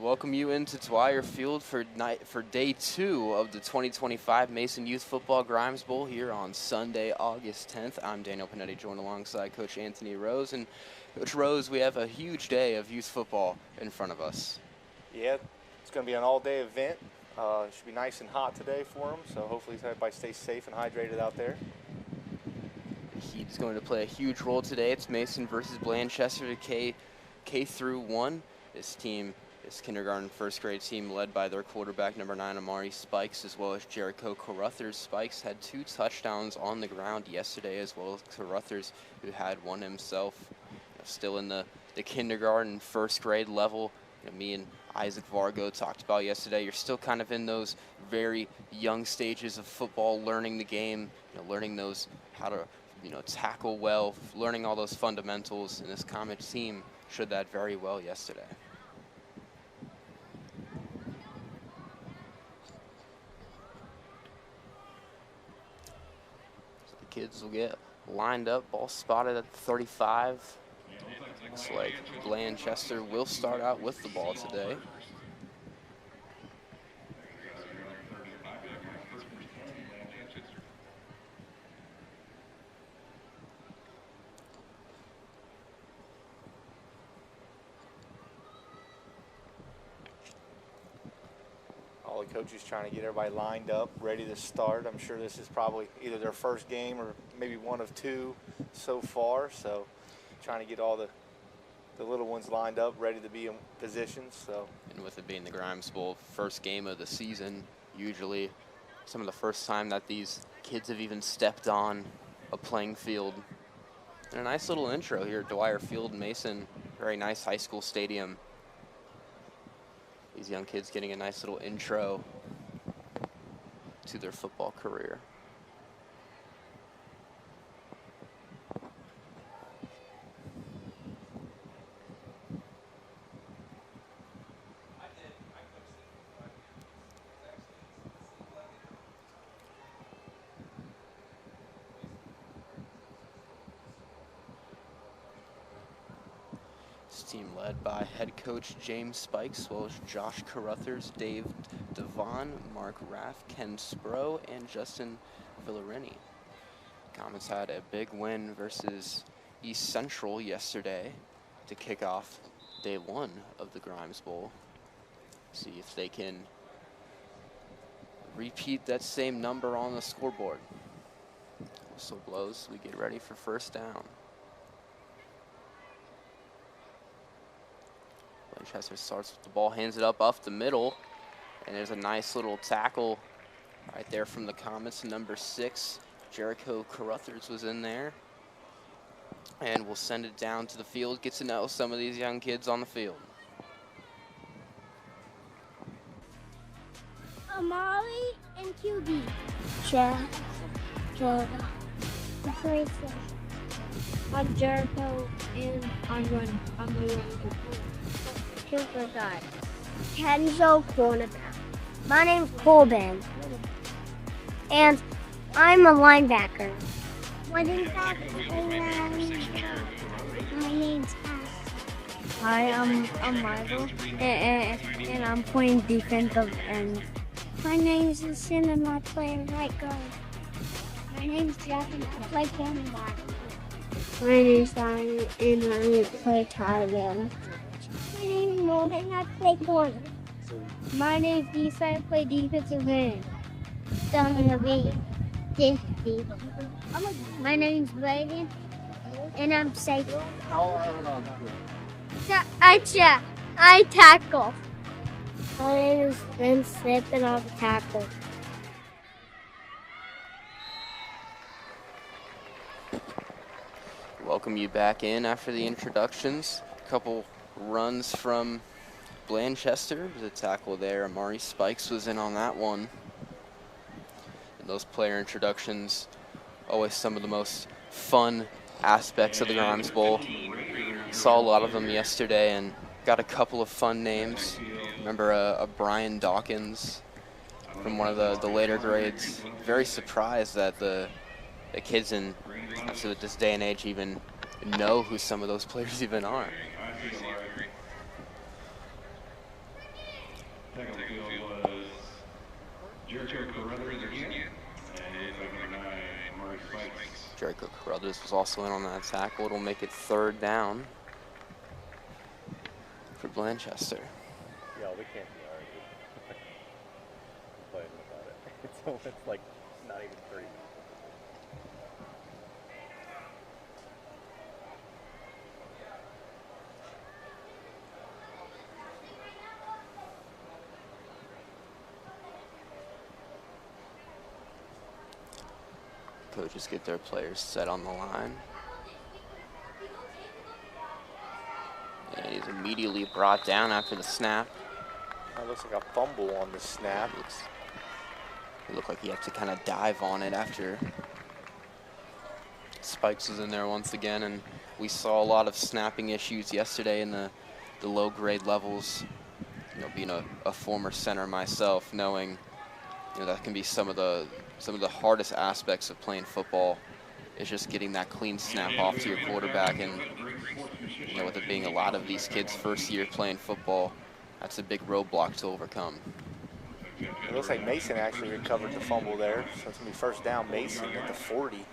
Welcome you into Dwire Field for day 2 of the 2025 Mason Youth Football Grimes Bowl here on Sunday, August 10th. I'm Daniel Panetti, joined alongside Coach Anthony Rose. And Coach Rose, we have a huge day of youth football in front of us. Yeah, it's going to be an all-day event. It should be nice and hot today for them, so hopefully everybody stays safe and hydrated out there. The heat is going to play a huge role today. It's Mason versus Blanchester, K through 1. This kindergarten first grade team led by their quarterback number 9 Amari Spikes, as well as Jericho Carruthers. Spikes had 2 touchdowns on the ground yesterday, as well as Carruthers, who had one himself. Still in the kindergarten first grade level. Me and Isaac Vargo talked about yesterday. You're still kind of in those very young stages of football, learning the game, learning those how to tackle well, learning all those fundamentals. And this Comet team showed that very well yesterday. Kids will get lined up, ball spotted at 35. Looks like Blanchester will start out with the ball today. All the coaches trying to get everybody lined up, ready to start. I'm sure this is probably either their first game or maybe one of 2 so far. So trying to get all the little ones lined up, ready to be in positions. So, and with it being the Grimes Bowl, first game of the season, usually some of the first time that these kids have even stepped on a playing field. And a nice little intro here at Dwire Field, Mason. Very nice high school stadium. These young kids getting a nice little intro to their football career. Team led by head coach James Spikes, as well as Josh Carruthers, Dave Devon, Mark Raff, Ken Spro, and Justin Villarini. Comets had a big win versus East Central yesterday to kick off day 1 of the Grimes Bowl. See if they can repeat that same number on the scoreboard. Whistle blows, we get ready for first down. Blanchester starts with the ball, hands it up off the middle, and there's a nice little tackle right there from the Comets. Number 6, Jericho Carruthers was in there. And we'll send it down to the field, get to know some of these young kids on the field. Amari and QB. I'm Jericho, and I'm the running. Super guy. Kenzo cornerback. My name's Corbin, and I'm a linebacker. My name's Hi, I'm Michael, and I'm playing defensive end. My name's Sin, and I play right guard. My name's Jeff, and I play cornerback. My name's Simon, and I play tight end. My name's Morgan, and I play corner. My name's Lisa, I play defensive end. Down in the V. My name's Brayden, and I'm safety. I tackle. My name is Ben Smith, and I'm a tackle. Welcome you back in after the introductions. A couple runs from Blanchester. The tackle there, Amari Spikes was in on that one. And those player introductions, always some of the most fun aspects of the Grimes Bowl. Saw a lot of them yesterday and got a couple of fun names. Remember a Brian Dawkins from one of the later grades. Very surprised that the kids in this day and age even know who some of those players even are. Jericho Carruthers was also in on that tackle. It'll make it 3rd down for Blanchester. Yeah, we can't be arguing. Playing without it. So it's like not even 3. Coaches get their players set on the line. And he's immediately brought down after the snap. That looks like a fumble on the snap. It looked like he had to kind of dive on it after Spikes was in there once again, and we saw a lot of snapping issues yesterday in the low grade levels. You know, being a former center myself, knowing that can be some of the hardest aspects of playing football is just getting that clean snap off to your quarterback. And with it being a lot of these kids' first year playing football, that's a big roadblock to overcome. It looks like Mason actually recovered the fumble there, so it's going to be 1st down Mason at the 40.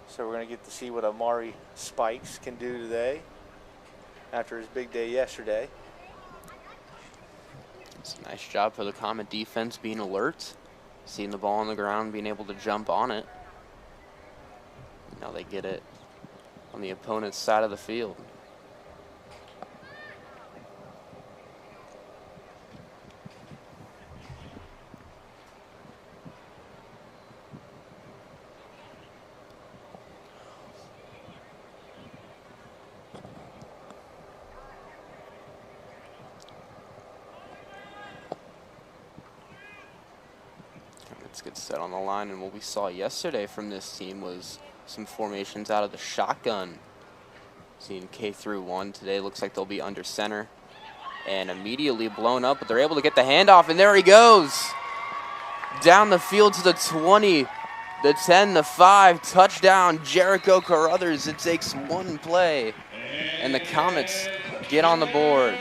So we're going to get to see what Amari Spikes can do today after his big day yesterday. It's a nice job for the Comet defense being alert, seeing the ball on the ground, being able to jump on it. Now they get it on the opponent's side of the field. Let's get set on the line, and what we saw yesterday from this team was some formations out of the shotgun. Seeing K through 1 today, looks like they'll be under center and immediately blown up, but they're able to get the handoff, and there he goes. Down the field to the 20, the 10, the 5, touchdown, Jericho Carruthers. It takes one play, and the Comets get on the board.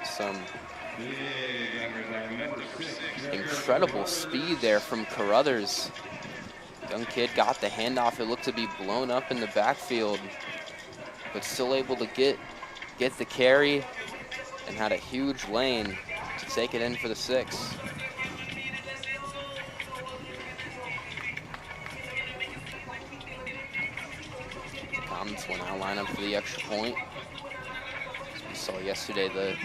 Some incredible speed there from Carruthers. Young kid got the handoff. It looked to be blown up in the backfield, but still able to get the carry and had a huge lane to take it in for the 6. The Comets will now line up for the extra point. As we saw yesterday, the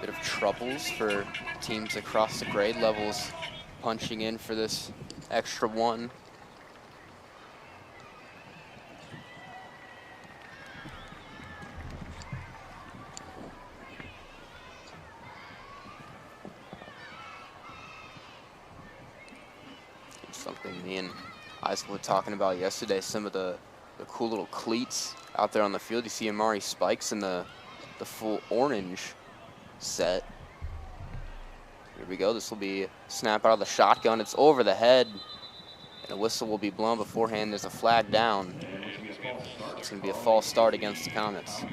bit of troubles for teams across the grade levels punching in for this extra 1. It's something me and Isaac were talking about yesterday, some of the cool little cleats out there on the field. You see Amari Spikes in the full orange set. Here we go. This will be snap out of the shotgun. It's over the head, and a whistle will be blown beforehand. There's a flag down. It's going to be a false start against the Comets.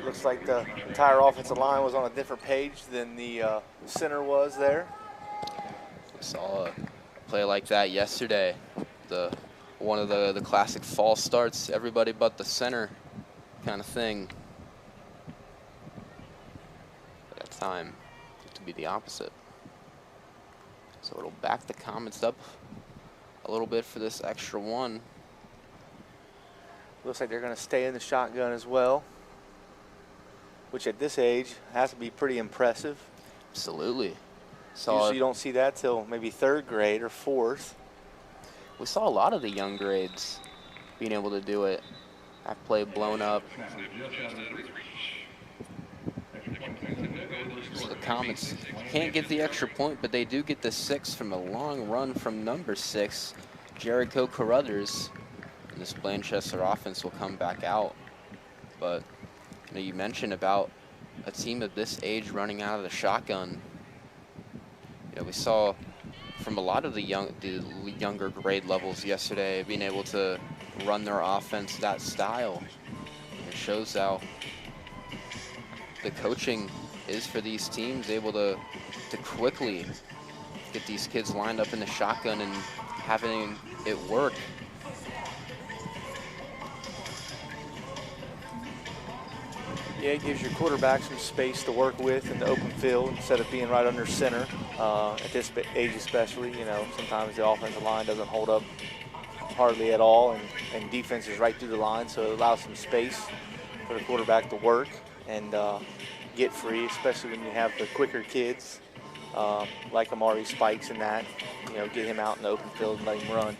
Looks like the entire offensive line was on a different page than the center was there. We saw a play like that yesterday. One of the classic false starts, everybody but the center kind of thing. But that time, to be the opposite. So it'll back the Comets up a little bit for this extra 1. Looks like they're going to stay in the shotgun as well, which at this age has to be pretty impressive. Absolutely. Usually you don't see that till maybe 3rd grade or 4th. We saw a lot of the young grades being able to do it. That play blown up. So the Comets can't get the extra point, but they do get the 6 from a long run from number 6, Jericho Carruthers. And this Blanchester offense will come back out. But you mentioned about a team of this age running out of the shotgun. Yeah, we saw from a lot of the younger grade levels yesterday being able to run their offense that style. It shows how the coaching is for these teams, able to quickly get these kids lined up in the shotgun and having it work. Yeah, it gives your quarterback some space to work with in the open field instead of being right under center. At this age especially, you know, sometimes the offensive line doesn't hold up hardly at all, and defense is right through the line, so it allows some space for the quarterback to work and get free, especially when you have the quicker kids like Amari Spikes and that, you know, get him out in the open field and let him run.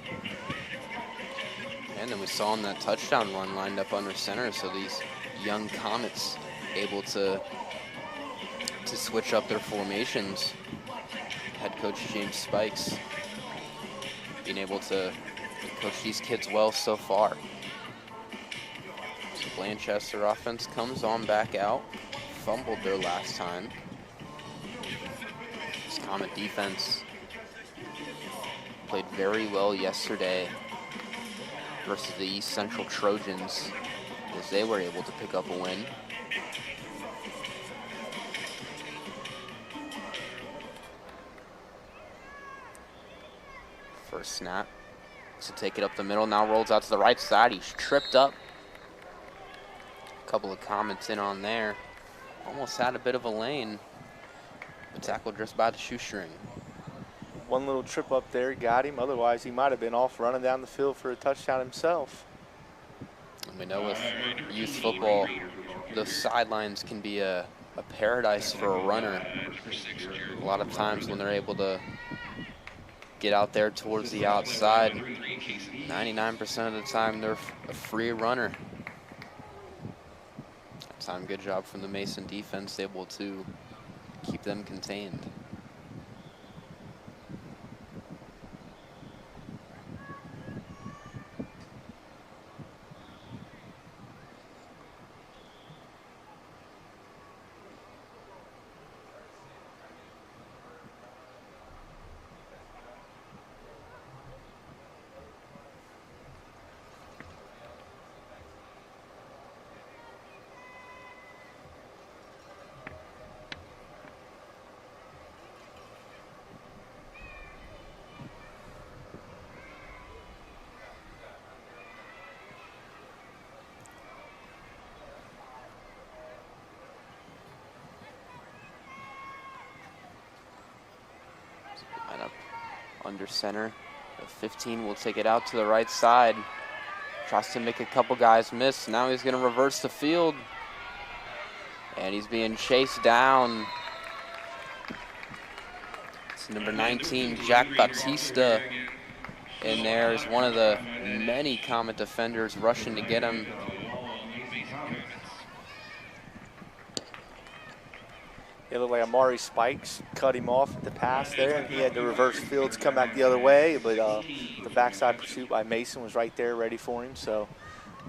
And then we saw him that touchdown run lined up under center, so these young Comets able to switch up their formations. Head coach James Spikes being able to coach these kids well so far. So Blanchester offense comes on back out, fumbled their last time. This Comet defense played very well yesterday versus the East Central Trojans, as they were able to pick up a win. First snap. So take it up the middle, now rolls out to the right side. He's tripped up. A couple of comments in on there. Almost had a bit of a lane, but tackled just by the shoestring. One little trip up there got him. Otherwise, he might have been off running down the field for a touchdown himself. And we know with youth football, those sidelines can be a paradise for a runner. A lot of times when they're able to get out there towards the outside, 99% of the time they're a free runner. That time, good job from the Mason defense, able to keep them contained. Line up under center. The 15 will take it out to the right side. Tries to make a couple guys miss. Now he's going to reverse the field. And he's being chased down. It's number 19, Jack Batista. And there's one of the many Comet defenders rushing to get him. It looked like Amari Spikes cut him off at the pass there, and he had to reverse fields, come back the other way, but the backside pursuit by Mason was right there ready for him, so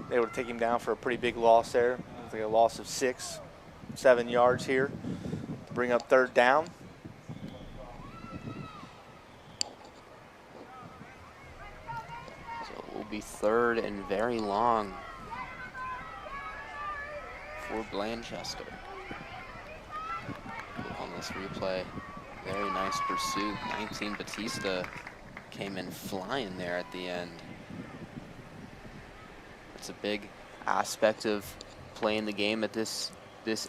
they were to take him down for a pretty big loss there. It was like a loss of 6-7 yards here to bring up third down. So it will be third and very long for Blanchester. On this replay, very nice pursuit. 19 Batista came in flying there at the end. It's a big aspect of playing the game at this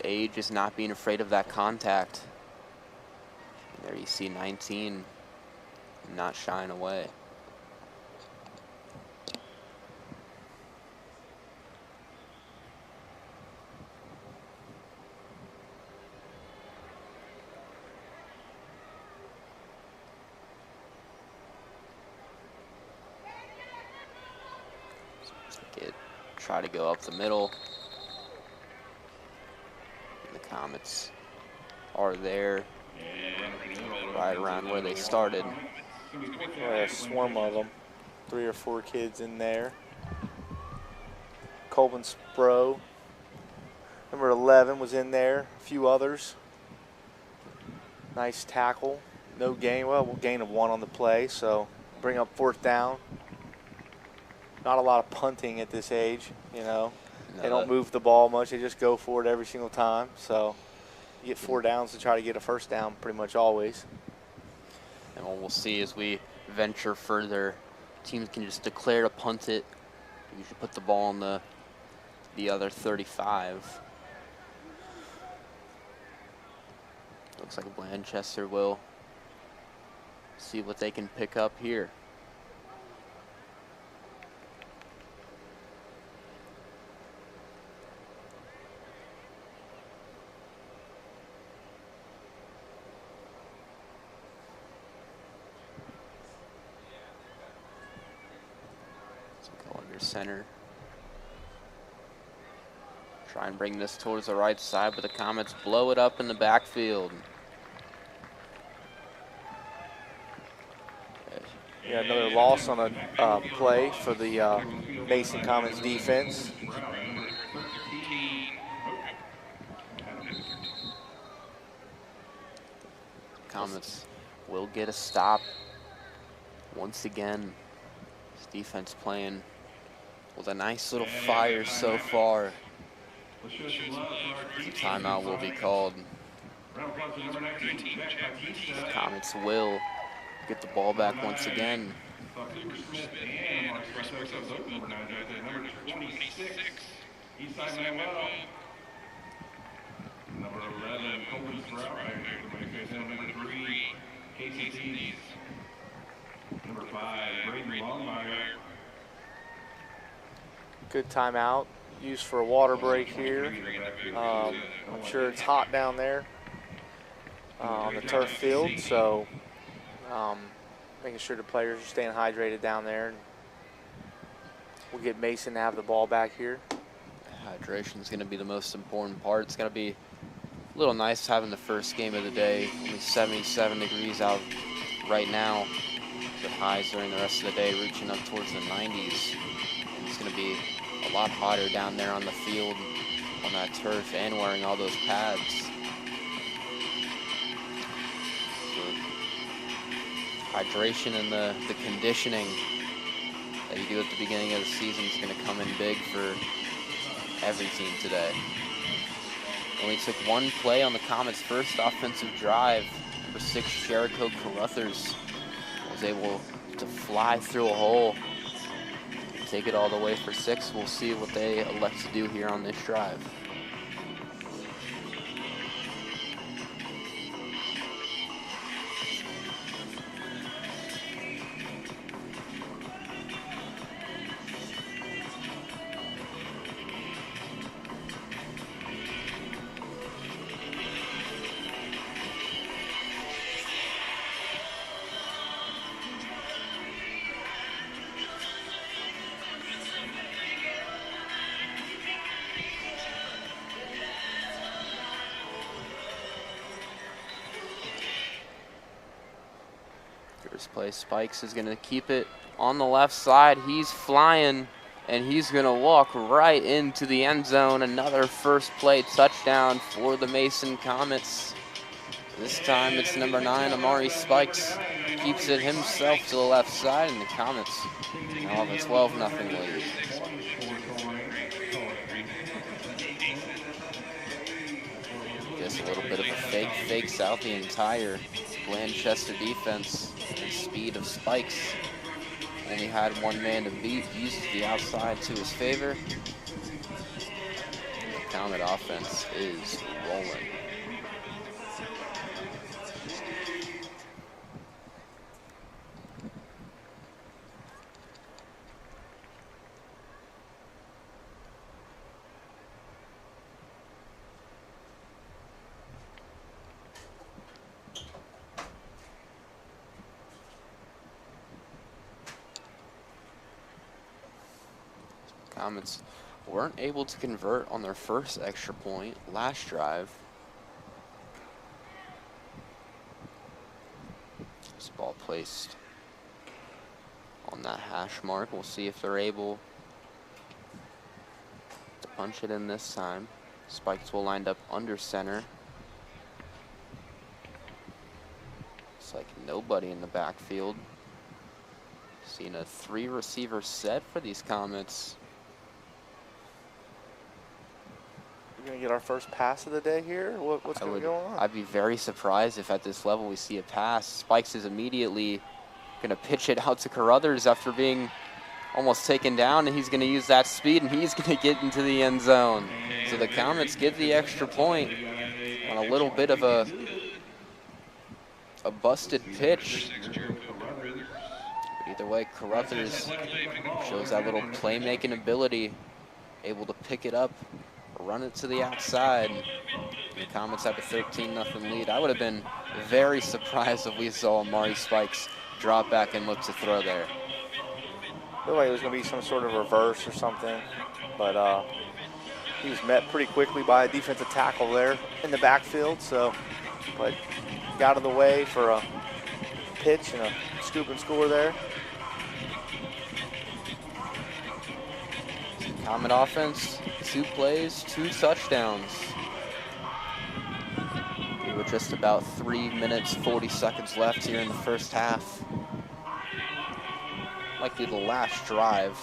age, is not being afraid of that contact. And there you see 19 not shying away. Try to go up the middle. And the Comets are there, right around where they started. A swarm of them, 3 or 4 kids in there. Colvin Spro, number 11, was in there. A few others. Nice tackle No gain. Well, we'll gain of 1 on the play, so bring up 4th down. Not a lot of punting at this age, you know. No, they don't move the ball much. They just go for it every single time. So you get 4 downs to try to get a 1st down pretty much always. And what we'll see as we venture further, teams can just declare to punt it. You should put the ball on the other 35. Looks like Blanchester will see what they can pick up here. Go under center. Try and bring this towards the right side, but the Comets blow it up in the backfield. Yeah, another loss on a play for the Mason Comets defense. Comets will get a stop once again. This defense playing with a nice little fire so far. The timeout will be called. Comets will get the ball back once again. Number 11, Colton Sprout, number 3, KCT's. Number 5, Braden Longmire. Good timeout, used for a water break here. I'm sure it's hot down there on the turf field, so making sure the players are staying hydrated down there. We'll get Mason to have the ball back here. Hydration is going to be the most important part. It's going to be a little nice having the first game of the day. Only 77 degrees out right now. The highs during the rest of the day reaching up towards the 90s. And it's going to be a lot hotter down there on the field, on that turf, and wearing all those pads. So hydration and the conditioning that you do at the beginning of the season is going to come in big for every team today. Only took 1 play on the Comets' first offensive drive. Number 6, Jericho Carruthers was able to fly through a hole, take it all the way for 6. We'll see what they elect to do here on this drive. First play, Spikes is going to keep it on the left side. He's flying, and he's going to walk right into the end zone. Another first play touchdown for the Mason Comets. This time it's number 9, Amari Spikes. Keeps it himself to the left side, and the Comets now have a 12-0 lead. Just a little bit of a fake, fakes out the entire Blanchester defense. The speed of Spikes. Only had 1 man to beat. Uses the outside to his favor. The Comet offense is rolling. Comets weren't able to convert on their first extra point last drive. This ball placed on that hash mark. We'll see if they're able to punch it in this time. Spikes will line up under center. Looks like nobody in the backfield. Seen a 3-receiver set for these Comets. We're going to get our first pass of the day here? What's going to go on? I'd be very surprised if at this level we see a pass. Spikes is immediately going to pitch it out to Carruthers after being almost taken down, and he's going to use that speed, and he's going to get into the end zone. So the Comets get the extra point on a little bit of a busted pitch. But either way, Carruthers shows that little playmaking ability, able to pick it up, run it to the outside. The Comets have a 13-0 lead. I would have been very surprised if we saw Amari Spikes drop back and look to throw there. I feel like it was going to be some sort of reverse or something, but he was met pretty quickly by a defensive tackle there in the backfield. But got out of the way for a pitch and a scoop and score there. Comet offense, 2 plays, 2 touchdowns. We were just about 3 minutes, 40 seconds left here in the first half. Likely the last drive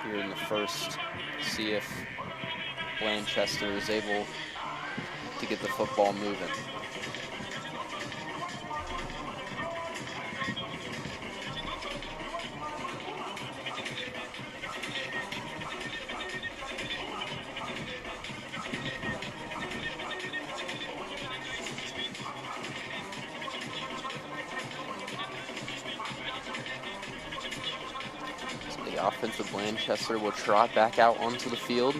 here in the first. See if Blanchester is able to get the football moving. Offensive Blanchester will trot back out onto the field.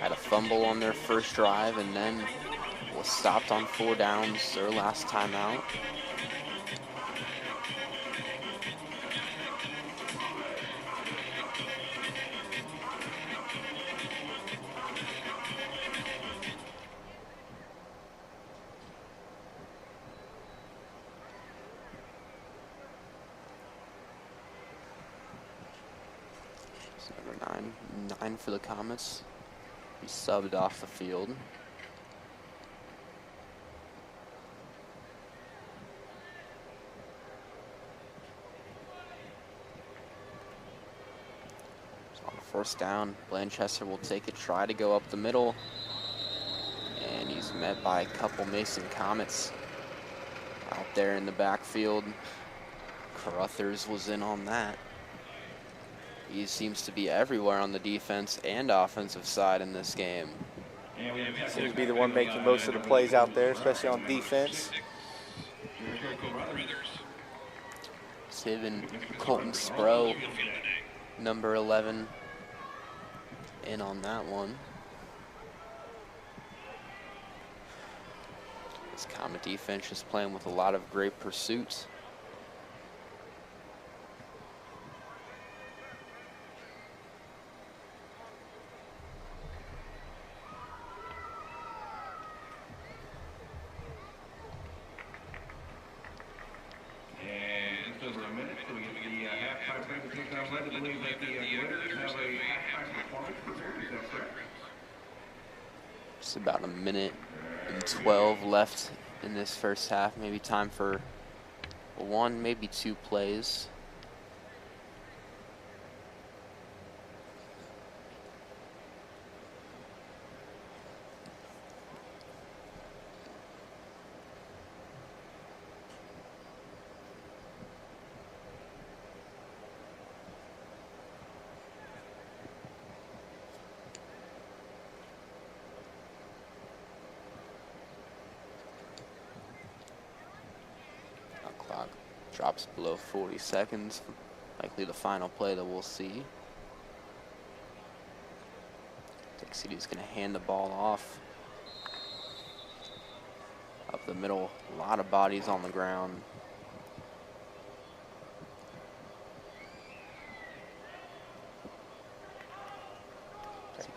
Had a fumble on their first drive and then was stopped on 4 downs, their last time out. Number 9 for the Comets. He subbed off the field. So on first down, Blanchester will take a try to go up the middle. And he's met by a couple Mason Comets out there in the backfield. Carruthers was in on that. He seems to be everywhere on the defense and offensive side in this game. Seems to be the one making most of the plays out there, especially on defense. Even Colton Spro, number 11, in on that one. This Comet defense is playing with a lot of great pursuits. Just about 1:12 left in this first half. Maybe time for 1, maybe 2 plays. Clock drops below 40 seconds. Likely the final play that we'll see. Tech City's going to hand the ball off. Up the middle, a lot of bodies on the ground.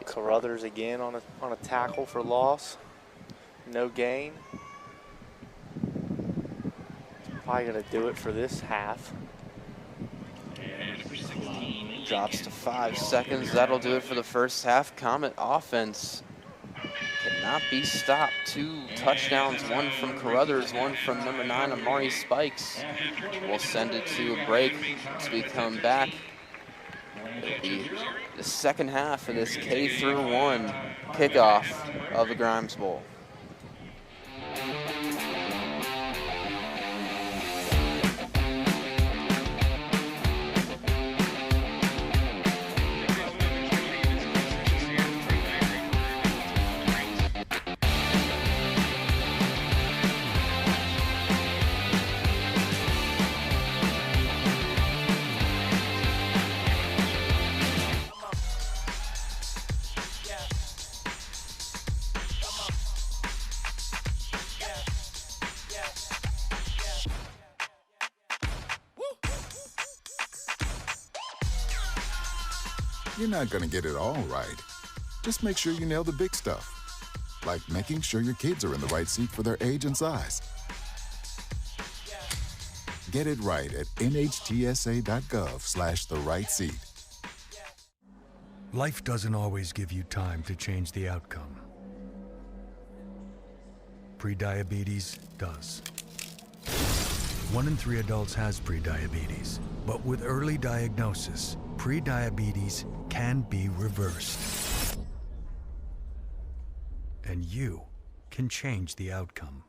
Carruthers again on a tackle for loss. No gain. Probably gonna do it for this half. Drops to 5 seconds. That'll do it for the first half. Comet offense cannot be stopped. 2 touchdowns, one from Carruthers, one from number 9, Amari Spikes. We'll send it to a break as we come back. It'll be the second half of this K-1 kickoff of the Grimes Bowl. You're not gonna get it all right. Just make sure you nail the big stuff, like making sure your kids are in the right seat for their age and size. Get it right at nhtsa.gov/the-right-seat. Life doesn't always give you time to change the outcome. Prediabetes does. 1 in 3 adults has prediabetes, but with early diagnosis, prediabetes can be reversed. And you can change the outcome.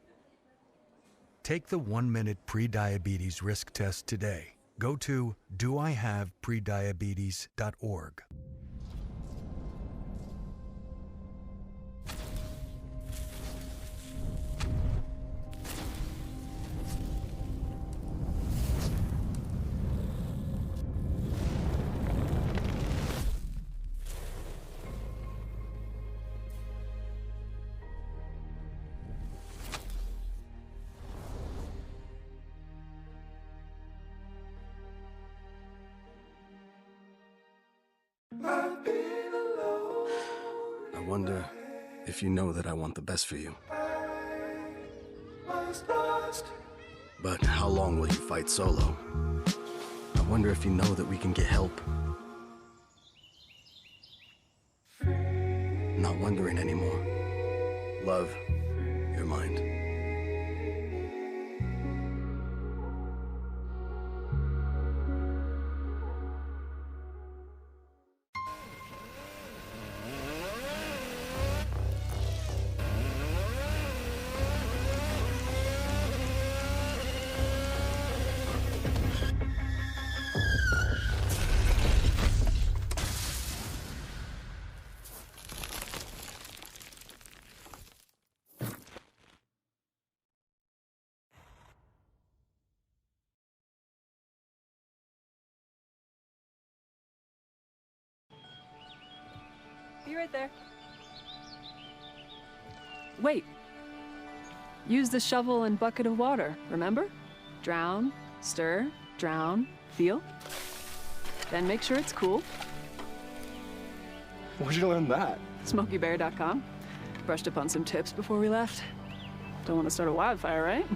Take the 1-minute prediabetes risk test today. Go to doihaveprediabetes.org. I wonder if you know that I want the best for you. But how long will you fight solo? I wonder if you know that we can get help. Not wondering anymore. Love, your mind. Be right there. Wait. Use the shovel and bucket of water, remember? Drown, stir, drown, feel. Then make sure it's cool. Where'd you learn that? SmokeyBear.com. Brushed up on some tips before we left. Don't want to start a wildfire, right?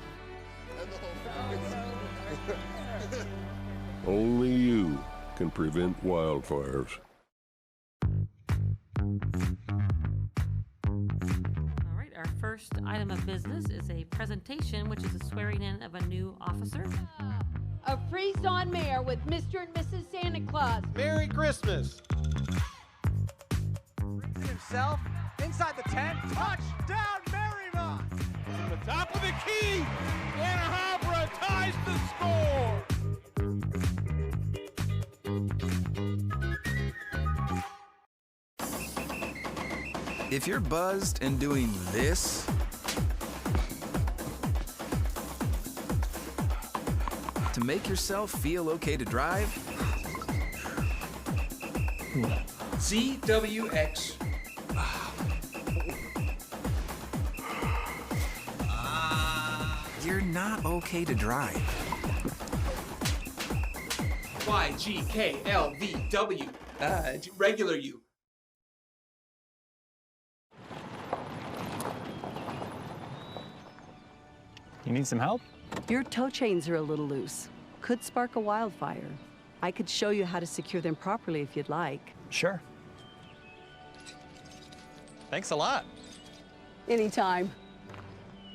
Only you can prevent wildfires. All right, our first item of business is a presentation, which is a swearing in of a new officer. A freeze-on mayor with Mr. and Mrs. Santa Claus. Merry Christmas. Brings it himself inside the tent. Touchdown, Marymount. From the top of the key, Anna Habra ties the score. If you're buzzed and doing this, to make yourself feel okay to drive, CWX. you're not okay to drive. YGKLVW. Regular you. You need some help? Your tow chains are a little loose. Could spark a wildfire. I could show you how to secure them properly if you'd like. Sure. Thanks a lot. Anytime.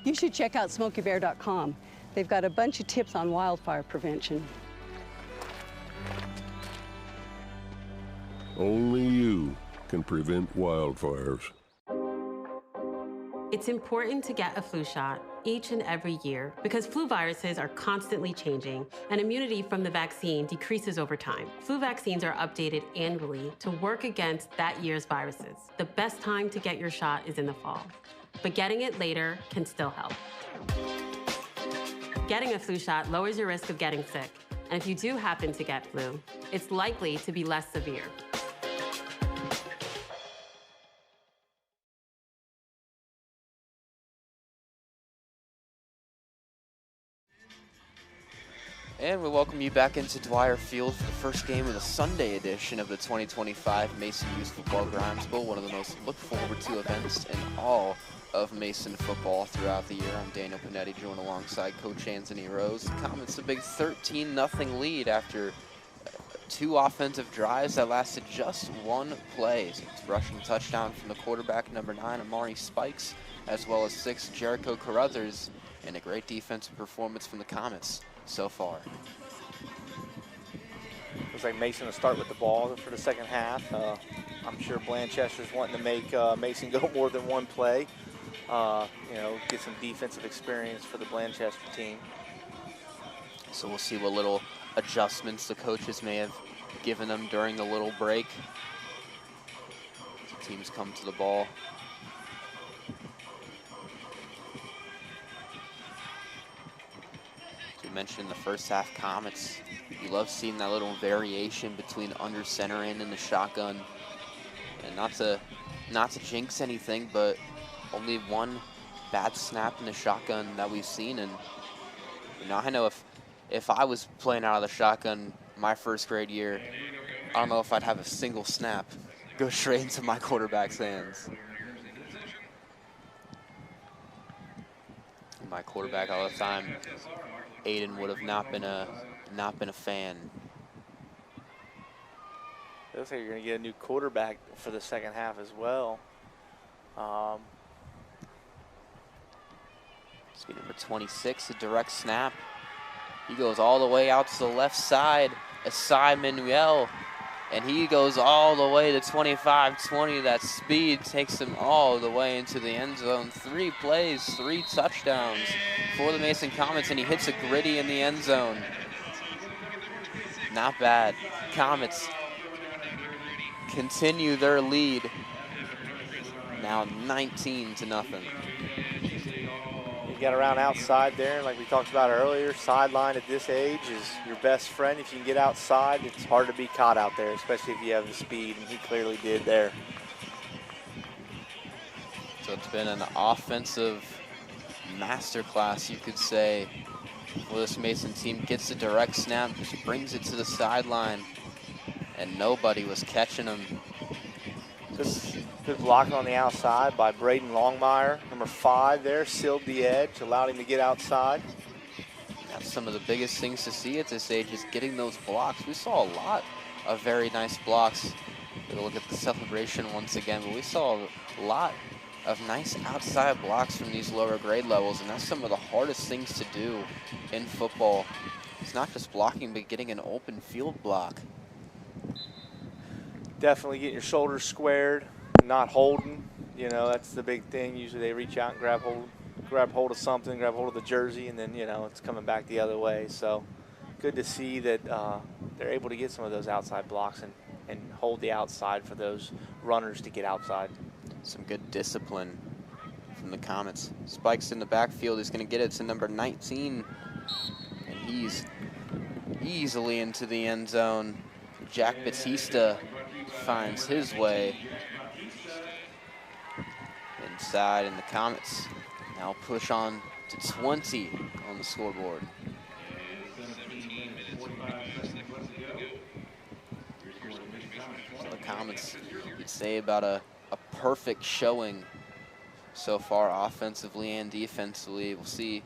You should check out SmokeyBear.com. They've got a bunch of tips on wildfire prevention. Only you can prevent wildfires. It's important to get a flu shot each and every year because flu viruses are constantly changing and immunity from the vaccine decreases over time. Flu vaccines are updated annually to work against that year's viruses. The best time to get your shot is in the fall, but getting it later can still help. Getting a flu shot lowers your risk of getting sick, and if you do happen to get flu, it's likely to be less severe. And we welcome you back into Dwire Field for the first game of the Sunday edition of the 2025 Mason Youth Football Grimes Bowl, one of the most looked forward to events in all of Mason football throughout the year. I'm Daniel Panetti, joined alongside Coach Anthony Rose. The Comets a big 13-0 lead after 2 offensive drives that lasted just 1 play. So it's rushing touchdown from the quarterback, number 9, Amari Spikes, as well as 6, Jericho Carruthers, and a great defensive performance from the Comets so far. Looks like Mason will start with the ball for the second half. I'm sure Blanchester's wanting to make Mason go more than 1 play. Get some defensive experience for the Blanchester team. So we'll see what little adjustments the coaches may have given them during the little break. The teams come to the ball. Mentioned in the first half, Comets, you love seeing that little variation between under center in and the shotgun. And not to jinx anything, but only 1 bad snap in the shotgun that we've seen. And I know if I was playing out of the shotgun my first grade year, I don't know if I'd have a single snap go straight into my quarterback's hands. My quarterback all the time, Aiden, would have not been a fan. It looks like you're going to get a new quarterback for the second half as well. It's number 26, a direct snap. He goes all the way out to the left side, Asai Manuel, and he goes all the way to 25-20. That speed takes him all the way into the end zone. 3 plays, 3 touchdowns for the Mason Comets, and he hits a gritty in the end zone. Not bad. Comets continue their lead. Now 19-0. You got around outside there, like we talked about earlier. Sideline at this age is your best friend. If you can get outside, it's hard to be caught out there, especially if you have the speed, and he clearly did there. So it's been an offensive masterclass, you could say, for this Mason team. Gets the direct snap, just brings it to the sideline, and nobody was catching him. Good block on the outside by Braden Longmire. Number 5 there, sealed the edge, allowed him to get outside. That's some of the biggest things to see at this age, is getting those blocks. We saw a lot of very nice blocks. We'll look at the celebration once again, but we saw a lot of nice outside blocks from these lower grade levels, and that's some of the hardest things to do in football. It's not just blocking, but getting an open field block. Definitely getting your shoulders squared, not holding. That's the big thing. Usually they reach out and grab hold of something, grab hold of the jersey, and then, it's coming back the other way. So good to see that they're able to get some of those outside blocks and hold the outside for those runners to get outside. Some good discipline from the Comets. Spikes in the backfield. He's going to get it to number 19, and he's easily into the end zone. Jack Batista finds his way inside, and the Comets now push on to 20 on the scoreboard. So the Comets, you'd say, about a perfect showing so far, offensively and defensively. We'll see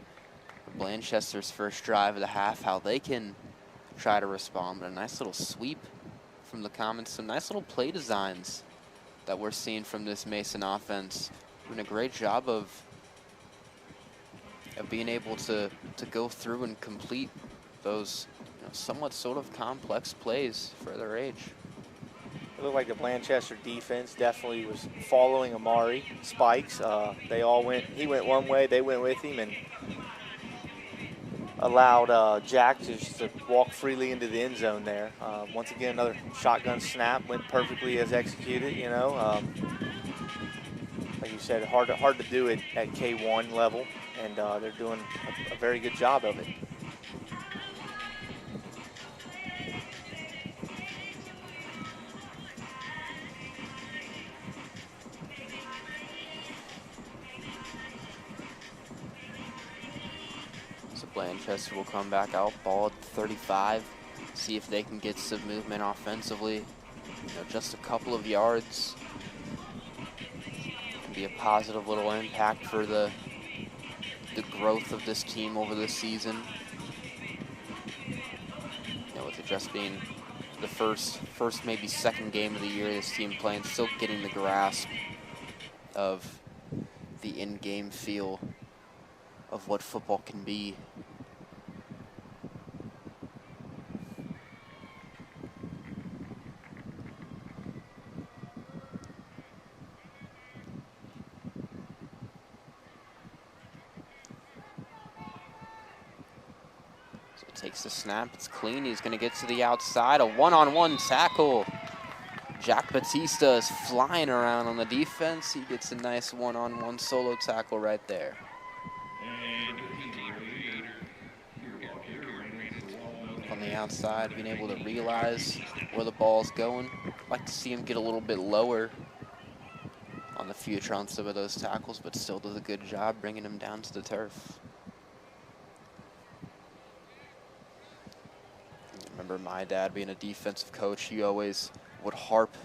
Blanchester's first drive of the half, how they can try to respond. But a nice little sweep from the Comets, some nice little play designs that we're seeing from this Mason offense. doing a great job of being able to go through and complete those somewhat sort of complex plays for their age. It looked like the Blanchester defense definitely was following Amari spikes. They all went, he went one way, they went with him, and allowed Jack just to walk freely into the end zone there. Once again, another shotgun snap, went perfectly as executed, you know. Like you said, hard to do it at K1 level, and they're doing a very good job of it. Blanchester will come back out, ball at 35, see if they can get some movement offensively. Just a couple of yards can be a positive little impact for the growth of this team over this season. With it just being the first maybe second game of the year, this team playing, still getting the grasp of the in-game feel of what football can be. So it takes the snap, it's clean, he's gonna get to the outside, a one-on-one tackle. Jack Batista is flying around on the defense. He gets a nice one-on-one solo tackle right there. On the outside, being able to realize where the ball's going. Like to see him get a little bit lower on the future on some of those tackles, but still does a good job bringing him down to the turf. Remember my dad being a defensive coach, he always would harp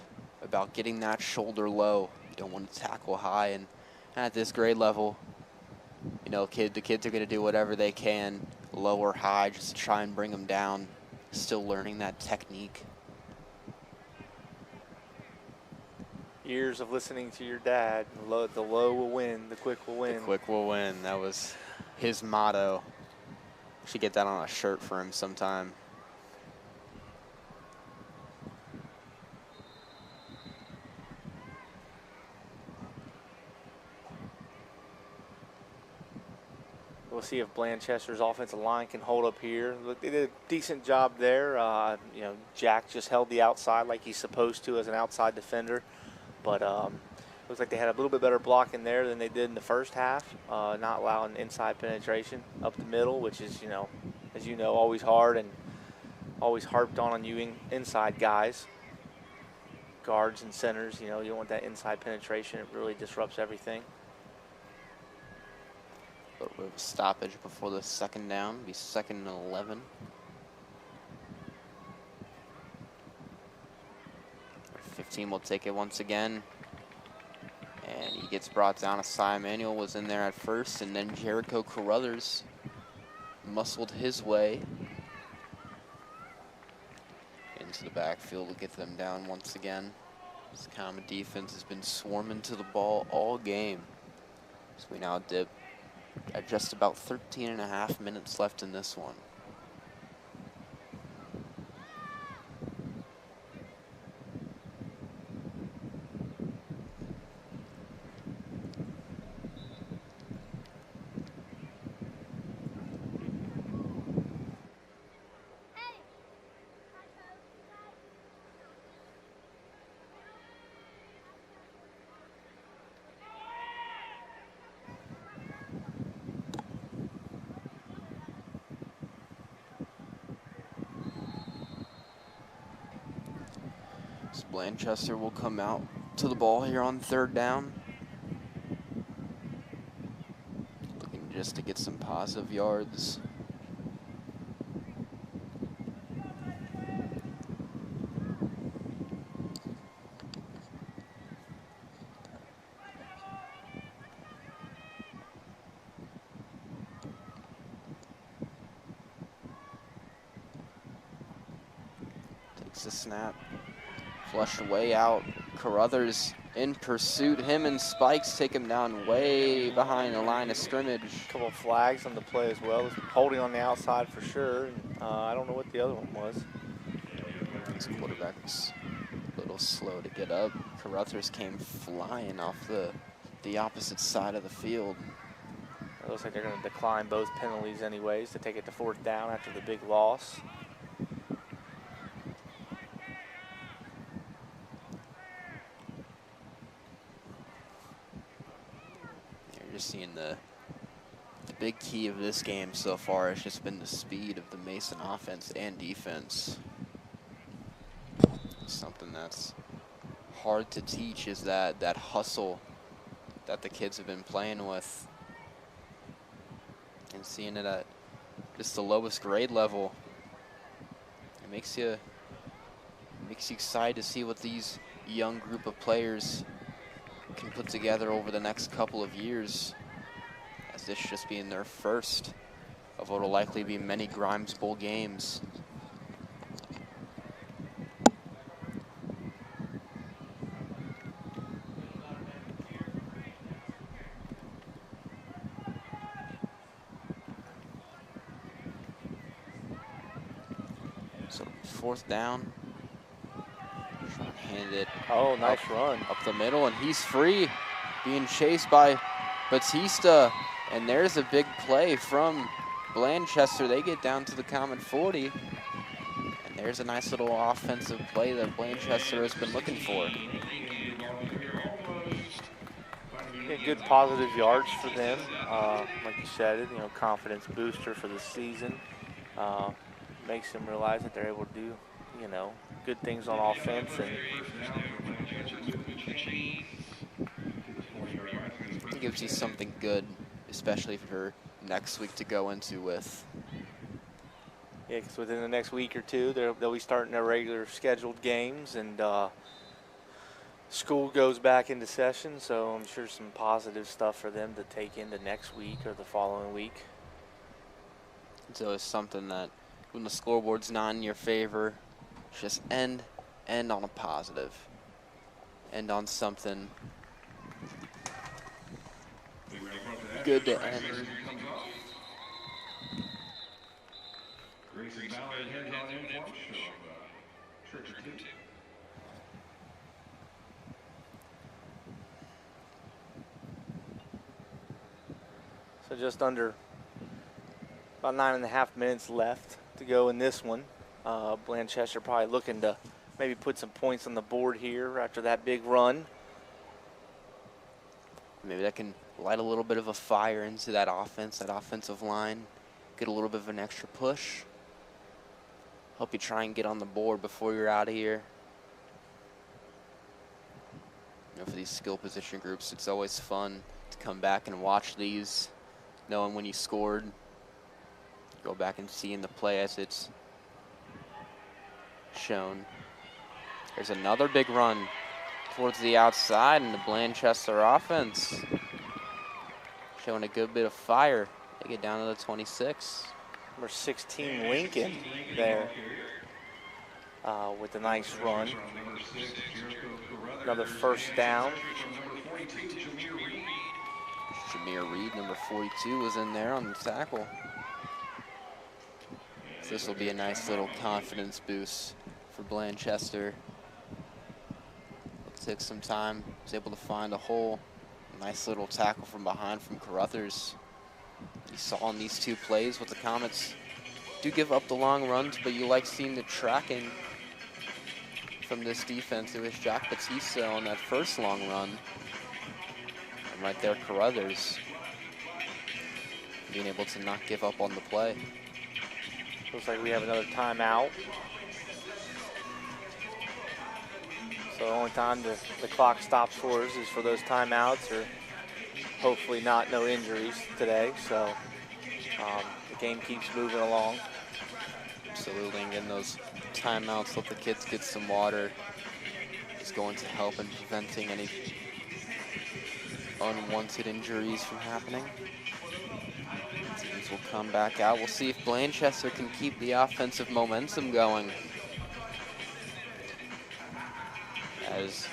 about getting that shoulder low. You don't want to tackle high, and at this grade level, the kids are going to do whatever they can, low or high, just to try and bring them down. Still learning that technique. Years of listening to your dad. The low will win, the quick will win. The quick will win. That was his motto. Should get that on a shirt for him sometime. We'll see if Blanchester's offensive line can hold up here. Look, they did a decent job there. Jack just held the outside like he's supposed to as an outside defender. But looks like they had a little bit better blocking there than they did in the first half, not allowing inside penetration up the middle, which is, as you know, always hard and always harped on you inside guys. Guards and centers, you don't want that inside penetration. It really disrupts everything. But we have a stoppage before the second down. It'll be 2nd and 11. Our 15 will take it once again. And he gets brought down. Asai Emanuel was in there at first, and then Jericho Carruthers muscled his way into the backfield to get them down once again. This Kama defense has been swarming to the ball all game. So we now dip at just about 13.5 minutes left in this one. Blanchester will come out to the ball here on 3rd down. Looking just to get some positive yards. Takes a snap. Flushed away out. Carruthers in pursuit. Him and Spikes take him down way behind the line of scrimmage. A couple of flags on the play as well. Holding on the outside for sure. I don't know what the other one was. This quarterback's a little slow to get up. Carruthers came flying off the opposite side of the field. It looks like they're going to decline both penalties anyways to take it to 4th down after the big loss. You're just seeing the big key of this game so far has just been the speed of the Mason offense and defense. Something that's hard to teach is that hustle that the kids have been playing with. And seeing it at just the lowest grade level, it makes you excited to see what these young group of players can put together over the next couple of years, as this just being their first of what will likely be many Grimes Bowl games. So 4th down. Hand it. Oh, nice run. Up the middle, and he's free. Being chased by Batista. And there's a big play from Blanchester. They get down to the common 40. And there's a nice little offensive play that Blanchester has been looking for. Yeah, good positive yards for them. Like you said, confidence booster for the season. Makes them realize that they're able to do, good things on offense. And it gives you something good, especially for next week to go into with. Yeah, because within the next week or two, they'll be starting their regular scheduled games, and school goes back into session. So I'm sure some positive stuff for them to take into next week or the following week. So it's something that, when the scoreboard's not in your favor, just end on a positive. End on something good to end. So just under about 9.5 minutes left to go in this one. Blanchester probably looking to maybe put some points on the board here after that big run. Maybe that can light a little bit of a fire into that offense, that offensive line. Get a little bit of an extra push. Help you try and get on the board before you're out of here. For these skill position groups, it's always fun to come back and watch these, knowing when you scored. Go back and see in the play as it's shown. There's another big run towards the outside, and the Blanchester offense showing a good bit of fire. They get down to the 26. Number 16, Lincoln, there with a nice run. Another 1st down. Jameer Reed, number 42, was in there on the tackle. So this will be a nice little confidence boost for Blanchester. It took some time, was able to find a hole. Nice little tackle from behind from Carruthers. You saw in these two plays what the Comets do give up the long runs, but you like seeing the tracking from this defense. It was Jack Batista on that first long run. And right there, Carruthers being able to not give up on the play. Looks like we have another timeout. So the only time the clock stops for us is for those timeouts, or hopefully no injuries today. So the game keeps moving along. Absolutely, and getting those timeouts, let the kids get some water, is going to help in preventing any unwanted injuries from happening. Teams will come back out. We'll see if Blanchester can keep the offensive momentum going. As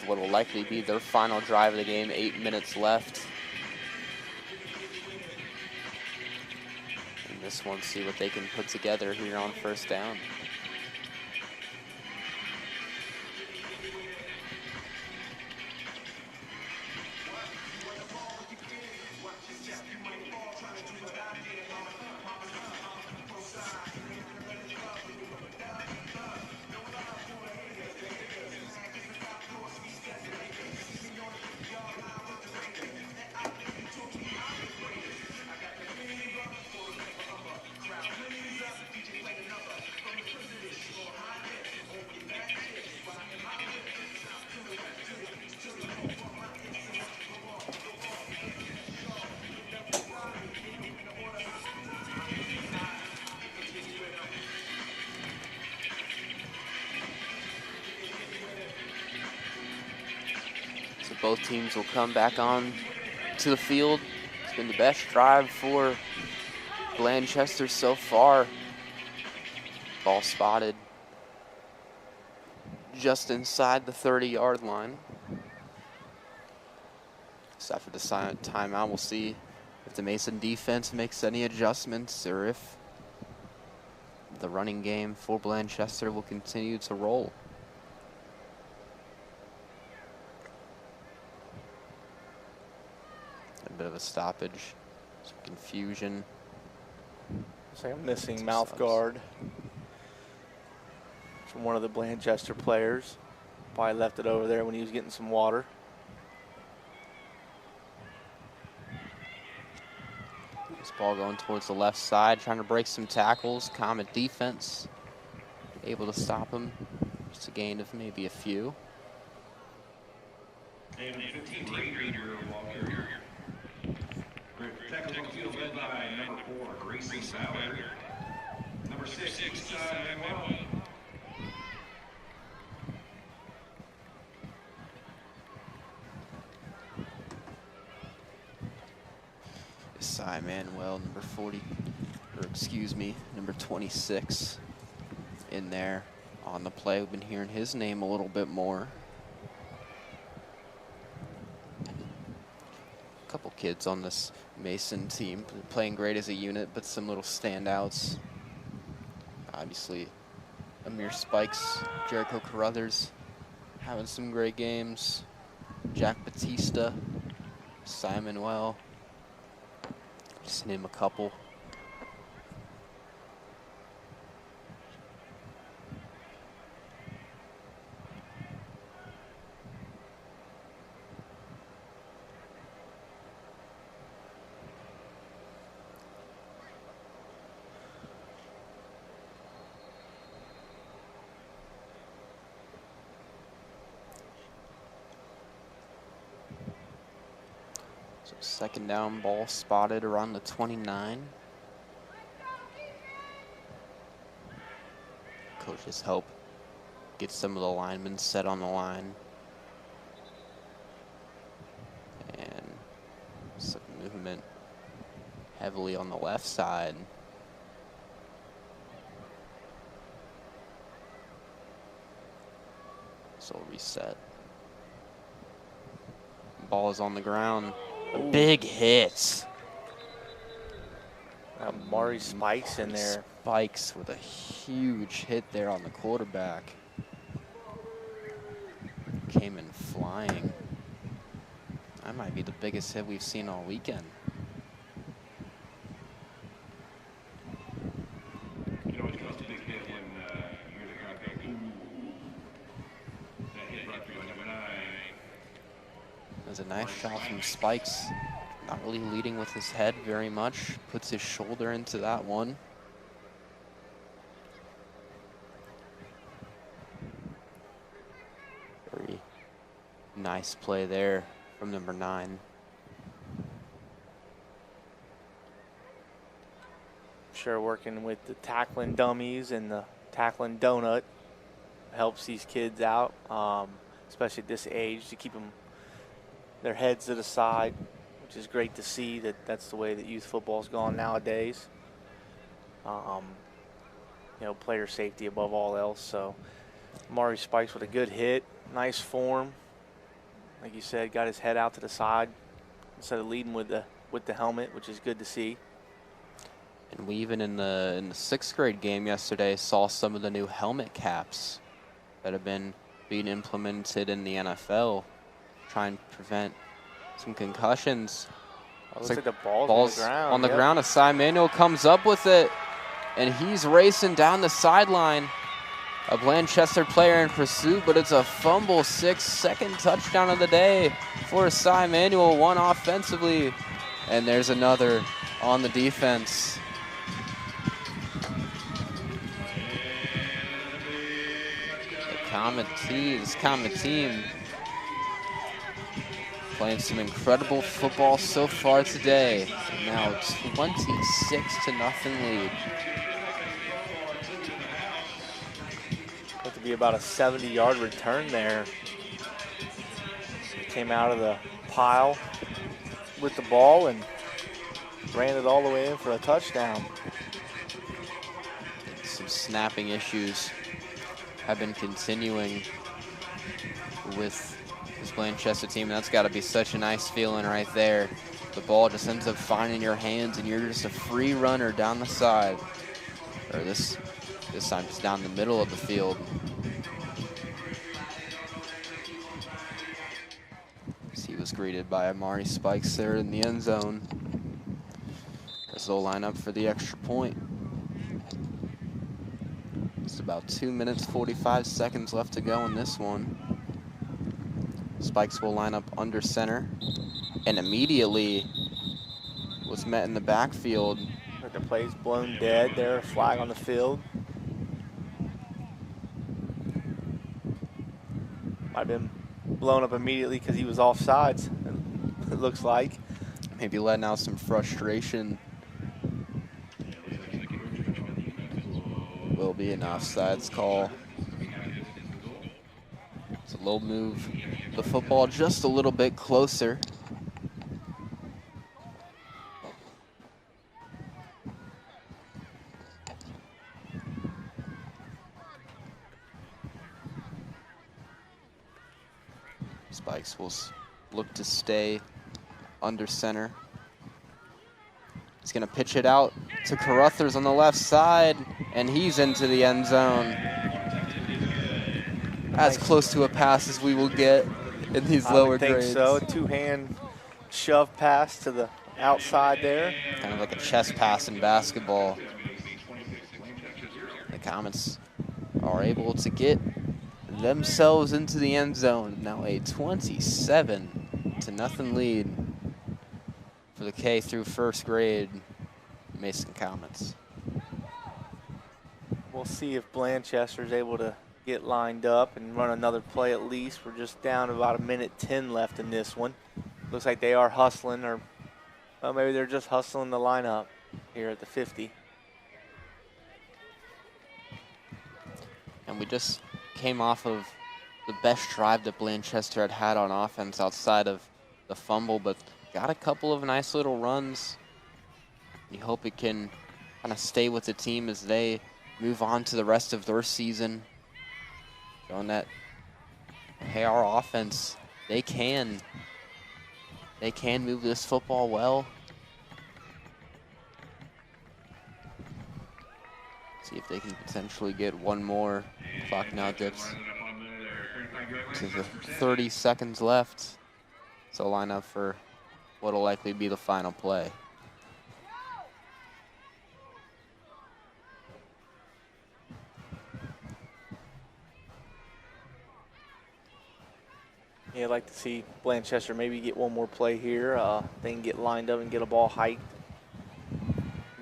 what will likely be their final drive of the game, 8 minutes left. And this one, see what they can put together here on first down. Both teams will come back on to the field. It's been the best drive for Blanchester so far. Ball spotted just inside the 30-yard line. So after the timeout, we'll see if the Mason defense makes any adjustments or if the running game for Blanchester will continue to roll. Bit of a stoppage, some confusion. Looks like a missing mouth guard from one of the Blanchester players. Probably left it over there when he was getting some water. This ball going towards the left side, trying to break some tackles. Comet defense able to stop him. Just a gain of maybe a few. And 15 Ranger Walker. Tackles on the field led by number 4, Grayson Ballard. Number 6, Manuel. Cy Manuel, number 40, or excuse me, number 26 in there on the play. We've been hearing his name a little bit more. Couple kids on this Mason team playing great as a unit, but some little standouts. Obviously, Amir Spikes, Jericho Carruthers having some great games. Jack Batista, Simon Well, just name a couple. Second down, ball spotted around the 29. Coaches help get some of the linemen set on the line. And some movement heavily on the left side. So reset. Ball is on the ground. Big hit. Maury Spikes in there. Spikes with a huge hit there on the quarterback. Came in flying. That might be the biggest hit we've seen all weekend. You know, it's a big hit when you're the guy that goes, ooh. That hit right through number 9. There's a nice shot from Spikes. Not really leading with his head very much. Puts his shoulder into that one. Very nice play there from number 9. Sure, working with the tackling dummies and the tackling donut helps these kids out, especially at this age, to keep them their heads to the side, which is great to see that that's the way that youth football's gone nowadays. You know, player safety above all else. So Maury Spikes with a good hit, nice form, like you said, got his head out to the side instead of leading with the helmet, which is good to see. And we even in the 6th grade game yesterday saw some of the new helmet caps that have been being implemented in the NFL, trying to prevent some concussions. Looks like the ball's on the ground. Asai Manuel comes up with it, and he's racing down the sideline. A Blanchester player in pursuit, but it's a fumble. 6th touchdown of the day for Asai Manuel, one offensively. And there's another on the defense. This Comet team playing some incredible football so far today. Now 26-0 lead. Looked to be about a 70-yard return there. Came out of the pile with the ball and ran it all the way in for a touchdown. Some snapping issues have been continuing with this Blanchester team, and that's got to be such a nice feeling right there. The ball just ends up finding your hands, and you're just a free runner down the side. Or this time it's down the middle of the field. He was greeted by Amari Spikes there in the end zone, as they'll line up for the extra point. It's about 2 minutes, 45 seconds left to go in this one. Spikes will line up under center, and immediately was met in the backfield. The play's blown dead there, flag on the field. Might have been blown up immediately because he was offsides, it looks like. Maybe letting out some frustration. Will be an offsides call. So they'll move the football just a little bit closer. Spikes will look to stay under center. He's going to pitch it out to Carruthers on the left side, and he's into the end zone. As close to a pass as we will get in these lower grades. I think so. Two-hand shove pass to the outside there. Kind of like a chest pass in basketball. The Comets are able to get themselves into the end zone. Now a 27-0 lead for the K through 1st grade Mason Comets. We'll see if Blanchester's able to get lined up and run another play at least. We're just down about 1:10 left in this one. Looks like they are hustling, or well, maybe they're just hustling the lineup here at the 50. And we just came off of the best drive that Blanchester had on offense outside of the fumble, but got a couple of nice little runs. You hope it can kind of stay with the team as they move on to the rest of their season. Showing that, hey, our offense, they can move this football well. See if they can potentially get one more. Clock now dips to the 30 seconds left. So line up for what will likely be the final play. Yeah, I'd like to see Blanchester maybe get one more play here. They can get lined up and get a ball hiked,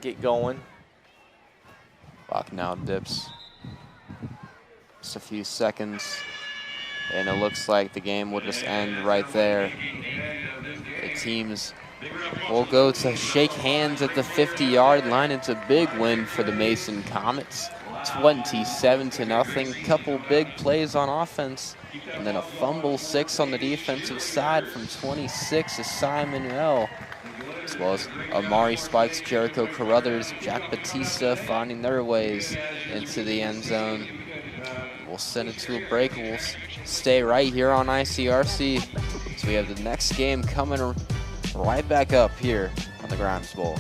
get going. Clock now dips. Just a few seconds, and it looks like the game will just end right there. The teams will go to shake hands at the 50-yard line. It's a big win for the Mason Comets. 27-0. Couple big plays on offense, and then a fumble 6 on the defensive side from 26 Asai Manuel, as well as Amari Spikes, Jericho Carruthers, Jack Batista finding their ways into the end zone. We'll send it to a break. We'll stay right here on ICRC. So we have the next game coming right back up here on the Grimes Bowl.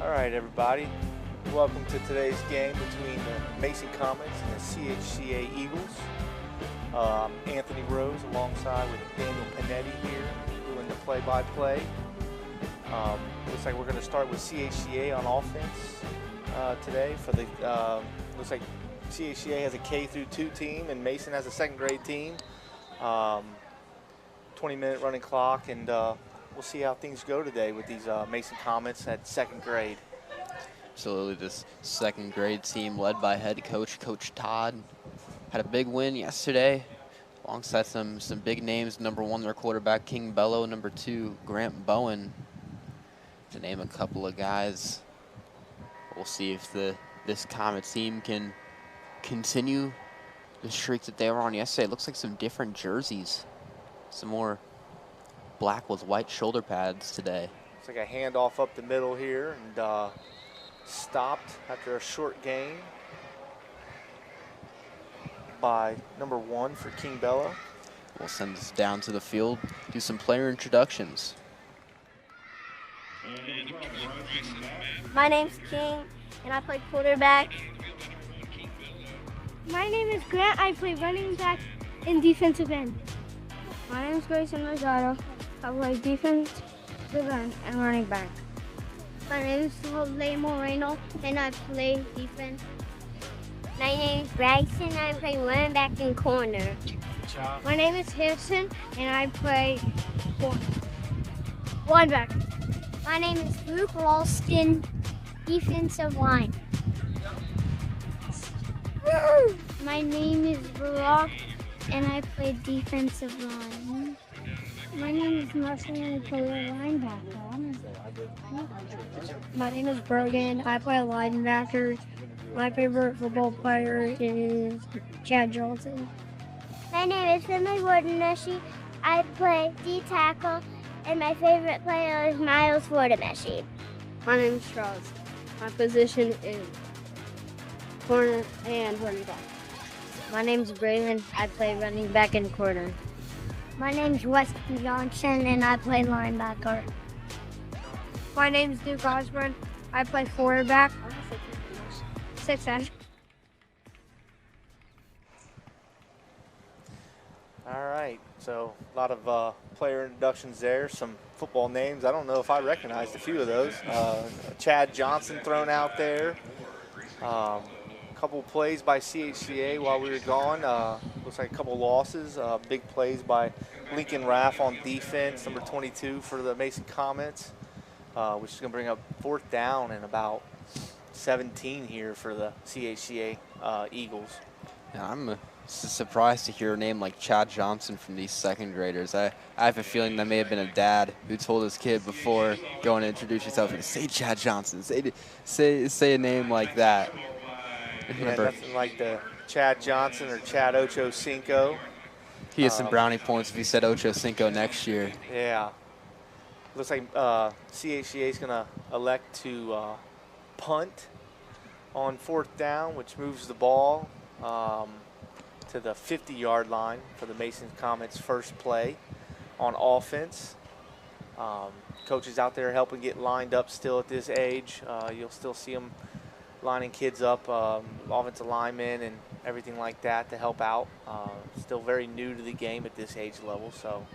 All right, everybody. Welcome to today's game between the Mason Comets and the CHCA Eagles. Anthony Rose alongside with Daniel Panetti here doing the play-by-play. Looks like we're going to start with CHCA on offense today. For the looks like CHCA has a K-2 team and Mason has a second grade team. 20-minute running clock, and we'll see how things go today with these Mason Comets at second grade. Absolutely, this second grade team led by head coach, Coach Todd, had a big win yesterday alongside some big names. Number 1, their quarterback, King Bello. Number 2, Grant Bowen, to name a couple of guys. We'll see if this Comet team can continue the streak that they were on yesterday. It looks like some different jerseys. Some more black with white shoulder pads today. It's like a handoff up the middle here, and stopped after a short gain by number 1 for King Bello. We'll send this down to the field, do some player introductions. My name's King, and I play quarterback. My name is Grant. I play running back and defensive end. My name is Grayson Rosado. I play defensive end and running back. My name is Jose Moreno, and I play defense. My name is Bryson. I play running back and corner. My name is Harrison, and I play linebacker. My name is Luke Ralston, defensive line. My name is Barack, and I play defensive line. My name is Marcel, and I play linebacker. My name is Brogan. I play linebacker. My favorite football player is Chad Johnson. My name is Finley Wardeneshi. I play D-tackle, and my favorite player is Miles Wardeneshi. My name is Charles. My position is corner and running back. My name is Braylon. I play running back and corner. My name is Weston Johnson, and I play linebacker. My name is Duke Osborne. I play quarterback. 6'10". All right, so a lot of player introductions there, some football names. I don't know if I recognized a few of those. Chad Johnson thrown out there. A couple plays by CHCA while we were gone. Looks like a couple losses. Big plays by Lincoln Raff on defense, number 22 for the Mason Comets, which is going to bring up 4th down and about 17 here for the CHCA Eagles. Yeah, I'm surprised to hear a name like Chad Johnson from these second graders. I have a feeling that may have been a dad who told his kid before going to introduce yourself, say Chad Johnson, say a name like that. Yeah, nothing like the Chad Johnson or Chad Ocho Cinco. He has some brownie points if he said Ocho Cinco next year. Yeah. Looks like CHCA is going to elect to punt on 4th down, which moves the ball to the 50-yard line for the Mason Comets' first play on offense. Coaches out there helping get lined up still at this age. You'll still see them lining kids up, offensive linemen and everything like that to help out. Still very new to the game at this age level, so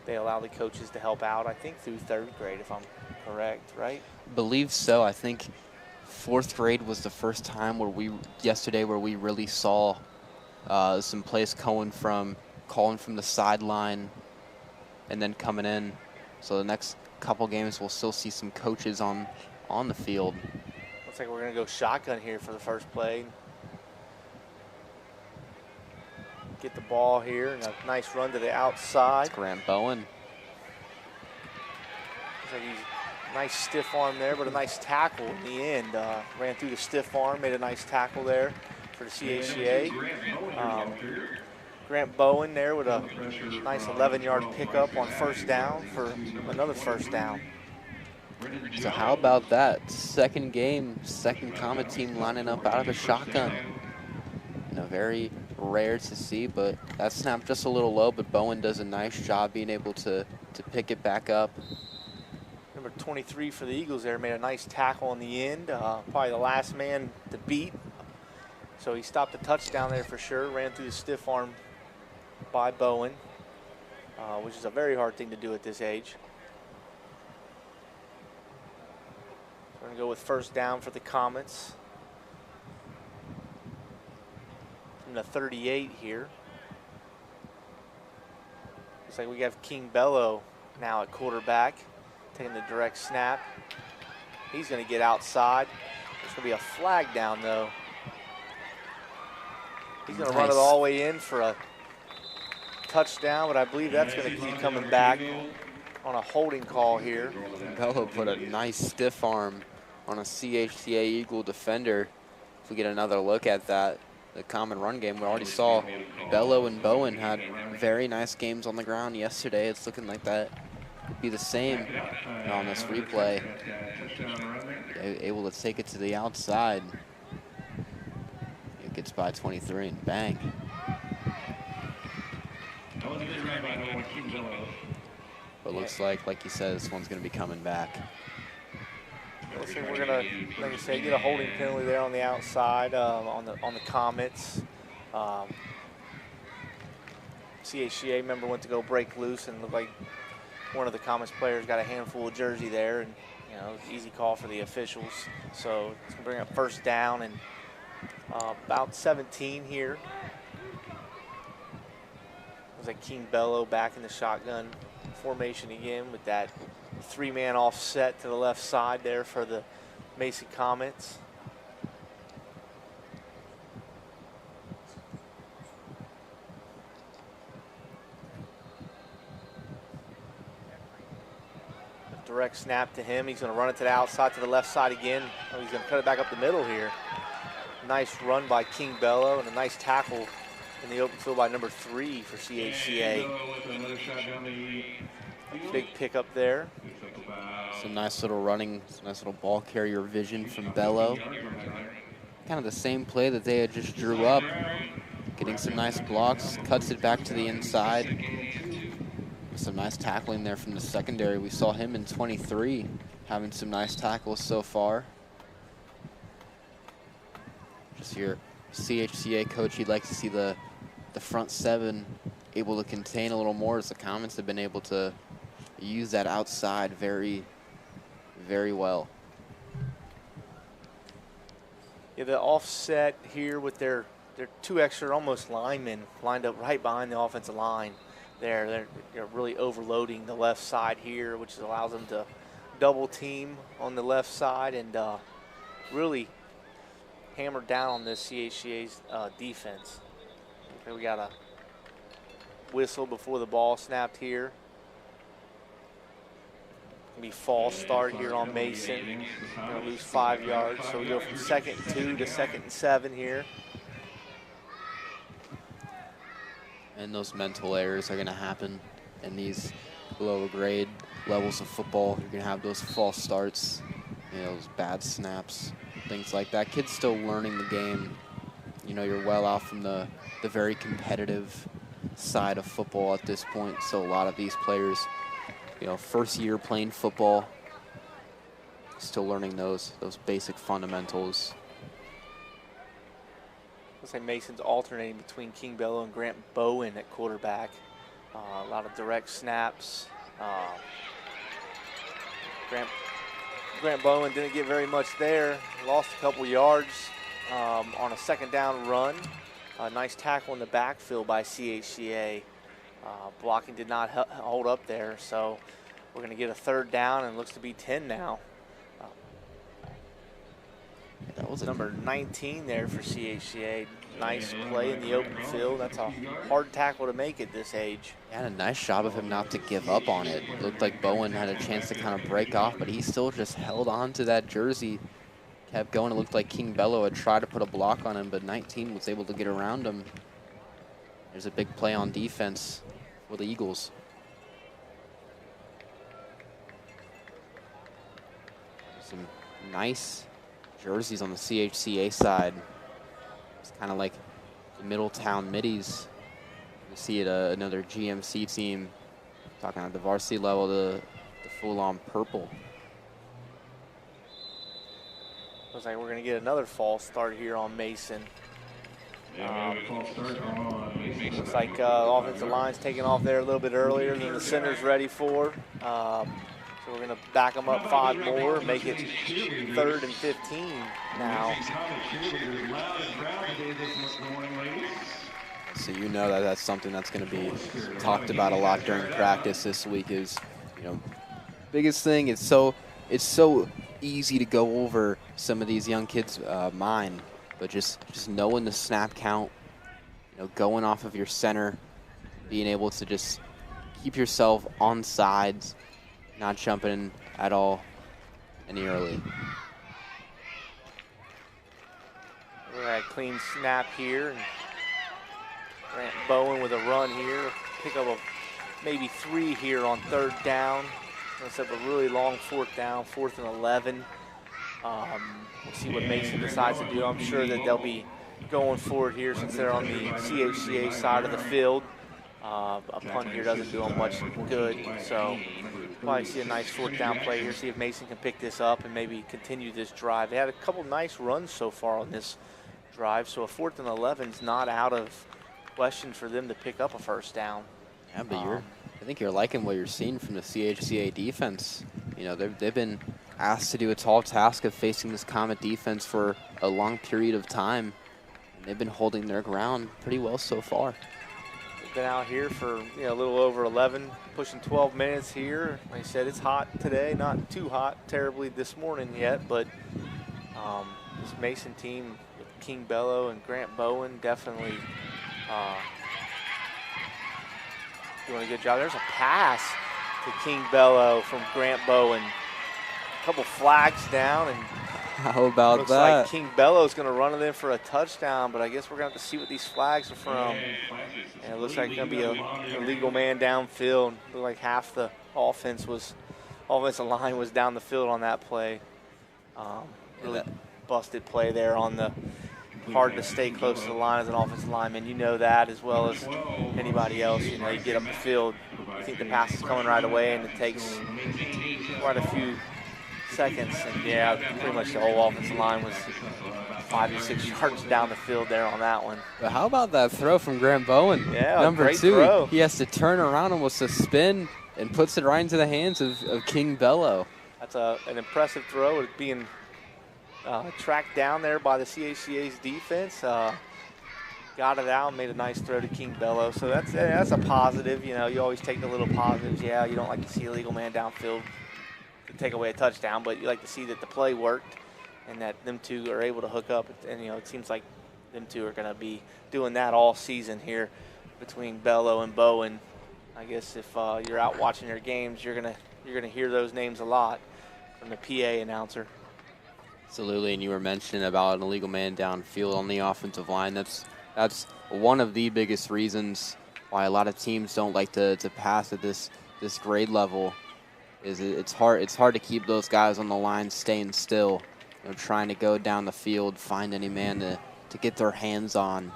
they allow the coaches to help out, I think, through 3rd grade, if I'm correct, right? Believe so. I think 4th grade was the first time yesterday where we really saw some plays calling from the sideline and then coming in. So the next couple games we'll still see some coaches on the field. Looks like we're going to go shotgun here for the first play. Get the ball here and a nice run to the outside. Grant Bowen. Looks like he's nice stiff arm there, but a nice tackle in the end. Ran through the stiff arm, made a nice tackle there for the CHCA. Grant Bowen there with a nice 11-yard pickup on 1st down for another 1st down. So how about that? Second game, second Comet team lining up out of the shotgun. Very rare to see, but that snap just a little low, but Bowen does a nice job being able to pick it back up. Number 23 for the Eagles there made a nice tackle on the end, probably the last man to beat. So he stopped the touchdown there for sure, ran through the stiff arm by Bowen, which is a very hard thing to do at this age. We're gonna go with first down for the Comets. From the 38 here. Looks like we have King Bello now at quarterback, taking the direct snap. He's gonna get outside. There's gonna be a flag down though. He's gonna run it all the way in for a touchdown, but I believe that's gonna keep coming back on a holding call here. Bello put a nice stiff arm on a CHCA Eagle defender. If we get another look at that, the common run game, we already saw Bello and Bowen had very nice games on the ground yesterday. It's looking like that would be the same on this replay. Able to take it to the outside. It gets by 23 and bang. But looks like you said, this one's going to be coming back. Listen, we're gonna, like I say, get a holding penalty there on the outside on the Comets. CHCA member went to go break loose and looked like one of the Comets players got a handful of jersey there, and easy call for the officials. So it's gonna bring up first down and about 17 here. Looks like King Bello back in the shotgun formation again with that 3-man offset to the left side there for the Mason Comets. A direct snap to him. He's going to run it to the outside to the left side again. Oh, he's going to cut it back up the middle here. Nice run by King Bello and a nice tackle in the open field by number 3 for CHCA. Big pickup there. Some nice little running, some nice little ball carrier vision from Bello. Kind of the same play that they had just drew up. Getting some nice blocks, cuts it back to the inside. Some nice tackling there from the secondary. We saw him in 23 having some nice tackles so far. Just your CHCA coach, he'd like to see the front 7 able to contain a little more, as the Comets have been able to use that outside very, very well. Yeah, the offset here with their 2 extra almost linemen lined up right behind the offensive line there. They're really overloading the left side here, which allows them to double team on the left side and really hammer down on this CHCA's defense. Okay, we got a whistle before the ball snapped here. Be false start here on Mason. Gonna lose 5 yards, so we go from 2nd and 2 to 2nd and 7 here. And those mental errors are going to happen in these lower grade levels of football. You're going to have those false starts, those bad snaps, things like that. Kids still learning the game. You're well out from the very competitive side of football at this point. So a lot of these players, first year playing football, still learning those basic fundamentals. Looks like Mason's alternating between King Bello and Grant Bowen at quarterback. A lot of direct snaps. Grant Bowen didn't get very much there. Lost a couple yards on a 2nd down run. A nice tackle in the backfield by CHCA. Blocking did not hold up there, so we're going to get a 3rd down, and it looks to be 10 now. That was number 19 there for CHCA. Nice play in the open field. That's a hard tackle to make at this age. And a nice job of him not to give up on it. It looked like Bowen had a chance to kind of break off, but he still just held on to that jersey, kept going. It looked like King Bello had tried to put a block on him, but 19 was able to get around him. There's a big play on defense for the Eagles. Some nice jerseys on the CHCA side. It's kind of like the Middletown Middies. You see it, another GMC team, talking at the varsity level, the full-on purple. Looks like we're going to get another false start here on Mason. Looks like offensive line's taking off there a little bit earlier than the center's ready for. So we're going to back them up 5 more, make it 3rd and 15 now. So you know that that's something that's going to be talked about a lot during practice this week is, biggest thing is so easy to go over some of these young kids' mind, but just knowing the snap count, going off of your center, being able to just keep yourself on sides, not jumping at all any early. We're at a clean snap here. And Grant Bowen with a run here. Pick up a maybe 3 here on 3rd down. Let's have a really long 4th down, 4th and 11. We'll see what Mason decides to do. I'm sure that they'll be going forward here since they're on the CHCA side of the field. A punt here doesn't do them much good, so probably see a nice 4th down play here, see if Mason can pick this up and maybe continue this drive. They had a couple nice runs so far on this drive, so a 4th and 11 is not out of question for them to pick up a 1st down. Yeah, but I think you're liking what you're seeing from the CHCA defense. They've been asked to do a tall task of facing this Comet defense for a long period of time, and they've been holding their ground pretty well so far. They've been out here for a little over 11, pushing 12 minutes here. Like I said, it's hot today, not too hot terribly this morning yet, but this Mason team with King Bello and Grant Bowen definitely doing a good job. There's a pass to King Bello from Grant Bowen. A couple flags down, and how about looks that? like King Bello's going to run it in for a touchdown, but I guess we're going to have to see what these flags are from. And it looks like it's going to be a illegal man downfield. Looked like half the offensive line was down the field on that play. Really busted play there on the hard to stay close to the line as an offensive lineman. You know that as well as anybody else. You get up the field, you think the pass is coming right away, and it takes quite a few seconds. And yeah, pretty much the whole offensive line was 5 to 6 yards down the field there on that one. But how about that throw from Grant Bowen? Yeah, number great 2. Throw. He has to turn around almost a spin and puts it right into the hands of King Bello. That's an impressive throw. It being tracked down there by the CHCA's defense. Got it out and made a nice throw to King Bello. So that's a positive. You always take the little positives. Yeah, you don't like to see a legal man downfield to take away a touchdown, but you like to see that the play worked and that them two are able to hook up. And, it seems like them two are going to be doing that all season here between Bello and Bowen. I guess if you're out watching their games, you're gonna hear those names a lot from the PA announcer. Absolutely, and you were mentioning about an illegal man downfield on the offensive line. That's one of the biggest reasons why a lot of teams don't like to pass at this grade level. Is it's hard to keep those guys on the line staying still, trying to go down the field, find any man to get their hands on.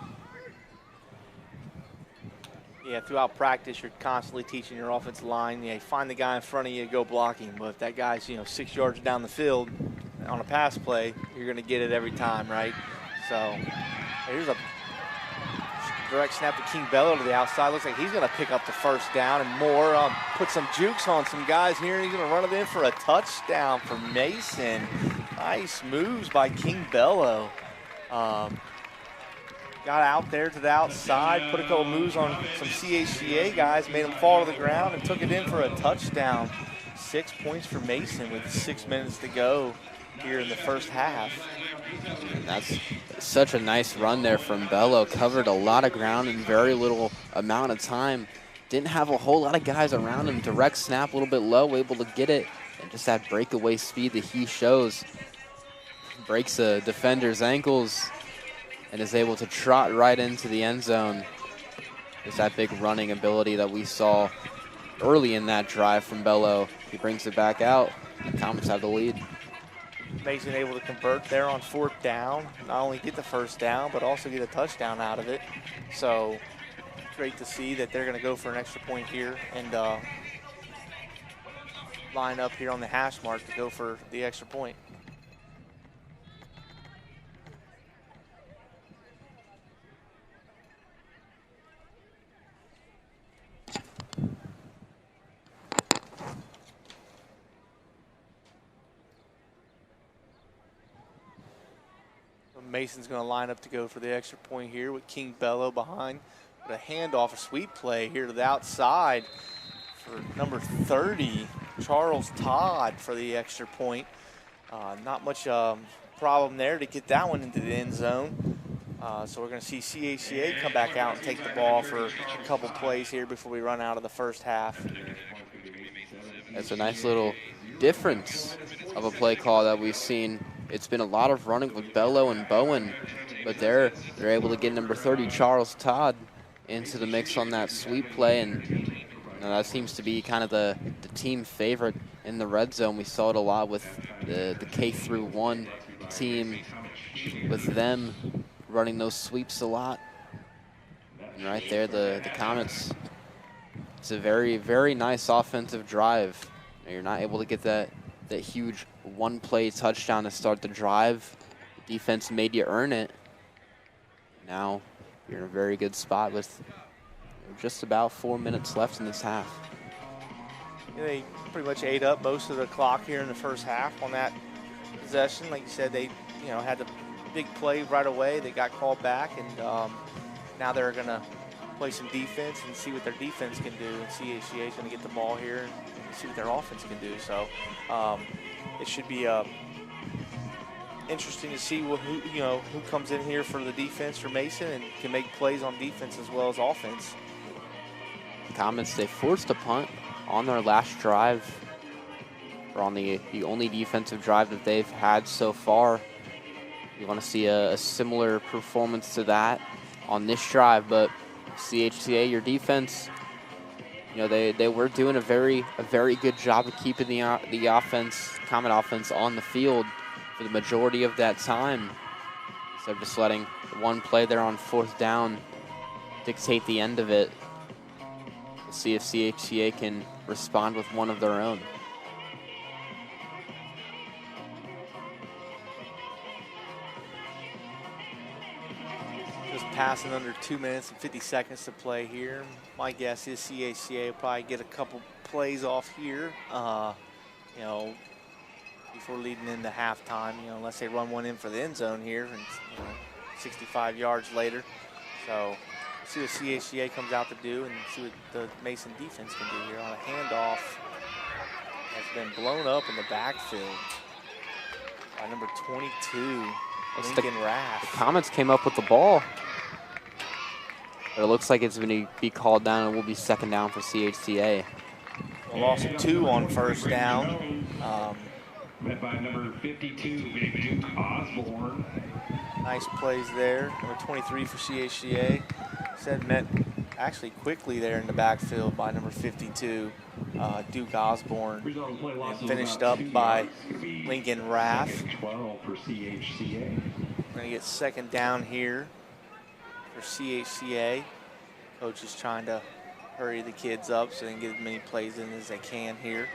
Yeah, throughout practice, you're constantly teaching your offensive line. Yeah, you find the guy in front of you, go blocking. But if that guy's 6 yards down the field on a pass play, you're going to get it every time, right? So here's a direct snap to King Bello to the outside. Looks like he's going to pick up the 1st down and more. Put some jukes on some guys here, and he's going to run it in for a touchdown for Mason. Nice moves by King Bello. Got out there to the outside, put a couple moves on some CHCA guys, made them fall to the ground, and took it in for a touchdown. 6 points for Mason with 6 minutes to go here in the first half. And that's such a nice run there from Bello. Covered a lot of ground in very little amount of time. Didn't have a whole lot of guys around him. Direct snap, a little bit low, able to get it. And just that breakaway speed that he shows. Breaks a defender's ankles and is able to trot right into the end zone. There's that big running ability that we saw early in that drive from Bello. He brings it back out. The Comets have the lead. Mason able to convert there on 4th down. Not only get the 1st down, but also get a touchdown out of it. So great to see that they're going to go for an extra point here and line up here on the hash mark to go for the extra point. Mason's going to line up to go for the extra point here with King Bello behind. With a handoff, a sweep play here to the outside for number 30, Charles Todd, for the extra point. Not much problem there to get that one into the end zone. So we're going to see CHCA come back out and take the ball for a couple plays here before we run out of the first half. That's a nice little difference of a play call that we've seen. It's been a lot of running with Bello and Bowen, but they're able to get number 30, Charles Todd, into the mix on that sweep play, and that seems to be kind of the team favorite in the red zone. We saw it a lot with the K-1 team, with them running those sweeps a lot. And right there, the Comets, it's a very, very nice offensive drive. You're not able to get that huge one-play touchdown to start the drive. The defense made you earn it. Now you're in a very good spot with just about 4 minutes left in this half. Yeah, they pretty much ate up most of the clock here in the first half on that possession. Like you said, they had the big play right away. They got called back, and now they're going to play some defense and see what their defense can do. And CHCA is going to get the ball here and see what their offense can do. So it should be interesting to see who comes in here for the defense for Mason and can make plays on defense as well as offense. Comets, they forced a punt on their last drive, or on the only defensive drive that they've had so far. You want to see a similar performance to that on this drive, but CHCA, your defense, they were doing a very good job of keeping the offense, Comet offense, on the field for the majority of that time. So just letting one play there on 4th down dictate the end of it. We'll see if CHCA can respond with one of their own. Just passing under 2 minutes and 50 seconds to play here. My guess is CHCA will probably get a couple plays off here, before leading into halftime, unless they run one in for the end zone here and 65 yards later. So see what CHCA comes out to do and see what the Mason defense can do here on a handoff. Has been blown up in the backfield by number 22, Lincoln Raff. The Comets came up with the ball, but it looks like it's going to be called down and will be 2nd down for CHCA. A loss of 2 on 1st down. Led by number 52, Duke Osborne. Nice plays there. Number 23 for CHCA. Said met actually quickly there in the backfield by number 52, Duke Osborne. And finished up by Lincoln Raff. 12 for CHCA. We're going to get 2nd down here for CHCA. Coach is trying to hurry the kids up so they can get as many plays in as they can here.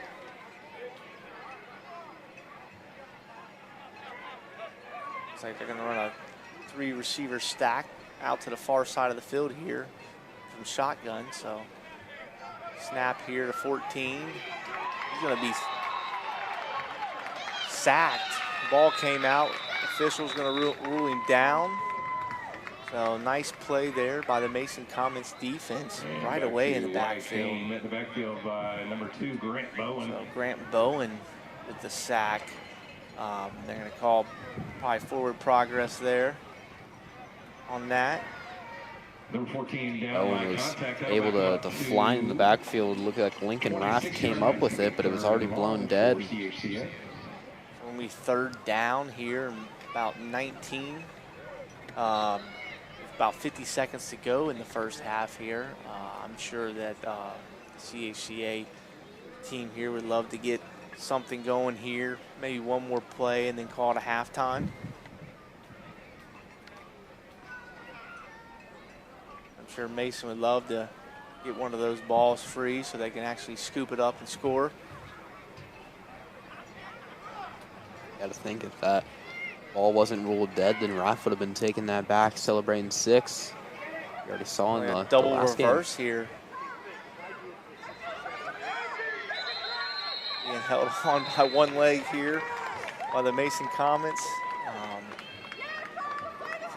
Looks like they're going to run a 3-receiver stack out to the far side of the field here from shotgun. So snap here to 14. He's going to be sacked. The ball came out. Official's going to rule him down. So nice play there by the Mason Comets defense right away in the backfield. At the backfield by number 2, Grant Bowen. So Grant Bowen with the sack. They're going to call probably forward progress there on that. Number 14 down. Owen was able to fly in the backfield. Looked like Lincoln Raff came up with it, but it was already blown dead. Only 3rd down here, about 19. About 50 seconds to go in the first half here. I'm sure that the CHCA team here would love to get something going here, maybe one more play and then call it a halftime. I'm sure Mason would love to get one of those balls free so they can actually scoop it up and score. Got to think if that ball wasn't ruled dead, then Raff would have been taking that back, celebrating 6. You already saw in the double last reverse game. here. Being held on by one leg here by the Mason Comets.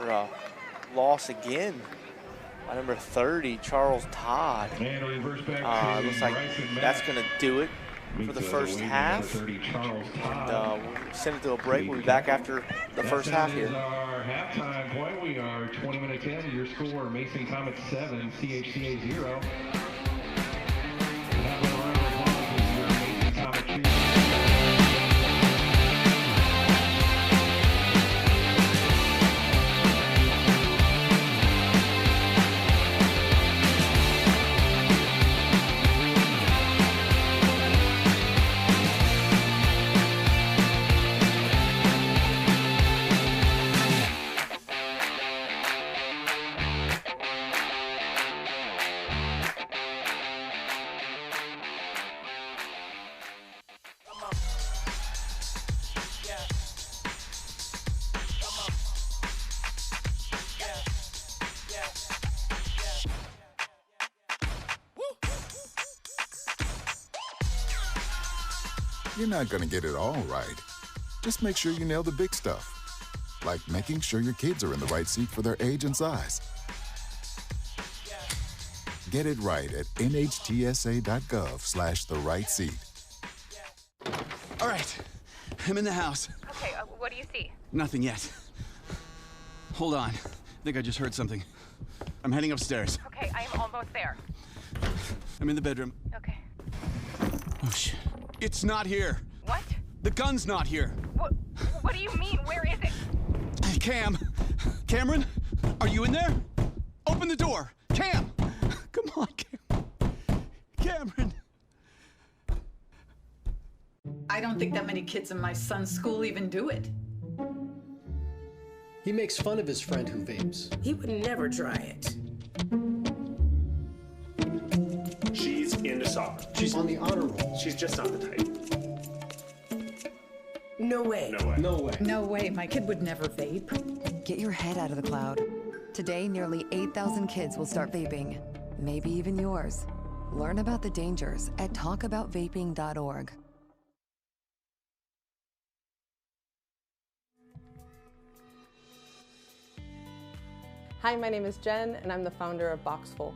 after a loss again by number 30, Charles Todd. Looks like that's going to do it for the first half. And we'll send it to a break. We'll be back after the first half here. Our halftime point. We are 20 minutes in. Your score, Mason Comets 7, CHCA 0. You're not going to get it all right. Just make sure you nail the big stuff, like making sure your kids are in the right seat for their age and size. Get it right at nhtsa.gov/the-right-seat. All right, I'm in the house. Okay, what do you see? Nothing yet. Hold on, I think I just heard something. I'm heading upstairs. Okay, I am almost there. I'm in the bedroom. Okay. Oh, shit. It's not here. What? The gun's not here. What do you mean? Where is it? Cameron, are you in there? Open the door. Cam! Come on, Cameron. I don't think that many kids in my son's school even do it. He makes fun of his friend who vapes. He would never try it. She's into soccer. She's on the honor roll. She's just not the type. No way. No way. No way. No way, my kid would never vape. Get your head out of the cloud. Today, nearly 8,000 kids will start vaping. Maybe even yours. Learn about the dangers at talkaboutvaping.org. Hi, my name is Jen, and I'm the founder of Boxful.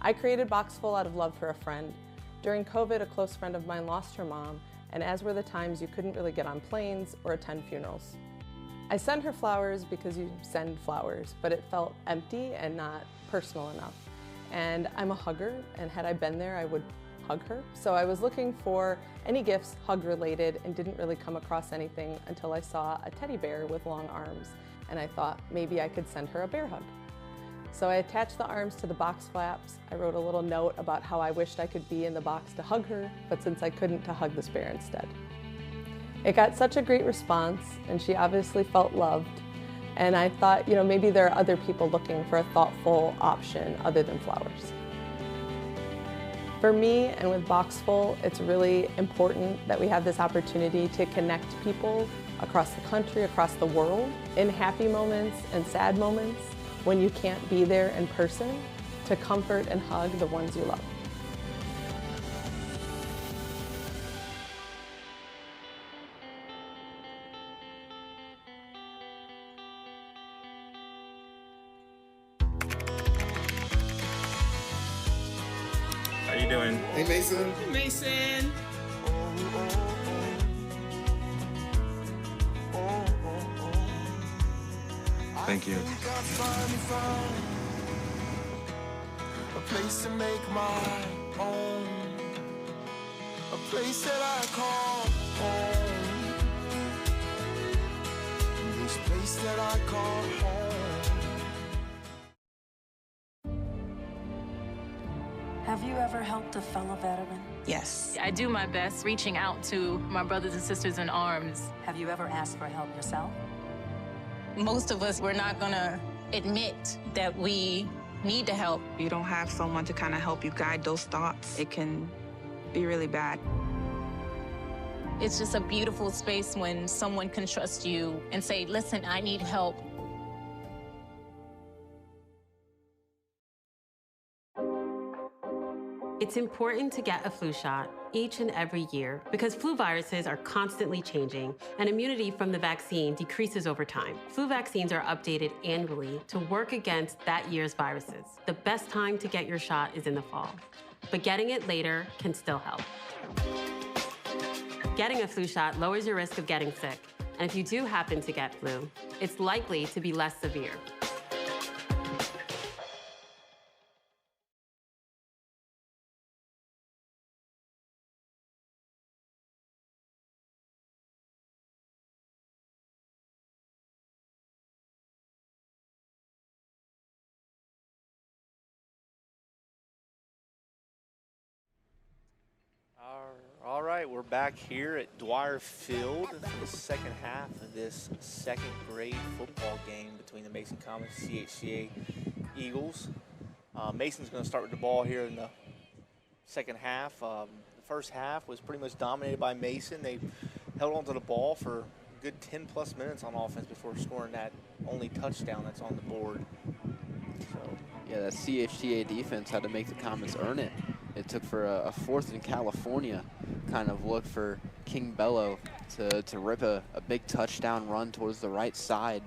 I created Boxful out of love for a friend. During COVID, a close friend of mine lost her mom, and as were the times you couldn't really get on planes or attend funerals. I sent her flowers because you send flowers, but it felt empty and not personal enough. And I'm a hugger, and had I been there, I would hug her. So I was looking for any gifts hug-related and didn't really come across anything until I saw a teddy bear with long arms, and I thought maybe I could send her a bear hug. So I attached the arms to the box flaps. I wrote a little note about how I wished I could be in the box to hug her, but since I couldn't, to hug this bear instead. It got such a great response, and she obviously felt loved. And I thought, maybe there are other people looking for a thoughtful option other than flowers. For me and with Boxful, it's really important that we have this opportunity to connect people across the country, across the world, in happy moments and sad moments, when you can't be there in person, to comfort and hug the ones you love. How you doing? Hey, Mason. Hey, Mason. Thank you. A place to make my own, a place that I call home, this place that I call home. Have you ever helped a fellow veteran? Yes. I do my best reaching out to my brothers and sisters in arms. Have you ever asked for help yourself? Most of us, we're not gonna admit that we need to help. You don't have someone to kind of help you guide those thoughts. It can be really bad. It's just a beautiful space when someone can trust you and say, listen, I need help. It's important to get a flu shot. each and every year because flu viruses are constantly changing and immunity from the vaccine decreases over time. Flu vaccines are updated annually to work against that year's viruses. The best time to get your shot is in the fall, but getting it later can still help. Getting a flu shot lowers your risk of getting sick, and if you do happen to get flu, it's likely to be less severe. All right, we're back here at Dwire Field for the second half of this second grade football game between the Mason Commons CHCA Eagles. Mason's going to start with the ball here in the second half. The first half was pretty much dominated by Mason. They held onto the ball for a good 10-plus minutes on offense before scoring that only touchdown that's on the board. So, yeah, that CHCA defense had to make the Comets earn it. It took for a 4th in California kind of look for King Bello to rip a big touchdown run towards the right side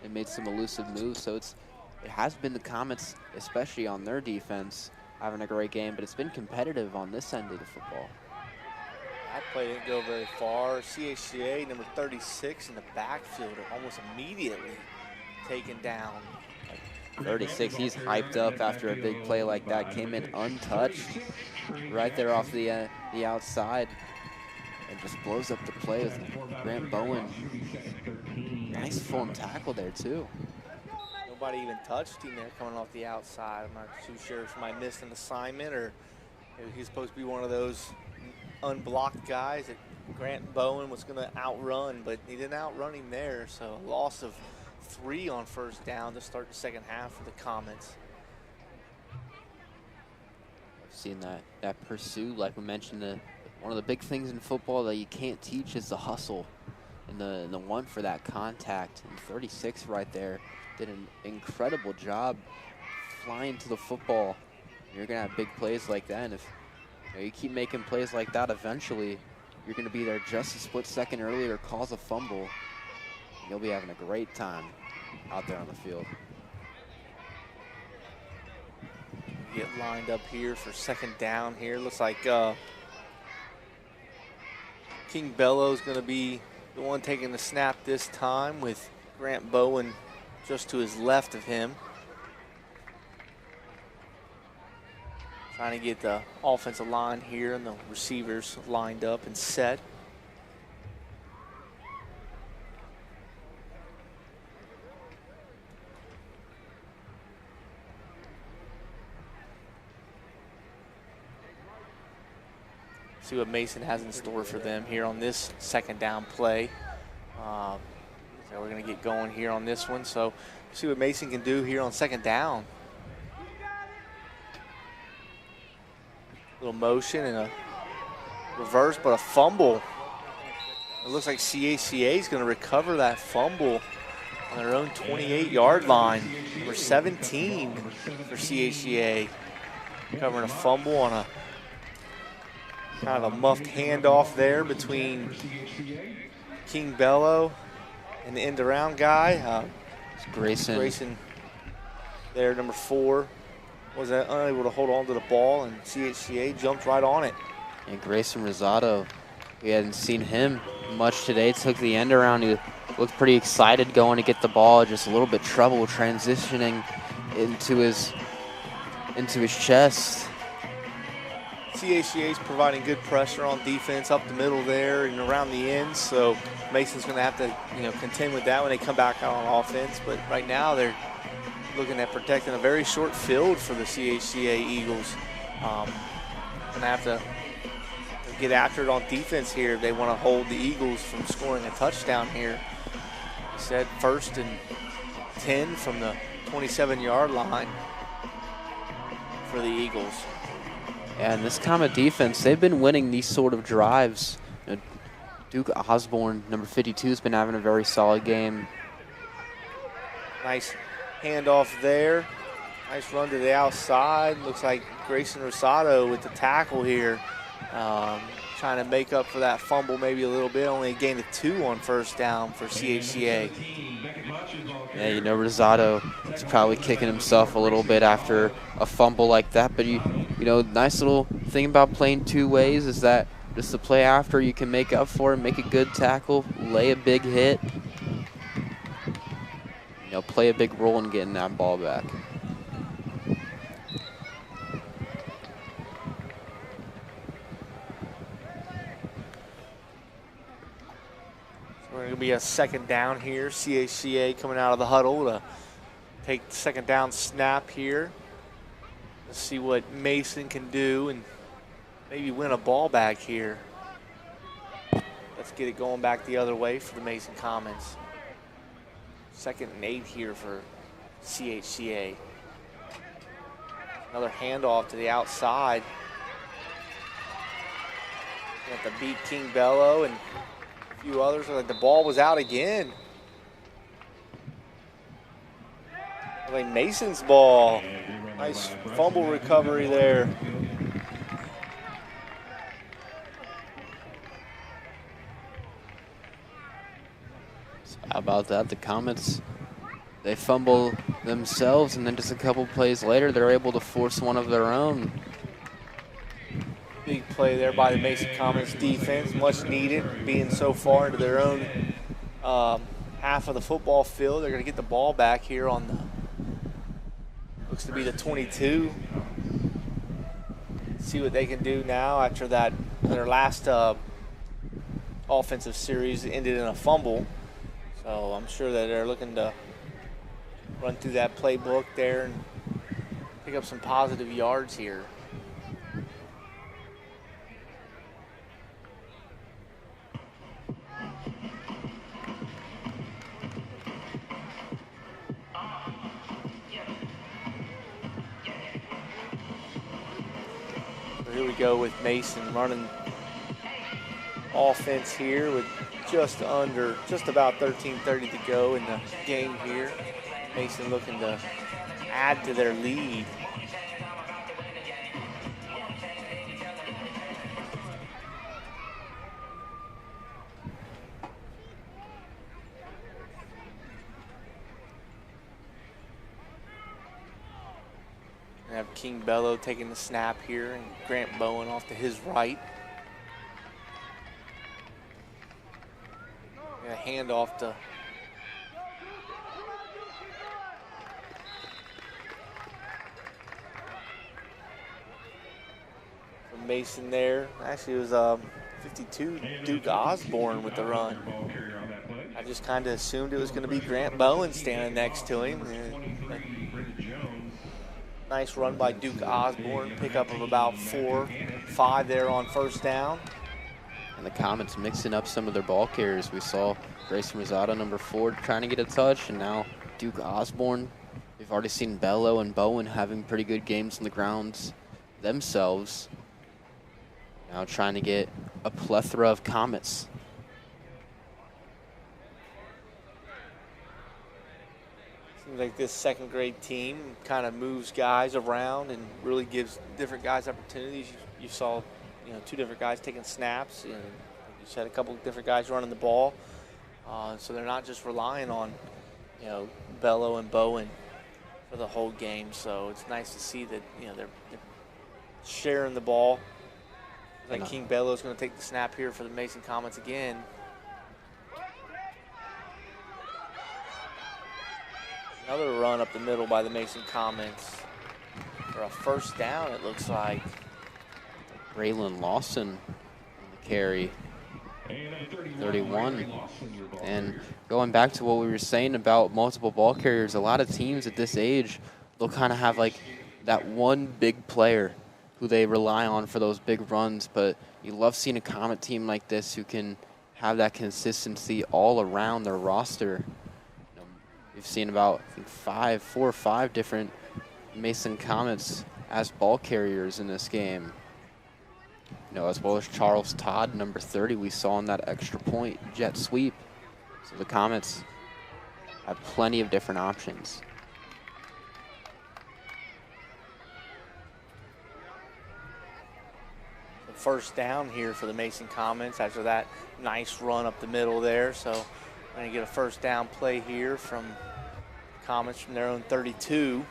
and made some elusive moves. So it has been the Comets, especially on their defense, having a great game, but it's been competitive on this end of the football. That play didn't go very far. CHCA, number 36 in the backfield, almost immediately taken down. 36, he's hyped up after a big play like that. Came in untouched, right there off the outside, and just blows up the play with Grant Bowen. Nice form tackle there too. Nobody even touched him there coming off the outside. I'm not too sure if I missed an assignment or maybe he's supposed to be one of those unblocked guys that Grant Bowen was going to outrun, but he didn't outrun him there. So a loss of 3 on first down to start the second half for the Comets. I've seen that pursuit, like we mentioned, one of the big things in football that you can't teach is the hustle and the want for that contact. And 36 right there did an incredible job flying to the football. You're gonna have big plays like that, and if you keep making plays like that, eventually you're gonna be there just a split second earlier, cause a fumble. You'll be having a great time out there on the field. Get lined up here for second down here. Looks like King Bello's going to be the one taking the snap this time with Grant Bowen just to his left of him. Trying to get the offensive line here and the receivers lined up and set. See what Mason has in store for them here on this second down play. So we're going to get going here on this one. So see what Mason can do here on second down. Little motion and a reverse, but a fumble. It looks like CHCA is going to recover that fumble on their own 28-yard line. Number 17 for CHCA. Covering a fumble on a kind of a muffed handoff there between King Bello and the end around guy. Grayson there, number 4, was unable to hold on to the ball, and CHCA jumped right on it. And Grayson Rosado, we hadn't seen him much today. Took the end around. He looked pretty excited going to get the ball, just a little bit trouble transitioning into his chest. CHCA is providing good pressure on defense up the middle there and around the ends, so Mason's going to have to, contend with that when they come back out on offense. But right now they're looking at protecting a very short field for the CHCA Eagles. Going to have to get after it on defense here if they want to hold the Eagles from scoring a touchdown here. Said 1st and 10 from the 27-yard line for the Eagles. And this Comet defense, they've been winning these sort of drives. Duke Osborne, number 52, has been having a very solid game. Nice handoff there. Nice run to the outside. Looks like Grayson Rosado with the tackle here. Trying to make up for that fumble maybe a little bit. Only a gain of 2 on first down for CHCA. Yeah, you know, Rosado is probably kicking himself a little bit after a fumble like that. But, you know, nice little thing about playing 2 ways is that just the play after you can make up for it, make a good tackle, lay a big hit. You know, play a big role in getting that ball back. We're going to be a second down here. CHCA coming out of the huddle to take the second down snap here. Let's see what Mason can do and maybe win a ball back here. Let's get it going back the other way for the Mason Commons. 2nd and 8 here for CHCA. Another handoff to the outside. Got to beat King Bello and a few others. Like the ball was out again. Like Mason's ball. Nice fumble recovery there. So how about that? The Comets, they fumble themselves, and then just a couple plays later, they're able to force one of their own. Big play there by the Mason Commons defense, much needed, being so far into their own half of the football field. They're going to get the ball back here on the, looks to be the 22. See what they can do now after that, their last offensive series ended in a fumble. So I'm sure that they're looking to run through that playbook there and pick up some positive yards here. Here we go with Mason running offense here with just about 13:30 to go in the game here. Mason looking to add to their lead. We have King Bello taking the snap here and Grant Bowen off to his right. And a handoff to from Mason there. Actually, it was 52 Duke Osborne with the run. I just kind of assumed it was going to be Grant Bowen standing next to him. Nice run by Duke Osborne, pickup of about 4-5 there on first down. And the Comets mixing up some of their ball carriers. We saw Grayson Rosado, number 4, trying to get a touch, and now Duke Osborne. We've already seen Bello and Bowen having pretty good games on the grounds themselves. Now trying to get a plethora of Comets. Seems like this second grade team kind of moves guys around and really gives different guys opportunities. You saw, 2 different guys taking snaps, and you just had a couple of different guys running the ball. So they're not just relying on, Bello and Bowen for the whole game. So it's nice to see that, they're sharing the ball. Like King Bello is going to take the snap here for the Mason Comets again. Another run up the middle by the Mason Comets for a first down, it looks like. Braylon Lawson on the carry, 31. And going back to what we were saying about multiple ball carriers, a lot of teams at this age, they'll kind of have like that one big player who they rely on for those big runs, but you love seeing a Comet team like this who can have that consistency all around their roster. We've seen about, I think, 4 or 5 different Mason Comets as ball carriers in this game. As well as Charles Todd, number 30, we saw on that extra point jet sweep. So the Comets have plenty of different options. first down here for the Mason Commons after that nice run up the middle there. So we're going to get a first down play here from Commons from their own 32.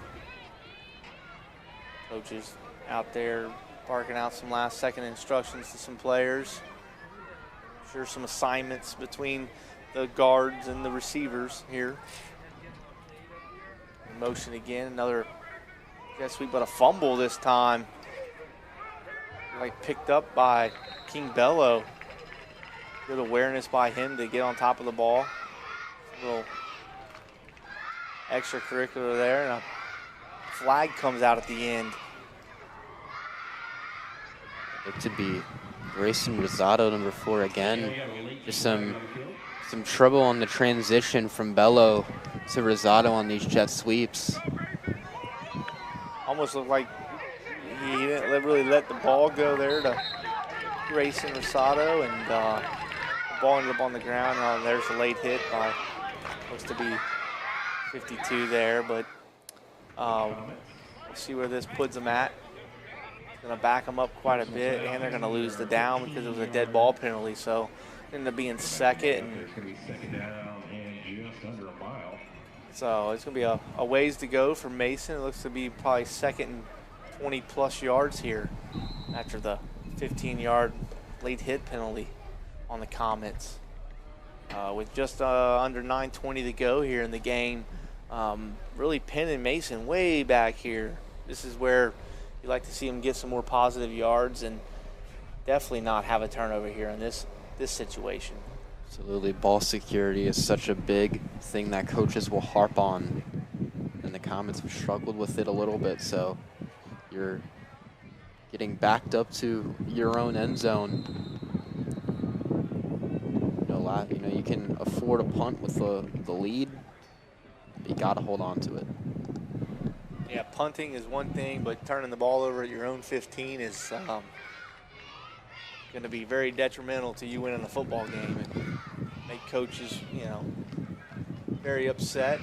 Coaches out there barking out some last-second instructions to some players. Sure, some assignments between the guards and the receivers here. In motion again, another jet sweep, but a fumble this time. Like picked up by King Bello. Good awareness by him to get on top of the ball. A little extracurricular there, and a flag comes out at the end. It to be Grayson Rosado, number 4 again. Just some trouble on the transition from Bello to Rosado on these jet sweeps. Almost looked like he didn't really let the ball go there to Grayson Rosado, and the ball ended up on the ground. There's a late hit by, supposed to be 52 there, but we'll see where this puts them at. It's going to back them up quite a bit, and they're going to lose the down because it was a dead ball penalty. So ended up being second. So it's going to be a ways to go for Mason. It looks to be probably second and 20-plus yards here after the 15-yard late hit penalty on the Comets. With just under 9:20 to go here in the game, really pinning Mason way back here. This is where you like to see him get some more positive yards and definitely not have a turnover here in this situation. Absolutely. Ball security is such a big thing that coaches will harp on, and the Comets have struggled with it a little bit. So you're getting backed up to your own end zone. You can afford a punt with the lead, but you got to hold on to it. Yeah, punting is one thing, but turning the ball over at your own 15 is going to be very detrimental to you winning a football game and make coaches, very upset.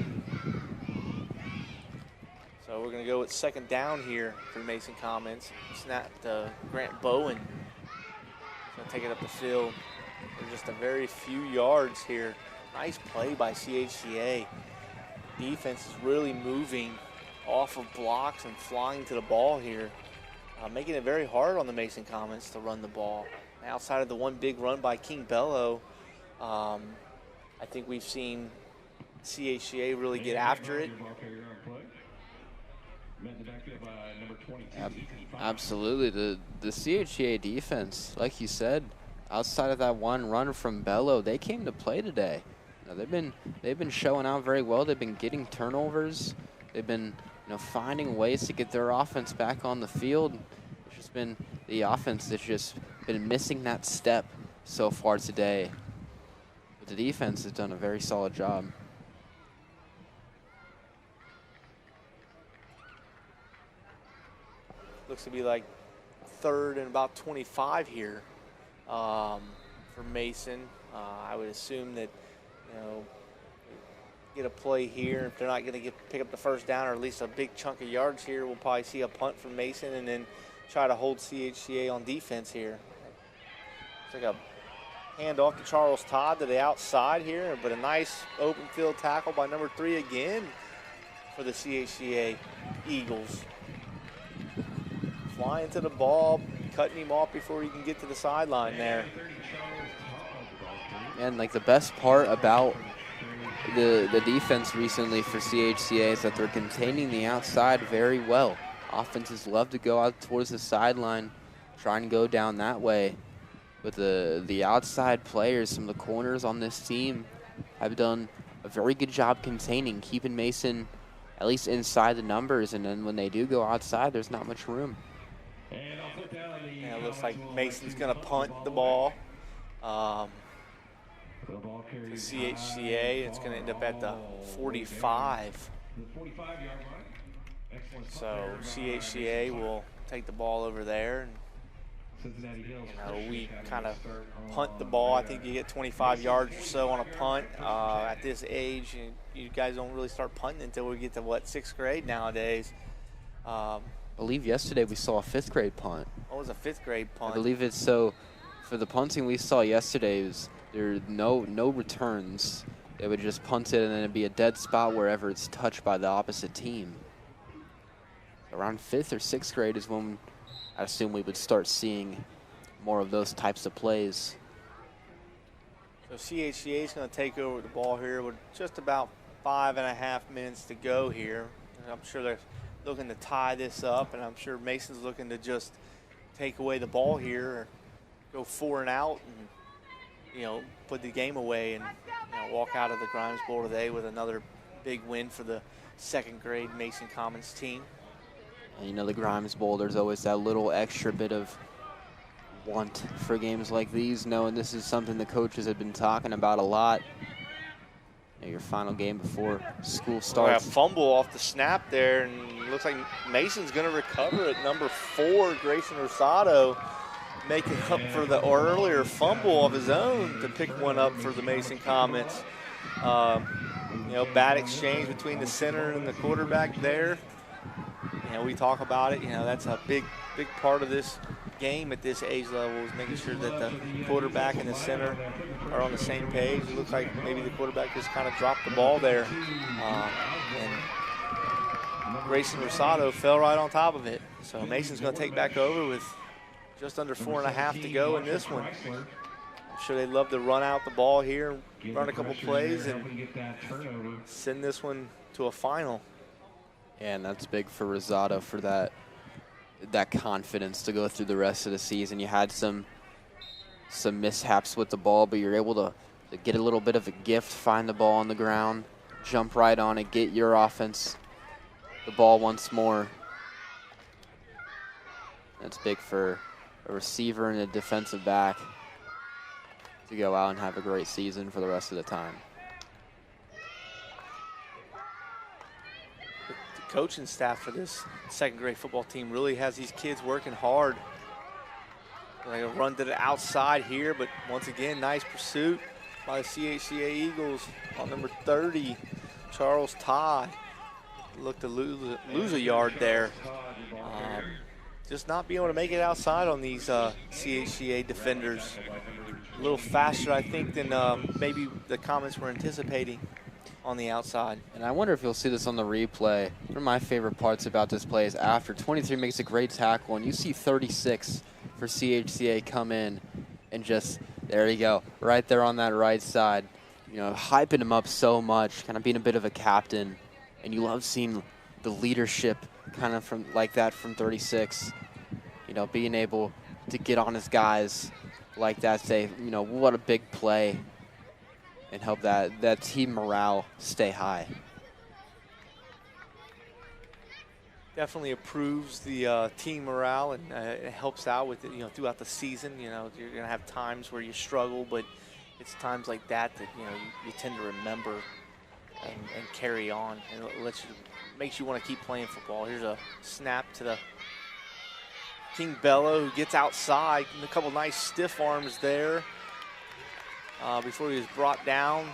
So we're going to go with second down here for the Mason Commons. Snap to Grant Bowen. He's going to take it up the field. There's just a very few yards here. Nice play by CHCA. Defense is really moving off of blocks and flying to the ball here, making it very hard on the Mason Commons to run the ball. Outside of the one big run by King Bello, I think we've seen CHCA really get after it. Absolutely. The CHCA defense, like you said, outside of that one run from Bello, they came to play today. They've been showing out very well. They've been getting turnovers. They've been finding ways to get their offense back on the field. It's just been the offense that's just been missing that step so far today. But the defense has done a very solid job. Looks to be like third and about 25 here for Mason. I would assume that, get a play here. If they're not going to pick up the first down or at least a big chunk of yards here, we'll probably see a punt from Mason and then try to hold CHCA on defense here. It's like a handoff to Charles Todd to the outside here, but a nice open field tackle by number 3 again for the CHCA Eagles. Flying to the ball, cutting him off before he can get to the sideline there. And the best part about the defense recently for CHCA is that they're containing the outside very well. Offenses love to go out towards the sideline, try and go down that way. But the outside players, some of the corners on this team, have done a very good job containing, keeping Mason at least inside the numbers. And then when they do go outside, there's not much room. It looks like Mason's going to punt the ball. To CHCA, it's going to end up at the 45. So CHCA will take the ball over there. And, we kind of punt the ball. I think you get 25 yards or so on a punt. At this age, you guys don't really start punting until we get to, 6th grade nowadays. I believe yesterday we saw a 5th grade punt. Oh, it was a 5th grade punt. I believe it's so. For the punting we saw yesterday, there are no returns. They would just punt it and then it'd be a dead spot wherever it's touched by the opposite team. Around 5th or 6th grade is when I assume we would start seeing more of those types of plays. So CHCA is going to take over the ball here with just about 5.5 minutes to go here. And I'm sure they're looking to tie this up, and I'm sure Mason's looking to just take away the ball here, or go 4 and out, and put the game away, and walk out of the Grimes Bowl today with another big win for the 2nd grade Mason Commons team. And the Grimes Bowl, there's always that little extra bit of want for games like these, knowing this is something the coaches have been talking about a lot. Your final game before school starts. A fumble off the snap there, and looks like Mason's going to recover it. Number 4, Grayson Rosado, making up for the earlier fumble of his own to pick one up for the Mason Comets. Bad exchange between the center and the quarterback there. We talk about it. That's a big part of this game at this age level, is making sure that the quarterback and the center are on the same page. It looks like maybe the quarterback just kind of dropped the ball there. And Grayson Rosado fell right on top of it. So Mason's going to take back over with just under 4.5 to go in this one. I'm sure they'd love to run out the ball here, run a couple plays, and send this one to a final. And that's big for Rosado, for that confidence to go through the rest of the season. You had some mishaps with the ball, but you're able to get a little bit of a gift, find the ball on the ground, jump right on it, get your offense the ball once more. That's big for a receiver and a defensive back to go out and have a great season for the rest of the time. The coaching staff for this 2nd grade football team really has these kids working hard. They run to the outside here, but once again, nice pursuit by the CHCA Eagles on number 30, Charles Todd. Looked to lose a yard there. Just not being able to make it outside on these CHCA defenders. A little faster, I think, than maybe the Comets were anticipating on the outside. And I wonder if you'll see this on the replay. One of my favorite parts about this play is after 23 makes a great tackle, and you see 36 for CHCA come in and just, there you go, right there on that right side, hyping him up so much, kind of being a bit of a captain. And you love seeing the leadership kind of from like that from 36, being able to get on his guys like that, say, what a big play, and help that team morale stay high. Definitely improves the team morale, and it helps out with it, throughout the season. You're going to have times where you struggle, but it's times like that you tend to remember and carry on, and it makes you want to keep playing football. Here's a snap to the King Bello, who gets outside, and a couple nice stiff arms there before he was brought down.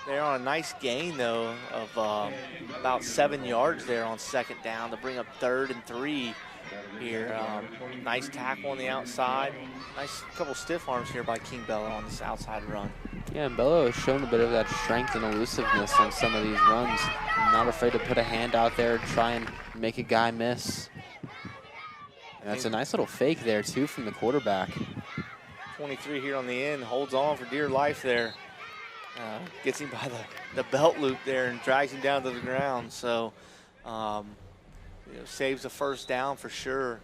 They're on a nice gain, though, of about 7 yards there on 2nd down to bring up 3rd and 3 here. Nice tackle on the outside. Nice couple stiff arms here by King Bello on this outside run. Yeah, and Bello has shown a bit of that strength and elusiveness on some of these runs. Not afraid to put a hand out there, try and make a guy miss. And that's a nice little fake there, too, from the quarterback. 23 here on the end, holds on for dear life there. Gets him by the belt loop there and drags him down to the ground. So, saves a 1st down for sure.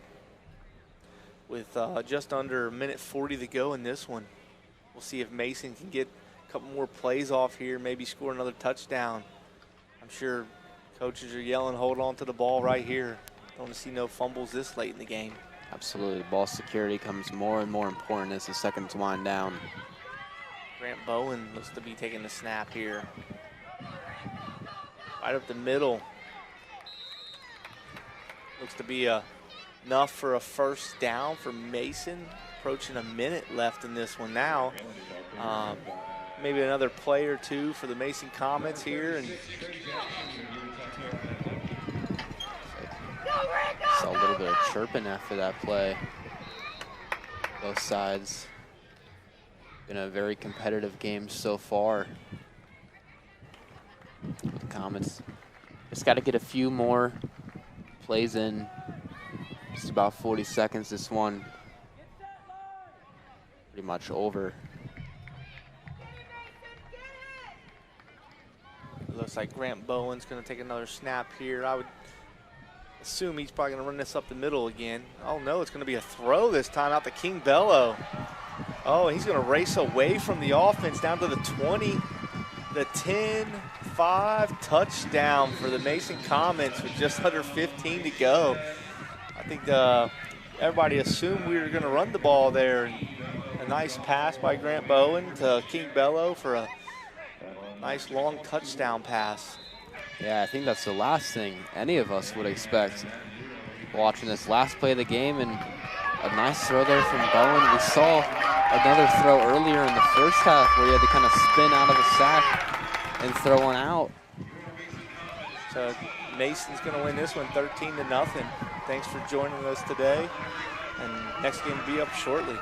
With just under 1:40 to go in this one. We'll see if Mason can get a couple more plays off here, maybe score another touchdown. I'm sure coaches are yelling, hold on to the ball right here. Don't want to see no fumbles this late in the game. Absolutely. Ball security comes more and more important as the seconds wind down. Grant Bowen looks to be taking the snap here. Right up the middle. Looks to be enough for a 1st down for Mason. Approaching a minute left in this one now. Maybe another play or two for the Mason Comets here. And People are chirping after that play. Both sides. Been a very competitive game so far. With comments. Just got to get a few more plays in. Just about 40 seconds. This one pretty much over. It looks like Grant Bowen's going to take another snap here. I would assume he's probably going to run this up the middle again. Oh no, it's going to be a throw this time out to King Bello. Oh, he's going to race away from the offense down to the 20, the 10, 5, touchdown for the Mason Comets with just under 15 to go. I think everybody assumed we were going to run the ball there. A nice pass by Grant Bowen to King Bello for a nice long touchdown pass. Yeah, I think that's the last thing any of us would expect watching this last play of the game, and a nice throw there from Bowen. We saw another throw earlier in the first half where he had to kind of spin out of the sack and throw one out. So Mason's going to win this one 13-0. Thanks for joining us today, and next game will be up shortly.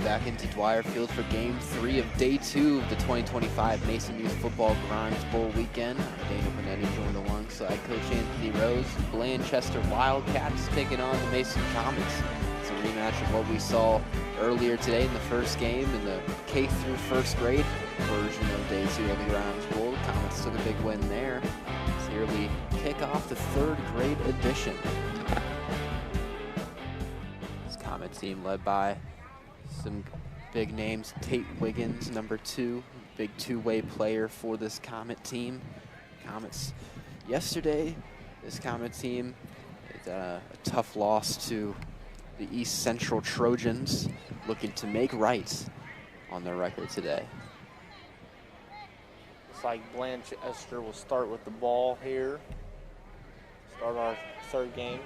back into Dwire Field for Game 3 of Day 2 of the 2025 Mason Youth Football Grimes Bowl Weekend. I'm Daniel Panetti, joined alongside Coach Anthony Rose. Blanchester Wildcats taking on the Mason Comets. It's a rematch of what we saw earlier today in the first game in the K through first grade version of Day 2 of the Grimes Bowl. The Comets took a big win there. So here we kick off the third grade edition. Comet team led by some big names. Tate Wiggins, number 2, big two-way player for this Comet team. Comets yesterday, this Comet team had a tough loss to the East Central Trojans, looking to make right on their record today. Looks like Blanchester will start with the ball here. Start our third game.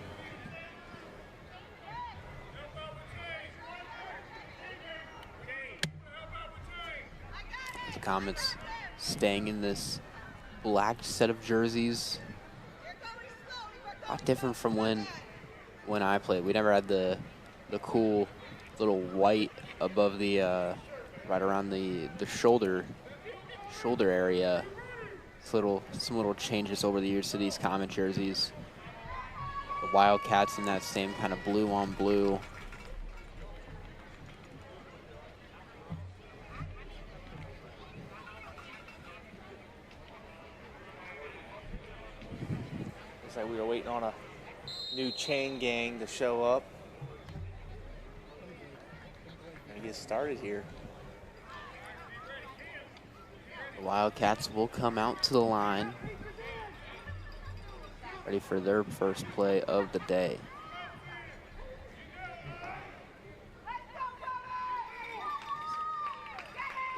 The Comets staying in this black set of jerseys. Not different from when I played. We never had the cool little white above the right around the shoulder area. Some little changes over the years to these Comet jerseys. The Wildcats in that same kind of blue on blue. Like we were waiting on a new chain gang to show up. Gonna get started here. The Wildcats will come out to the line, ready for their first play of the day.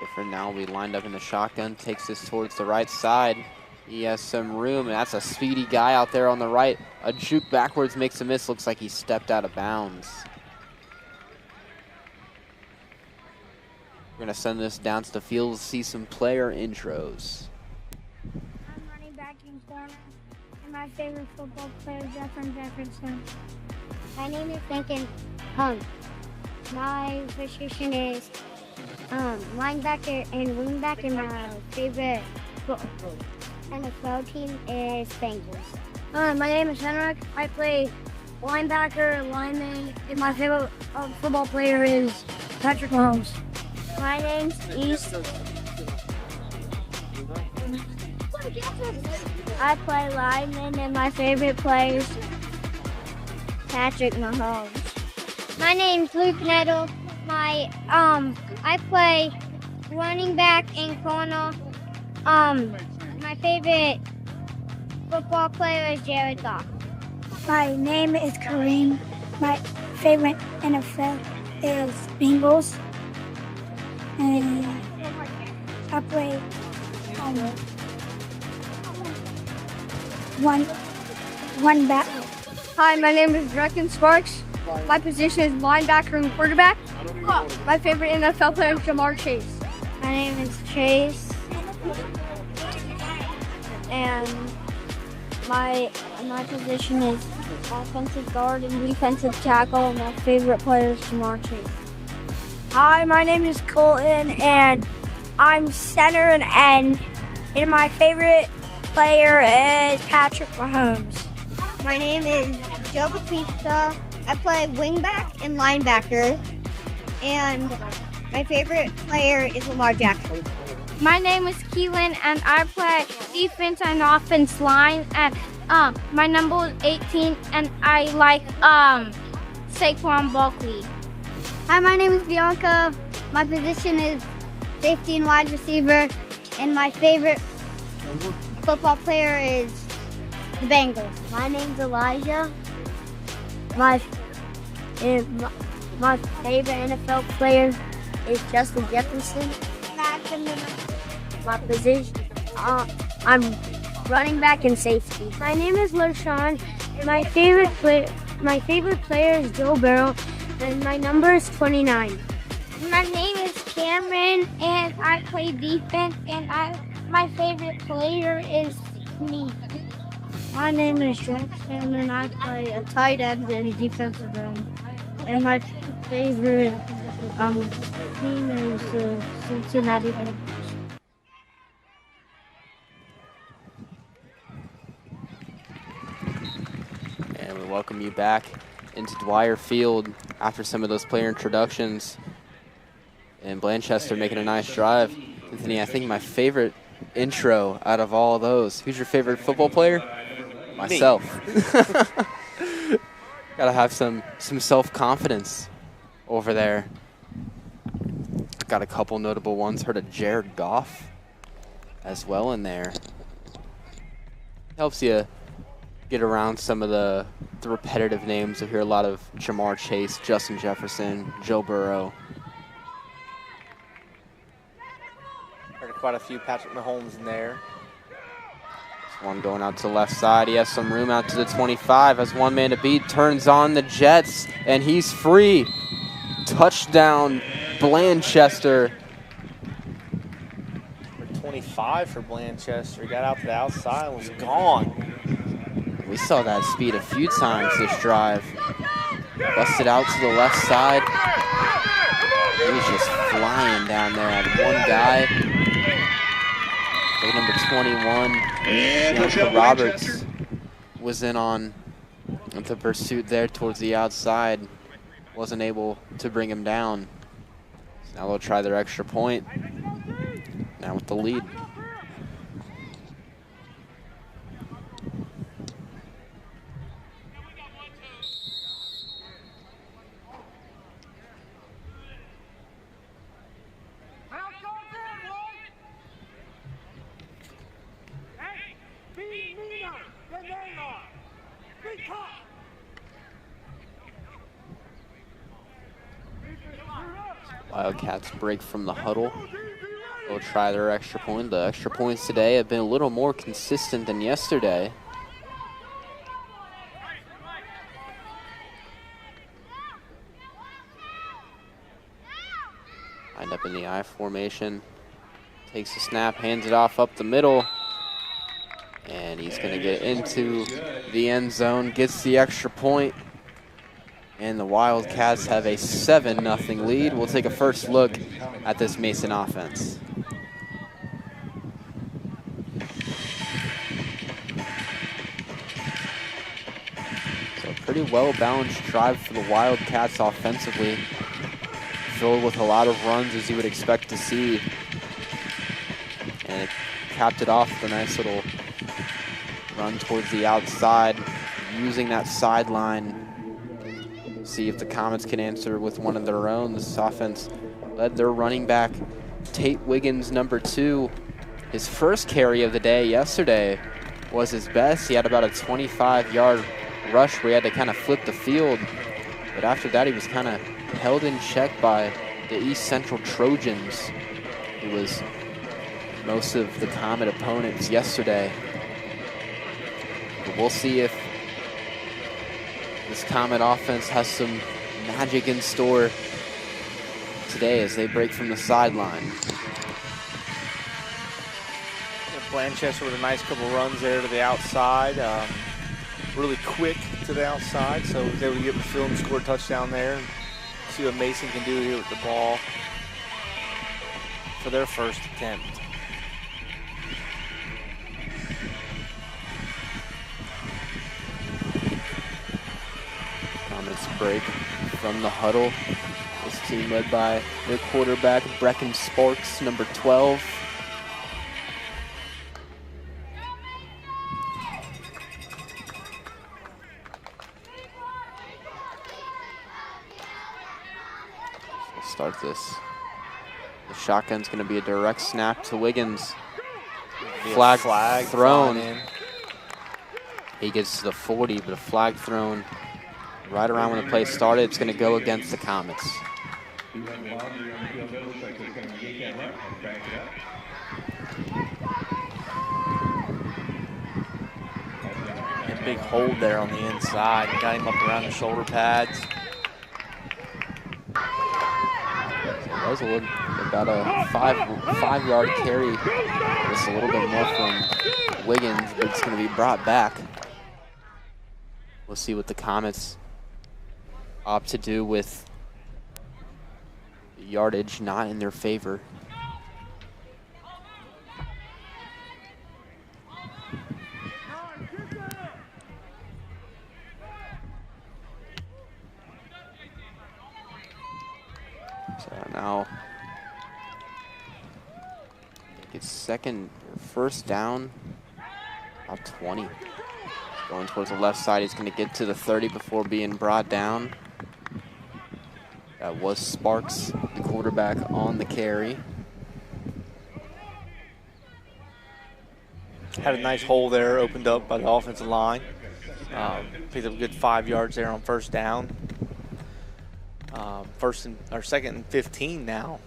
Different now, we lined up in the shotgun, takes this towards the right side. He has some room, and that's a speedy guy out there on the right. A juke backwards makes a miss. Looks like he stepped out of bounds. We're going to send this down to the field to see some player intros. I'm running back in corner, and my favorite football player is Jefferson. My name is Lincoln Hung. My position is linebacker and wingback, and my favorite NFL team is Bengals. My name is Henrik. I play linebacker, lineman, and my favorite football player is Patrick Mahomes. My name's East. I play lineman, and my favorite player is Patrick Mahomes. My name's Luke Nettle. I play running back and corner. My favorite football player is Jared Goff. My name is Kareem. My favorite NFL is Bengals. And I play one back. Hi, my name is Brecken Sparks. My position is linebacker and quarterback. My favorite NFL player is Jamar Chase. My name is Chase. And my position is offensive guard and defensive tackle. My favorite player is Jamar Chase. Hi, my name is Colton, and I'm center and end. And my favorite player is Patrick Mahomes. My name is Joe Batista. I play wingback and linebacker. And my favorite player is Lamar Jackson. My name is Keelan, and I play defense and offense line. And my number is 18, and I like Saquon Barkley. Hi, my name is Bianca. My position is safety and wide receiver, and my favorite football player is the Bengals. My name's Elijah. My favorite NFL player is Justin Jefferson. My position, I'm running back and safety. My name is LaShawn. My favorite player is Joe Burrow, and my number is 29. My name is Cameron, and I play defense, and my favorite player is me. My name is Jackson, and I play a tight end and defensive end. And my favorite Team is Cincinnati. And we welcome you back into Dwire Field after some of those player introductions. And Blanchester making a nice drive. Anthony, I think my favorite intro out of all those. Who's your favorite football player? Myself. Gotta have some self-confidence over there. Got a couple notable ones. Heard of Jared Goff as well in there. Helps you get around some of the repetitive names. You hear a lot of Jamar Chase, Justin Jefferson, Joe Burrow. Heard quite a few Patrick Mahomes in there. One going out to the left side. He has some room out to the 25. Has one man to beat. Turns on the Jets, and he's free. Touchdown, Blanchester. 25 for Blanchester. He got out to the outside and was gone. We saw that speed a few times this drive. Busted out to the left side. He was just flying down there at one guy. Number 21, Bianca Roberts, was in on the pursuit there towards the outside. Wasn't able to bring him down. So now they'll try their extra point. Now with the lead. Wildcats break from the huddle. They'll try their extra point. The extra points today have been a little more consistent than yesterday. Lined up in the I formation. Takes a snap, hands it off up the middle. And he's going to get into the end zone, gets the extra point. And the Wildcats have a 7-0 lead. We'll take a first look at this Mason offense. So a pretty well-balanced drive for the Wildcats offensively. Filled with a lot of runs, as you would expect to see. And it capped it off with a nice little run towards the outside, using that sideline. See if the Comets can answer with one of their own. This offense led their running back, Tate Wiggins, number 2. His first carry of the day yesterday was his best. He had about a 25-yard rush where he had to kind of flip the field. But after that, he was kind of held in check by the East Central Trojans, who was most of the Comet opponents yesterday. But we'll see if this Comet offense has some magic in store today as they break from the sideline. Blanchester with a nice couple runs there to the outside. Really quick to the outside, so was able to get the field and score a touchdown there. See what Mason can do here with the ball for their first attempt. Comets break from the huddle. This team led by their quarterback, Brecken Sparks, number 12. Start this. The shotgun's going to be a direct snap to Wiggins. Flag thrown. He gets to the 40, but a flag thrown right around when the play started. It's going to go against the Comets. A big hold there on the inside. Got him up around the shoulder pads. That was about a five-yard carry. Just a little bit more from Wiggins, but it's going to be brought back. We'll see what the Comets opt to do with yardage not in their favor. So now it's first down, about 20. Going towards the left side, he's going to get to the 30 before being brought down. That was Sparks, the quarterback, on the carry. Had a nice hole there, opened up by the offensive line. Picked up a good 5 yards there on first down. Second and 15 now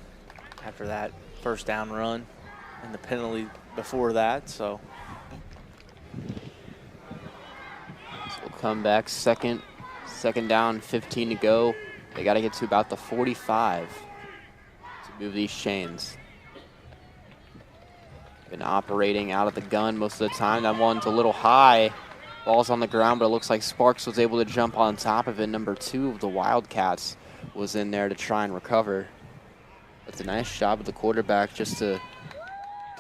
after that first down run and the penalty before that. So we'll come back second down, 15 to go. They got to get to about the 45 to move these chains. Been operating out of the gun most of the time. That one's a little high. Ball's on the ground, but it looks like Sparks was able to jump on top of it. Number 2 of the Wildcats was in there to try and recover. That's a nice job of the quarterback just to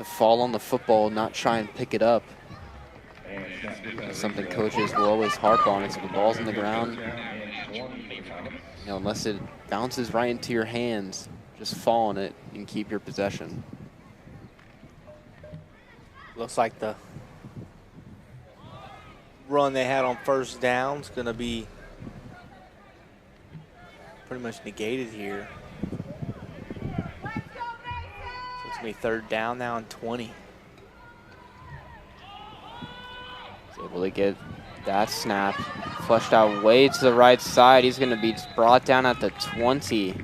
fall on the football, not try and pick it up. That's something coaches will always harp on. It's if the ball's on the ground, unless it bounces right into your hands, just fall on it and keep your possession. Looks like the run they had on first down is going to be pretty much negated here. So it's going to be third down now and 20. He's able to get that snap flushed out way to the right side. He's going to be brought down at the 20.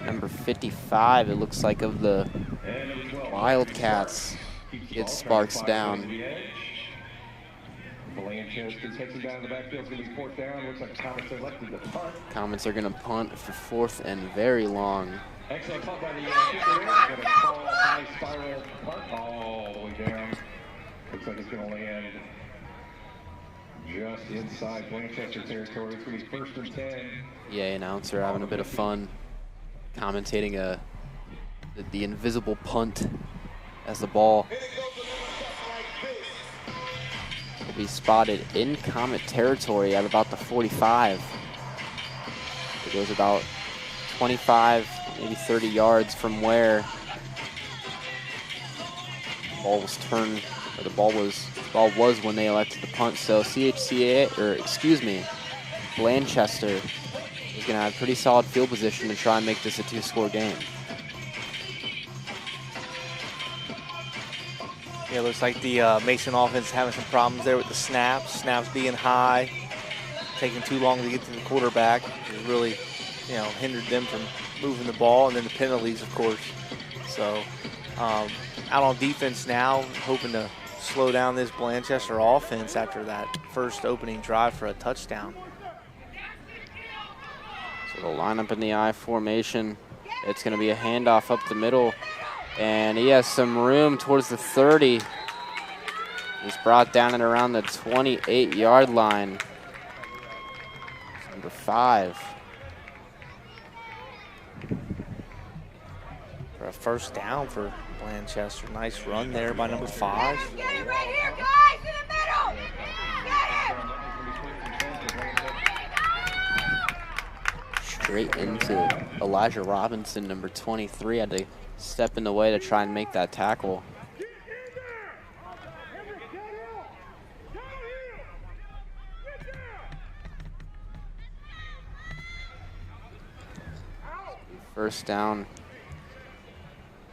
Number 55, it looks like, of the Wildcats gets Sparks down. Blanchester takes him down the backfield. It's going to be fourth down. Looks like Comets elected to punt. Comets are going to punt for fourth and very long. Excellent punt by the kicker there. Going to call high spiral punt all the way down. Looks like it's going to land just inside Blanchester territory. It's going to be first and 10. EA announcer having a bit of fun commentating the invisible punt as the ball will be spotted in Comet territory at about the 45. It goes about 25, maybe 30 yards from where the ball was turned, or the ball was when they elected to punt. So CHCA, or excuse me, Blanchester is going to have pretty solid field position to try and make this a 2-score game. Yeah, it looks like the Mason offense is having some problems there with the snaps. Snaps being high, taking too long to get to the quarterback. It really, hindered them from moving the ball, and then the penalties, of course. So out on defense now, hoping to slow down this Blanchester offense after that first opening drive for a touchdown. So they'll line up in the I formation. It's going to be a handoff up the middle. And he has some room towards the 30. He's brought down at around the 28-yard line. Number 5. For a first down for Blanchester. Nice run there by number 5. Get him right here, guys, in the middle. Get him. Straight into Elijah Robinson, number 23, had to step in the way to try and make that tackle. First down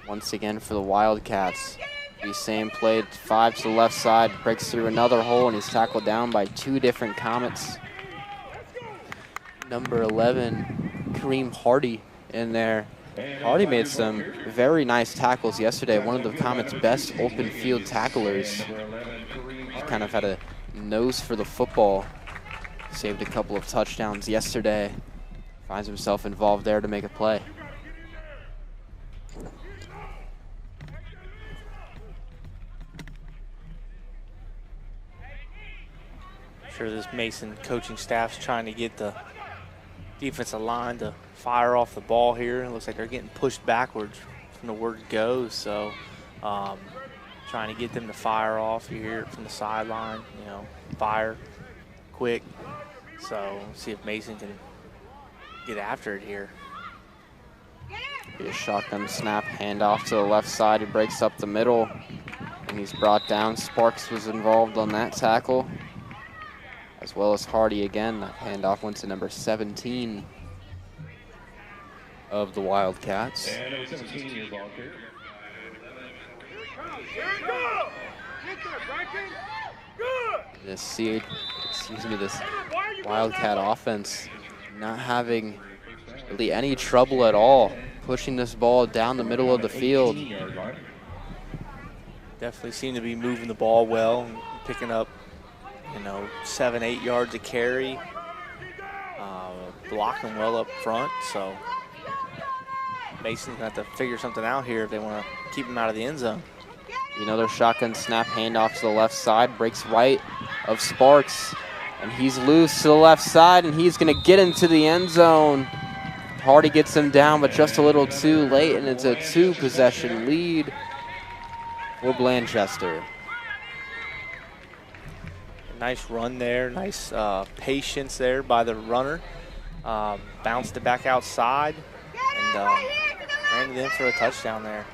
once again for the Wildcats. The same play, 5 to the left side, breaks through another hole, and he's tackled down by 2 different Comets. Number 11, Kareem Hardy in there. Hardy made some very nice tackles yesterday. One of the Comets' best open field tacklers. He kind of had a nose for the football. Saved a couple of touchdowns yesterday. Finds himself involved there to make a play. I'm sure this Mason coaching staff's trying to get the defensive line to fire off the ball here. It looks like they're getting pushed backwards from the word go, so trying to get them to fire off here from the sideline, you know, fire quick. So see if Mason can get after it here. Be a shotgun snap, handoff to the left side. He breaks up the middle, and he's brought down. Sparks was involved on that tackle, as well as Hardy again. That handoff went to number 17 of the Wildcats. And number 17 is on here. This Wildcat offense not having really any trouble at all pushing this ball down the middle of the field. Definitely seem to be moving the ball well and picking up, you know, 7-8 yards a carry, blocking well up front. So Mason's going to have to figure something out here if they want to keep him out of the end zone. Another shotgun snap, handoff to the left side, breaks right of Sparks, and he's loose to the left side, and he's going to get into the end zone. Hardy gets him down, but just a little too late, and it's a 2-possession lead for Blanchester. Nice run there, nice patience there by the runner. Bounced it back outside and ran it in for a touchdown there.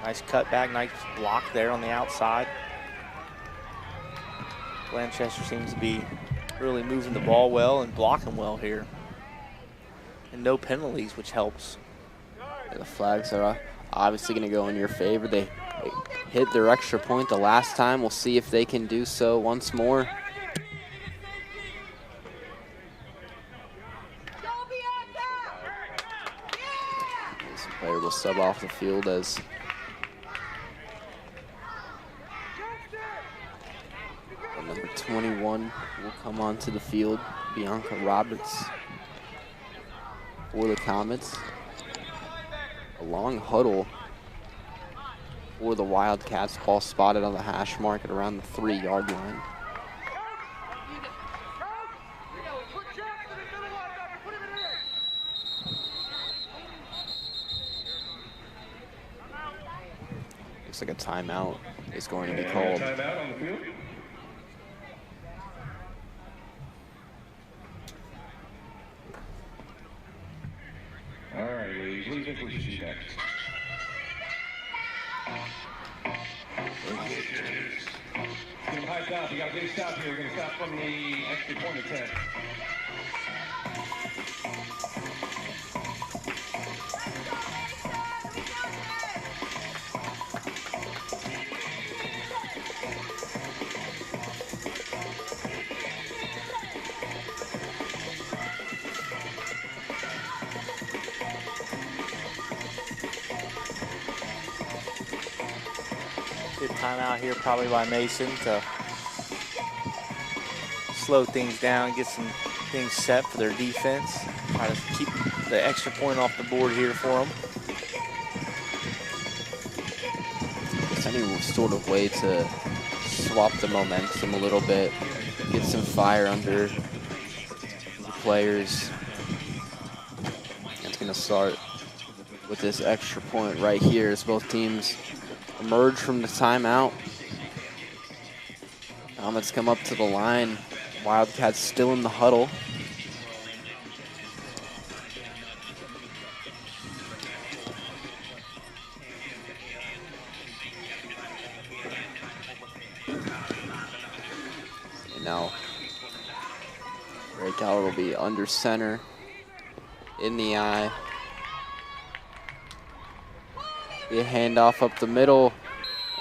Nice cutback, nice block there on the outside. Blanchester seems to be really moving the ball well and blocking well here. And no penalties, which helps. The flags are obviously going to go in your favor. They hit their extra point the last time. We'll see if they can do so once more. This player will sub off the field as number 21 will come onto the field, Bianca Roberts for the Comets. A long huddle for the Wildcats. Ball spotted on the hash mark at around the 3-yard line. Looks like a timeout is going to be called. Timeout on the field. All right, ladies, what do you think we should do next? Get them hyped up. You got a big stop here. We're going to stop from the extra point attempt. Good timeout here probably by Mason to slow things down, get some things set for their defense. Try to keep the extra point off the board here for them. It's any sort of way to swap the momentum a little bit, get some fire under the players. It's going to start with this extra point right here as both teams emerge from the timeout. Comets come up to the line. Wildcats still in the huddle. And now Ray Keller will be under center in the eye. Be a handoff up the middle,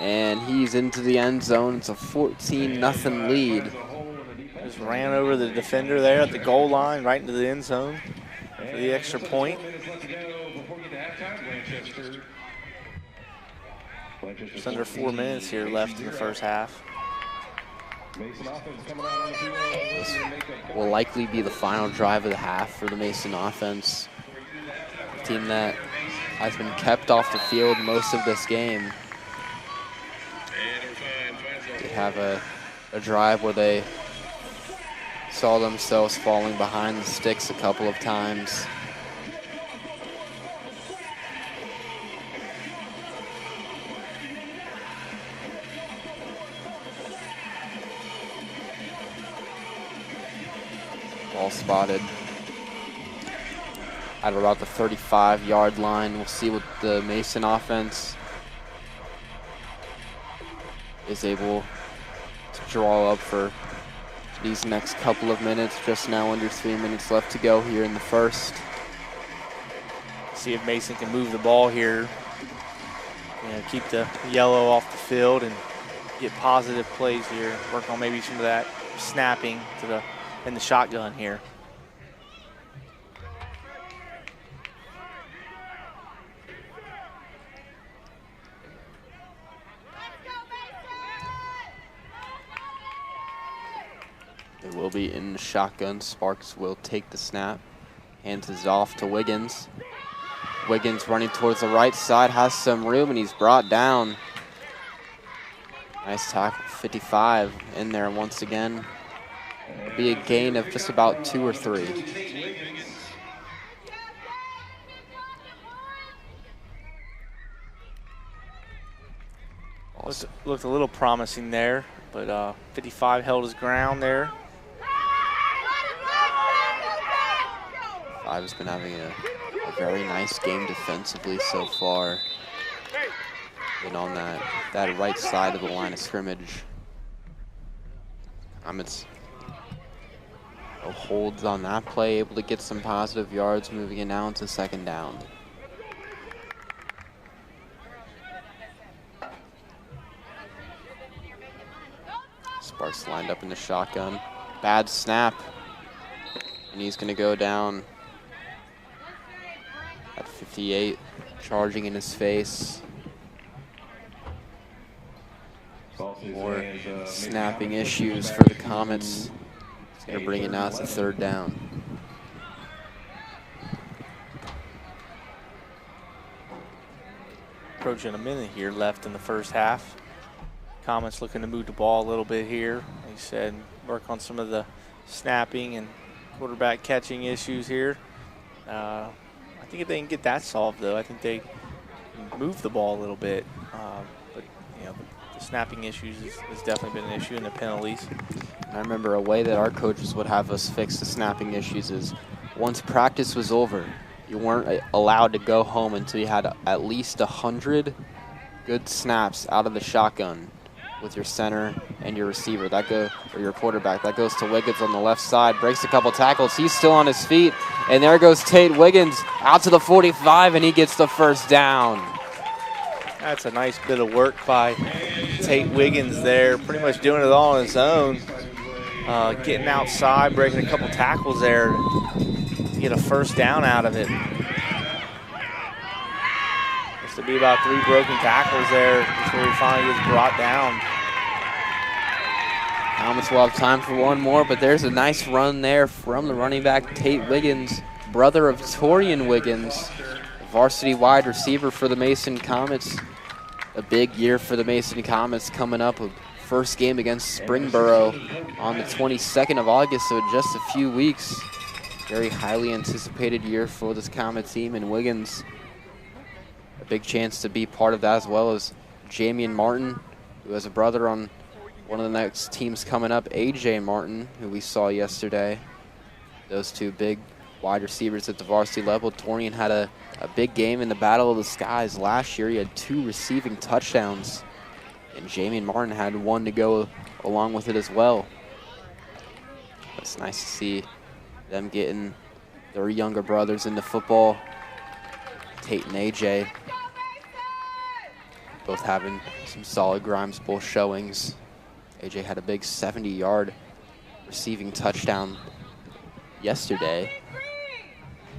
and he's into the end zone. It's a 14-0 lead. Just ran over the defender there at the goal line, right into the end zone for the extra point. Just under 4 minutes here left in the first half. This will likely be the final drive of the half for the Mason offense. A team that has been kept off the field most of this game. They have a drive where they saw themselves falling behind the sticks a couple of times. Ball spotted at about the 35-yard line. We'll see what the Mason offense is able to draw up for these next couple of minutes. Just now under 3 minutes left to go here in the first. See if Mason can move the ball here. Keep the yellow off the field and get positive plays here. Work on maybe some of that snapping in the shotgun here. They will be in the shotgun. Sparks will take the snap. Hands it off to Wiggins. Wiggins running towards the right side, has some room, and he's brought down. Nice tackle, 55 in there once again. It'll be a gain of just about 2 or 3. Looked a little promising there, but 55 held his ground there. 5 has been having a very nice game defensively so far. And on that right side of the line of scrimmage. It's holds on that play, able to get some positive yards, moving it now into 2nd down. Sparks lined up in the shotgun. Bad snap. And he's going to go down at 58, charging in his face. More snapping issues for the Comets. It's going to bring it now to 3rd down. Approaching a minute here left in the first half. Comets looking to move the ball a little bit here. He said work on some of the snapping and quarterback catching issues here. I think if they can get that solved, though, I think they can move the ball a little bit. But the snapping issues has definitely been an issue, and the penalties. I remember a way that our coaches would have us fix the snapping issues is once practice was over, you weren't allowed to go home until you had at least 100 good snaps out of the shotgun with your center and your receiver. Or your quarterback. That goes to Wiggins on the left side, breaks a couple tackles. He's still on his feet, and there goes Tate Wiggins out to the 45, and he gets the 1st down. That's a nice bit of work by Tate Wiggins there, pretty much doing it all on his own. Getting outside, breaking a couple tackles there to get a 1st down out of it. Has to be about 3 broken tackles there before he finally gets brought down. Comets will have time for one more, but there's a nice run there from the running back, Tate Wiggins, brother of Torian Wiggins, varsity wide receiver for the Mason Comets. A big year for the Mason Comets coming up. A first game against Springboro on the 22nd of August, so just a few weeks. Very highly anticipated year for this Comet team, and Wiggins, a big chance to be part of that, as well as Jamian Martin, who has a brother on one of the next teams coming up, AJ Martin, who we saw yesterday. Those 2 big wide receivers at the varsity level. Torian had a big game in the Battle of the Skies last year. He had 2 receiving touchdowns, and Jamian Martin had 1 to go along with it as well. It's nice to see them getting their younger brothers into football. Tate and AJ both having some solid Grimes Bowl showings. AJ had a big 70-yard receiving touchdown yesterday.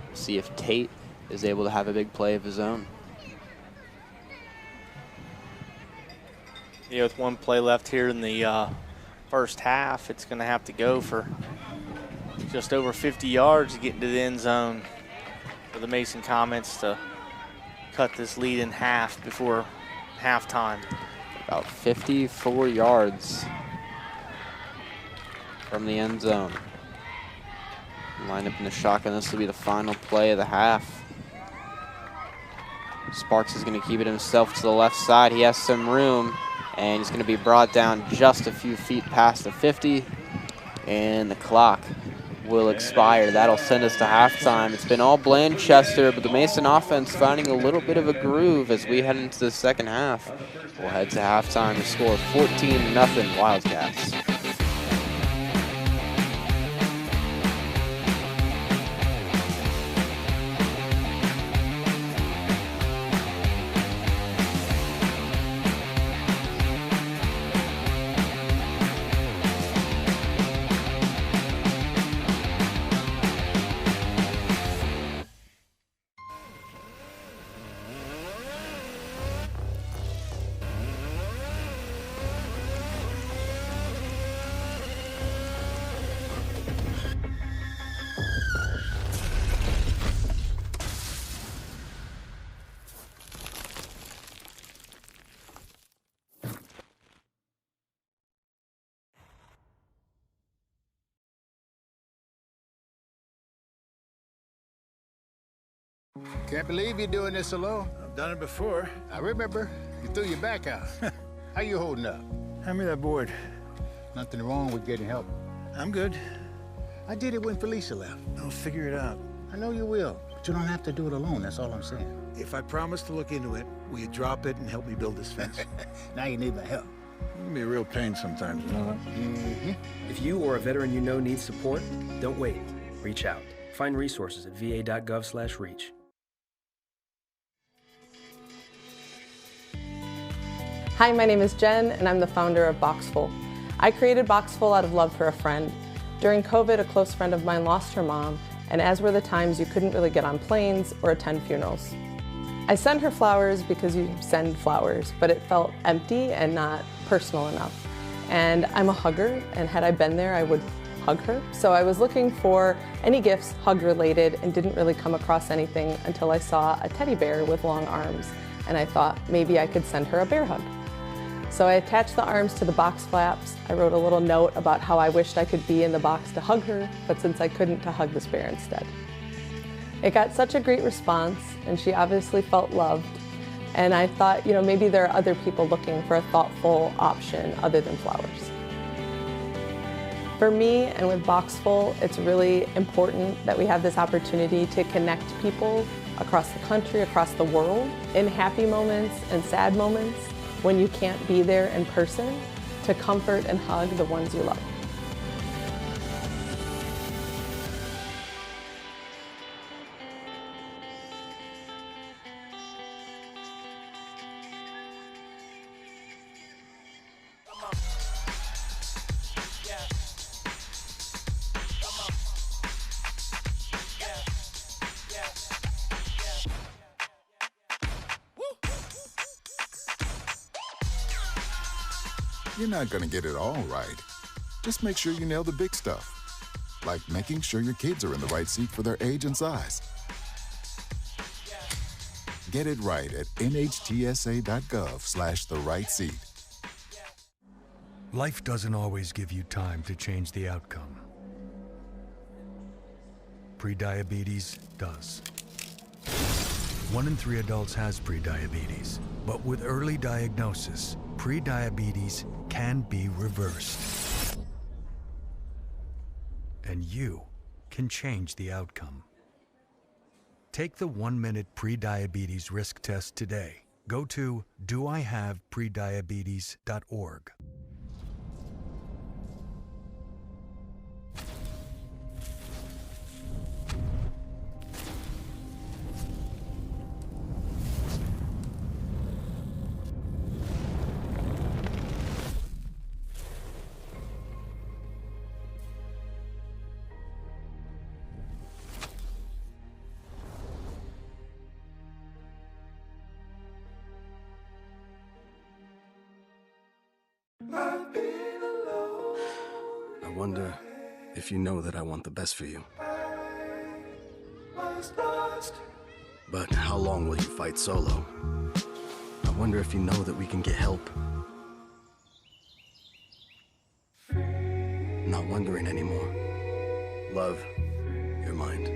We'll see if Tate is able to have a big play of his own. Yeah, with 1 play left here in the first half, it's going to have to go for just over 50 yards to get into the end zone for the Mason Comets to cut this lead in half before halftime. About 54 yards from the end zone. Line up in the shotgun. This will be the final play of the half. Sparks is going to keep it himself to the left side. He has some room, and he's going to be brought down just a few feet past the 50, and the clock will expire. That'll send us to halftime. It's been all Blanchester, but the Mason offense finding a little bit of a groove as we head into the second half. We'll head to halftime to score 14-0 Wildcats. Can't believe you're doing this alone. I've done it before. I remember. You threw your back out. How you holding up? Hand me that board. Nothing wrong with getting help. I'm good. I did it when Felicia left. I'll figure it out. I know you will, but you don't have to do it alone. That's all I'm saying. If I promise to look into it, will you drop it and help me build this fence? Now you need my help. It can be a real pain sometimes, you know that? Mm-hmm. If you or a veteran you know needs support, don't wait. Reach out. Find resources at va.gov/reach. Hi, my name is Jen, and I'm the founder of Boxful. I created Boxful out of love for a friend. During COVID, a close friend of mine lost her mom, and as were the times you couldn't really get on planes or attend funerals. I sent her flowers because you send flowers, but it felt empty and not personal enough. And I'm a hugger, and had I been there, I would hug her. So I was looking for any gifts hug-related and didn't really come across anything until I saw a teddy bear with long arms, and I thought maybe I could send her a bear hug. So I attached the arms to the box flaps. I wrote a little note about how I wished I could be in the box to hug her, but since I couldn't, to hug this bear instead. It got such a great response, and she obviously felt loved. And I thought, maybe there are other people looking for a thoughtful option other than flowers. For me, and with Boxful, it's really important that we have this opportunity to connect people across the country, across the world, in happy moments and sad moments, when you can't be there in person, to comfort and hug the ones you love. You're not going to get it all right. Just make sure you nail the big stuff, like making sure your kids are in the right seat for their age and size. Get it right at nhtsa.gov/the-right-seat. Life doesn't always give you time to change the outcome. Prediabetes does. 1 in 3 adults has prediabetes, but with early diagnosis, prediabetes can be reversed. And you can change the outcome. Take the 1-minute prediabetes risk test today. Go to doihaveprediabetes.org. I wonder if you know that I want the best for you. But how long will you fight solo? I wonder if you know that we can get help. Not wondering anymore. Love your mind.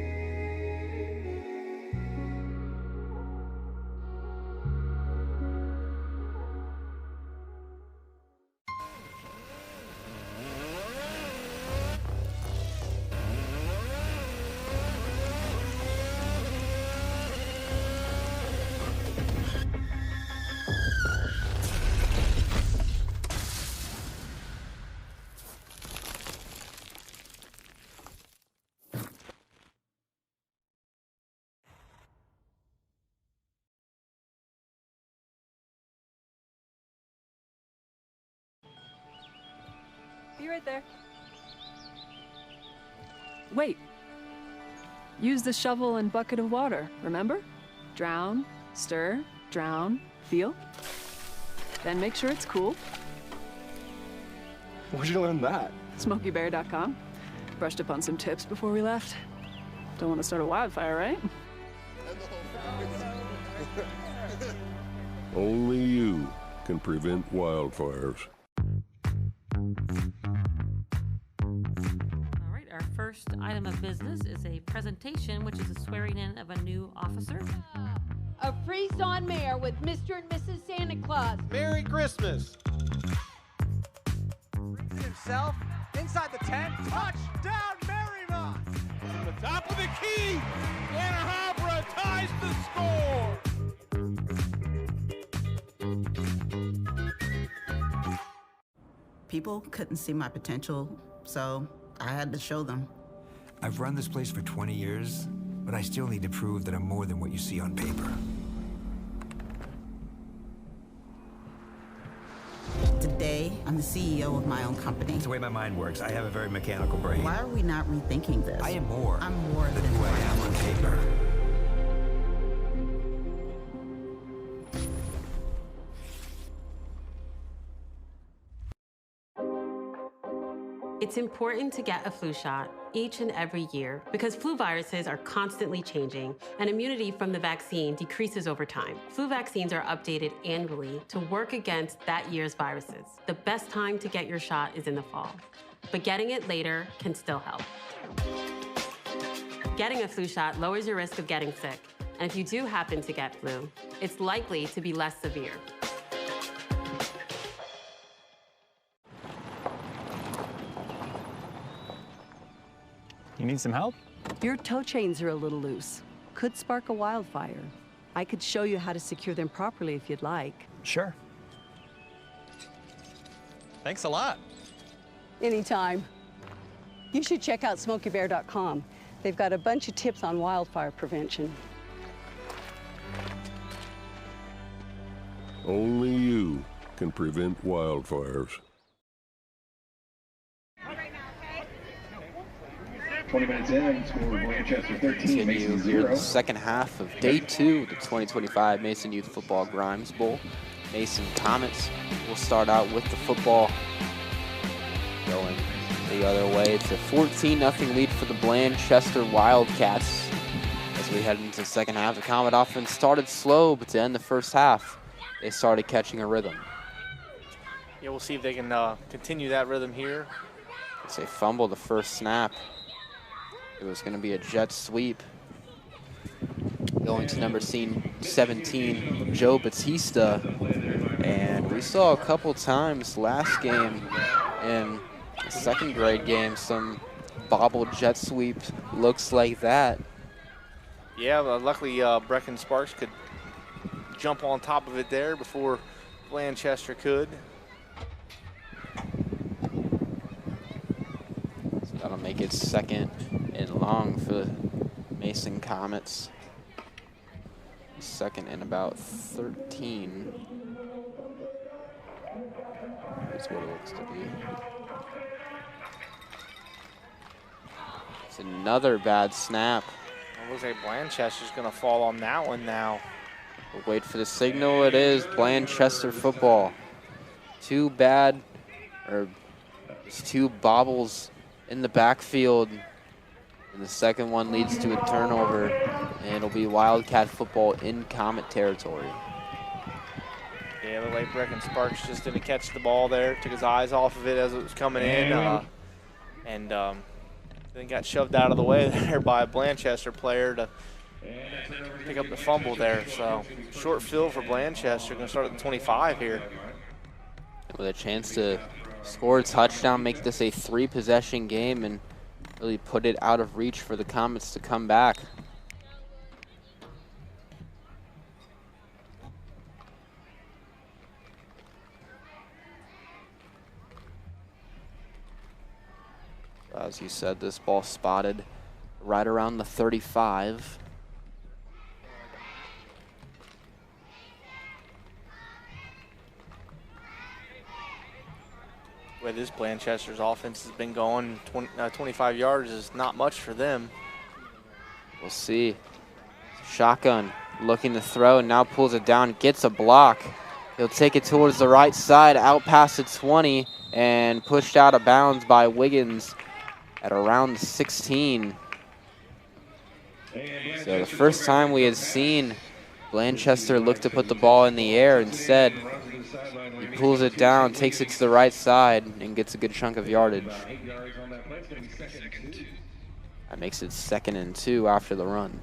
Be right there. Wait. Use the shovel and bucket of water, remember? Drown, stir, drown, feel. Then make sure it's cool. Where'd you learn that? SmokeyBear.com. Brushed up on some tips before we left. Don't want to start a wildfire, right? Only you can prevent wildfires. All right, our first item of business is a presentation, which is a swearing in of a new officer. A freeze-on mayor with Mr. and Mrs. Santa Claus. Merry Christmas. Freezing himself inside the tent. Touchdown, Marymount. From the top of the key, Anna Habra ties the score. People couldn't see my potential, so I had to show them. I've run this place for 20 years, but I still need to prove that I'm more than what you see on paper. Today, I'm the CEO of my own company. It's the way my mind works. I have a very mechanical brain. Why are we not rethinking this? I am more. I'm more than who I am on paper. It's important to get a flu shot each and every year because flu viruses are constantly changing and immunity from the vaccine decreases over time. Flu vaccines are updated annually to work against that year's viruses. The best time to get your shot is in the fall, but getting it later can still help. Getting a flu shot lowers your risk of getting sick, and if you do happen to get flu, it's likely to be less severe. You need some help? Your tow chains are a little loose. Could spark a wildfire. I could show you how to secure them properly if you'd like. Sure. Thanks a lot. Anytime. You should check out SmokeyBear.com. They've got a bunch of tips on wildfire prevention. Only you can prevent wildfires. 20 minutes in, score Blanchester 13, Mason 0. The second half of day 2 of the 2025 Mason Youth Football Grimes Bowl. Mason Comets will start out with the football going the other way. It's a 14-0 lead for the Blanchester Wildcats. As we head into the second half, the Comet offense started slow, but to end the first half, they started catching a rhythm. Yeah, we'll see if they can continue that rhythm here. As they fumble the first snap. It was going to be a jet sweep. Going to number 17, Joe Batista. And we saw a couple times last game in a second grade game, some bobbled jet sweep looks like that. Yeah, but luckily Brecken Sparks could jump on top of it there before Blanchester could. So that'll make it second and long for Mason Comets. Second and about 13. That's what it looks to be. It's another bad snap. It looks like Blanchester's going to fall on that one now. We'll wait for the signal. It is Blanchester football. Two bobbles in the backfield. And the second one leads to a turnover, and it'll be Wildcat football in Comet territory. Yeah, the late Brecken Sparks just didn't catch the ball there, took his eyes off of it as it was coming in. And then Then got shoved out of the way there by a Blanchester player to pick up the fumble there. So short field for Blanchester. Going to start at the 25 here. With a chance to score a touchdown, make this a 3-possession game, and really put it out of reach for the Comets to come back. As you said, this ball spotted right around the 35. Where this Blanchester's offense has been going, 25 yards is not much for them. We'll see. Shotgun looking to throw, and now pulls it down, gets a block. He'll take it towards the right side, out past the 20, and pushed out of bounds by Wiggins at around 16. So the first time we had seen Blanchester look to put the ball in the air, instead he pulls it down, takes it to the right side, and gets a good chunk of yardage. That makes it 2nd and 2 after the run.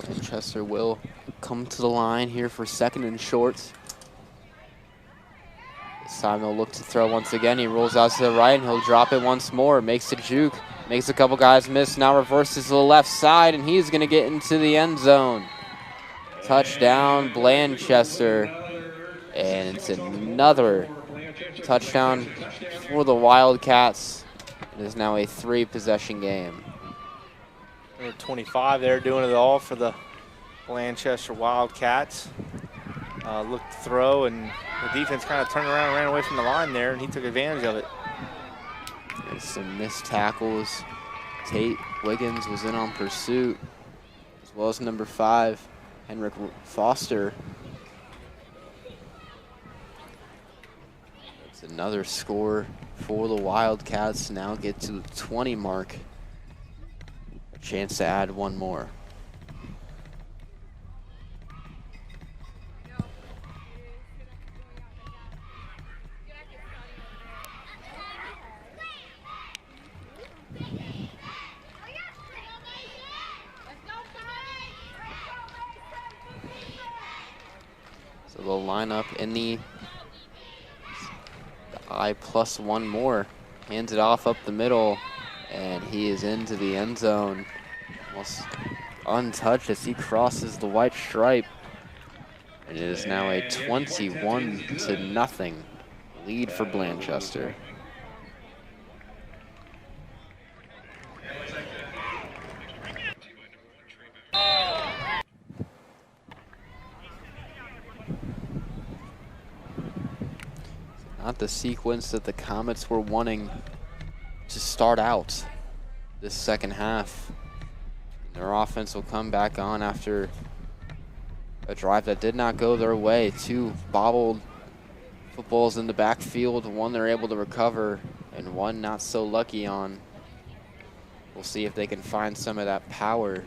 Blanchester will come to the line here for 2nd and short. This time he'll look to throw once again. He rolls out to the right, and he'll drop it once more. Makes a juke, makes a couple guys miss. Now reverses to the left side, and he's going to get into the end zone. Touchdown, Blanchester. And it's another touchdown for the Wildcats. It is now a 3-possession game. Number 25 there doing it all for the Blanchester Wildcats. Looked to throw, and the defense kind of turned around and ran away from the line there, and he took advantage of it. And some missed tackles. Tate Wiggins was in on pursuit, as well as number 5, Henrik Foster. It's another score for the Wildcats to now get to the 20 mark. A chance to add one more. So they'll line up in the I plus one more. Hands it off up the middle, and he is into the end zone. Almost untouched as he crosses the white stripe. And it is now a 21-0 lead for Blanchester. Not the sequence that the Comets were wanting to start out this second half. Their offense will come back on after a drive that did not go their way. 2 bobbled footballs in the backfield, one they're able to recover, and one not so lucky on. We'll see if they can find some of that power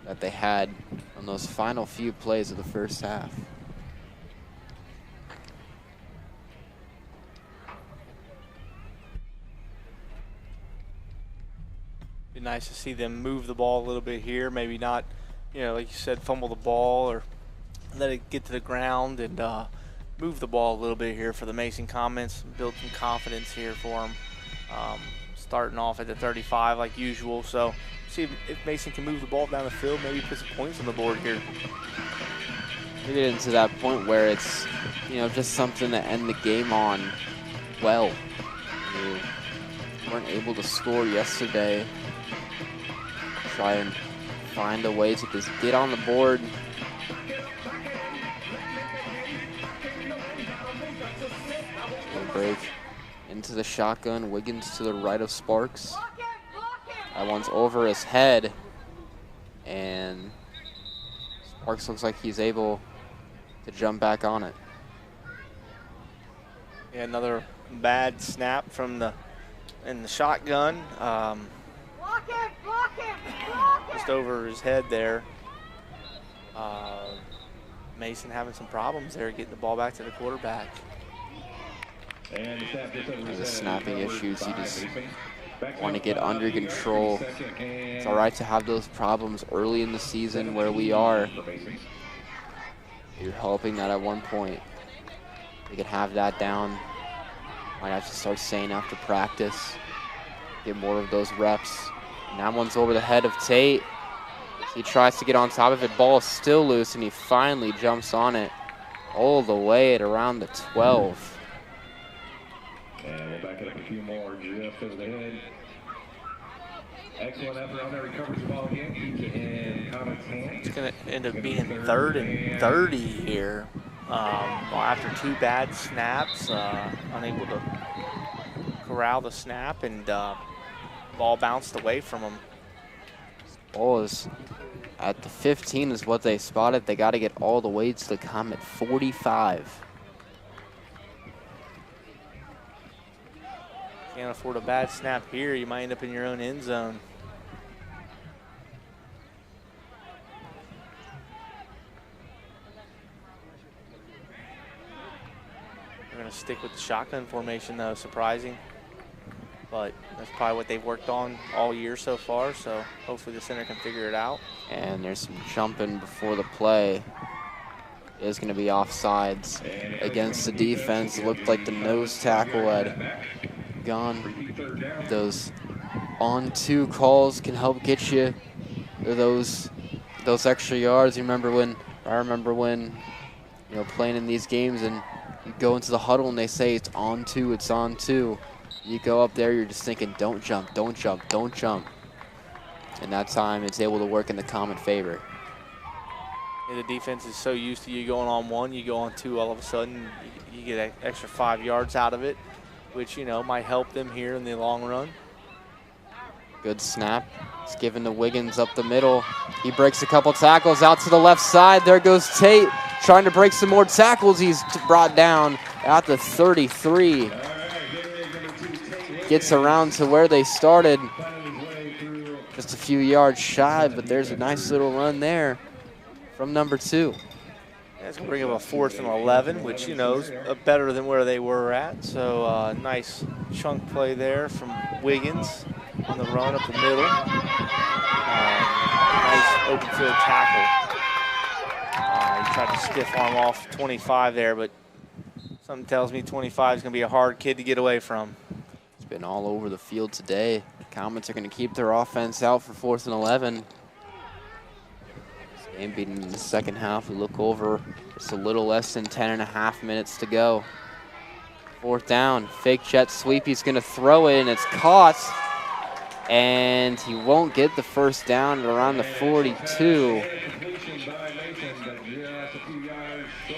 that they had on those final few plays of the first half. Be nice to see them move the ball a little bit here. Maybe not, you know, like you said, fumble the ball or let it get to the ground, and move the ball a little bit here for the Mason Comets. Build some confidence here for them. Starting off at the 35 like usual. So see if Mason can move the ball down the field, maybe put some points on the board here. We get into that point where it's, you know, just something to end the game on well. You weren't able to score yesterday. Try and find a way to just get on the board. Break into the shotgun. Wiggins to the right of Sparks. That one's over his head, and Sparks looks like he's able to jump back on it. Yeah, another bad snap from the shotgun. Just over his head there. Mason having some problems there getting the ball back to the quarterback. The snapping issues, you just want to get under control. It's all right to have those problems early in the season where we are. You're hoping that at one point they can have that down. Might have to start saying after practice, get more of those reps. And that one's over the head of Tate. He tries to get on top of it. Ball is still loose, and he finally jumps on it all the way at around the 12. And we'll back it up a few more just over the head. Excellent effort on there. Recovers the ball again. Keeps it in Comet's hands. It's going to end up being 3rd and 30 here. After 2 bad snaps, unable to corral the snap, and ball bounced away from him. Ball is at the 15 is what they spotted. They got to get all the way to the Comet 45. Can't afford a bad snap here. You might end up in your own end zone. They're going to stick with the shotgun formation, though. Surprising. But that's probably what they've worked on all year so far, so hopefully the center can figure it out. And there's some jumping before the play. It is going to be offsides against the defense. It looked like the nose tackle had gone. Those on-2 calls can help get you those extra yards. I remember when you know, playing in these games and you go into the huddle and they say it's on 2, it's on 2. You go up there, you're just thinking, don't jump, don't jump, don't jump. And that time, it's able to work in the Comet favor. Yeah, the defense is so used to you going on 1, you go on 2, all of a sudden, you get an extra 5 yards out of it, which, you know, might help them here in the long run. Good snap. It's given to Wiggins up the middle. He breaks a couple tackles out to the left side. There goes Tate trying to break some more tackles. He's brought down at the 33. Gets around to where they started. Just a few yards shy, but there's a nice little run there from number 2. Yeah, it's going to bring up a 4th and 11, which, you know, is better than where they were at. So nice chunk play there from Wiggins on the run up the middle. Nice open field tackle. He tried to stiff arm off 25 there, but something tells me 25 is going to be a hard kid to get away from. He's been all over the field today. Comets are going to keep their offense out for 4th and 11. This game being in the second half. We look over, it's a little less than 10.5 minutes to go. 4th down, fake jet sweep. He's going to throw it, and it's caught. And he won't get the first down at around the 42.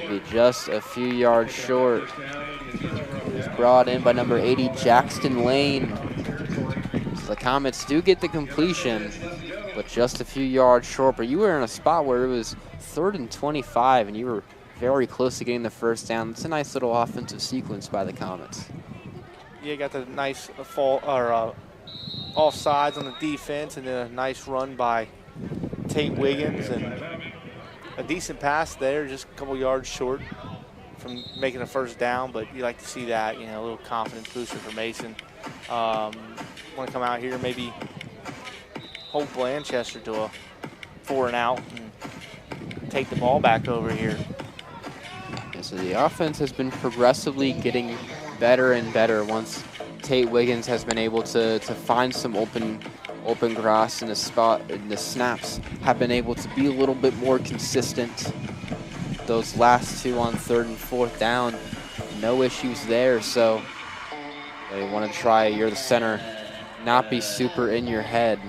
Be just a few yards short. He was brought in by number 80, Jackson Lane. So the Comets do get the completion, but just a few yards short. But you were in a spot where it was 3rd and 25, and you were very close to getting the first down. It's a nice little offensive sequence by the Comets. Yeah, got the nice offsides on the defense, and then a nice run by Tate Wiggins, and a decent pass there, just a couple yards short from making a first down, but you like to see that, you know, a little confidence booster for Mason. Want to come out here, maybe hold Blanchester to a 4 and out and take the ball back over here. Yeah, so the offense has been progressively getting better and better once Tate Wiggins has been able to find some open grass in the spot, and the snaps have been able to be a little bit more consistent. Those last 2 on 3rd and 4th down, no issues there. So they want to try, you're the center, not be super in your head.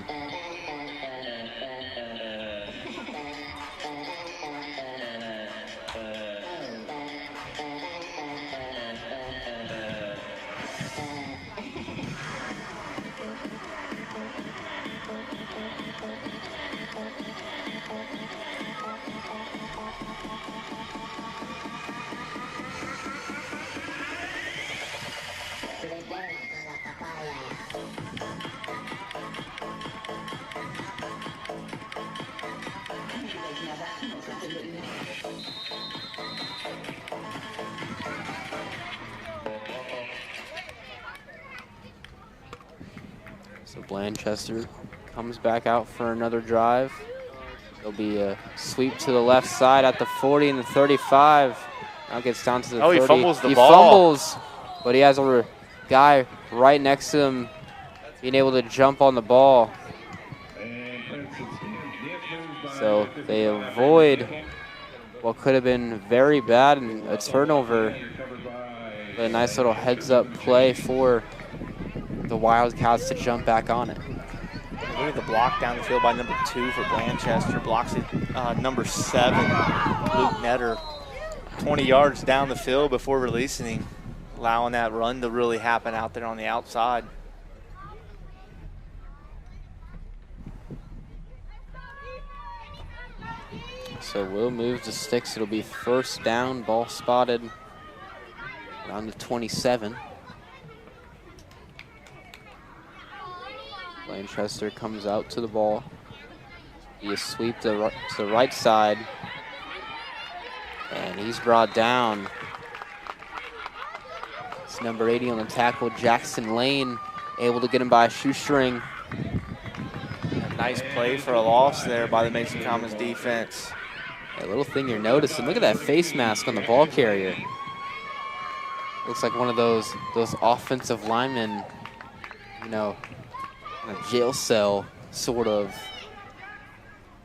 So Blanchester comes back out for another drive. There'll be a sweep to the left side at the 40 and the 35. Now gets down to the 30. He fumbles the he ball. Fumbles, but he has a guy right next to him being able to jump on the ball. So they avoid what could have been very bad and a turnover. But a nice little heads-up play for the Wildcats to jump back on it. Look at the block down the field by number 2 for Blanchester. Blocks it number 7, Luke Netter. 20 yards down the field before releasing him, allowing that run to really happen out there on the outside. So Will moves the sticks. It'll be first down, ball spotted around the 27. Blanchester comes out to the ball. He is sweep to the right side. And he's brought down. It's number 80 on the tackle, Jackson Lane, able to get him by a shoestring. A nice play for a loss there by the Mason Commons defense. A little thing you're noticing, look at that face mask on the ball carrier. Looks like one of those offensive linemen, you know, in a jail cell sort of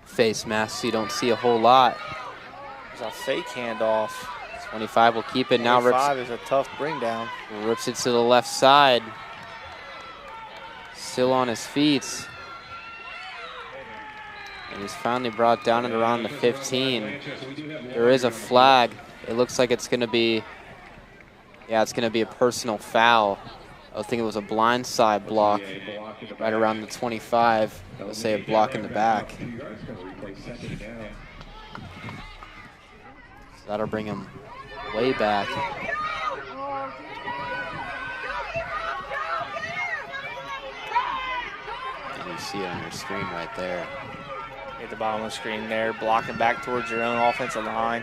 face mask, so you don't see a whole lot. There's a fake handoff. 25 will keep it now. 25 is a tough bring down. Rips it to the left side. Still on his feet. And he's finally brought down at around the 15. There is a flag. It looks like it's going to be, yeah, it's going to be a personal foul. I think it was a blindside block right around the 25. Let's say a block in the back. So that'll bring him way back. And you see it on your screen right there. At the bottom of the screen there, blocking back towards your own offensive line.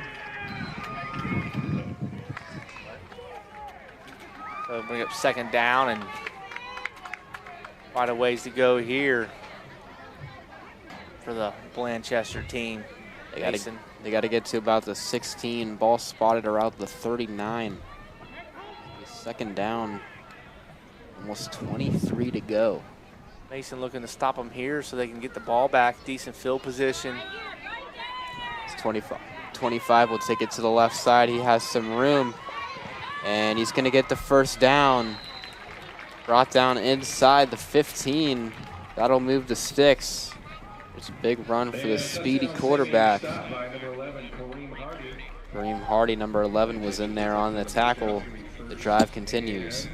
So bring up second down and quite a ways to go here for the Blanchester team. They got to get to about the 16. Ball spotted around the 39. Second down, almost 23 to go. Mason looking to stop them here so they can get the ball back. Decent field position. It's 25. 25 will take it to the left side. He has some room, and he's going to get the first down. Brought down inside the 15. That'll move the sticks. It's a big run for the speedy quarterback. Kareem Hardy, number 11, was in there on the tackle. The drive continues.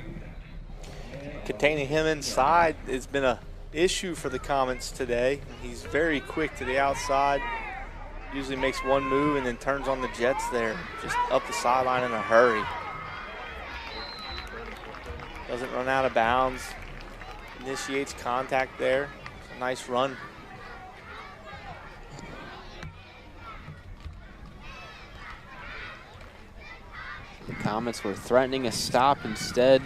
Containing him inside has been an issue for the Comets today. He's very quick to the outside. Usually makes one move and then turns on the jets there, just up the sideline in a hurry. Doesn't run out of bounds. Initiates contact there. It's a nice run. The Comets were threatening a stop. Instead,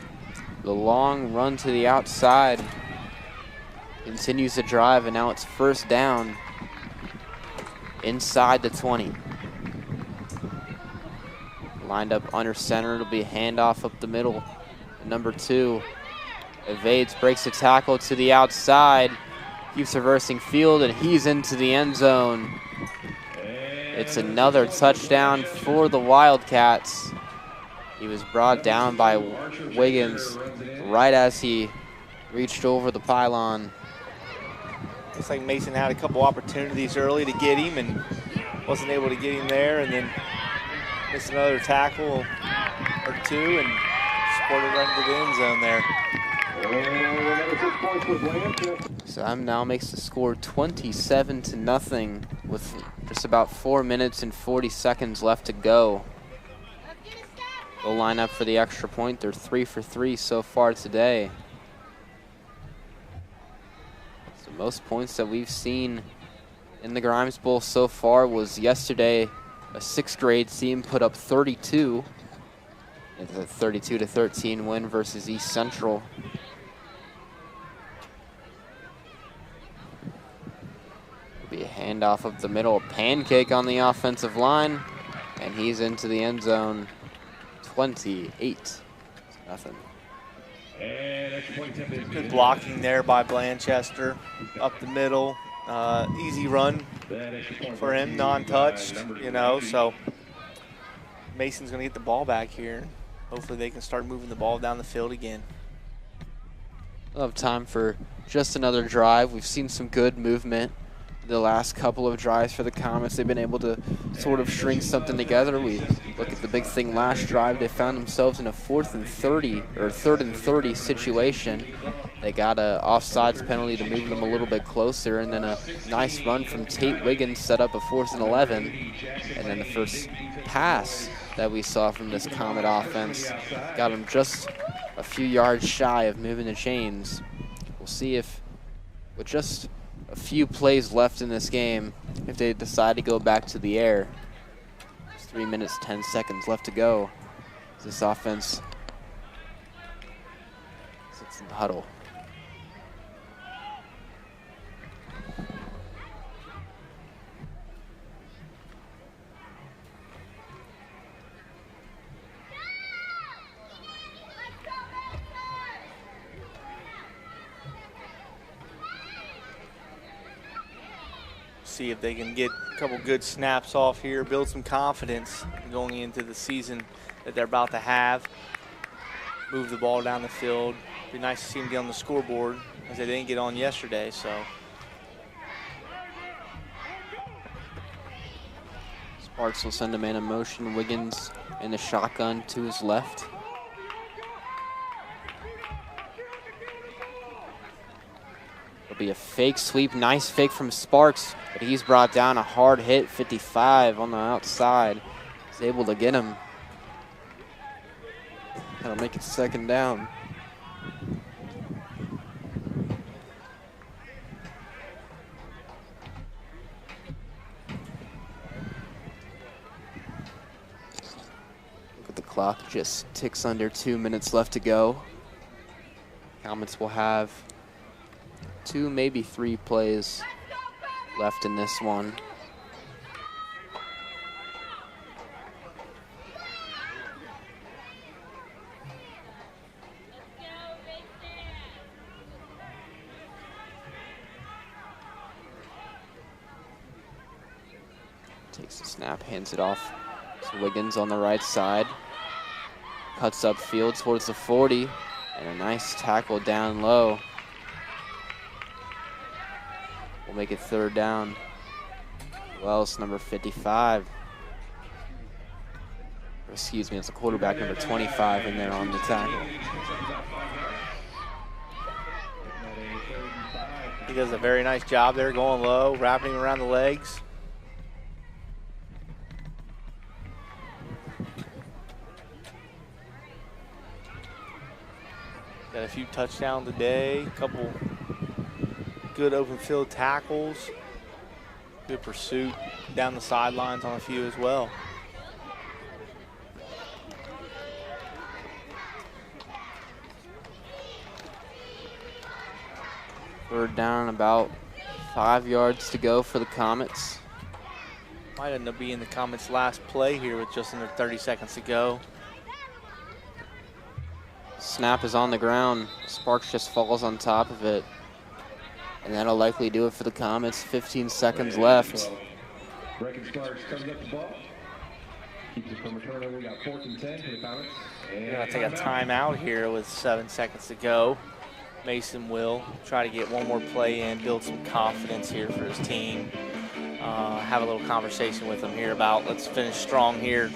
the long run to the outside continues the drive, and now it's first down inside the 20. Lined up under center. It'll be a handoff up the middle. Number 2 evades, breaks the tackle to the outside, keeps reversing field, and he's into the end zone. It's another touchdown for the Wildcats. He was brought down by Wiggins right as he reached over the pylon. Looks like Mason had a couple opportunities early to get him and wasn't able to get him there, and then missed another tackle or two and scored it right into the end zone there. So that now makes the score 27-0 with just about 4 minutes and 40 seconds left to go. They'll line up for the extra point. They're 3 for 3 so far today. It's the most points that we've seen in the Grimes Bowl so far was yesterday. A 6th grade team put up 32. It's a 32-13 win versus East Central. Handoff up the middle, pancake on the offensive line, and he's into the end zone. 28-0. Good blocking there by Blanchester. Up the middle, easy run for him, non-touched, you know, so Mason's gonna get the ball back here. Hopefully they can start moving the ball down the field again. We'll have time for just another drive. We've seen some good movement the last couple of drives for the Comets. They've been able to sort of string something together. We look at the big thing last drive. They found themselves in a 4th and 30 or 3rd and 30 situation. They got a offsides penalty to move them a little bit closer, and then a nice run from Tate Wiggins set up a 4th and 11. And then the first pass that we saw from this Comet offense got them just a few yards shy of moving the chains. We'll see if, with just a few plays left in this game, if they decide to go back to the air. There's 3 minutes, 10 seconds left to go. This offense sits in the huddle. See if they can get a couple good snaps off here, build some confidence going into the season that they're about to have. Move the ball down the field. Be nice to see them get on the scoreboard, as they didn't get on yesterday, so. Sparks will send a man in motion. Wiggins in the shotgun to his left. It'll be a fake sweep, nice fake from Sparks, but he's brought down a hard hit, 55 on the outside. He's able to get him. That'll make it 2nd down. Look at the clock, just ticks under 2 minutes left to go. Comets will have 2, maybe 3 plays left in this one. Takes the snap, hands it off to Wiggins on the right side. Cuts upfield towards the 40, and a nice tackle down low. We'll make it 3rd down. Wells, number 55. Or excuse me, it's a quarterback, number 25 in there on the tackle. He does a very nice job there, going low, wrapping around the legs. Got a few touchdowns today, a couple good open field tackles. Good pursuit down the sidelines on a few as well. Third down, about 5 yards to go for the Comets. Might end up being the Comets' last play here with just under 30 seconds to go. Snap is on the ground. Sparks just falls on top of it. And that'll likely do it for the Comets. 15 seconds left. Breaking Sparks comes up the ball. Keeps it from a turnover. We got 4th and 10 for the Comets. We're going to take a timeout here with 7 seconds to go. Mason will try to get one more play in, build some confidence here for his team. Have a little conversation with him here about let's finish strong here.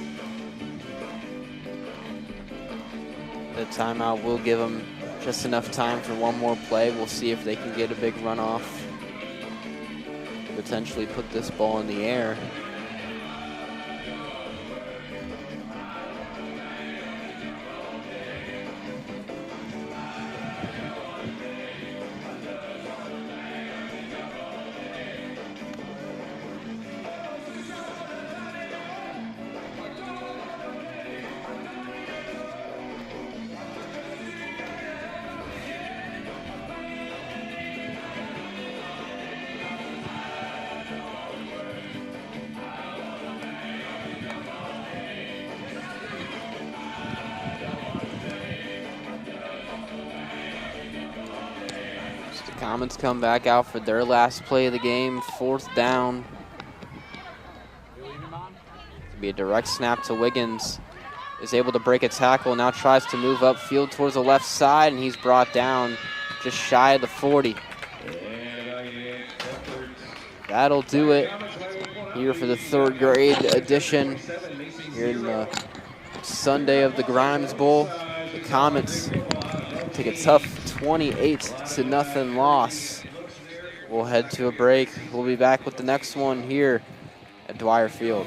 The timeout will give them just enough time for one more play. We'll see if they can get a big run off. Potentially put this ball in the air. Comets come back out for their last play of the game, 4th down. It'll be a direct snap to Wiggins. Is able to break a tackle, now tries to move upfield towards the left side, and he's brought down just shy of the 40. That'll do it here for the 3rd grade edition here in the Sunday of the Grimes Bowl. The Comets take a tough 28-0 loss. We'll head to a break. We'll be back with the next one here at Dwire Field.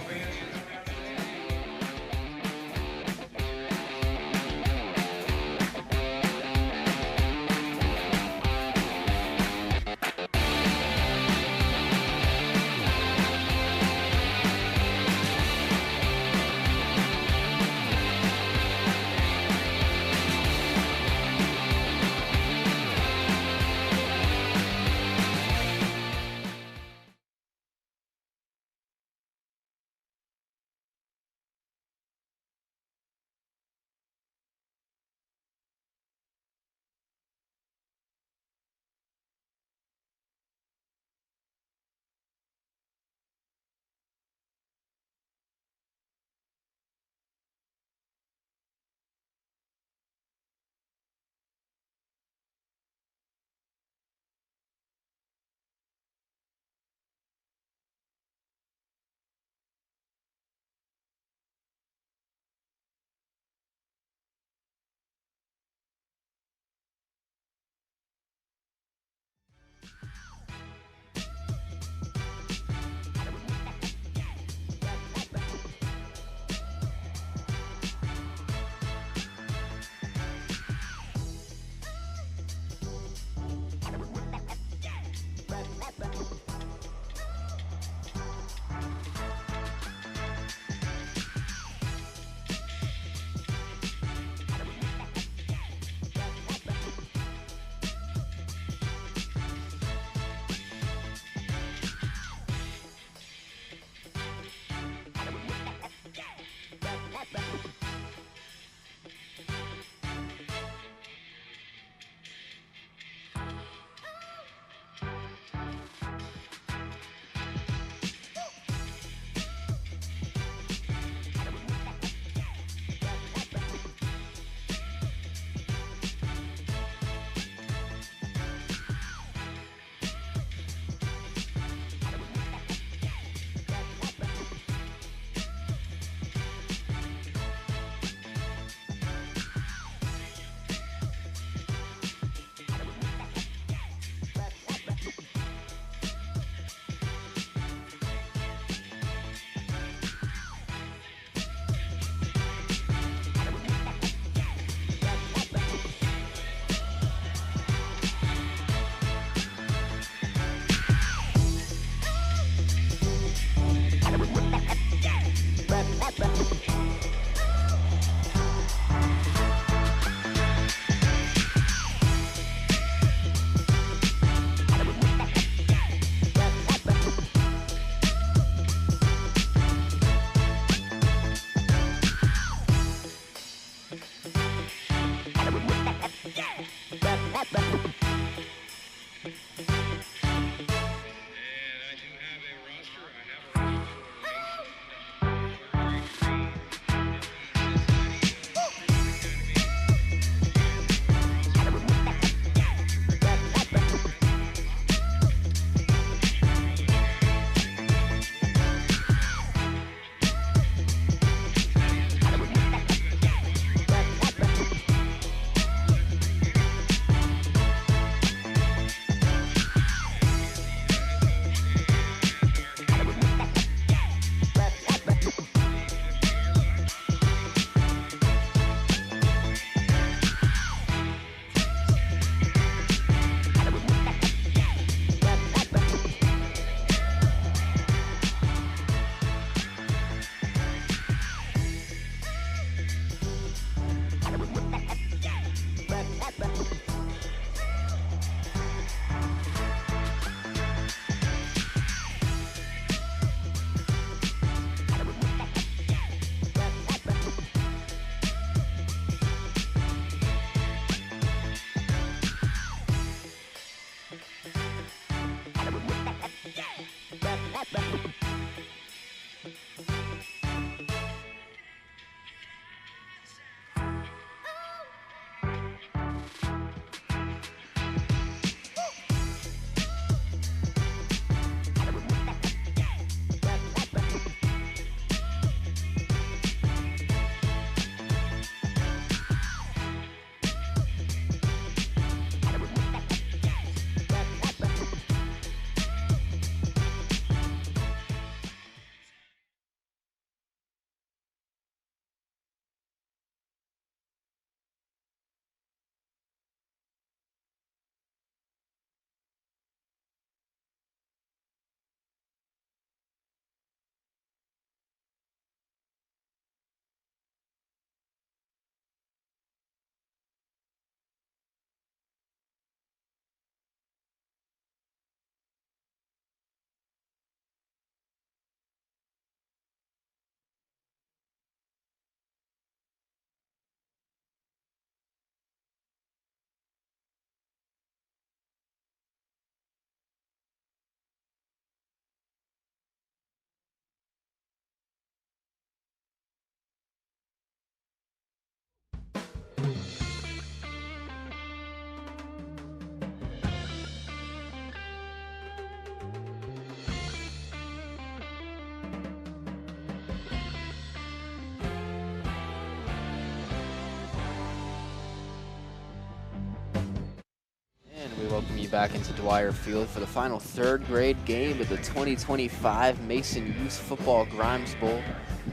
you back into Dwire Field for the final third grade game of the 2025 Mason Youth Football Grimes Bowl.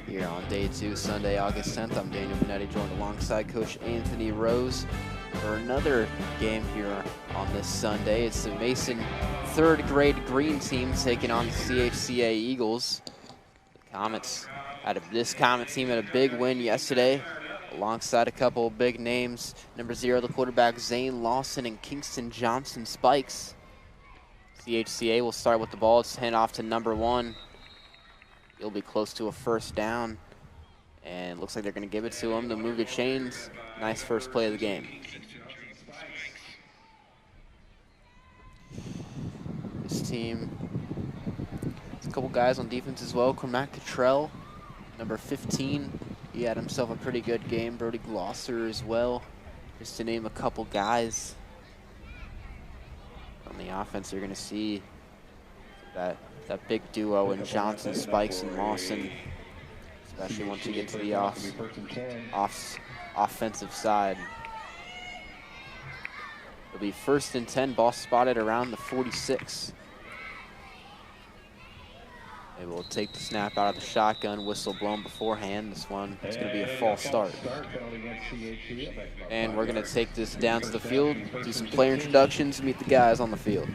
Here on day 2, Sunday, August 10th, I'm Daniel Benetti, joined alongside Coach Anthony Rose for another game here on this Sunday. It's the Mason third grade green team taking on the CHCA Eagles. The Comets this Comet team had a big win yesterday, alongside a couple of big names. Number 0, the quarterback, Zane Lawson and Kingston Johnson Spikes. CHCA will start with the ball. It's hand off to number 1. He'll be close to a first down. And looks like they're going to give it to him to move the chains. Nice first play of the game. This team, there's a couple guys on defense as well. Cormac Cottrell, number 15. He had himself a pretty good game. Brody Glosser as well, just to name a couple guys. On the offense, you're going to see that big duo in Johnson, Spikes, and Lawson, especially once you get to the offensive side. It'll be 1st and 10, ball spotted around the 46. They will take the snap out of the shotgun, whistle blown beforehand. This one is going to be a false start. And we're going to take this down to the field, do some player introductions, meet the guys on the field.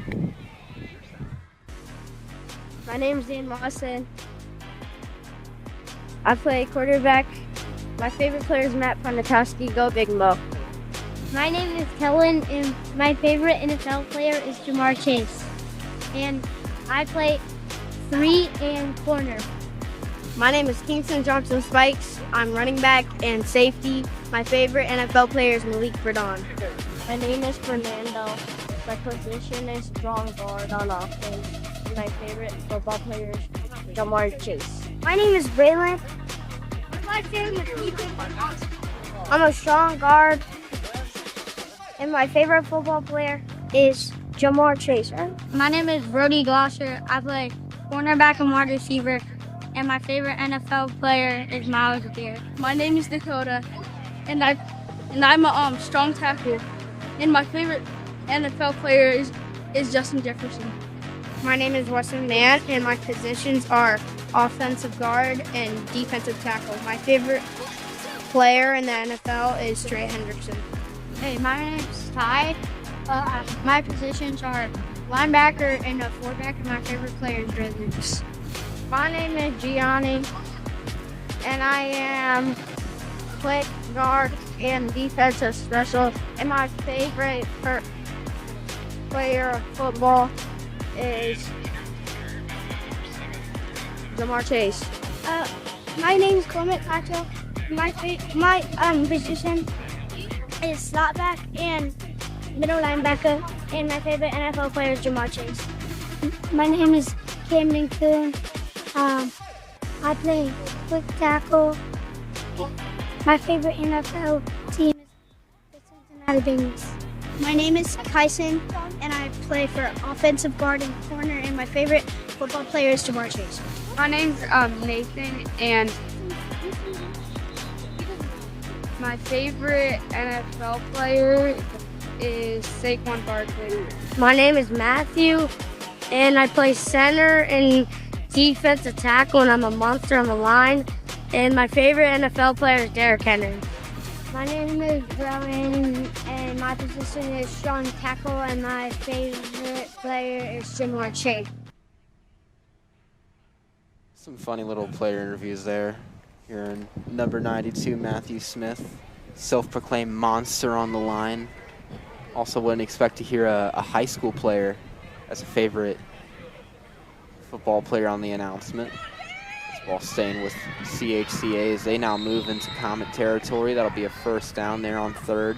My name is Zane Lawson. I play quarterback. My favorite player is Matt Ponatowski. Go Big Mo. My name is Kellen, and my favorite NFL player is Jamar Chase. And I play 3 and corner. My name is Kingston Johnson Spikes. I'm running back and safety. My favorite NFL player is Malik Verdon. My name is Fernando. My position is strong guard on offense. My favorite football player is Jamar Chase. My name is Braylon. I'm a strong guard. And my favorite football player is Jamar Chase. My name is Brody Glosser. I play cornerback and wide receiver, and my favorite NFL player is Miles Garrett. My name is Dakota, and I'm a strong tackle, and my favorite NFL player is Justin Jefferson. My name is Weston Mann, and my positions are offensive guard and defensive tackle. My favorite player in the NFL is Trey Henderson. Hey, my name is Ty. My positions are linebacker and a fullback, and my favorite player is Red Lucas. My name is Gianni, and I am quick guard and defensive special. And my favorite player of football is Jamar Chase. My name is Clement Pacho. My position is slot back and middle linebacker, and my favorite NFL player is Jamar Chase. My name is Camden Coon. I play quick tackle. My favorite NFL team is the Cincinnati Bengals. My name is Kyson, and I play for offensive guard and corner, and my favorite football player is Jamar Chase. My name's Nathan, and my favorite NFL player is Saquon Barkley. My name is Matthew, and I play center and defensive tackle, and I'm a monster on the line. And my favorite NFL player is Derrick Henry. My name is Rowan, and my position is strong tackle, and my favorite player is Jamar Chase. Some funny little player interviews there. Here in number 92, Matthew Smith, self-proclaimed monster on the line. Also wouldn't expect to hear a high school player as a favorite football player on the announcement. This ball staying with CHCA as they now move into Comet territory. That'll be a first down there on 3rd.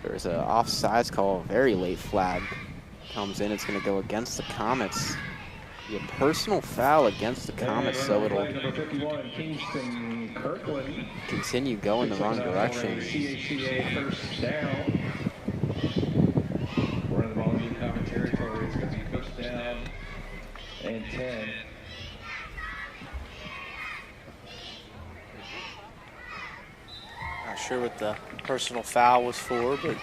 There's an offsides call, a very late flag. Comes in, it's going to go against the Comets. Be a personal foul against the Comets, so it'll continue going the wrong direction. CHCA first down. We're in the ball in Comet territory. It's going to be first down and 10. Not sure what the personal foul was for, but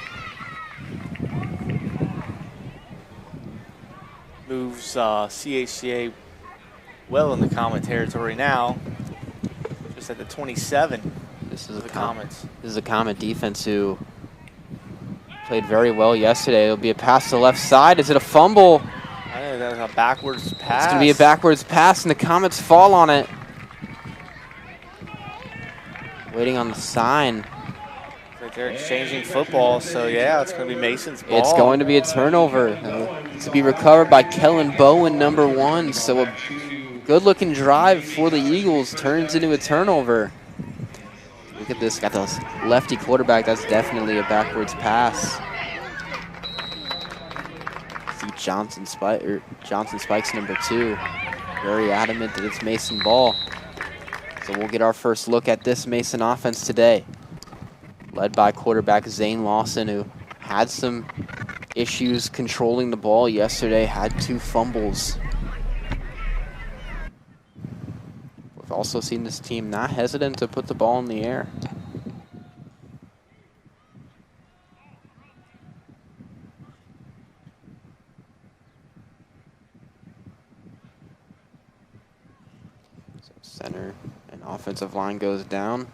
moves CHCA well in the Comet territory now, just at the 27. This is the Comets. This is a Comet defense who played very well yesterday. It'll be a pass to the left side. Is it a fumble? I think that's a backwards pass. It's going to be a backwards pass, and the Comets fall on it. Waiting on the sign. They're exchanging football, so yeah, it's going to be Mason's ball. It's going to be a turnover. To be recovered by Kellen Bowen, number 1. So a good-looking drive for the Eagles turns into a turnover. Look at this, got the lefty quarterback. That's definitely a backwards pass. See Johnson Spikes, number 2. Very adamant that it's Mason ball. So we'll get our first look at this Mason offense today. Led by quarterback Zane Lawson, who had some issues controlling the ball yesterday, had 2 fumbles. We've also seen this team not hesitant to put the ball in the air. So center and offensive line goes down.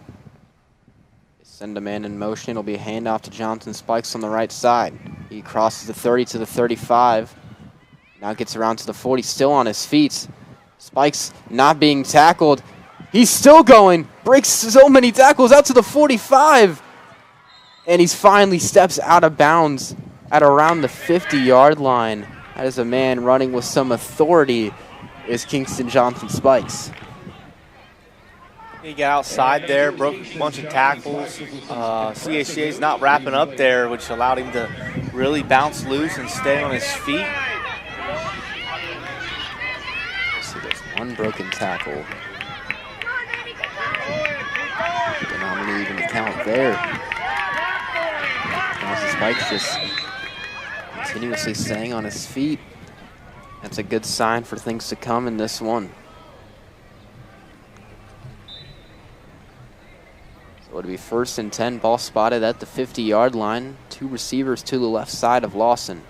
Send a man in motion. It'll be a handoff to Johnson Spikes on the right side. He crosses the 30 to the 35. Now gets around to the 40, still on his feet. Spikes not being tackled. He's still going. Breaks so many tackles out to the 45. And he's finally steps out of bounds at around the 50-yard line. That is a man running with some authority, is Kingston Johnson Spikes. He got outside there, broke a bunch of tackles. CHCA's not wrapping up there, which allowed him to really bounce loose and stay on his feet. So there's one broken tackle. Denominator even the count there. Johnson Spikes just continuously staying on his feet. That's a good sign for things to come in this one. So it'll be 1st and 10, ball spotted at the 50-yard line. 2 receivers to the left side of Lawson.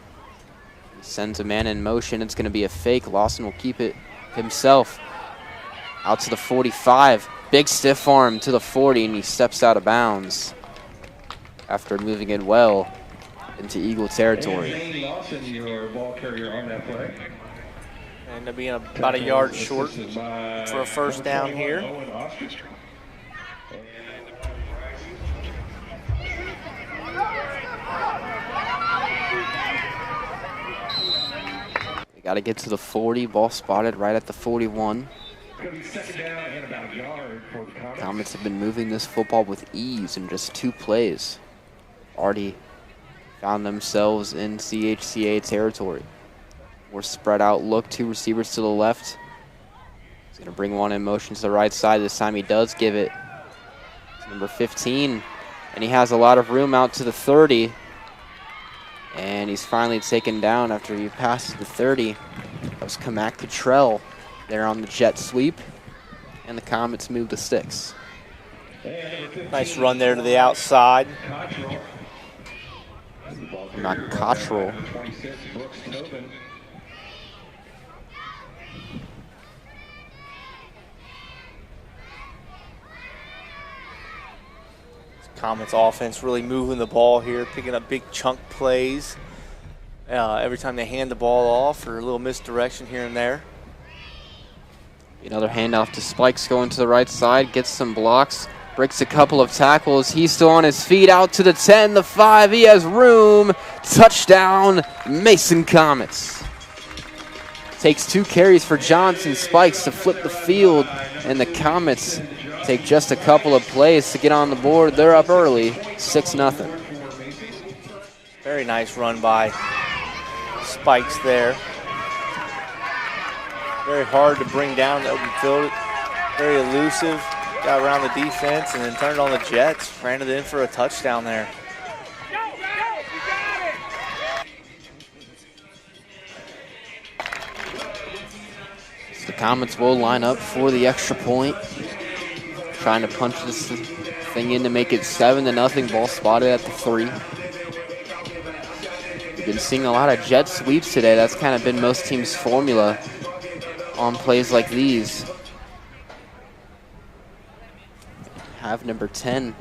He sends a man in motion. It's going to be a fake. Lawson will keep it himself. Out to the 45. Big stiff arm to the 40, and he steps out of bounds after moving it well into Eagle territory. And Lawson, your ball carrier on that play. And to be about a yard short for a first down here. They got to get to the 40. Ball spotted right at the 41. Comets have been moving this football with ease in just 2 plays. Already found themselves in CHCA territory. More spread out look, 2 receivers to the left. He's going to bring one in motion to the right side. This time he does give it to number 15. And he has a lot of room out to the 30. And he's finally taken down after he passes the 30. That was Kamak Cottrell there on the jet sweep. And the Comets move the sticks. Nice run there to the outside. Not Cottrell. Comets offense really moving the ball here, picking up big chunk plays every time they hand the ball off, or a little misdirection here and there. Another handoff to Spikes going to the right side, gets some blocks, breaks a couple of tackles. He's still on his feet, out to the 10, the 5. He has room. Touchdown, Mason Comets. Takes 2 carries for Johnson Spikes to flip the field, and the Comets take just a couple of plays to get on the board. They're up early, 6-0. Very nice run by Spikes there. Very hard to bring down the open field. Very elusive. Got around the defense and then turned on the Jets. Ran it in for a touchdown there. So the Comets will line up for the extra point. Trying to punch this thing in to make it 7-0. Ball spotted at the 3. We've been seeing a lot of jet sweeps today. That's kind of been most teams' formula on plays like these. Have number 10,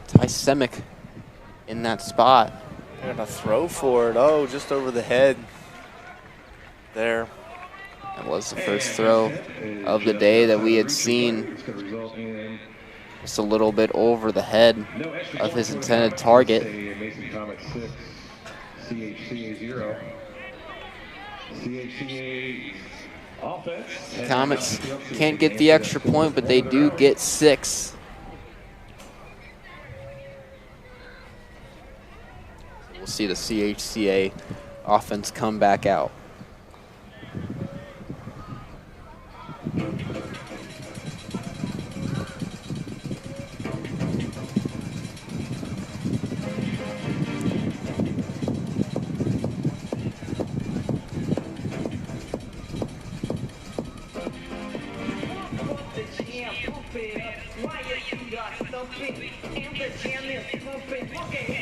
Ty Semick, in that spot. They're going to throw for it. Oh, just over the head there. That was the first throw of the day that we had seen. Just a little bit over the head of his intended target. CHCA 0. CHCA offense. Comets can't get the extra point, but they do get 6. We'll see the CHCA offense come back out.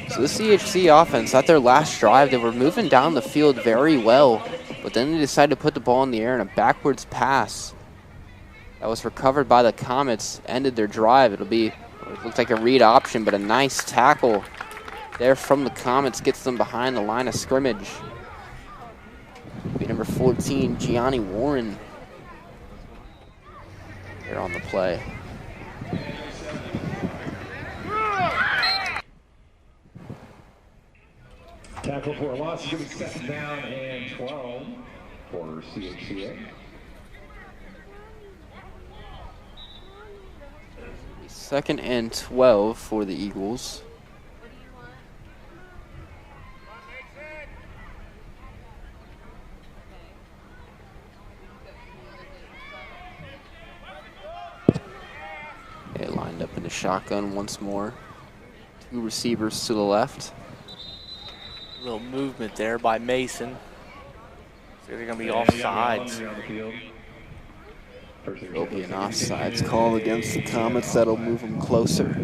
So the CHC offense, at their last drive, they were moving down the field very well, but then they decided to put the ball in the air in a backwards pass that was recovered by the Comets, ended their drive. It looked like a read option, but a nice tackle there from the Comets gets them behind the line of scrimmage. Be number 14, Gianni Warren, here on the play. Tackle for a loss, giving 2nd down and 12 for CHCA. Second and 12 for the Eagles. They lined up in the shotgun once more. 2 receivers to the left. Little movement there by Mason. So they're going to be offsides. There'll be an offsides call against the Comets. That'll move them closer.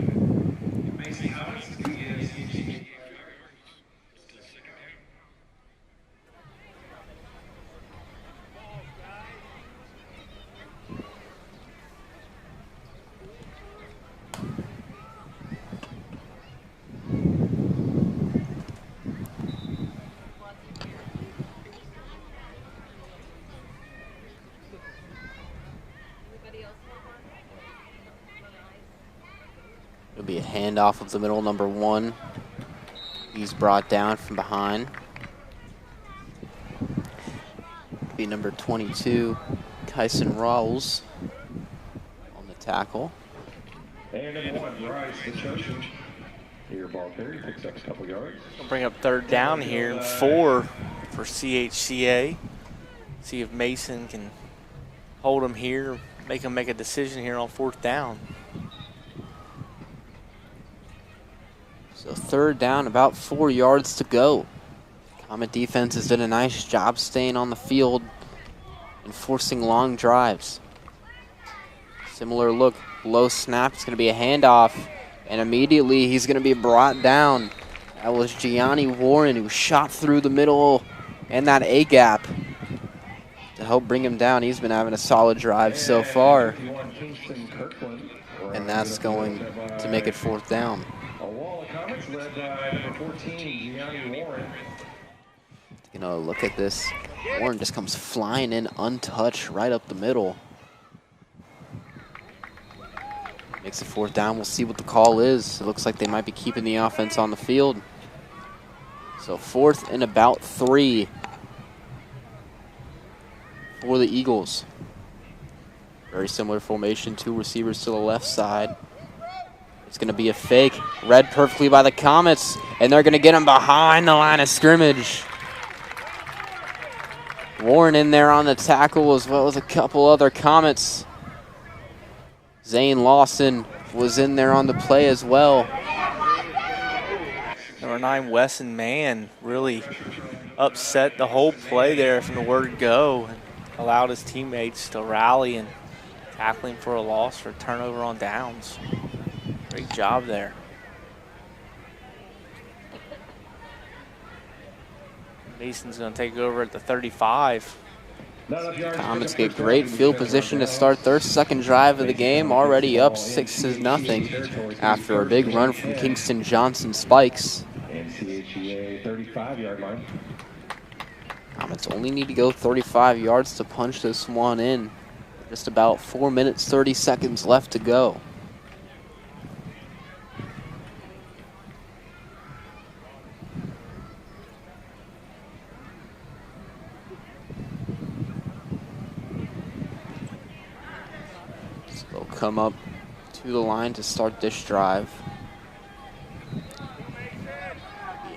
It'll be a handoff of the middle, number 1. He's brought down from behind. It'll be number 22, Kyson Rawls, on the tackle. And number 1, Bryce Lachoshin. Here, ball carry, picks up a couple yards. We'll bring up 3rd down here and 4 for CHCA. See if Mason can hold him here, make him make a decision here on 4th down. So 3rd down, about 4 yards to go. Comet defense has done a nice job staying on the field and forcing long drives. Similar look, low snap, it's going to be a handoff, and immediately he's going to be brought down. That was Gianni Warren, who shot through the middle and that A-gap to help bring him down. He's been having a solid drive so far, and that's going to make it 4th down. Led by number 14, Gianni Warren. You know, look at this. Warren just comes flying in untouched right up the middle. Makes it 4th down. We'll see what the call is. It looks like they might be keeping the offense on the field. So 4th and about 3 for the Eagles. Very similar formation, 2 receivers to the left side. It's going to be a fake, read perfectly by the Comets, and they're going to get him behind the line of scrimmage. Warren in there on the tackle, as well as a couple other Comets. Zane Lawson was in there on the play as well. Number 9, Wesson Mann, really upset the whole play there from the word go, and allowed his teammates to rally and tackle him for a loss for a turnover on downs. Great job there. Mason's going to take over at the 35. Comets get great field position to start their second drive of the game, already up 6-0 after a big run from Kingston Johnson Spikes. And CHCA 35-yard line. Comets only need to go 35 yards to punch this one in. Just about 4 minutes, 30 seconds left to go. So they'll come up to the line to start this drive.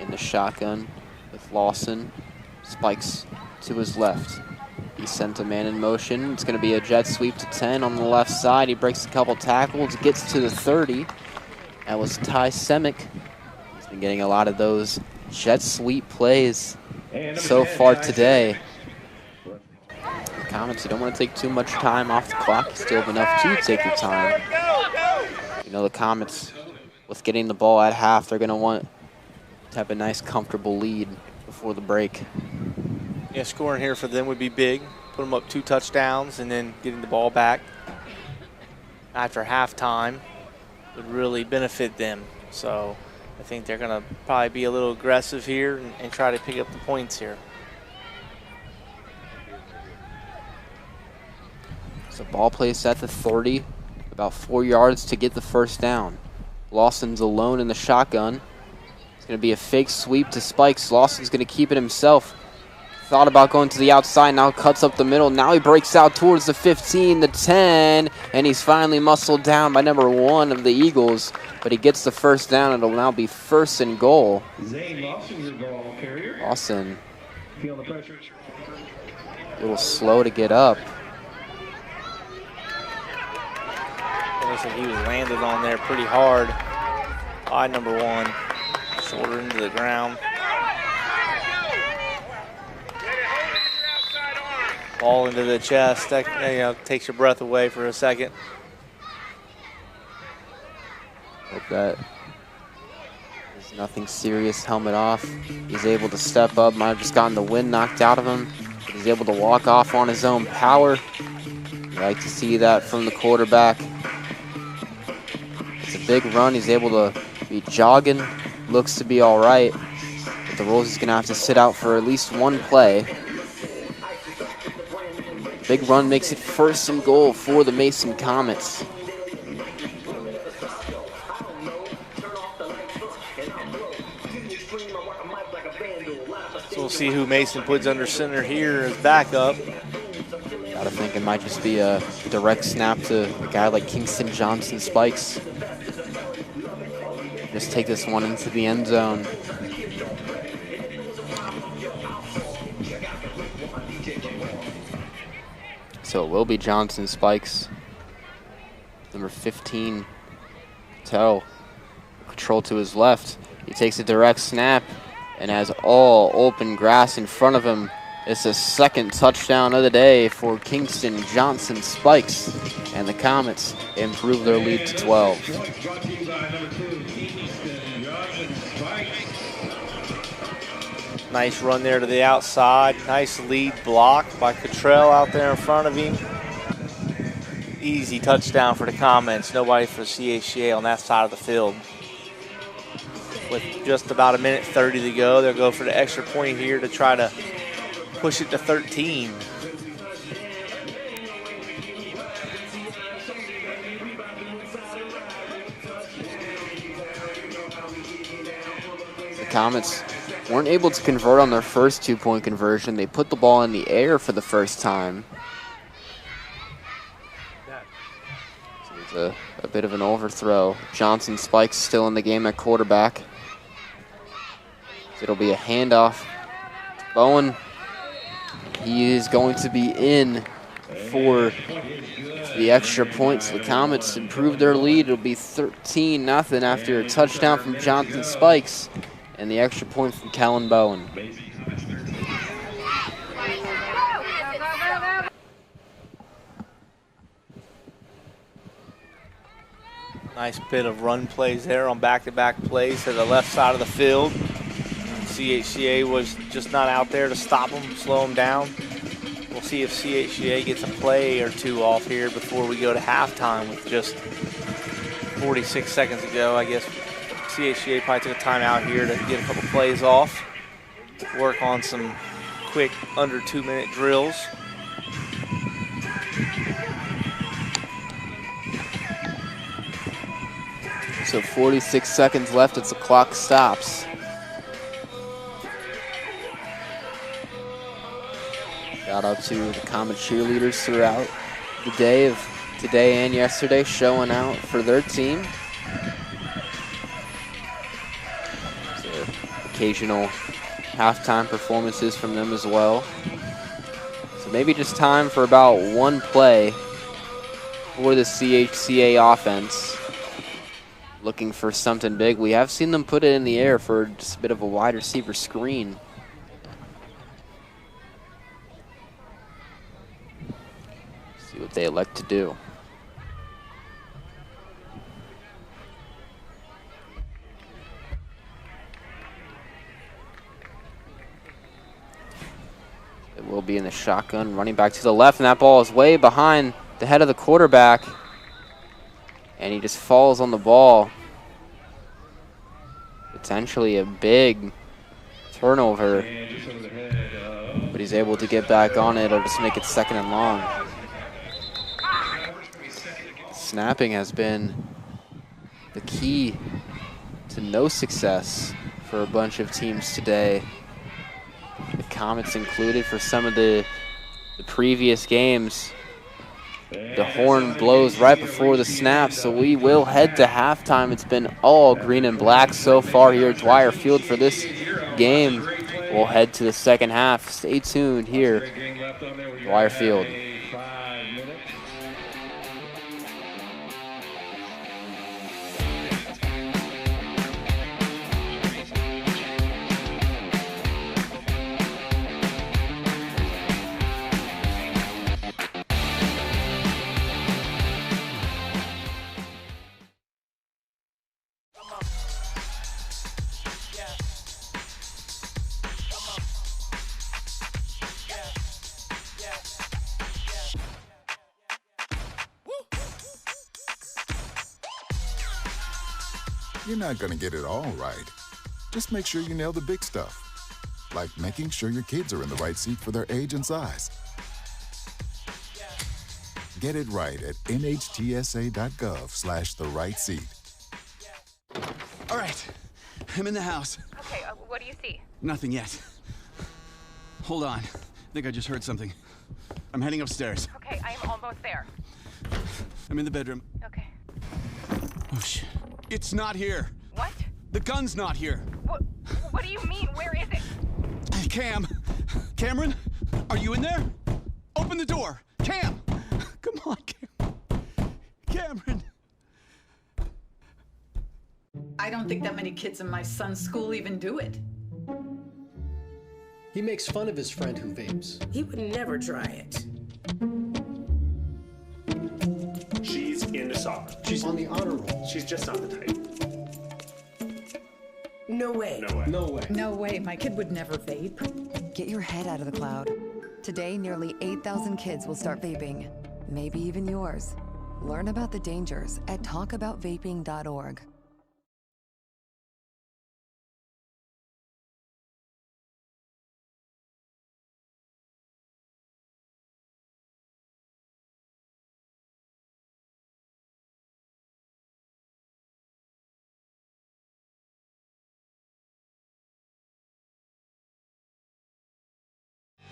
In the shotgun with Lawson. Spikes to his left. He sent a man in motion. It's going to be a jet sweep to 10 on the left side. He breaks a couple tackles, gets to the 30. That was Ty Semick. He's been getting a lot of those jet sweep plays so far today. The Comets, you don't want to take too much time off the clock. You still have enough to take your time. You know, the Comets, with getting the ball at half, they're going to want to have a nice, comfortable lead before the break. Yeah, scoring here for them would be big. Put them up 2 touchdowns and then getting the ball back after halftime would really benefit them. So I think they're going to probably be a little aggressive here and try to pick up the points here. So ball placed at the 30, about 4 yards to get the first down. Lawson's alone in the shotgun. It's going to be a fake sweep to Spikes. Lawson's going to keep it himself. Thought about going to the outside, now cuts up the middle. Now he breaks out towards the 15, the 10, and he's finally muscled down by number 1 of the Eagles. But he gets the first down. It'll now be 1st and goal. Zane Lawson, your ball carrier. Lawson, Feel the pressure. a little slow to get up. It looks like he was landed on there pretty hard by number 1. Shoulder into the ground. Ball into the chest. That, you know, takes your breath away for a second. Hope that there's nothing serious. Helmet off. He's able to step up. Might have just gotten the wind knocked out of him. But he's able to walk off on his own power. You like to see that from the quarterback. It's a big run. He's able to be jogging. Looks to be all right. But the Rolls is going to have to sit out for at least one play. Big run makes it 1st and goal for the Mason Comets. So we'll see who Mason puts under center here as backup. Gotta think it might just be a direct snap to a guy like Kingston Johnson Spikes. Just take this one into the end zone. So it will be Johnson Spikes. Number 15, Tell. Control to his left. He takes a direct snap and has all open grass in front of him. It's the 2nd touchdown of the day for Kingston Johnson Spikes. And the Comets improve their lead to 12. Nice run there to the outside. Nice lead block by Cottrell out there in front of him. Easy touchdown for the Comets. Nobody for CHCA on that side of the field. With just about 1:30 to go, they'll go for the extra point here to try to push it to 13. The Comets weren't able to convert on their first 2-point conversion. They put the ball in the air for the first time. So it's a bit of an overthrow. Johnson Spikes still in the game at quarterback. It'll be a handoff to Bowen. He is going to be in for the extra points. The Comets improve their lead. It'll be 13-0 after a touchdown from Johnson Spikes and the extra point from Kellen Bowen. Nice bit of run plays there on back-to-back plays to the left side of the field. CHCA was just not out there to stop them, slow them down. We'll see if CHCA gets a play or two off here before we go to halftime with just 46 seconds to go. I guess CHCA probably took a timeout here to get a couple plays off, work on some quick under 2-minute drills. So 46 seconds left as the clock stops. Shout out to the Comet cheerleaders throughout the day of today and yesterday, showing out for their team. So occasional halftime performances from them as well. So maybe just time for about one play for the CHCA offense. Looking for something big. We have seen them put it in the air for just a bit of a wide receiver screen. See what they elect to do. It will be in the shotgun, running back to the left, and that ball is way behind the head of the quarterback. And he just falls on the ball. Potentially a big turnover. But he's able to get back on it. It'll just make it 2nd and long. Snapping has been the key to no success for a bunch of teams today. The Comets included for some of the previous games. The horn blows right before the snap, so we will head to halftime. It's been all green and black so far here at Dwire Field for this game. We'll head to the second half. Stay tuned here, Dwire Field. You're not going to get it all right. Just make sure you nail the big stuff, like making sure your kids are in the right seat for their age and size. Get it right at nhtsa.gov/the-right-seat. All right, I'm in the house. Okay, what do you see? Nothing yet. Hold on, I think I just heard something. I'm heading upstairs. Okay, I am almost there. I'm in the bedroom. Okay. Oh, shit. It's not here. What? The gun's not here. What do you mean? Where is it? Cameron, are you in there? Open the door. Cam! Come on, Cameron. I don't think that many kids in my son's school even do it. He makes fun of his friend who vapes. He would never try it. She's into soccer. She's on the honor roll. She's just not the type. No way. No way. No way. No way, my kid would never vape. Get your head out of the cloud. Today, nearly 8,000 kids will start vaping. Maybe even yours. Learn about the dangers at talkaboutvaping.org.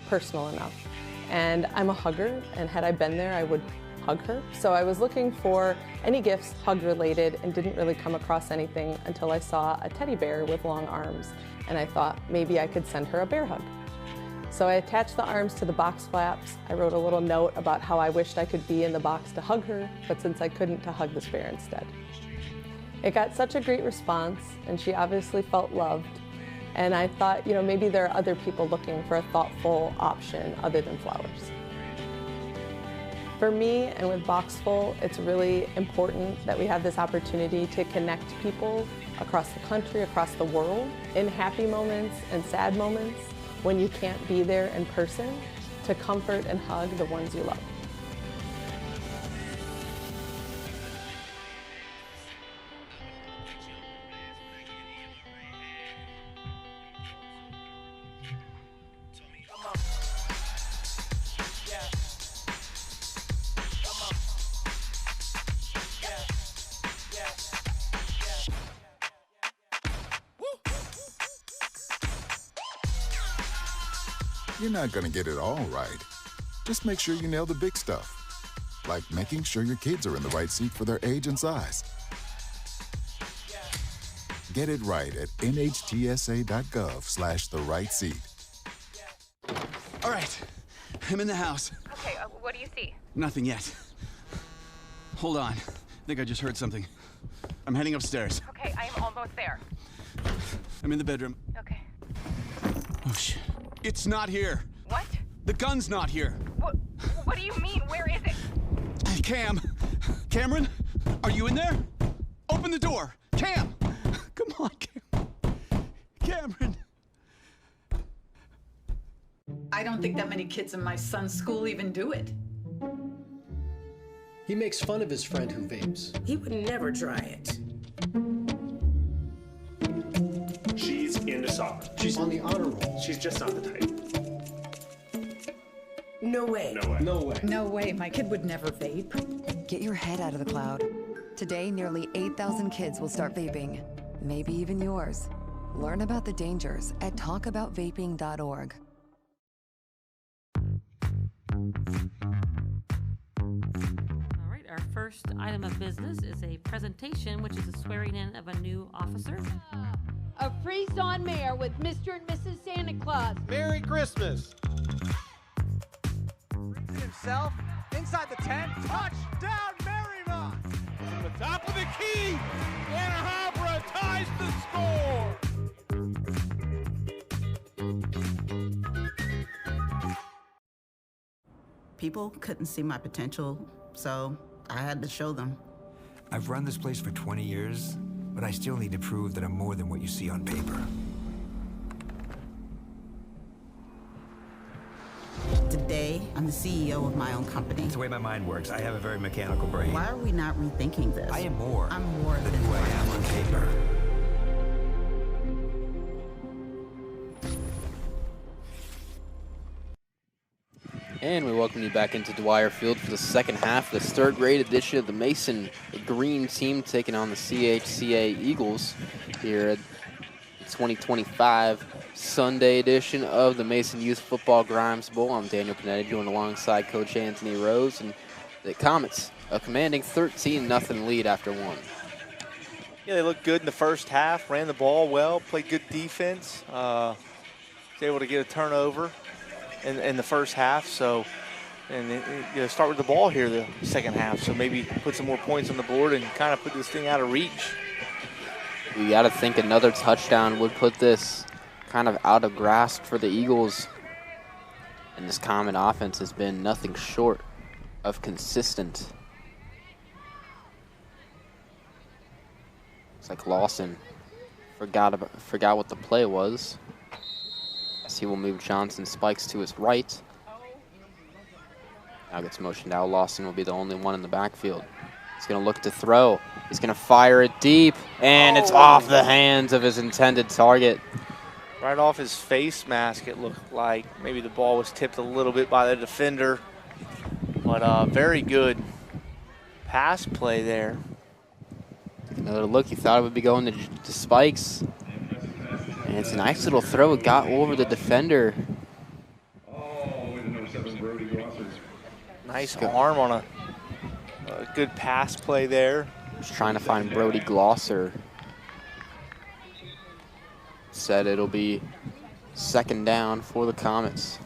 Personal enough. And I'm a hugger, and had I been there, I would hug her. So I was looking for any gifts hug related and didn't really come across anything until I saw a teddy bear with long arms. And I thought maybe I could send her a bear hug. So I attached the arms to the box flaps. I wrote a little note about how I wished I could be in the box to hug her, but since I couldn't, to hug this bear instead. It got such a great response, and she obviously felt loved. And I thought, maybe there are other people looking for a thoughtful option other than flowers. For me and with Boxful, it's really important that we have this opportunity to connect people across the country, across the world, in happy moments and sad moments, when you can't be there in person to comfort and hug the ones you love. You're not going to get it all right. Just make sure you nail the big stuff, like making sure your kids are in the right seat for their age and size. Get it right at nhtsa.gov/the right seat. All right, I'm in the house. Okay, what do you see? Nothing yet. Hold on. I think I just heard something. I'm heading upstairs. Okay, I am almost there. I'm in the bedroom. Okay. Oh, shit. It's not here. What? The gun's not here. What do you mean? Where is it? Cameron, are you in there? Open the door. Cam! Come on, Cameron. I don't think that many kids in my son's school even do it. He makes fun of his friend who vapes. He would never try it. She's into soccer. She's on the honor roll. She's just not the type. No way. No way. No way. No way, my kid would never vape. Get your head out of the cloud. Today, nearly 8,000 kids will start vaping, maybe even yours. Learn about the dangers at talkaboutvaping.org. All right, our first item of business is a presentation, which is a swearing in of a new officer. A freeze-on mayor with Mr. and Mrs. Santa Claus. Merry Christmas. Brings it himself inside the 10. Touchdown, Merrymont. From the top of the key, Anna Habra ties the score. People couldn't see my potential, so I had to show them. I've run this place for 20 years, but I still need to prove that I'm more than what you see on paper. Today, I'm the CEO of my own company. It's the way my mind works. I have a very mechanical brain. Why are we not rethinking this? I am more. I'm more than who I am on paper. And we welcome you back into Dwire Field for the second half of this third grade edition of the Mason Green team taking on the CHCA Eagles here at the 2025 Sunday edition of the Mason Youth Football Grimes Bowl. I'm Daniel Panetti, joined alongside Coach Anthony Rose, and the Comets a commanding 13-0 lead after one. Yeah, they looked good in the first half, ran the ball well, played good defense, was able to get a turnover in the first half. So, and start with the ball here the second half. So maybe put some more points on the board and kind of put this thing out of reach. We got to think another touchdown would put this kind of out of grasp for the Eagles. And this Comet offense has been nothing short of consistent. It's like Lawson forgot what the play was. As he will move Johnson spikes to his right. Now gets motioned out. Lawson will be the only one in the backfield. He's going to look to throw. He's going to fire it deep, and it's off the hands of his intended target. Right off his face mask, it looked like. Maybe the ball was tipped a little bit by the defender. But very good pass play there. Another look. He thought it would be going to Spikes. And it's a nice little throw. It got over the defender. Nice arm on a good pass play there. Just trying to find Brody Glosser. Said it'll be second down for the Comets.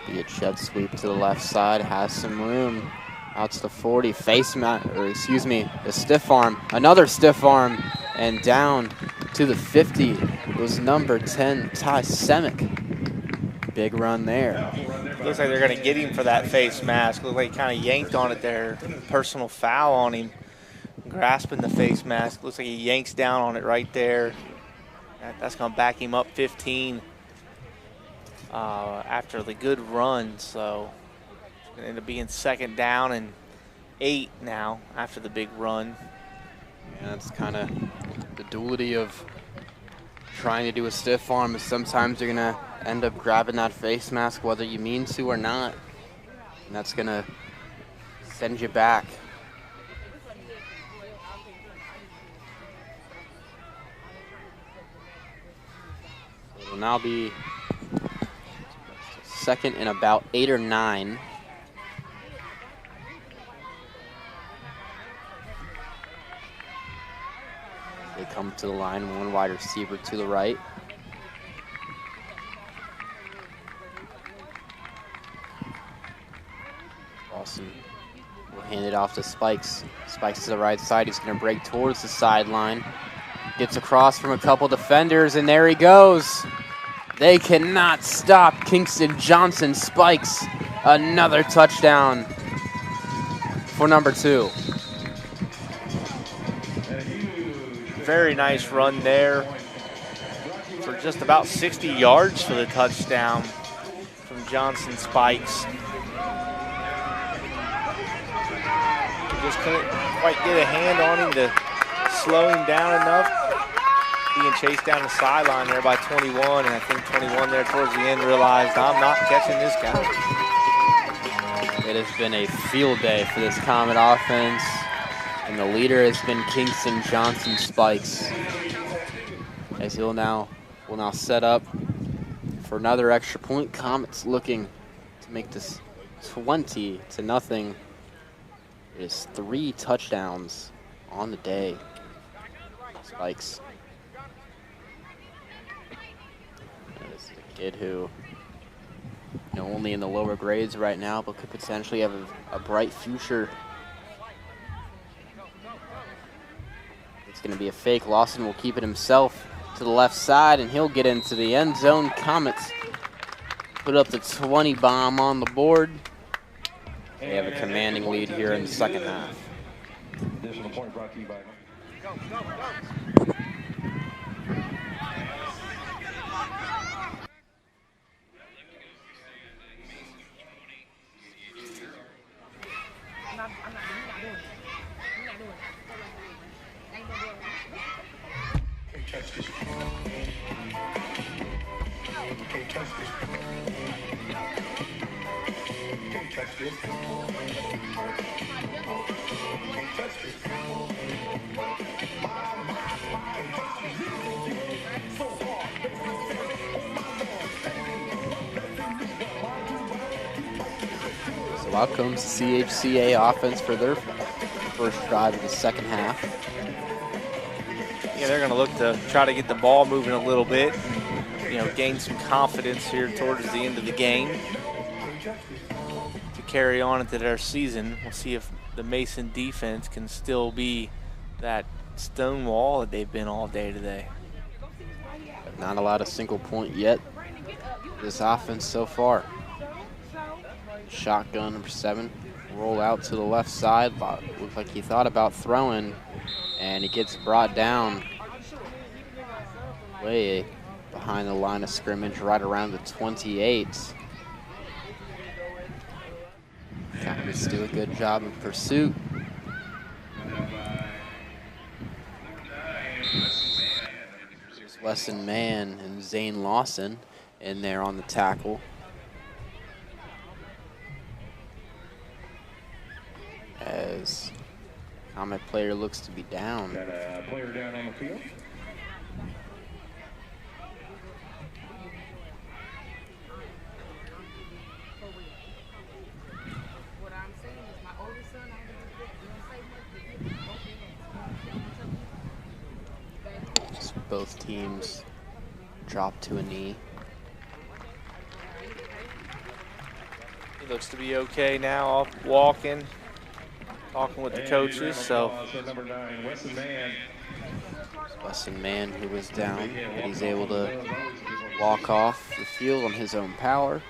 Be a jet sweep to the left side, has some room. Out to the 40, a stiff arm, another stiff arm, and down to the 50 was number 10, Ty Semick. Big run there. Looks like they're going to get him for that face mask. Looks like he kind of yanked on it there. Personal foul on him. Grasping the face mask. Looks like he yanks down on it right there. That's going to back him up 15 after the good run. So it's going to end up being 2nd down and 8 now after the big run. Yeah, that's kind of the duality of trying to do a stiff arm. Is sometimes you're going to end up grabbing that face mask whether you mean to or not. And that's going to send you back. It'll now be 2nd and about 8 or 9. They come to the line, 1 wide receiver to the right. Lawson will hand it off to Spikes. Spikes to the right side. He's going to break towards the sideline. Gets across from a couple defenders, and there he goes. They cannot stop Kingston Johnson. Spikes another touchdown for number 2. Very nice run there for just about 60 yards for the touchdown from Johnson Spikes. Just couldn't quite get a hand on him to slow him down enough. Being chased down the sideline there by 21, and I think 21 there towards the end realized, I'm not catching this guy. It has been a field day for this Comet offense, and the leader has been Kingston Johnson Spikes, as will now set up for another extra point. Comets looking to make this 20-0. It is 3 touchdowns on the day. Spikes. This is a kid who, only in the lower grades right now, but could potentially have a bright future. It's going to be a fake. Lawson will keep it himself to the left side, and he'll get into the end zone. Comets put up the 20 bomb on the board. They have a commanding lead here in the second half. Additional point brought to you by... So out comes the CHCA offense for their first drive of the second half. Yeah, they're going to look to try to get the ball moving a little bit, gain some confidence here towards the end of the game to carry on into their season. We'll see if the Mason defense can still be that stone wall that they've been all day today. Not allowed a single point yet. This offense so far. Shotgun number 7. Roll out to the left side. Looks like he thought about throwing, and he gets brought down way behind the line of scrimmage, right around the 28. Comets do a good job in pursuit. Wesson Mann and Zane Lawson in there on the tackle. As Comet player looks to be down. Got a player down on the field. Just both teams drop to a knee. He looks to be okay now, off walking. Talking with the coaches, so Number 9, Wesson Mann. Busting man who was down, but he's able to walk off the field on his own power.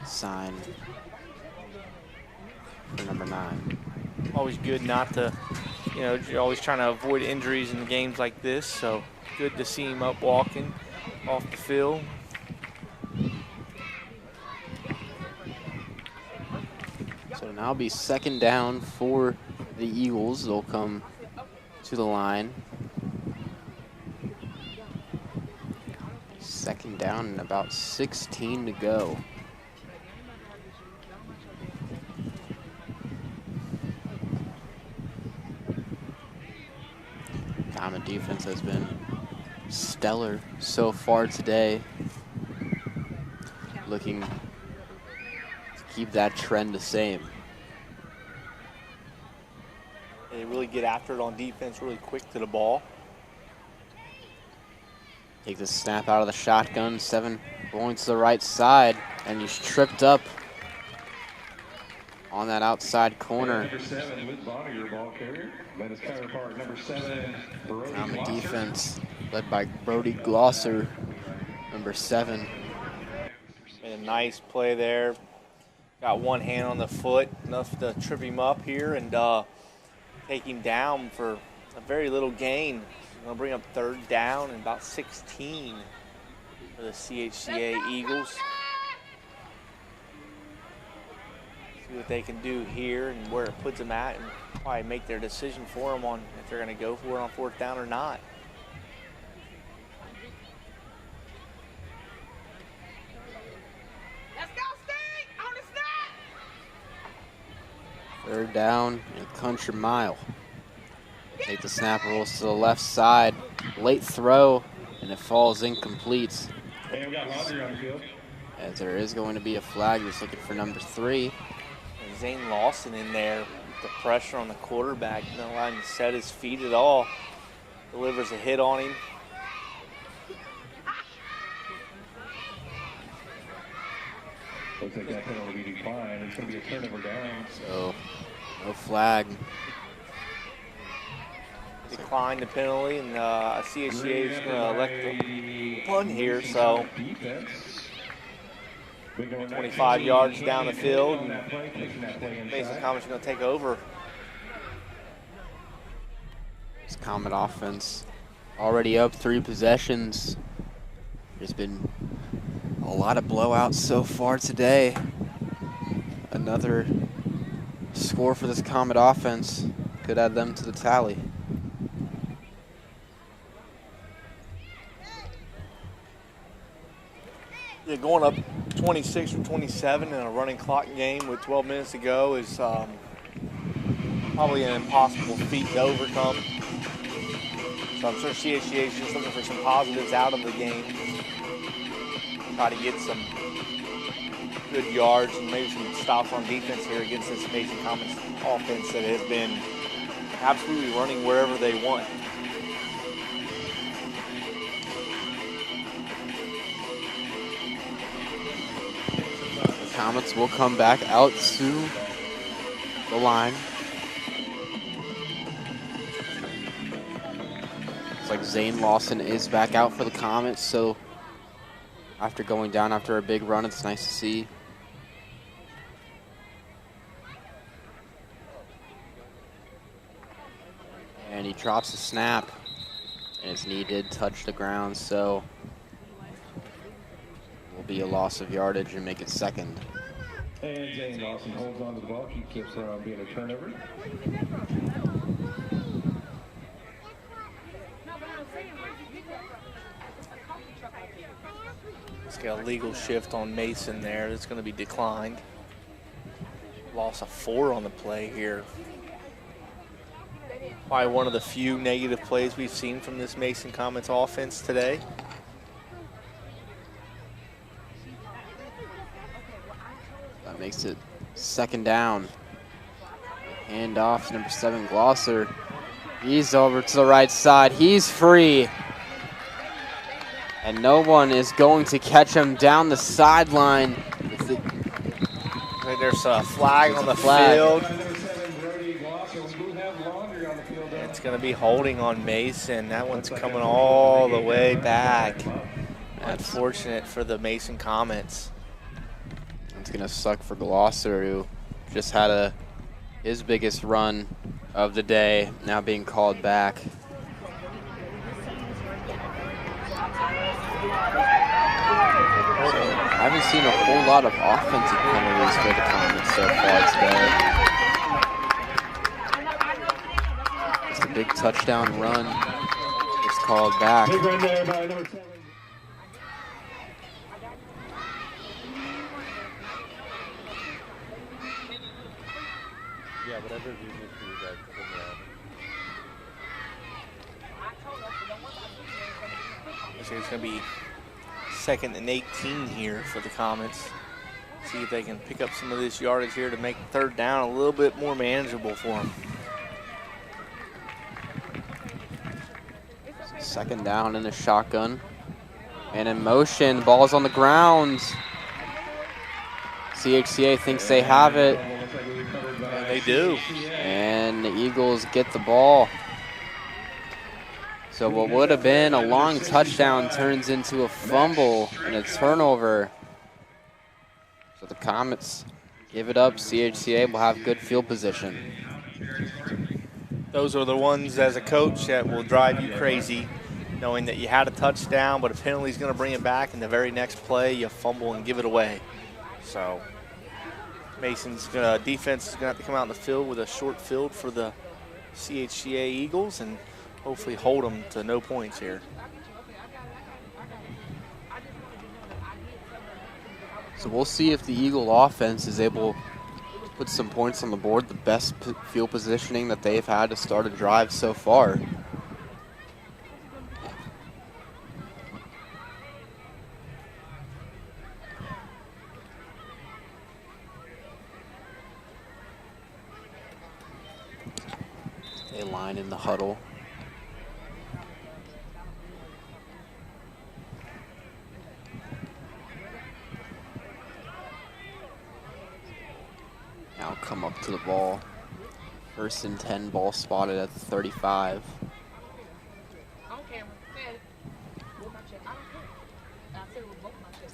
Sign for number 9. Always good not to, you know, you're always trying to avoid injuries in games like this, so good to see him up walking off the field. So now it'll be 2nd down for the Eagles. They'll come to the line. 2nd down and about 16 to go. Common defense has been stellar so far today. Looking to keep that trend the same. They really get after it on defense, really quick to the ball. Take the snap out of the shotgun. 7 going to the right side, and he's tripped up on that outside corner. Number 7 with Bonner, your ball carrier. That is counterpart number 7, Brody Common Glosser. defense led by Brody Glosser, number 7. Made a nice play there. Got one hand on the foot, enough to trip him up here and take him down for a very little gain. Going to bring up 3rd down and about 16 for the CHCA Eagles. See what they can do here and where it puts them at, and probably make their decision for them on if they're going to go for it on 4th down or not. Let's go, Steve! On the snap! 3rd down and a country mile. Take the snap, rolls to the left side. Late throw, and it falls incomplete. Hey, we got Laundry on the field. As there is going to be a flag. Just looking for number 3. And Zane Lawson in there with the pressure on the quarterback. No line to set his feet at all. Delivers a hit on him. Looks like that penalty will be declined. It's going to be a turnover down. So, no flag. Declined the penalty, and CHCA is going to elect the punt here. So 25 yards down the field, and Mason Comet's going to take over. This Comet offense already up 3 possessions. There's been a lot of blowouts so far today. Another score for this Comet offense could add them to the tally. Yeah, going up 26 or 27 in a running clock game with 12 minutes to go is probably an impossible feat to overcome. So I'm sure CHCA is just looking for some positives out of the game. Try to get some good yards and maybe some stops on defense here against this Mason Comet's offense that has been absolutely running wherever they want. Comets will come back out to the line. Looks like Zane Lawson is back out for the Comets, so after going down after a big run, it's nice to see. And he drops the snap, and his knee did touch the ground, so will be a loss of yardage and make it 2nd. And Zane Lawson holds on to the ball, keeps it from being a turnover. Let's get a legal shift on Mason there. That's going to be declined. Loss of 4 on the play here. Probably one of the few negative plays we've seen from this Mason Comets offense today. That makes it 2nd down. Hand off to number 7, Glosser. He's over to the right side. He's free. And no one is going to catch him down the sideline. There's a flag on the field. It's going to be holding on Mason. That one's coming all the way back. Unfortunate for the Mason Comets. It's going to suck for Gloucester, who just had his biggest run of the day, now being called back. I haven't seen a whole lot of offensive penalties for the Comets so far today. Just a big touchdown run. It's called back. Big run there by number 7. Yeah, whatever you need for you guys. It's going to be 2nd and 18 here for the Comets. See if they can pick up some of this yardage here to make 3rd down a little bit more manageable for them. 2nd down in the shotgun. And in motion, ball's on the ground. CHCA thinks they have it. And they do. And the Eagles get the ball. So what would have been a long touchdown turns into a fumble and a turnover. So the Comets give it up. CHCA will have good field position. Those are the ones as a coach that will drive you crazy, knowing that you had a touchdown, but a penalty's going to bring it back, and the very next play you fumble and give it away. So Mason's defense is going to have to come out in the field with a short field for the CHCA Eagles and hopefully hold them to no points here. So we'll see if the Eagle offense is able to put some points on the board, the best field positioning that they've had to start a drive so far. They line in the huddle. Now come up to the ball. 1st and 10, ball spotted at the 35.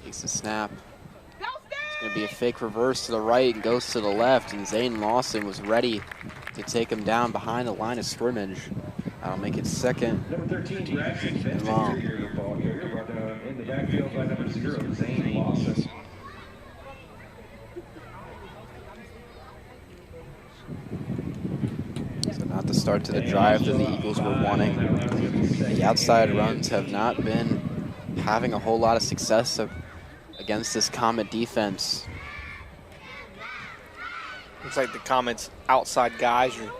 Takes the snap. It's going to be a fake reverse to the right and goes to the left, and Zane Lawson was ready to take him down behind the line of scrimmage. That'll make it 2nd Number 13, Braxton and long. ball carrier brought down in the backfield by number 0, Zane Lawson. So not the start to the drive that the Eagles were wanting. The outside runs have not been having a whole lot of success against this Comet defense. Looks like the Comets' outside guys are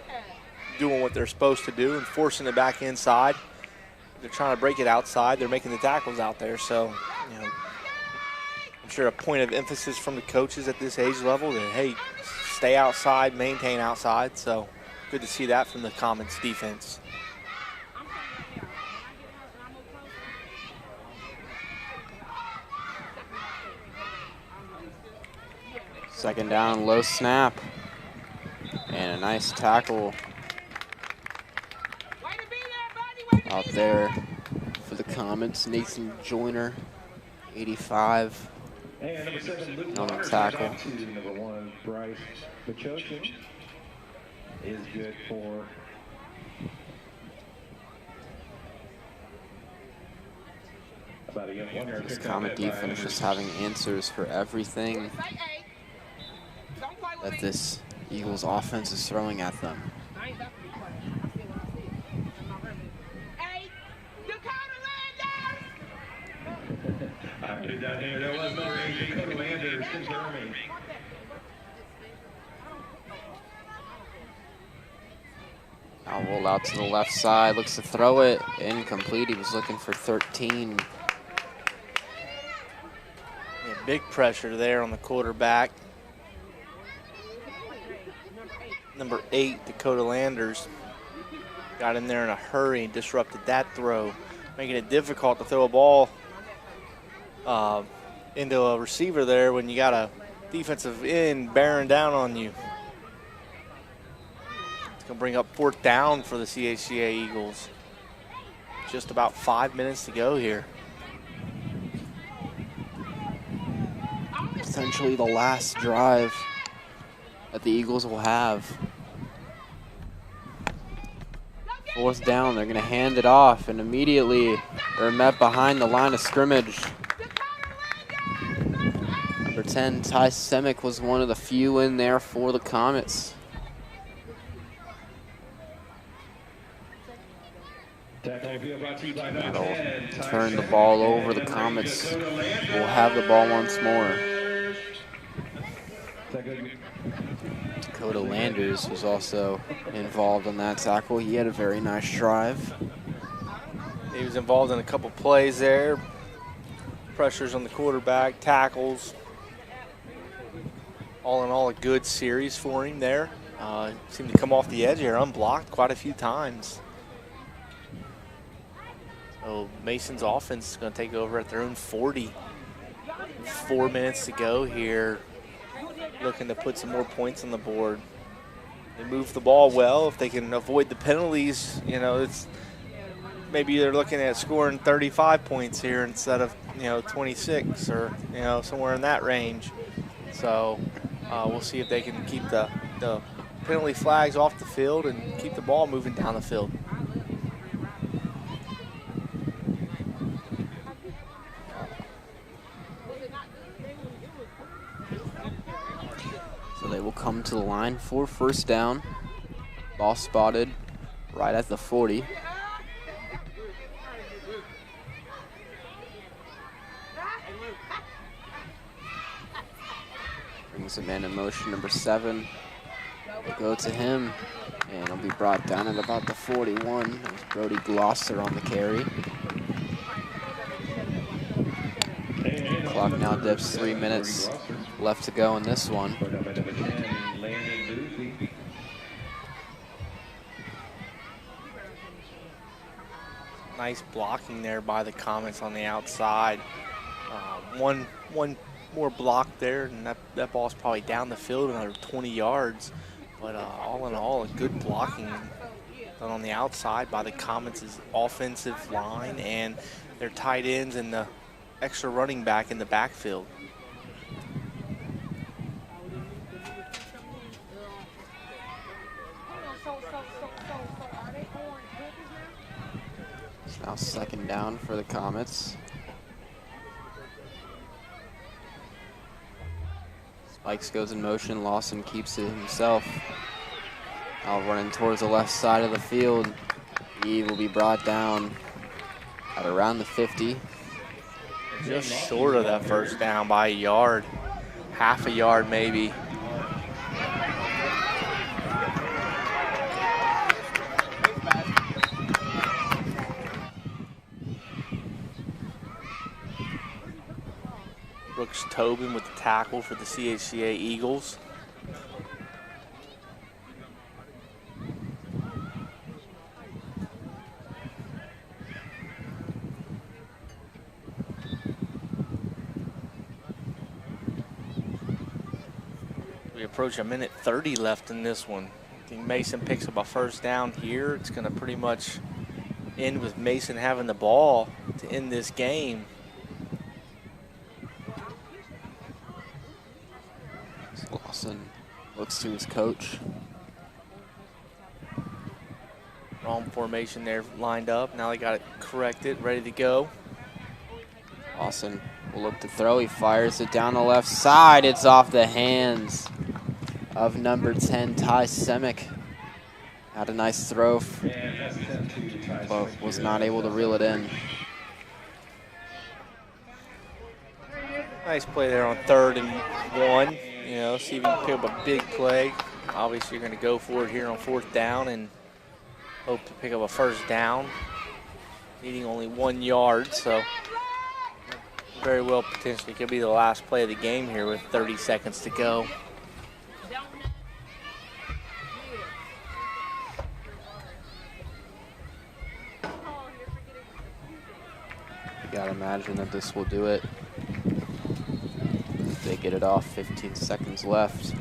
doing what they're supposed to do and forcing it back inside. They're trying to break it outside. They're making the tackles out there. So, you know, I'm sure a point of emphasis from the coaches at this age level that, hey, stay outside, maintain outside. So good to see that from the Comets defense. Second down, low snap. And a nice tackle out there for the Comets. Nathan Joyner, 85 And number 7, Luke on the Mars, tackle. Number 1, Bryce Bachochin is good for about a 1 yard. This Comet defense just having answers for everything that this Eagles offense is throwing at them. I did that here. There was no AJ Colerain confirming. Now roll out to the left side, looks to throw it, incomplete. He was looking for 13. Yeah, big pressure there on the quarterback. Number 8, Dakota Landers, got in there in a hurry and disrupted that throw, making it difficult to throw a ball into a receiver there when you got a defensive end bearing down on you. It's Gonna bring up 4th down for the CHCA Eagles. Just about 5 minutes to go here. Essentially the last drive that the Eagles will have. 4th down, they're gonna hand it off, and immediately they're met behind the line of scrimmage. Number 10, Ty Semick, was one of the few in there for the Comets. That'll turn the ball over. The Comets will have the ball once more. Dakota Landers was also involved in that tackle. He had a very nice drive. He was involved in a couple plays there. Pressures on the quarterback, tackles. All in all, a good series for him there. Seemed to come off the edge here, unblocked quite a few times. So Mason's offense is going to take over at their own 40. 4 minutes to go here. Looking to put some more points on the board. They move the ball well. If they can avoid the penalties, you know, it's maybe they're looking at scoring 35 points here instead of, you know, 26 or, you know, somewhere in that range. So we'll see if they can keep the penalty flags off the field and keep the ball moving down the field. So they will come to the line for 1st down. Ball spotted right at the 40. Brings a man in motion, number 7. Will go to him, and it'll be brought down at about the 41. There's Brody Glosser on the carry. Clock now dips, 3 minutes left to go in this one. Nice blocking there by the Comets on the outside. One more block there, and that ball's probably down the field another 20 yards. But all in all, a good blocking done on the outside by the Comets' offensive line and their tight ends and the extra running back in the backfield. It's now 2nd down for the Comets. Spikes goes in motion. Lawson keeps it himself. Now running towards the left side of the field. He will be brought down at around the 50. Just short of that 1st down by a yard. Half a yard maybe. Brooks Tobin with the tackle for the CHCA Eagles. We approach a minute 30 left in this one. I think Mason picks up a 1st down here. It's going to pretty much end with Mason having the ball to end this game. Lawson looks to his coach. Wrong formation there lined up. Now they got it corrected, ready to go. Lawson will look to throw. He fires it down the left side. It's off the hands of number 10, Ty Semick. Had a nice throw, but was not able to reel it in. Nice play there on 3rd and 1. You know, see if you can pick up a big play. Obviously, you're going to go for it here on 4th down and hope to pick up a 1st down. Needing only 1 yard, so very well potentially could be the last play of the game here with 30 seconds to go. You gotta imagine that this will do it. They get it off, 15 seconds left.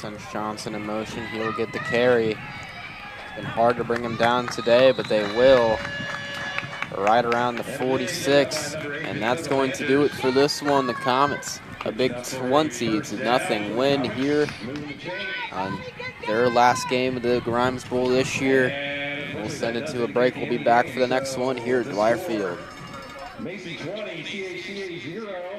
sends Johnson in motion. He'll get the carry. It's been hard to bring him down today, but they will. Right around the 46, and that's going to do it for this one. The Comets, a big 1-0 win here on their last game of the Grimes Bowl this year. We'll send it to a break. We'll be back for the next one here at Dwire Field. Mason 20, CHCA 0.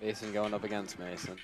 Mason going up against Mason.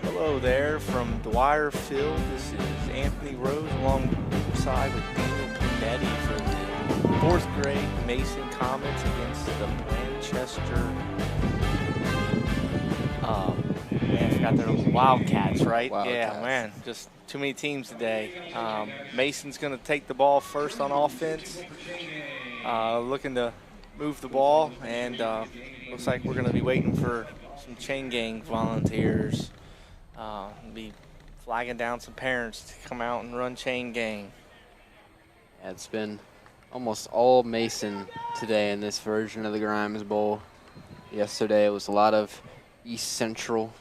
Hello there from Dwire Field. This is Anthony Rose alongside with Daniel Panetti for the 4th grade Mason Comets against the Blanchester. Man, I forgot their Wildcats, right? Wildcats. Yeah, man, just too many teams today. Mason's going to take the ball first on offense, looking to move the ball, and looks like we're going to be waiting for some chain gang volunteers. Be flagging down some parents to come out and run chain gang. Yeah, it's been almost all Mason today in this version of the Grimes Bowl. Yesterday it was a lot of East Central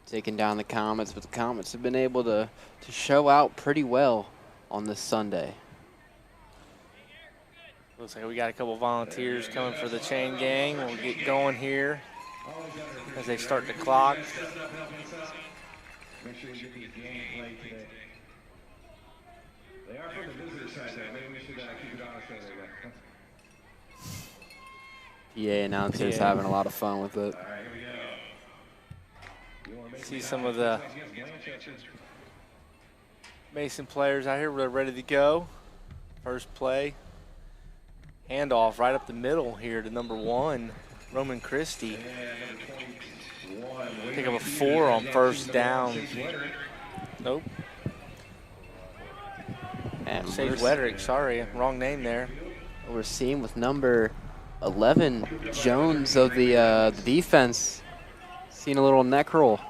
taking down the Comets, but the Comets have been able to show out pretty well on this Sunday. Looks like we got a couple volunteers coming for the chain gang. We'll get going here as they start the clock. Make sure you get these game play today. They are from the visitor side there. Maybe we should keep it honest over there. PA announcers having a lot of fun with it. All right, here we go. See some of the Mason players out here. We're ready to go. First play. Handoff right up the middle here to number 1, Roman Christie. Pick up a 4 on first down. Nope. And Sage Wederick, sorry, wrong name there. We're seeing with number 11, Jones of the defense, seeing a little neck roll.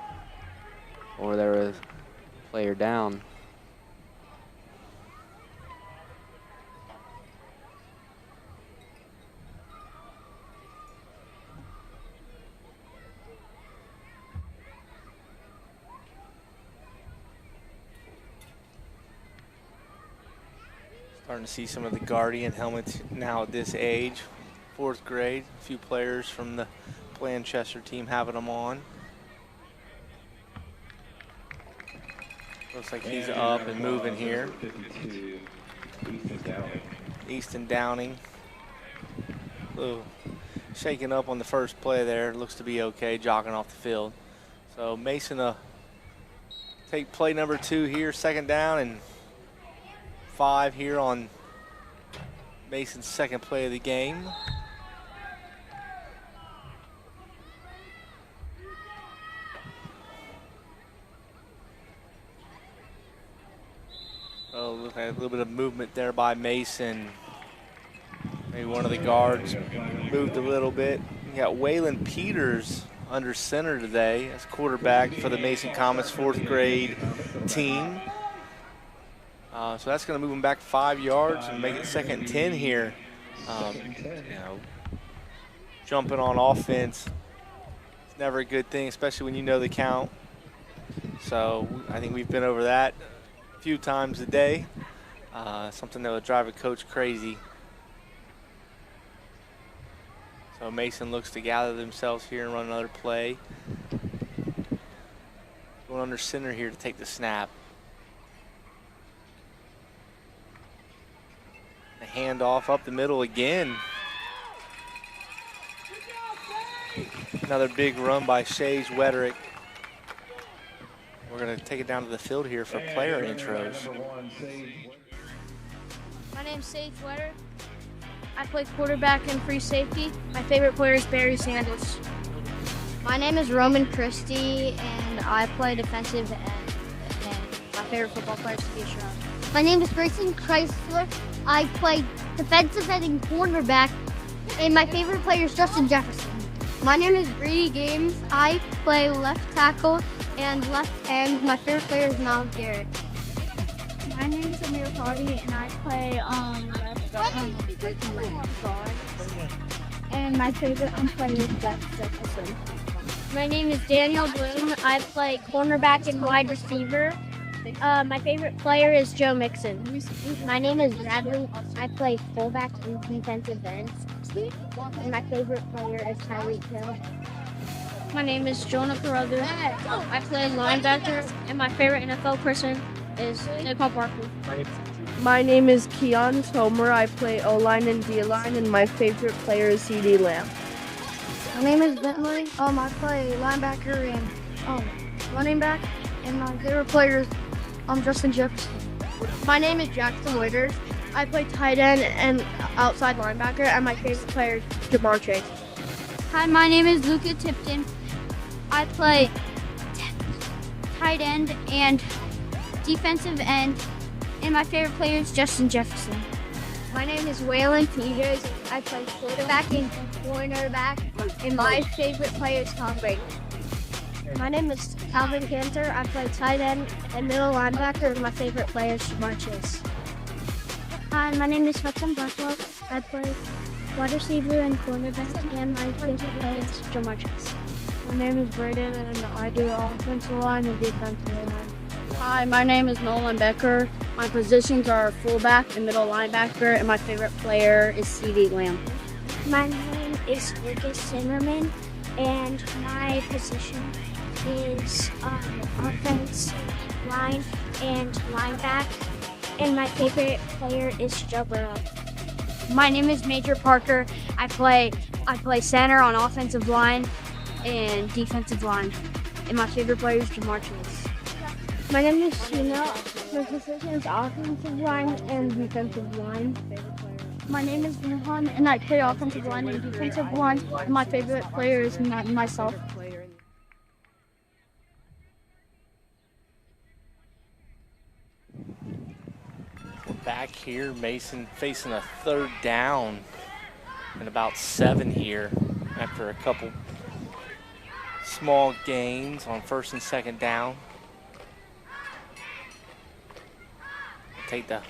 Or there was a player down. Starting to see some of the Guardian helmets now at this age. 4th grade, a few players from the Blanchester team having them on. Looks like he's up and moving here. Easton Downing. Ooh, shaking up on the first play there. Looks to be okay, jogging off the field. So Mason take play number 2 here, 2nd down and 5 here on Mason's 2nd play of the game. Oh, look at a little bit of movement there by Mason. Maybe one of the guards moved a little bit. You got Waylon Peters under center today as quarterback for the Mason Comets 4th grade team. So that's going to move him back 5 yards and make it 2nd and 10 here. You know, jumping on offense, it's never a good thing, especially when you know the count. So I think we've been over that a few times a day. Something that would drive a coach crazy. So Mason looks to gather themselves here and run another play. Going under center here to take the snap. The handoff up the middle again. Another big run by Sage Wederick. We're going to take it down to the field here for player intros. My name's Sage Wederick. I play quarterback and free safety. My favorite player is Barry Sanders. My name is Roman Christie, and I play defensive end. And my favorite football player is Steve Stroud. My name is Grayson Chrysler. I play defensive end and cornerback, and my favorite player is Justin Jefferson. My name is Brady Games. I play left tackle and left end. My favorite player is Miles Garrett. My name is Amir Hardy, and I play left guard. And my favorite player is Justin Jefferson. My name is Daniel Bloom. I play cornerback and wide receiver. My favorite player is Joe Mixon. My name is Bradley. I play fullback and defensive end. And my favorite player is Tyreek Hill. My name is Jonah Carruthers. I play linebacker, and my favorite NFL person is Nicole Barkley. My name is Keon Tomer. I play O-line and D-line, and my favorite player is CD Lamb. My name is Bentley. I play linebacker and running back, and my favorite player is Justin Jefferson. My name is Jackson Waiters. I play tight end and outside linebacker, and my favorite player is Jamar Chase. Hi, my name is Luca Tipton. I play tight end and defensive end, and my favorite player is Justin Jefferson. My name is Waylon Peters. I play quarterback and cornerback, and my favorite player is Tom Brady. My name is Calvin Cantor. I play tight end and middle linebacker, and my favorite player is Jamar Chase. Hi, my name is Hudson Blackwell. I play wide receiver and cornerback, and my favorite player is Jamar Chase. My name is Braden, and I do offensive line and defensive line. Hi, my name is Nolan Becker. My positions are fullback and middle linebacker, and my favorite player is CD Lamb. My name is Lucas Zimmerman, and my position is offensive line and linebacker, and my favorite player is Joe Burrow. My name is Major Parker. I play center on offensive line and defensive line, and my favorite player is Jamar Chase. My name is Sheena. My position is offensive line and defensive line. My name is Wuhan, and I play offensive line and defensive line. And my favorite player is myself. We're back here, Mason facing a third down and about 7 here after a couple small gains on first and second down. Take the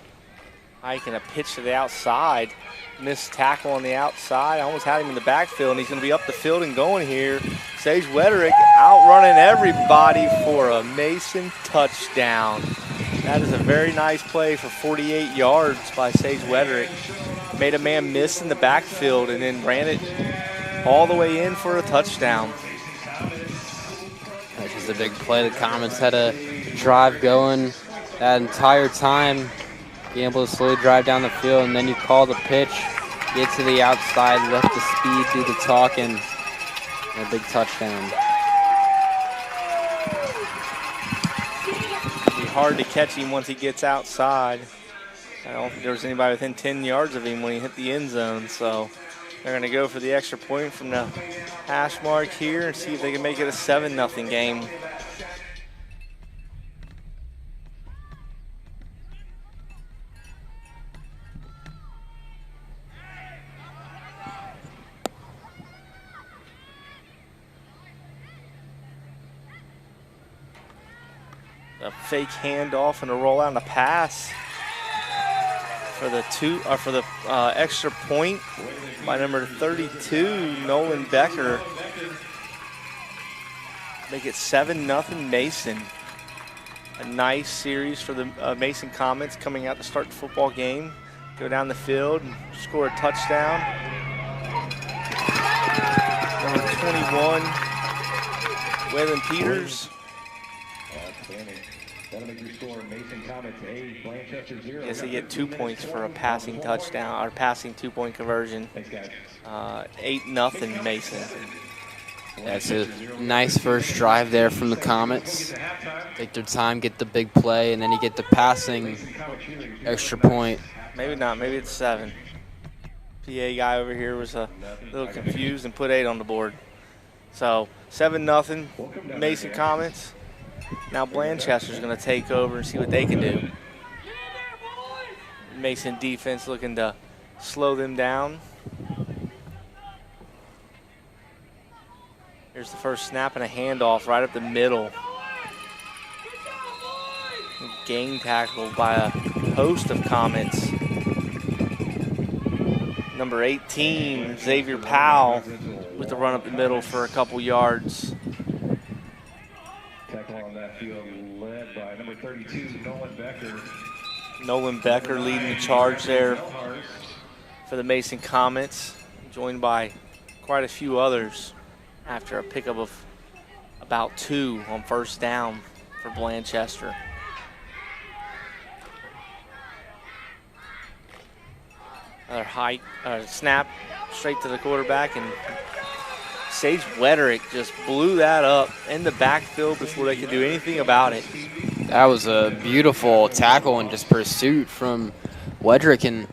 hike and a pitch to the outside. Missed tackle on the outside. I almost had him in the backfield, and he's going to be up the field and going here. Sage Wederick outrunning everybody for a Mason touchdown. That is a very nice play for 48 yards by Sage Wederick. Made a man miss in the backfield and then ran it all the way in for a touchdown. Which is a big play. The Comets had a drive going that entire time, being able to slowly drive down the field, and then you call the pitch, get to the outside, let the speed do the talking, and a big touchdown. It'll be hard to catch him once he gets outside. I don't think there was anybody within 10 yards of him when he hit the end zone, so they're going to go for the extra point from the hash mark here and see if they can make it a 7-0 game. A fake handoff and a rollout and a pass for the extra point by number 32, Nolan Becker. Make it 7-0 Mason. A nice series for the Mason Comets coming out to start the football game. Go down the field and score a touchdown. 21, Waylon Peters. That'll make your score Mason Comets 8, Blanchester 0. Yes, they get 2 points for a passing touchdown, or passing 2-point conversion. Thanks, guys. 8-0 Mason. That's a nice first drive there from the Comets. Take their time, get the big play, and then you get the passing extra point. Maybe not, maybe it's 7. PA guy over here was a little confused and put 8 on the board. So 7-0 Mason Comets. Now Blanchester's going to take over and see what they can do. Mason defense looking to slow them down. Here's the first snap and a handoff right up the middle. Gang tackle by a host of Comets. Number 18, Xavier Powell, with the run up the middle for a couple yards. Tackle on that field led by number 32, Nolan Becker. Nolan Becker leading the charge there for the Mason Comets, joined by quite a few others after a pickup of about 2 on first down for Blanchester. Another high snap straight to the quarterback, and Sage Wederick just blew that up in the backfield before they could do anything about it. That was a beautiful tackle and just pursuit from Wederick, and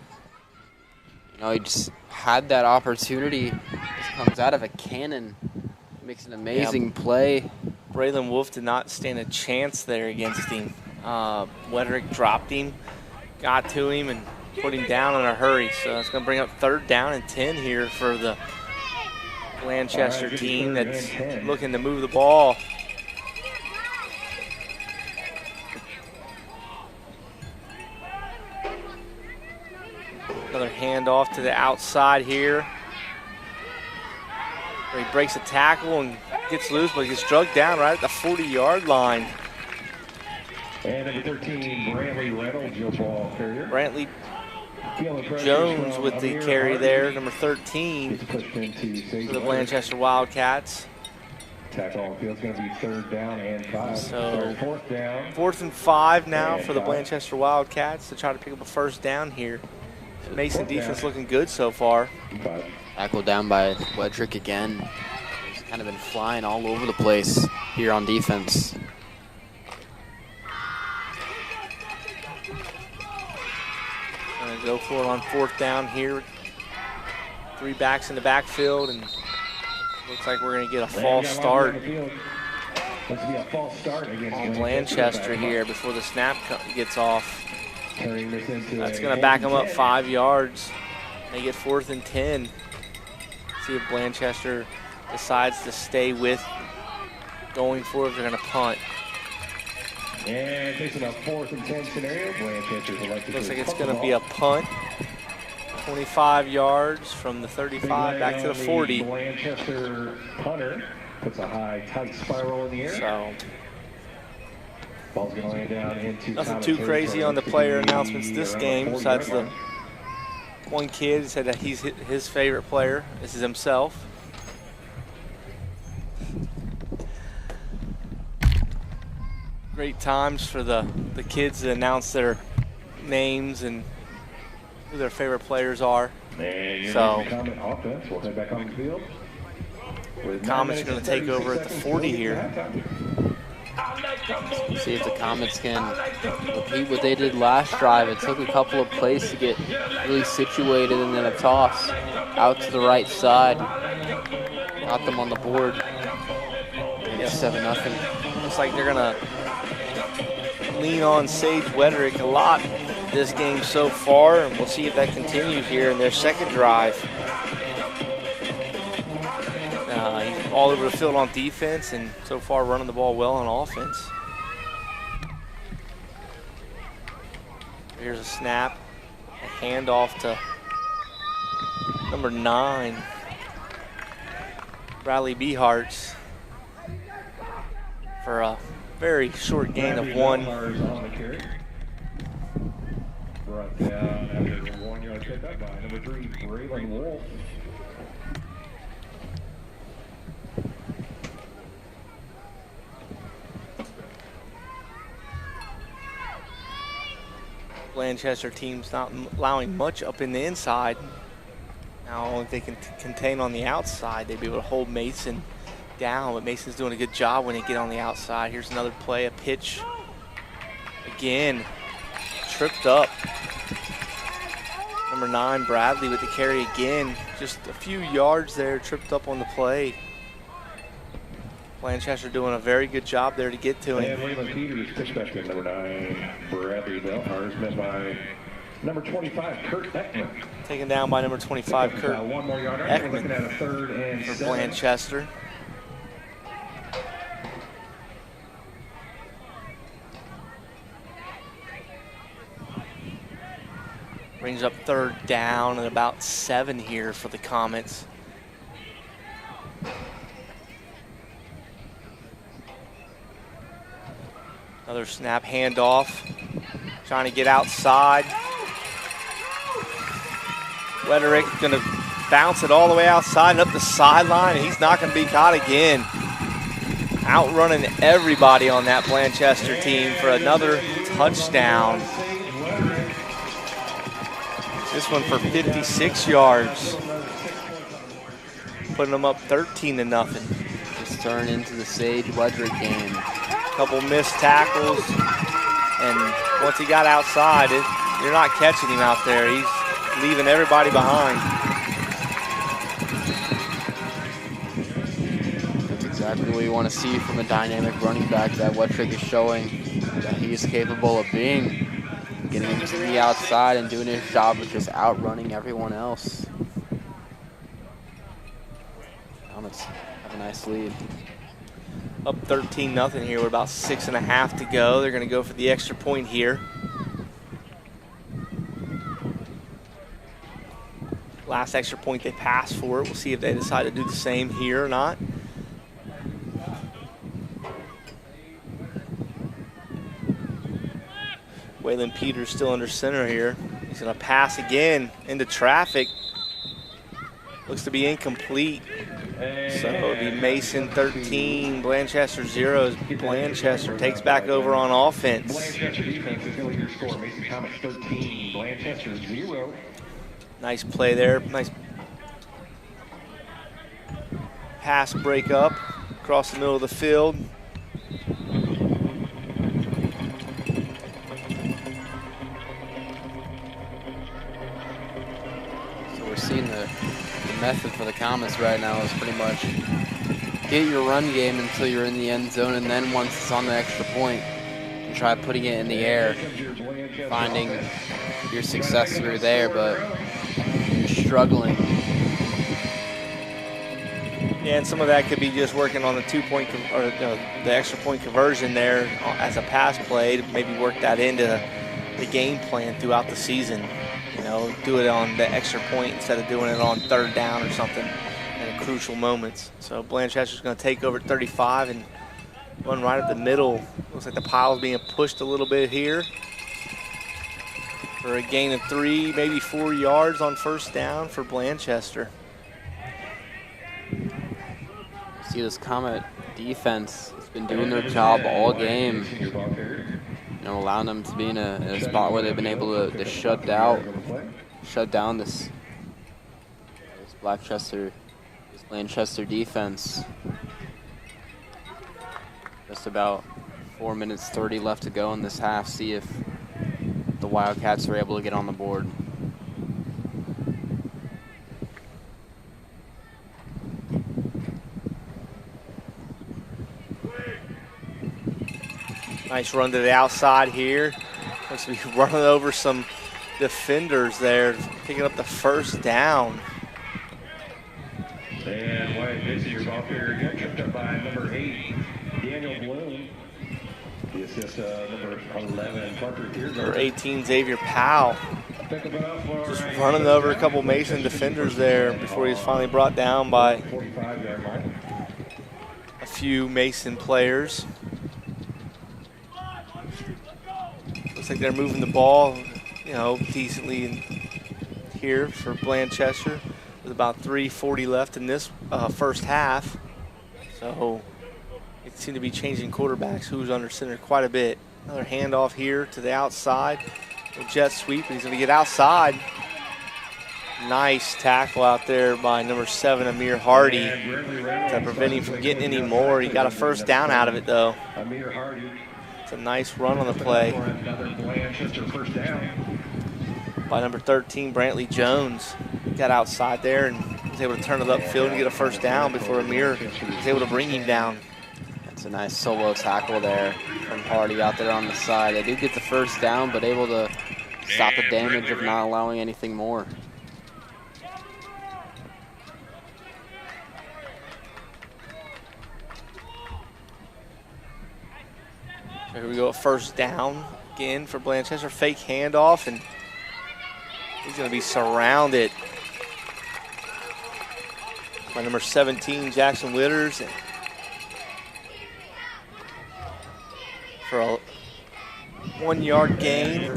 he just had that opportunity. Just comes out of a cannon, makes an amazing play. Braylon Wolf did not stand a chance there against him. Wederick dropped him, got to him, and put him down in a hurry. So it's going to bring up 3rd down and 10 here for the Blanchester team that's looking to move the ball. Another handoff to the outside here, where he breaks a tackle and gets loose, but he gets drugged down right at the 40-yard line. And number 13, Brantley Reynolds, your ball carrier. Brantley Jones with the carry there, number 13 for the Blanchester Wildcats. Tackle on the field is going to be 3rd down and 5. So 4th down. 4th and 5 now for the Blanchester Wildcats to try to pick up a first down here. Mason defense looking good so far. Tackle down by Wederick again. He's kind of been flying all over the place here on defense. Gonna go for it on 4th down here. 3 backs in the backfield, and looks like we're gonna get a false start on Blanchester here before the snap gets off. That's gonna back them up 5 yards. They get 4th and 10. See if Blanchester decides to stay with going for it. They're gonna punt. And facing a 4th and 10 scenario, Blanchester's elected. Looks like it's going to be a punt. 25 yards from the 35 back to the 40. Blanchester punter puts a high, tight spiral in the air. So ball's going to land down into nothing too crazy on the player announcements this game, besides the one kid said that he's his favorite player. This is himself. Great times for the kids to announce their names and who their favorite players are. So offense will head back on the field. the Comets are going to take over at the 40 here. See if the Comets can repeat what they did last drive. It took a couple of plays to get really situated, and then a toss out to the right side. Got them on the board. And it's 7-0. Looks like they're going to lean on Sage Wederick a lot this game so far, and we'll see if that continues here in their second drive. He's all over the field on defense, and so far running the ball well on offense. Here's a snap, a handoff to number 9, Bradley Beharts, for a very short gain of 1. Brought down after the 1 yard pickup by number 3, Braylon Wolf. Blanchester team's not allowing much up in the inside. Now if they can contain on the outside, they'd be able to hold Mason down, but Mason's doing a good job when they get on the outside. Here's another play, a pitch. Again, tripped up. Number 9, Bradley with the carry again. Just a few yards there, tripped up on the play. Blanchester doing a very good job there to get to him. And Waylon Peters, pitch back number 9, Bradley Belhars, met by number 25, Kurt Ekman. Taken down by number 25, Kurt One more yard. Ekman We're looking at a 3rd and for 7. Blanchester. Brings up 3rd down and about 7 here for the Comets. Another snap handoff, trying to get outside. Wederick gonna bounce it all the way outside and up the sideline, and he's not gonna be caught again. Outrunning everybody on that Blanchester team for another touchdown. This one for 56 yards. Putting them up 13-0. Just turn into the Sage Wederick game. Couple missed tackles, and once he got outside, you're not catching him out there. He's leaving everybody behind. That's exactly what you want to see from a dynamic running back that Wederick is showing that he is capable of being. Getting him to the outside and doing his job of just outrunning everyone else. Comets have a nice lead. Up 13-0 here with about 6.5 to go. They're going to go for the extra point here. Last extra point they passed for it. We'll see if they decide to do the same here or not. Waylon Peters still under center here. He's going to pass again into traffic. Looks to be incomplete. So it'll be Mason 13, Blanchester 0. Blanchester takes back over on offense. Blanchester defense is going to lead your score. Mason Comets 13, Blanchester 0. Nice play there. Nice pass break up across the middle of the field. So we're seeing the method for the Comets right now is pretty much get your run game until you're in the end zone, and then once it's on the extra point, you try putting it in the air, finding your success through there, but you're struggling. Yeah, and some of that could be just working on the 2-point or the extra point conversion there as a pass play to maybe work that into the game plan throughout the season. You know, do it on the extra point instead of doing it on 3rd down or something in crucial moments. So Blanchester's going to take over at 35 and run right up the middle. Looks like the pile's being pushed a little bit here for a gain of 3, maybe 4 yards on 1st down for Blanchester. See this Comet defense has been doing their job all game. You know, allowing them to be in a spot where they've been able to shut down this Blanchester defense. Just about 4 minutes 30 left to go in this half. See if the Wildcats are able to get on the board. Nice run to the outside here. Looks to be running over some defenders there, picking up the 1st down. And Wyatt Dixie, your ball carrier again, tripped up by number 8, Daniel Bloom. The assist, number 11, Parker Teardrop. Number 18, Xavier Powell. Just running over a couple Mason defenders there before he was finally brought down by a few Mason players. Looks like they're moving the ball, you know, decently in here for Blanchester. With about 3:40 left in this 1st half. So it seemed to be changing quarterbacks who's under center quite a bit. Another handoff here to the outside. Jet sweep, he's going to get outside. Nice tackle out there by number 7, Amir Hardy, to prevent him from getting any more. He got a first down out of it, though. It's a nice run on the play by number 13, Brantley Jones. Got outside there and was able to turn it upfield and get a first down before Amir was able to bring him down. That's a nice solo tackle there from Hardy out there on the side. They do get the first down, but able to stop the damage of not allowing anything more. Here we go, first down again for Blanchester. Fake handoff, and he's going to be surrounded by number 17, Jackson Witters, for a 1-yard gain.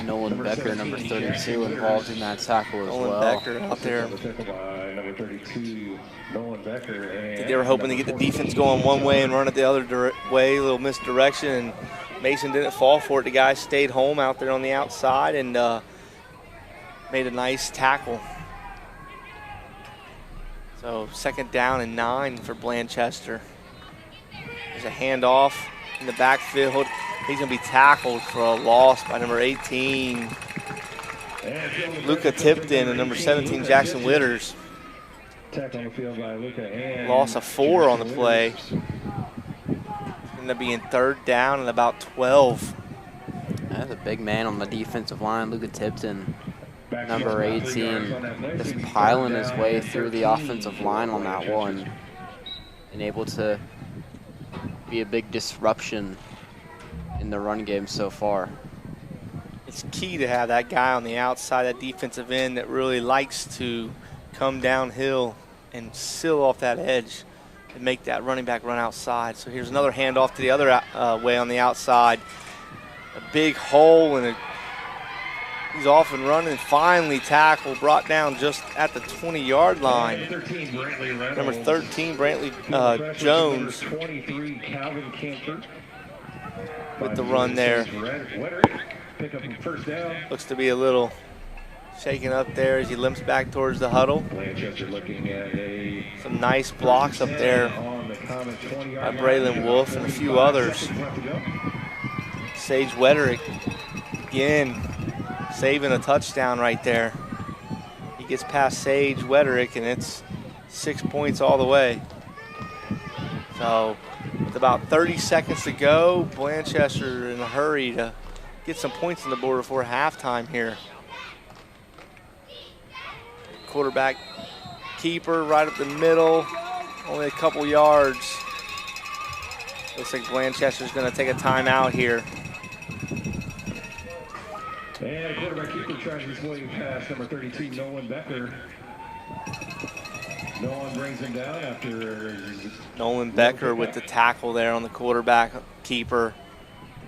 Nolan Becker, number 32, involved in that tackle as well. Nolan Becker out there. Number 32, Nolan Becker. I think they were hoping to get the defense going one way and run it the other way, a little misdirection, and Mason didn't fall for it. The guy stayed home out there on the outside and made a nice tackle. So 2nd down and 9 for Blanchester. There's a handoff in the backfield. He's going to be tackled for a loss by number 18, Luca Tipton, and number 17, Jackson Witters. Tackle on the field by Luca and Loss of 4 on the play. Ended up being 3rd down and about 12. That's a big man on the defensive line, Luca Tipton, number 18, just piling his way through the offensive line on that one, and able to be a big disruption in the run game so far. It's key to have that guy on the outside, that defensive end that really likes to come downhill and seal off that edge and make that running back run outside. So here's another handoff to the other way on the outside. A big hole, and he's off and running. Finally tackled, brought down just at the 20-yard line. Number 13, Brantley Jones, with the run there. Looks to be a little shaken up there as he limps back towards the huddle. Some nice blocks up there by Braylon Wolf and a few others. Sage Wederick again saving a touchdown right there. He gets past Sage Wederick, and it's 6 points all the way. So with about 30 seconds to go, Blanchester in a hurry to get some points on the board before halftime here. Quarterback keeper right up the middle, only a couple yards. Looks like Blanchester's going to take a timeout here. And quarterback keeper tries his way past number 32, Nolan Becker. Nolan brings him down after. Nolan Becker with the tackle there on the quarterback keeper.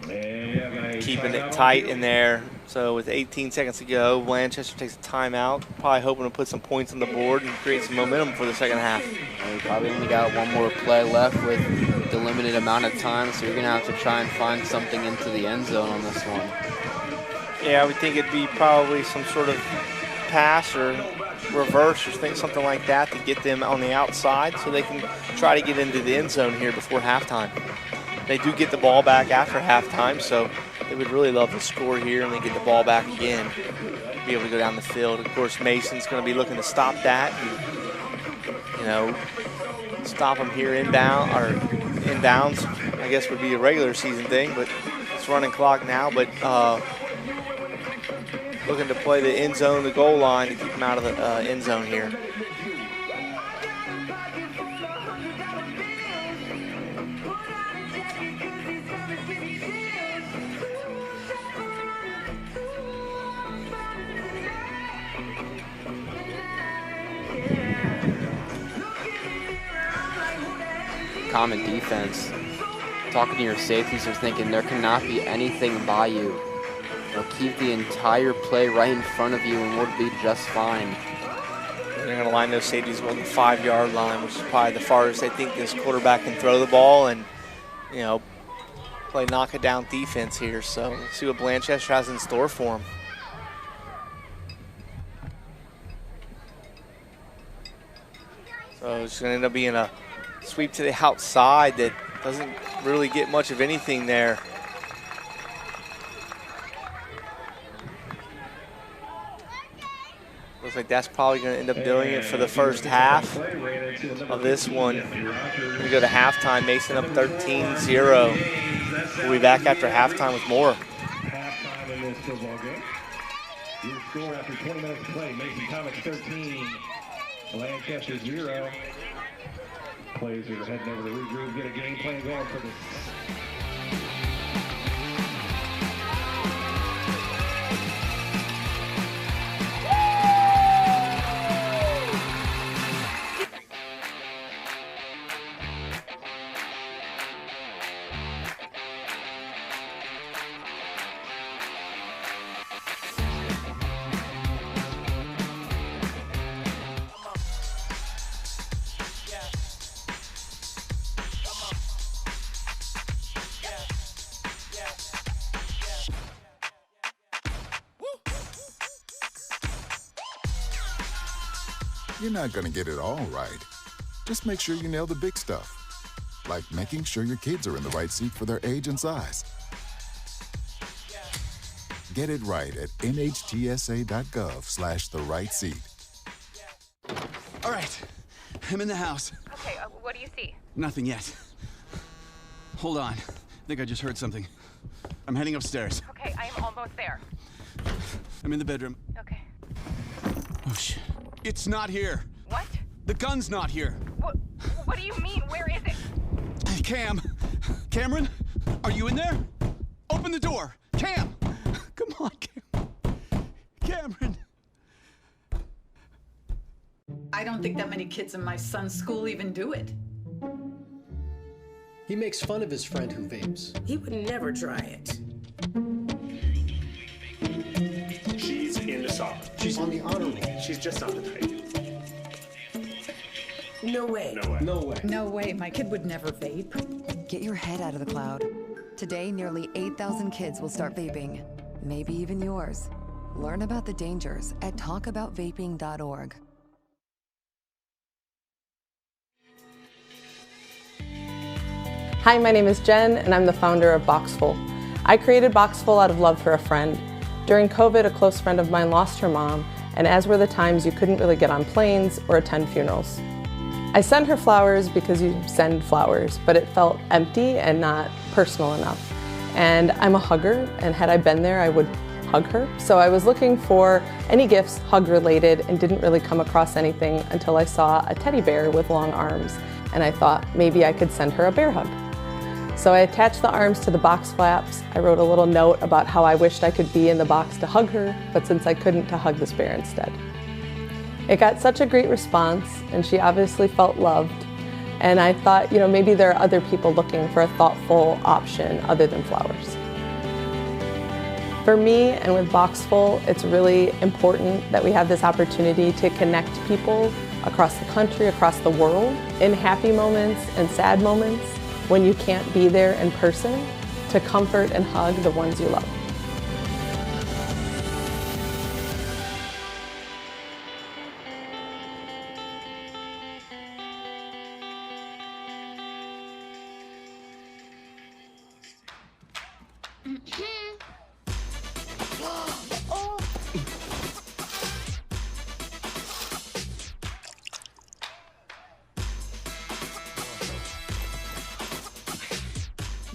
Keeping it tight in there. So with 18 seconds to go, Blanchester takes a timeout, probably hoping to put some points on the board and create some momentum for the second half. We probably only got one more play left with the limited amount of time, so you're going to have to try and find something into the end zone on this one. Yeah, I would think it'd be probably some sort of pass or reverse or something like that to get them on the outside so they can try to get into the end zone here before halftime. They do get the ball back after halftime, so they would really love to score here and then get the ball back again, be able to go down the field. Of course, Mason's going to be looking to stop that and, stop them here inbounds, I guess would be a regular season thing, but it's running clock now. But looking to play the end zone, the goal line to keep them out of the end zone here. Common defense. Talking to your safeties, they're thinking there cannot be anything by you. Keep the entire play right in front of you and we'll be just fine. They're going to line those safeties on the 5-yard line, which is probably the farthest they think this quarterback can throw the ball. And, play knock-it-down defense here. So let's see what Blanchester has in store for them. So it's going to end up being a sweep to the outside that doesn't really get much of anything there. Looks like that's probably going to end up doing it for the first half of this one. We go to halftime, Mason up 13-0. We'll be back after halftime with more. Halftime in this football game. Your score after 20 minutes of play, Mason Comics 13, Blanchester 0. Players are heading over to regroup, get a game plan going for this. You're not going to get it all right. Just make sure you nail the big stuff, like making sure your kids are in the right seat for their age and size. Get it right at nhtsa.gov/the-right-seat. All right, I'm in the house. Okay, what do you see? Nothing yet. Hold on. I think I just heard something. I'm heading upstairs. Okay, I am almost there. I'm in the bedroom. Okay. Oh, shit. It's not here. What? The gun's not here. What do you mean? Where is it? Cameron, are you in there? Open the door. Cam! Come on, Cameron. I don't think that many kids in my son's school even do it. He makes fun of his friend who vapes. He would never try it. She's in the soccer. She's on the honor roll. She's just on the night. No way. No way. No way. No way, my kid would never vape. Get your head out of the cloud. Today, nearly 8,000 kids will start vaping. Maybe even yours. Learn about the dangers at talkaboutvaping.org. Hi, my name is Jen, and I'm the founder of Boxful. I created Boxful out of love for a friend. During COVID, a close friend of mine lost her mom, and as were the times you couldn't really get on planes or attend funerals. I sent her flowers because you send flowers, but it felt empty and not personal enough. And I'm a hugger, and had I been there, I would hug her. So I was looking for any gifts hug-related and didn't really come across anything until I saw a teddy bear with long arms, and I thought maybe I could send her a bear hug. So I attached the arms to the box flaps. I wrote a little note about how I wished I could be in the box to hug her, but since I couldn't, to hug this bear instead. It got such a great response, and she obviously felt loved. And I thought, maybe there are other people looking for a thoughtful option other than flowers. For me and with Boxful, it's really important that we have this opportunity to connect people across the country, across the world, in happy moments and sad moments, when you can't be there in person, to comfort and hug the ones you love.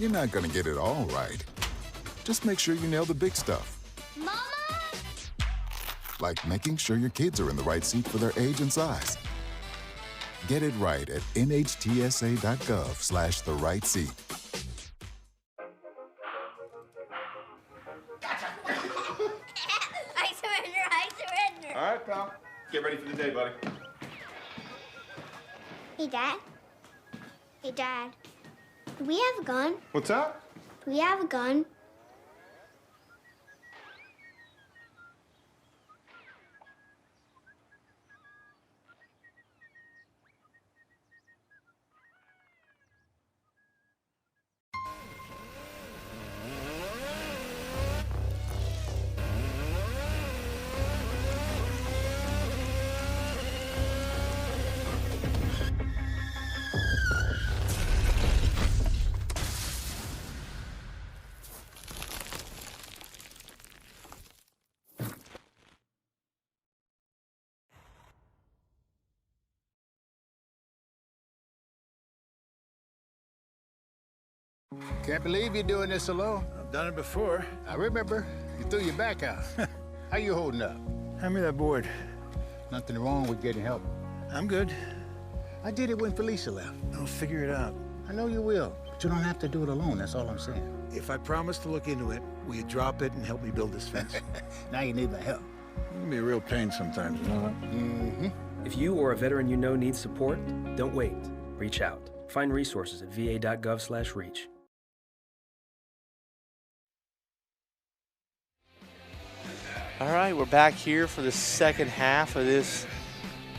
You're not going to get it all right. Just make sure you nail the big stuff, Mama! like making sure your kids are in the right seat for their age and size. Get it right at nhtsa.gov/the-right-seat. I surrender. All right, pal. Get ready for the day, buddy. Hey, Dad. Hey, Dad. Do we have a gun? What's that? Do we have a gun? Can't believe you're doing this alone. I've done it before. I remember. You threw your back out. How you holding up? Hand me that board. Nothing wrong with getting help. I'm good. I did it when Felicia left. I'll figure it out. I know you will, but you don't have to do it alone. That's all I'm saying. If I promise to look into it, will you drop it and help me build this fence? Now you need my help. It can be a real pain sometimes, you know that? Mm-hmm. If you or a veteran you know needs support, don't wait. Reach out. Find resources at va.gov/reach. All right, we're back here for the second half of this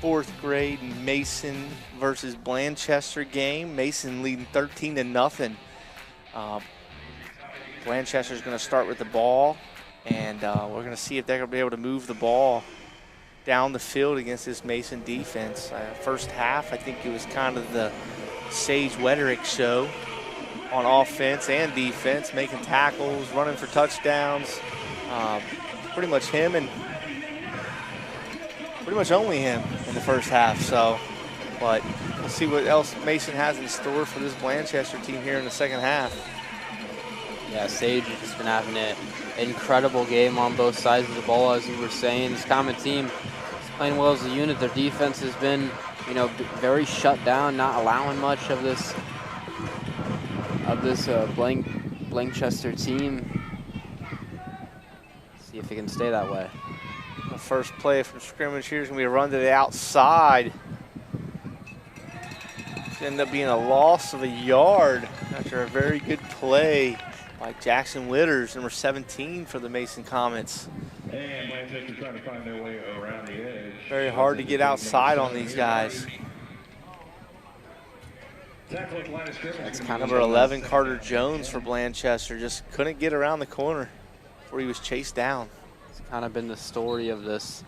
4th grade Mason versus Blanchester game. Mason leading 13-0. Blanchester's going to start with the ball, and we're going to see if they're going to be able to move the ball down the field against this Mason defense. First half, I think it was kind of the Sage Wederick show on offense and defense, making tackles, running for touchdowns. Pretty much him and pretty much only him in the first half. So, but we'll see what else Mason has in store for this Blanchester team here in the second half. Yeah, Sage has just been having an incredible game on both sides of the ball, as you were saying. This Comet team is playing well as a unit. Their defense has been, you know, very shut down, not allowing much of this Blanchester team. See if it can stay that way. The first play from scrimmage here is going to be a run to the outside. It's going to end up being a loss of a yard after a very good play by Jackson Witters, number 17 for the Mason Comets. And Blanchester trying to find their way around the edge. Very hard to get outside on these guys. That's kind of number 11, Carter Jones for Blanchester. Just couldn't get around the corner before he was chased down. It's kind of been the story of this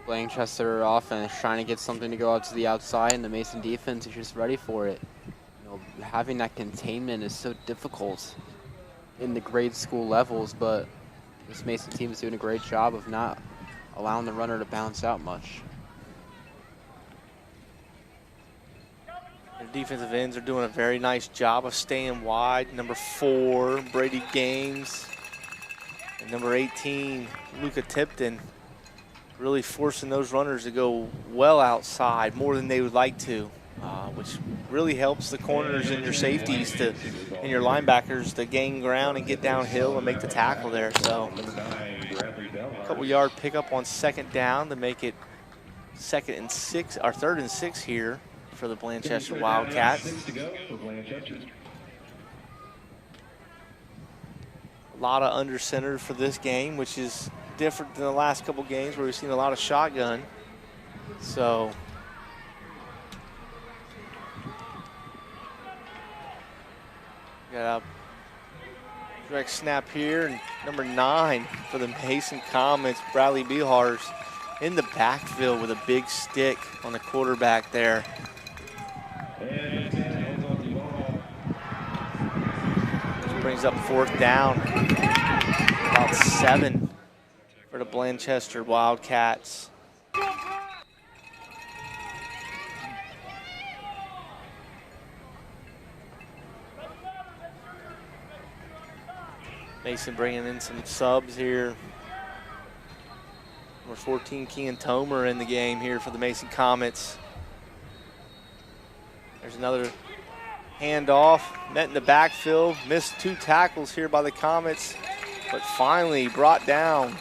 Blanchester offense, trying to get something to go out to the outside, and the Mason defense is just ready for it. You know, having that containment is so difficult in the grade school levels, but this Mason team is doing a great job of not allowing the runner to bounce out much. Their defensive ends are doing a very nice job of staying wide. Number 4, Brady Gaines. And number 18, Luca Tipton, really forcing those runners to go well outside, more than they would like to, which really helps the corners and your safeties and your linebackers to gain ground and get downhill and make the tackle there. So a couple yard pickup on second down to make it 3rd and 6 here for the Blanchester Wildcats. A lot of under center for this game, which is different than the last couple games where we've seen a lot of shotgun. So got a direct snap here, and number 9 for the Mason Comets, Bradley Behars, in the backfield with a big stick on the quarterback there. Brings up 4th down, about 7 for the Blanchester Wildcats. Mason bringing in some subs here. Number 14, Kean Tomer in the game here for the Mason Comets. There's another handoff, met in the backfield, missed 2 tackles here by the Comets, but finally brought down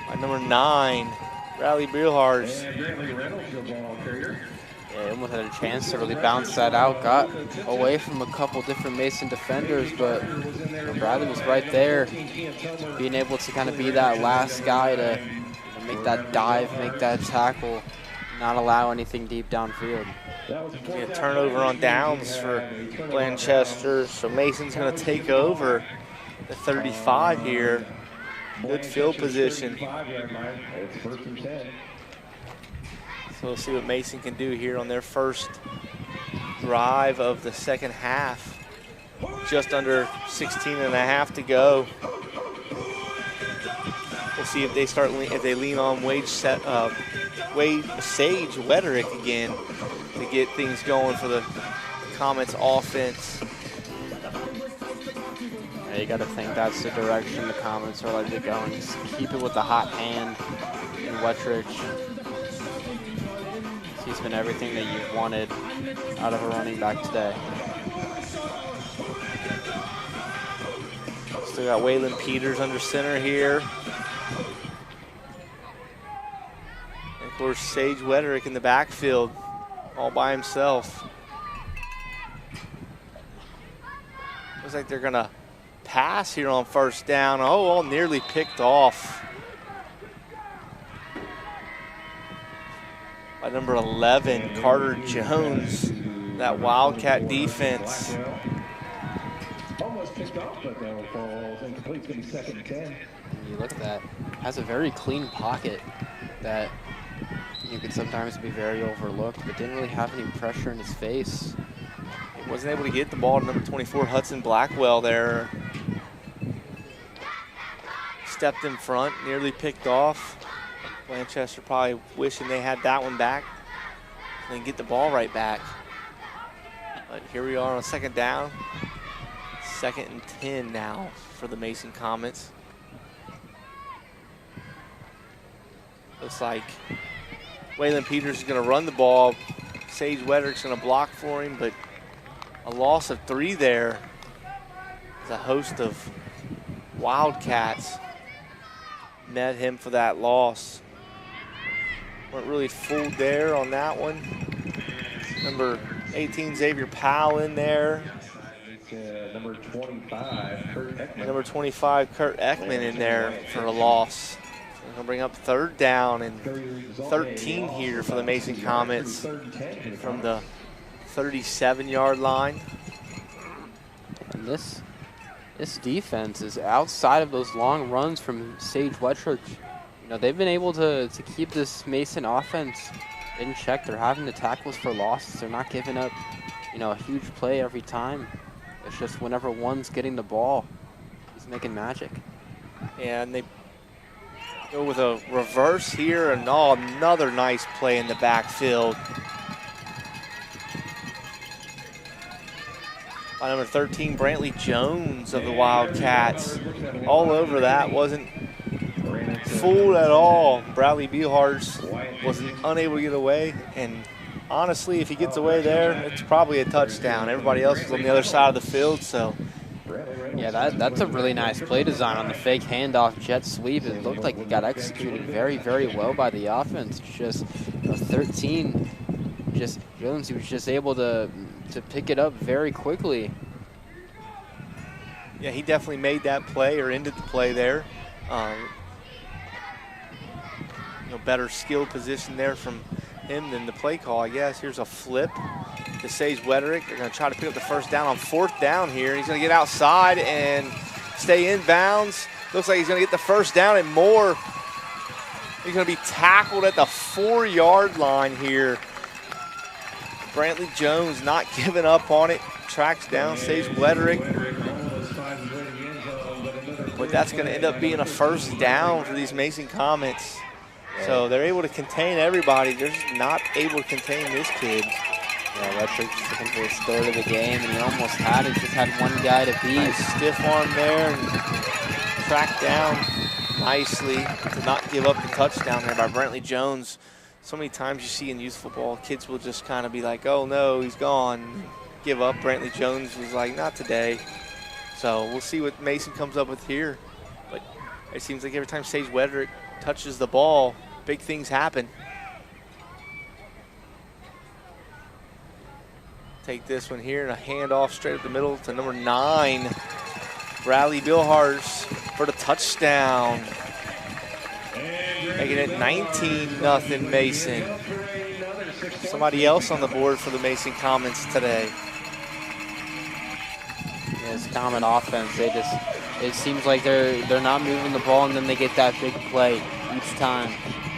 by number 9, Bradley Beelhars. Yeah, almost had a chance to really bounce that out, got away from a couple different Mason defenders, but Bradley was right there, being able to kind of be that last guy to make that dive, make that tackle, not allow anything deep downfield. A turnover on downs for Blanchester, so Mason's going to take over the 35 here. Good field position. So we'll see what Mason can do here on their first drive of the second half. Just under 16 and a half to go. We'll see if they lean on Sage Wederick again to get things going for the Comets offense. Yeah, you got to think that's the direction the Comets are likely going. Just keep it with the hot hand in Wettrich. He's been everything that you've wanted out of a running back today. Still got Waylon Peters under center here. And of course, Sage Wederick in the backfield, all by himself. Looks like they're gonna pass here on first down. Oh, all nearly picked off by number 11, Carter Jones. That Wildcat defense. Almost picked off, but no falls. Incomplete. It's going to be second and 10. You look at that. Has a very clean pocket that you could sometimes be very overlooked, but didn't really have any pressure in his face. He wasn't able to get the ball to number 24, Hudson Blackwell there. Stepped in front, nearly picked off. Blanchester probably wishing they had that one back and then get the ball right back. But here we are on second down. Second and 10 now for the Mason Comets. Looks like Waylon Peters is going to run the ball. Sage Wederick's going to block for him, but a loss of 3 there. There's a host of Wildcats met him for that loss. Weren't really fooled there on that one. Number 18, Xavier Powell in there. Number 25, Kurt Ekman. Number 25, Kurt Ekman in there for a loss. We're gonna bring up third down and 13 here for the Mason Comets from the 37-yard line. And this defense is outside of those long runs from Sage Wettrich. You know, they've been able to keep this Mason offense in check. They're having the tackles for losses. They're not giving up, you know, a huge play every time. It's just whenever one's getting the ball, he's making magic. And they go with a reverse here, and another nice play in the backfield. By number 13, Brantley Jones of the Wildcats. All over that, wasn't fooled at all. Bradley Behards was unable to get away, and honestly, if he gets away there, it's probably a touchdown. Everybody else was on the other side of the field, so. Yeah, that's a really nice play design on the fake handoff jet sweep. It looked like it got executed very, very well by the offense. Just, you know, 13, just Jones, he was just able to pick it up very quickly. Yeah, he definitely made that play or ended the play there. You know, better skill position there from him than the play call, I guess. Here's a flip to Sage Wederick. They're going to try to pick up the first down on fourth down here. He's going to get outside and stay in bounds. Looks like he's going to get the first down and more. He's going to be tackled at the 4-yard line here. Brantley Jones not giving up on it. Tracks down Sage Wederick. But that's going to end up being a first down for these Mason Comets. So they're able to contain everybody. They're just not able to contain this kid. Yeah, Wettrich's looking for a start of the game, and he almost had it. Just had one guy to beat. Nice stiff arm there and tracked down nicely to not give up the touchdown there by Brantley Jones. So many times you see in youth football, kids will just kind of be like, oh no, he's gone, give up. Brantley Jones was like, not today. So we'll see what Mason comes up with here. But it seems like every time Sage Wederick touches the ball, big things happen. Take this one here and a handoff straight up the middle to number 9, Bradley Bilhars for the touchdown. Making it 19-0 Mason. Somebody else on the board for the Mason Comets today. Yeah, this Comet offense, it seems like they're not moving the ball, and then they get that big play each time.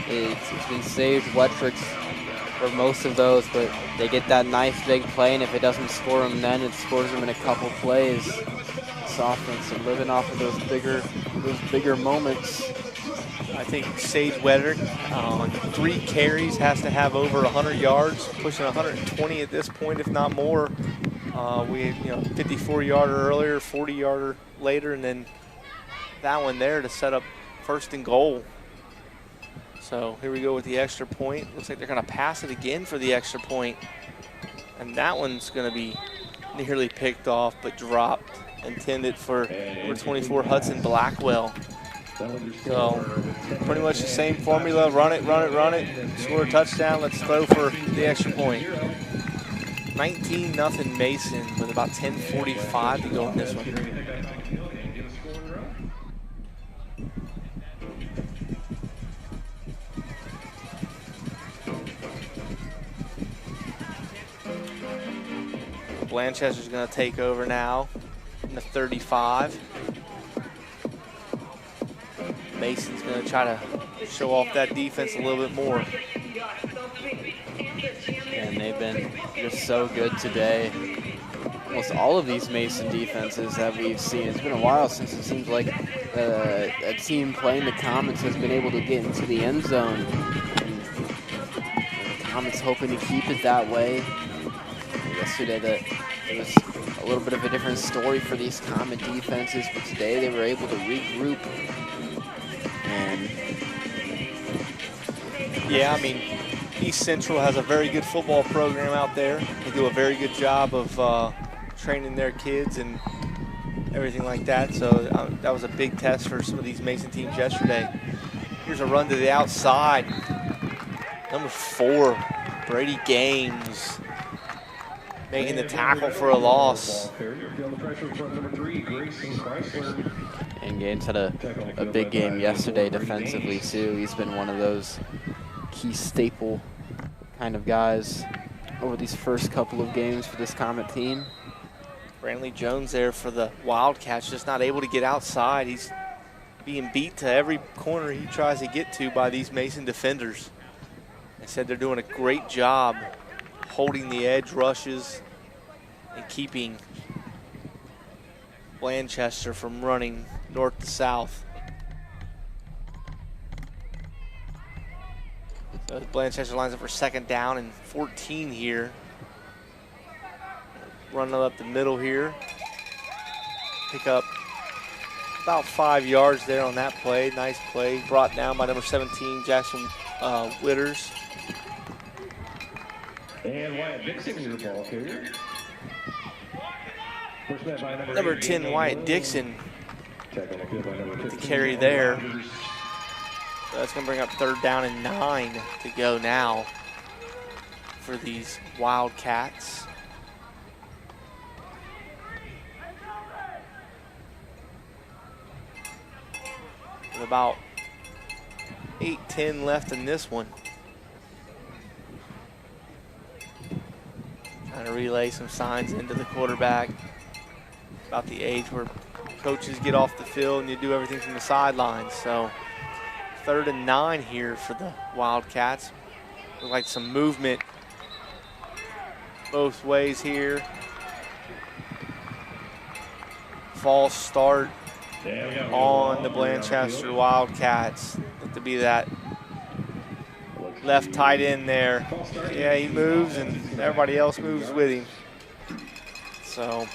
It's been Sage Wettrich for most of those, but they get that nice big play, and if it doesn't score them then, it scores them in a couple plays. This offense is living off of those bigger moments. I think Sage Wederick on 3 carries has to have over 100 yards, pushing 120 at this point, if not more. We had, 54-yarder earlier, 40-yarder later, and then that one there to set up 1st and goal. So here we go with the extra point. Looks like they're going to pass it again for the extra point. And that one's going to be nearly picked off, but dropped, intended for number 24, Hudson Blackwell. So pretty much the same formula, run it, score a touchdown, let's throw for the extra point. 19-0 Mason with about 10:45 to go in this one. Blanchester's going to take over now in the 35. Mason's going to try to show off that defense a little bit more. And they've been just so good today. Almost all of these Mason defenses that we've seen. It's been a while since it seems like a team playing the Comets has been able to get into the end zone. And the Comets hoping to keep it that way. Yesterday it was a little bit of a different story for these Comet defenses, but today they were able to regroup. And yeah, I mean, East Central has a very good football program out there. They do a very good job of training their kids and everything like that. So that was a big test for some of these Mason teams yesterday. Here's a run to the outside. Number 4, Brady Gaines, making the tackle for a loss. And Gaines had a big game yesterday defensively too. He's been one of those key staple kind of guys over these first couple of games for this Comet team. Brantley Jones there for the Wildcats, just not able to get outside. He's being beat to every corner he tries to get to by these Mason defenders. They said they're doing a great job holding the edge rushes and keeping Blanchester from running north to south. So Blanchester lines up for 2nd down and 14 here. Running up the middle here. Pick up about 5 yards there on that play. Nice play. Brought down by number 17, Jackson Witters. And Wyatt Dixon, your ball carrier. Number 10, Wyatt Dixon, with the carry there. So that's going to bring up 3rd down and 9 to go now for these Wildcats. With about 8:10 left in this one. Trying to relay some signs into the quarterback about the age where coaches get off the field and you do everything from the sidelines. So 3rd and 9 here for the Wildcats. Look like some movement both ways here. False start on the Blanchester Wildcats. Look to be that left tight end there. Yeah, he moves and everybody else moves with him. So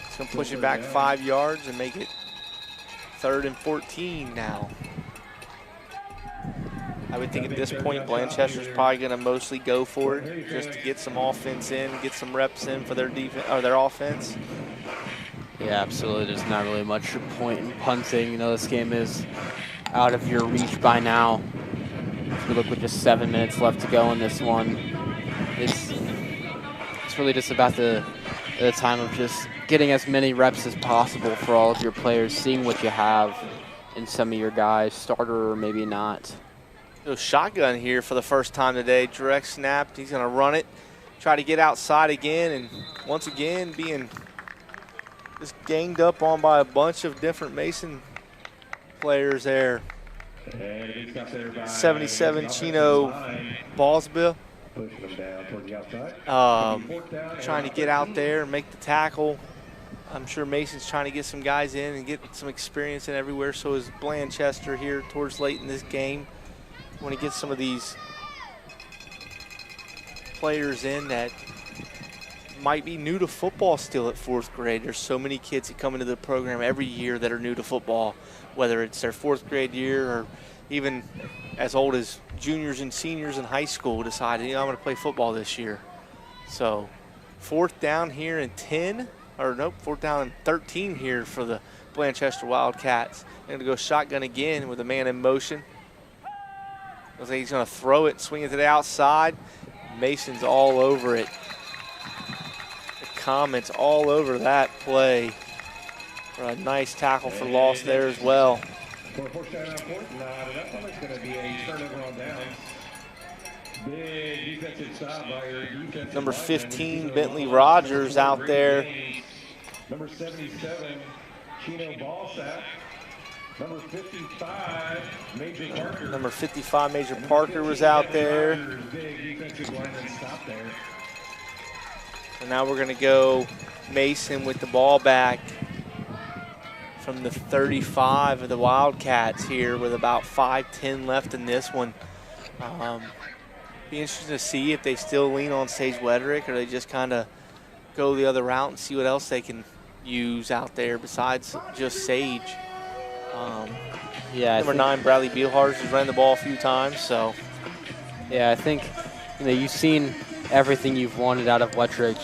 it's going to push it back 5 yards and make it 3rd and 14 now. I would think at this point Blanchester's probably going to mostly go for it just to get some offense in, get some reps in for their defense or their offense. Yeah, absolutely. There's not really much point in punting. You know, this game is out of your reach by now. If you look with just 7 minutes left to go in this one, it's really just about the time of just getting as many reps as possible for all of your players, seeing what you have in some of your guys, starter or maybe not. So shotgun here for the first time today. Direct snap. He's going to run it, try to get outside again, and once again being just ganged up on by a bunch of different Mason players there. 77 Chino Ballsbill. Trying to get out there and make the tackle. I'm sure Mason's trying to get some guys in and get some experience in everywhere. So is Blanchester here towards late in this game. Want to get some of these players in that might be new to football still at 4th grade. There's so many kids that come into the program every year that are new to football, whether it's their 4th grade year or even as old as juniors and seniors in high school decided, you know, I'm going to play football this year. So 4th down here and 10, or nope, 4th down and 13 here for the Blanchester Wildcats. They're going to go shotgun again with a man in motion. Looks like he's going to throw it and swing it to the outside. Mason's all over it. The comments all over that play. For a nice tackle for loss there as well. For a first down on 4th, that one is going to be a turnover on downs. Big defensive stop by your defensive Number lineman. 15, Bentley Rogers out there. Number 77, Chino Ballsack. Number 55, Major Parker. Number 55, Major Parker was out there. Big defensive lineman stop there. And now we're going to go Mason with the ball back from the 35 of the Wildcats here with about 5:10 left in this one. Be interesting to see if they still lean on Sage Wederick or they just kind of go the other route and see what else they can use out there besides just Sage. Yeah, Number 9, Bradley Beelhars has ran the ball a few times, so. Yeah, I think you've seen everything you've wanted out of Wederick.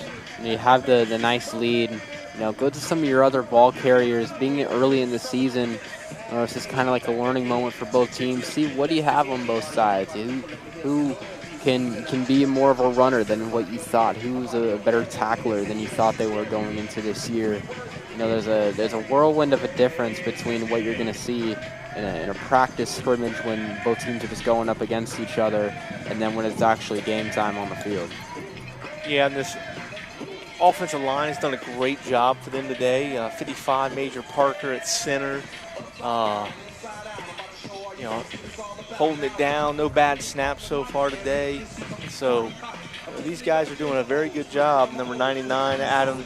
You have the nice lead. Go to some of your other ball carriers. Being early in the season, it's just kind of like a learning moment for both teams. See what do you have on both sides. Who can be more of a runner than what you thought? Who's a better tackler than you thought they were going into this year? There's a whirlwind of a difference between what you're going to see in a practice scrimmage when both teams are just going up against each other, and then when it's actually game time on the field. Yeah, and this offensive line has done a great job for them today. 55, Major Parker at center. Holding it down. No bad snaps so far today. So these guys are doing a very good job. Number 99, Adam,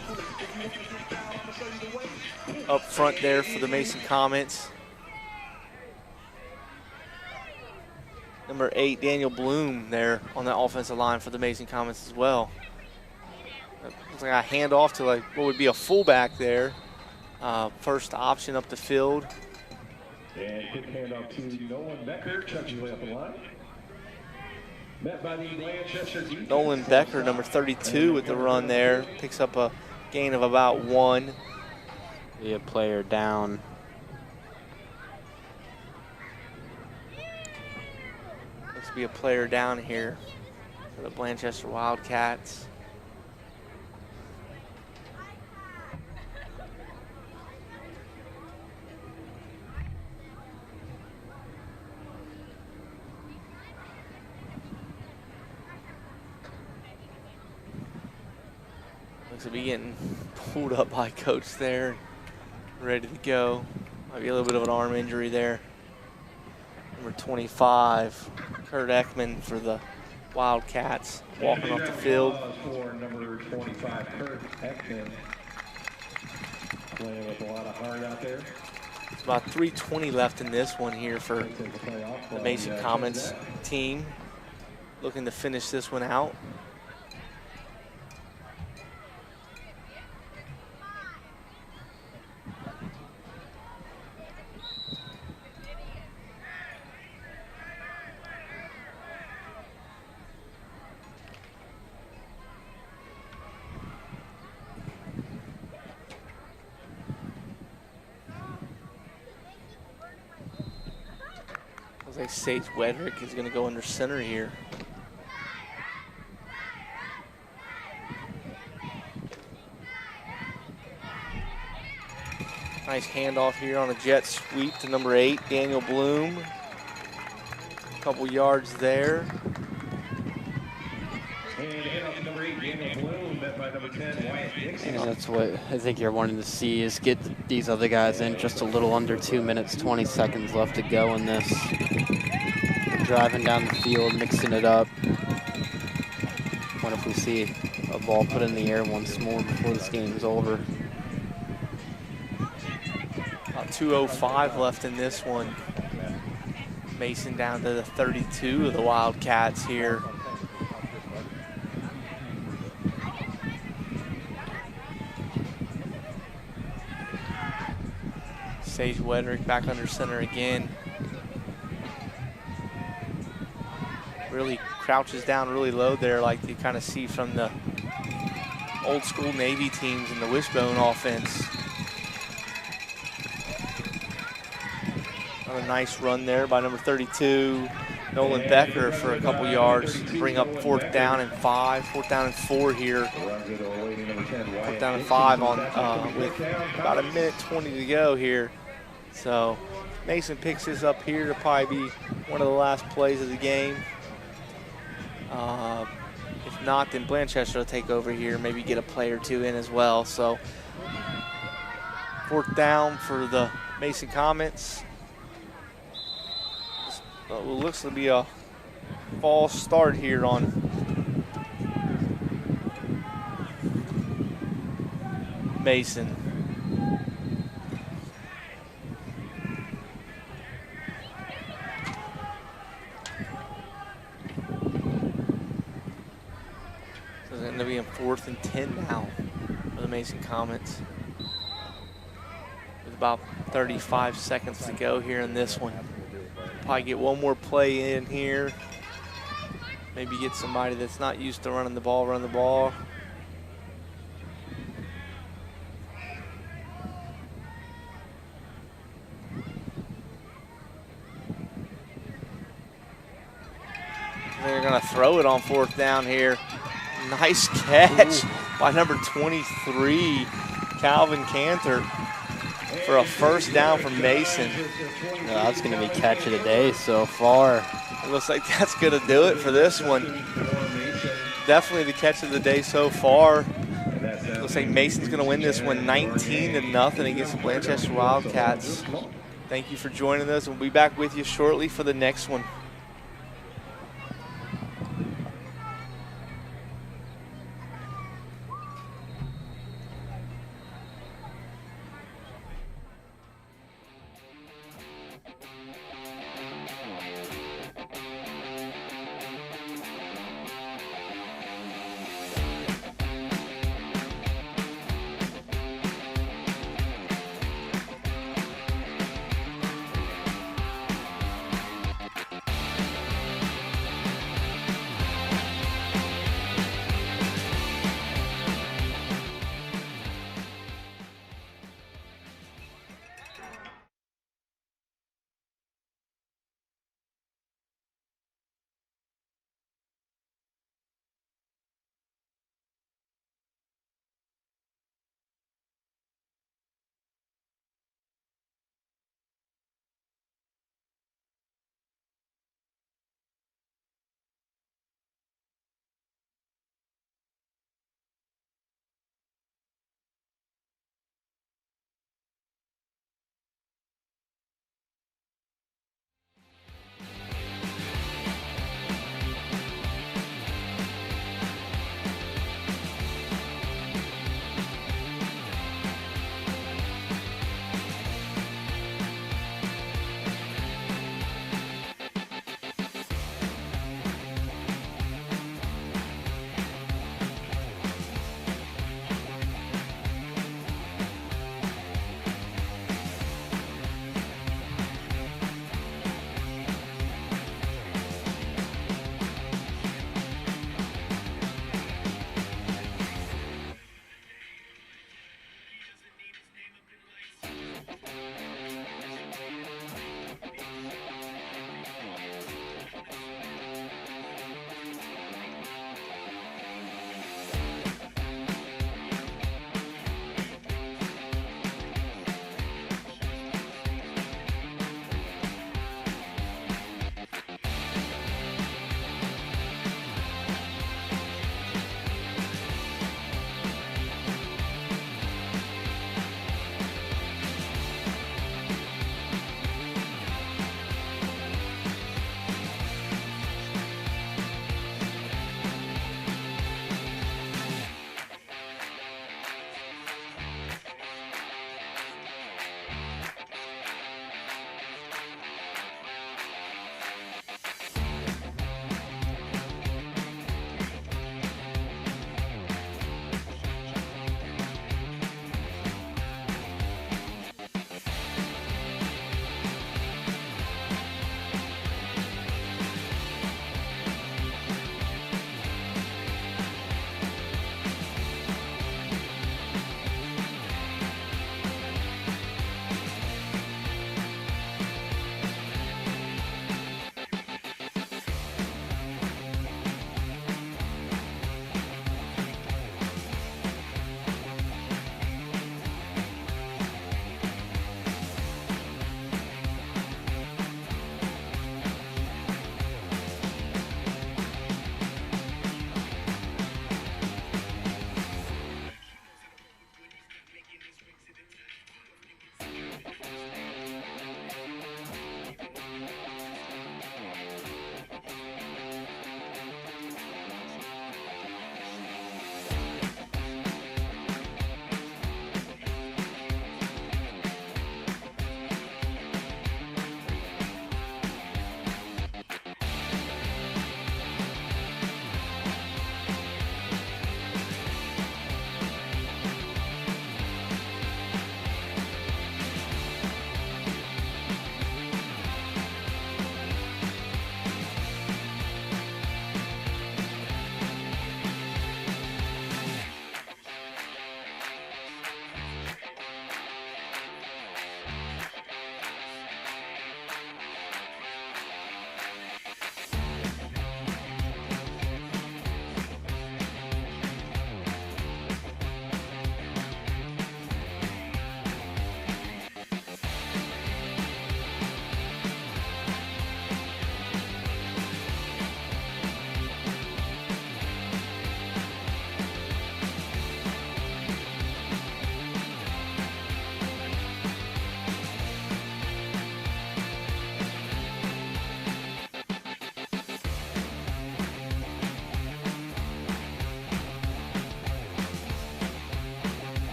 up front there for the Mason Comets. Number 8, Daniel Bloom there on the offensive line for the Mason Comets as well. Looks like a handoff to what would be a fullback there. First option up the field. And quick handoff to Nolan Becker, chucks his way up the line. Met by the Blanchester defense. Nolan Becker, number 32 with the run there. Picks up a gain of about 1. Be a player down. Looks to be a player down here for the Blanchester Wildcats. Looks to be getting pulled up by coach there, ready to go. Might be a little bit of an arm injury there. Number 25, Kurt Ekman for the Wildcats, walking off the field. For number 25, Kurt Ekman, playing with a lot of heart out there. It's about 3:20 left in this one here for the Mason Comets team, looking to finish this one out. Looks like Sage Wederick is going to go under center here. Nice handoff here on a jet sweep to number 8, Daniel Bloom. A couple yards there. And handoff to number 8, Daniel Bloom, met by number 10, Wyatt Dixon. And that's what I think you're wanting to see, is get these other guys in. Just a little under 2 minutes, 20 seconds left to go in this. Driving down the field, mixing it up. What if we see a ball put in the air once more before this game is over? About 2:05 left in this one. Mason down to the 32 of the Wildcats here. Sage Wedrick back under center again. Really crouches down really low there, like you kind of see from the old school Navy teams in the wishbone offense. Another nice run there by number 32, Nolan Becker, for a couple yards to bring up 4th down and 5, 4th down and 4 here. 4th down and 5 on with about 1:20 to go here. So Mason picks this up here to probably be one of the last plays of the game. If not, then Blanchester will take over here, maybe get a play or two in as well. So 4th down for the Mason Comets. It looks to be a false start here on Mason. So it's going to be in 4th and 10 now for the Mason Comets, with about 35 seconds to go here in this one. Probably get one more play in here. Maybe get somebody that's not used to running the ball, run the ball. They're gonna throw it on 4th down here. Nice catch by number 23, Calvin Cantor, for a 1st down from Mason. That's going to be catch of the day so far. It looks like that's going to do it for this one. Definitely the catch of the day so far. Looks like Mason's going to win this one 19-0 against the Blanchester Wildcats. Thank you for joining us. We'll be back with you shortly for the next one.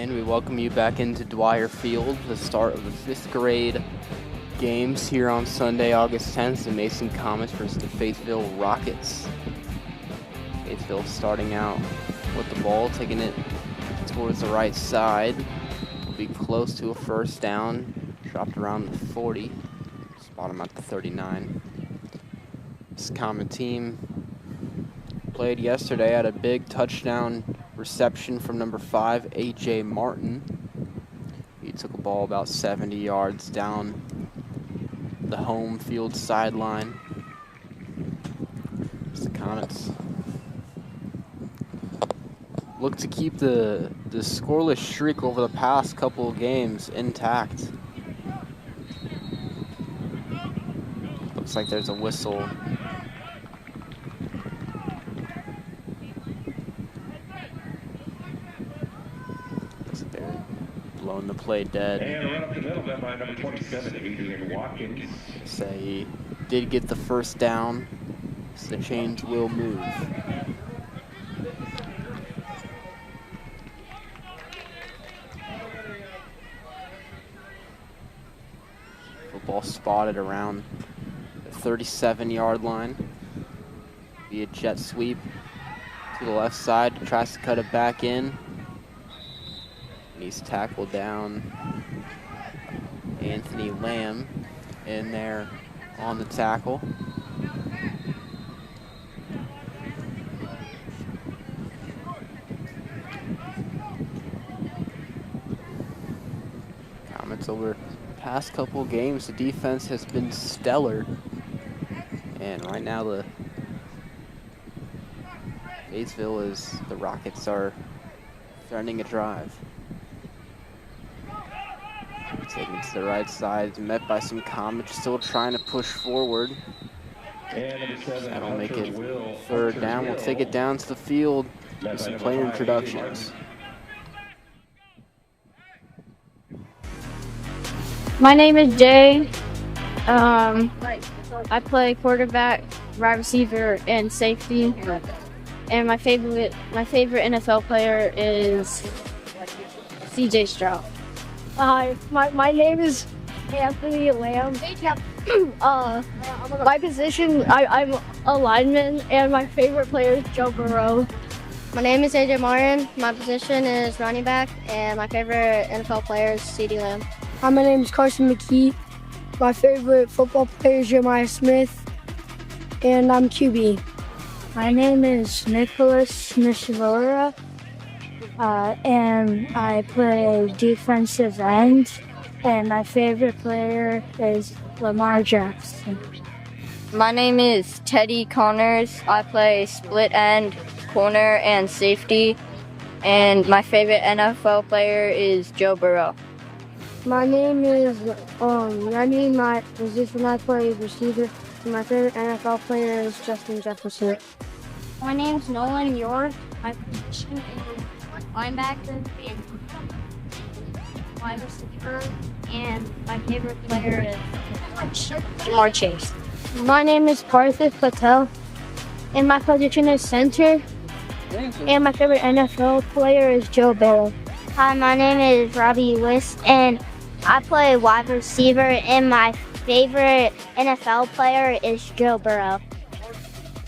And we welcome you back into Dwire Field, the start of the 5th grade games here on Sunday, August 10th, the Mason Comets versus the Fayetteville Rockets. Fayetteville starting out with the ball, taking it towards the right side. Will be close to a first down, dropped around the 40, spot him at the 39. This Comet team played yesterday, had a big touchdown reception from number 5, A.J. Martin. He took a ball about 70 yards down the home field sideline. The Comets look to keep the scoreless streak over the past couple of games intact. Looks like there's a whistle. Blowing the play dead. And run up the middle then by number 27, Adrian Watkins. Say he did get the first down, so the chains will move. Football spotted around the 37-yard line. Be a jet sweep to the left side, tries to cut it back in. He's tackled down. Anthony Lamb in there on the tackle. Comets over the past couple games, the defense has been stellar. And right now the Fayetteville is, the Rockets are threatening a drive. Taken to the right side, met by some Comets, still trying to push forward. That'll make it third down. We'll take it down to the field with some player introductions. My name is Jay. I play quarterback, wide receiver, and safety. And my favorite NFL player is C.J. Stroud. Hi, my name is Anthony Lamb. My position, I'm a lineman, and my favorite player is Joe Burrow. My name is AJ Martin. My position is running back, and my favorite NFL player is CeeDee Lamb. Hi, my name is Carson McKee. My favorite football player is Jeremiah Smith, and I'm QB. My name is Nicholas Nishimura. And I play defensive end, and my favorite player is Lamar Jackson. My name is Teddy Connors. I play split end, corner, and safety, and my favorite NFL player is Joe Burrow. My name is Remy. My position, I play receiver, and my favorite NFL player is Justin Jefferson. My name is Nolan York. My position is linebacker and wide receiver, and my favorite player is Jamar Chase. My name is Parthiv Patel, and my position is center, and my favorite NFL player is Joe Burrow. Hi, my name is Robbie Lewis, and I play wide receiver, and my favorite NFL player is Joe Burrow.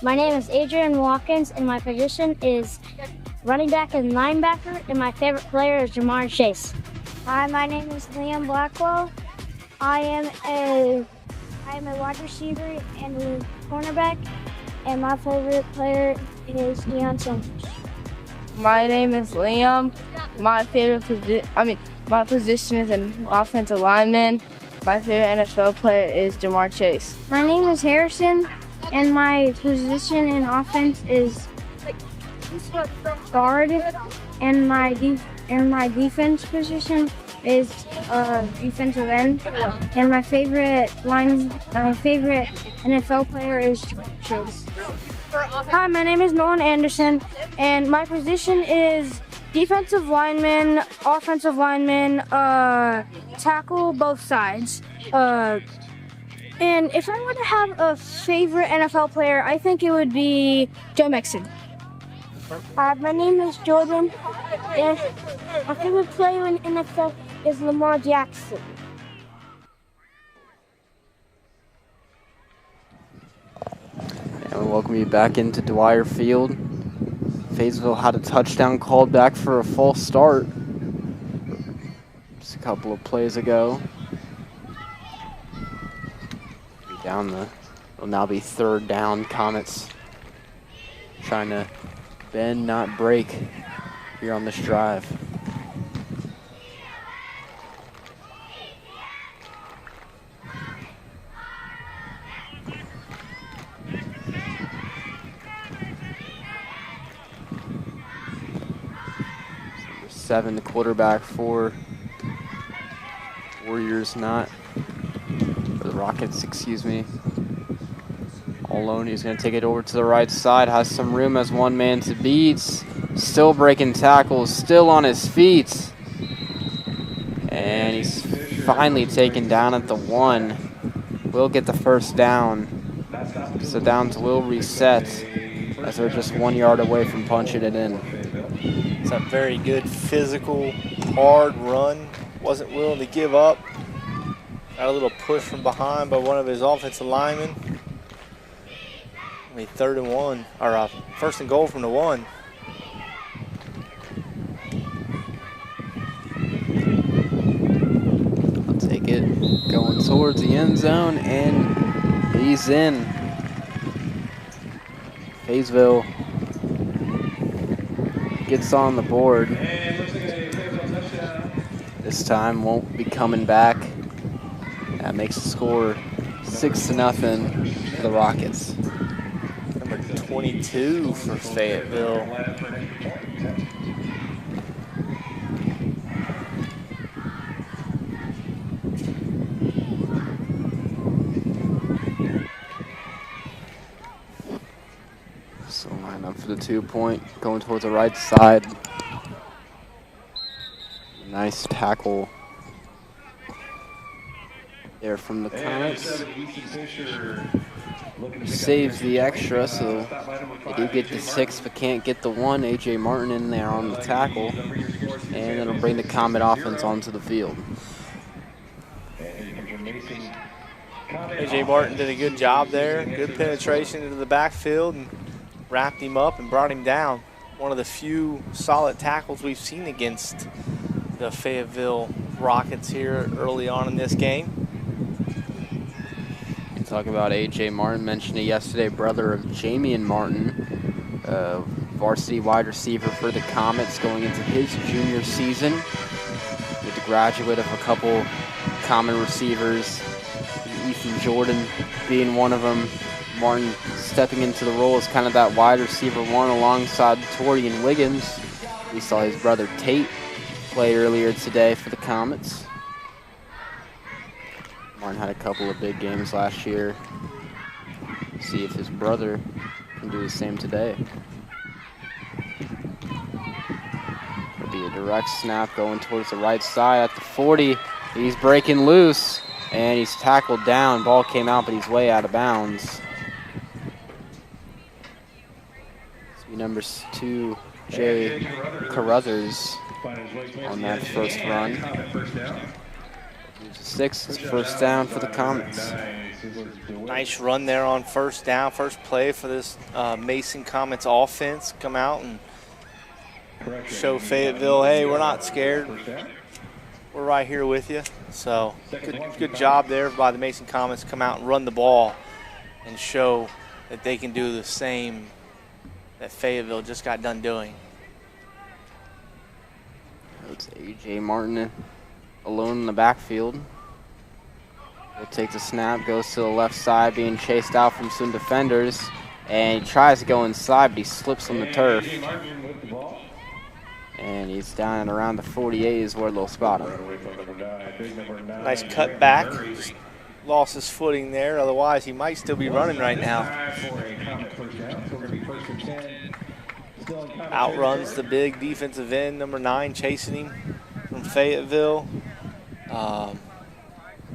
My name is Adrian Watkins, and my position is running back and linebacker, and my favorite player is Jamar Chase. Hi, my name is Liam Blackwell. I am a wide receiver and a cornerback, and my favorite player is Deion Sanders. My name is Liam. My position is an offensive lineman. My favorite NFL player is Jamar Chase. My name is Harrison, and my position in offense is guard, and my defense position is defensive end, and my favorite NFL player is Chase. Hi, my name is Nolan Anderson, and my position is defensive lineman, offensive lineman, tackle both sides. And if I were to have a favorite NFL player, I think it would be Joe Mixon. My name is Jordan, and my favorite player in NFL is Lamar Jackson. And we welcome you back into Dwire Field. Fayetteville had a touchdown called back for a false start just a couple of plays ago. It'll now be third down. Comets trying to bend, not break here on this drive. Number 7, the quarterback for Warriors, not for the Rockets, excuse me. All alone, he's going to take it over to the right side, has some room as one man to beat. Still breaking tackles, still on his feet. And he's finally taken down at the 1. Will get the first down. So downs will reset as they're just 1 yard away from punching it in. It's a very good physical, hard run. Wasn't willing to give up. Got a little push from behind by one of his offensive linemen. I mean, 3rd and 1, or 1st and goal from the 1. I'll take it, going towards the end zone, and he's in. Fayetteville gets on the board. This time won't be coming back. That makes the score 6-0 for the Rockets. Number 22 for Fayetteville. So line up for the 2-point, going towards the right side. Nice tackle there from the Comets. Saves the extra, so they do get the 6 but can't get the 1. A.J. Martin in there on the tackle, and it'll bring the Comet offense onto the field. A.J. Martin did a good job there. Good penetration into the backfield and wrapped him up and brought him down. One of the few solid tackles we've seen against the Fayetteville Rockets here early on in this game. Talk about A.J. Martin, mentioned it yesterday, brother of Jamian Martin, varsity wide receiver for the Comets going into his junior season, with the graduate of a couple common receivers, Ethan Jordan being one of them. Martin stepping into the role as kind of that wide receiver 1 alongside Torian Wiggins. We saw his brother Tate play earlier today for the Comets. Martin had a couple of big games last year. See if his brother can do the same today. It'll be a direct snap going towards the right side at the 40. He's breaking loose, and he's tackled down. Ball came out, but he's way out of bounds. This will be number 2, Jay Carruthers, on that first run. 6, it's first down for the Comets. Nice run there on first down, first play for this Mason Comets offense. Come out and show Fayetteville, hey, we're not scared. We're right here with you. So good job there by the Mason Comets. Come out and run the ball and show that they can do the same that Fayetteville just got done doing. It's A.J. Martin alone in the backfield. He'll take the snap, goes to the left side, being chased out from some defenders, and he tries to go inside, but he slips on the turf. And he's down at around the 48 is where they'll spot him. Nice cut back. Just lost his footing there, otherwise he might still be running right now. Outruns the big defensive end, number 9, chasing him from Fayetteville.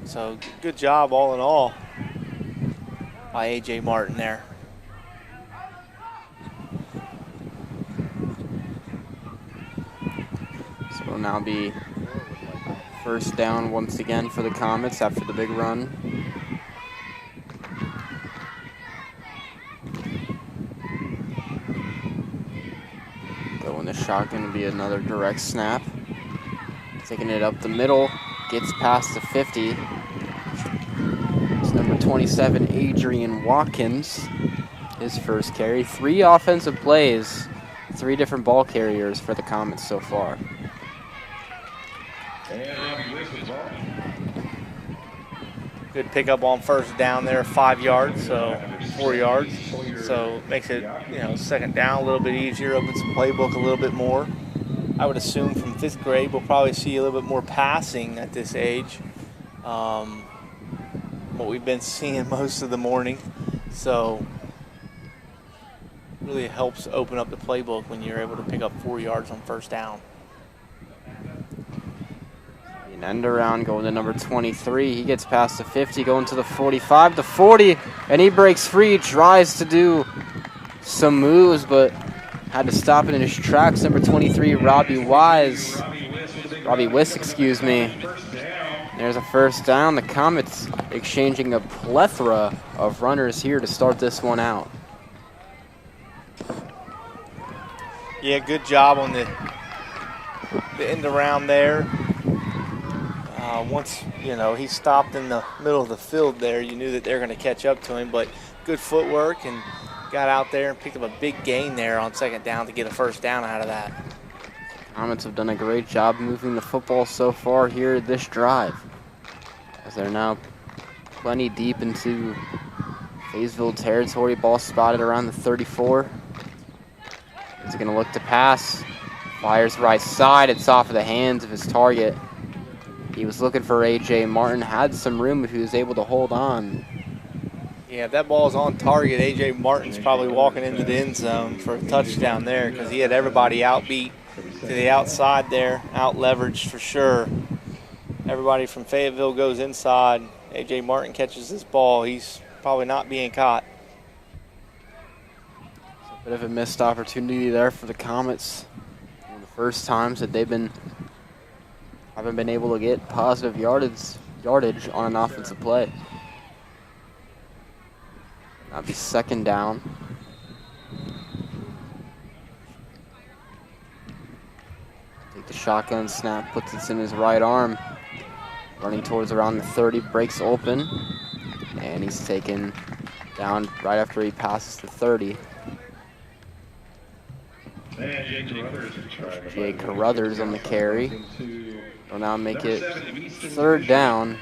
So good job all in all by A.J. Martin there. It'll now be first down once again for the Comets after the big run. Going the shotgun will be another direct snap. Taking it up the middle, gets past the 50. It's number 27, Adrian Watkins, his first carry. 3 offensive plays, 3 different ball carriers for the Comets so far. Good pickup on first down there, 5 yards, so 4 yards. So makes it, second down a little bit easier, opens the playbook a little bit more. I would assume from 5th grade we'll probably see a little bit more passing at this age. What we've been seeing most of the morning. So really helps open up the playbook when you're able to pick up 4 yards on first down. An end around going to number 23. He gets past the 50, going to the 45, the 40, and he breaks free, tries to do some moves, but had to stop it in his tracks. Number 23, Robbie Wiss, excuse me. There's a first down. The Comets exchanging a plethora of runners here to start this one out. Yeah, good job on the end around there. Once, he stopped in the middle of the field there, you knew that they're going to catch up to him, but good footwork and got out there and picked up a big gain there on second down to get a first down out of that. Comets have done a great job moving the football so far here this drive, as they're now plenty deep into Fayetteville territory. Ball spotted around the 34. He's going to look to pass. Fires right side. It's off of the hands of his target. He was looking for A.J. Martin, had some room if he was able to hold on. Yeah, if that ball's on target, A.J. Martin's probably walking into the end zone for a touchdown there because he had everybody outbeat to the outside there, out-leveraged for sure. Everybody from Fayetteville goes inside. A.J. Martin catches this ball. He's probably not being caught. A bit of a missed opportunity there for the Comets. One of the first times that they've haven't been able to get positive yardage on an offensive play. That'll be second down. Take the shotgun snap, puts it in his right arm. Running towards around the 30, breaks open. And he's taken down right after he passes the 30. Jay Carruthers on the carry. Will now make it third down.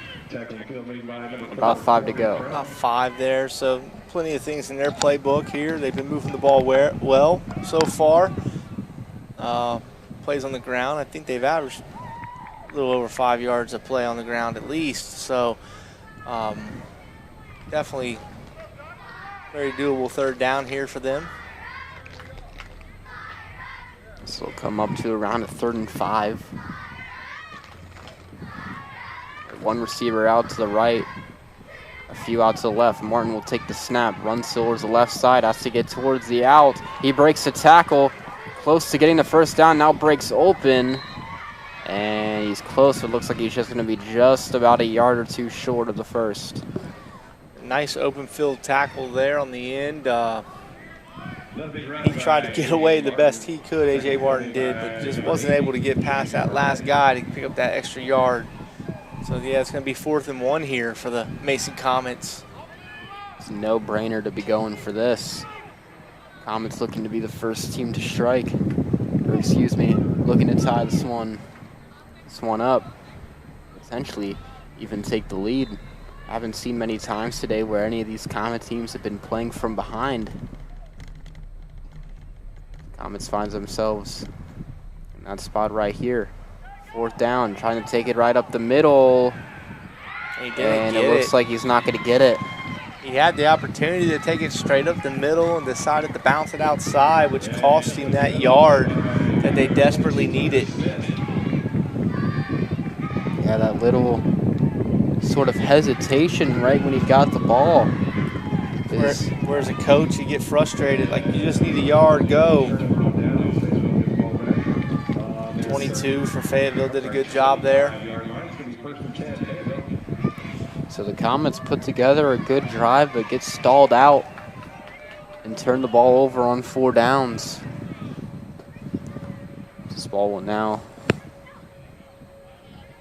About 5 to go. About 5 there, so plenty of things in their playbook here. They've been moving the ball well so far. Plays on the ground. I think they've averaged a little over 5 yards of play on the ground at least. So definitely very doable third down here for them. This will come up to around a 3rd and 5. One receiver out to the right, a few out to the left. Martin will take the snap, runs towards the left side, has to get towards the out. He breaks the tackle, close to getting the first down, now breaks open. And he's close. It looks like he's just going to be just about a yard or 2 short of the first. Nice open field tackle there on the end. He tried to get away the best he could, A.J. Martin did, but just wasn't able to get past that last guy to pick up that extra yard. So, yeah, it's going to be 4th and 1 here for the Mason Comets. It's a no-brainer to be going for this. Comets looking to be the first team to strike. Or, excuse me, looking to tie this one up. Potentially even take the lead. I haven't seen many times today where any of these Comet teams have been playing from behind. Comets finds themselves in that spot right here. 4th down, trying to take it right up the middle. And it looks like he's not going to get it. He had the opportunity to take it straight up the middle and decided to bounce it outside, which cost him that yard that they desperately needed. Yeah, that little sort of hesitation right when he got the ball. Whereas a coach, you get frustrated, like you just need a yard, go. 22 for Fayetteville did a good job there. So the Comets put together a good drive, but get stalled out and turn the ball over on 4 downs. This ball will now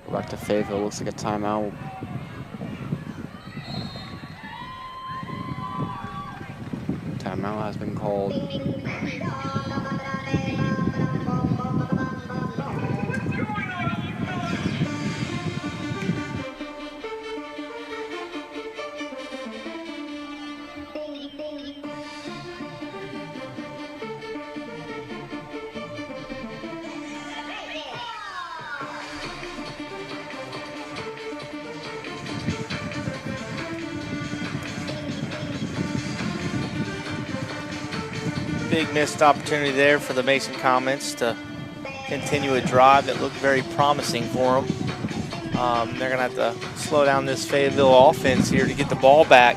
go back to Fayetteville. Looks like a timeout. Timeout has been called. Big missed opportunity there for the Mason Comets to continue a drive that looked very promising for them. They're going to have to slow down this Fayetteville offense here to get the ball back,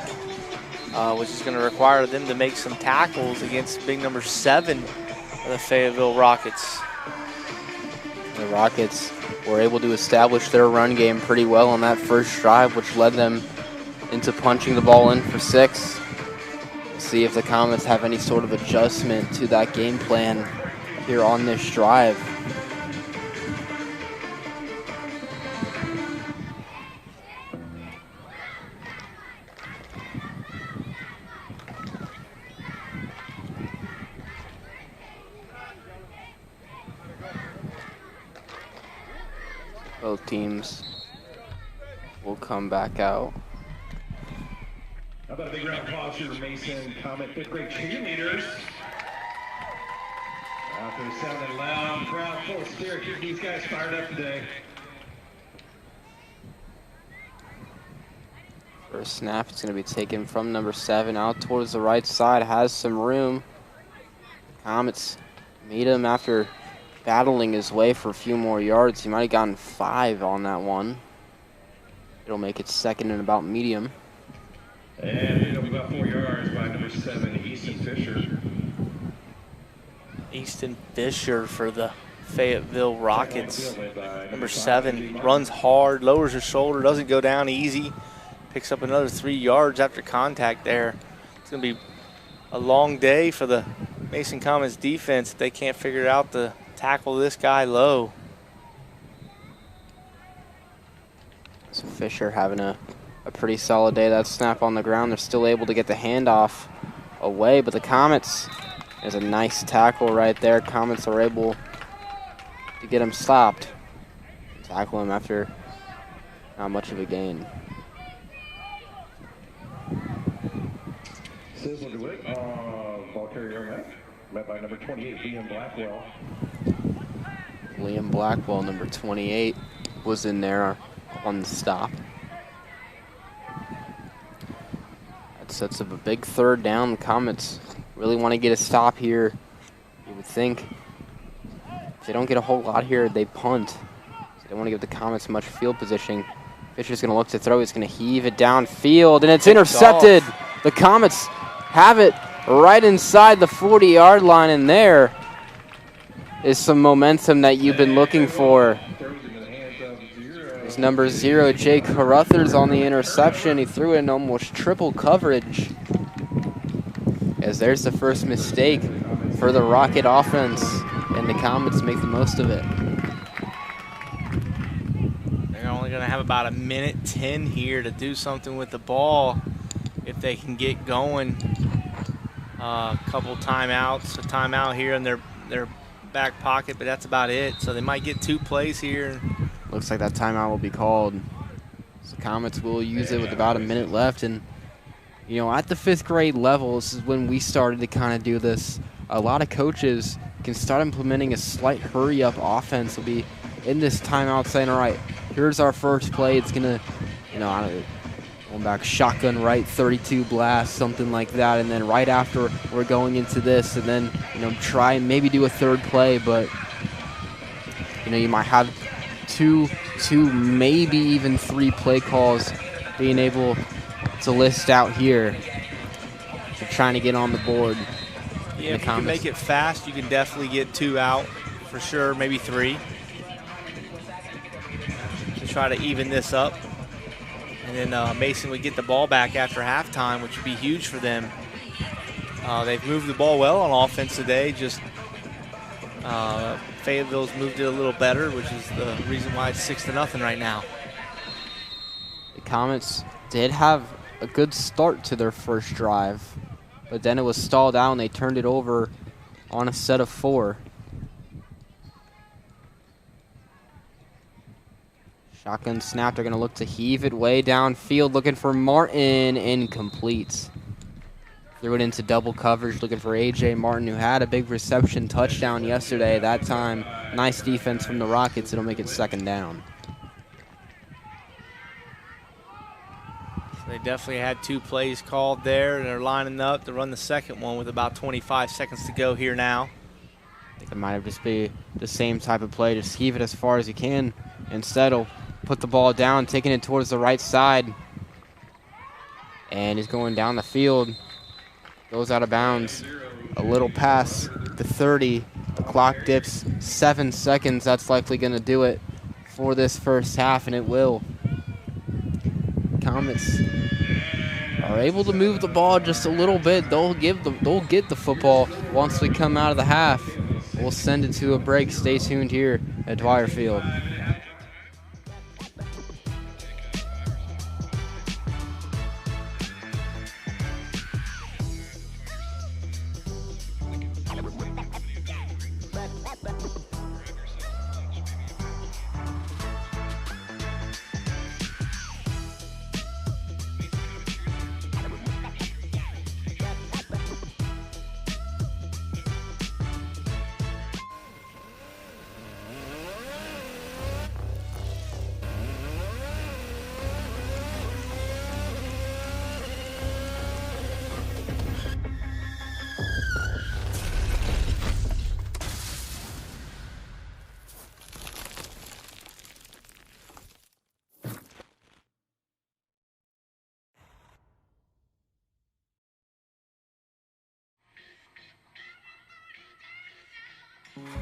which is going to require them to make some tackles against big number 7 of the Fayetteville Rockets. The Rockets were able to establish their run game pretty well on that first drive, which led them into punching the ball in for 6. See if the Comets have any sort of adjustment to that game plan here on this drive. Both teams will come back out. How about a big round of applause for Mason Comet 5th grade cheerleaders? Out there sounding loud, crowd full of spirit. Keep these guys fired up today. First snap, it's going to be taken from number 7 out towards the right side. Has some room. Comets meet him after battling his way for a few more yards. He might have gotten 5 on that one. It'll make it 2nd and about medium. And picked up about 4 yards by number 7, Easton Fisher. Easton Fisher for the Fayetteville Rockets. Number 7 runs hard, lowers his shoulder, doesn't go down easy. Picks up another 3 yards after contact there. It's going to be a long day for the Mason Comets defense if they can't figure out to tackle this guy low. So Fisher having a pretty solid day. That snap on the ground, they're still able to get the handoff away, but the Comets, there's a nice tackle right there. Comets are able to get him stopped. Tackle him after not much of a gain. Sizzle to it. Ball carrier left. Met by number 28, Liam Blackwell. Liam Blackwell, number 28, was in there on the stop. That sets up a big 3rd down. The Comets really want to get a stop here. You would think if they don't get a whole lot here, they punt. So they don't want to give the Comets much field position. Fisher's going to look to throw. He's going to heave it downfield, and it's intercepted. The Comets have it right inside the 40-yard line, and there is some momentum that you've been looking for. There's number 0, Jake Carruthers, on the interception. He threw in almost triple coverage, as there's the first mistake for the Rocket offense, and the Comets make the most of it. They're only going to have about 1:10 here to do something with the ball if they can get going. A couple timeouts, a timeout here in their back pocket, but that's about it. So they might get 2 plays here. Looks like that timeout will be called. So the Comets will use it with about a minute left. And, you know, at the 5th grade level, this is when we started to kind of do this. A lot of coaches can start implementing a slight hurry-up offense. They'll be in this timeout saying, all right, here's our first play. It's going to, you know, going back shotgun right, 32 blast, something like that. And then right after, we're going into this. And then, you know, try and maybe do a 3rd play. But, you know, you might have two, maybe even 3 play calls being able to list out here. You're trying to get on the board. Yeah, if you can make it fast, you can definitely get 2 out for sure, maybe 3. try to even this up. And then Mason would get the ball back after halftime, which would be huge for them. They've moved the ball well on offense today. Just Fayetteville's moved it a little better, which is the reason why it's 6-0 right now. The Comets did have a good start to their first drive, but then it was stalled out and they turned it over on a set of 4. Shotgun snap, they're going to look to heave it way downfield, looking for Martin, incomplete. Threw it into double coverage, looking for A.J. Martin, who had a big reception touchdown yesterday. That time, nice defense from the Rockets. It'll make it 2nd down. They definitely had 2 plays called there, and they're lining up to run the second one with about 25 seconds to go here now. I think it might have just be the same type of play. Just heave it as far as you can. Instead, he'll put the ball down, taking it towards the right side. And he's going down the field. Goes out of bounds. A little pass to 30. The clock dips 7 seconds. That's likely going to do it for this first half, and it will. Comets are able to move the ball just a little bit. They'll get the football once we come out of the half. We'll send it to a break. Stay tuned here at Dwire Field.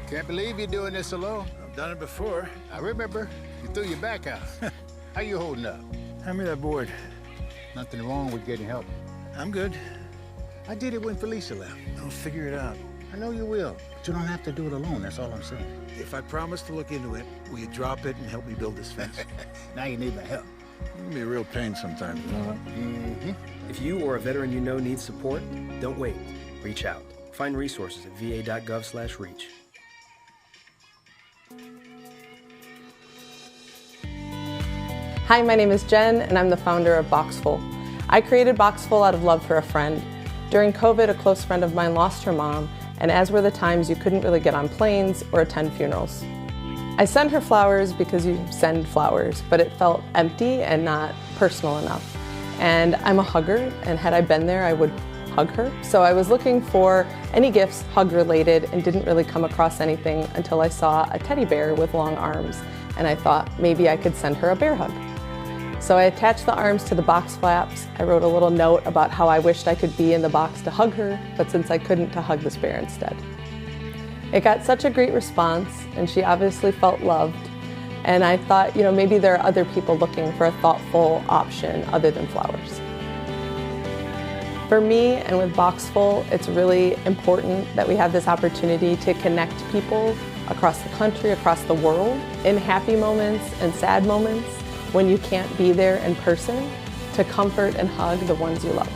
Can't believe you're doing this alone. I've done it before. I remember. You threw your back out. How you holding up? Hand me that board. Nothing wrong with getting help. I'm good. I did it when Felicia left. I'll figure it out. I know you will, but you don't have to do it alone. That's all I'm saying. If I promise to look into it, will you drop it and help me build this fence? Now you need my help. It can be a real pain sometimes, you know what? Mm-hmm. If you or a veteran you know needs support, don't wait. Reach out. Find resources at va.gov/reach. Hi, my name is Jen, and I'm the founder of Boxful. I created Boxful out of love for a friend. During COVID, a close friend of mine lost her mom, and as were the times you couldn't really get on planes or attend funerals. I sent her flowers because you send flowers, but it felt empty and not personal enough. And I'm a hugger, and had I been there, I would hug her. So I was looking for any gifts hug-related and didn't really come across anything until I saw a teddy bear with long arms, and I thought maybe I could send her a bear hug. So I attached the arms to the box flaps. I wrote a little note about how I wished I could be in the box to hug her, but since I couldn't, to hug this bear instead. It got such a great response, and she obviously felt loved. And I thought, you know, maybe there are other people looking for a thoughtful option other than flowers. For me and with Boxful, it's really important that we have this opportunity to connect people across the country, across the world, in happy moments and sad moments, when you can't be there in person, to comfort and hug the ones you love.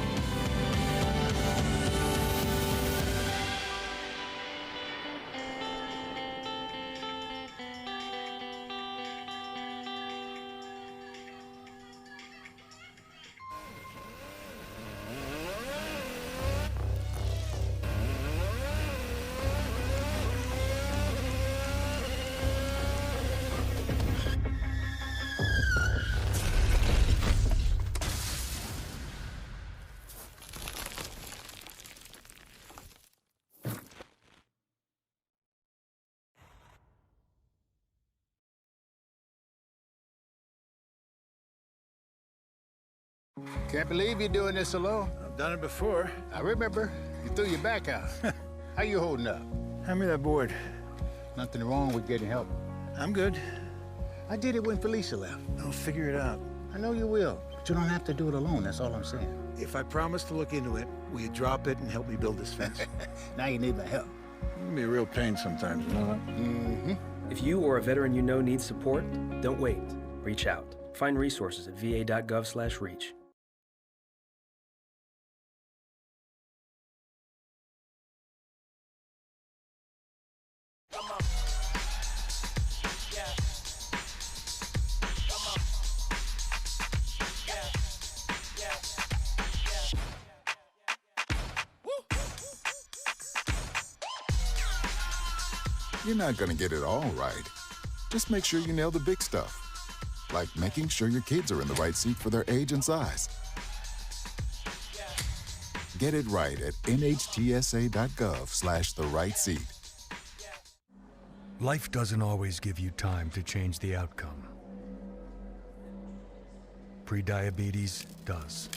Can't believe you're doing this alone. I've done it before. I remember. You threw your back out. How you holding up? Hand me that board. Nothing wrong with getting help. I'm good. I did it when Felicia left. I'll figure it out. I know you will, but you don't have to do it alone, that's all I'm saying. If I promise to look into it, will you drop it and help me build this fence? Now you need my help. It can be a real pain sometimes, you know that? Mm-hmm. If you or a veteran you know needs support, don't wait. Reach out. Find resources at va.gov/reach. You're not going to get it all right. Just make sure you nail the big stuff, like making sure your kids are in the right seat for their age and size. Get it right at nhtsa.gov/the-right-seat. Life doesn't always give you time to change the outcome. Prediabetes does.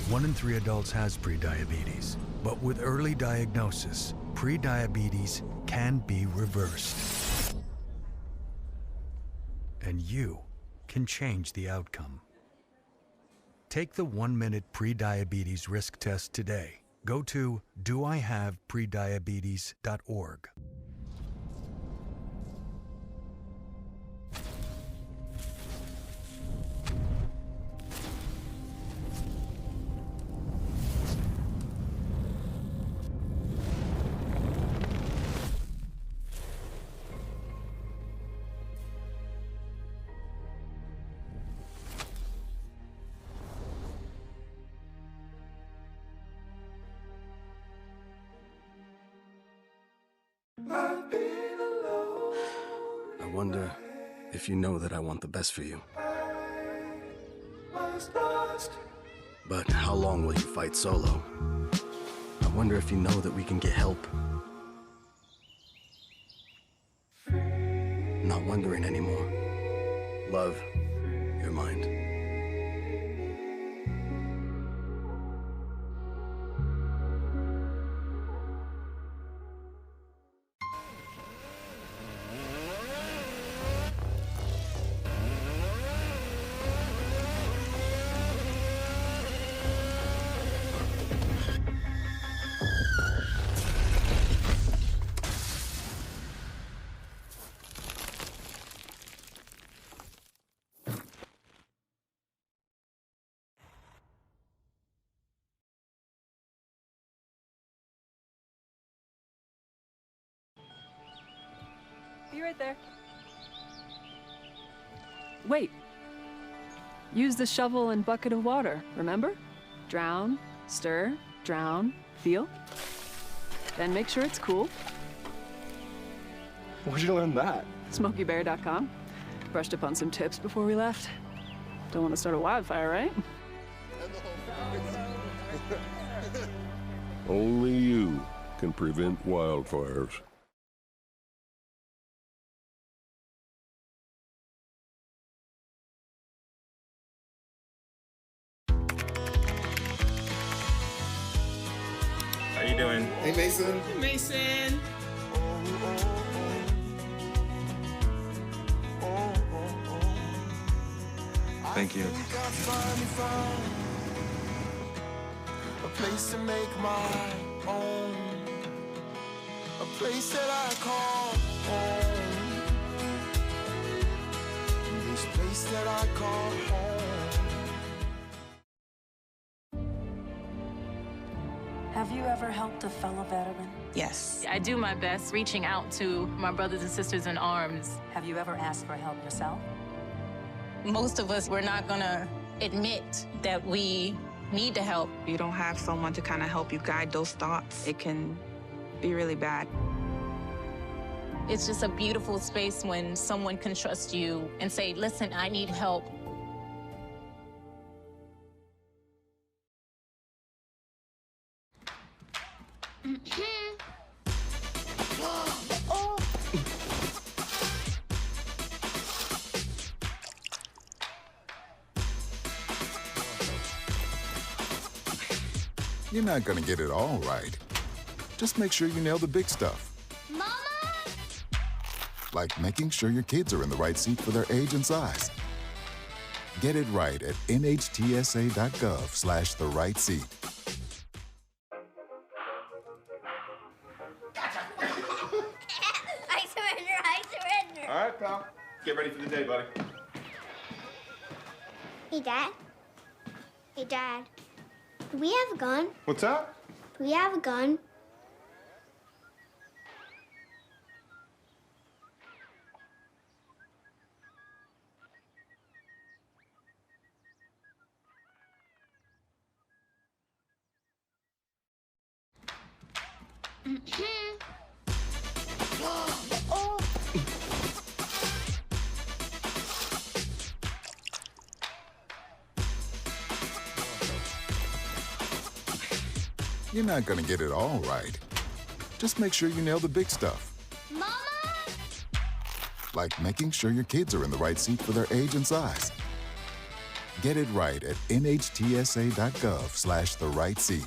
1 in 3 adults has prediabetes, but with early diagnosis, prediabetes can be reversed. And you can change the outcome. Take the 1-minute prediabetes risk test today. Go to doihaveprediabetes.org. I wonder if you know that I want the best for you. But how long will you fight solo? I wonder if you know that we can get help. Not wondering anymore. Love, your mind. Be right there. Wait. Use the shovel and bucket of water, remember? Drown, stir, drown, feel. Then make sure it's cool. Where'd you learn that? SmokeyBear.com. Brushed up on some tips before we left. Don't want to start a wildfire, right? Only you can prevent wildfires. How you doing? Hey, Mason. Mason. Thank you. A place to make my own. A place that I call home. This place that I call home. Have you ever helped a fellow veteran? Yes. I do my best reaching out to my brothers and sisters in arms. Have you ever asked for help yourself? Most of us, we're not gonna admit that we need to help. You don't have someone to kind of help you guide those thoughts. It can be really bad. It's just a beautiful space when someone can trust you and say, listen, I need help. You're not going to get it all right. Just make sure you nail the big stuff, Mama! like making sure your kids are in the right seat for their age and size. Get it right at nhtsa.gov/the-right-seat. I surrender. All right, pal. Get ready for the day, buddy. Hey, Dad. Hey, Dad. Do we have a gun? What's that? Do we have a gun? You're not gonna get it all right. Just make sure you nail the big stuff. Mama! Like making sure your kids are in the right seat for their age and size. Get it right at nhtsa.gov/the-right-seat.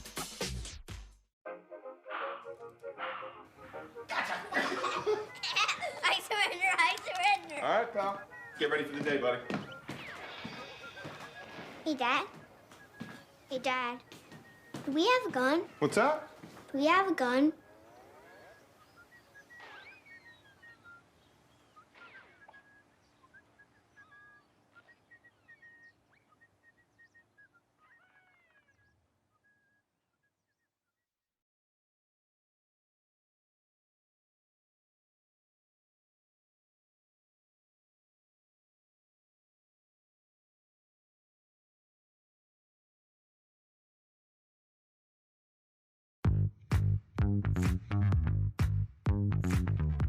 I surrender. All right, pal. Get ready for the day, buddy. Hey, Dad. Hey, Dad. Do we have a gun? What's that? Do we have a gun? All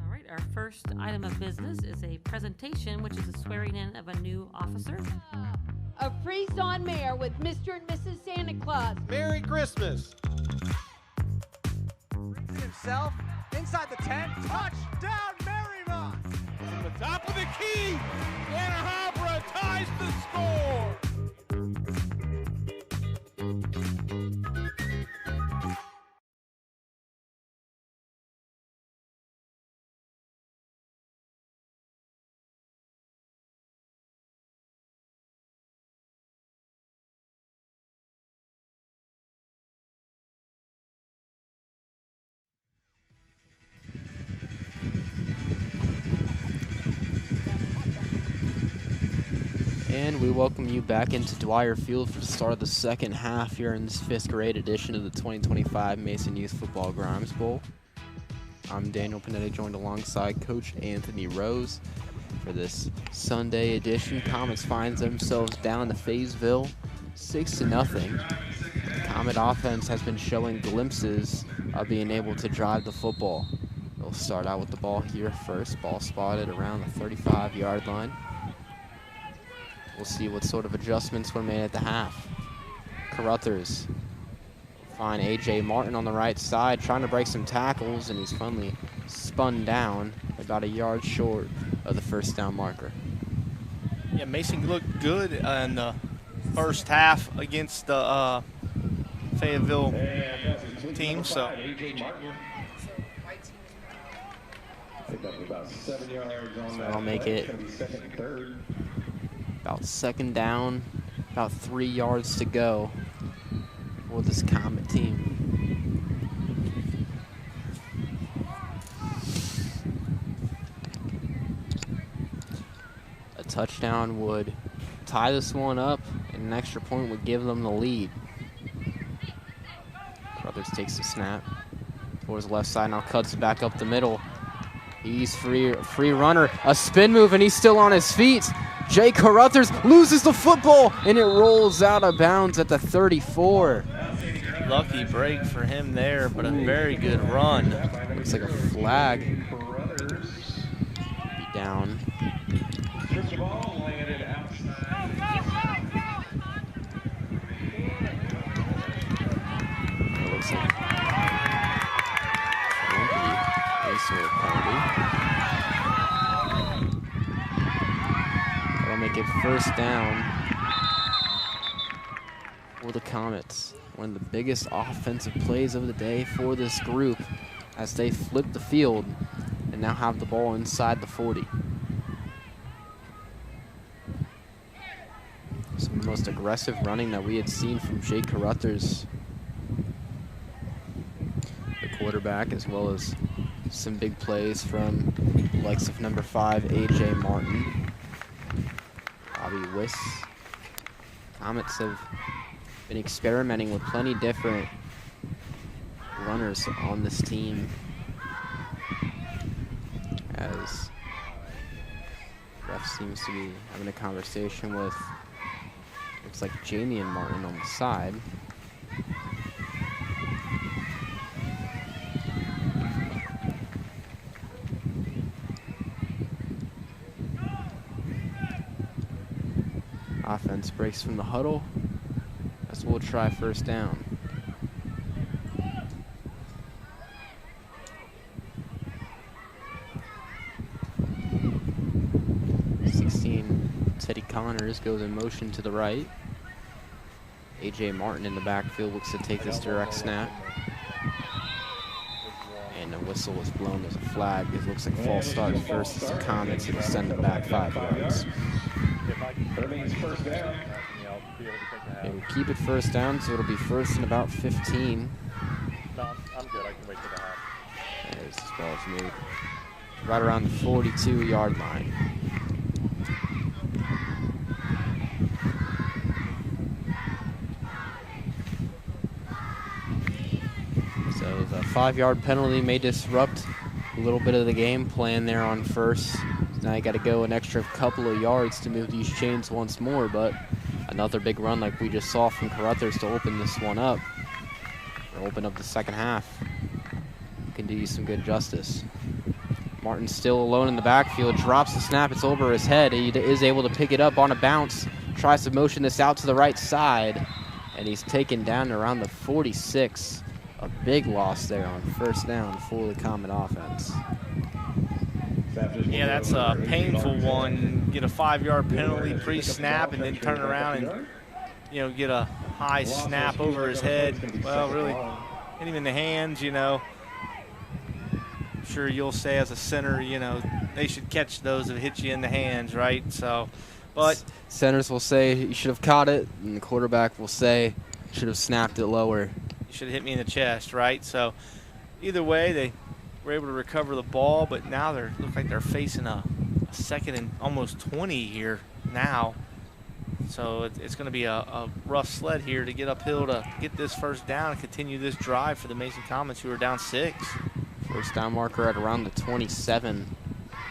right, our first item of business is a presentation, which is a swearing in of a new officer. A freeze-on mayor with Mr. and Mrs. Santa Claus. Merry Christmas. Brings it himself inside the tent. Touchdown, Marymount. From the top of the key, Anna Habra ties the score. And we welcome you back into Dwire Field for the start of the second half here in this 5th grade edition of the 2025 Mason Youth Football Grimes Bowl. I'm Daniel Panetti, joined alongside Coach Anthony Rose for this Sunday edition. Comets finds themselves down to Fayetteville 6-0. Comet offense has been showing glimpses of being able to drive the football. They'll start out with the ball here first. Ball spotted around the 35-yard line. We'll see what sort of adjustments were made at the half. Carruthers find A.J. Martin on the right side, trying to break some tackles, and he's finally spun down about a yard short of the first down marker. Yeah, Mason looked good in the first half against the Fayetteville team, so. I'll make it about second down, about 3 yards to go for this Comet team. A touchdown would tie this one up, and an extra point would give them the lead. Brothers takes the snap towards the left side, now cuts it back up the middle. He's free runner, a spin move, and he's still on his feet. Jay Carruthers loses the football, and it rolls out of bounds at the 34. Lucky break for him there, but a very good run. Looks like a flag. Be down. It looks like that'll make it first down for the Comets. One of the biggest offensive plays of the day for this group as they flip the field and now have the ball inside the 40. Some of the most aggressive running that we had seen from Jake Carruthers, the quarterback, as well as some big plays from the likes of number 5, A.J. Martin, Bobby Wiss. Comets have been experimenting with plenty different runners on this team, as ref seems to be having a conversation with, looks like Jamian Martin on the side. Offense breaks from the huddle, as we'll try first down. Teddy Connors goes in motion to the right. A.J. Martin in the backfield looks to take this direct snap. And a whistle was blown as a flag. It looks like false start first as the Comets will send it back 5 yards. They will keep it first down, so it'll be first and about 15. No, I'm good. I can wait till the half. As this ball's moved right around the 42-yard line. So the 5-yard penalty may disrupt a little bit of the game plan there on first. Now you got to go an extra couple of yards to move these chains once more, but another big run like we just saw from Carruthers to open this one up, or open up the second half, can do you some good justice. Martin still alone in the backfield, drops the snap, it's over his head. He is able to pick it up on a bounce, tries to motion this out to the right side, and he's taken down around the 46. A big loss there on first down for the Comet offense. Yeah, that's a painful one. Get a 5-yard penalty pre-snap and then turn around and, you know, get a high snap over his head. Well, really, hit him in the hands, you know. I'm sure you'll say as a center, you know, they should catch those that hit you in the hands, right? So, but centers will say you should have caught it, and the quarterback will say should have snapped it lower. You should have hit me in the chest, right? So, either way, they were able to recover the ball, but now they look like they're facing a second and almost 20 here now. So it's going to be a rough sled here to get uphill to get this first down and continue this drive for the Mason Comets, who are down 6. First down marker at around the 27,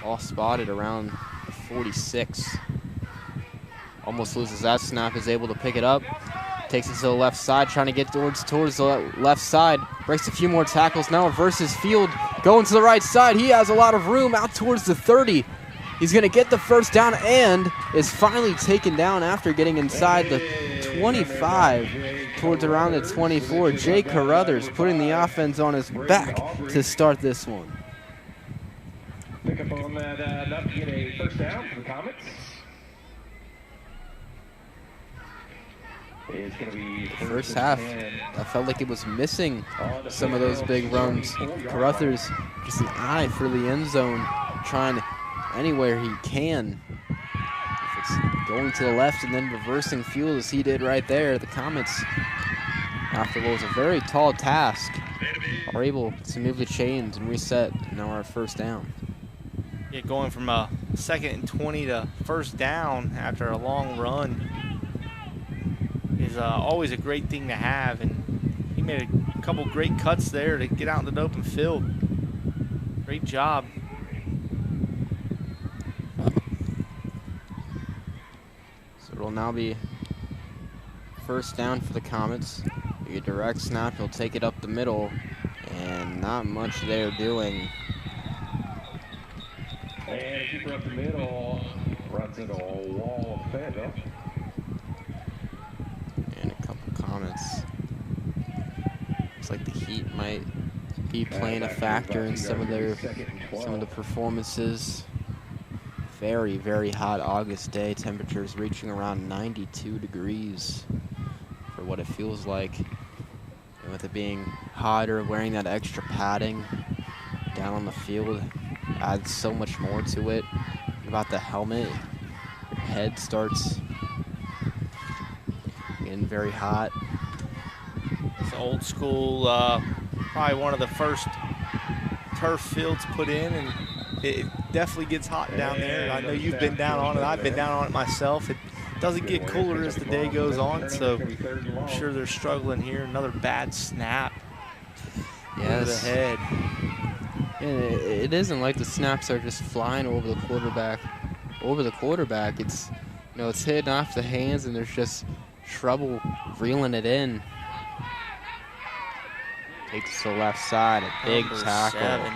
all spotted around the 46. Almost loses that snap, is able to pick it up. Takes it to the left side, trying to get towards the left side. Breaks a few more tackles, now reverses field, going to the right side. He has a lot of room out towards the 30. He's going to get the first down and is finally taken down after getting inside the 25 towards around the 24. Jake Carruthers putting the offense on his back to start this one. Pick up on that enough to get a first down for the Comets. It's going to be first half, I felt like it was missing some of those big runs. Carruthers just an eye for the end zone, trying anywhere he can. If it's going to the left and then reversing field as he did right there, the Comets, after what was a very tall task, are able to move the chains and reset. Now our first down. Yeah, going from a 2nd and 20 to first down after a long run is always a great thing to have, and he made a couple great cuts there to get out into the open field. Great job. So it'll now be first down for the Comets. A direct snap, he'll take it up the middle, and not much they're doing. And keeper up the middle, runs into a wall of fence. And a couple Comets. Looks like the heat might be playing a factor in some of the performances. Very, very hot August day. Temperatures reaching around 92 degrees for what it feels like. And with it being hotter, wearing that extra padding down on the field, adds so much more to it. About the helmet, your head starts getting very hot. It's old school, probably one of the first turf fields put in, and it definitely gets hot down there. I know you've been down on it. I've been down on it myself. It doesn't get cooler as the day goes on, so I'm sure they're struggling here. Another bad snap. Over the head. And it isn't like the snaps are just flying over the quarterback. It's, you know, it's hitting off the hands, and there's just trouble reeling it in. Takes to the left side, a big tackle.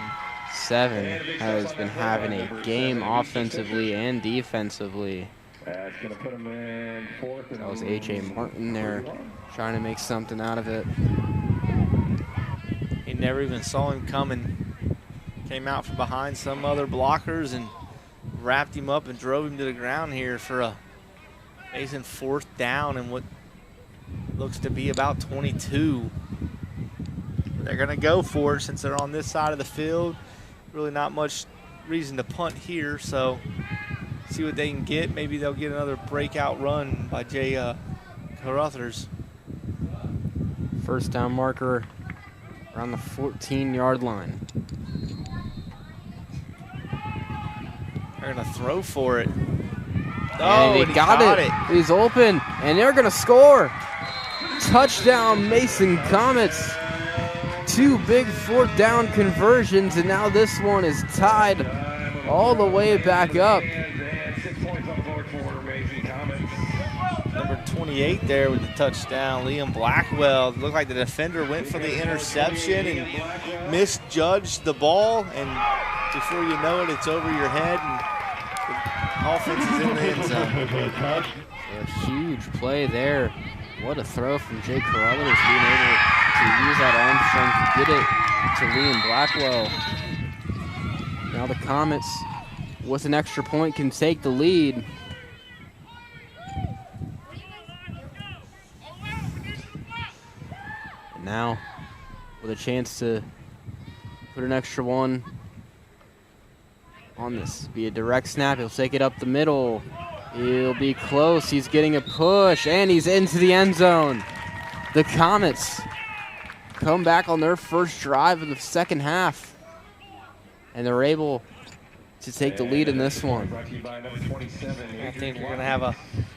7 has been having a game offensively and defensively. That's going to put him in 4th. That was A.J. Martin there trying to make something out of it. He never even saw him coming. Came out from behind some other blockers and wrapped him up and drove him to the ground here for a Mason 4th down and what looks to be about 22. They're going to go for it since they're on this side of the field. Really not much reason to punt here, so see what they can get. Maybe they'll get another breakout run by Jay Carruthers. First down marker around the 14-yard line. They're going to throw for it. Oh, and he got it. He's open, and they're going to score. Touchdown, Mason Comets. 2 big 4th down conversions, and now this one is tied all the way back up. Number 28 there with the touchdown, Liam Blackwell. Looked like the defender went for the interception and misjudged the ball, and before you know it, it's over your head, and the offense is in the end zone. A huge play there. What a throw from Jake Carruthers, being able to use that arm strength to get it to Liam Blackwell. Now the Comets, with an extra point, can take the lead. And now, with a chance to put an extra one on this. Be a direct snap. He'll take it up the middle. He'll be close. He's getting a push, and he's into the end zone. The Comets come back on their first drive of the second half, and they're able to take the lead in this one. I think we're going to have a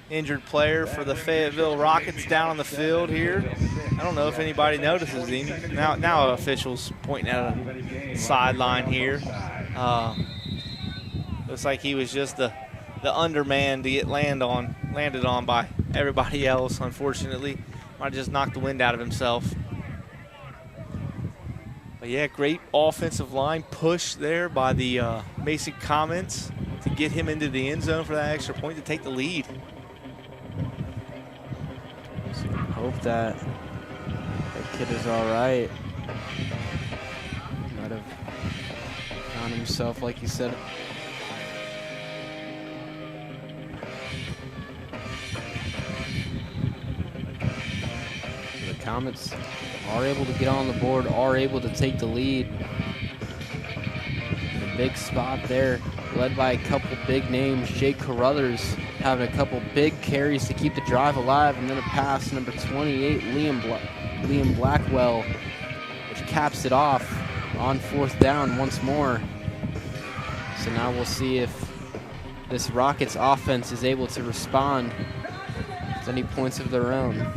injured player for the Fayetteville Rockets down on the field here. I don't know if anybody notices him. Now officials pointing at a sideline here. Looks like he was just the underman to get landed on by everybody else, unfortunately. Might have just knocked the wind out of himself. But yeah, great offensive line push there by the Mason Comets to get him into the end zone for that extra point to take the lead. So hope that kid is all right. Might have found himself, like you said. So the Comets are able to get on the board, are able to take the lead. A big spot there, led by a couple big names. Jake Carruthers having a couple big carries to keep the drive alive, and then a pass, number 28, Liam Blackwell, which caps it off on 4th down once more. So now we'll see if this Rockets offense is able to respond with any points of their own.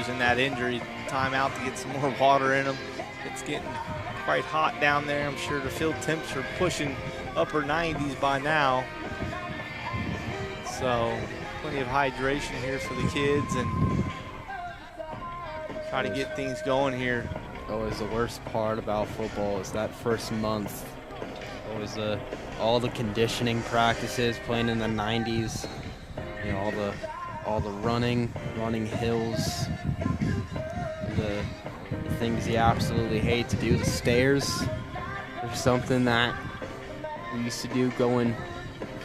using that injury timeout to get some more water in them. It's getting quite hot down there. I'm sure the field temps are pushing upper 90s by now. So plenty of hydration here for the kids and try to get things going here. Always the worst part about football is that first month. Always all the conditioning practices, playing in the 90s. You know, all the running hills, the things you absolutely hate to do. The stairs are something that we used to do, going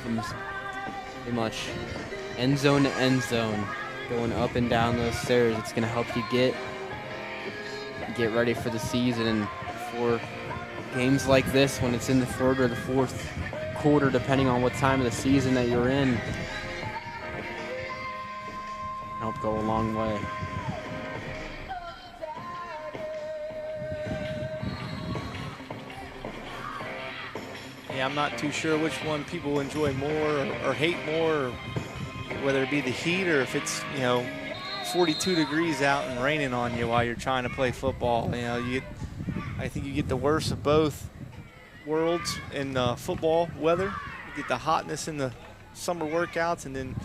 from pretty much end zone to end zone, going up and down those stairs. It's going to help you get ready for the season and for games like this when it's in the third or the fourth quarter, depending on what time of the season that you're in. Help go a long way. Yeah, I'm not too sure which one people enjoy more or hate more, or whether it be the heat or if it's, 42 degrees out and raining on you while you're trying to play football. I think you get the worst of both worlds in football weather. You get the hotness in the summer workouts, and then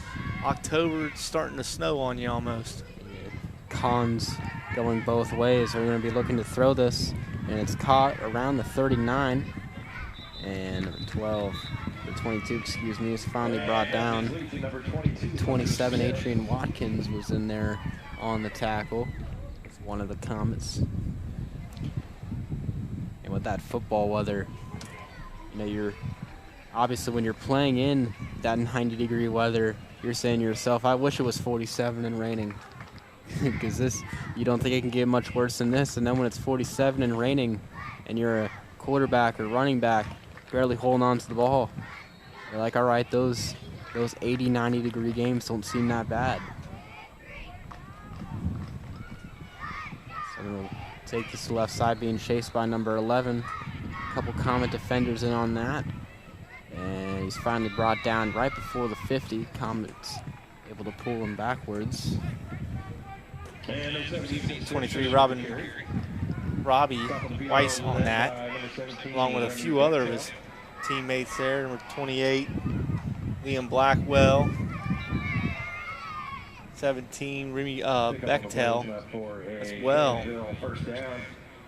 October it's starting to snow on you almost. Cons going both ways. We're going to be looking to throw this, and it's caught around the 39, and number 12, the 22, excuse me, is finally brought down. 27, Adrian Watkins was in there on the tackle. It's one of the Comets. And with that football weather, you're obviously, when you're playing in that 90-degree weather, you're saying to yourself, I wish it was 47 and raining. Because you don't think it can get much worse than this. And then when it's 47 and raining and you're a quarterback or running back barely holding on to the ball, you're like, all right, those 80, 90-degree games don't seem that bad. So we'll take this left side, being chased by number 11. A couple Comet defenders in on that. And he's finally brought down right before the 50. Comet's able to pull him backwards. 23, Robbie Weiss on that, along with a few other of his teammates there. Number 28, Liam Blackwell. 17, Remy Bechtel as well.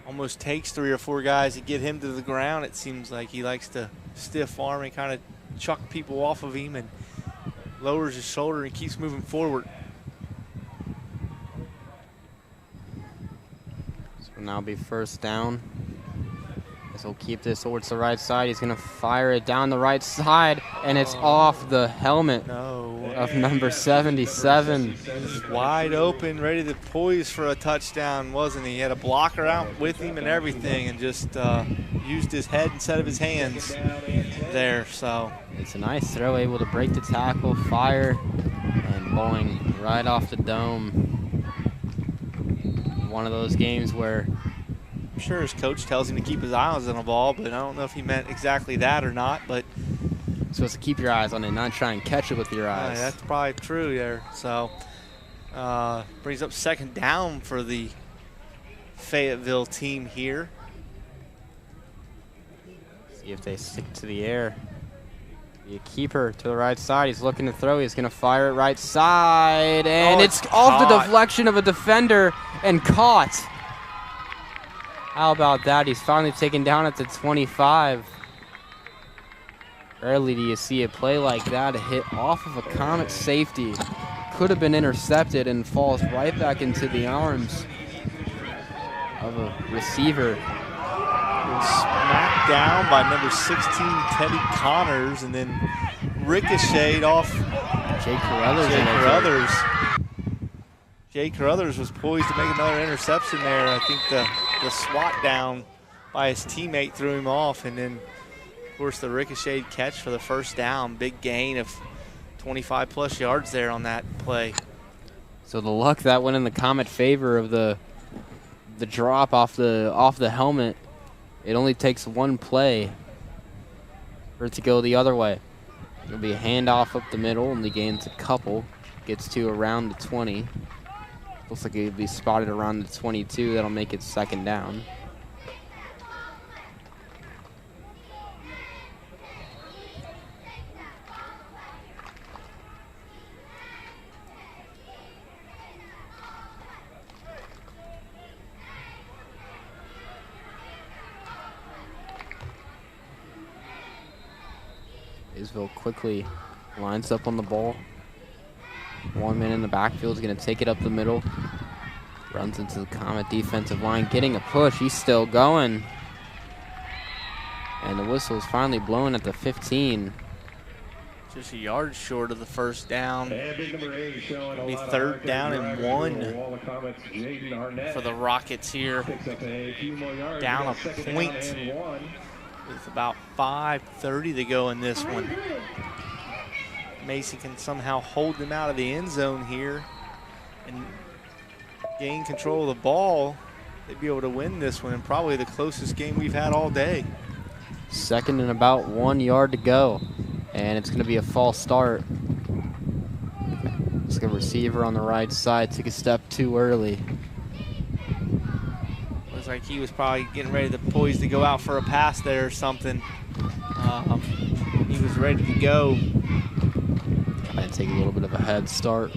Almost takes 3 or 4 guys to get him to the ground. It seems like he likes to stiff arm and kind of chuck people off of him and lowers his shoulder and keeps moving forward. So now be first down. Guess he'll keep this towards the right side. He's going to fire it down the right side, and it's off the helmet of number 77. He's wide open, ready to poise for a touchdown, wasn't he? He had a blocker out with him and everything, and just used his head instead of his hands there. So it's a nice throw, able to break the tackle, fire, and boing, right off the dome. One of those games where I'm sure his coach tells him to keep his eyes on the ball, but I don't know if he meant exactly that or not. But you're supposed to keep your eyes on it, not try and catch it with your eyes. That's probably true there. So brings up second down for the Fayetteville team here. See if they stick to the air. A keeper to the right side. He's looking to throw. He's going to fire it right side. And it's off the deflection of a defender and caught. How about that? He's finally taken down at the 25. Rarely do you see a play like that, a hit off of a Comet safety. Could have been intercepted and falls right back into the arms of a receiver. Smacked down by number 16, Teddy Connors, and then ricocheted off Jake Carruthers. Jake Carruthers was poised to make another interception there. I think the swat down by his teammate threw him off, and then, of course, the ricocheted catch for the first down. Big gain of 25-plus yards there on that play. So the luck that went in the Comet favor of the drop off the helmet. It only takes one play for it to go the other way. It'll be a handoff up the middle, and he gains a couple. Gets to around the 20. Looks like he'll be spotted around the 22. That'll make it second down. Isville quickly lines up on the ball. One man in the backfield is going to take it up the middle. Runs into the Comet defensive line, getting a push. He's still going. And the whistle is finally blown at the 15. Just a yard short of the first down. It'll be third down and 1 for the Rockets here. Down a point with about 5:30 to go in this one. Mason can somehow hold them out of the end zone here and gain control of the ball. They'd be able to win this one, and probably the closest game we've had all day. Second and about 1 yard to go, and it's going to be a false start. Looks like a receiver on the right side took a step too early. Looks like he was probably getting ready to poise to go out for a pass there or something. He was ready to go. And take a little bit of a head start.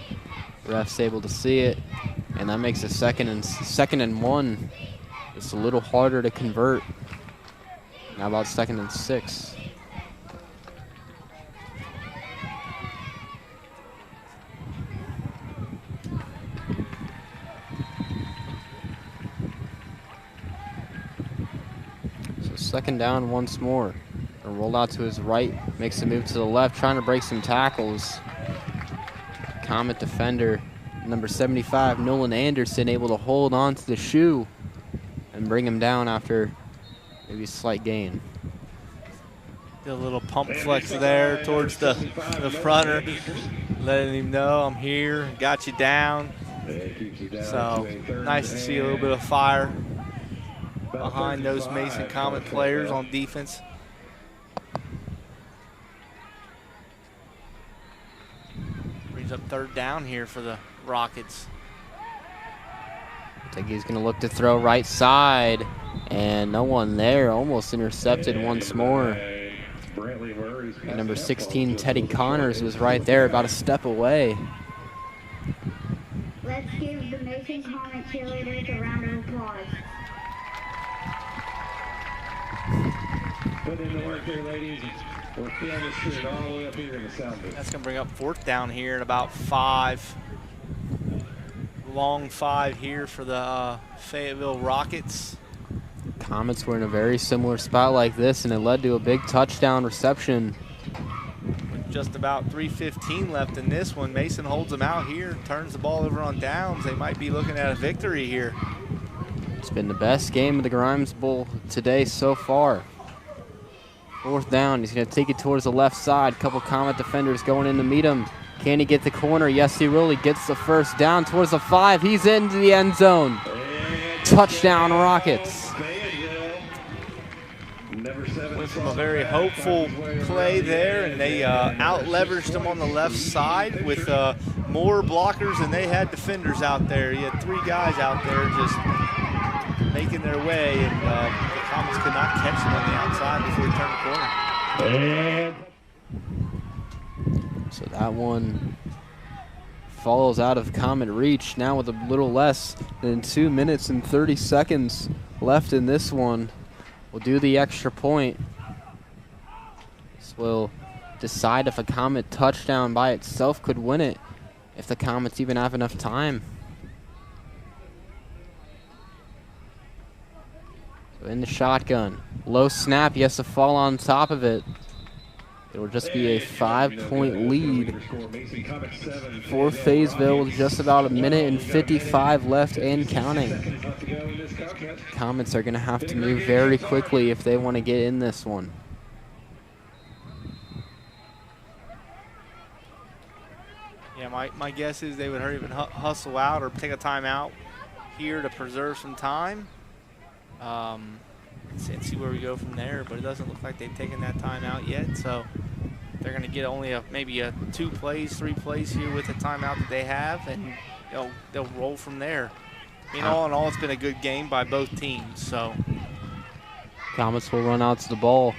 Ref's able to see it, and that makes a second and 1. It's a little harder to convert. Now about 2nd and 6. So second down once more. A roll out to his right, makes a move to the left, trying to break some tackles. Comet defender, number 75, Nolan Anderson, able to hold on to the shoe and bring him down after maybe a slight gain. Did a little pump flex there towards the fronter, letting him know I'm here, got you down. So nice to see a little bit of fire behind those Mason Comet players on defense. Brings up third down here for the Rockets. I think he's going to look to throw right side, and no one there. Almost intercepted once more. And number 16, Teddy Connors, was right there, about a step away. Let's give the Mason Comet cheerleaders a round of applause. Put in the work here, ladies. We're feeling the street all the way up here in the sound booth. That's going to bring up fourth down here at about 5. Long 5 here for the Fayetteville Rockets. Comets were in a very similar spot like this, and it led to a big touchdown reception. With just about 3:15 left in this one, Mason holds them out here, turns the ball over on downs. They might be looking at a victory here. It's been the best game of the Grimes Bowl today so far. Fourth down, he's going to take it towards the left side. Couple Comet defenders going in to meet him. Can he get the corner? Yes, he will. He gets the first down towards the 5. He's into the end zone. Touchdown, Rockets. Went from a very hopeful play there, and they out-leveraged them on the left side with more blockers than they had defenders out there. You had 3 guys out there just making their way, and the Comets could not catch them on the outside before he turned the corner. So that one falls out of Comet reach. Now with a little less than 2 minutes and 30 seconds left in this one. We'll do the extra point. This will decide if a Comet touchdown by itself could win it, if the Comets even have enough time. So in the shotgun, low snap, he has to fall on top of it. It will just be a 5-point lead for Fayetteville with just about 1 minute and 55 left and counting. Comets are going to have to move very quickly if they want to get in this one. Yeah, my guess is they would hurry up and hustle out or take a timeout here to preserve some time. And see where we go from there, but it doesn't look like they've taken that timeout yet, so they're going to get only maybe 2 plays, 3 plays here with the timeout that they have, and they'll roll from there. All in all, it's been a good game by both teams. So Comets will run out to the ball.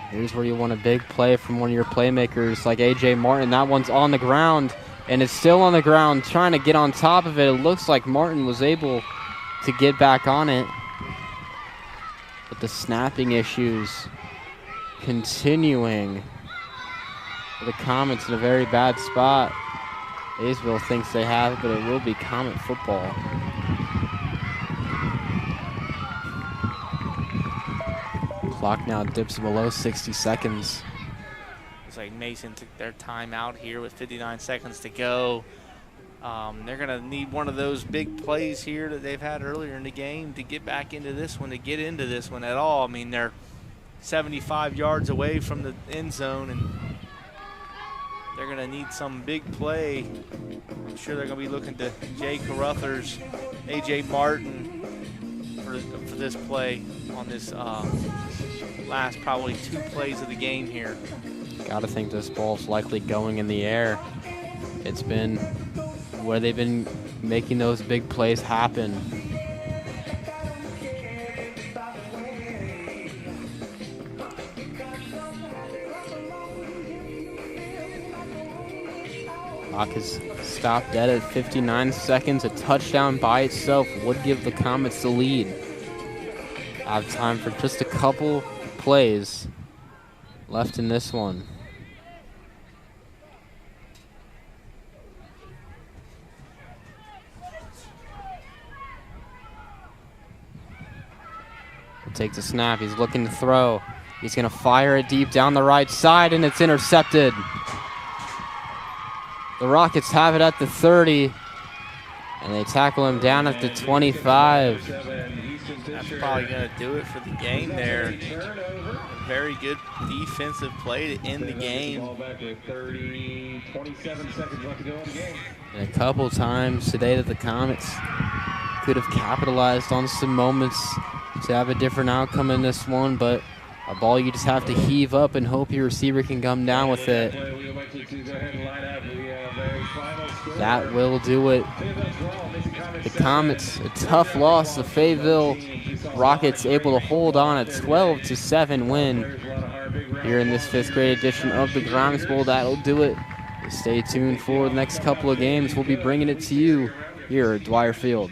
Here's where you want a big play from one of your playmakers like A.J. Martin. That one's on the ground, and it's still on the ground, trying to get on top of it. It looks like Martin was able to get back on it. But the snapping issues continuing. The Comets in a very bad spot. Aysville thinks they have it, but it will be Comet football. Clock now dips below 60 seconds. Looks like Mason took their time out here with 59 seconds to go. They're going to need one of those big plays here that they've had earlier in the game to get back into this one, to get into this one at all. I mean, they're 75 yards away from the end zone, and they're going to need some big play. I'm sure they're going to be looking to Jay Carruthers, A.J. Martin for this play on this last probably 2 plays of the game here. Got to think this ball's likely going in the air. It's been where they've been making those big plays happen. Clock is stopped dead at 59 seconds. A touchdown by itself would give the Comets the lead. I have time for just a couple plays left in this one. Takes a snap. He's looking to throw. He's going to fire it deep down the right side, and it's intercepted. The Rockets have it at the 30, and they tackle him down at the 25. That's probably going to do it for the game there. A very good defensive play to end the game. And a couple times today that the Comets could have capitalized on some moments to have a different outcome in this one, but a ball you just have to heave up and hope your receiver can come down with it. That will do it. The Comets, a tough loss. The Fayetteville Rockets able to hold on a 12-7 win here in this 5th grade edition of the Grimes Bowl. That'll do it. Stay tuned for the next couple of games. We'll be bringing it to you here at Dwire Field.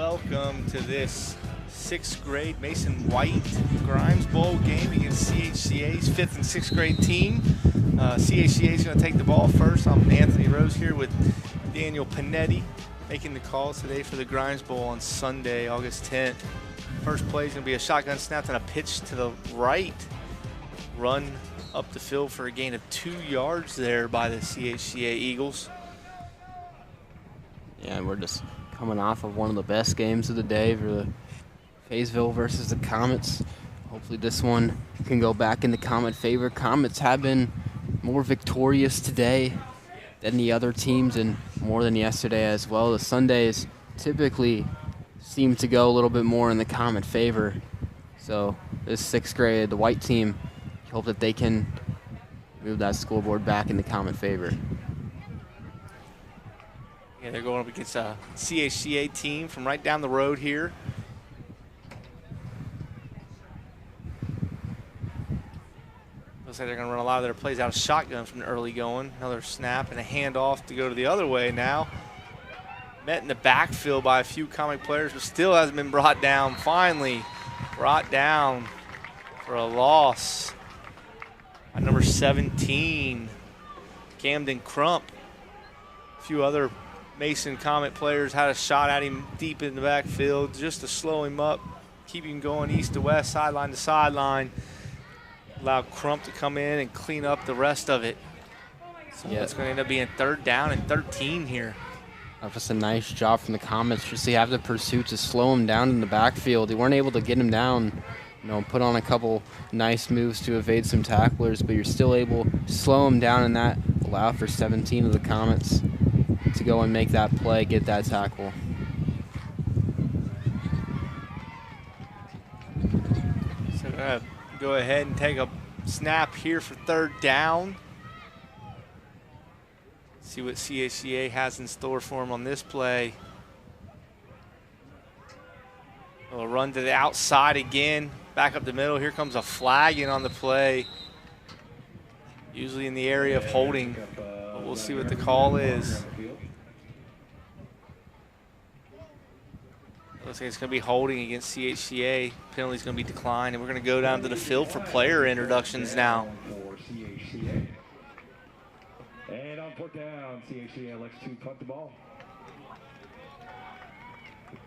welcome to this 6th grade Mason White Grimes Bowl game against CHCA's 5th and 6th grade team. CHCA is going to take the ball first. I'm Anthony Rose here with Daniel Panetti making the calls today for the Grimes Bowl on Sunday, August 10th. First play is going to be a shotgun snap and a pitch to the right. Run up the field for a gain of 2 yards there by the CHCA Eagles. Yeah, we're just coming off of one of the best games of the day for the Fayetteville versus the Comets. Hopefully this one can go back in the Comet favor. Comets have been more victorious today than the other teams and more than yesterday as well. The Sundays typically seem to go a little bit more in the Comet favor. So this 6th grade, the white team, hope that they can move that scoreboard back in the Comet favor. Yeah, they're going up against a CHCA team from right down the road here. Looks like they're going to run a lot of their plays out of shotgun from the early going. Another snap and a handoff to go to the other way now. Met in the backfield by a few Comet players, but still hasn't been brought down. Finally brought down for a loss by number 17, Camden Crump. A few other Mason Comet players had a shot at him deep in the backfield just to slow him up, keep him going east to west, sideline to sideline. Allow Crump to come in and clean up the rest of it. So it's going to end up being 3rd down and 13 here. Just a nice job from the Comets. Just they have the pursuit to slow him down in the backfield. They weren't able to get him down, put on a couple nice moves to evade some tacklers, but you're still able to slow him down, and that allow for 17 of the Comets to go and make that play, get that tackle. So we're going to go ahead and take a snap here for 3rd down. See what CHCA has in store for him on this play. We'll run to the outside again, back up the middle. Here comes a flagging on the play. Usually in the area of holding, but we'll see what the call is. Looks like it's going to be holding against CHCA. Penalty's going to be declined, and we're going to go down to the field for player introductions now. And on 4th down, CHCA elects to punt the ball.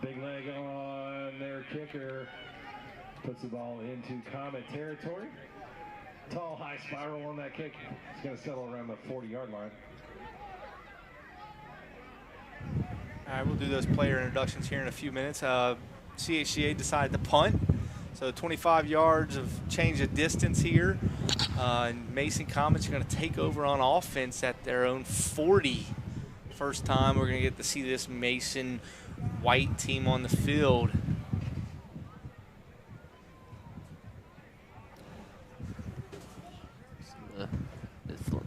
Big leg on their kicker. Puts the ball into Comet territory. Tall, high spiral on that kick. It's going to settle around the 40-yard line. All right, we'll do those player introductions here in a few minutes. CHCA decided to punt, so 25 yards of change of distance here. And Mason Comets are going to take over on offense at their own 40. First time we're going to get to see this Mason White team on the field. A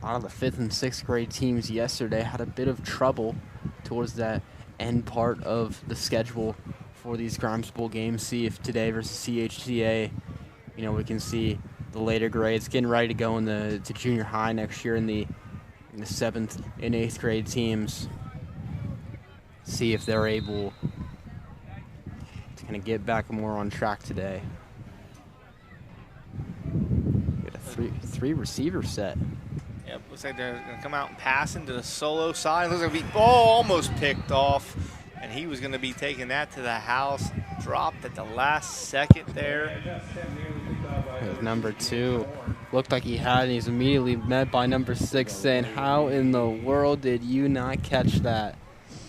lot of the 5th and 6th grade teams yesterday had a bit of trouble towards that end part of the schedule for these Grimes Bowl games. See if today versus CHCA, we can see the later grades getting ready to go to junior high next year in the 7th and 8th grade teams. See if they're able to kind of get back more on track today. Get a three receiver set. Yep, looks like they're going to come out and pass into the solo side. Looks like almost picked off, and he was going to be taking that to the house. Dropped at the last second there. Number 2 looked like he had, and he's immediately met by number 6 saying, "How in the world did you not catch that?"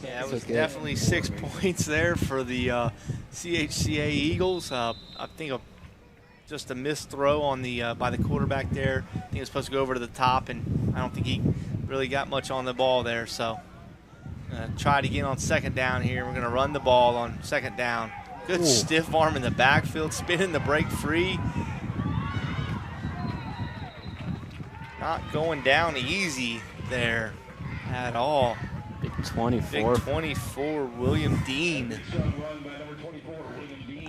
Yeah, it was definitely 6 points there for the CHCA Eagles. I think just a missed throw on the by the quarterback there. I think it was supposed to go over to the top, and I don't think he really got much on the ball there. So try it again on 2nd down here. We're going to run the ball on 2nd down. Good stiff arm in the backfield, spinning the break free. Not going down easy there at all. Big 24. Big 24, William Dean.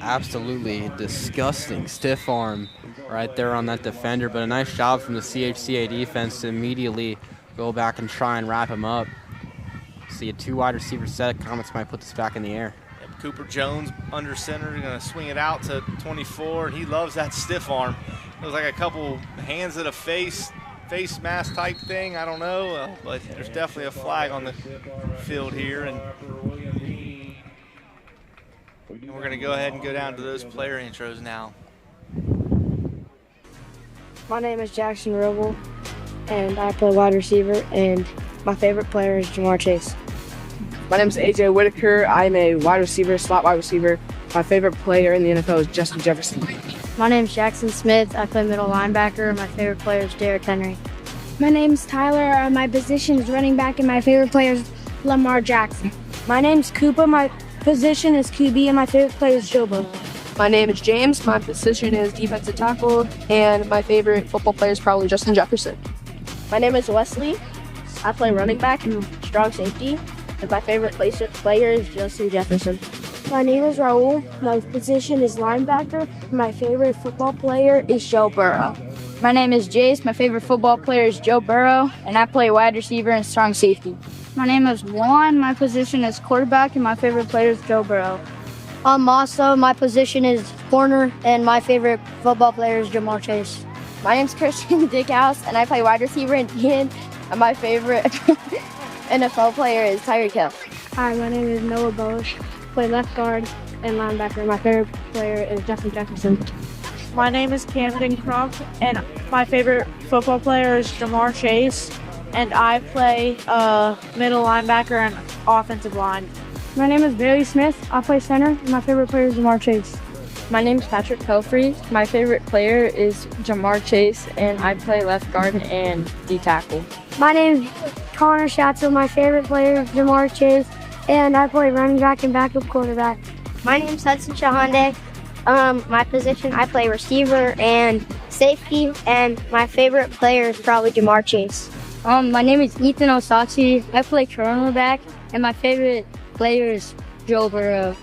Absolutely disgusting stiff arm right there on that defender, but a nice job from the CHCA defense to immediately go back and try and wrap him up. See a 2 wide receiver set. Comets might put this back in the air. Cooper Jones under center, going to swing it out to 24. He loves that stiff arm. It was like a couple hands at a face mask type thing. I don't know, but there's definitely a flag on the field here. And we're going to go ahead and go down to those player intros now. My name is Jackson Roble, and I play wide receiver, and my favorite player is Jamar Chase. My name is AJ Whitaker. I'm a wide receiver, slot wide receiver. My favorite player in the NFL is Justin Jefferson. My name is Jackson Smith. I play middle linebacker. My favorite player is Derrick Henry. My name's Tyler. My position is running back, and my favorite player is Lamar Jackson. My name's Koopa. My position is QB, and my favorite player is Joe Burrow. My name is James. My position is defensive tackle, and my favorite football player is probably Justin Jefferson. My name is Wesley. I play running back and strong safety, and my favorite player is Justin Jefferson. My name is Raul. My position is linebacker. My favorite football player is Joe Burrow. My name is Jace. My favorite football player is Joe Burrow, and I play wide receiver and strong safety. My name is Juan. My position is quarterback, and my favorite player is Joe Burrow. I'm Masa. My position is corner, and my favorite football player is Jamar Chase. My name's Christian Dickhouse, and I play wide receiver and DN, and my favorite NFL player is Tyreek Hill. Hi, my name is Noah Bosch. I play left guard and linebacker. My favorite player is Justin Jefferson. My name is Camden Crump, and my favorite football player is Jamar Chase, and I play middle linebacker and offensive line. My name is Bailey Smith. I play center, and my favorite player is Jamar Chase. My name is Patrick Pelfrey. My favorite player is Jamar Chase, and I play left guard and D tackle. My name is Connor Schatzel. My favorite player is Jamar Chase, and I play running back and backup quarterback. My name is Hudson Shahande. My position, I play receiver and safety, and my favorite player is probably Jamar Chase. My name is Ethan Osachi. I play cornerback, and my favorite player is Joe Burrow.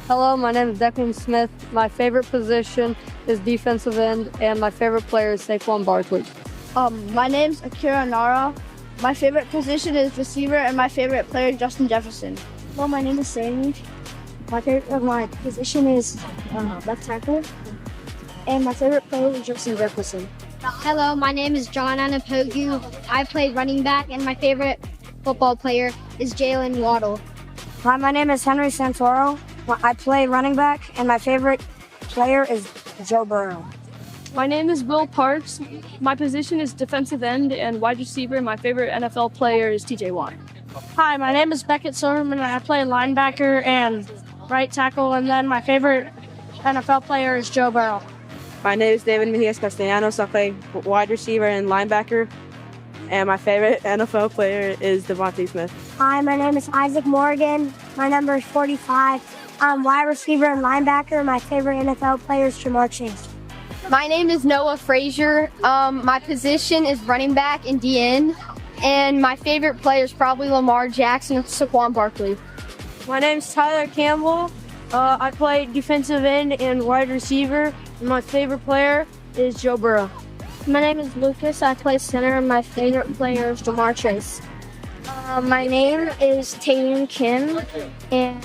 Hello, my name is Declan Smith. My favorite position is defensive end, and my favorite player is Saquon Barkley. My name's Akira Nara. My favorite position is receiver, and my favorite player is Justin Jefferson. Well, my name is Sammy. My position is left tackle, and my favorite player is Justin Jefferson. Hello, my name is John Anapogu. I play running back, and my favorite football player is Jalen Waddle. Hi, my name is Henry Santoro. I play running back, and my favorite player is Joe Burrow. My name is Will Parks. My position is defensive end and wide receiver. My favorite NFL player is TJ Watt. Hi, my name is Beckett Silverman, and I play linebacker and right tackle, and then my favorite NFL player is Joe Burrow. My name is David Mejias Castellanos. I play wide receiver and linebacker, and my favorite NFL player is Devontae Smith. Hi, my name is Isaac Morgan. My number is 45. I'm wide receiver and linebacker. My favorite NFL player is Jamar Chase. My name is Noah Frazier. My position is running back and DN, and my favorite player is probably Lamar Jackson and Saquon Barkley. My name's Tyler Campbell. I play defensive end and wide receiver, and my favorite player is Joe Burrow. My name is Lucas. I play center, and my favorite player is Jamar Chase. My name is Taeyun Kim, and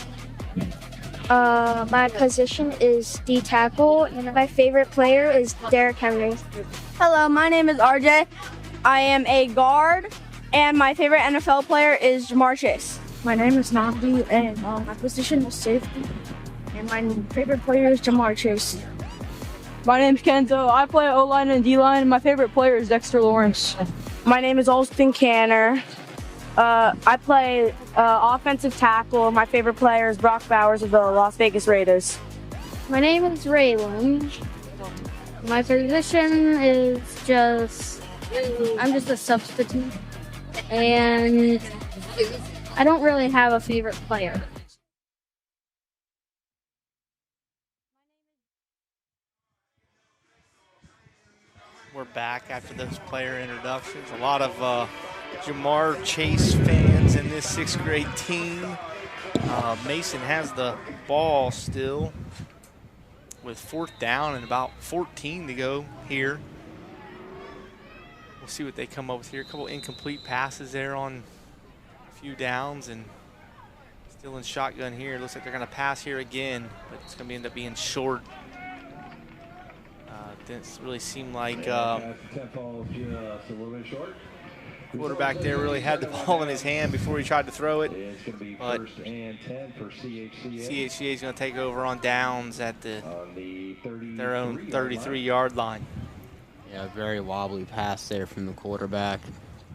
my position is D tackle, and my favorite player is Derrick Henry. Hello, my name is RJ. I am a guard, and my favorite NFL player is Jamar Chase. My name is Namdi, and my position is safety, and my favorite player is Jamar Chase. My name's Kenzo. I play O-line and D-line, and my favorite player is Dexter Lawrence. My name is Alston Canner. I play offensive tackle. My favorite player is Brock Bowers of the Las Vegas Raiders. My name is Raylan. My position is I'm just a substitute, and I don't really have a favorite player. We're back after those player introductions. A lot of Jamar Chase fans in this 6th grade team. Mason has the ball still with 4th down and about 14 to go here. We'll see what they come up with here. A couple incomplete passes there on a few downs, and Still in shotgun here. Looks like they're going to pass here again, but it's going to end up being short. Didn't really seem like quarterback there really had the ball in his hand before he tried to throw it. But CHCA is going to take over on downs at their own 33-yard line. Yeah, very wobbly pass there from the quarterback.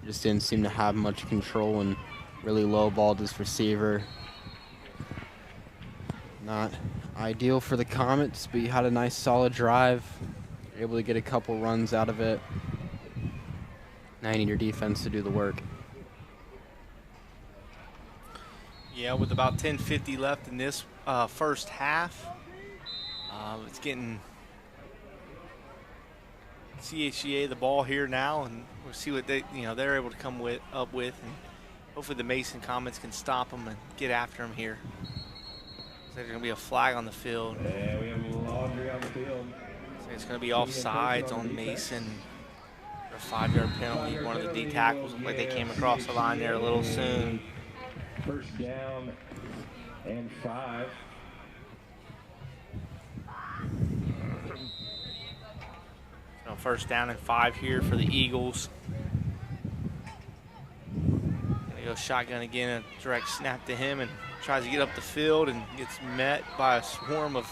Just didn't seem to have much control and really low-balled his receiver. Not ideal for the Comets, but he had a nice solid drive. Able to get a couple runs out of it. Now you need your defense to do the work. Yeah, with about 10:50 left in this first half, it's getting CHCA the ball here now, and we'll see what they're able to come up with, and hopefully the Mason Comets can stop them and get after them here. So there's going to be a flag on the field. Yeah, we have laundry on the field. So it's going to be offsides on Mason. A 5-yard penalty. One of the D tackles looked like they came across the line there a little soon. First down and 5. So first down and 5 here for the Eagles. Gonna go shotgun again, a direct snap to him, and tries to get up the field and gets met by a swarm of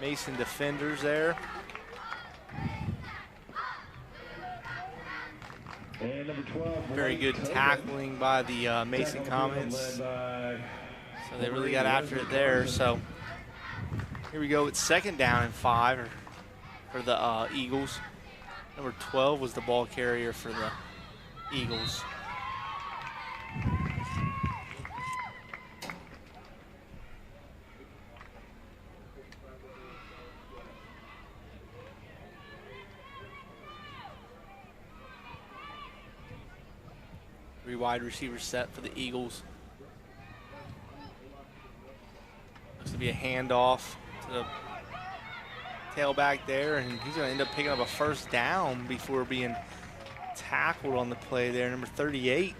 Mason defenders there. And number 12, very good tackling by the Mason Comets. So they really got after it there. So here we go. It's second down and 5 for the Eagles. Number 12 was the ball carrier for the Eagles. Three wide receivers set for the Eagles. Looks to be a handoff to the tailback there, and he's going to end up picking up a first down before being tackled on the play there. Number 38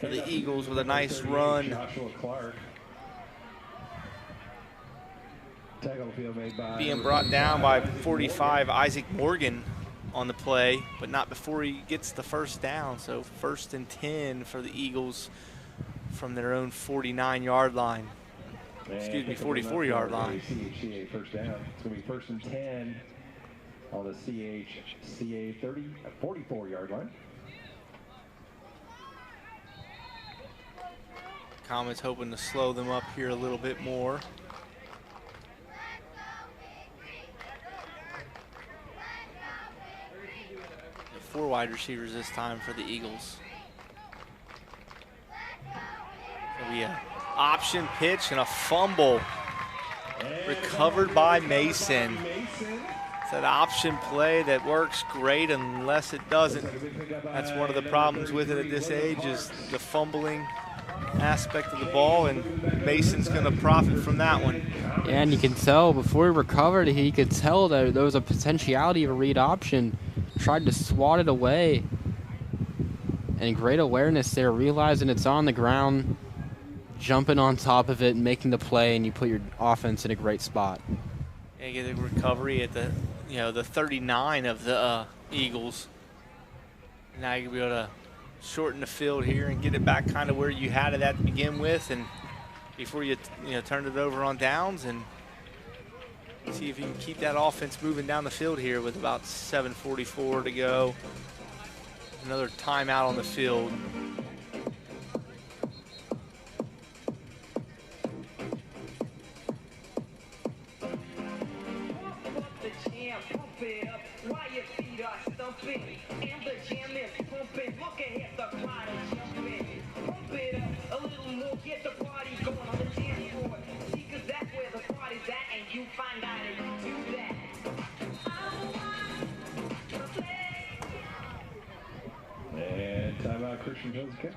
for the Eagles with a nice run. Joshua Clark. Tackle field made by being brought down by 45 Isaac Morgan on the play, but not before he gets the first down. So first and 10 for the Eagles from their own 49-yard line. Excuse me, 44-yard line. CHCA first down. It's going to be first and 10 on the CHCA 44-yard line. Comets hoping to slow them up here a little bit more. Four wide receivers this time for the Eagles. So we have option pitch and a fumble recovered by Mason. It's that option play that works great unless it doesn't. That's one of the problems with it at this age, is the fumbling aspect of the ball, and Mason's going to profit from that one. Yeah, and you can tell before he recovered, he could tell that there was a potentiality of a read option. Tried to swat it away, and great awareness there, realizing it's on the ground, jumping on top of it and making the play, and you put your offense in a great spot. And get a recovery at the the 39 of the Eagles. Now you'll be able to shorten the field here and get it back kind of where you had it at to begin with, and before you turn it over on downs, and see if you can keep that offense moving down the field here with about 7:44 to go. Another timeout on the field. And timeout, Christian Hills kick.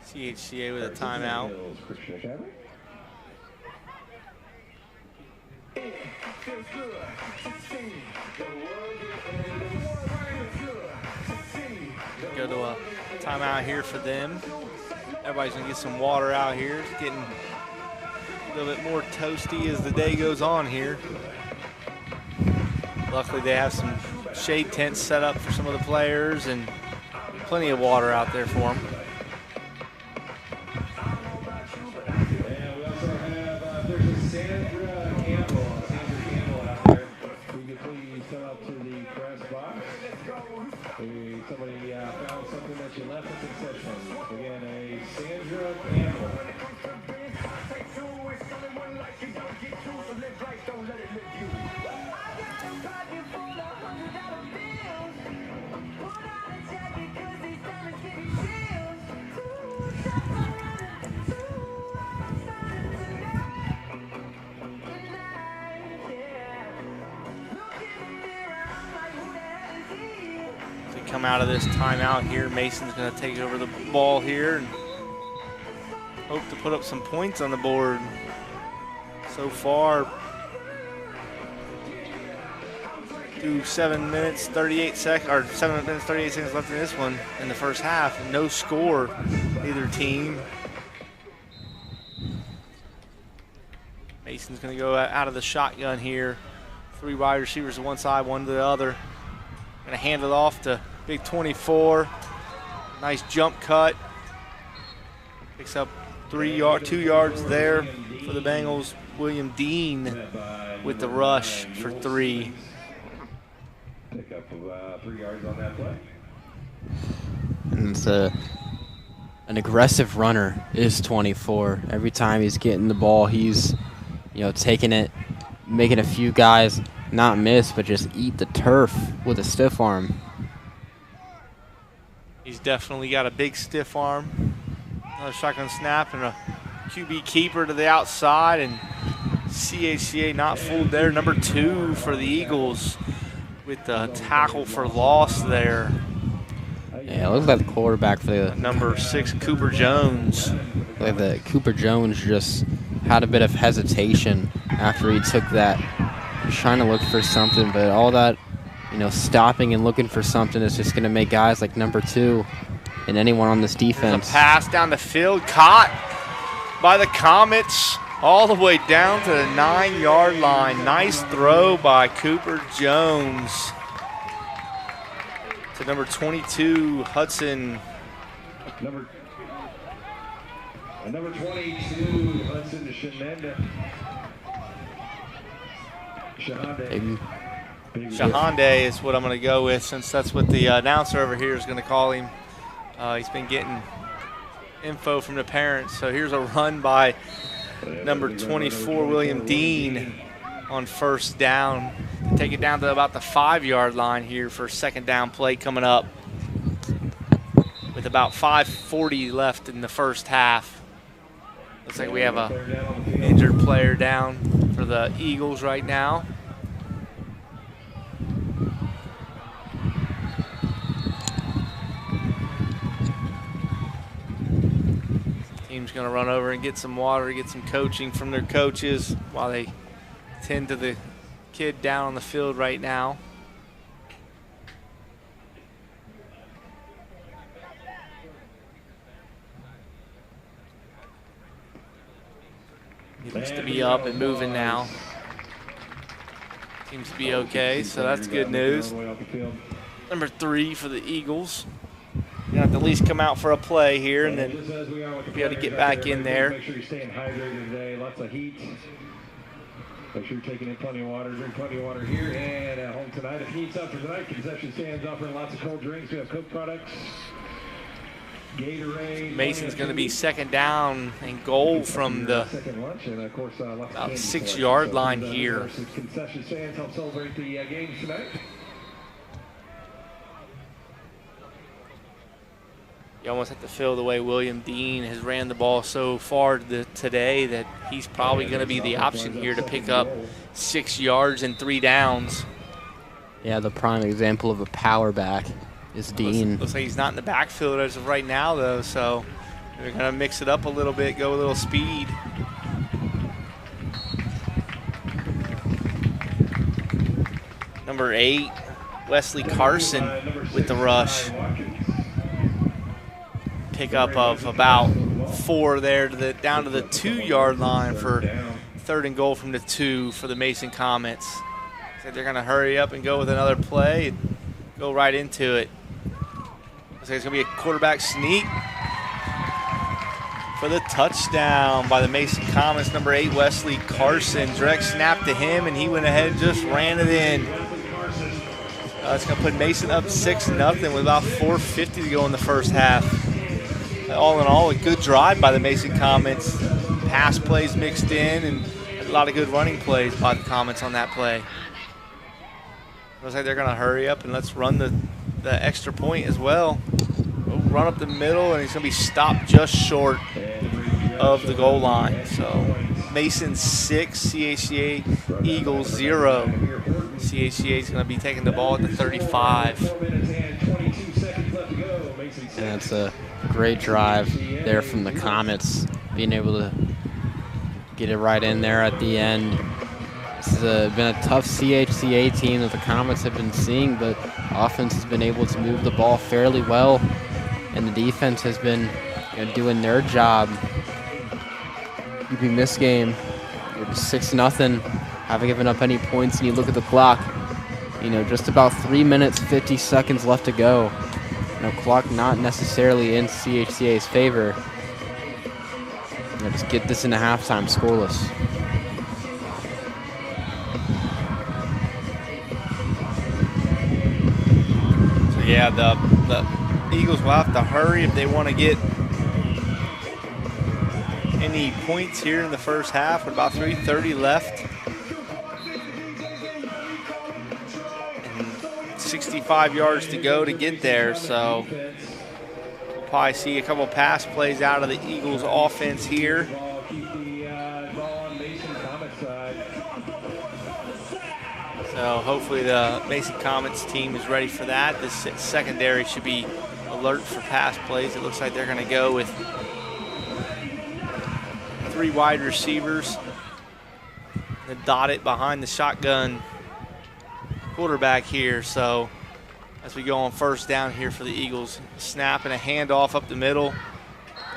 CHCA with a timeout. Christian Academy. Go to a timeout here for them Everybody's going to get some water out here. It's getting a little bit more toasty as the day goes on here. Luckily, they have some shade tents set up for some of the players and plenty of water out there for them. Somebody found something that you left at concession. Again, a Sandra Campbell. Come out of this timeout here. Mason's going to take over the ball here and hope to put up some points on the board. So far, through 7 minutes 38 seconds, or 7 minutes 38 seconds left in this one in the first half. No score, either team. Mason's going to go out of the shotgun here. 3 wide receivers to one side, 1 to the other. Going to hand it off to Big 24. Nice jump cut. Picks up 2 yards there for the Bengals. William Dean with the rush for 3. Pick up 3 yards on that play. And it's an aggressive runner is 24. Every time he's getting the ball, he's taking it, making a few guys not miss, but just eat the turf with a stiff arm. He's definitely got a big stiff arm. Another shotgun snap and a QB keeper to the outside, and CHCA not fooled there. Number 2 for the Eagles with the tackle for loss there. Yeah, it looks like the quarterback for the number 6, Cooper Jones. Like the Cooper Jones just had a bit of hesitation after he took that. He's trying to look for something, but all that, stopping and looking for something is just going to make guys like number 2 and anyone on this defense. There's a pass down the field, caught by the Comets all the way down to the 9-yard line. Nice throw by Cooper Jones to number 22, Hudson. Number 22, Hudson Shahande. Shahande is what I'm going to go with, since that's what the announcer over here is going to call him. He's been getting info from the parents. So here's a run by number 24, William Dean, on first down. Take it down to about the 5-yard line here for second down play coming up, with about 5:40 left in the first half. Looks like we have a injured player down for the Eagles right now. Team's going to run over and get some water, get some coaching from their coaches while they tend to the kid down on the field right now. He looks to be up and moving now. Seems to be okay, so that's good news. Number 3 for the Eagles. Gonna have to at least come out for a play here and then be able to get back in there. Make sure you're staying hydrated today. Lots of heat. Make sure you're taking in plenty of water. Drink plenty of water here and at home tonight. If you need something tonight, concession stands offering lots of cold drinks. We have Coke products, Gatorade. Mason's going to be second down and goal from the about 6-yard line here. Concession stands help celebrate the games tonight. You almost have to feel the way William Dean has ran the ball so far today that he's probably going to be the option here to pick up 6 yards and 3 downs. Yeah, the prime example of a power back is Dean. Looks like he's not in the backfield as of right now, though, so they're going to mix it up a little bit, go a little speed. Number 8, Wesley Carson with the rush. Pickup of about 4 there down to the 2-yard line for 3rd and goal from the 2 for the Mason Comets. So they're going to hurry up and go with another play and go right into it. Looks like it's going to be a quarterback sneak for the touchdown by the Mason Comets. Number 8, Wesley Carson. Direct snap to him, and he went ahead and just ran it in. It's going to put Mason up 6-0 with about 4:50 to go in the first half. All in all, a good drive by the Mason Comets. Pass plays mixed in and a lot of good running plays by the Comets on that play. Looks like they're going to hurry up and let's run the extra point as well. We'll run up the middle, and he's going to be stopped just short of the goal line. So Mason 6, CHCA Eagles 0. CHCA is going to be taking the ball at the 35. And that's a great drive there from the Comets, being able to get it right in there at the end. This has been a tough CHCA team that the Comets have been seeing, but offense has been able to move the ball fairly well, and the defense has been doing their job. Keeping this game 6-0, haven't given up any points, and you look at the clock, just about 3 minutes, 50 seconds left to go. Clock not necessarily in CHCA's favor. Just get this into halftime scoreless. So yeah, the Eagles will have to hurry if they want to get any points here in the first half with about 3:30 left. And 65 yards to go to get there, so we'll probably see a couple pass plays out of the Eagles offense here. So hopefully the Mason Comets team is ready for that. This secondary should be alert for pass plays. It looks like they're going to go with 3 wide receivers and dot it behind the shotgun quarterback here. So as we go on first down here for the Eagles, snap and a handoff up the middle.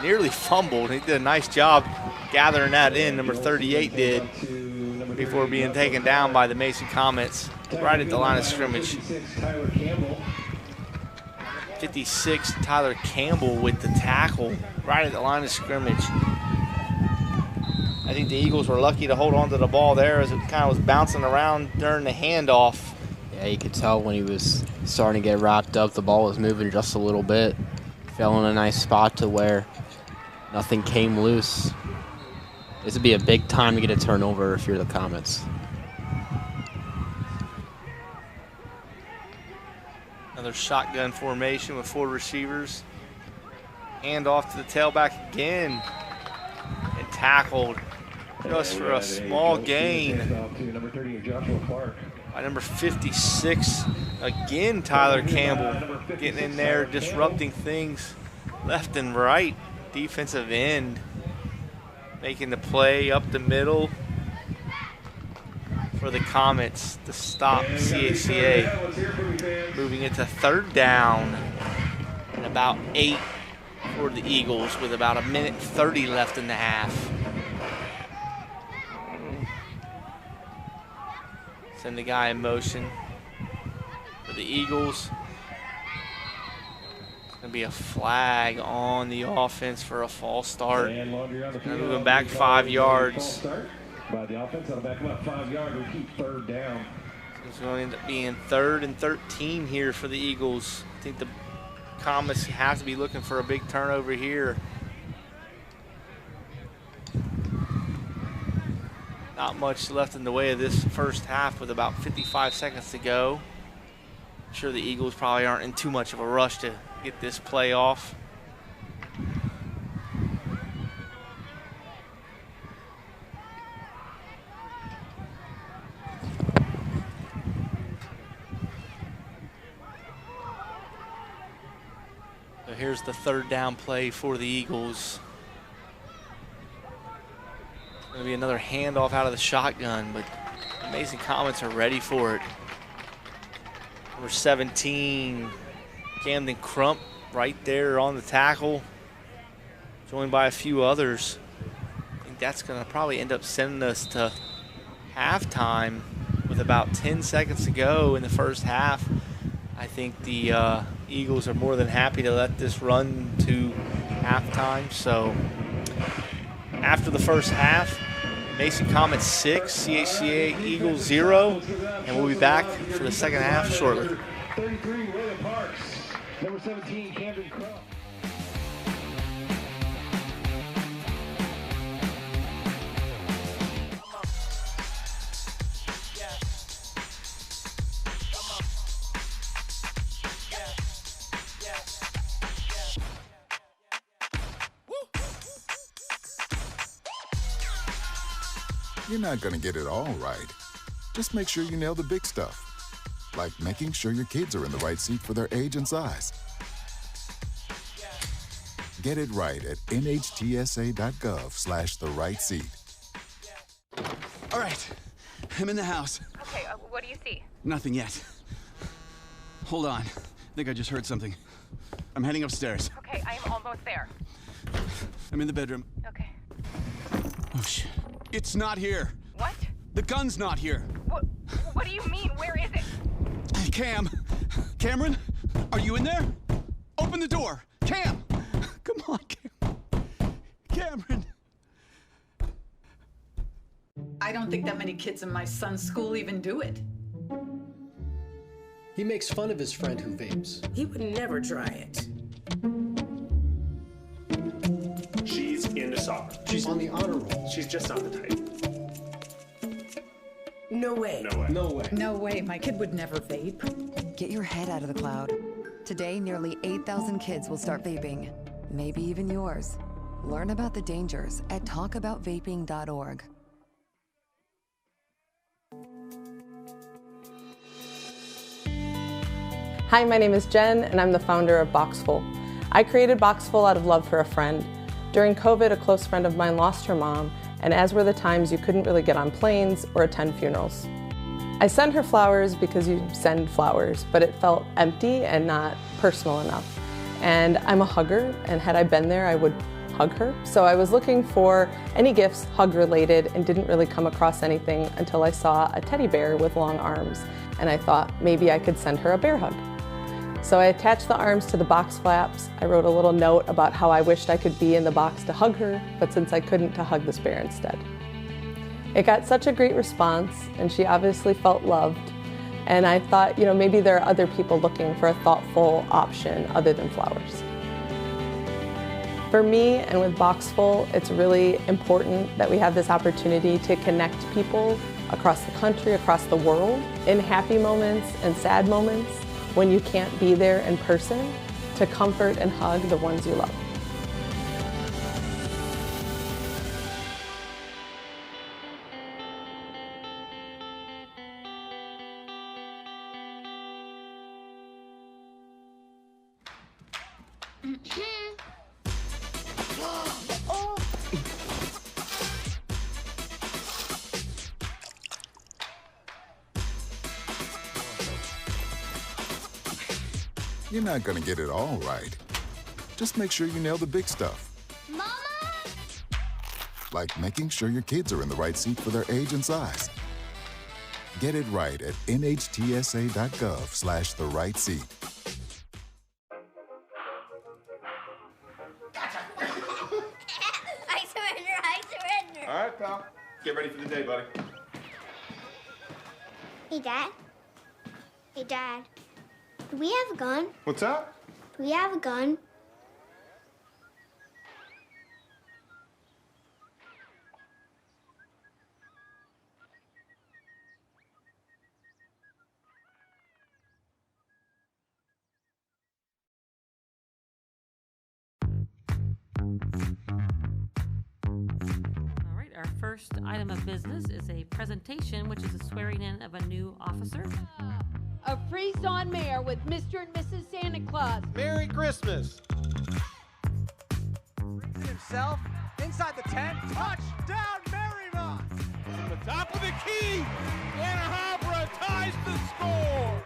Nearly fumbled. He did a nice job gathering that in, number 38 did, before being taken down by the Mason Comets right at the line of scrimmage. 56, Tyler Campbell with the tackle right at the line of scrimmage. I think the Eagles were lucky to hold on to the ball there as it kind of was bouncing around during the handoff. Yeah, you could tell when he was starting to get wrapped up, the ball was moving just a little bit. Fell in a nice spot to where nothing came loose. This would be a big time to get a turnover if you're the Comets. Another shotgun formation with 4 receivers. Hand off to the tailback again. And tackled just for a small gain by number 56. Again, Tyler Campbell getting in there, disrupting things left and right. Defensive end making the play up the middle for the Comets to stop CHCA. Moving into 3rd down and about 8 for the Eagles with about 1:30 left in the half. Send the guy in motion for the Eagles. It's going to be a flag on the offense for a false start. Moving back 5 yards. By the offense, that'll back about 5 yards. We'll keep 3rd down. It's going to end up being 3rd and 13 here for the Eagles. I think the Comets have to be looking for a big turnover here. Not much left in the way of this first half with about 55 seconds to go. I'm sure the Eagles probably aren't in too much of a rush to get this play off. So here's the 3rd down play for the Eagles. Going to be another handoff out of the shotgun, but the Mason Comets are ready for it. Number 17, Camden Crump right there on the tackle. joined by a few others. I think that's going to probably end up sending us to halftime with about 10 seconds to go in the first half. I think the Eagles are more than happy to let this run to halftime. So after the first half, Mason Comets 6, CHCA Eagles 0, and we'll be back for the second half shortly. 33, Wayland Parks. Number 17, Camden Crow. You're not going to get it all right. Just make sure you nail the big stuff, like making sure your kids are in the right seat for their age and size. Get it right at nhtsa.gov/the-right-seat. All right, I'm in the house. Okay, what do you see? Nothing yet. Hold on. I think I just heard something. I'm heading upstairs. Okay, I am almost there. I'm in the bedroom. Okay. Oh, shit. It's not here. What? The gun's not here. What do you mean? Where is it? Cameron, are you in there? Open the door. Come on, Cameron. I don't think that many kids in my son's school even do it. He makes fun of his friend who vapes. He would never try it. She's into soccer. She's on the honor roll. She's just not the type. No way. No way. No way. No way. My kid would never vape. Get your head out of the cloud. Today, nearly 8,000 kids will start vaping. Maybe even yours. Learn about the dangers at talkaboutvaping.org. Hi, my name is Jen, and I'm the founder of Boxful. I created Boxful out of love for a friend. During COVID, a close friend of mine lost her mom, and as were the times you couldn't really get on planes or attend funerals. I sent her flowers because you send flowers, but it felt empty and not personal enough. And I'm a hugger, and had I been there, I would hug her. So I was looking for any gifts hug-related and didn't really come across anything until I saw a teddy bear with long arms, and I thought maybe I could send her a bear hug. So I attached the arms to the box flaps. I wrote a little note about how I wished I could be in the box to hug her, but since I couldn't, to hug this bear instead. It got such a great response, and she obviously felt loved. And I thought, maybe there are other people looking for a thoughtful option other than flowers. For me and with Boxful, it's really important that we have this opportunity to connect people across the country, across the world, in happy moments and sad moments, when you can't be there in person, to comfort and hug the ones you love. You're not going to get it all right. Just make sure you nail the big stuff. Mama! Like making sure your kids are in the right seat for their age and size. Get it right at nhtsa.gov/the-right-seat. I surrender. All right, pal. Get ready for the day, buddy. Hey, Dad. Hey, Dad. Do we have a gun? What's that? Do we have a gun? All right, our first item of business is a presentation, which is a swearing in of a new officer. A Freeze-On Mayor with Mr. and Mrs. Santa Claus. Merry Christmas. Brings it himself inside the 10. Touchdown, Marymount. From the top of the key, Anna Habra ties the score.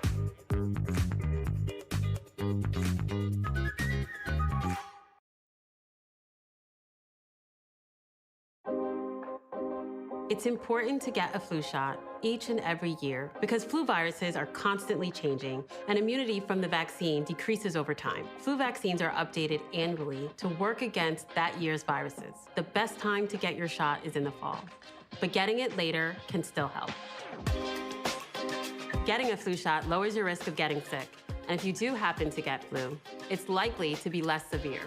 It's important to get a flu shot each and every year because flu viruses are constantly changing and immunity from the vaccine decreases over time. Flu vaccines are updated annually to work against that year's viruses. The best time to get your shot is in the fall, but getting it later can still help. Getting a flu shot lowers your risk of getting sick, and if you do happen to get flu, it's likely to be less severe.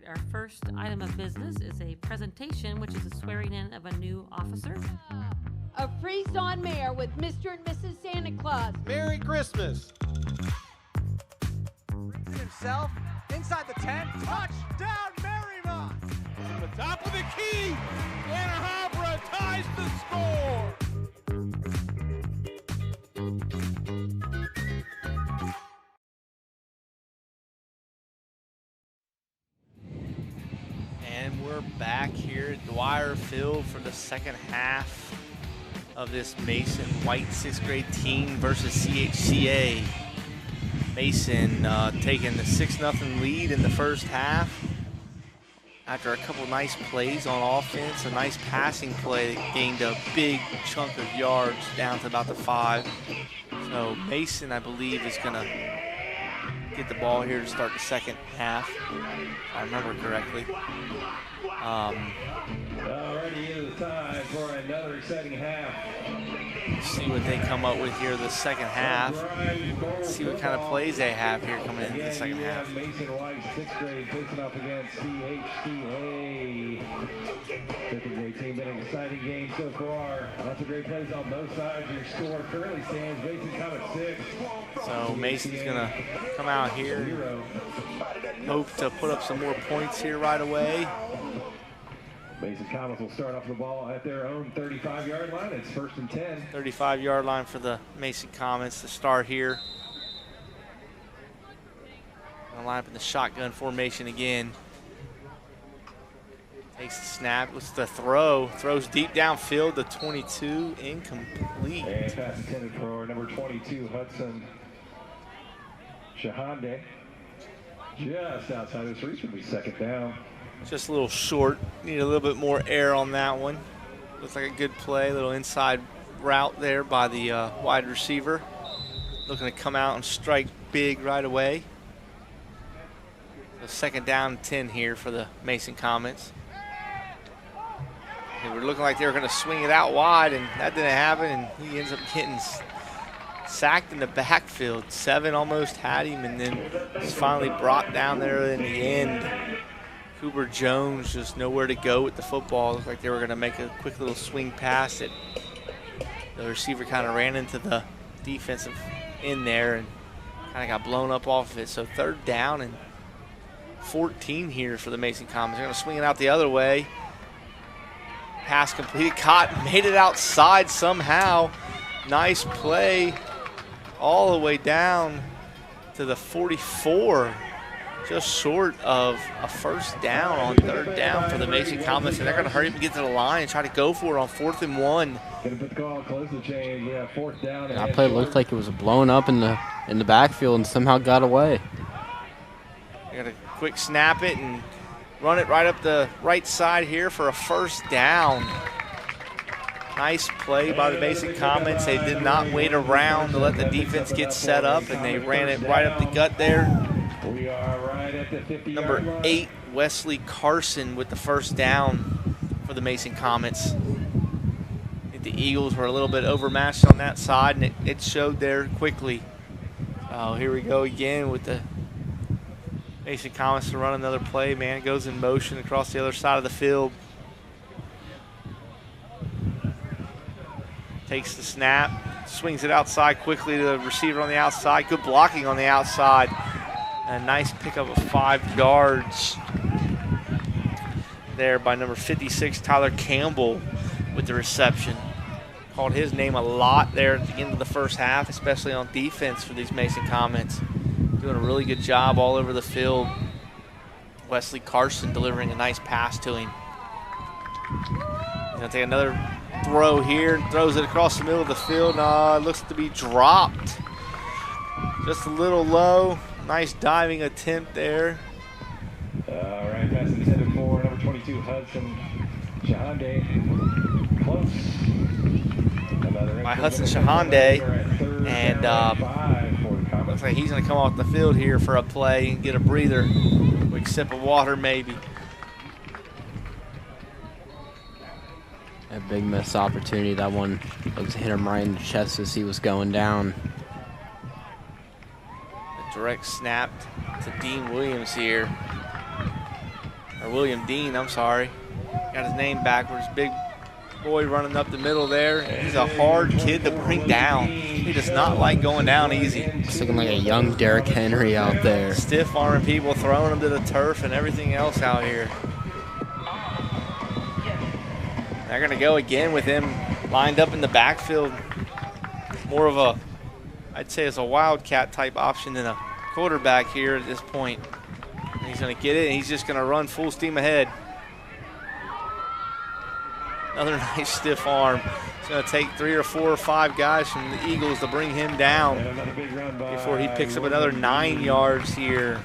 Our first item of business is a presentation, which is a swearing in of a new officer. A freeze-on mayor with Mr. and Mrs. Santa Claus. Merry Christmas. Brings it himself inside the 10. Touchdown, Marymount. From the top of the key, Ann Arbor ties the score. And we're back here at Dwire Field for the second half of this Mason White 6th grade team versus CHCA. Mason taking the 6-0 lead in the first half after a couple nice plays on offense. A nice passing play that gained a big chunk of yards down to about the 5. So Mason, I believe, is going to get the ball here to start the second half, if I remember correctly. Already into the time for another exciting half. See what they come up with here the second half. See what kind of plays they have here coming into the second half. Mason White, 6th grade, facing off against CHCA. 5th grade team, been an exciting game so far. Lots of great plays on both sides. Your score currently stands Mason Comet 6. So Mason's gonna come out here, hope to put up some more points here right away. Mason Comets will start off the ball at their own 35-yard line. It's 1st and 10. 35-yard line for the Mason Comets to start here. Gonna line up in the shotgun formation again. Takes the snap, looks the throw, throws deep downfield to 22, incomplete. And pass intended for number 22, Hudson Shahande. Just outside his reach, will be second down. Just a little short, need a little bit more air on that one. Looks like a good play, a little inside route there by the wide receiver. Looking to come out and strike big right away. So second down 10 here for the Mason Comets. They were looking like they were going to swing it out wide, and that didn't happen, and he ends up getting sacked in the backfield. 7 almost had him, and then was finally brought down there in the end. Cooper Jones just nowhere to go with the football. Looked like they were going to make a quick little swing pass. The receiver kind of ran into the defensive end there and kind of got blown up off of it. So third down and 14 here for the Mason Comets. They're going to swing it out the other way. Pass completed, caught, made it outside somehow. Nice play all the way down to the 44. Just short of a first down on third down for the Mason Comets, and they're going to hurry up and get to the line and try to go for it on 4th and 1. That play looked like it was blown up in the backfield and somehow got away. They're going to quick snap it and run it right up the right side here for a first down. Nice play by the Mason Comets. They did not wait around to let the defense get set up, and they ran it right up the gut there. We are right at the 50-yard Number 8, Wesley Carson with the first down for the Mason Comets. I think the Eagles were a little bit overmatched on that side, and it showed there quickly. Oh, here we go again with the Mason Comets to run another play. Man, it goes in motion across the other side of the field. Takes the snap, swings it outside quickly to the receiver on the outside. Good blocking on the outside. A nice pickup of 5 yards there by number 56, Tyler Campbell, with the reception. Called his name a lot there at the end of the first half, especially on defense for these Mason Comets. Doing a really good job all over the field. Wesley Carson delivering a nice pass to him. He's going to take another throw here and throws it across the middle of the field. It looks to be dropped. Just a little low. Nice diving attempt there. All right, pass intended for number 22, Hudson Shahande. Close. By Hudson Shahande. And looks like he's going to come off the field here for a play and get a breather. Quick sip of water, maybe. A big missed opportunity. That one hit him right in the chest as he was going down. A direct snap to Dean Williams here. Or William Dean, I'm sorry. Got his name backwards. Big boy running up the middle there. He's a hard kid to bring down. He does not like going down easy. He's looking like a young Derrick Henry out there. Stiff arming people, throwing them to the turf and everything else out here. They're going to go again with him lined up in the backfield. More of a, I'd say it's a wildcat type option than a quarterback here at this point. And he's going to get it, and he's just going to run full steam ahead. Another nice stiff arm. It's going to take 3 or 4 or 5 guys from the Eagles to bring him down before he picks up another 9 yards here.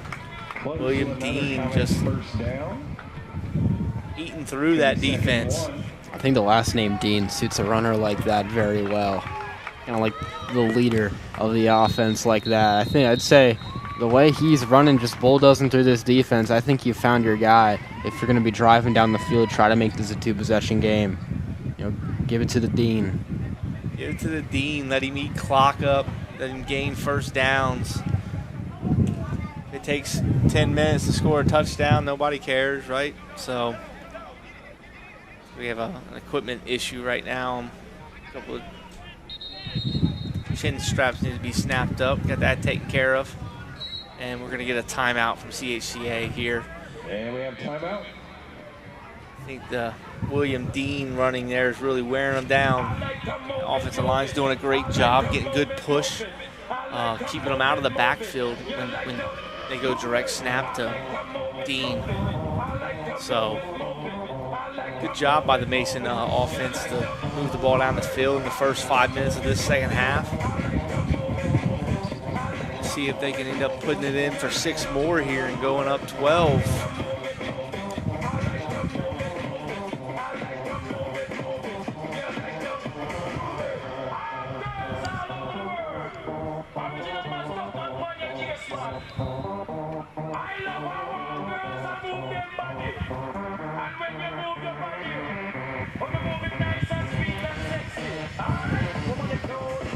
William Dean just eating through that defense. I think the last name Dean suits a runner like that very well. Kind of like the leader of the offense like that. I'd say the way he's running, just bulldozing through this defense, I think you found your guy. If you're going to be driving down the field, try to make this a 2-possession game. Give it to the Dean. Give it to the Dean. Let him eat clock up. Let him gain first downs. If it takes 10 minutes to score a touchdown, nobody cares, right? So we have an equipment issue right now. A couple of chin straps need to be snapped up. Got that taken care of. And we're going to get a timeout from CHCA here. And we have timeout. I think the William Dean running there is really wearing them down. The offensive line's doing a great job getting good push, keeping them out of the backfield when they go direct snap to Dean. So good job by the Mason offense to move the ball down the field in the first 5 minutes of this second half. See if they can end up putting it in for 6 more here and going up 12.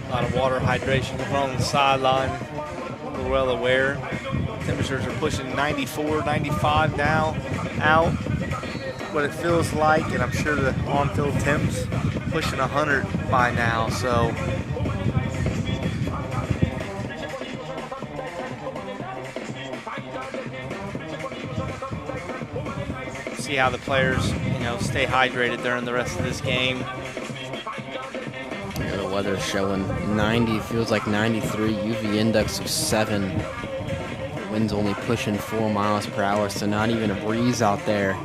A lot of water hydration going on the sideline. We're well aware. Temperatures are pushing 94, 95 now out. What it feels like, and I'm sure the on-field temps pushing 100 by now. So see how the players, stay hydrated during the rest of this game. The weather's showing 90, feels like 93, UV index of 7. Wind's only pushing 4 miles per hour, so not even a breeze out there.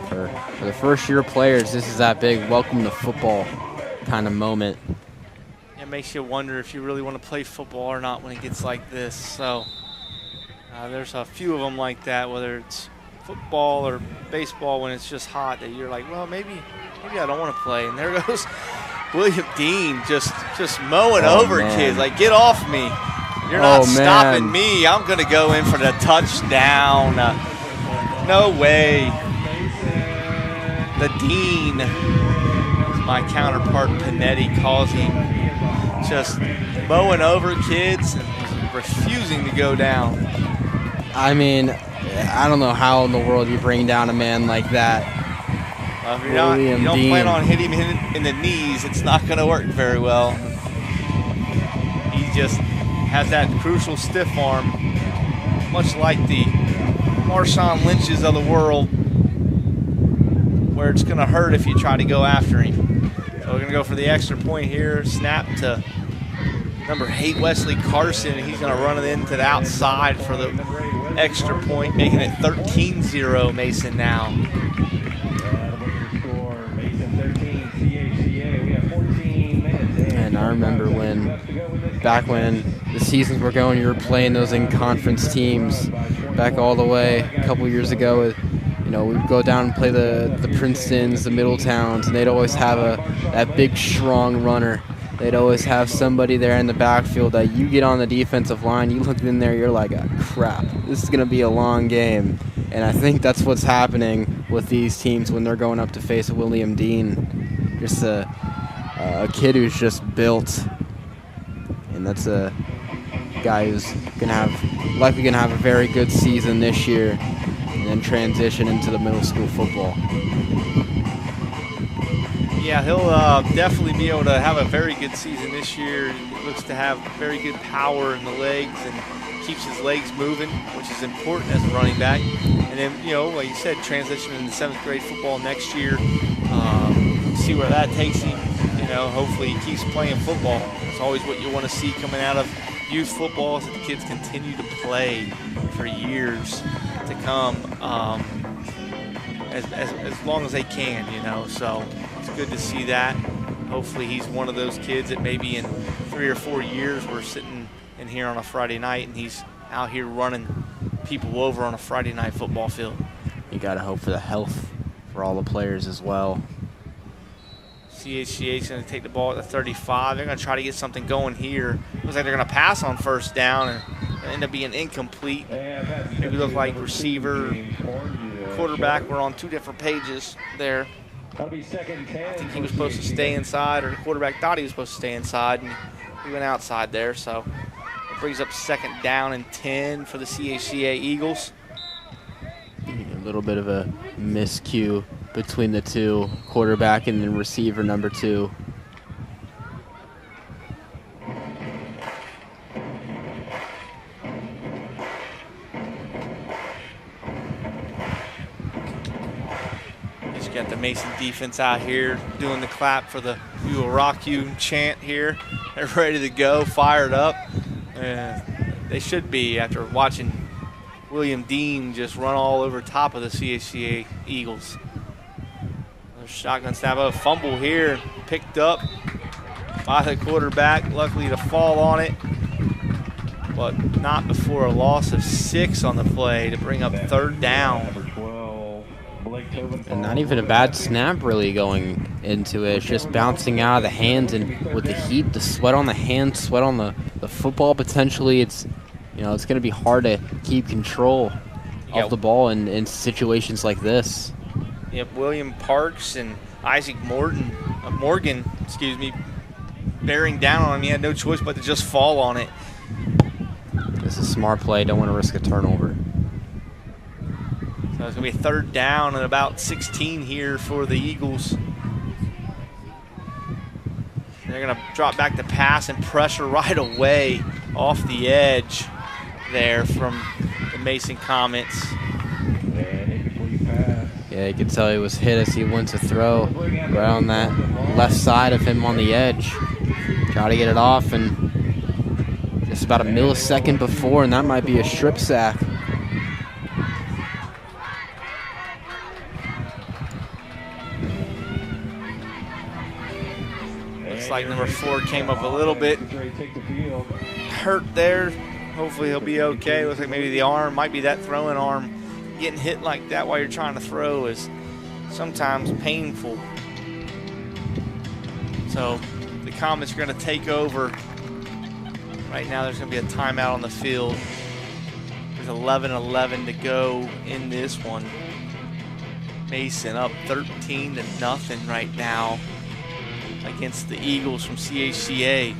For the first-year players, this is that big welcome to football kind of moment. It makes you wonder if you really want to play football or not when it gets like this. So there's a few of them like that, whether it's football or baseball when it's just hot, that you're like, well, maybe I don't want to play. And there goes William Dean just mowing over kids. Like, get off me. You're not stopping me. I'm going to go in for the touchdown. No way. The Dean, my counterpart Panetti calls him, just mowing over kids and refusing to go down. I mean, I don't know how in the world you bring down a man like that. If you don't plan on hitting him in the knees, it's not going to work very well. He just has that crucial stiff arm, much like the Marshawn Lynch's of the world, where it's going to hurt if you try to go after him. So we're going to go for the extra point here. Snap to number 8, Wesley Carson, and he's going to run it into the outside for the extra point, making it 13-0 Mason now. And I remember when back when the seasons were going, you were playing those in-conference teams back all the way a couple years ago. You know, we'd go down and play the Princetons, the Middletowns, and they'd always have that big, strong runner. They'd always have somebody there in the backfield that you get on the defensive line, you look in there, you're like, oh, crap, this is going to be a long game. And I think that's what's happening with these teams when they're going up to face William Dean. Just a kid who's just built, and that's a guy who's likely gonna have a very good season this year, and then transition into the middle school football. Yeah, he'll definitely be able to have a very good season this year. He looks to have very good power in the legs and keeps his legs moving, which is important as a running back. And then, you know, like you said, transition into 7th grade football next year. See where that takes him. You know, hopefully he keeps playing football. It's always what you want to see coming out of youth football, is that the kids continue to play for years to come, as long as they can, you know. So it's good to see that. Hopefully he's one of those kids that maybe in 3 or 4 years we're sitting in here on a Friday night and he's out here running people over on a Friday night football field. You got to hope for the health for all the players as well. CHCA is going to take the ball at the 35. They're going to try to get something going here. Looks like they're going to pass on first down and end up being incomplete. Maybe look like receiver, quarterback were on 2 different pages there. I think he was supposed to stay inside, or the quarterback thought he was supposed to stay inside, and he went outside there. So it brings up 2nd down and 10 for the CHCA Eagles. A little bit of a miscue between the two, quarterback and then receiver number 2. Just got the Mason defense out here doing the clap for the "We Will Rock You" chant here. They're ready to go, fired up. They should be after watching William Dean just run all over top of the CHCA Eagles. Shotgun snap, a fumble here, picked up by the quarterback, luckily to fall on it, but not before a loss of 6 on the play to bring up 3rd down. And not even a bad snap really going into it. It's just bouncing out of the hands, and with the heat, the sweat on the hands, sweat on the football potentially, it's, you know, it's going to be hard to keep control of the ball in situations like this. Yep, William Parks and Isaac Morgan, bearing down on him. He had no choice but to just fall on it. This is a smart play. Don't want to risk a turnover. So it's going to be a 3rd down and about 16 here for the Eagles. They're going to drop back to pass and pressure right away off the edge there from the Mason Comets. Yeah, you could tell he was hit as he went to throw right on that left side of him on the edge. Try to get it off, and just about a millisecond before, and that might be a strip sack. Looks like number 4 came up a little bit hurt there. Hopefully he'll be okay. Looks like maybe the arm, might be that throwing arm. Getting hit like that while you're trying to throw is sometimes painful. So the Comets are going to take over. Right now there's going to be a timeout on the field. There's 11:11 to go in this one. Mason up 13-0 right now against the Eagles from CHCA.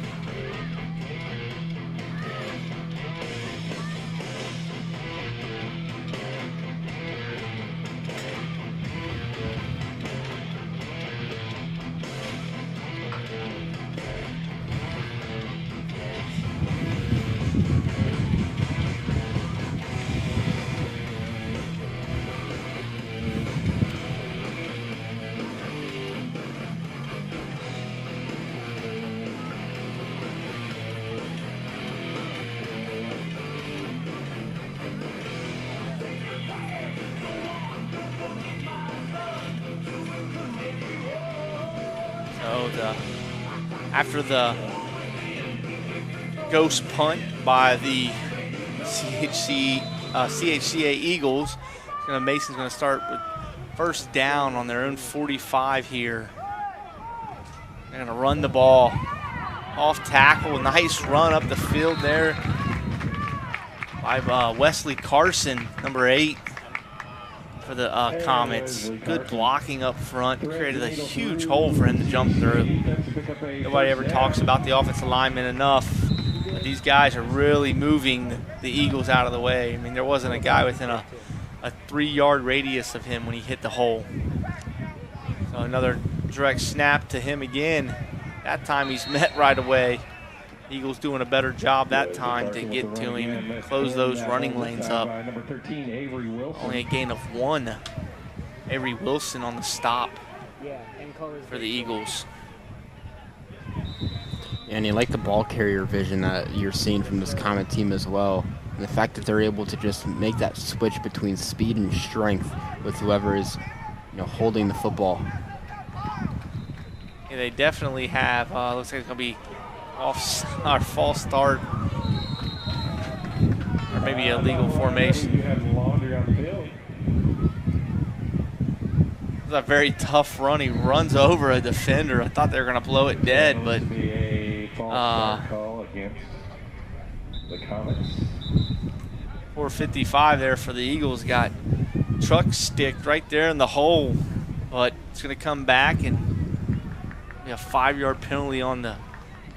After the ghost punt by the CHCA Eagles. Mason's going to start with first down on their own 45 here. They're going to run the ball off tackle. Nice run up the field there by Wesley Carson, number 8 for the Comets. Good blocking up front. Created a huge hole for him to jump through. Nobody ever talks about the offensive linemen enough. But these guys are really moving the Eagles out of the way. I mean, there wasn't a guy within a 3-yard radius of him when he hit the hole. So another direct snap to him again. That time he's met right away. Eagles doing a better job that time to get to him and close those running lanes up. Only a gain of 1. Avery Wilson on the stop for the Eagles. And you like the ball carrier vision that you're seeing from this Comet team as well. And the fact that they're able to just make that switch between speed and strength with whoever is, holding the football. Yeah, they definitely have. Looks like it's going to be off our false start, or maybe a legal formation. It was a very tough run. He runs over a defender. I thought they were going to blow it dead, but 4:55 there for the Eagles. Got truck sticked right there in the hole, but it's going to come back and be a 5-yard penalty on the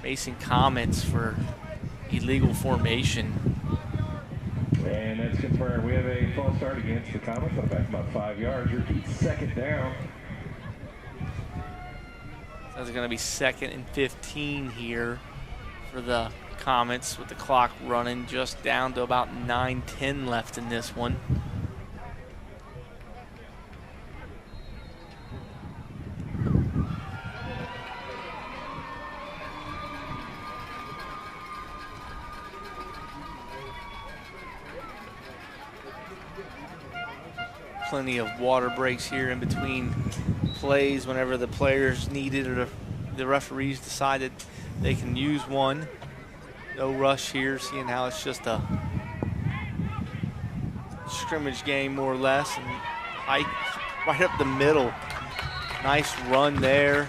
Mason Comets for illegal formation. And that's confirmed. We have a false start against the Comets on back about 5 yards. Repeat, second down. So it's going to be 2nd and 15 here for the Comets with the clock running just down to about 9:10 left in this one. Plenty of water breaks here in between plays whenever the players need it or the referees decided they can use one. No rush here, seeing how it's just a scrimmage game more or less. And right up the middle. Nice run there.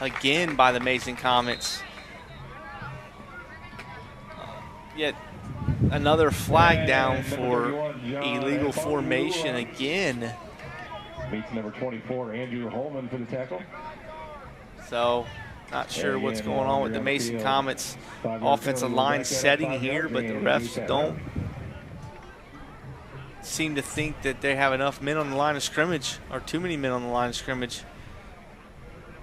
Again by the Mason Comets. Yet another flag down for illegal formation again. Meets number 24, Andrew Holman for the tackle. So, not sure what's going on with the Mason Comets offensive line setting here, but the refs don't seem to think that they have enough men on the line of scrimmage, or too many men on the line of scrimmage.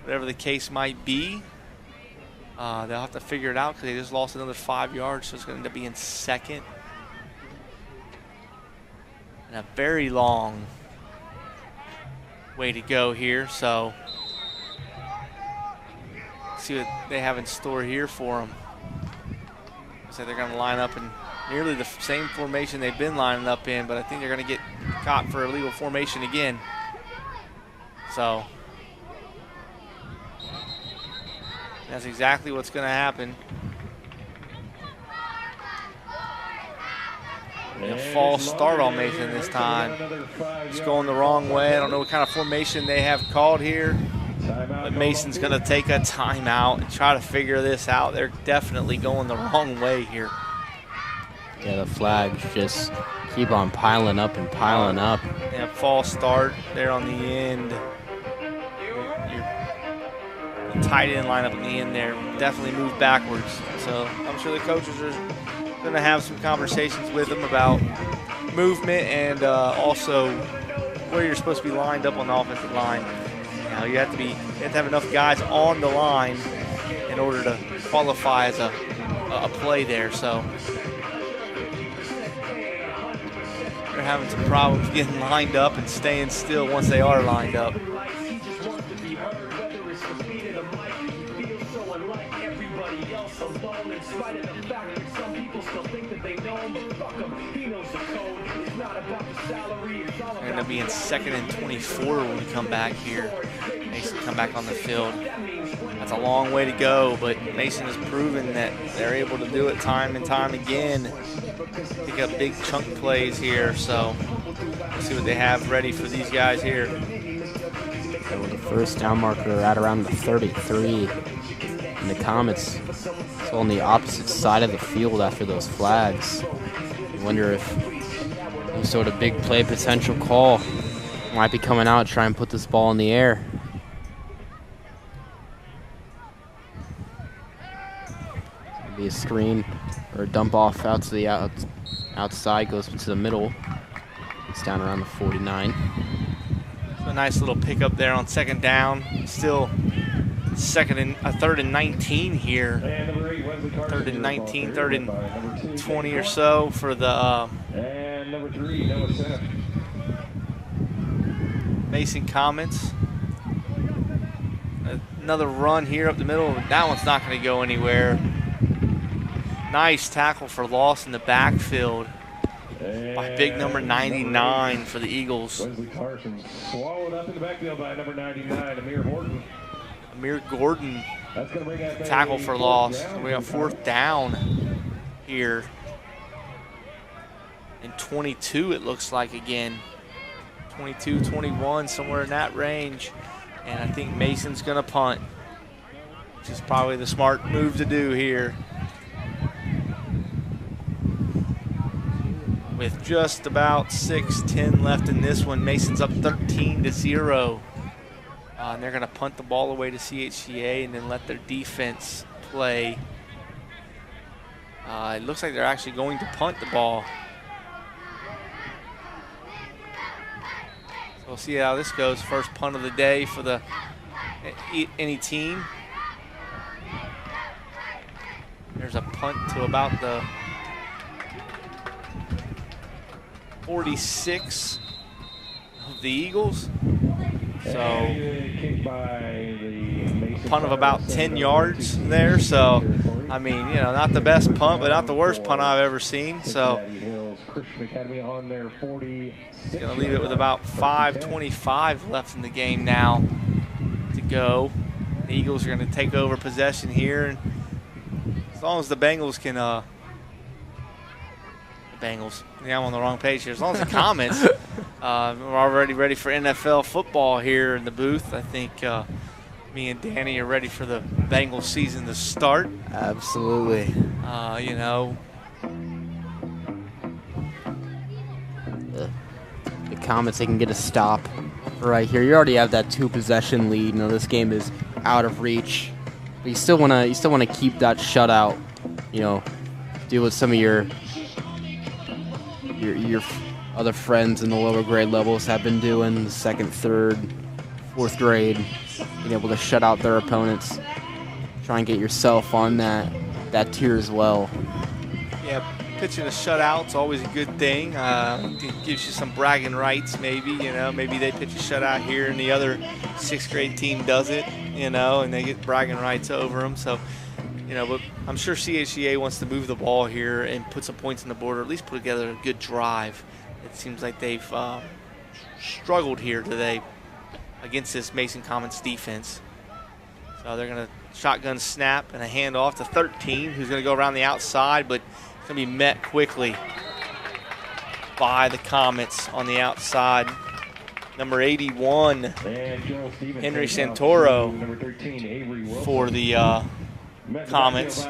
Whatever the case might be, they'll have to figure it out because they just lost another 5 yards, so it's going to end up being 2nd. And a very long way to go here, so see what they have in store here for them. So they're going to line up in nearly the same formation they've been lining up in, but I think they're going to get caught for illegal formation again. So that's exactly what's going to happen. A false start on Mason this time. It's going the wrong way. I don't know what kind of formation they have called here, but Mason's going to take a timeout and try to figure this out. They're definitely going the wrong way here. Yeah, the flags just keep on piling up and piling up. Yeah, false start there on the end. Your tight end lineup in the end there definitely moved backwards. So I'm sure the coaches are going to have some conversations with them about movement and also where you're supposed to be lined up on the offensive line. You know, you have to have enough guys on the line in order to qualify as a play there. So they're having some problems getting lined up and staying still once they are lined up. End up being 2nd and 24 when we come back here. Mason come back on the field. That's a long way to go, but Mason has proven that they're able to do it time and time again. Pick up big chunk plays here, so we'll see what they have ready for these guys here. So the first down marker at around the 33. And the Comets still on the opposite side of the field after those flags. I wonder if some sort of big play potential call might be coming out to try and put this ball in the air. Maybe a screen or a dump off out to the outside, goes into the middle. It's down around the 49. A nice little pickup there on second down. Still third and 19 here. Third and 19, third and 20 or so for the and number 3, Noah Senna. Mason Comets. Another run here up the middle. That one's not going to go anywhere. Nice tackle for loss in the backfield by big number 99 for the Eagles. Wesley Carson swallowed up in the backfield by number 99, Amir Horton. Amir Gordon, That's going to bring up tackle for loss. We got fourth down here. And 22 it looks like again. 22, 21, somewhere in that range. And I think Mason's going to punt, which is probably the smart move to do here. With just about 6:10 left in this one, Mason's up 13-0. And they're going to punt the ball away to CHCA and then let their defense play. It looks like they're actually going to punt the ball. So we'll see how this goes. First punt of the day for any team. There's a punt to about the 46 of the Eagles. So punt of about 10 yards there. So, I mean, you know, not the best punt, but not the worst punt I've ever seen. So, going to leave it with about 5:25 left in the game now to go. The Eagles are going to take over possession here. And as long as the Bengals can, yeah, I'm on the wrong page here. As long as the Comets we're already ready for NFL football here in the booth. I think me and Danny are ready for the Bengals season to start. Absolutely. You know. The Comets, they can get a stop right here. You already have that 2-possession lead. You know, this game is out of reach. But you still wanna keep that shutout. You know, do what some of your other friends in the lower grade levels have been doing, the second, third, fourth grade, being able to shut out their opponents. Try and get yourself on that tier as well. Yeah, pitching a shutout's always a good thing. It gives you some bragging rights, maybe. You know, maybe they pitch a shutout here and the other sixth grade team does it, you know, and they get bragging rights over them. So, you know, but I'm sure CHCA wants to move the ball here and put some points on the board, or at least put together a good drive. It seems like they've struggled here today against this Mason Comets defense. So they're going to shotgun snap and a handoff to 13, who's going to go around the outside, but it's going to be met quickly by the Comets on the outside. Number 81, Henry Santoro for the Comets.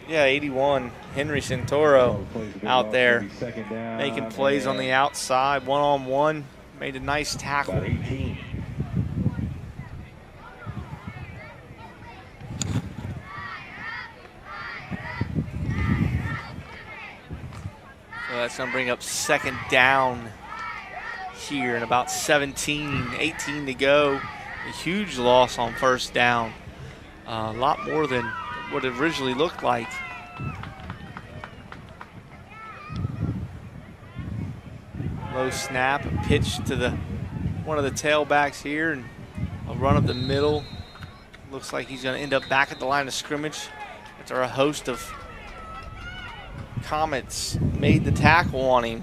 Yeah, 81, Henry Santoro out there making plays on the outside, one-on-one, made a nice tackle. So that's going to bring up second down here and about 17, 18 to go. A huge loss on first down. A lot more than what it originally looked like. Low snap, a pitch to one of the tailbacks here, and a run up the middle. Looks like he's going to end up back at the line of scrimmage after a host of Comets made the tackle on him.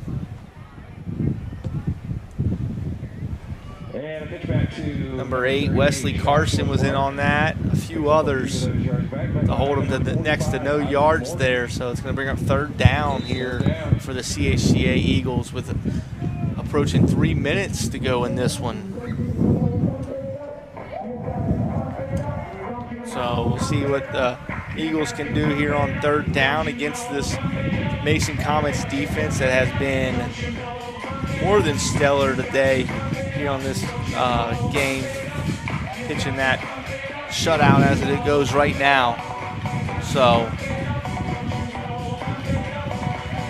And a pitch back to Number 8, Wesley Carson was in on that. A few others to hold him to the next to no yards there. So it's going to bring up 3rd down here for the CHCA Eagles with approaching 3 minutes to go in this one. So we'll see what the Eagles can do here on 3rd down against this Mason Comets defense that has been more than stellar today here on this game, pitching that shutout as it goes right now. So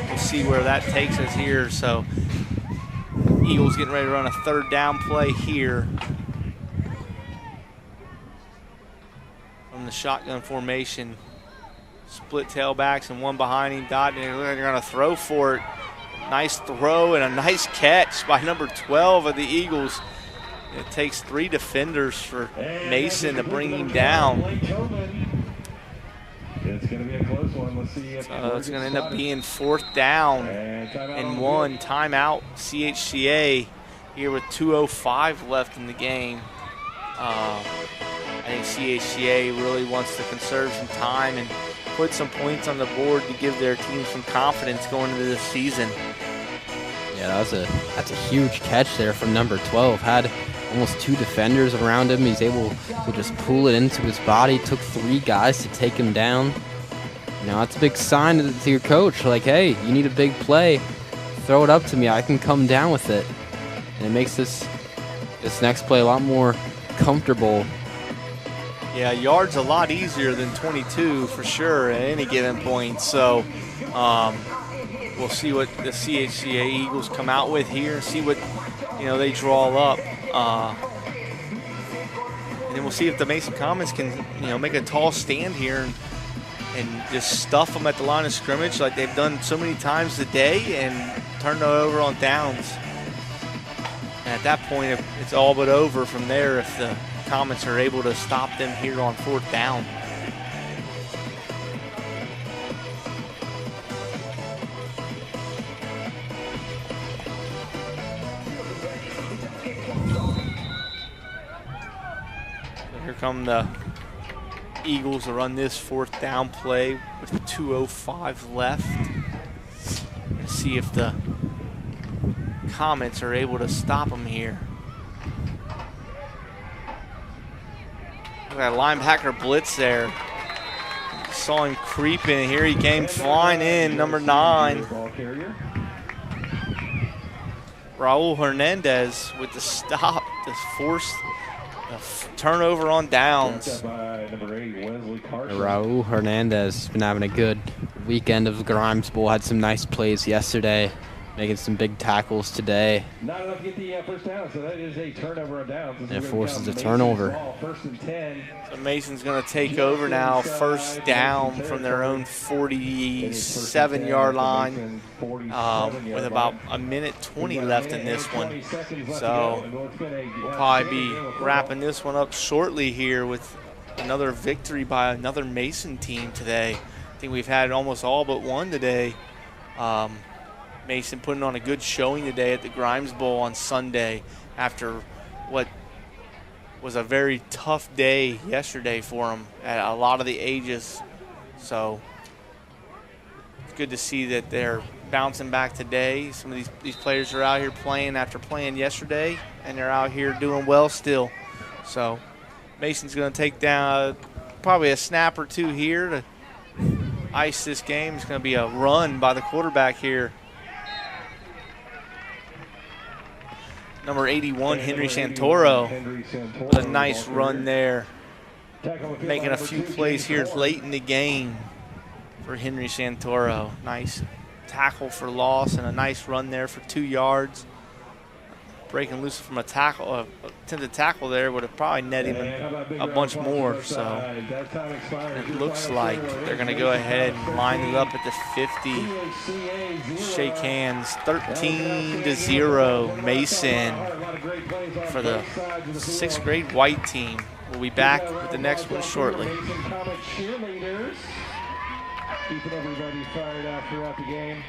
we'll see where that takes us here. So Eagles getting ready to run a 3rd down play here from the shotgun formation. Split tailbacks and one behind him, dotting. They're going to throw for it. Nice throw and a nice catch by number 12 of the Eagles. It takes 3 defenders for Mason to bring him down. It's going to be a close one. Let's see if it's going to end up being 4th down and 1. Timeout CHCA here with 2:05 left in the game. I think CHCA really wants to conserve some time and put some points on the board to give their team some confidence going into this season. Yeah, that's a huge catch there from number 12. Had almost 2 defenders around him. He's able to just pull it into his body. Took 3 guys to take him down. You know, that's a big sign to your coach. Like, hey, you need a big play. Throw it up to me. I can come down with it. And it makes this next play a lot more comfortable. Yeah, yards a lot easier than 22 for sure at any given point. So we'll see what the CHCA Eagles come out with here, see what they draw up, and then we'll see if the Mason Comets can make a tall stand here and just stuff them at the line of scrimmage like they've done so many times today and turn it over on downs. And at that point, it's all but over from there if the Comets are able to stop them here on 4th down. Here come the Eagles to run this 4th down play with 2:05 left. Let's see if the Comets are able to stop them here. Look at that linebacker blitz there. Saw him creeping. Here he came flying in, number 9. Raul Hernandez with the stop to force a turnover on downs. Raul Hernandez has been having a good weekend of the Grimes Bowl. Had some nice plays yesterday, making some big tackles today. Not enough to get the first down, so that is a turnover on downs. It forces a turnover. So Mason's going to take over now, 1st down from their own 47-yard line with about 1:20 left in this one. So we'll probably be wrapping this one up shortly here with another victory by another Mason team today. I think we've had almost all but one today. Mason putting on a good showing today at the Grimes Bowl on Sunday after what was a very tough day yesterday for them at a lot of the ages. So it's good to see that they're bouncing back today. Some of these players are out here playing after playing yesterday, and they're out here doing well still. So Mason's going to take down probably a snap or 2 here to ice this game. It's going to be a run by the quarterback here. Number 81, Henry Santoro, with a nice run there. Making a few plays here late in the game for Henry Santoro. Nice tackle for loss and a nice run there for 2 yards. Breaking loose from a tackle, attempted tackle there would have probably netted him a bunch more. So it looks like they're going to go ahead and line it up at the 50. Shake hands, 13-0 Mason for the 6th grade white team. We'll be back with the next one shortly. Keeping everybody fired up throughout the game.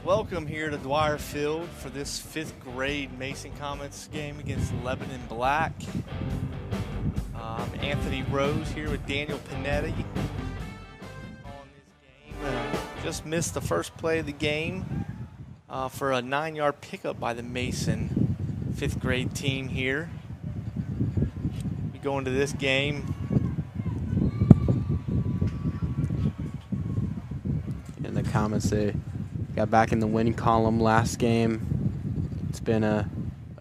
Welcome here to Dwire Field for this 5th grade Mason Comets game against Lebanon Black. I'm Anthony Rose here with Daniel Panetti on this game. Just missed the first play of the game for a 9-yard pickup by the Mason 5th grade team here. We go into this game. And the Comets, they got back in the winning column last game. It's been a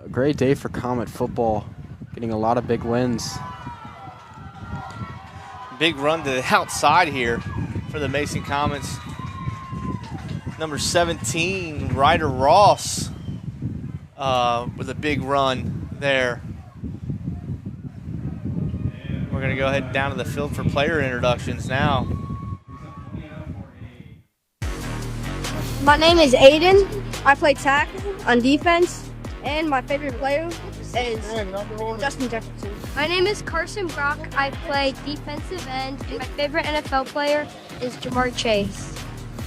great day for Comet football, getting a lot of big wins. Big run to the outside here for the Mason Comets. Number 17, Ryder Ross, with a big run there. We're going to go ahead and down to the field for player introductions now. My name is Aiden. I play tackle on defense, and my favorite player is Justin Jefferson. My name is Carson Brock. I play defensive end, and my favorite NFL player is Jamar Chase.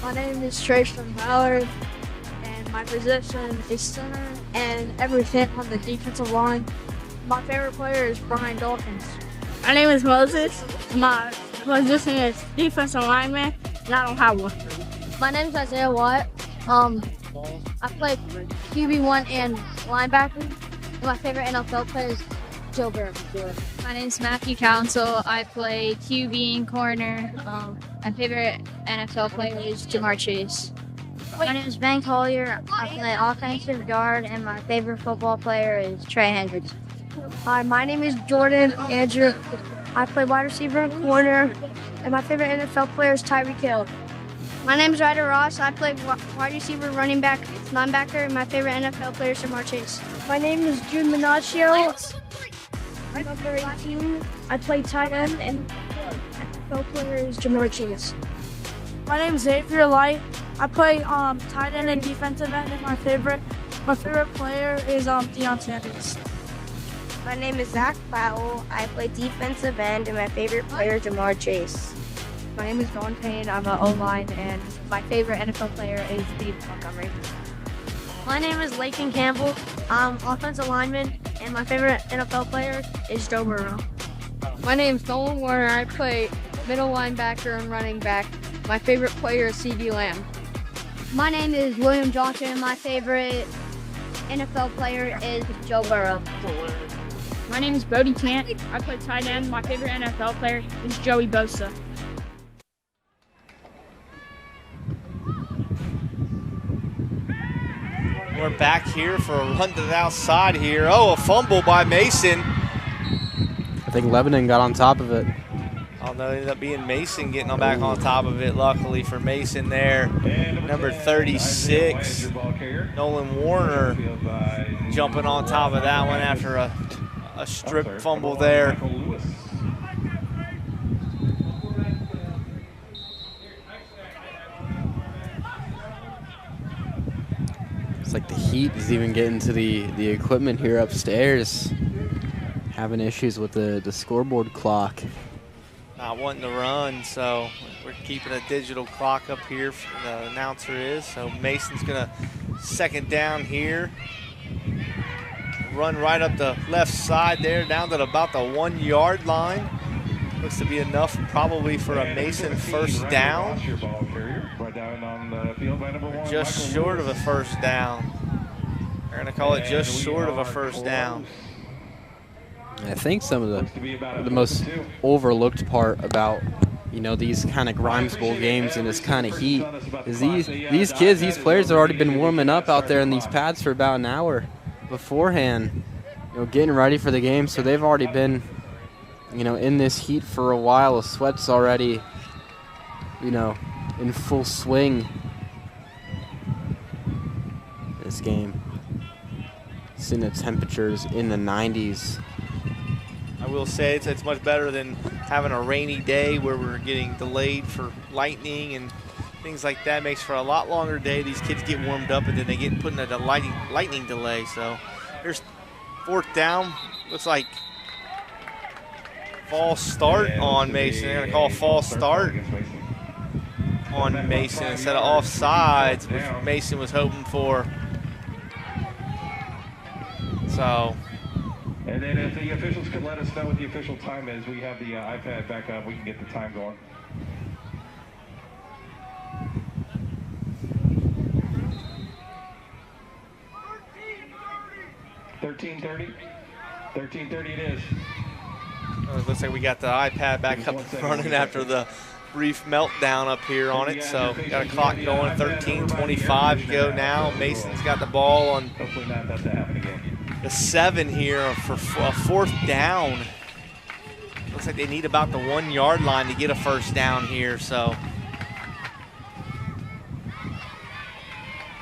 My name is Trayshawn Ballard, and my position is center and everything on the defensive line. My favorite player is Brian Dawkins. My name is Moses. My position is defensive lineman, and I don't have one. My name is Isaiah Watt. I play QB1 and linebacker. And my favorite NFL player is Joe Burrow. My name is Matthew Council. I play QB and corner. My favorite NFL player is Jamar Chase. My name is Ben Collier. I play offensive guard, and my favorite football player is Trey Hendricks. Hi, my name is Jordan Andrew. I play wide receiver and corner, and my favorite NFL player is Tyreek Hill. My name is Ryder Ross. I play wide receiver, running back, linebacker, and my favorite NFL player is Jamar Chase. My name is Jude Minaccio. I'm number 18. I play tight end, and my NFL player is Jamar Chase. My name is Xavier Light. I play tight end and defensive end, and my favorite player is Deion Sanders. My name is Zach Powell. I play defensive end, and my favorite player is Jamar Chase. My name is Dawn Payne. I'm an O-line, and my favorite NFL player is Dave Montgomery. My name is Lakin Campbell. I'm offensive lineman, and my favorite NFL player is Joe Burrow. My name is Nolan Warner. I play middle linebacker and running back. My favorite player is CeeDee Lamb. My name is William Johnson, and my favorite NFL player is Joe Burrow. My name is Bodie Tant. I play tight end. My favorite NFL player is Joey Bosa. We're back here for a run to the outside here. Oh, a fumble by Mason. I think Lebanon got on top of it. Oh, no, it ended up being Mason getting back on top of it, luckily for Mason there. Number 36, Nolan Warner, jumping on top of that one after a strip fumble there. It's like the heat is even getting to the equipment here upstairs. Having issues with the scoreboard clock. Not wanting to run, so we're keeping a digital clock up here. The announcer is. So Mason's going to second down here. Run right up the left side there, down to about the 1-yard line. Looks to be enough probably for a Mason first down. Just short of a first down. They're going to call it just short of a first down. I think some of the most overlooked part about, you know, these kind of Grimes Bowl games and this kind of heat is these kids, these players have already been warming up out there in these pads for about an hour beforehand, you know, getting ready for the game. So they've already been, you know, in this heat for a while. The sweat's already, you know, in full swing. This game, seeing the temperatures in the 90s. I will say it's much better than having a rainy day where we're getting delayed for lightning and things like that. Makes for a lot longer day. These kids get warmed up and then they get put in a lightning delay. So here's fourth down. Looks like false start on Mason. They're going to call a false start on Mason instead of offsides, which Mason was hoping for. So. And then if the officials could let us know what the official time is, we have the iPad back up. We can get the time going. $13:30. 13:30 it is. It looks like we got the iPad back up and running after the brief meltdown up here on it. So got a clock going, 13:25 to go now. Mason's got the ball on Hopefully not that to happen again. the 7 here for a 4th down. Looks like they need about the 1-yard line to get a first down here. So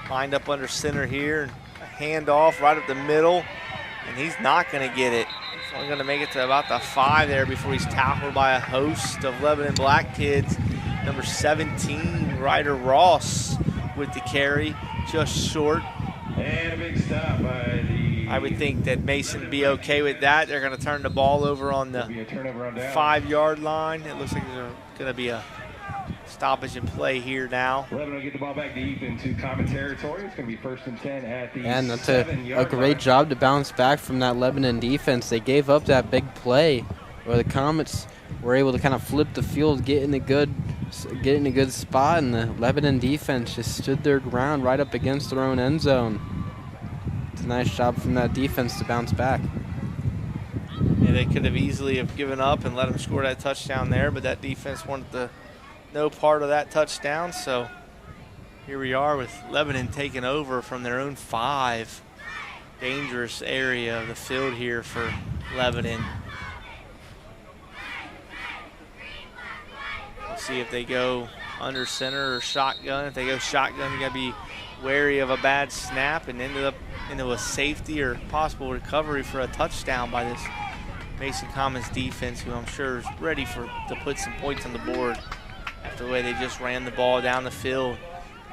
lined up under center here. A handoff right up the middle, and he's not going to get it. He's only going to make it to about the 5 there before he's tackled by a host of Lebanon Black kids. Number 17, Ryder Ross with the carry, just short. And a big stop by the... I would think that Mason would be okay with that. They're going to turn the ball over on the 5-yard line. It looks like there's going to be a stoppage and play here now. Lebanon will get the ball back deep into common territory. It's going to be 1st and 10 at the And that's 7-yard a great job to bounce back from that Lebanon defense. They gave up that big play where the Comets were able to kind of flip the field, get in a good spot, and the Lebanon defense just stood their ground right up against their own end zone. It's a nice job from that defense to bounce back. Yeah, they could have easily have given up and let them score that touchdown there, but that defense wanted no part of that touchdown. So here we are with Lebanon taking over from their own 5. Dangerous area of the field here for Lebanon. We'll see if they go under center or shotgun. If they go shotgun, you got to be wary of a bad snap and into a safety or possible recovery for a touchdown by this Mason Commons defense, who I'm sure is ready to put some points on the board after the way they just ran the ball down the field.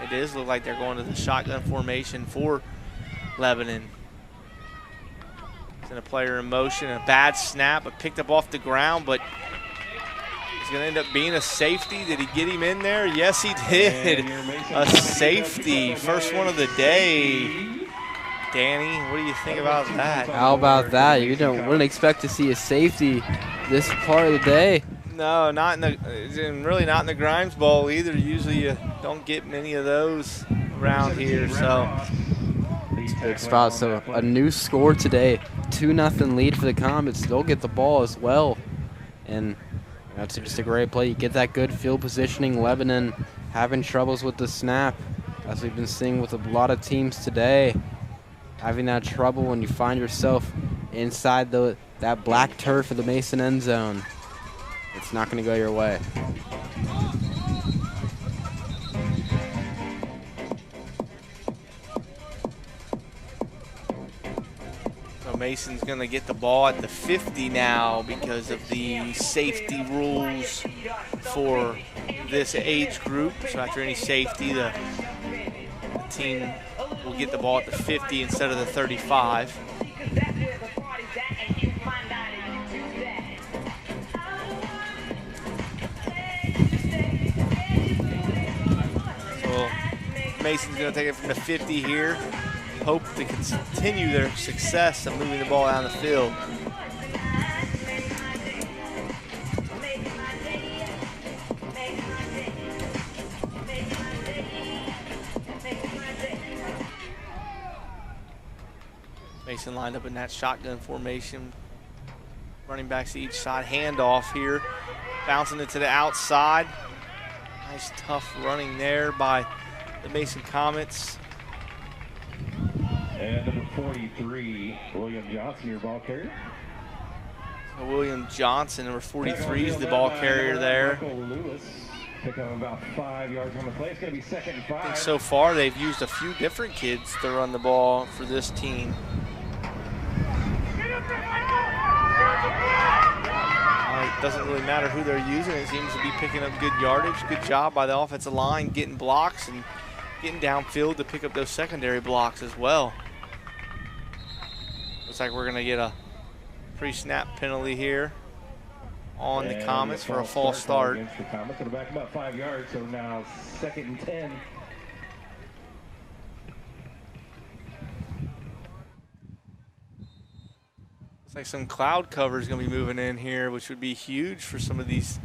It does look like they're going to the shotgun formation for Lebanon. Send a player in motion, a bad snap, but picked up off the ground, but it's going to end up being a safety. Did he get him in there? Yes, he did. A safety, first one of the day. Danny, what do you think about that? How about that? You wouldn't expect to see a safety this part of the day. No, really not in the Grimes Bowl either. Usually you don't get many of those around here. So big spot. So a new score today, 2-0 lead for the Comets. They'll get the ball as well, and that's just a great play. You get that good field positioning. Lebanon having troubles with the snap, as we've been seeing with a lot of teams today. Having that trouble when you find yourself inside that black turf of the Mason end zone. It's not going to go your way. So Mason's going to get the ball at the 50 now because of the safety rules for this age group. So after any safety, the team will get the ball at the 50 instead of the 35. So Mason's going to take it from the 50 here. Hope to continue their success of moving the ball down the field. Mason lined up in that shotgun formation. Running backs to each side. Handoff here. Bouncing it to the outside. Nice tough running there by the Mason Comets. And number 43, William Johnson, your ball carrier. So William Johnson, number 43, is the ball carrier there. Pick up about 5 yards on the play. It's going to be 2nd and 5. I think so far they've used a few different kids to run the ball for this team. It doesn't really matter who they're using. It seems to be picking up good yardage. Good job by the offensive line getting blocks and getting downfield to pick up those secondary blocks as well. Looks like we're going to get a pre-snap penalty here on the Comets for a false start. Against the Comets. It'll back about 5 yards, so now 2nd and 10. Looks like some cloud cover is going to be moving in here, which would be huge for some of these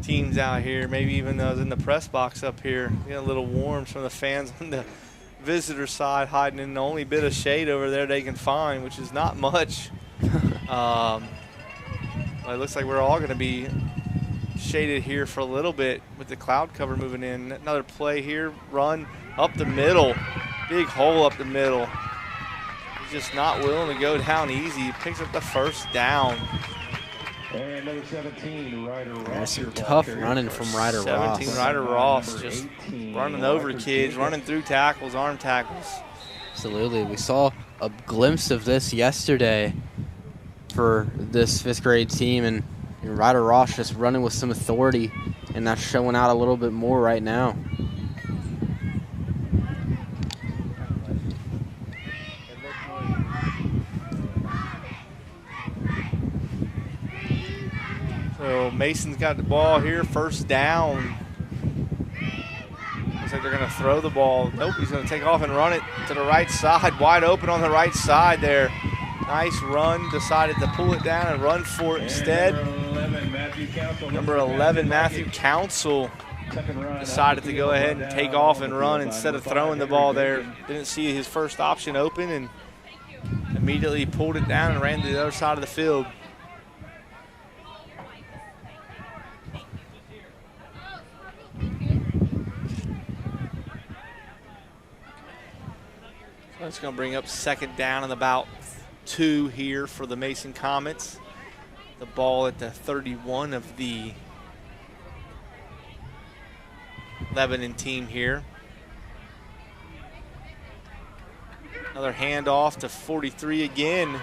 teams out here. Maybe even those in the press box up here. Getting a little warm. Some of the fans on the visitor side hiding in the only bit of shade over there they can find, which is not much. Well, it looks like we're all going to be shaded here for a little bit with the cloud cover moving in. Another play here, run up the middle. Big hole up the middle. He's just not willing to go down easy. He picks up the first down. And number 17, Ryder Ross. There's some tough running from Ryder Ross. 17, Ryder Ross just running over kids, running through tackles, arm tackles. Absolutely. We saw a glimpse of this yesterday for this 5th grade team, and Ryder Ross just running with some authority, and that's showing out a little bit more right now. So Mason's got the ball here, first down. Looks like they're going to throw the ball. Nope, he's going to take off and run it to the right side, wide open on the right side there. Nice run, decided to pull it down and run for it instead. Number 11, Matthew Council, decided to go ahead and take off and run instead of throwing the ball there. Didn't see his first option open and immediately pulled it down and ran to the other side of the field. So it's going to bring up 2nd down and about 2 here for the Mason Comets. The ball at the 31 of the Lebanon team here. Another handoff to 43 again.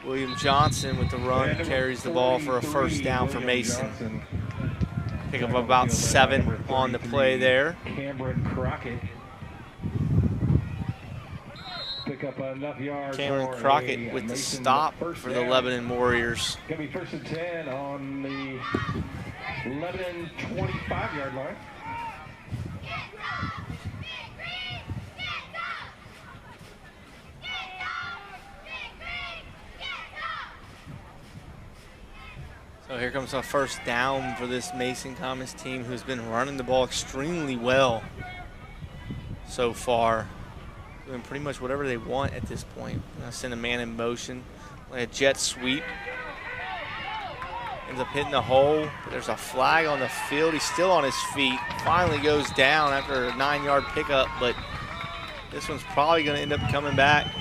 William Johnson with the run carries the ball for a first down for Mason. Pick up about 7 on the play there. Cameron Crockett. Pick up enough yards. Cameron Crockett with the stop for the Lebanon Warriors. Going to be 1st and 10 on the Lebanon 25-yard line. So here comes a first down for this Mason Comets team, who's been running the ball extremely well so far. Doing pretty much whatever they want at this point. Send a man in motion, like a jet sweep. Ends up hitting the hole, but there's a flag on the field. He's still on his feet. Finally goes down after a 9-yard pickup, but this one's probably going to end up coming back.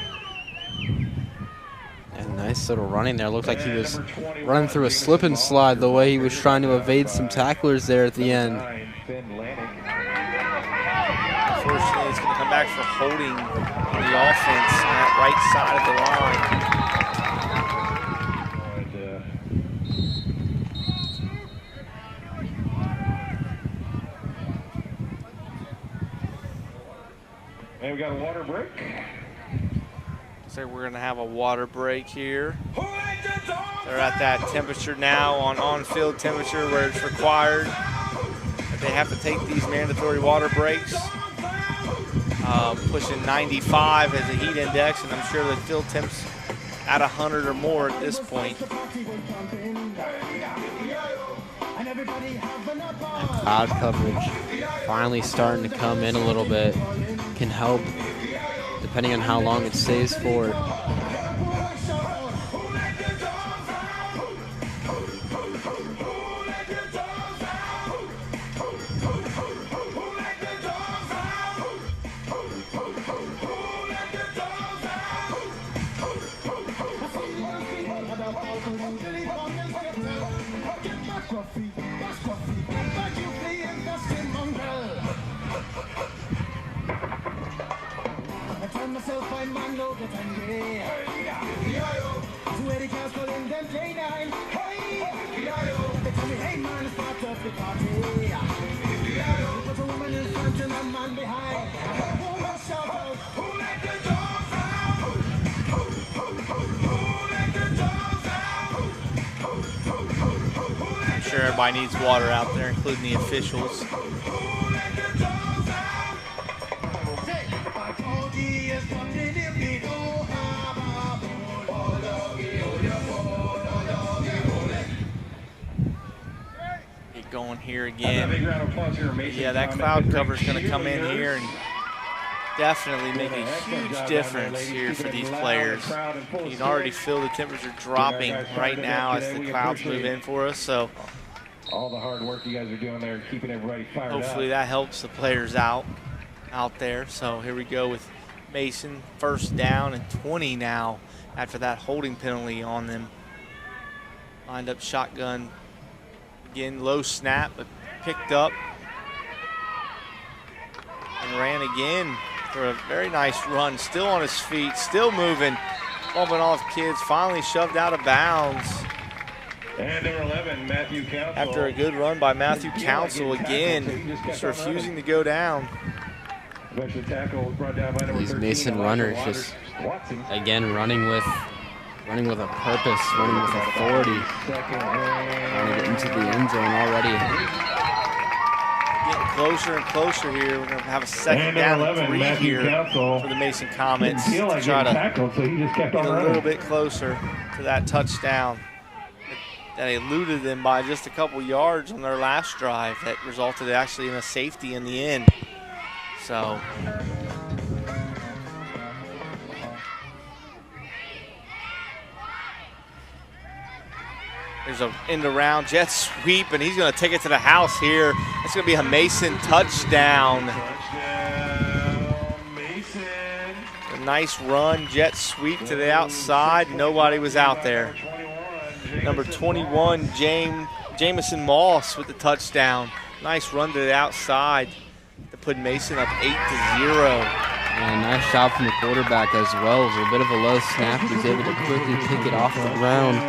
And nice little running there. Looked like he was running through a slip and slide the way he was trying to evade some tacklers there at the end. Unfortunately, it's going to come back for holding in the offense on that right side And we got a water break. So we're going to have a water break here. They're at that temperature now, on-field temperature where it's required that they have to take these mandatory water breaks. Pushing 95 as a heat index, and I'm sure the field temps at 100 or more at this point. And cloud coverage finally starting to come in a little bit. Can help depending on how long it stays for. everybody needs water out there, including the officials. Get going here again. Yeah, that cloud cover is going to come in here and definitely make a huge difference here for these players. You can already feel the temperature dropping right now as the clouds move in for us. So all the hard work you guys are doing there, keeping everybody fired up. Hopefully that helps the players out there. So here we go with Mason, first down and 20 now after that holding penalty on them. Lined up shotgun. Again, low snap, but picked up. And ran again for a very nice run. Still on his feet, still moving. Bumping off kids, finally shoved out of bounds. And number 11, Matthew Council. After a good run by Matthew Council again, just refusing to go down. These Mason runners just, again, running with a purpose, running with authority. Trying to get into the end zone already. Getting closer and closer here. We're going to have a second down and 3 here for the Mason Comets to try to get a little bit closer to that touchdown that eluded them by just a couple yards on their last drive that resulted actually in a safety in the end. So there's an end around jet sweep, and he's going to take it to the house here. It's going to be a Mason touchdown. A nice run, jet sweep to the outside. Nobody was out there. Number 21, Jamison Moss with the touchdown. Nice run to the outside to put Mason up 8-0. And nice job from the quarterback as well. It was a bit of a low snap. He was able to quickly pick it off the ground.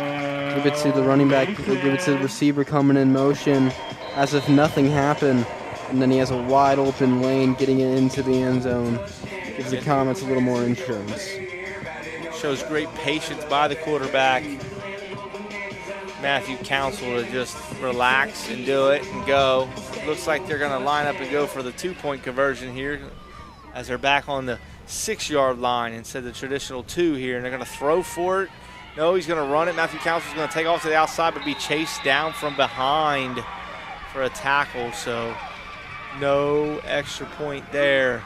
Give it to the running back, give it to the receiver coming in motion as if nothing happened. And then he has a wide open lane getting it into the end zone. Gives the Comets a little more insurance. Shows great patience by the quarterback, Matthew Council, to just relax and do it and go. Looks like they're going to line up and go for the 2-point conversion here as they're back on the 6-yard line instead of the traditional 2 here. And they're going to throw for it. No, he's going to run it. Matthew Council's going to take off to the outside but be chased down from behind for a tackle. So no extra point there.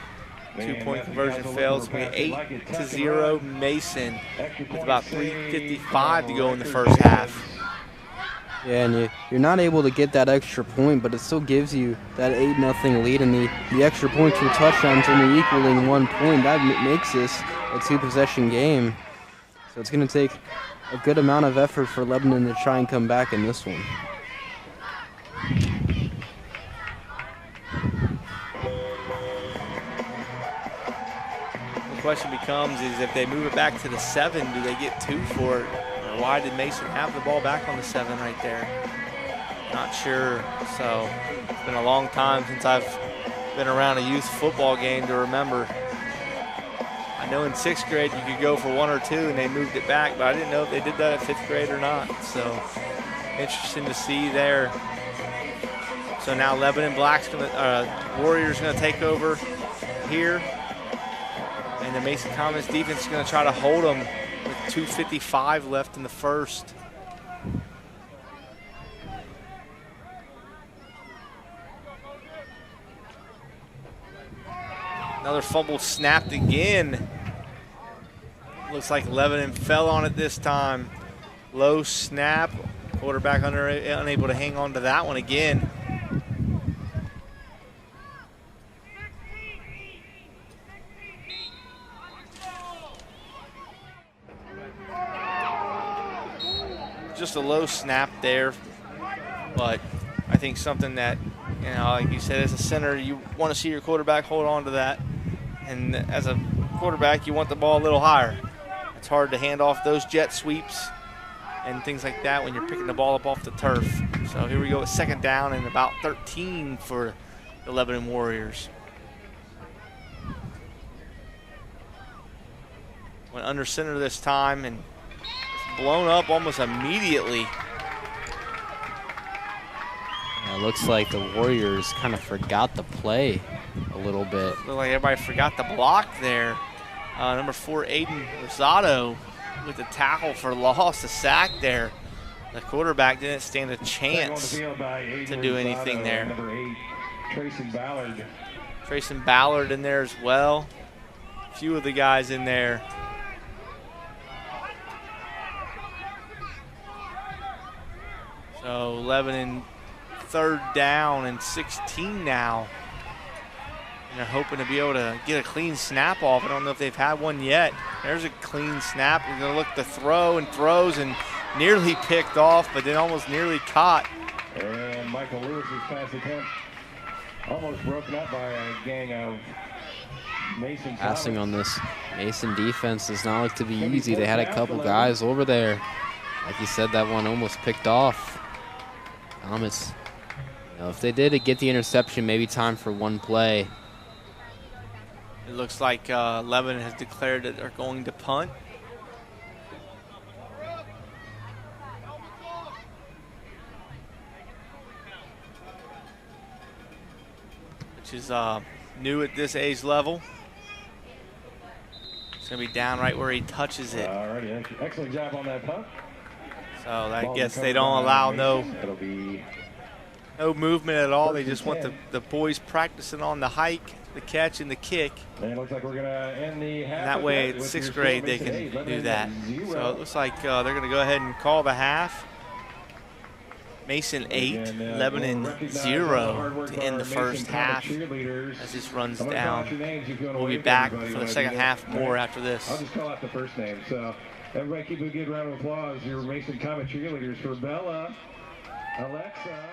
2-point conversion fails. It's going to be 8-0 Mason with about 3:55 to go in the first half. Yeah, and you're not able to get that extra point, but it still gives you that 8-0 lead, and the extra point for touchdowns only equaling 1 point. That makes this a 2-possession game. So it's going to take a good amount of effort for Lebanon to try and come back in this one. The question becomes is if they move it back to the 7, do they get 2 for it? Or why did Mason have the ball back on the 7 right there? Not sure. So it's been a long time since I've been around a youth football game to remember. I know in 6th grade you could go for 1 or 2 and they moved it back, but I didn't know if they did that at 5th grade or not. So interesting to see there. So now Lebanon Warriors gonna take over here. And the Mason Comets defense is gonna try to hold them with 2:55 left in the first. Another fumble snapped again. Looks like Lebanon fell on it this time. Low snap. Quarterback unable to hang on to that one again. Just a low snap there, but I think something that, like you said, as a center, you want to see your quarterback hold on to that. And as a quarterback, you want the ball a little higher. It's hard to hand off those jet sweeps and things like that when you're picking the ball up off the turf. So here we go with 2nd down and about 13 for the Lebanon Warriors. Went under center this time and blown up almost immediately. looks like the Warriors kind of forgot the play a little bit. Looked like everybody forgot the block there. Number 4, Aiden Rosado with the tackle for loss, the sack there. The quarterback didn't stand a chance to do anything there. Number 8, Trayson Ballard in there as well. A few of the guys in there. So 11 and 3rd down and 16 now. And they're hoping to be able to get a clean snap off. I don't know if they've had one yet. There's a clean snap. We're going to look to throw and throws and nearly picked off, but then almost nearly caught. And Michael Lewis's pass attempt almost broken up by a gang of Mason. Passing on this Mason defense does not look to be easy. They had a couple guys over there. Like you said, that one almost picked off. Thomas, you know, if they did get the interception, maybe time for one play. It looks like Lebanon has declared that they're going to punt. Which is new at this age level. It's going to be down right where he touches it. All right, excellent job on that punt. So I guess they don't allow no movement at all. They just want the boys practicing on the hike, the catch, and the kick. And it looks like we're going to end the half. And that way, at 6th grade, they can do that. So it looks like they're going to go ahead and call the half. Mason 8, Lebanon 0 to end the first half as this runs down. We'll be back for the second half more after this. I'll just call out the first name. So everybody keep a good round of applause. Your Mason Comet cheerleaders for Bella, Alexa.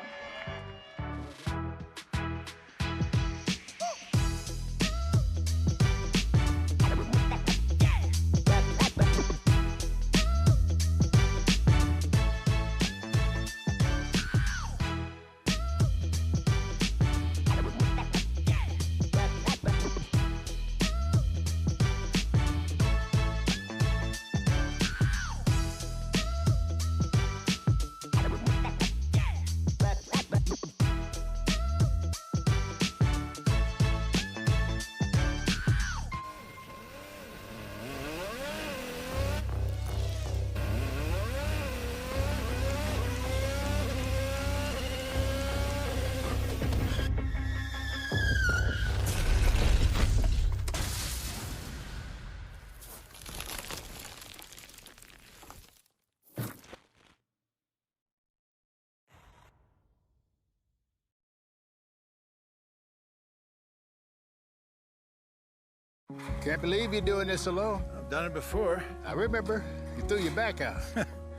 Can't believe you're doing this alone. I've done it before. I remember. You threw your back out.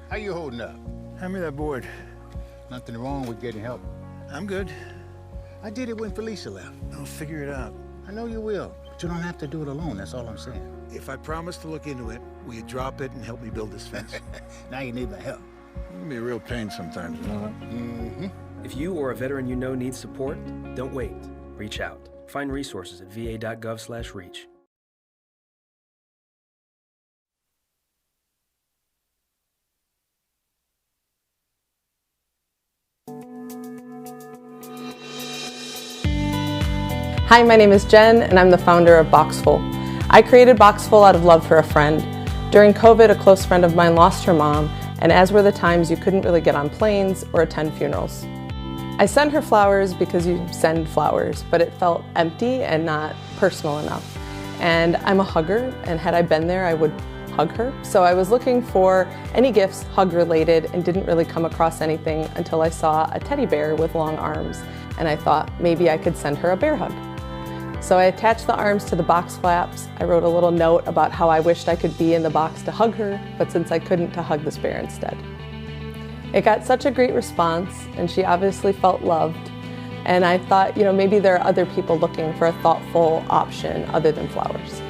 How you holding up? Hand me that board. Nothing wrong with getting help. I'm good. I did it when Felicia left. I'll figure it out. I know you will, but you don't have to do it alone. That's all I'm saying. If I promise to look into it, will you drop it and help me build this fence? Now you need my help. It can be a real pain sometimes, you know that? Mm-hmm. If you or a veteran you know needs support, don't wait. Reach out. Find resources at va.gov/reach. Hi, my name is Jen, and I'm the founder of Boxful. I created Boxful out of love for a friend. During COVID, a close friend of mine lost her mom, and as were the times you couldn't really get on planes or attend funerals. I sent her flowers because you send flowers, but it felt empty and not personal enough. And I'm a hugger, and had I been there, I would hug her. So I was looking for any gifts hug-related and didn't really come across anything until I saw a teddy bear with long arms, and I thought maybe I could send her a bear hug. So I attached the arms to the box flaps. I wrote a little note about how I wished I could be in the box to hug her, but since I couldn't, to hug this bear instead. It got such a great response, and she obviously felt loved. And I thought, you know, maybe there are other people looking for a thoughtful option other than flowers.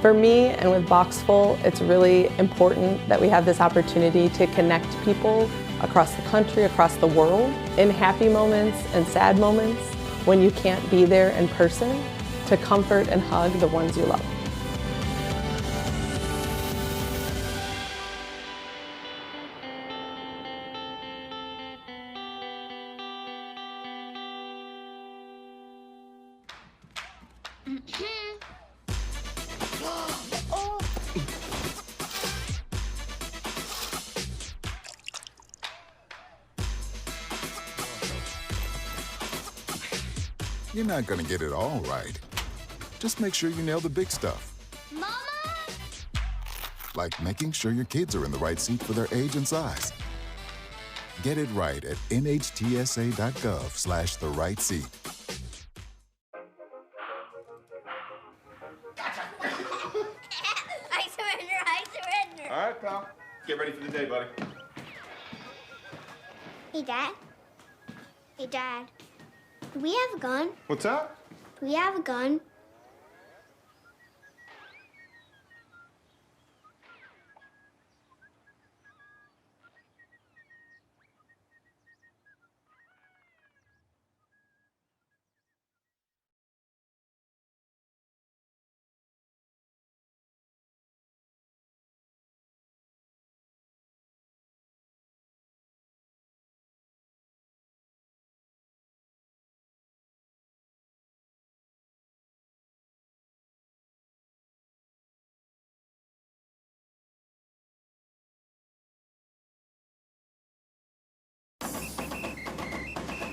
For me and with Boxful, it's really important that we have this opportunity to connect people across the country, across the world, in happy moments and sad moments, when you can't be there in person, to comfort and hug the ones you love. You're not gonna get it all right. Just make sure you nail the big stuff. Mama! Like making sure your kids are in the right seat for their age and size. Get it right at nhtsa.gov/the-right-seat. I surrender. All right, pal. Get ready for the day, buddy. Hey, Dad. Hey, Dad. Do we have a gun? What's up? Do we have a gun?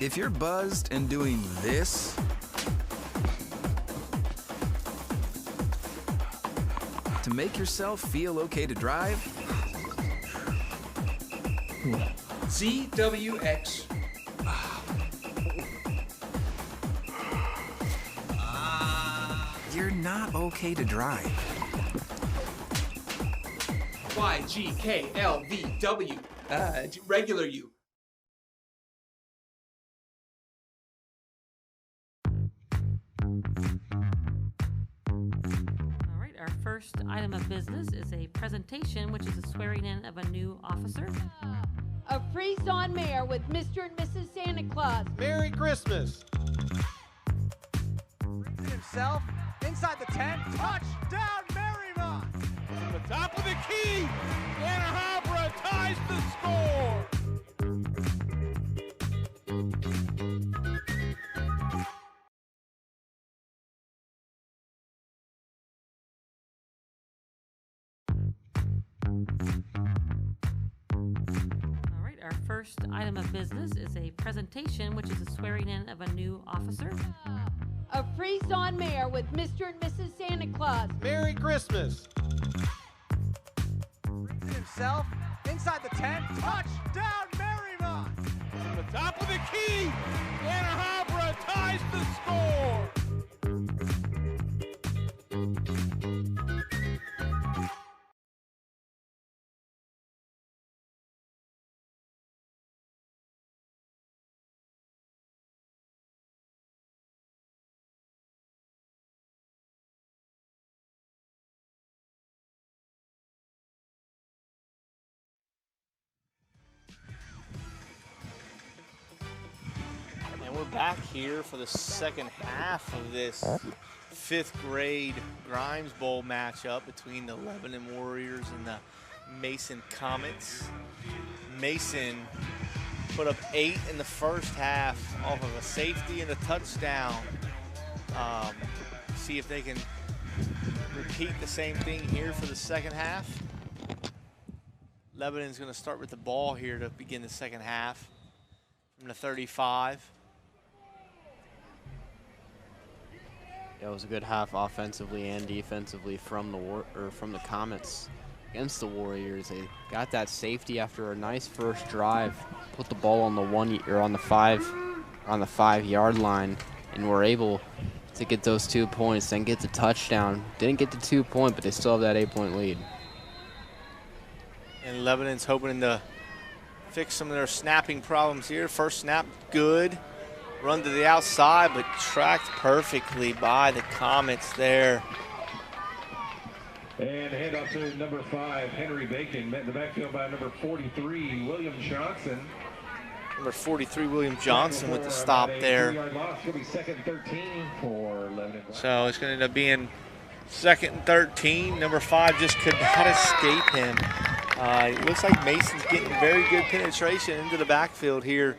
If you're buzzed and doing this, to make yourself feel okay to drive, ZWX. you're not okay to drive. YGKLVW. Regular you. Our first item of business is a presentation, which is a swearing in of a new officer. A Freeze-On Mayor with Mr. and Mrs. Santa Claus. Merry Christmas. Brings it himself inside the 10. Touchdown, Marymount. From the top of the key, Anna Habra ties the score. Our first item of business is a presentation, which is a swearing in of a new officer. A Freeze-On Mayor with Mr. and Mrs. Santa Claus. Merry Christmas. Brings it himself inside the 10. Touchdown, Marymount. From the top of the key, Anna Habra ties the score. And we're back here for the second half of this 5th grade Grimes Bowl matchup between the Lebanon Warriors and the Mason Comets. Mason put up 8 in the first half off of a safety and a touchdown. See if they can repeat the same thing here for the second half. Lebanon's going to start with the ball here to begin the second half from the 35. Yeah, it was a good half offensively and defensively from the Comets against the Warriors. They got that safety after a nice first drive, put the ball on the 5-yard line, and were able to get those 2 points, then get the touchdown. Didn't get the 2-point, but they still have that 8-point lead. And Lebanon's hoping to fix some of their snapping problems here. First snap, good. Run to the outside, but tracked perfectly by the Comets there. And handoff to number 5, Henry Bacon, met in the backfield by number 43, William Johnson. Number 43, William Johnson with the stop there. So it's going to end up being 2nd and 13. Number 5 just could not escape him. It looks like Mason's getting very good penetration into the backfield here.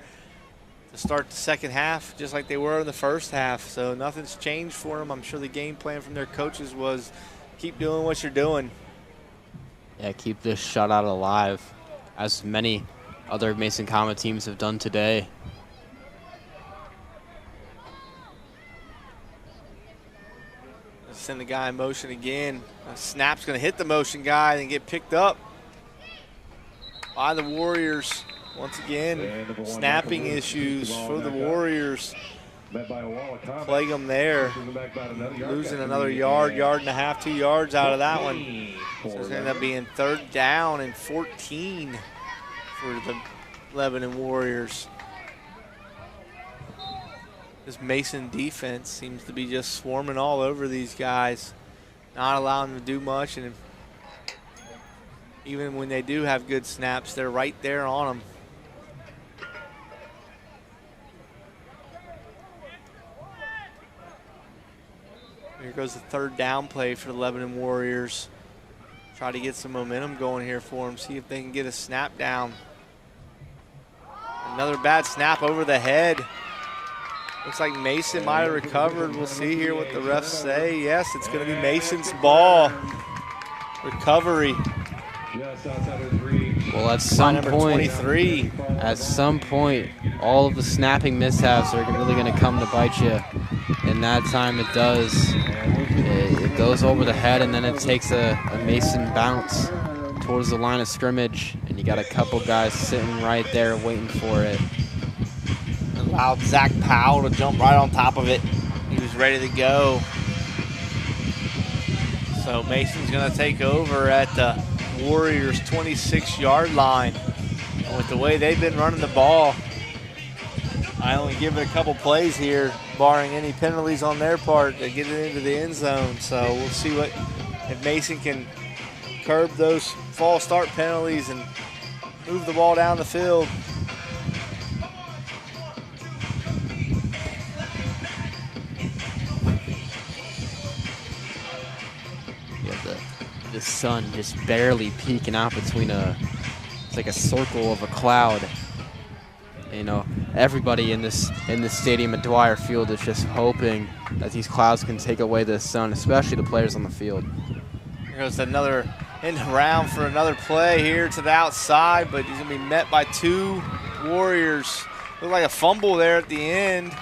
to start the second half, just like they were in the first half. So nothing's changed for them. I'm sure the game plan from their coaches was keep doing what you're doing. Yeah, keep this shutout alive, as many other Mason Comet teams have done today. Send the guy in motion again. A snap's going to hit the motion guy and get picked up by the Warriors. Once again, snapping issues for the Warriors. Plague them there. Losing another yard and a half, 2 yards out of that one. So it's going to end up being 3rd down and 14 for the Lebanon Warriors. This Mason defense seems to be just swarming all over these guys, not allowing them to do much, and even when they do have good snaps, they're right there on them. Here goes the 3rd down play for the Lebanon Warriors. Try to get some momentum going here for them, see if they can get a snap down. Another bad snap over the head. Looks like Mason might have recovered. We'll see here what the refs say. Yes, it's going to be Mason's ball. Recovery. Well, at some point, all of the snapping mishaps are really going to come to bite you. And that time it does. It goes over the head, and then it takes a Mason bounce towards the line of scrimmage. And you got a couple guys sitting right there waiting for it. Allowed Zach Powell to jump right on top of it. He was ready to go. So Mason's going to take over at the Warriors' 26-yard line. And with the way they've been running the ball, I only give it a couple plays here, barring any penalties on their part, to get it into the end zone. So we'll see if Mason can curb those false start penalties and move the ball down the field. The sun just barely peeking out between it's like a circle of a cloud. You know, everybody in this stadium at Dwire Field is just hoping that these clouds can take away the sun, especially the players on the field. Here goes another in the round for another play here to the outside, but he's going to be met by 2 Warriors. Looked like a fumble there at the end.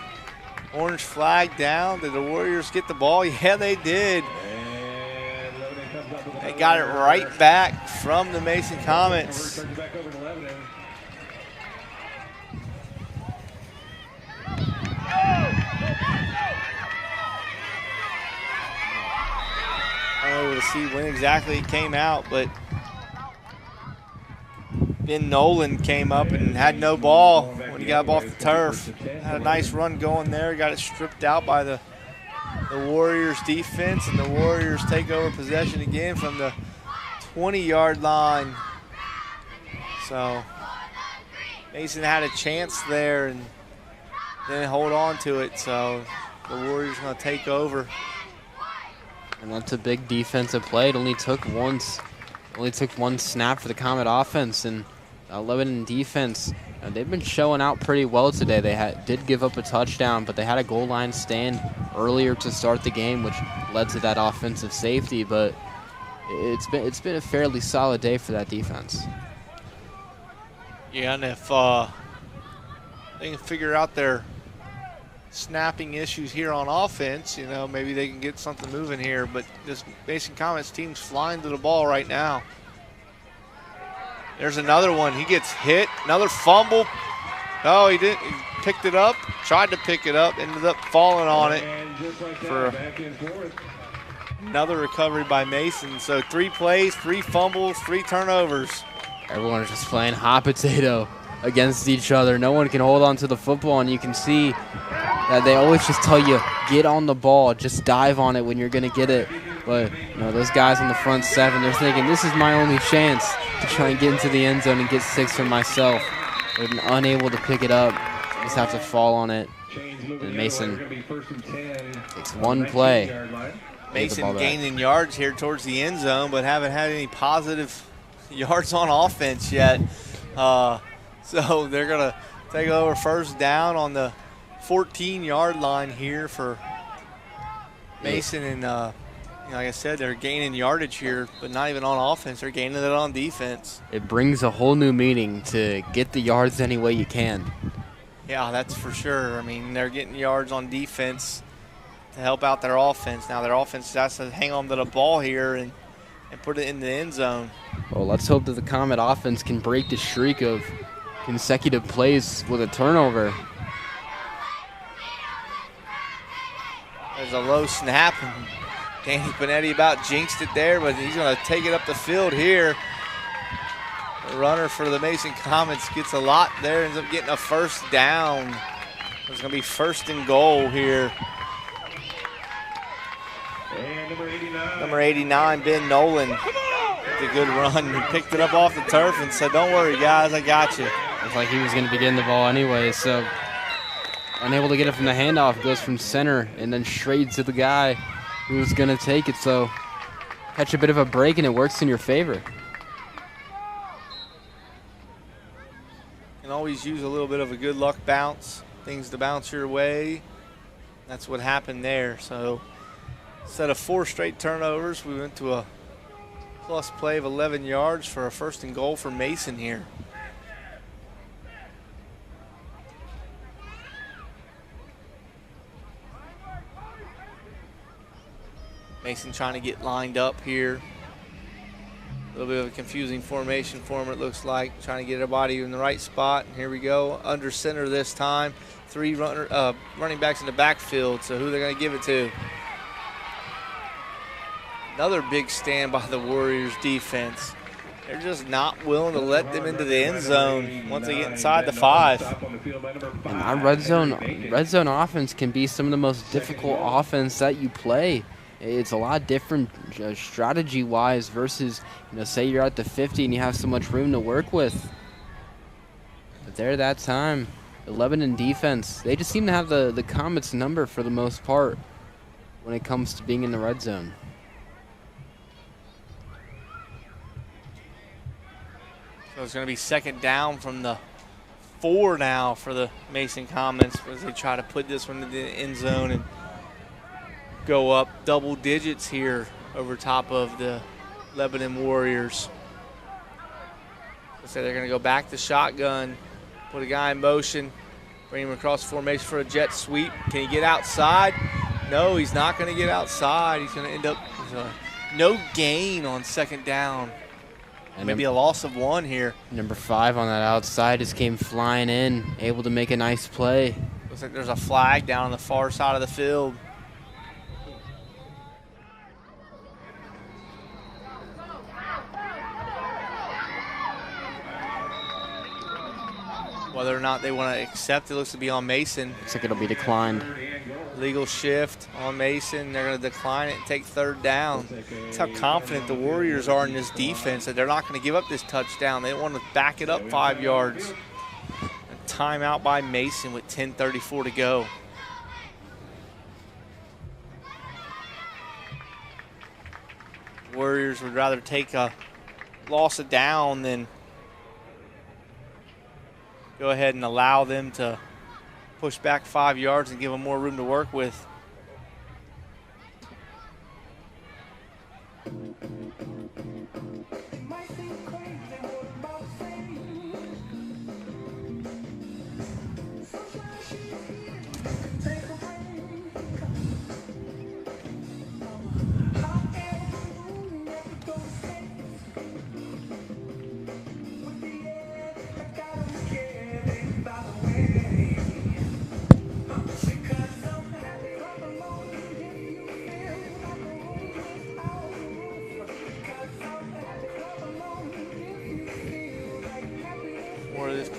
Orange flag down. Did the Warriors get the ball? Yeah, they did. They got it right back from the Mason Comets. I don't know to see when exactly it came out, but Ben Nolan came up and had no ball when he got up off the turf. Had a nice run going there. Got it stripped out by the Warriors defense, and the Warriors take over possession again from the 20-yard line. So Mason had a chance there and didn't hold on to it. So the Warriors are going to take over. And that's a big defensive play. It only took one snap for the Comet offense, and Lebanon defense, they've been showing out pretty well today. They did give up a touchdown, but they had a goal line stand earlier to start the game, which led to that offensive safety. But it's been a fairly solid day for that defense. Yeah, and if they can figure out their snapping issues here on offense, you know, maybe they can get something moving here. But this Mason Comets team's flying to the ball right now. There's another one. He gets hit. Another fumble. No, he didn't. He picked it up. Tried to pick it up. Ended up falling on it for another recovery by Mason. So 3 plays, 3 fumbles, 3 turnovers. Everyone's just playing hot potato against each other. No one can hold on to the football, and you can see that they always just tell you, get on the ball, just dive on it when you're going to get it. But you know, those guys on the front 7, they're thinking, this is my only chance to try and get into the end zone and get 6 for myself. They've been unable to pick it up. Just have to fall on it. And Mason takes one play. Mason gaining yards here towards the end zone, but haven't had any positive yards on offense yet. So they're going to take over first down on the 14-yard line here for Mason. And like I said, they're gaining yardage here, but not even on offense. They're gaining it on defense. It brings a whole new meaning to get the yards any way you can. Yeah, that's for sure. I mean, they're getting yards on defense to help out their offense. Now their offense has to hang on to the ball here and put it in the end zone. Well, let's hope that the Comet offense can break the streak of consecutive plays with a turnover. There's a low snap, and Danny Panetti about jinxed it there, but he's going to take it up the field here. The runner for the Mason Comets gets a lot there, ends up getting a first down. It's going to be 1st and goal here. And number 89, Ben Nolan, with a good run. He picked it up off the turf and said, "Don't worry, guys, I got you." It's like he was going to be getting the ball anyway, so unable to get it from the handoff, goes from center and then straight to the guy who's going to take it. So catch a bit of a break and it works in your favor. Can always use a little bit of a good luck bounce, things to bounce your way. That's what happened there. So instead of 4 straight turnovers, we went to a plus play of 11 yards for a 1st and goal for Mason here. Mason trying to get lined up here. A little bit of a confusing formation for him, it looks like. Trying to get everybody in the right spot. And here we go, under center this time. 3 running backs in the backfield, so who they're going to give it to. Another big stand by the Warriors defense. They're just not willing to let them into the end zone once they get inside the 5. And our red zone offense can be some of the most difficult offense that you play. It's a lot different strategy-wise versus, say you're at the 50 and you have so much room to work with. But there that time, 11 in defense. They just seem to have the Comets number for the most part when it comes to being in the red zone. So it's going to be 2nd down from the 4 now for the Mason Comets as they try to put this one in the end zone and go up double digits here over top of the Lebanon Warriors. So they're going to go back to shotgun, put a guy in motion, bring him across formation for a jet sweep. Can he get outside? No, he's not going to get outside. He's going to end up with no gain on 2nd down. And maybe a loss of 1 here. Number 5 on that outside just came flying in, able to make a nice play. Looks like there's a flag down on the far side of the field. Whether or not they want to accept it looks to be on Mason. Looks like it'll be declined. Legal shift on Mason. They're going to decline it and take 3rd down. That's how confident the Warriors are in this defense, that they're not going to give up this touchdown. They don't want to back it up 5 yards. A timeout by Mason with 10:34 to go. Warriors would rather take a loss of down than go ahead and allow them to push back 5 yards and give them more room to work with.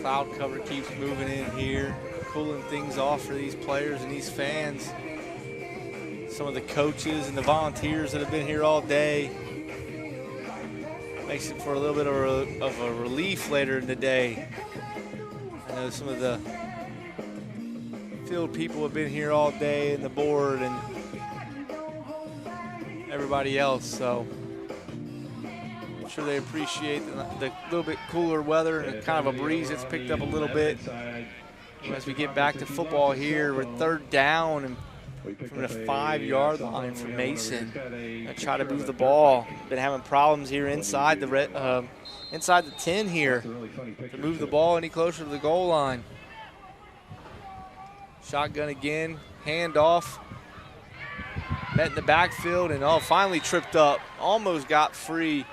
Cloud cover keeps moving in here, cooling things off for these players and these fans. Some of the coaches and the volunteers that have been here all day. Makes it for a little bit of a relief later in the day. I know some of the field people have been here all day, and the board and everybody else, so I'm sure they appreciate the little bit cooler weather and kind of a breeze that's picked up a little bit. As we get back to football here, we're 3rd down and from the 5-yard line for Mason. Gonna try to move the ball. Been having problems here inside the 10 here to move the ball any closer to the goal line. Shotgun again, handoff. Met in the backfield and finally tripped up. Almost got free.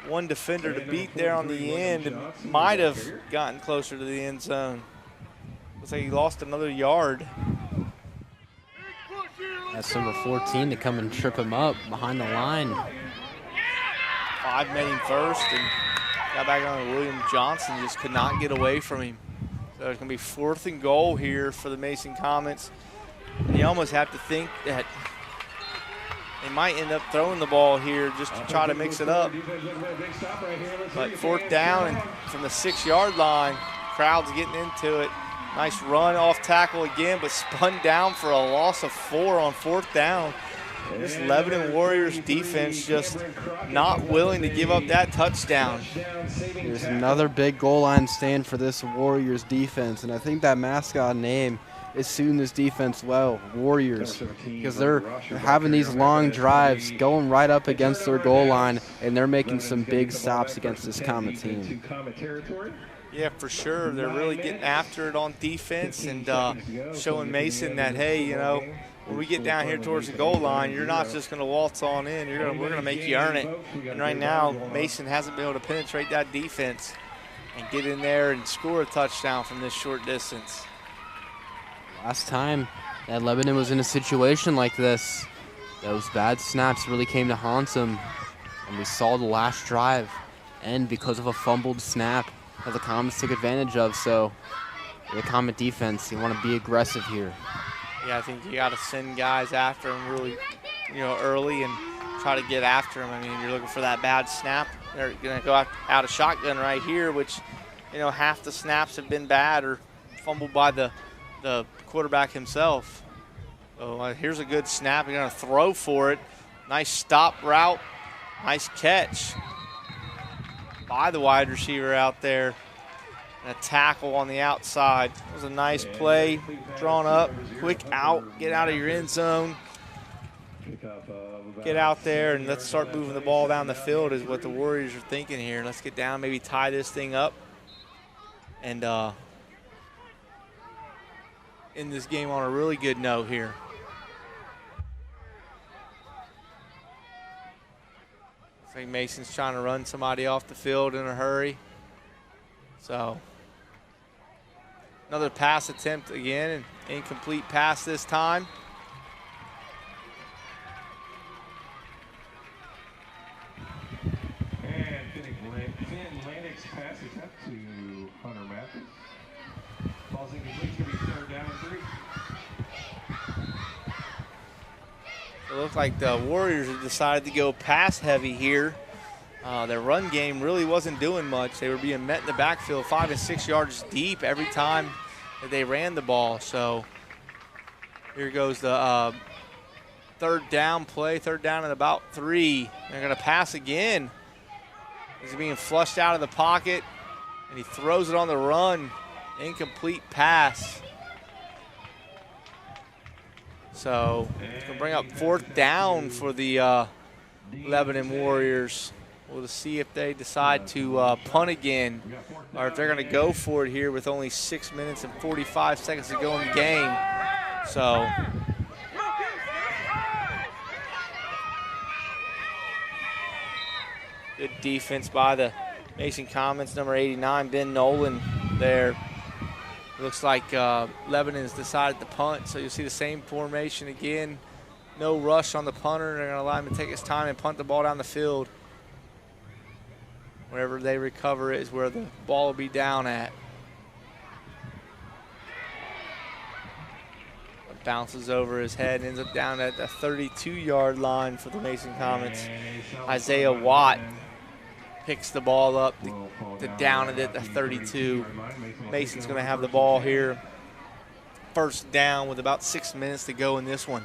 One defender to beat there on the end and might have gotten closer to the end zone. Looks like he lost another yard. That's number 14 to come and trip him up behind the line. 5 men in first and got back on William Johnson, just could not get away from him. So it's going to be 4th and goal here for the Mason Comets. And you almost have to think that they might end up throwing the ball here just to try to mix it up. But 4th down and from the 6-yard line, crowd's getting into it. Nice run off tackle again, but spun down for a loss of 4 on 4th down. This Lebanon Warriors defense just not willing to give up that touchdown. There's another big goal line stand for this Warriors defense, and I think that mascot name is suiting this defense well, Warriors, because they're having these long drives going right up against their goal line, and they're making some big stops against this Comet team. Yeah, for sure. They're really getting after it on defense and showing Mason that, hey, you know, when we get down here towards the goal line, you're not just going to waltz on in. We're going to make you earn it. And right now, Mason hasn't been able to penetrate that defense and get in there and score a touchdown from this short distance. Last time that Lebanon was in a situation like this, those bad snaps really came to haunt them. And we saw the last drive end because of a fumbled snap that the Comets took advantage of. So the Comet defense, you want to be aggressive here. Yeah, I think you got to send guys after him really, early and try to get after him. I mean, you're looking for that bad snap. They're going to go out of shotgun right here, which, half the snaps have been bad or fumbled by the quarterback himself. So here's a good snap. You're going to throw for it. Nice stop route. Nice catch by the wide receiver out there. And a tackle on the outside. It was a nice play, drawn up, quick out, get out of your end zone. Get out there and let's start moving the ball down the field is what the Warriors are thinking here. Let's get down, maybe tie this thing up and end this game on a really good note here. I think Mason's trying to run somebody off the field in a hurry. So another pass attempt again, an incomplete pass this time. And Finn Landix pass attempt to Hunter Mathis. Ball's incomplete, it's going to be 3rd down and 3. It looked like the Warriors have decided to go pass heavy here. Their run game really wasn't doing much. They were being met in the backfield 5 and 6 yards deep every time that they ran the ball. So here goes the 3rd down play, 3rd down and about 3. They're going to pass again. He's being flushed out of the pocket, and he throws it on the run. Incomplete pass. So it's going to bring up 4th down for the Lebanon Warriors. We'll see if they decide to punt again or if they're going to go for it here with only 6 minutes and 45 seconds to go in the game. So good defense by the Mason Comets, number 89, Ben Nolan there. Looks like Lebanon has decided to punt, so you'll see the same formation again. No rush on the punter. They're going to allow him to take his time and punt the ball down the field. Wherever they recover it is where the ball will be down at. It bounces over his head and ends up down at the 32-yard line for the Mason Comets. Isaiah Watt picks the ball up to down it at the 32. Mason's going to have the ball here. 1st down with about 6 minutes to go in this one.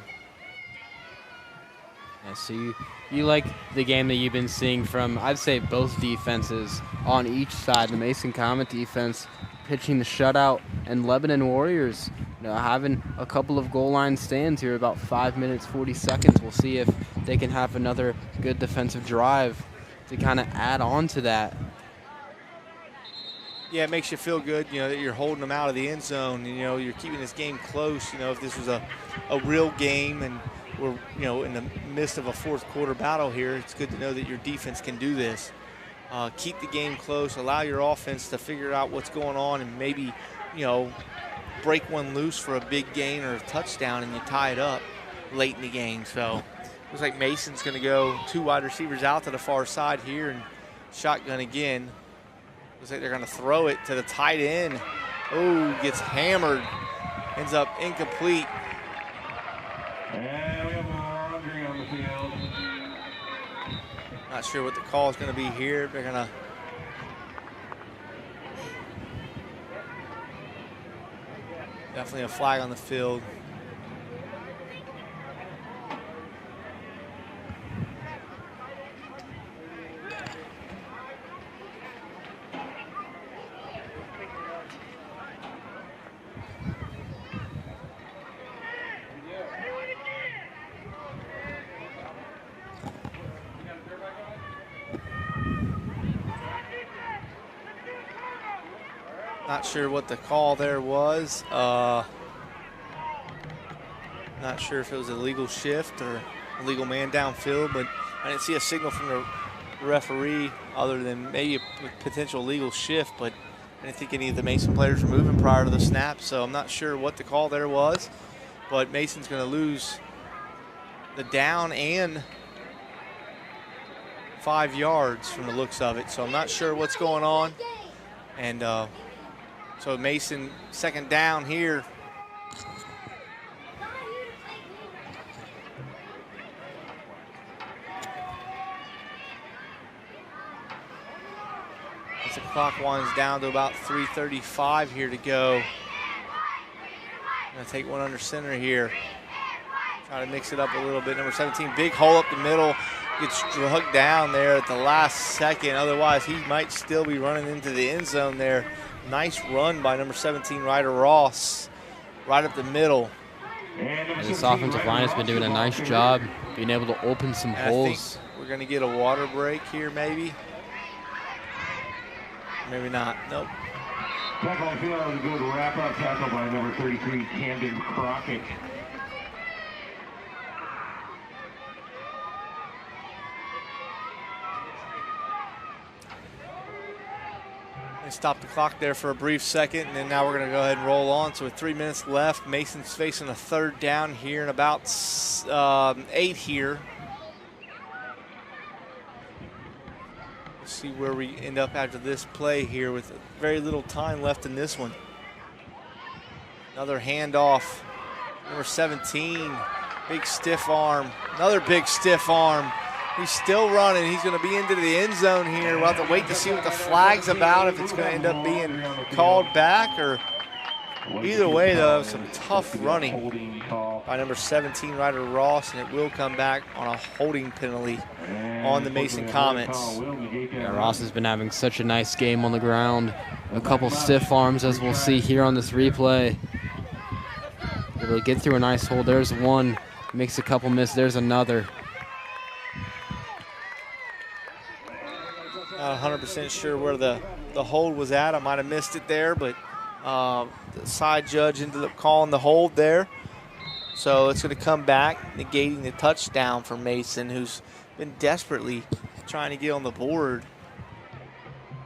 Yeah, so you like the game that you've been seeing from, I'd say, both defenses on each side. The Mason Comet defense pitching the shutout, and Lebanon Warriors, having a couple of goal line stands here, about 5 minutes, 40 seconds. We'll see if they can have another good defensive drive to kind of add on to that. Yeah, it makes you feel good, that you're holding them out of the end zone. You're keeping this game close. If this was a real game and we're, in the midst of a fourth quarter battle here, it's good to know that your defense can do this. Keep the game close, allow your offense to figure out what's going on, and maybe, break one loose for a big gain or a touchdown, and you tie it up late in the game. So looks like Mason's going to go 2 wide receivers out to the far side here and shotgun again. Looks like they're going to throw it to the tight end. Oh, gets hammered. Ends up incomplete. And we have more laundry on the field. Not sure what the call is going to be here. They're going to definitely a flag on the field. Not sure what the call there was. Not sure if it was a legal shift or a legal man downfield, but I didn't see a signal from the referee other than maybe a potential legal shift, but I didn't think any of the Mason players were moving prior to the snap, so I'm not sure what the call there was. But Mason's going to lose the down and 5 yards from the looks of it, so I'm not sure what's going on. And so Mason, second down here. As the clock winds down to about 3:35 here to go. Gonna take one under center here. Try to mix it up a little bit. Number 17, big hole up the middle. Gets drugged down there at the last second. Otherwise, he might still be running into the end zone there. Nice run by number 17, Ryder Ross, right up the middle. And this offensive line has been doing a nice job being able to open some holes. I think we're going to get a water break here, maybe. Maybe not. Nope. Tackle on the field was a good wrap-up tackle by number 33, Camden Crockett. They stopped the clock there for a brief second, and then now we're going to go ahead and roll on. So with 3 minutes left, Mason's facing a third down here and about 8 here. We'll see where we end up after this play here with very little time left in this one. Another handoff. Number 17, big stiff arm. Another big stiff arm. He's still running. He's going to be into the end zone here. We'll have to wait to see what the flag's about, if it's going to end up being called back or either way, though, some tough running by number 17, Ryder Ross, and it will come back on a holding penalty on the Mason Comets. Yeah, Ross has been having such a nice game on the ground. A couple stiff arms, as we'll see here on this replay. Able to get through a nice hole. There's one. Makes a couple miss. There's another. Not 100% sure where the hold was at. I might have missed it there, but the side judge ended up calling the hold there. So it's going to come back, negating the touchdown for Mason, who's been desperately trying to get on the board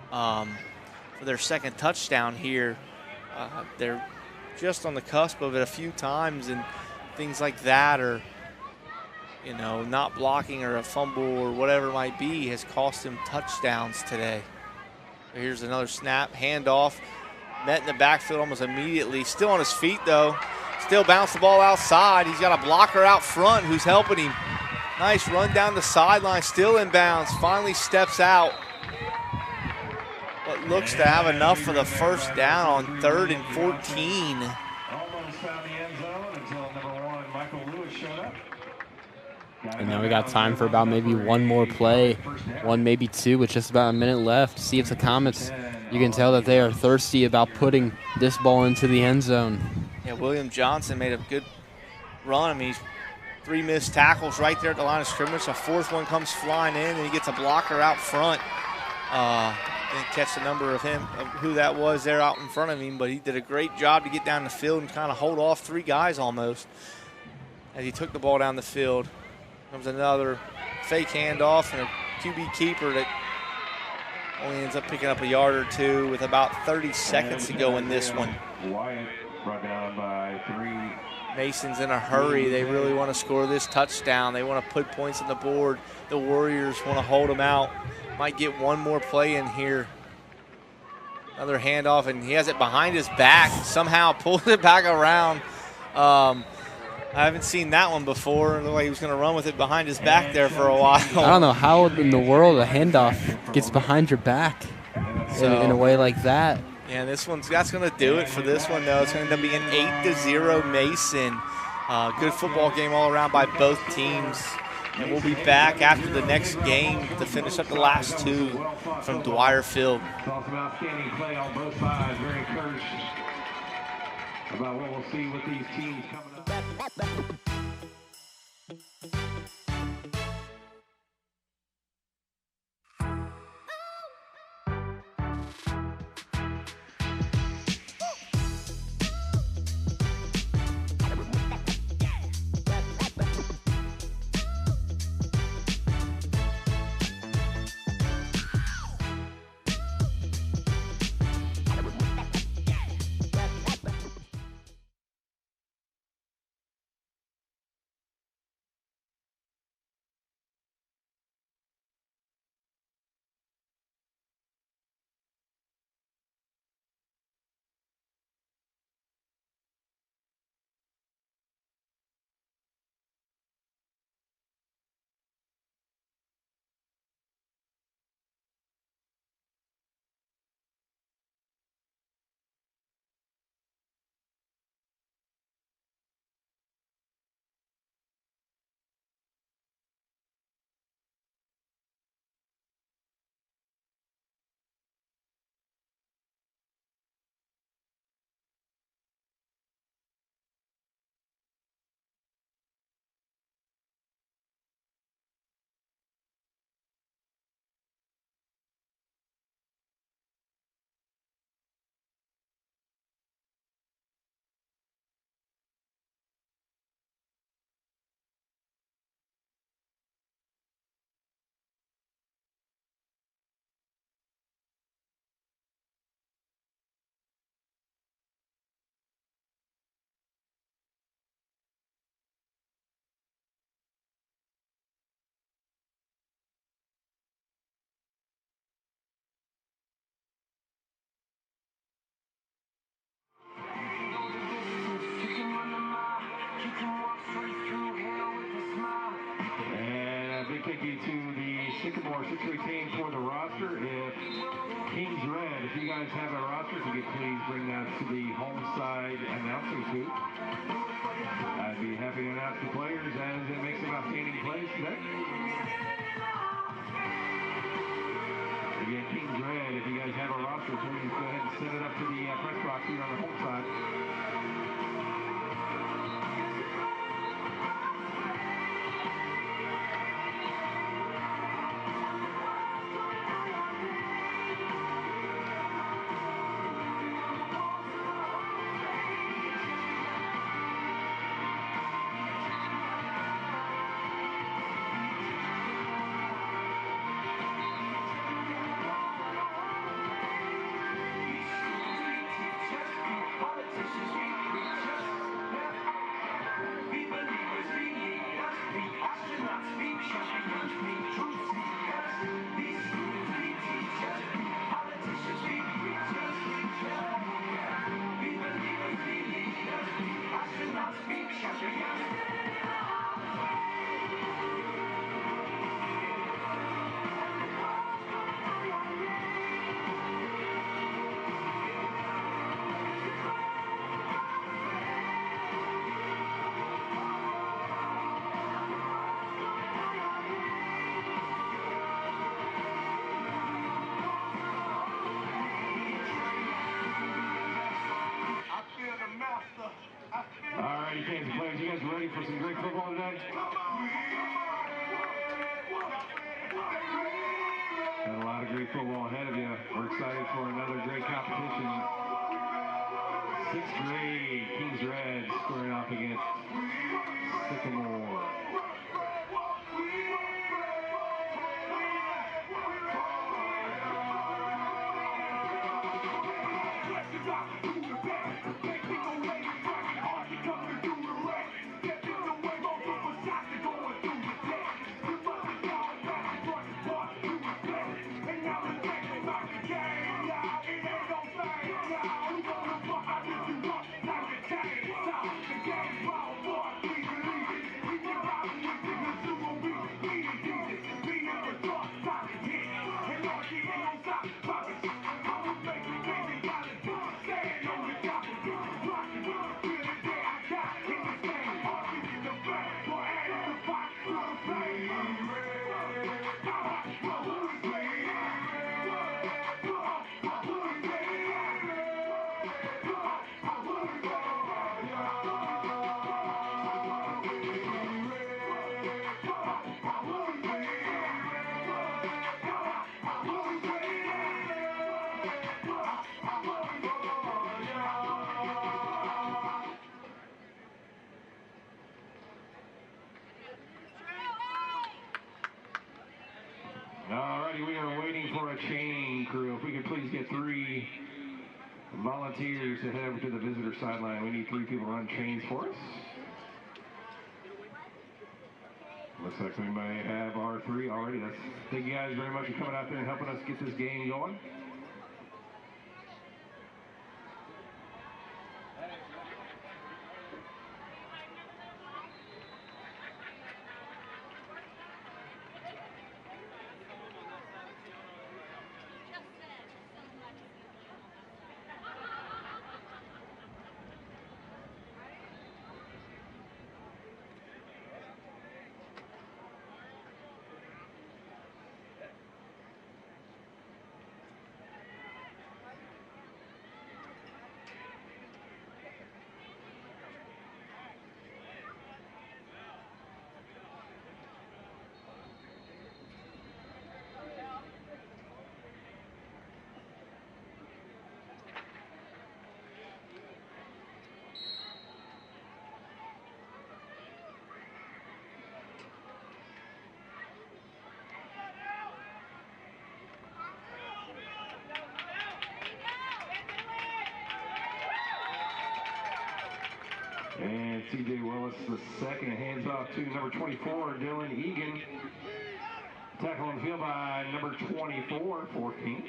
for their second touchdown here. They're just on the cusp of it a few times, and things like that, or not blocking or a fumble or whatever it might be, has cost him touchdowns today. Here's another snap, handoff, met in the backfield almost immediately. Still on his feet, though. Still bounced the ball outside. He's got a blocker out front who's helping him. Nice run down the sideline, still inbounds, finally steps out. But looks to have enough for the first down on 3rd and 14. Almost found the end zone until number 1, Michael Lewis, showed up. And now we got time for about maybe one more play, one, maybe two, with just about a minute left. See if the Comets, you can tell that they are thirsty about putting this ball into the end zone. Yeah, William Johnson made a good run. I mean, 3 missed tackles right there at the line of scrimmage. A 4th one comes flying in, and he gets a blocker out front. Didn't catch the number of who that was there out in front of him, but he did a great job to get down the field and kind of hold off 3 guys almost as he took the ball down the field. Comes another fake handoff and a QB keeper that only ends up picking up a yard or 2 with about 30 seconds to go in this one. Wyatt brought down by 3. Mason's in a hurry. They really want to score this touchdown. They want to put points on the board. The Warriors want to hold them out. Might get one more play in here. Another handoff, and he has it behind his back. Somehow pulls it back around. I haven't seen that one before. It looked like he was going to run with it behind his back there for a while. I don't know how in the world a handoff gets behind your back in a way like that. Yeah, that's going to do it for this one, though. It's going to end up being 8-0 Mason. Good football game all around by both teams. And we'll be back after the next game to finish up the last 2 from Dwire Field. Saw some outstanding play on both sides. Very encouraged about what we'll see with these teams coming up. Take you to the Sycamore 6-way team for the roster. If Kings Red, if you guys have a roster, if you could please bring that to the home side announcing booth. I'd be happy to announce the players as it makes some outstanding plays today. Again, Kings Red, if you guys have a roster, please go ahead and send it up to the press box here on the home side. some great football today? Got a lot of great football ahead of you. We're excited for another great competition. 6th grade Kings Reds squaring off against Sycamore. Alrighty, we are waiting for a chain crew. If we could please get 3 volunteers to head over to the visitor sideline. We need 3 people to run chains for us. Looks like we may have our 3 already. Thank you guys very much for coming out there and helping us get this game going. And C.J. Willis, the second, hands off to number 24, Dylan Egan. Tackle on the field by number 24, 14.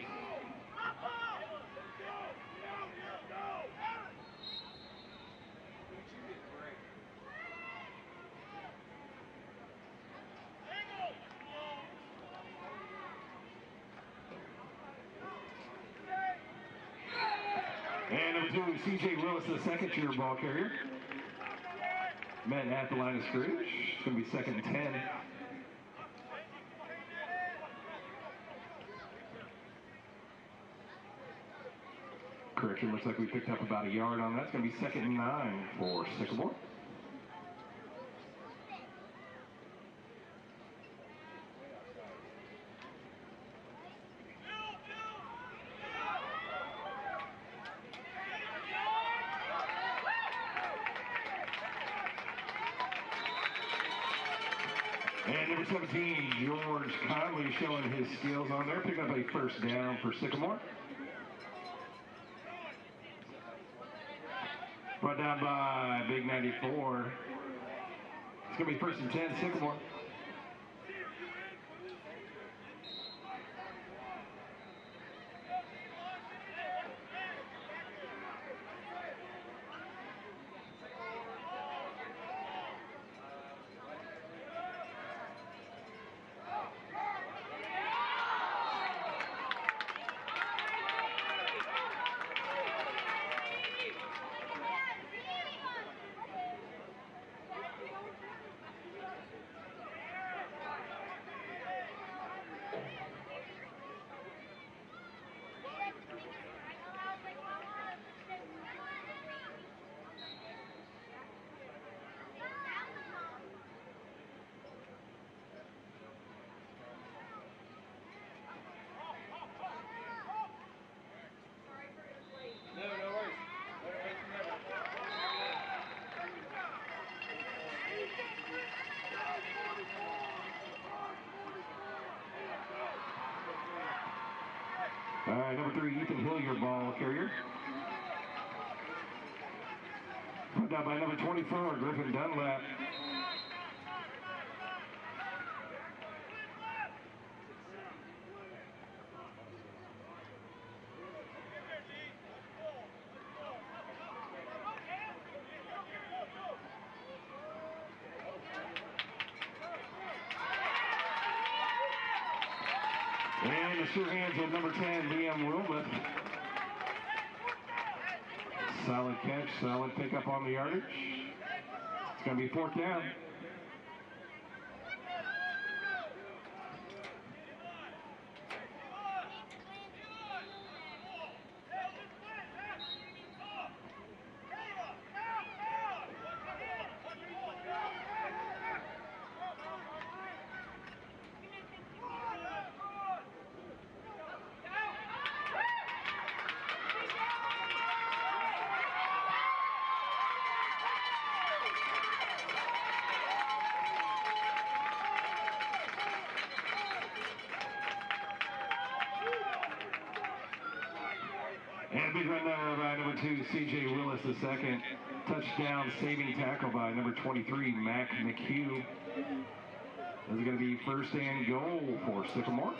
And number 2, C.J. Willis, the second-year ball carrier. Met at the line of scrimmage. It's going to be 2nd and 10. Correction, looks like we picked up about a yard on that. It's going to be 2nd and 9 for Sycamore. And number 17, George Conley, showing his skills on there, picking up a first down for Sycamore. Brought down by Big 94. It's going to be 1st and 10, Sycamore. All right, number 3, Ethan Hill, your ball carrier. Put down by number 24, Griffin Dunlap. And the sure hands of number 10, Liam Wilmoth. Solid catch, solid pickup on the yardage. It's going to be 4th down. And big run there by number 2, C.J. Willis II. Touchdown saving tackle by number 23, Mac McHugh. This is going to be 1st and goal for Sycamore.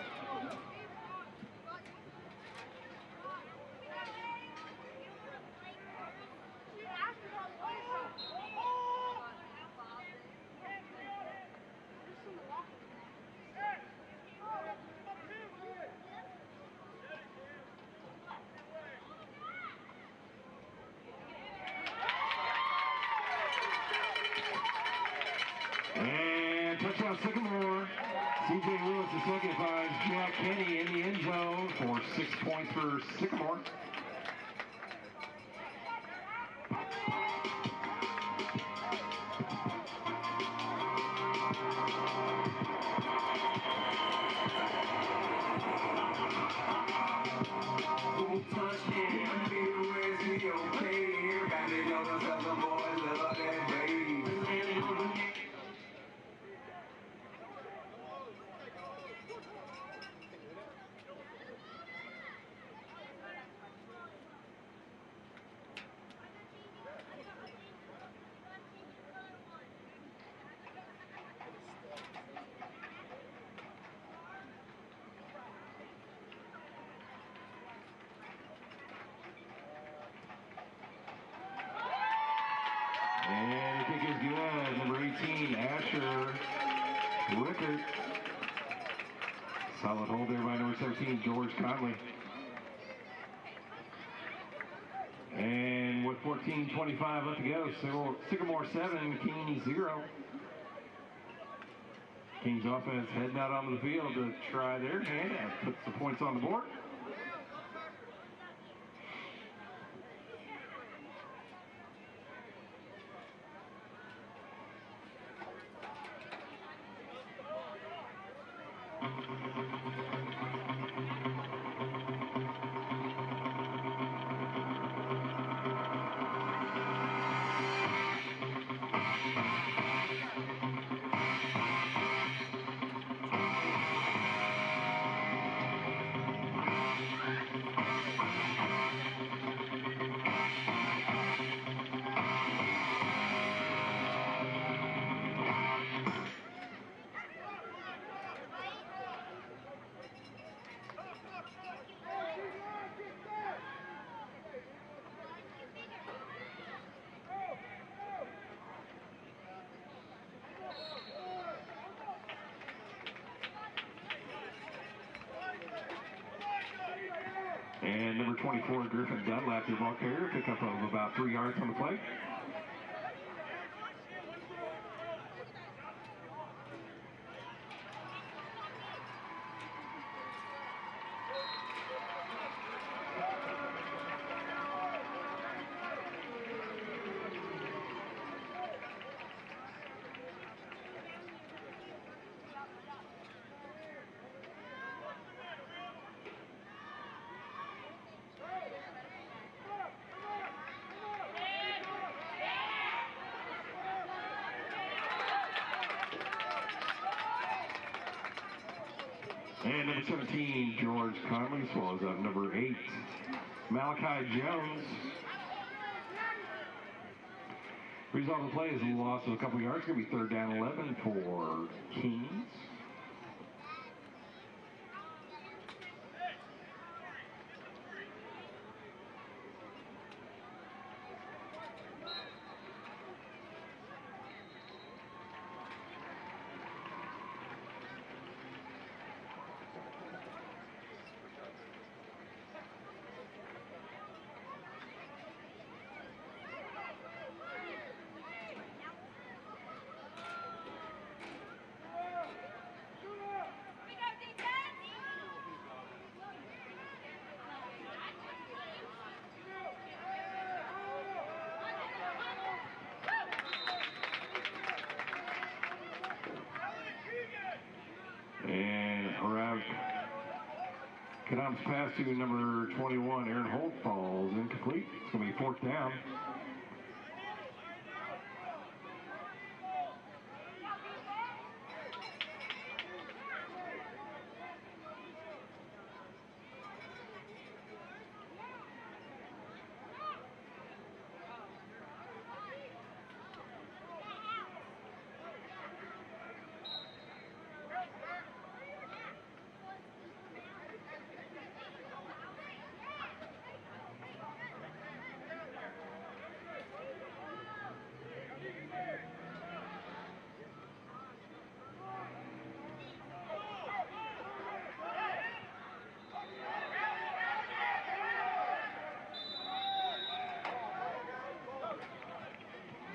And touchdown Sycamore. C.J. Willis II finds Jack Kenny in the end zone for 6 points for Sycamore. And the kick is good. Number 18, Asher Rickert. Solid hold there by number 17, George Conley. And with 14:25 left to go, Sycamore 7, King 0. King's offense heading out onto the field to try their hand and put some points on the board. And number 24, Griffin Dunlap, your ball carrier, pickup of about 3 yards on the play. And number 17, George Conley swallows up number 8, Malachi Jones. Result of the play is a loss of a couple yards. Going to be 3rd down 11 for Kings. And around Kadam's pass to number 21, Aaron Holt, falls incomplete. It's going to be 4th down.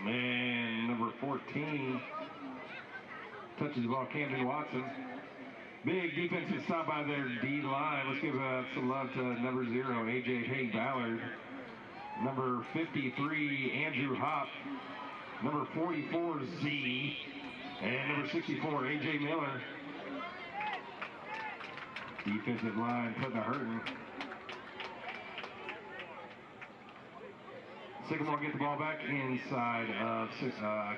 And number 14 touches the ball, Camden Watson. Big defensive stop by their D line. Let's give some love to number 0, A.J. Haig Ballard. Number 53, Andrew Hopp. Number 44, Z. And number 64, A.J. Miller. Defensive line putting a hurting. Sycamore get the ball back inside of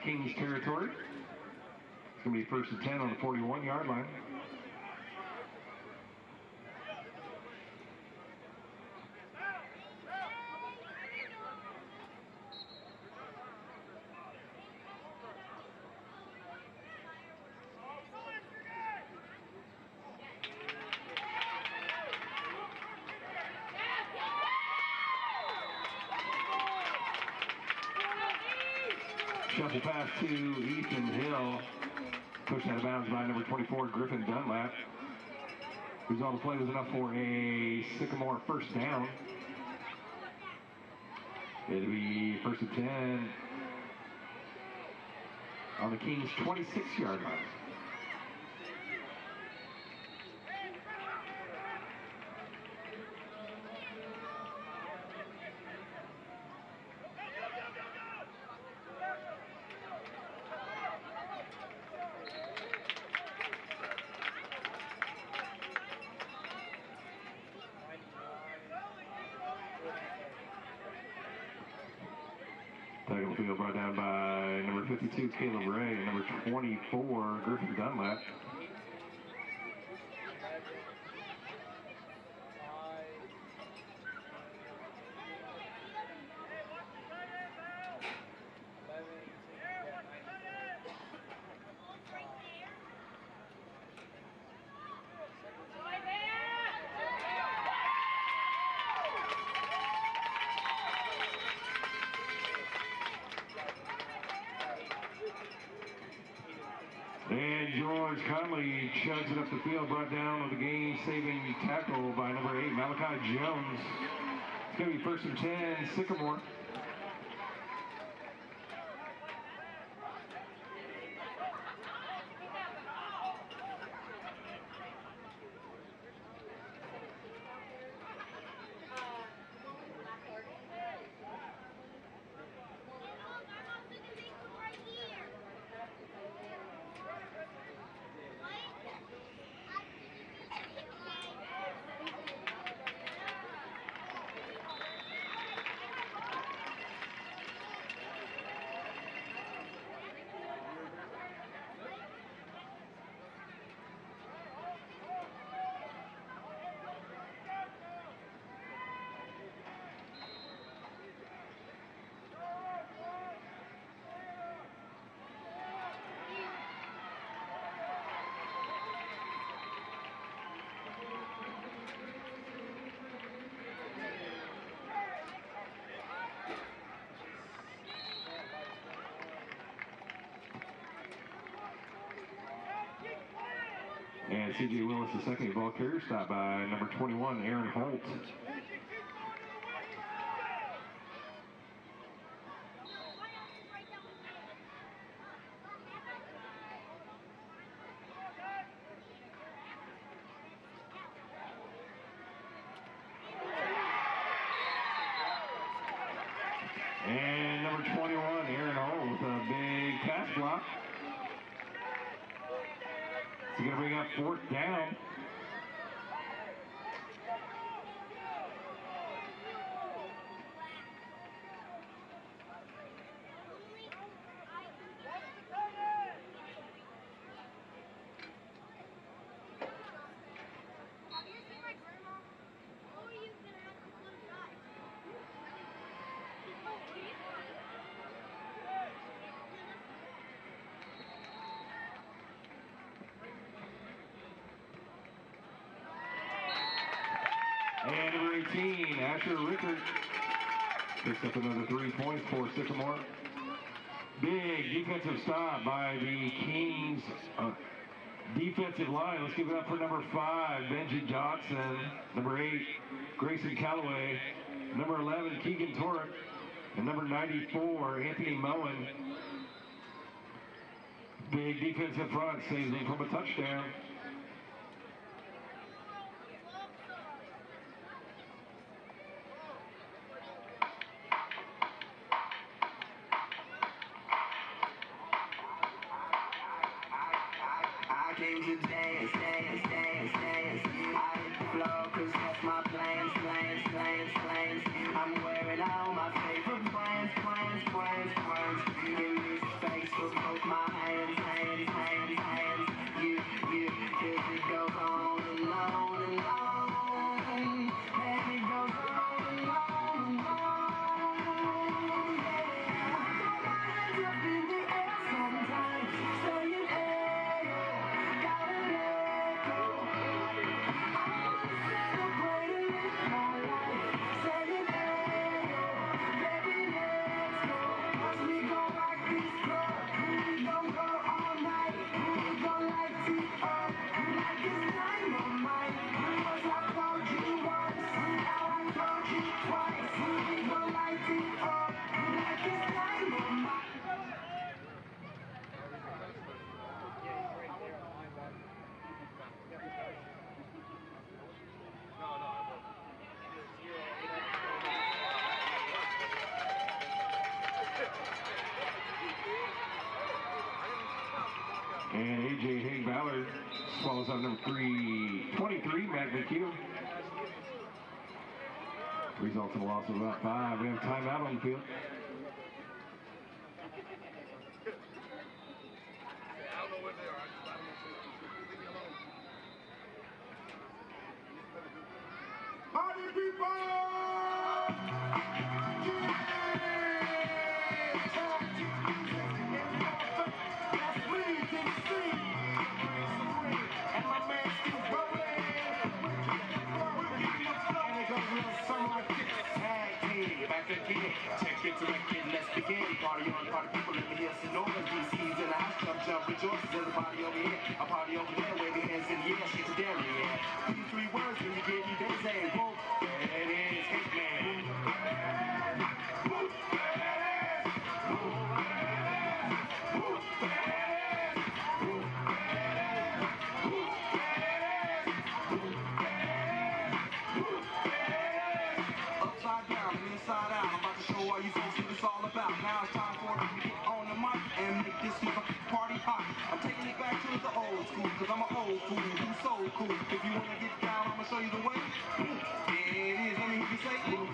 Kings territory. It's going to be 1st and 10 on the 41-yard line. Shuffle pass to Ethan Hill. Pushed out of bounds by number 24, Griffin Dunlap. Result of the play was enough for a Sycamore 1st down. It'll be 1st and 10 on the Kings' 26-yard line. Tackle field brought down by number 52, Caleb Ray, and number 24, Griffin Dunlap. And George Conley chugs it up the field, brought down with a game-saving tackle by number 8, Malachi Jones. It's going to be 1st and 10, Sycamore. And C.J. Willis, the second ball carrier, stopped by number 21, Aaron Holt. And number 21, Aaron Holt with a big pass block. He's going to bring up fourth down. And number 18, Asher Rickard, picks up another 3 points for Sycamore. Big defensive stop by the Kings defensive line. Let's give it up for number 5, Benji Johnson. Number 8, Grayson Calloway. Number 11, Keegan Torek. And number 94, Anthony Moen. Big defensive front, saves him from a touchdown. Came to dance, dance, dance, dance. I hit the floor 'cause that's my plans, plans, plans, plans. I'm wearing all my favorite plans, plans, plans, plans. In this space with both my hands, hands, hands, hands. You, 'cause it goes on and on and on. And it goes on and on and on. Yeah. Throw my hands up in the air sometimes, saying, hey. And A.J. Hank Ballard swallows on number 23, Matt McHugh. Results in a loss of about 5. We have timeout on the field. Party people! Check it to record, let's begin. Party on, party people, let me hear some noise. DC's in the house, jump, jump, rejoices. Everybody over here, a party over there, wave your hands in the air, shake the dairy, yeah. These 3 words, when you get you, they say, whoa, there it is, hit man. Upside down and inside out, I'm about to show all you folks what it's all about. Now it's time for us to get on the mic and make this motherfucking party hot. I'm taking it back to the old school, 'cause I'm an old fool who's so cool. If you wanna get down, I'ma show you the way. There it is, let me hear you say, ooh.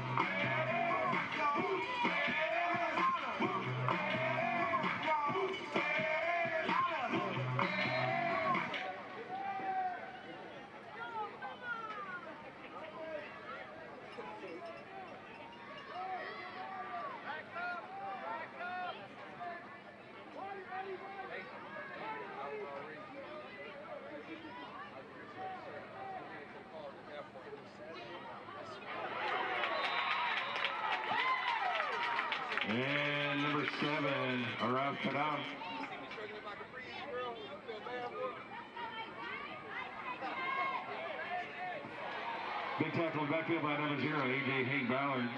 And number 7, Arav Kadam. Big tackle in the backfield by number 0, A.J. Hayes-Ballard.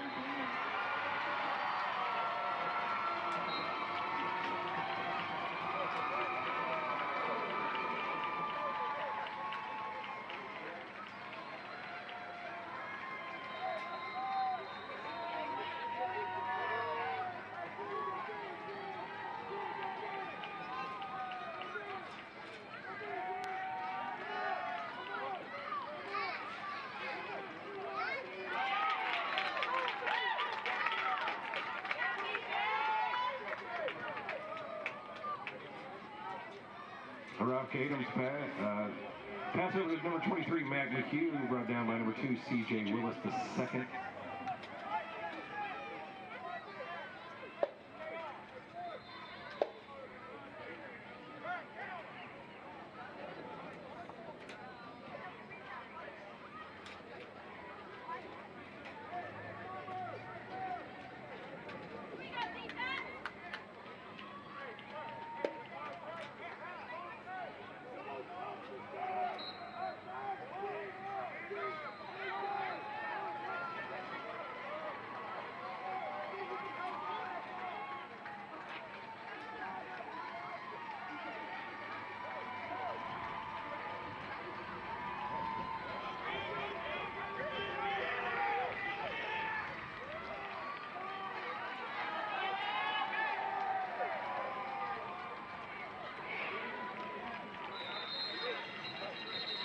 Ralph Kadam's pass over to number 23, Mac McHugh, brought down by number 2, C.J. Willis II.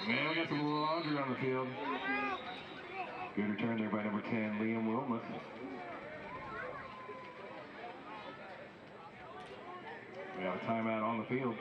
Man, we got some laundry on the field. Good return there by number 10, Liam Wilmuth. We have a timeout on the field.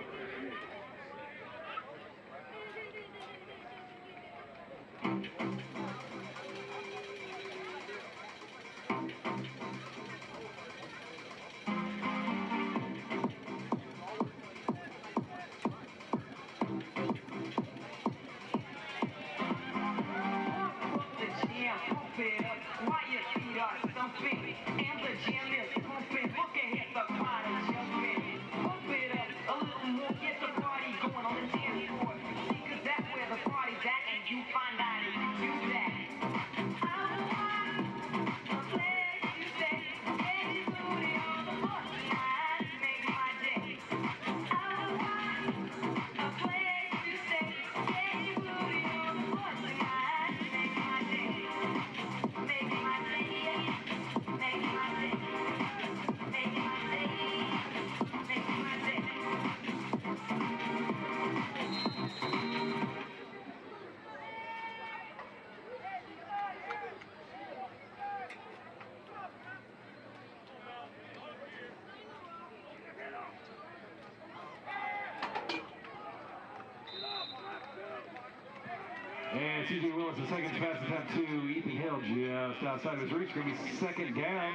And C.J. Willis, the second pass attempt to Ethan Hill, just outside of his reach. Going to be second down.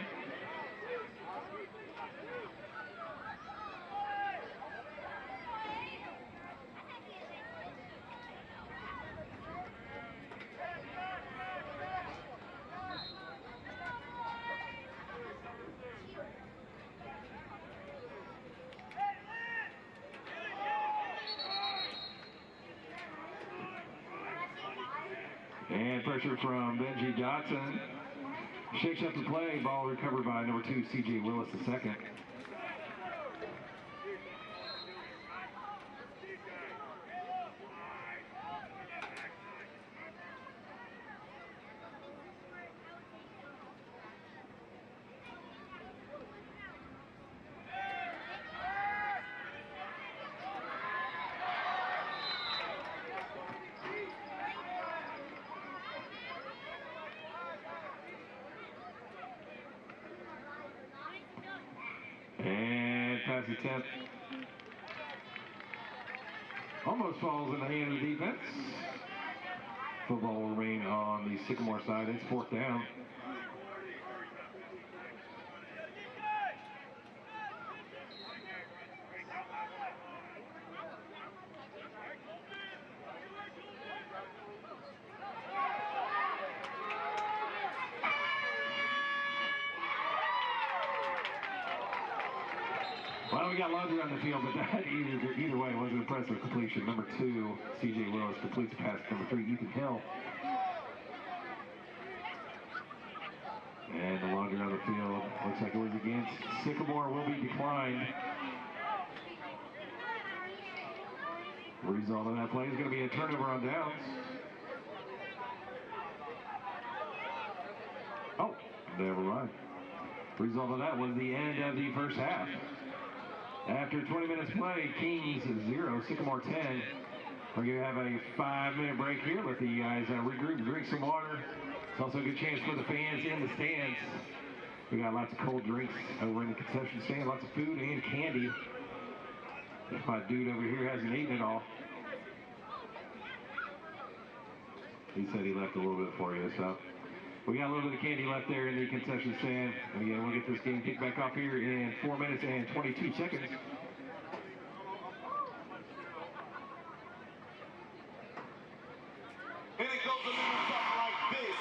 And pressure from Benji Dotson. Shakes up the play. Ball recovered by number 2, C.J. Willis II. And pass attempt almost falls in the hand of the defense. Football will remain on the Sycamore side. It's fourth down. Well, we got laundry on the field, but that either way was an impressive completion. Number 2, C.J. Willis completes the pass. Number 3, Ethan Hill. And the longer on the field, looks like it was against Sycamore, will be declined. The result of that play is going to be a turnover on downs. Oh, never mind. Result of that was the end of the first half. After 20 minutes play, Kings 0, Sycamore 10. We're going to have a 5-minute break here. Let the guys regroup and drink some water. It's also a good chance for the fans in the stands. We got lots of cold drinks over in the concession stand, lots of food and candy. If my dude over here hasn't eaten it all. He said he left a little bit for you, so we got a little bit of candy left there in the concession stand. And again, we'll get this game kicked back off here in 4 minutes and 22 seconds. And it goes a little something like this.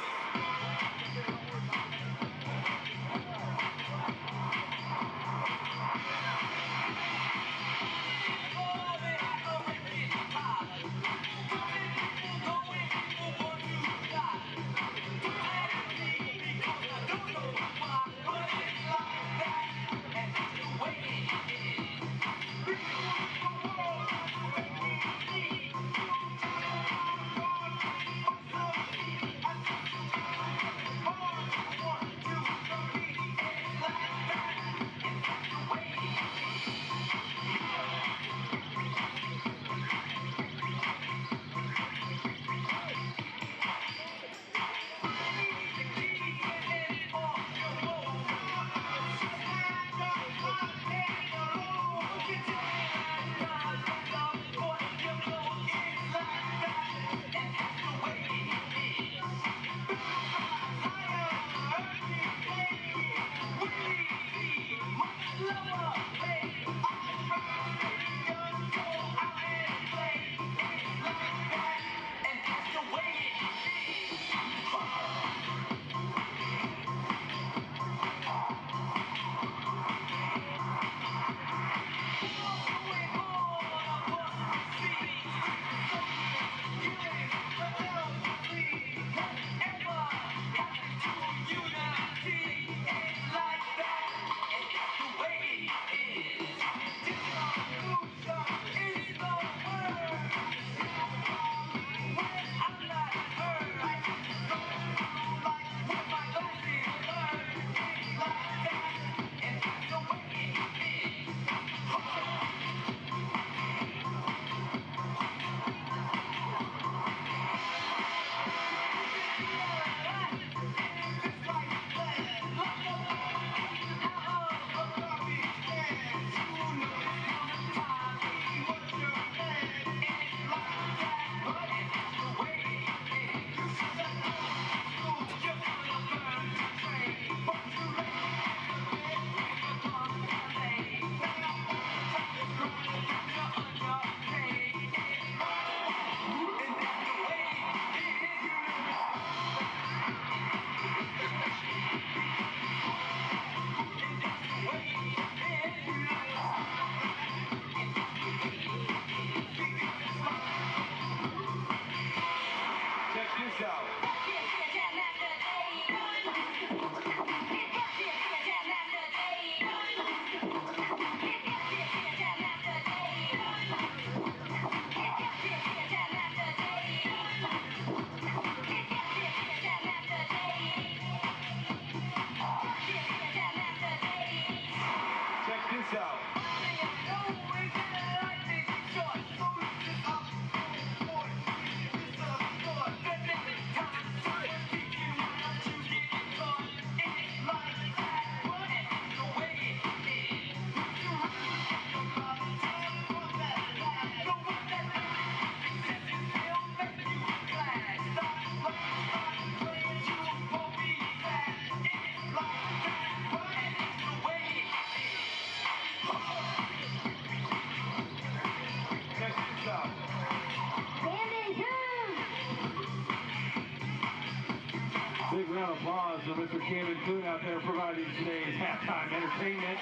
Big round of applause for Mr. Camden Food out there providing today's halftime entertainment.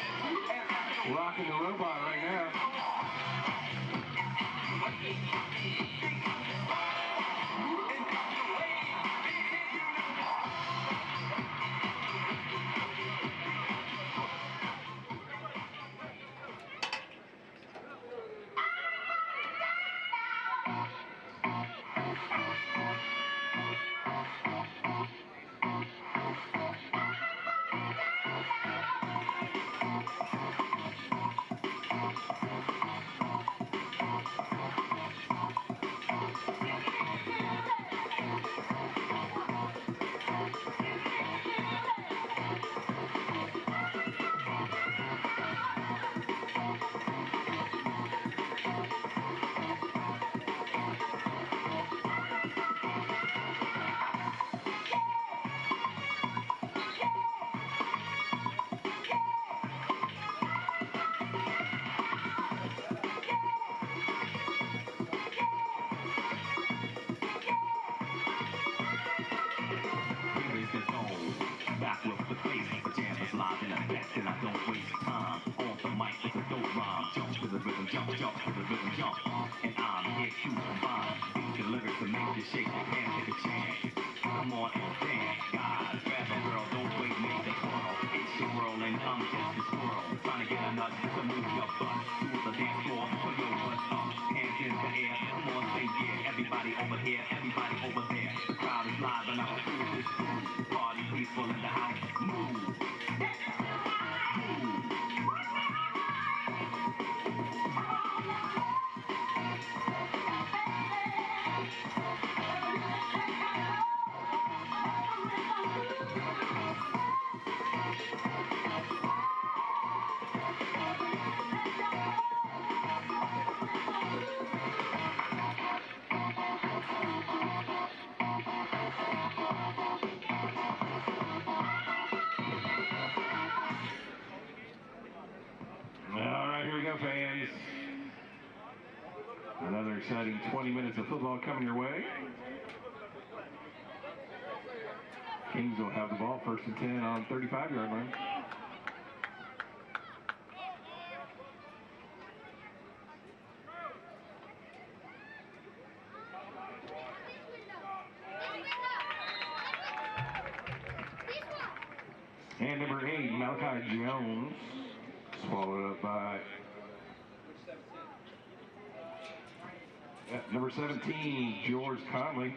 Rocking the robot right now. Fans, another exciting 20 minutes of football coming your way. Kings will have the ball first and 10 on 35-yard line. And number 8, Malachi Jones, swallowed up by number 17, George Conley.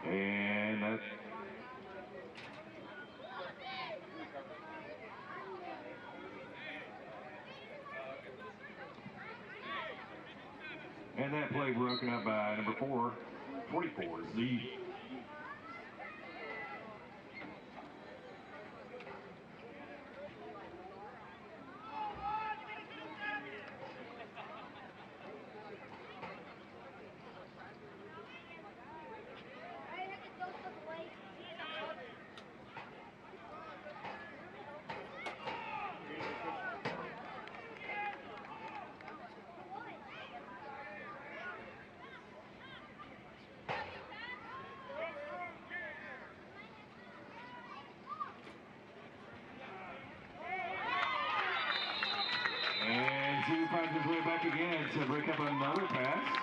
And that's that play broken up by number 44, Z. And Z finds his way back again to break up another pass.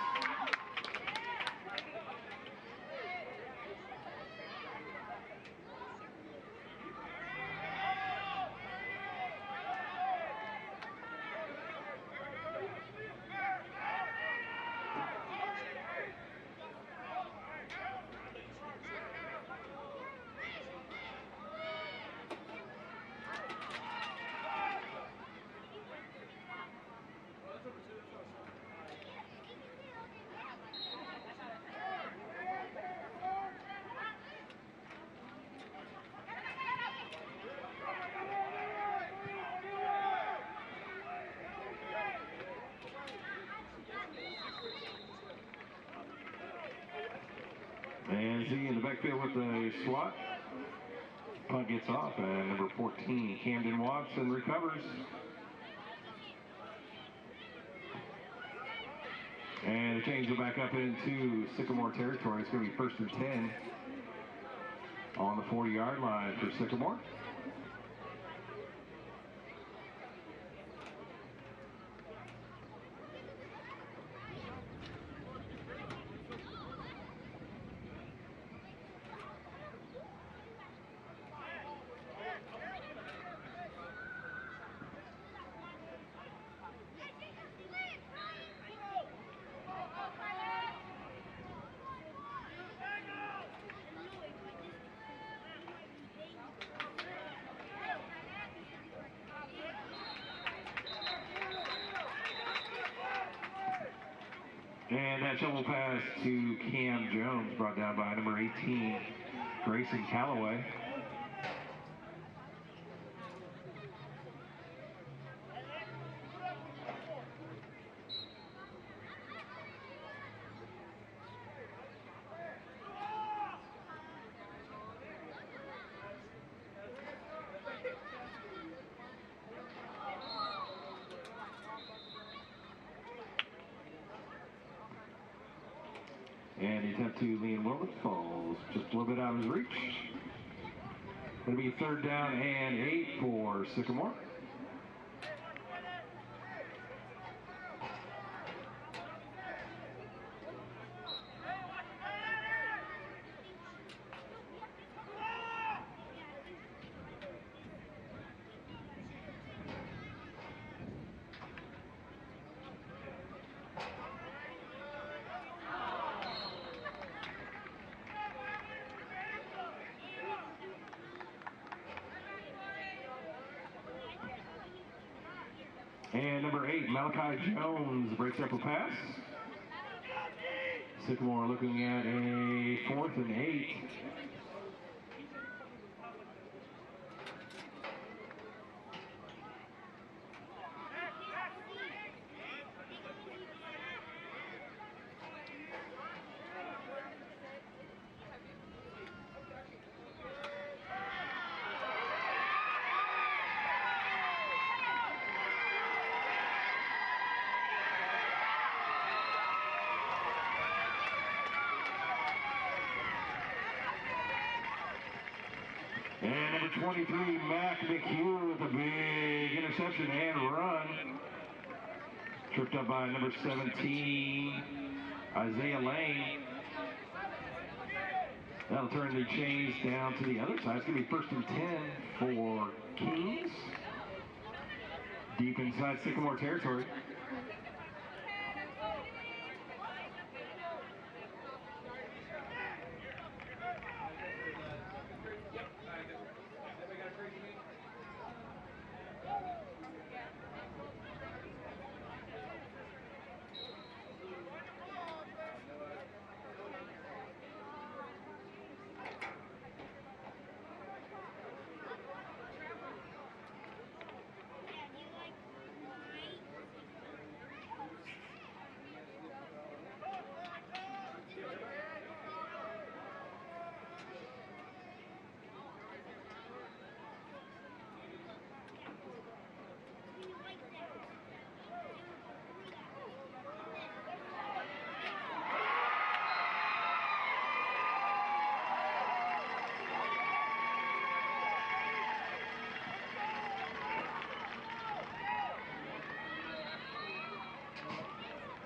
Z in the backfield with the swat. Punt gets off, and number 14, Camden Watson, recovers. And the chains will back up into Sycamore territory. It's going to be 1st and 10 on the 40-yard line for Sycamore. And that shovel pass to Cam Jones, brought down by number 18, Grayson Calloway. And the attempt to lean Wilbert falls just a little bit out of his reach. It'll be 3rd down and 8 for Sycamore. And number 8, Malachi Jones breaks up a pass. Sycamore looking at a 4th and 8. And number 23, Mac McHugh with a big interception and run. Tripped up by number 17, Isaiah Lane. That'll turn the chains down to the other side. It's going to be 1st and 10 for Kings. Deep inside Sycamore territory.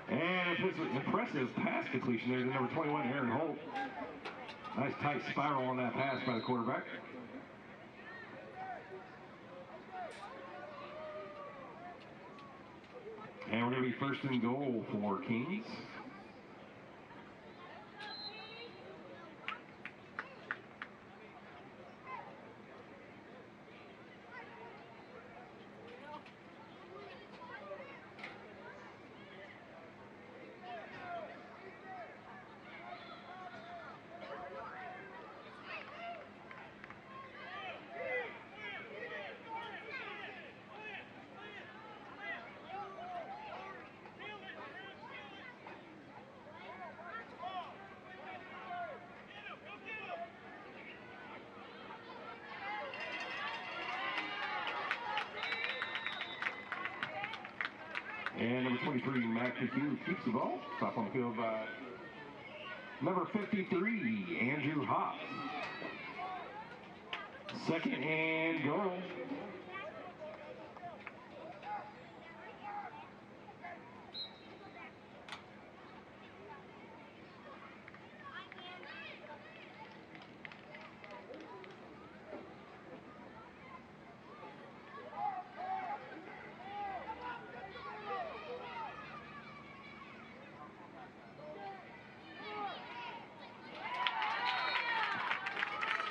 And an impressive pass completion there to number 21, Aaron Holt. Nice tight spiral on that pass by the quarterback. And we're going to be 1st and goal for Kings. And number 23, Mac McHugh keeps the ball. Stop on the field by number 53, Andrew Hobbs. Second and goal.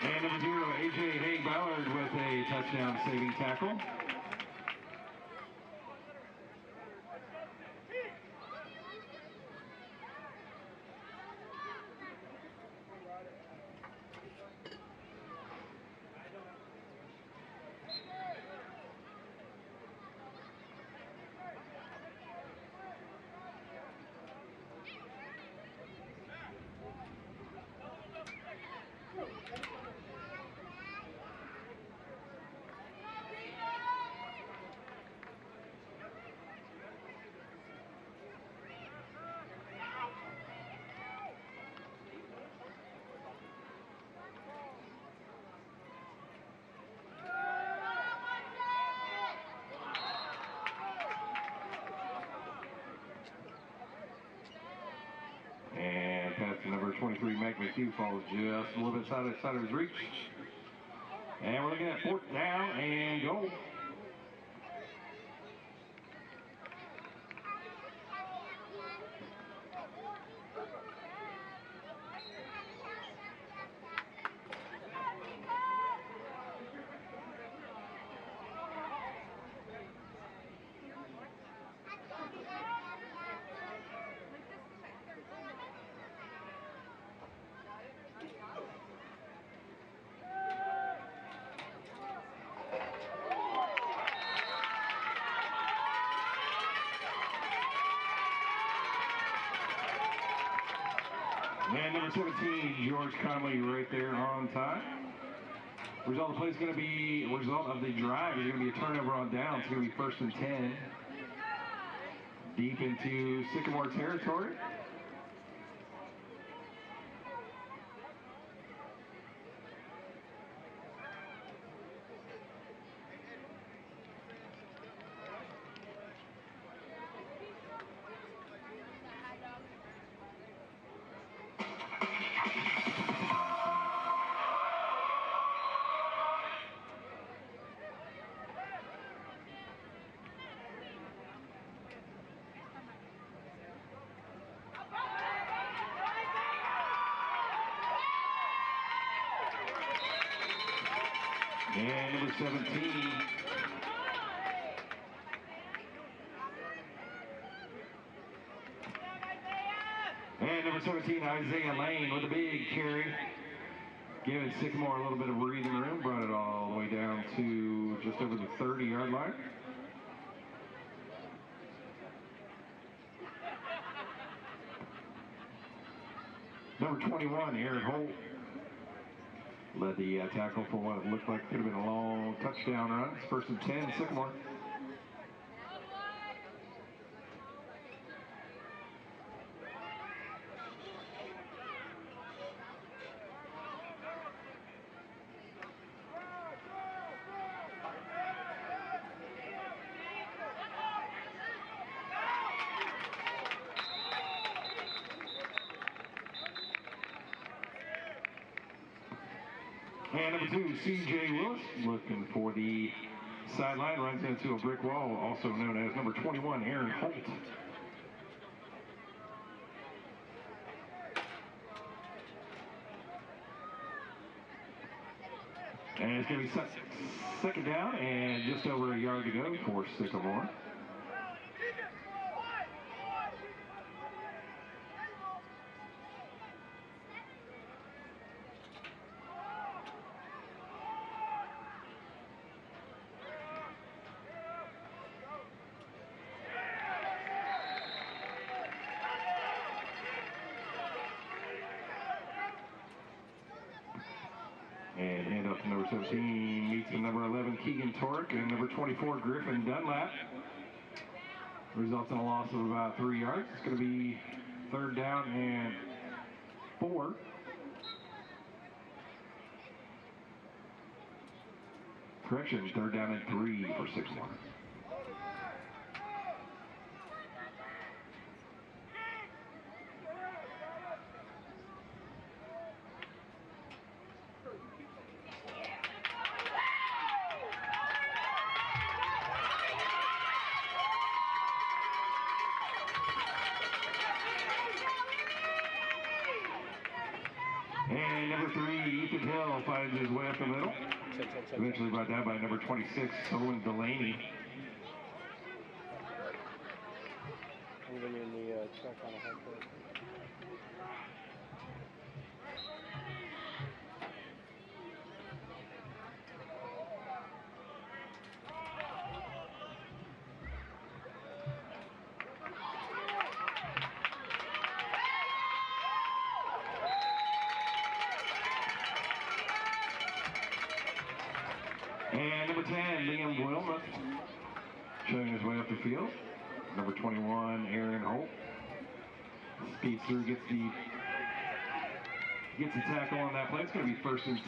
And number 0, A.J. Haig-Ballard with a touchdown saving tackle. And pass to number 23, Mac McHugh, falls just a little bit outside of his reach. And we're looking at 4th down and goal. And number 17, George Conley, right there on time. Result of the play is going to be, result of the drive is going to be a turnover on down. It's going to be 1st and 10. Deep into Sycamore territory. And number 17. And number 17, Isaiah Lane with a big carry. Giving Sycamore a little bit of breathing room. Brought it all the way down to just over the 30-yard line. Number 21, Aaron Holt, led the tackle for what it looked like could have been a long touchdown run. It's 1st and 10, Sycamore. And number 2, C.J. Willis, looking for the sideline, runs into a brick wall, also known as number 21, Aaron Holt. And it's going to be second down and just over a yard to go for Sycamore. And hand off to number 17, meets the number 11, Keegan Torek, and number 24, Griffin Dunlap. Results in a loss of about 3 yards. It's going to be 3rd down and 4. Correction, 3rd down and 3 for 6-1. And number 3, Ethan Hill finds his way up the middle. Eventually brought down by number 26, Owen Delaney. And number 10, Liam Wilmot, showing his way up the field. Number 21, Aaron Holt. Speeds through, gets the tackle on that play. It's going to be 1st and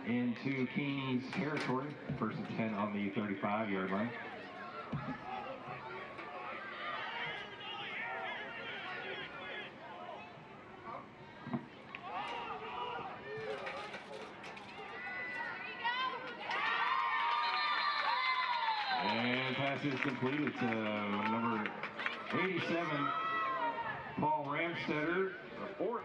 10 into Kings territory. 1st and 10 on the 35-yard line. And pass is completed to number 87, Paul Ramstetter, the 4th.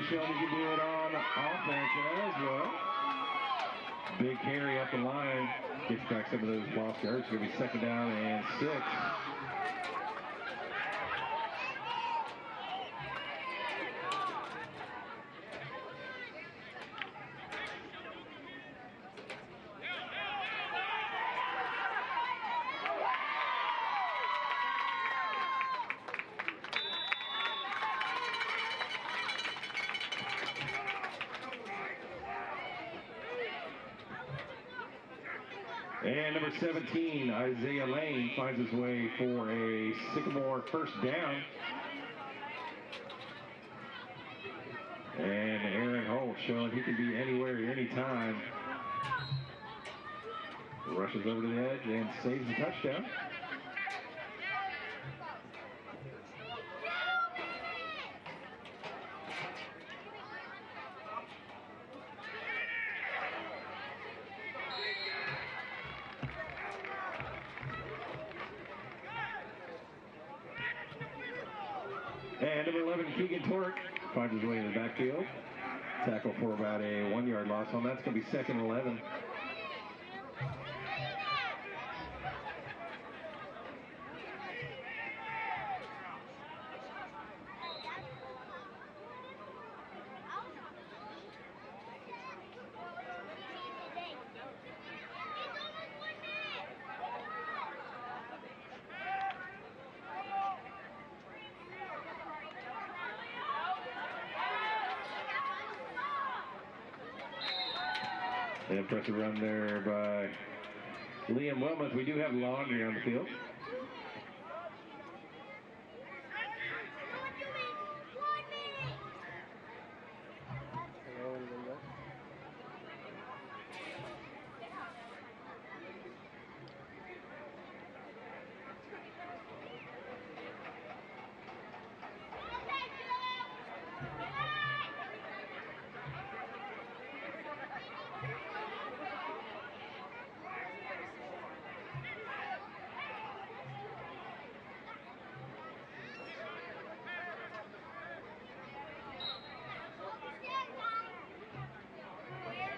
Showing he can do it on offense as well. Big carry up the line. Gets back some of those lost yards. It's going to be 2nd down and 6. And number 17, Isaiah Lane, finds his way for a Sycamore 1st down. And Aaron Holt showing he can be anywhere at any time. Rushes over to the edge and saves the touchdown. And number 11, Keegan Tork, finds his way in the backfield. Tackle for about a 1-yard loss on that. It's going to be 2nd and 11. An impressive run there by Liam Wilmot. We do have Laundry on the field.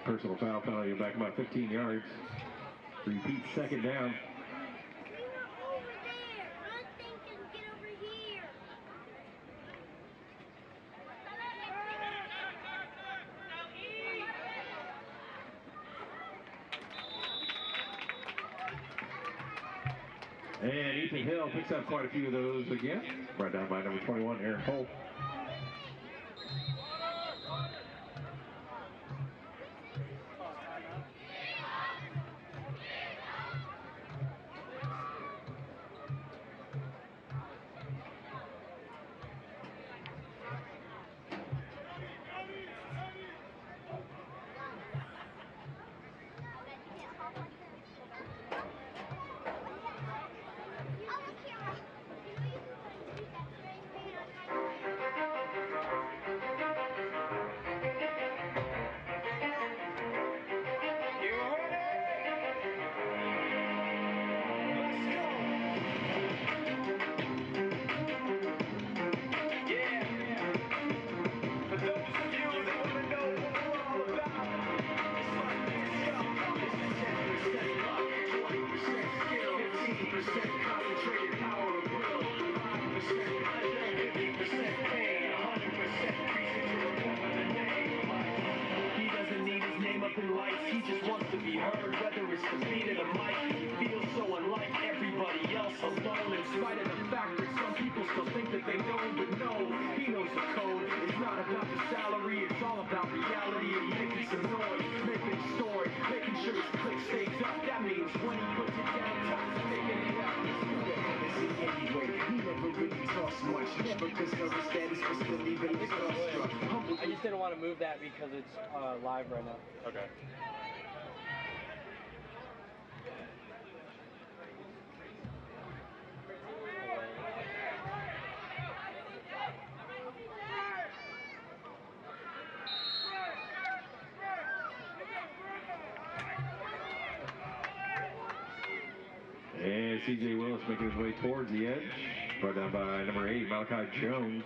Personal foul penalty back about 15 yards. Repeat second down. And Ethan Hill picks up quite a few of those again. Brought down by number 21, Aaron Cole. I just didn't want to move that because it's live right now. Okay. And C.J. Willis making his way towards the edge. Brought down by number 8, Malachi Jones.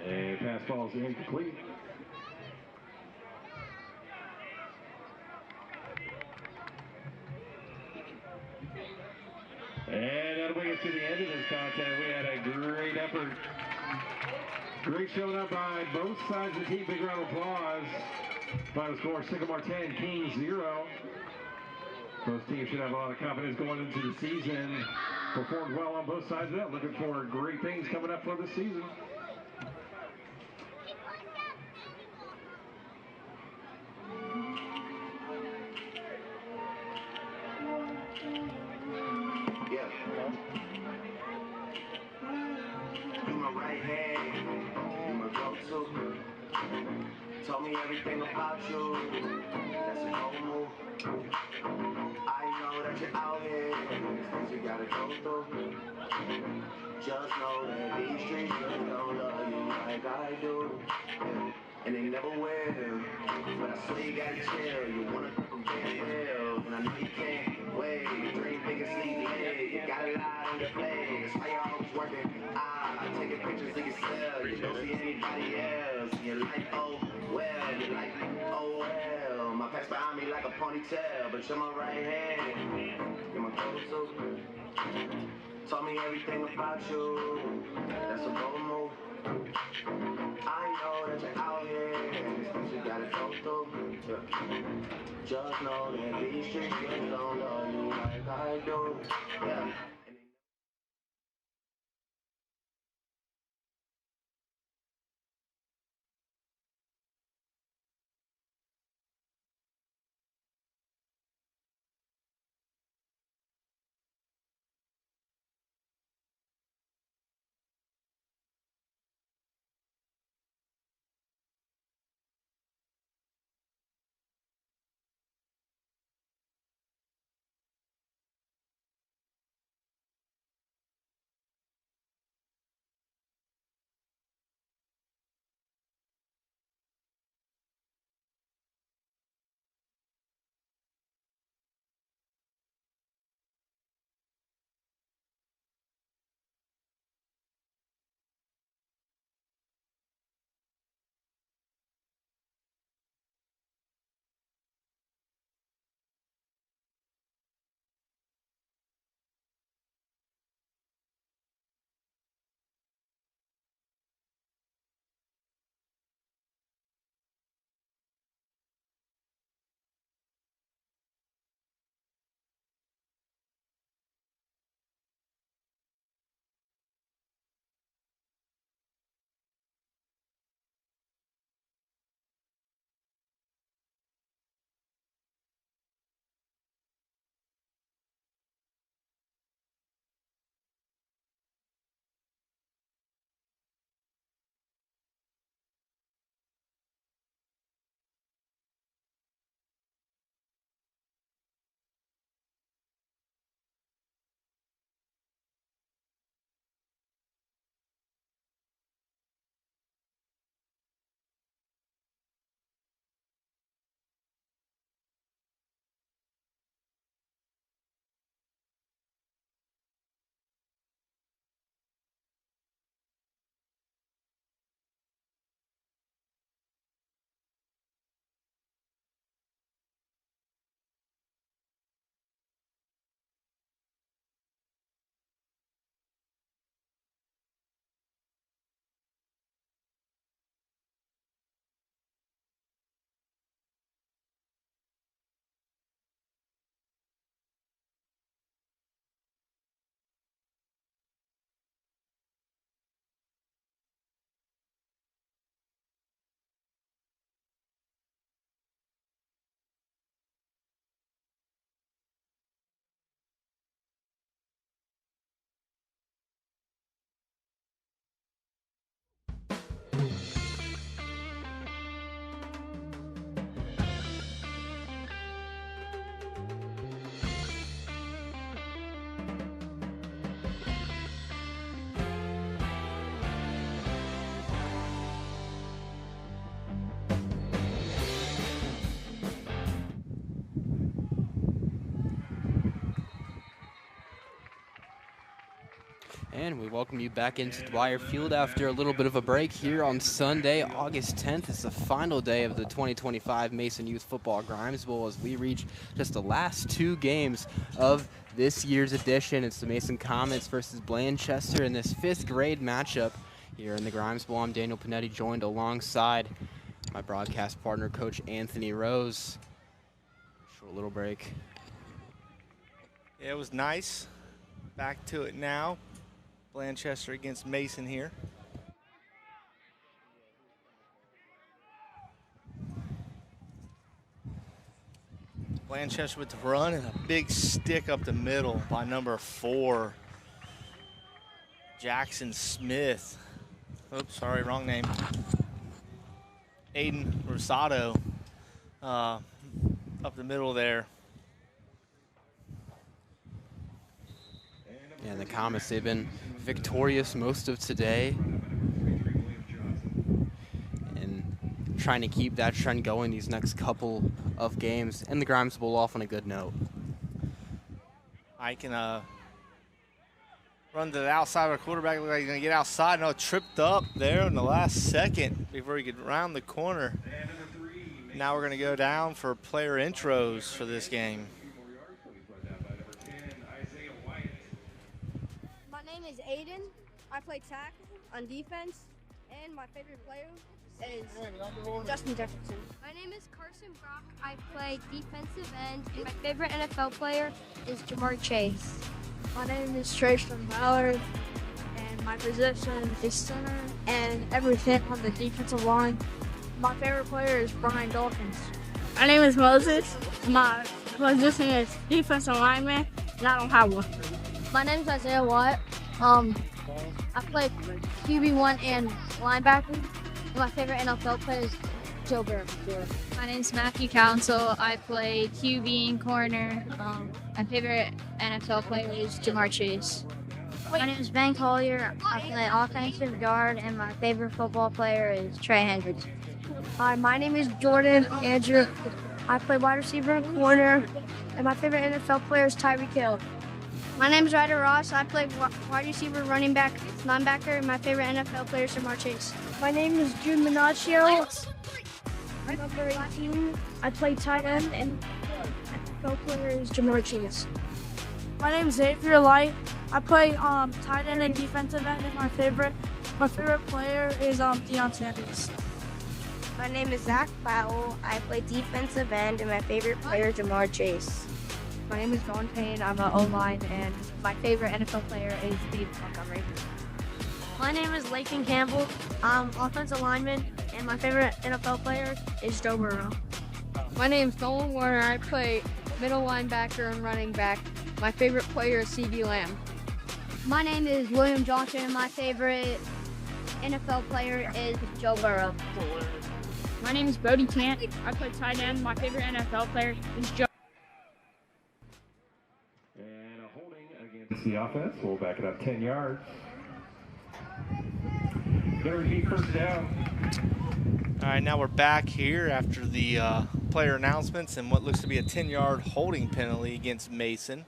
And pass ball's incomplete. And that'll bring us to the end of this contest. We had a great effort. Great showing up by both sides of the team. Big round of applause. Final score, Sycamore 10, Kings 0. Both teams should have a lot of confidence going into the season. Performed well on both sides of that. Looking for great things coming up for the season. Tell me everything about you. That's a whole move. I know that you're out here. There's things you gotta go through. Just know that these streets just don't love you like I do. And they never will. But I swear you gotta chill. You wanna come get real. And I know you can't wait. Dream big and sleep late. You got a lot on your plate. That's why you're always working. Taking pictures of yourself. You don't see anybody else. You're like, oh, well. You're like, oh, well. My past behind me like a ponytail. But you're my right hand. You're my go-to. Tell me everything about you. That's a bold move. I know that you're out here. These things you gotta go through. Just know that these streets just don't love you like I do. Yeah. And we welcome you back into Dwire Field after a little bit of a break here on Sunday, August 10th. It's the final day of the 2025 Mason Youth Football Grimes Bowl as we reach just the last two games of this year's edition. It's the Mason Comets versus Blanchester in this 5th grade matchup here in the Grimes Bowl. I'm Daniel Panetti, joined alongside my broadcast partner, Coach Anthony Rose. Short little break. Yeah, it was nice. Back to it now. Blanchester against Mason here. Blanchester with the run and a big stick up the middle by number 4, Jackson Smith. Oops, sorry, wrong name. Aiden Rosado up the middle there. Yeah, the Comets, they've been victorious most of today and trying to keep that trend going these next couple of games, and the Grimes Bowl off on a good note. I can run to the outside of our quarterback. Look like he's going to get outside. No, tripped up there in the last second before he could round the corner. Now we're going to go down for player intros for this game. My name is Aiden. I play tackle on defense, and my favorite player is Justin Jefferson. My name is Carson Brock. I play defensive end, and my favorite NFL player is Jamar Chase. My name is Tristan Ballard, and my position is center and everything on the defensive line. My favorite player is Brian Dawkins. My name is Moses. My position is defensive lineman, and I don't have one. My name is Isaiah Watt. I play QB1 and linebacker. My favorite NFL player is Joe Burrow. My name is Matthew Council. I play QB and corner. My favorite NFL player is Jamar Chase. My name is Ben Collier. I play offensive guard, and my favorite football player is Trey Hendricks. Hi, my name is Jordan Andrew. I play wide receiver and corner, and my favorite NFL player is Tyreek Hill. My name is Ryder Ross. I play wide receiver, running back, linebacker, and my favorite NFL player is Jamar Chase. My name is Jude Minaccio. I'm number 18. I play tight end, and my NFL player is Jamar Chase. My name is Xavier Light. I play tight end and defensive end, and my favorite player is Deion Sanders. My name is Zach Powell. I play defensive end, and my favorite player is Jamar Chase. My name is Dawn Payne. I'm an O-line, and my favorite NFL player is Dave Montgomery. My name is Lathan Campbell. I'm offensive lineman, and my favorite NFL player is Joe Burrow. My name is Nolan Warner. I play middle linebacker and running back. My favorite player is CeeDee Lamb. My name is William Johnson, and my favorite NFL player is Joe Burrow. My name is Bodie Tant. I play tight end. My favorite NFL player is Joe. And a holding against the offense. We'll back it up 10 yards. Gonna repeat first down. All right, now we're back here after the player announcements and what looks to be a 10-yard holding penalty against Mason.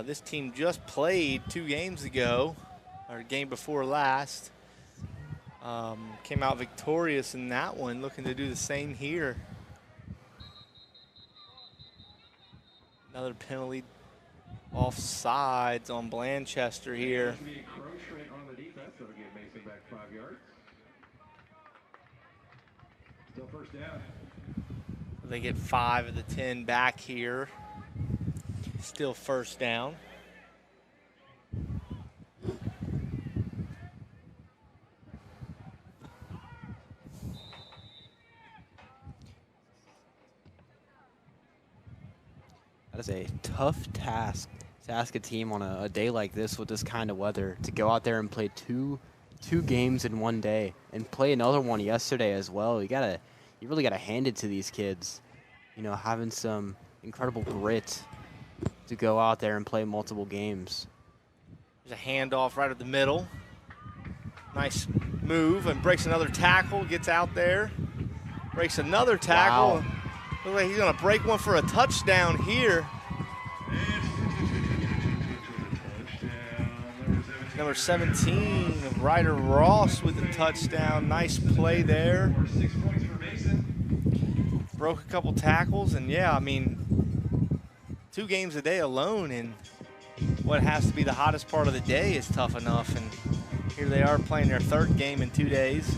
This team just played 2 games ago, or game before last. Came out victorious in that one, looking to do the same here. Another penalty offsides on Blanchester here. Encroachment on the defense. That'll give Mason back 5 yards. Still first down. They get 5 of the 10 back here. Still first down. That is a tough task to ask a team on a day like this with this kind of weather to go out there and play two games in one day and play another one yesterday as well. You really gotta hand it to these kids, you know, having some incredible grit to go out there and play multiple games. There's a handoff right at the middle. Nice move and breaks another tackle, gets out there, breaks another tackle. Wow. Looks like he's gonna break one for a touchdown here. Number 17, Ryder Ross with the touchdown. Nice play there. Broke a couple tackles, and yeah, I mean, 2 games a day alone in what has to be the hottest part of the day is tough enough, and here they are playing their 3rd game in 2 days.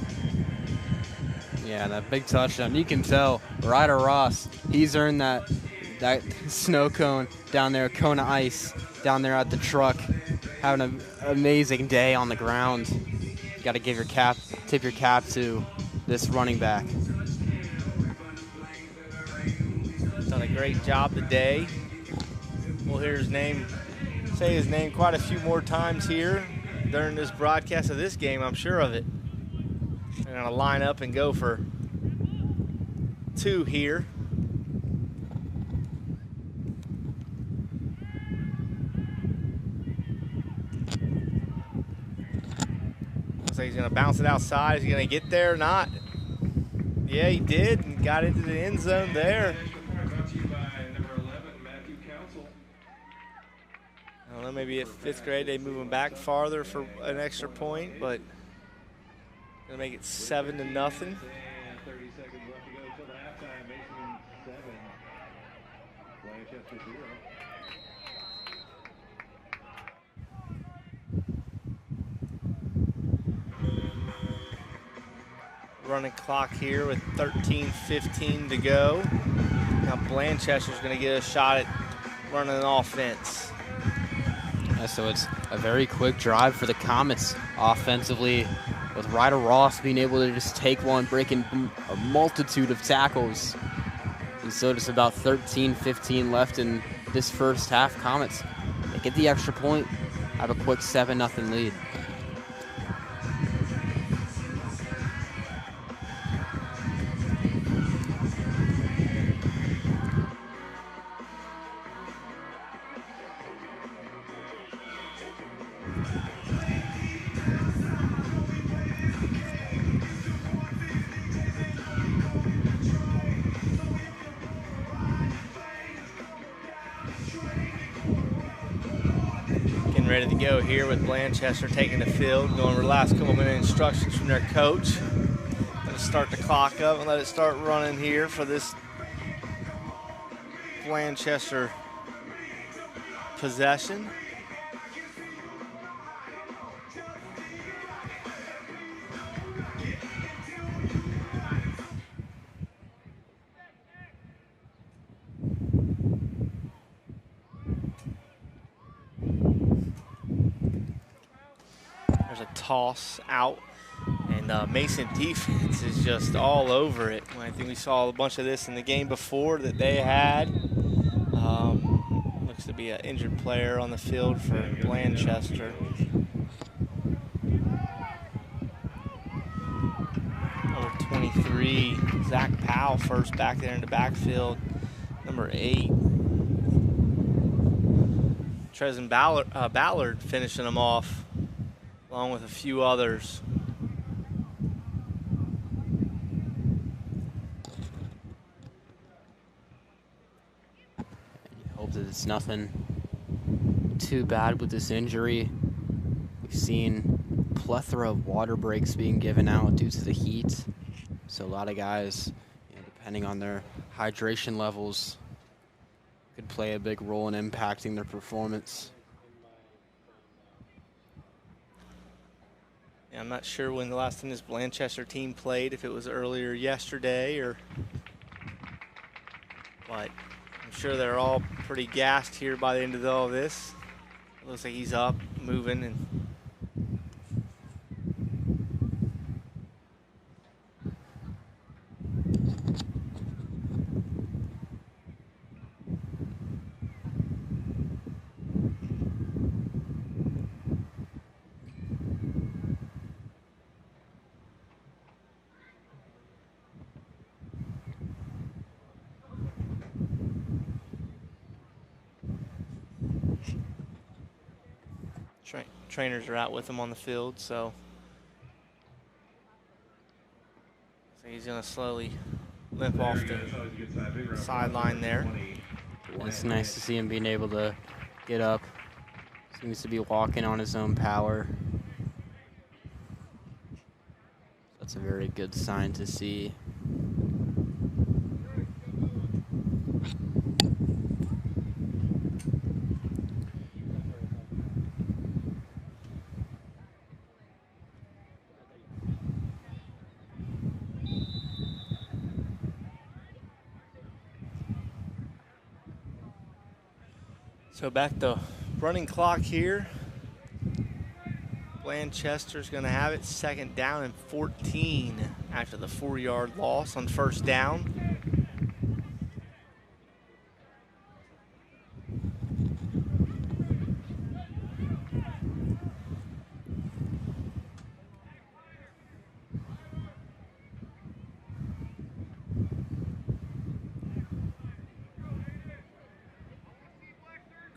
Yeah, that big touchdown. You can tell Ryder Ross, he's earned that snow cone down there, cone of ice down there at the truck, having an amazing day on the ground. You got to tip your cap to this running back. Done a great job today. We'll hear say his name quite a few more times here during this broadcast of this game, I'm sure of it. They're gonna line up and go for 2 here. Looks like he's gonna bounce it outside. Is he gonna get there or not? Yeah, he did, and got into the end zone there. I don't know, maybe at 5th grade they move him back farther for an extra point, but gonna make it 7-0. 30 seconds left to go till the halftime. Mason 7, Blanchester 0. Running clock here with 13:15 to go. Now Blanchester's gonna get a shot at running an offense. So it's a very quick drive for the Comets offensively, with Ryder Ross being able to just take one, breaking a multitude of tackles. And so just about 13-15 left in this first half. Comets, they get the extra point, have a quick 7-0 lead. Ready to go here with Blanchester taking the field, going over the last couple minute instructions from their coach. Gonna start the clock up and let it start running here for this Blanchester possession. Toss out, and Mason defense is just all over it. I think we saw a bunch of this in the game before that they had. Looks to be an injured player on the field for Blanchester. Number 23, Zach Powell, first back there in the backfield. Number 8, Trezin Ballard finishing them off, along with a few others. Hope that it's nothing too bad with this injury. We've seen a plethora of water breaks being given out due to the heat. So a lot of guys, depending on their hydration levels, could play a big role in impacting their performance. I'm not sure when the last time this Blanchester team played, if it was earlier yesterday but I'm sure they're all pretty gassed here by the end of all this. It looks like he's up, moving, and trainers are out with him on the field, so he's going to slowly limp off the sideline there. It's nice to see him being able to get up, Seems to be walking on his own power. That's a very good sign to see. So back to running clock here. Blanchester's going to have it 2nd down and 14 after the 4-yard loss on 1st down.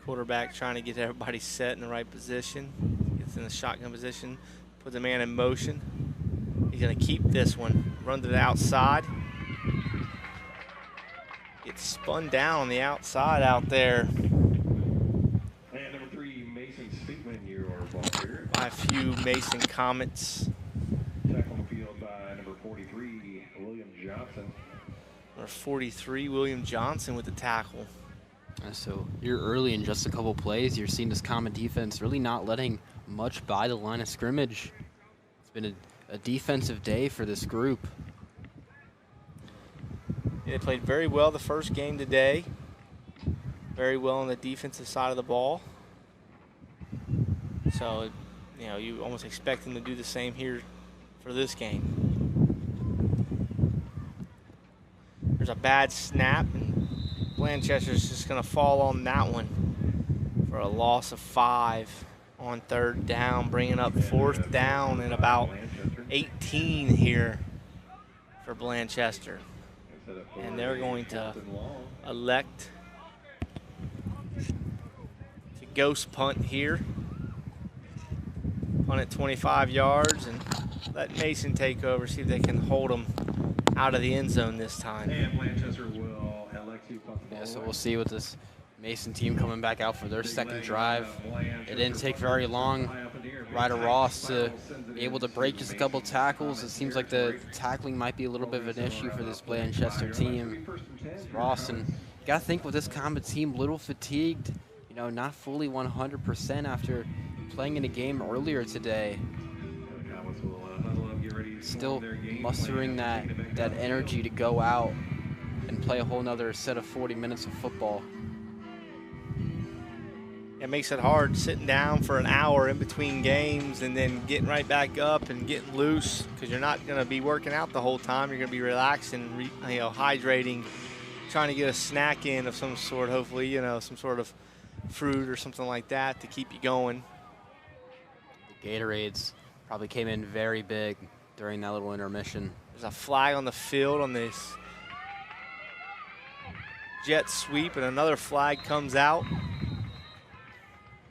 Quarterback trying to get everybody set in the right position. Gets in the shotgun position, puts the man in motion. He's going to keep this one. Run to the outside. Gets spun down on the outside out there. And number 3, Mason Stigman, your ball carrier. By a few Mason comments. Tackle on the field by number 43, William Johnson. Number 43, William Johnson with the tackle. So you're early in just a couple plays. You're seeing this common defense really not letting much by the line of scrimmage. It's been a defensive day for this group. They played very well the first game today. Very well on the defensive side of the ball. So, you know, you almost expect them to do the same here for this game. There's a bad snap, and Blanchester's just going to fall on that one for a loss of 5 on 3rd down, bringing up 4th down and about 18 here for Blanchester. And they're going to elect to ghost punt here. Punt at 25 yards and let Mason take over, see if they can hold them out of the end zone this time. And Blanchester will elect to punt the ball. Yeah, so we'll see with this Mason team coming back out for their 2nd drive. It didn't take very long. Ryder Ross to be able to break just a couple tackles. It seems like the tackling might be a little bit of an issue for this Blanchester team. Ross, and you got to think with this Combat team, little fatigued, you know, not fully 100% after playing in a game earlier today. Still mustering that energy to go out and play a whole nother set of 40 minutes of football. It makes it hard sitting down for an hour in between games and then getting right back up and getting loose, because you're not going to be working out the whole time. You're going to be relaxing, hydrating, trying to get a snack in of some sort, hopefully, you know, some sort of fruit or something like that to keep you going. The Gatorades probably came in very big during that little intermission. There's a flag on the field on this jet sweep, and another flag comes out.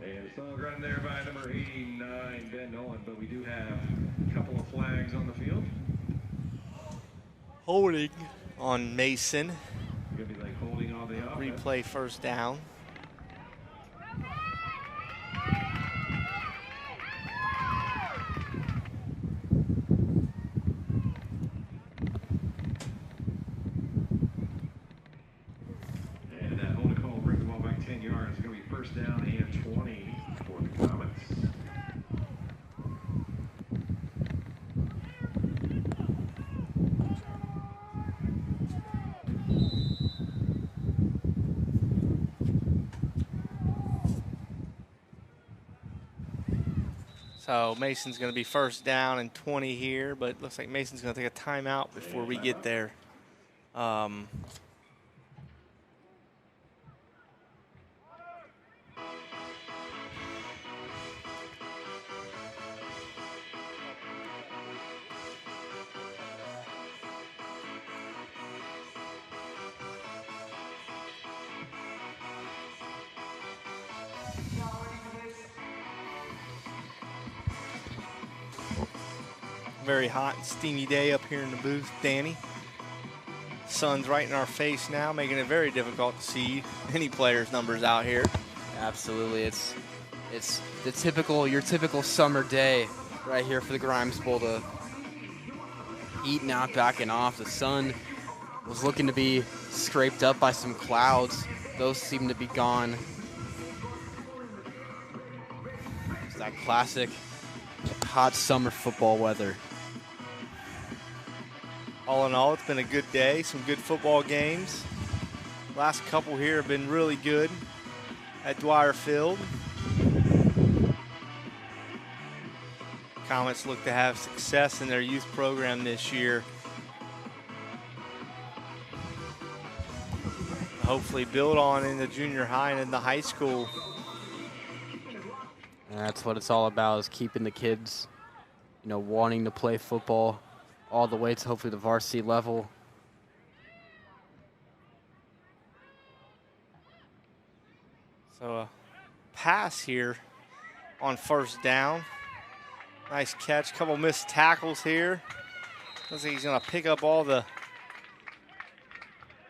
And it's all run there by number 89, Ben Nolan, but we do have a couple of flags on the field. Holding on Mason. Gonna be like holding on the offense. Replay 1st down. And that holding call will bring the ball back 10 yards. It's gonna be 1st down and 20 for the Comets. So Mason's going to be 1st down and 20 here, but it looks like Mason's going to take a timeout before we get there. Very hot and steamy day up here in the booth, Danny. Sun's right in our face now, making it very difficult to see any players' numbers out here. Absolutely, it's It's your typical summer day right here for the Grimes Bowl. The heat now backing off. The sun was looking to be scraped up by some clouds. Those seem to be gone. It's that classic hot summer football weather. All in all, it's been a good day, some good football games. Last couple here have been really good at Dwire Field. Comets look to have success in their youth program this year. Hopefully build on in the junior high and in the high school. And that's what it's all about, is keeping the kids, wanting to play football all the way to hopefully the varsity level. So a pass here on first down. Nice catch, couple missed tackles here. Looks like he's gonna pick up all the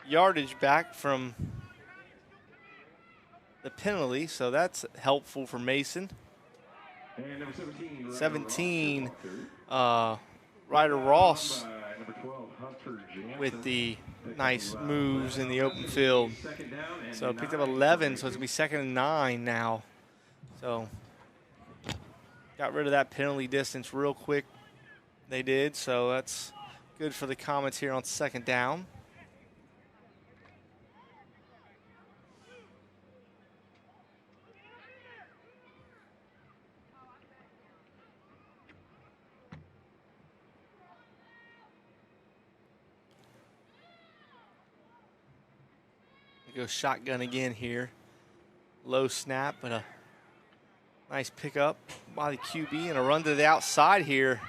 yardage back from the penalty, so that's helpful for Mason. And number 17, Ryder Ross with the nice moves in the open field. So picked up 11, so it's gonna be 2nd and 9 now. So got rid of that penalty distance real quick. They did, so that's good for the Comets here on 2nd down. Go shotgun again here. Low snap, but a nice pickup by the QB and a run to the outside here.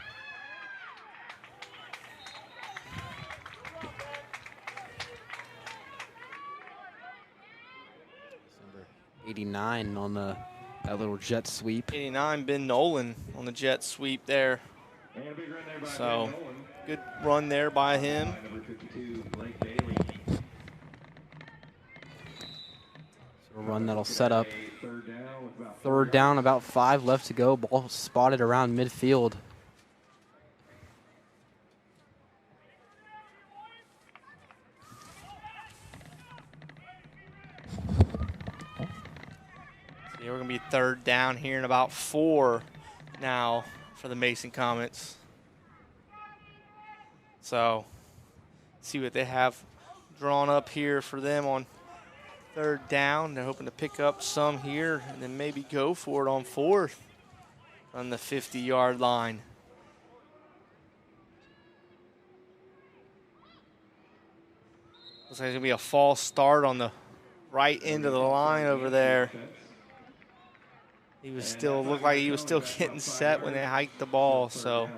Number 89 on that little jet sweep. 89, Ben Nolan on the jet sweep there. So good run there by him. A run that'll set up 3rd down, about 5 left to go. Ball spotted around midfield. So we're going to be 3rd down here in about 4 now for the Mason Comets. So see what they have drawn up here for them on 3rd down. They're hoping to pick up some here and then maybe go for it on 4th on the 50-yard line. Looks like it's going to be a false start on the right end of the line over there. He was still, looked like he was still getting set when they hiked the ball, so.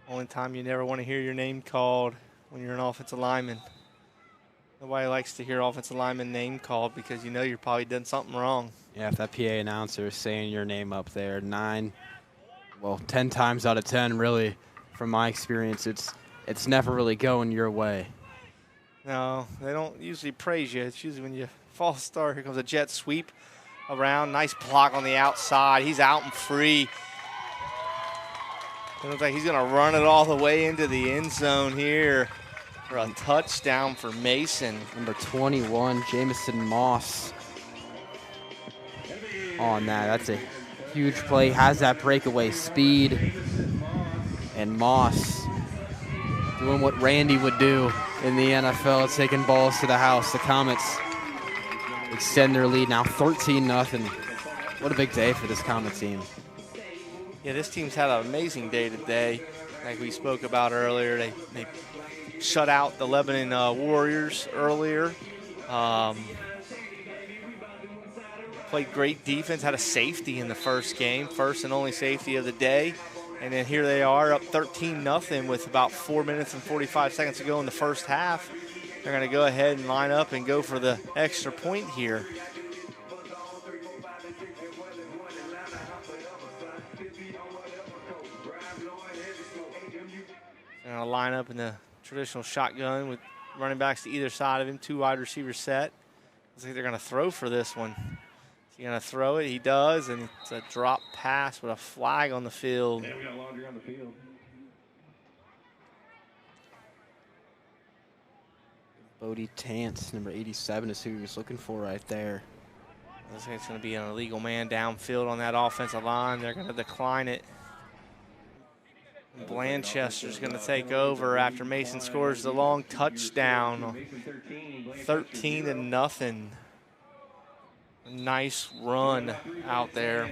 Only time you never want to hear your name called when you're an offensive lineman. Nobody likes to hear offensive lineman name called because you're probably done something wrong. Yeah, if that PA announcer is saying your name up there 10 times out of 10, really, from my experience, it's never really going your way. No, they don't usually praise you. It's usually when you false start. Here comes a jet sweep around. Nice block on the outside. He's out and free. It looks like he's going to run it all the way into the end zone here for a touchdown for Mason. Number 21, Jamison Moss on that. That's a huge play. Has that breakaway speed. And Moss doing what Randy would do in the NFL, taking balls to the house. The Comets extend their lead now 13-0. What a big day for this Comet team. Yeah, this team's had an amazing day today. Like we spoke about earlier, they shut out the Lebanon Warriors earlier. Played great defense, had a safety in the first game, first and only safety of the day. And then here they are up 13-0 with about 4 minutes and 45 seconds to go in the first half. They're going to go ahead and line up and go for the extra point here. They're going to line up in the traditional shotgun with running backs to either side of him, 2 wide receivers set. Looks like they're going to throw for this one. Is he going to throw it? He does, and it's a drop pass with a flag on the field. And we got laundry on the field. Bodie Tance, number 87, is who he was looking for right there. Looks like it's going to be an illegal man downfield on that offensive line. They're going to decline it. Blanchester's going to take over after Mason scores the long touchdown. 13-0. Nice run out there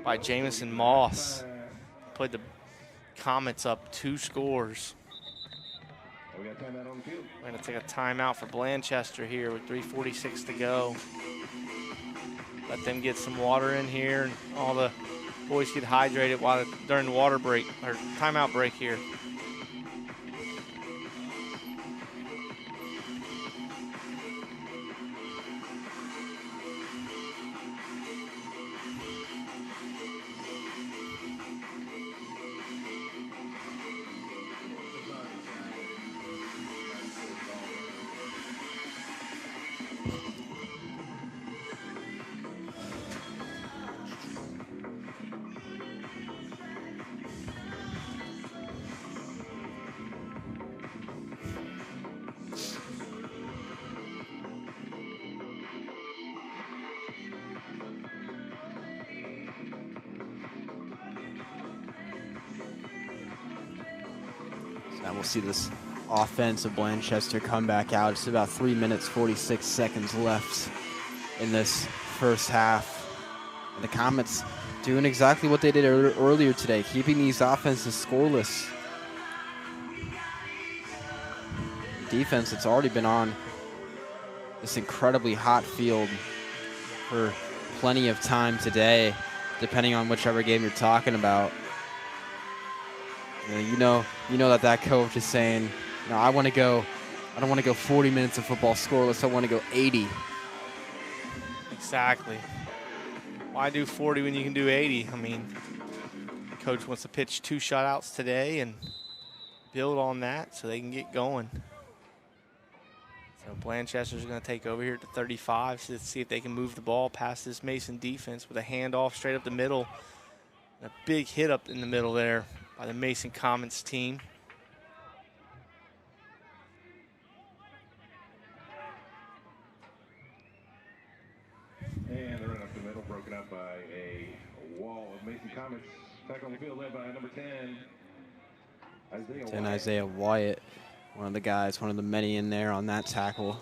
by Jamison Moss. Put the Comets up 2 scores. We're going to take a timeout for Blanchester here with 3:46 to go. Let them get some water in here, and all the boys get hydrated during the water break or timeout break here. And we'll see this offense of Blanchester come back out. It's about 3 minutes, 46 seconds left in this first half. And the Comets doing exactly what they did earlier today, keeping these offenses scoreless. Defense that's already been on this incredibly hot field for plenty of time today, depending on whichever game you're talking about. You know that coach is saying, I don't want to go 40 minutes of football scoreless. I want to go 80. Exactly. Why do 40 when you can do 80? I mean, coach wants to pitch 2 shutouts today and build on that so they can get going. So Blanchester's going to take over here at the 35 to see if they can move the ball past this Mason defense with a handoff straight up the middle. And a big hit up in the middle there by the Mason Comets team. And the run up the middle, broken up by a wall of Mason Comets. Back on the field led by number 10, Isaiah Wyatt, one of the guys, one of the many in there on that tackle.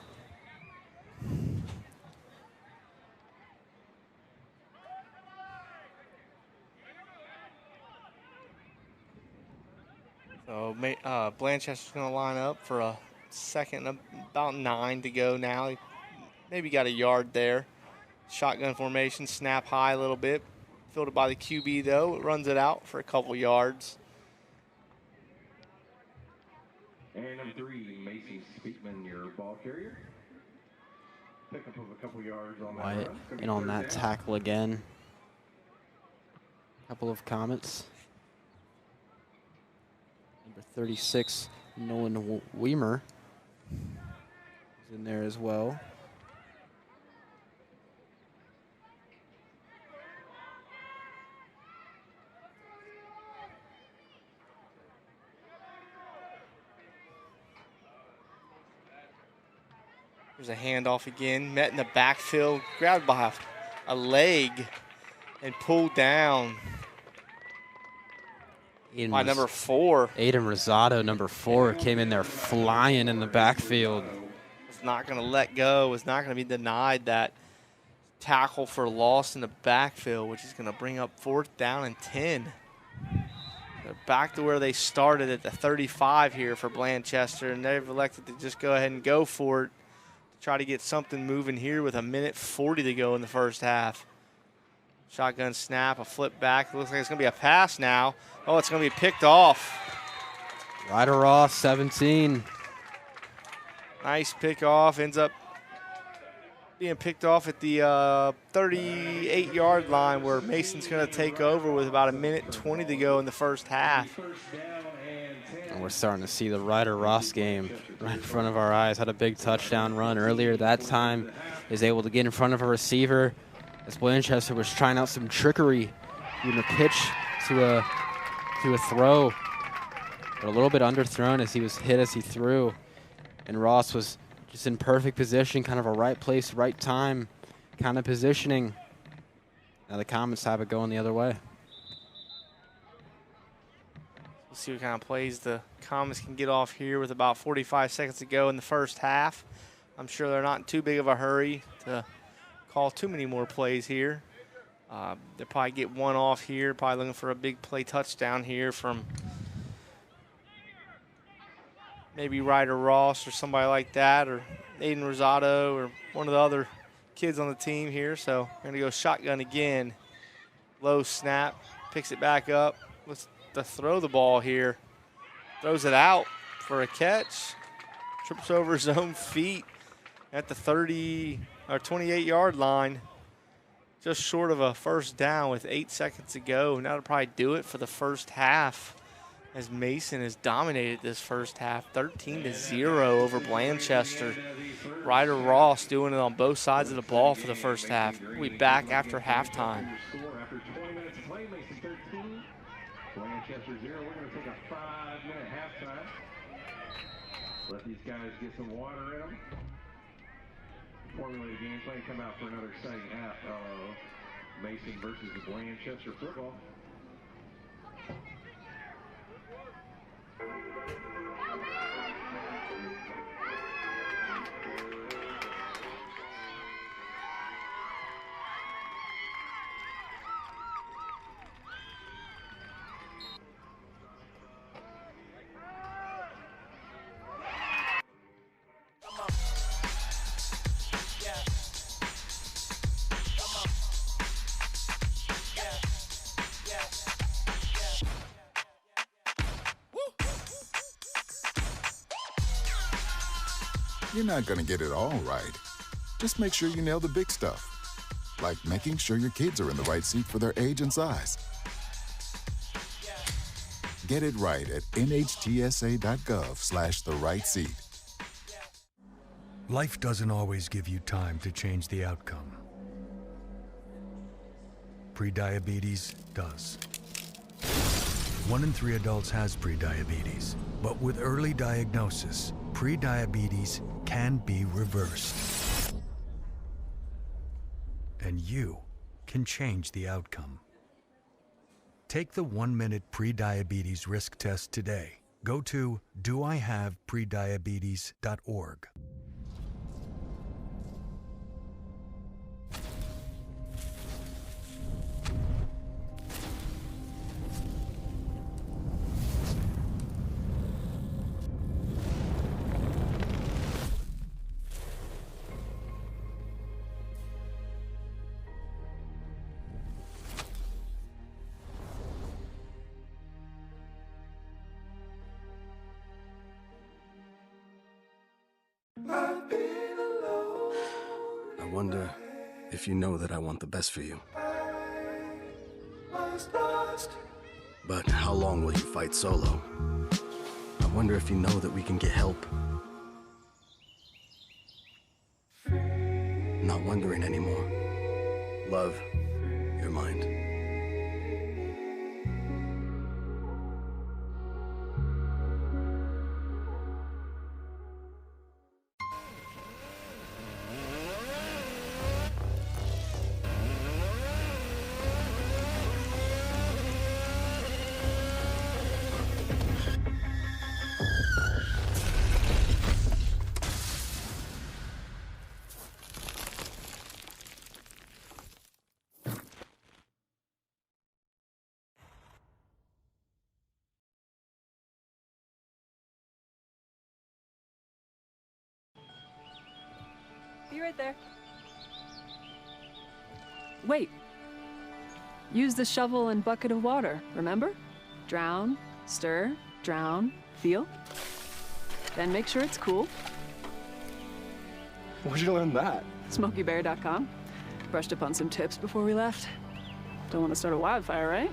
So Blanchester's going to line up for a second, about 9 to go now. Maybe got a yard there. Shotgun formation, snap high a little bit. Fielded by the QB, though. It runs it out for a couple yards. And number 3, Mason Speakman, your ball carrier. Pick up of a couple yards on that Wyatt run. in on that tackle again. Couple of Comets. Number 36, Nolan Weimer is in there as well. There's a handoff again, met in the backfield, grabbed by a leg and pulled down by number 4. Aiden Rosado, number 4, came in there flying in the backfield. Was not going to let go, was not going to be denied that tackle for loss in the backfield, which is going to bring up 4th down and 10. They're back to where they started at the 35 here for Blanchester, and they've elected to just go ahead and go for it. Try to get something moving here with 1:40 to go in the first half. Shotgun snap, a flip back. It looks like it's going to be a pass now. Oh, it's going to be picked off. Ryder off, 17. Nice pick off. Ends up being picked off at the 38-yard line where Mason's going to take over with about 1:20 to go in the first half. we're starting to see the Ryder Ross game right in front of our eyes. Had a big touchdown run earlier that time. Is able to get in front of a receiver as Blanchester was trying out some trickery, even a pitch to a throw, but a little bit underthrown as he was hit as he threw. And Ross was just in perfect position, kind of a right place, right time kind of positioning. Now the Comets have it going the other way. We'll see what kind of plays the Comets can get off here with about 45 seconds to go in the first half. I'm sure they're not in too big of a hurry to call too many more plays here. They'll probably get one off here, probably looking for a big play touchdown here from maybe Ryder Ross or somebody like that, or Aiden Rosado or one of the other kids on the team here. So we're going to go shotgun again. Low snap, picks it back up. Looks to throw the ball here. Throws it out for a catch. Trips over his own feet at the 30 or 28-yard line. Just short of a first down with 8 seconds to go. And that'll probably do it for the first half, as Mason has dominated this first half, 13-0 over Blanchester. Ryder Ross doing it on both sides of the ball for the first half. We'll be back after halftime. After 20 minutes of play, Mason 13, Blanchester 0. We're going to take a 5-minute halftime. Let these guys get some water in them. Formulated game plan come out for another exciting half of Mason versus the Blanchester football. You're not going to get it all right. Just make sure you nail the big stuff, like making sure your kids are in the right seat for their age and size. Get it right at nhtsa.gov/the-right-seat. Life doesn't always give you time to change the outcome. Prediabetes does. 1 in 3 adults has prediabetes, but with early diagnosis, prediabetes can be reversed. And you can change the outcome. Take the 1-minute prediabetes risk test today. Go to doihaveprediabetes.org. I wonder if you know that I want the best for you. But how long will you fight solo? I wonder if you know that we can get help. Not wondering anymore. Love, your mind. Be right there. Wait. Use the shovel and bucket of water, remember? Drown, stir, drown, feel. Then make sure it's cool. Where'd you learn that? SmokeyBear.com. Brushed up on some tips before we left. Don't want to start a wildfire, right?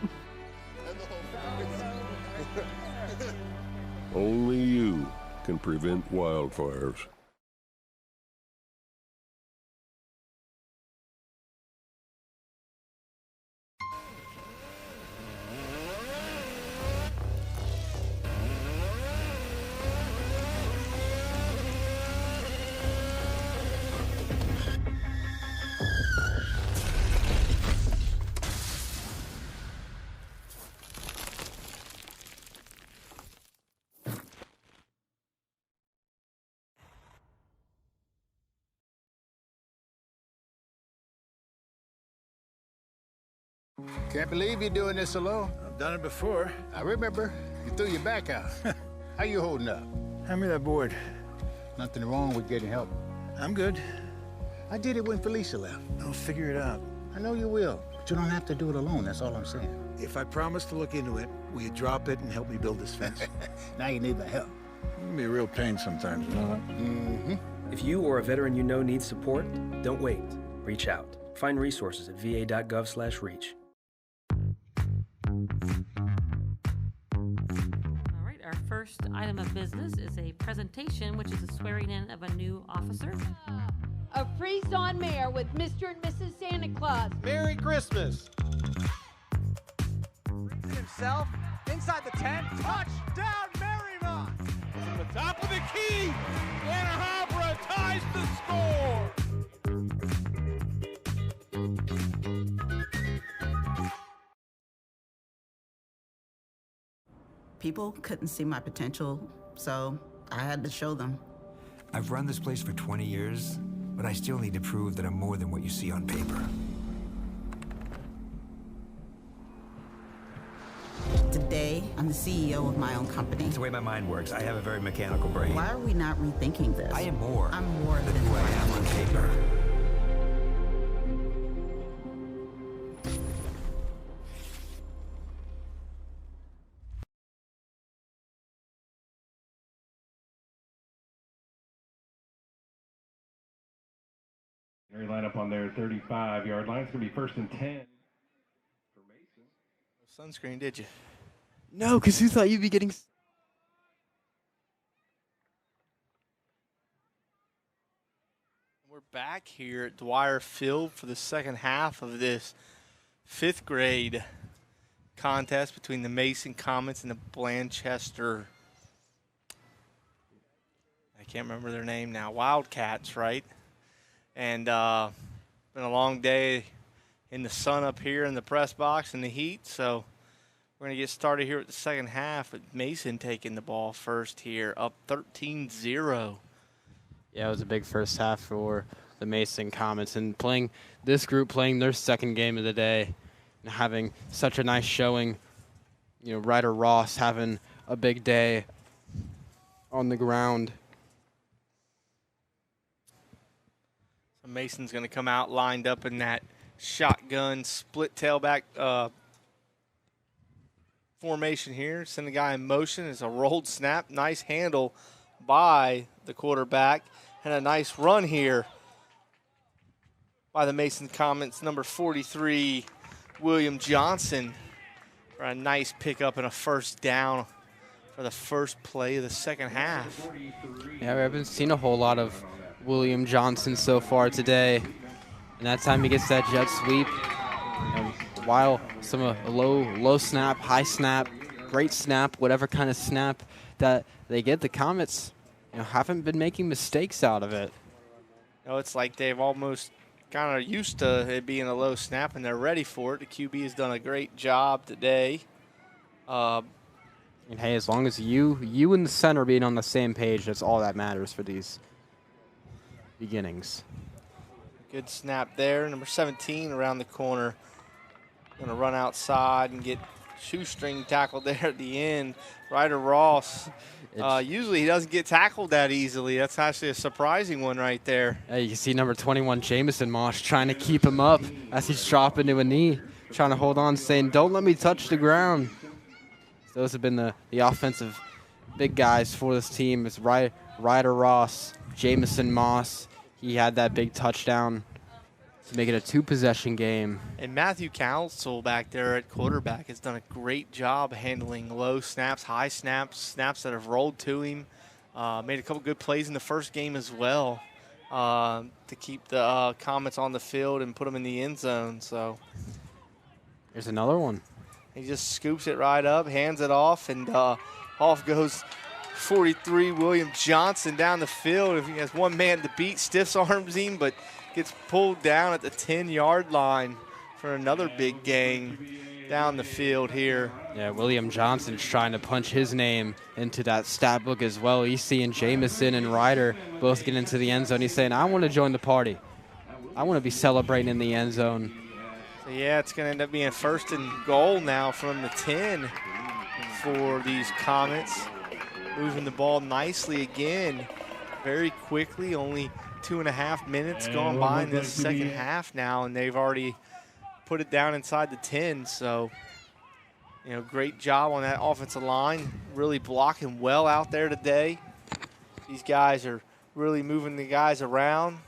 Only you can prevent wildfires. Can't believe you're doing this alone. I've done it before. I remember. You threw your back out. How you holding up? Hand me that board. Nothing wrong with getting help. I'm good. I did it when Felicia left. I'll figure it out. I know you will, but you don't have to do it alone. That's all I'm saying. If I promise to look into it, will you drop it and help me build this fence? Now you need my help. It can be a real pain sometimes, you know that? Mm-hmm. If you or a veteran you know needs support, don't wait. Reach out. Find resources at va.gov/reach. All right, our first item of business is a presentation, which is a swearing in of a new officer. A Freeze-On Mayor with Mr. and Mrs. Santa Claus. Merry Christmas. Brings it himself inside the 10. Touchdown, Marymount. From the top of the key, Anna Habra ties the score. People couldn't see my potential, so I had to show them. I've run this place for 20 years, but I still need to prove that I'm more than what you see on paper. Today, I'm the CEO of my own company. It's the way my mind works. I have a very mechanical brain. Why are we not rethinking this? I am more. I'm more than who I am on paper. They line up on their 35-yard line. It's going to be 1st and 10 for Mason. No sunscreen, did you? No, because who thought you'd be getting... We're back here at Dwire Field for the second half of this 5th grade contest between the Mason Comets and the Blanchester, I can't remember their name now, Wildcats, right? And been a long day in the sun up here in the press box in the heat, so we're going to get started here at the second half with Mason taking the ball first here, up 13-0. Yeah, it was a big first half for the Mason Comets, and playing this group, playing their second game of the day, and having such a nice showing. You know, Ryder Ross having a big day on the ground. So Mason's going to come out lined up in that shotgun split tailback formation here. Send the guy in motion. It's a rolled snap. Nice handle by the quarterback. And a nice run here by the Mason Comets, number 43, William Johnson, for a nice pickup and a first down for the first play of the second half. Yeah, we haven't seen a whole lot of William Johnson so far today. And that time he gets that jet sweep. And while some low snap, high snap, great snap, whatever kind of snap that they get, the Comets haven't been making mistakes out of it. It's like they've almost kind of used to it being a low snap, and they're ready for it. The QB has done a great job today. And hey, as long as you and the center being on the same page, that's all that matters for these beginnings. Good snap there. Number 17 around the corner. Going to run outside and get shoestring tackled there at the end. Ryder Ross. Usually he doesn't get tackled that easily. That's actually a surprising one right there. Yeah, you can see number 21, Jamison Moss, trying to keep him up as he's dropping to a knee, trying to hold on, saying, "Don't let me touch the ground." So those have been the offensive big guys for this team. It's Ryder Ross, Jamison Moss. He had that big touchdown to make it a 2-possession game. And Matthew Council back there at quarterback has done a great job handling low snaps, high snaps, snaps that have rolled to him. Made a couple good plays in the first game as well to keep the Comets on the field and put them in the end zone. So there's another one. He just scoops it right up, hands it off, and off goes 43 William Johnson down the field. If he has one man to beat, stiffs arms him, but gets pulled down at the 10-yard line for another big gain down the field here. Yeah, William Johnson's trying to punch his name into that stat book as well. He's seeing Jamison and Ryder both get into the end zone. He's saying, I want to join the party. I want to be celebrating in the end zone. So yeah, it's going to end up being 1st and goal now from the 10 for these Comets. Moving the ball nicely again, very quickly. Only 2.5 minutes gone by in this second half now, and they've already put it down inside the 10. So, you know, great job on that offensive line. Really blocking well out there today. These guys are really moving the guys around.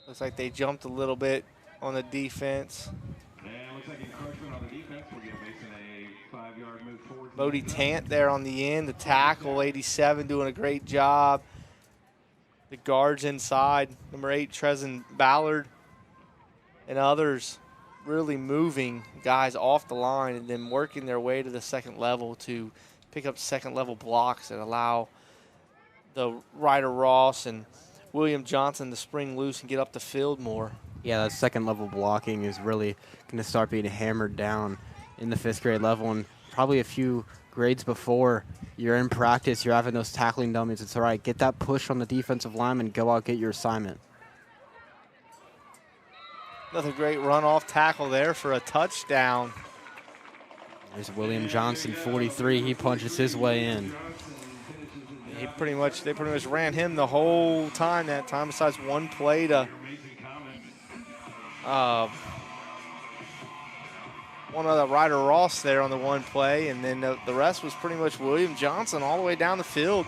Looks like they jumped a little bit on the defense. And looks like encroachment on the defense will give Mason a 5-yard move forward. Bodie Tant there on the end, the tackle, 87, doing a great job. The guards inside, number 8, Trezin Ballard, and others really moving guys off the line and then working their way to the second level to pick up second-level blocks that allow the Ryder Ross and William Johnson to spring loose and get up the field more. Yeah, that second-level blocking is really going to start being hammered down in the 5th grade level. And probably a few grades before, you're in practice, you're having those tackling dummies. It's all right. Get that push on the defensive lineman. Go out, get your assignment. Another great run-off tackle there for a touchdown. There's William Johnson, 43. He punches his way in. They pretty much ran him the whole time that time, besides one play to one of the Ryder Ross there on the one play, and then the rest was pretty much William Johnson all the way down the field.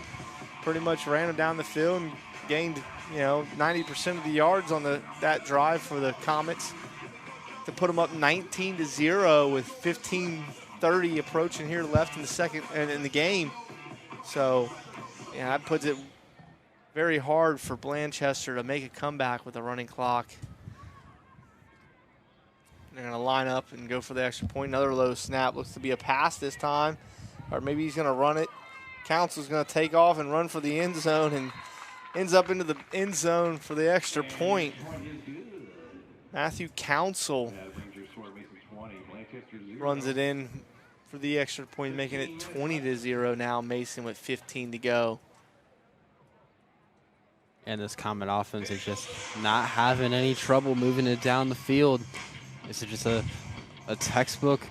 Pretty much ran him down the field and gained, 90% of the yards on that drive for the Comets to put them up 19-0 with 15:30 approaching here left in the second and in the game. So, yeah, that puts it very hard for Blanchester to make a comeback with a running clock. They're going to line up and go for the extra point. Another low snap. Looks to be a pass this time. Or maybe he's going to run it. Council's going to take off and run for the end zone and ends up into the end zone for the extra point. Matthew Council runs it in for the extra point, making it 20-0 now. Mason with 15 to go. And this Comet offense is just not having any trouble moving it down the field. This is just a textbook,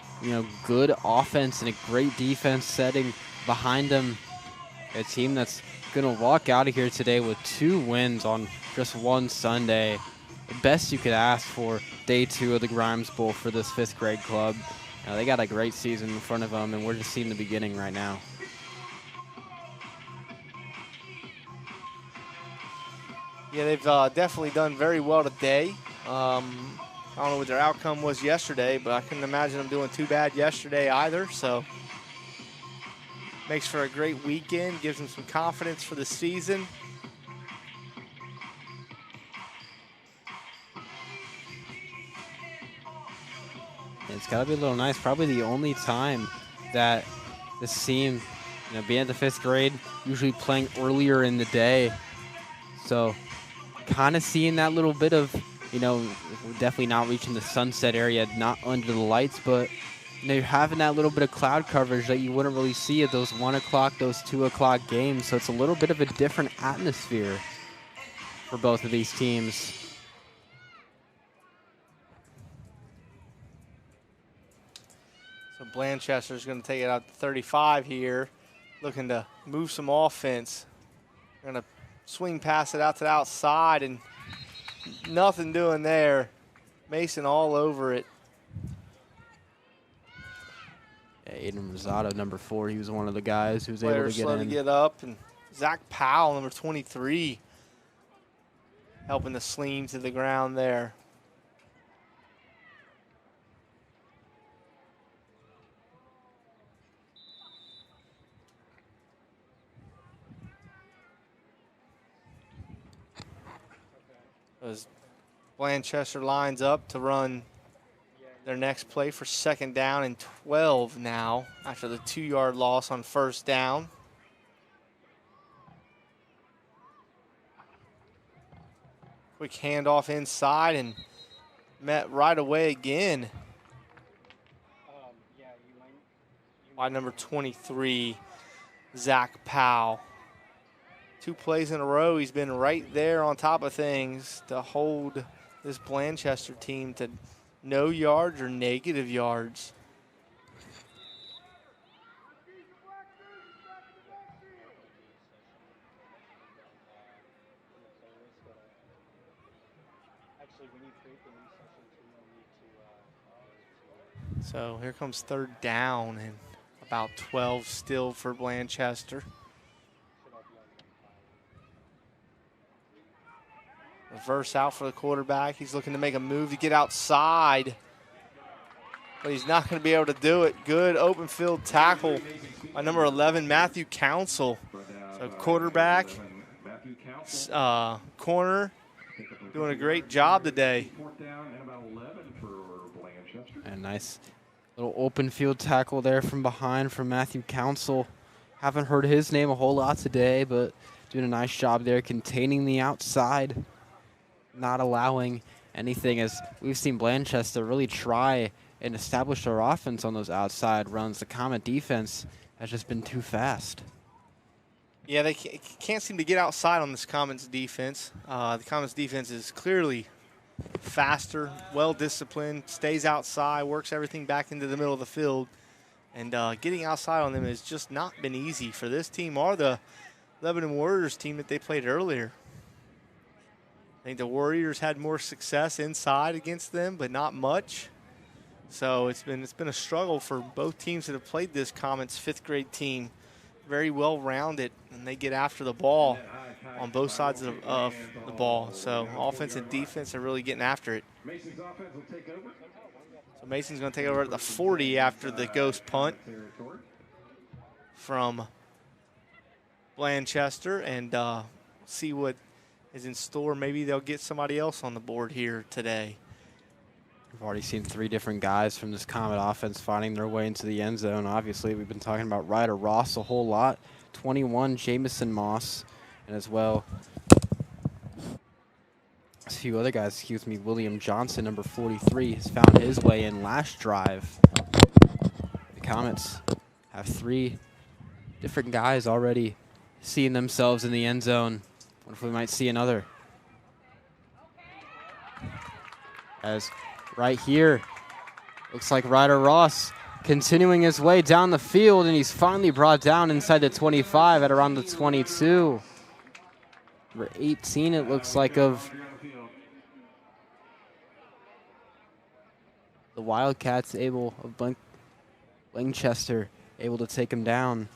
good offense and a great defense setting behind them. A team that's going to walk out of here today with 2 wins on just one Sunday. The best you could ask for day 2 of the Grimes Bowl for this 5th grade club. They got a great season in front of them, and we're just seeing the beginning right now. Yeah, they've definitely done very well today. I don't know what their outcome was yesterday, but I couldn't imagine them doing too bad yesterday either. So makes for a great weekend, gives them some confidence for the season. It's got to be a little nice. Probably the only time that this team, being at the 5th grade, usually playing earlier in the day. So kind of seeing that little bit of, definitely not reaching the sunset area, not under the lights, but you're having that little bit of cloud coverage that you wouldn't really see at those 1 o'clock, those 2 o'clock games. So it's a little bit of a different atmosphere for both of these teams. So Blanchester's going to take it out to 35 here, looking to move some offense. They're going to swing pass it out to the outside, and nothing doing there. Mason all over it. Aiden Rosado, number 4, he was one of the guys who was able to get slow in. to get up, and Zach Powell, number 23, helping to sling to the ground there. As Blanchester lines up to run their next play for 2nd down and 12 now after the 2-yard loss on 1st down. Quick handoff inside and met right away again by number 23, Zach Powell. 2 plays in a row, he's been right there on top of things to hold this Blanchester team to no yards or negative yards. So here comes 3rd down and about 12 still for Blanchester. Reverse out for the quarterback. He's looking to make a move to get outside, but he's not going to be able to do it. Good open field tackle by number 11, Matthew Council. So quarterback, corner, doing a great job today. And nice little open field tackle there from behind from Matthew Council. Haven't heard his name a whole lot today, but doing a nice job there containing the outside, not allowing anything, as we've seen Blanchester really try and establish their offense on those outside runs. The Comet defense has just been too fast. Yeah, they can't seem to get outside on this Comets defense. The Comets defense is clearly faster, well-disciplined, stays outside, works everything back into the middle of the field. And getting outside on them has just not been easy for this team or the Lebanon Warriors team that they played earlier. I think the Warriors had more success inside against them, but not much. So it's been a struggle for both teams that have played this Comets 5th grade team. Very well rounded, and they get after the ball on both sides of the ball. So offense and defense are really getting after it. So Mason's going to take over at the 40 after the ghost punt from Blanchester, and see what is in store. Maybe they'll get somebody else on the board here today. We've already seen 3 different guys from this Comet offense finding their way into the end zone. Obviously, we've been talking about Ryder Ross a whole lot. 21, Jamison Moss, and as well a few other guys, William Johnson, number 43, has found his way in last drive. The Comets have 3 different guys already seeing themselves in the end zone. What if we might see another? As right here, looks like Ryder Ross continuing his way down the field, and he's finally brought down inside the 25 at around the 22. Number 18, it looks like, of the Wildcats, Blanchester able to take him down.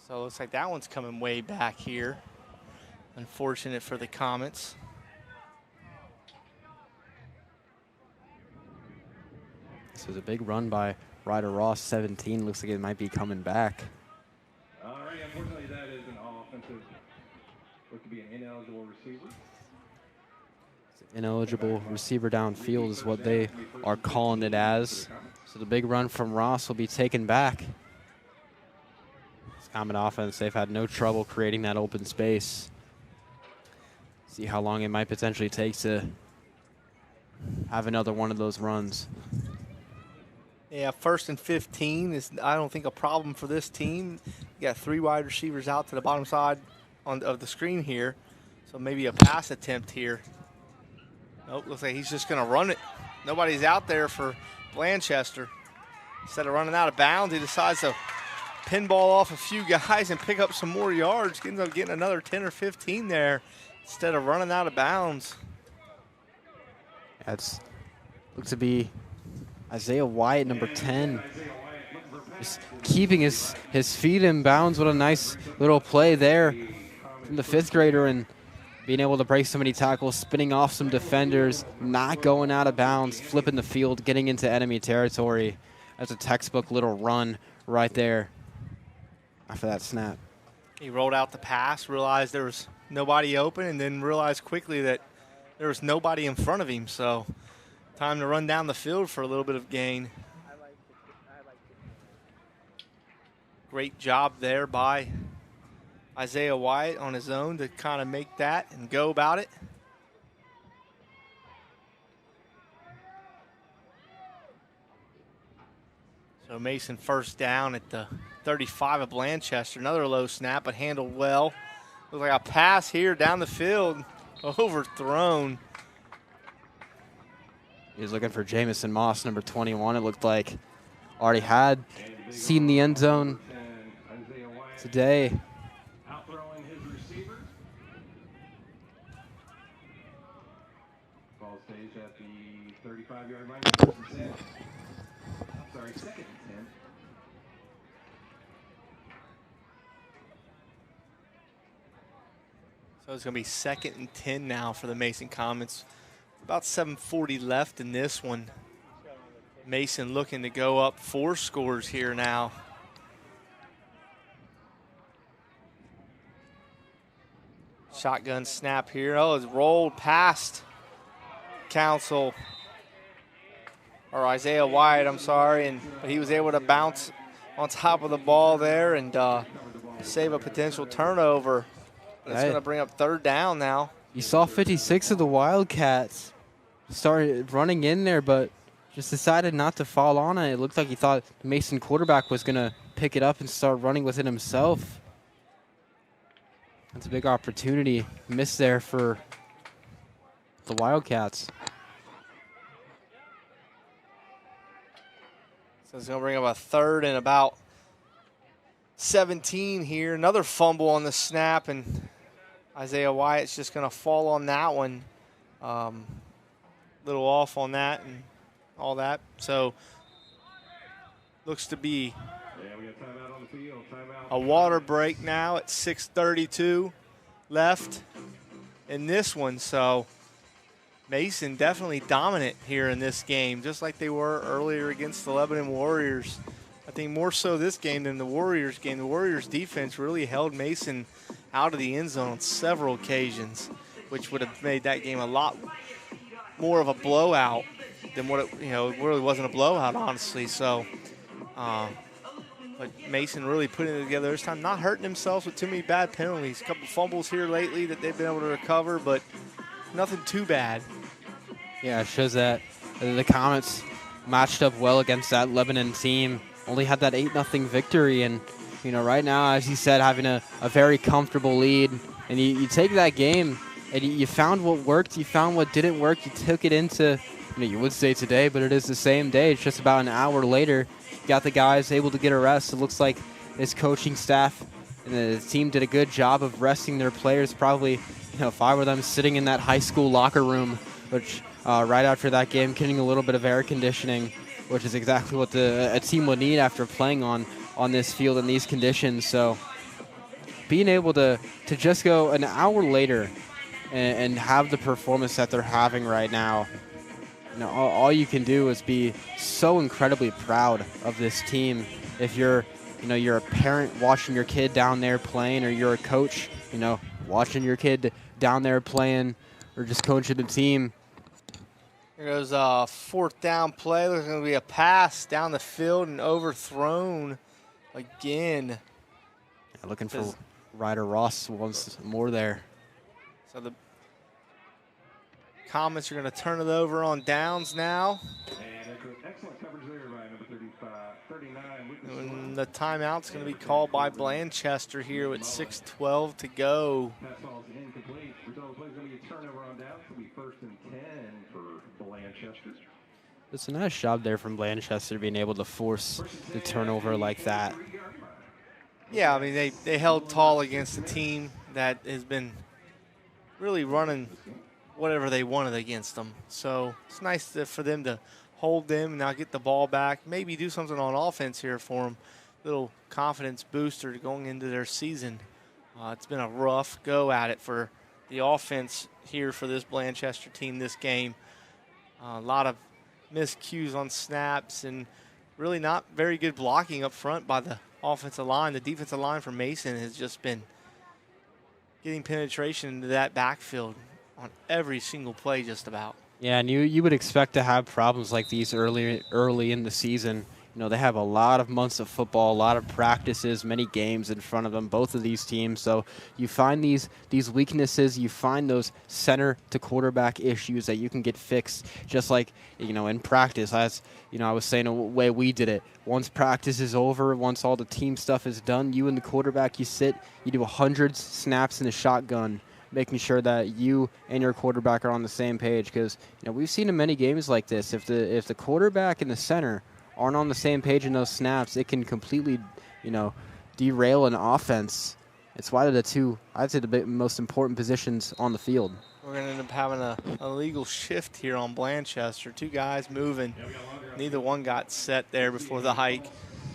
So it looks like that one's coming way back here. Unfortunate for the Comets. This was a big run by Ryder Ross, 17. Looks like it might be coming back. All right, unfortunately, that is an offensive, what could be an ineligible receiver. Ineligible receiver downfield is what they are calling it as. So the big run from Ross will be taken back. This Comet offense, they've had no trouble creating that open space. See how long it might potentially take to have another one of those runs. Yeah, 1st and 15 is, I don't think, a problem for this team. You got 3 wide receivers out to the bottom side of the screen here. So maybe a pass attempt here. Nope, looks like he's just going to run it. nobody's out there for Blanchester. Instead of running out of bounds, he decides to pinball off a few guys and pick up some more yards. Ends up getting another 10 or 15 there instead of running out of bounds. That's looks to be Isaiah Wyatt, number 10. Just keeping his feet in bounds. What a nice little play there from the 5th grader, and being able to break so many tackles, spinning off some defenders, not going out of bounds, flipping the field, getting into enemy territory. That's a textbook little run right there after that snap. He rolled out the pass, realized there was nobody open, and then realized quickly that there was nobody in front of him. So time to run down the field for a little bit of gain. Great job there by Isaiah Wyatt on his own to kind of make that and go about it. So Mason first down at the 35 of Blanchester. Another low snap, but handled well. Looks like a pass here down the field, overthrown. He was looking for Jamison Moss, number 21. It looked like already had seen the end zone today. Outthrowing his receiver. Ball stays at the 35-yard line. Sorry, second and 10. So it's going to be 2nd and 10 now for the Mason Comets. About 7:40 left in this one. Mason looking to go up 4 scores here now. Shotgun snap here. Oh, it's rolled past Council, or Isaiah Wyatt, I'm sorry, but he was able to bounce on top of the ball there and save a potential turnover. It's going to bring up 3rd down now. You saw 56 of the Wildcats started running in there, but just decided not to fall on it. It looked like he thought the Mason quarterback was going to pick it up and start running with it himself. That's a big opportunity missed there for the Wildcats. So it's going to bring up a 3rd and about 17 here. Another fumble on the snap, and Isaiah Wyatt's just going to fall on that one. Little off on that and all that. So looks to be a water break now at 6:32 left in this one. So Mason definitely dominant here in this game, just like they were earlier against the Lebanon Warriors. I think more so this game than the Warriors game. The Warriors defense really held Mason out of the end zone on several occasions, which would have made that game a lot more of a blowout than what it, it really wasn't a blowout, honestly. So, but Mason really putting it together this time, not hurting himself with too many bad penalties. A couple fumbles here lately that they've been able to recover, but nothing too bad. Yeah, it shows that the Comets matched up well against that Lebanon team. Only had that 8-0 victory, and right now, as you said, having a very comfortable lead. And you take that game, and you found what worked, you found what didn't work, you took it into, you would say today, but it is the same day. It's just about an hour later. You got the guys able to get a rest. It looks like this coaching staff and the team did a good job of resting their players. Probably, if I were them, sitting in that high school locker room, which right after that game, getting a little bit of air conditioning, which is exactly what a team would need after playing on this field in these conditions. So being able to just go an hour later and have the performance that they're having right now, all you can do is be so incredibly proud of this team. If you're a parent watching your kid down there playing, or you're a coach, watching your kid down there playing, or just coaching the team. Here goes a 4th down play. There's going to be a pass down the field and overthrown again. Yeah, looking for Ryder Ross once more there. So the Comets are going to turn it over on downs now. Excellent coverage there by number 39. And the timeout's going to be called by Blanchester here with 6:12 to go. Pass ball's incomplete. Result of the play is going to be a turnover on downs. It'll be 1st and 10 for Blanchester. It's a nice job there from Blanchester being able to force the turnover like that. Yeah, I mean, they held tall against a team that has been really running whatever they wanted against them. So it's nice for them to hold them and now get the ball back, maybe do something on offense here for them. Little confidence booster going into their season. It's been a rough go at it for the offense here for this Blanchester team this game. A lot of miscues on snaps and really not very good blocking up front by the offensive line. The defensive line for Mason has just been getting penetration into that backfield on every single play just about. Yeah, and you would expect to have problems like these early in the season. You know, they have a lot of months of football, a lot of practices, many games in front of them, both of these teams. So you find these weaknesses, you find those center to quarterback issues that you can get fixed just like, you know, in practice. As, you know, I was saying the way we did it. Once practice is over, once all the team stuff is done, you and the quarterback, you sit, you do 100 snaps in the shotgun, making sure that you and your quarterback are on the same page. Because, you know, we've seen in many games like this, if the quarterback and the center aren't on the same page in those snaps, it can completely, you know, derail an offense. It's why they're the two, I'd say, the most important positions on the field. We're going to end up having a legal shift here on Blanchester. Two guys moving. Neither one got set there before the hike.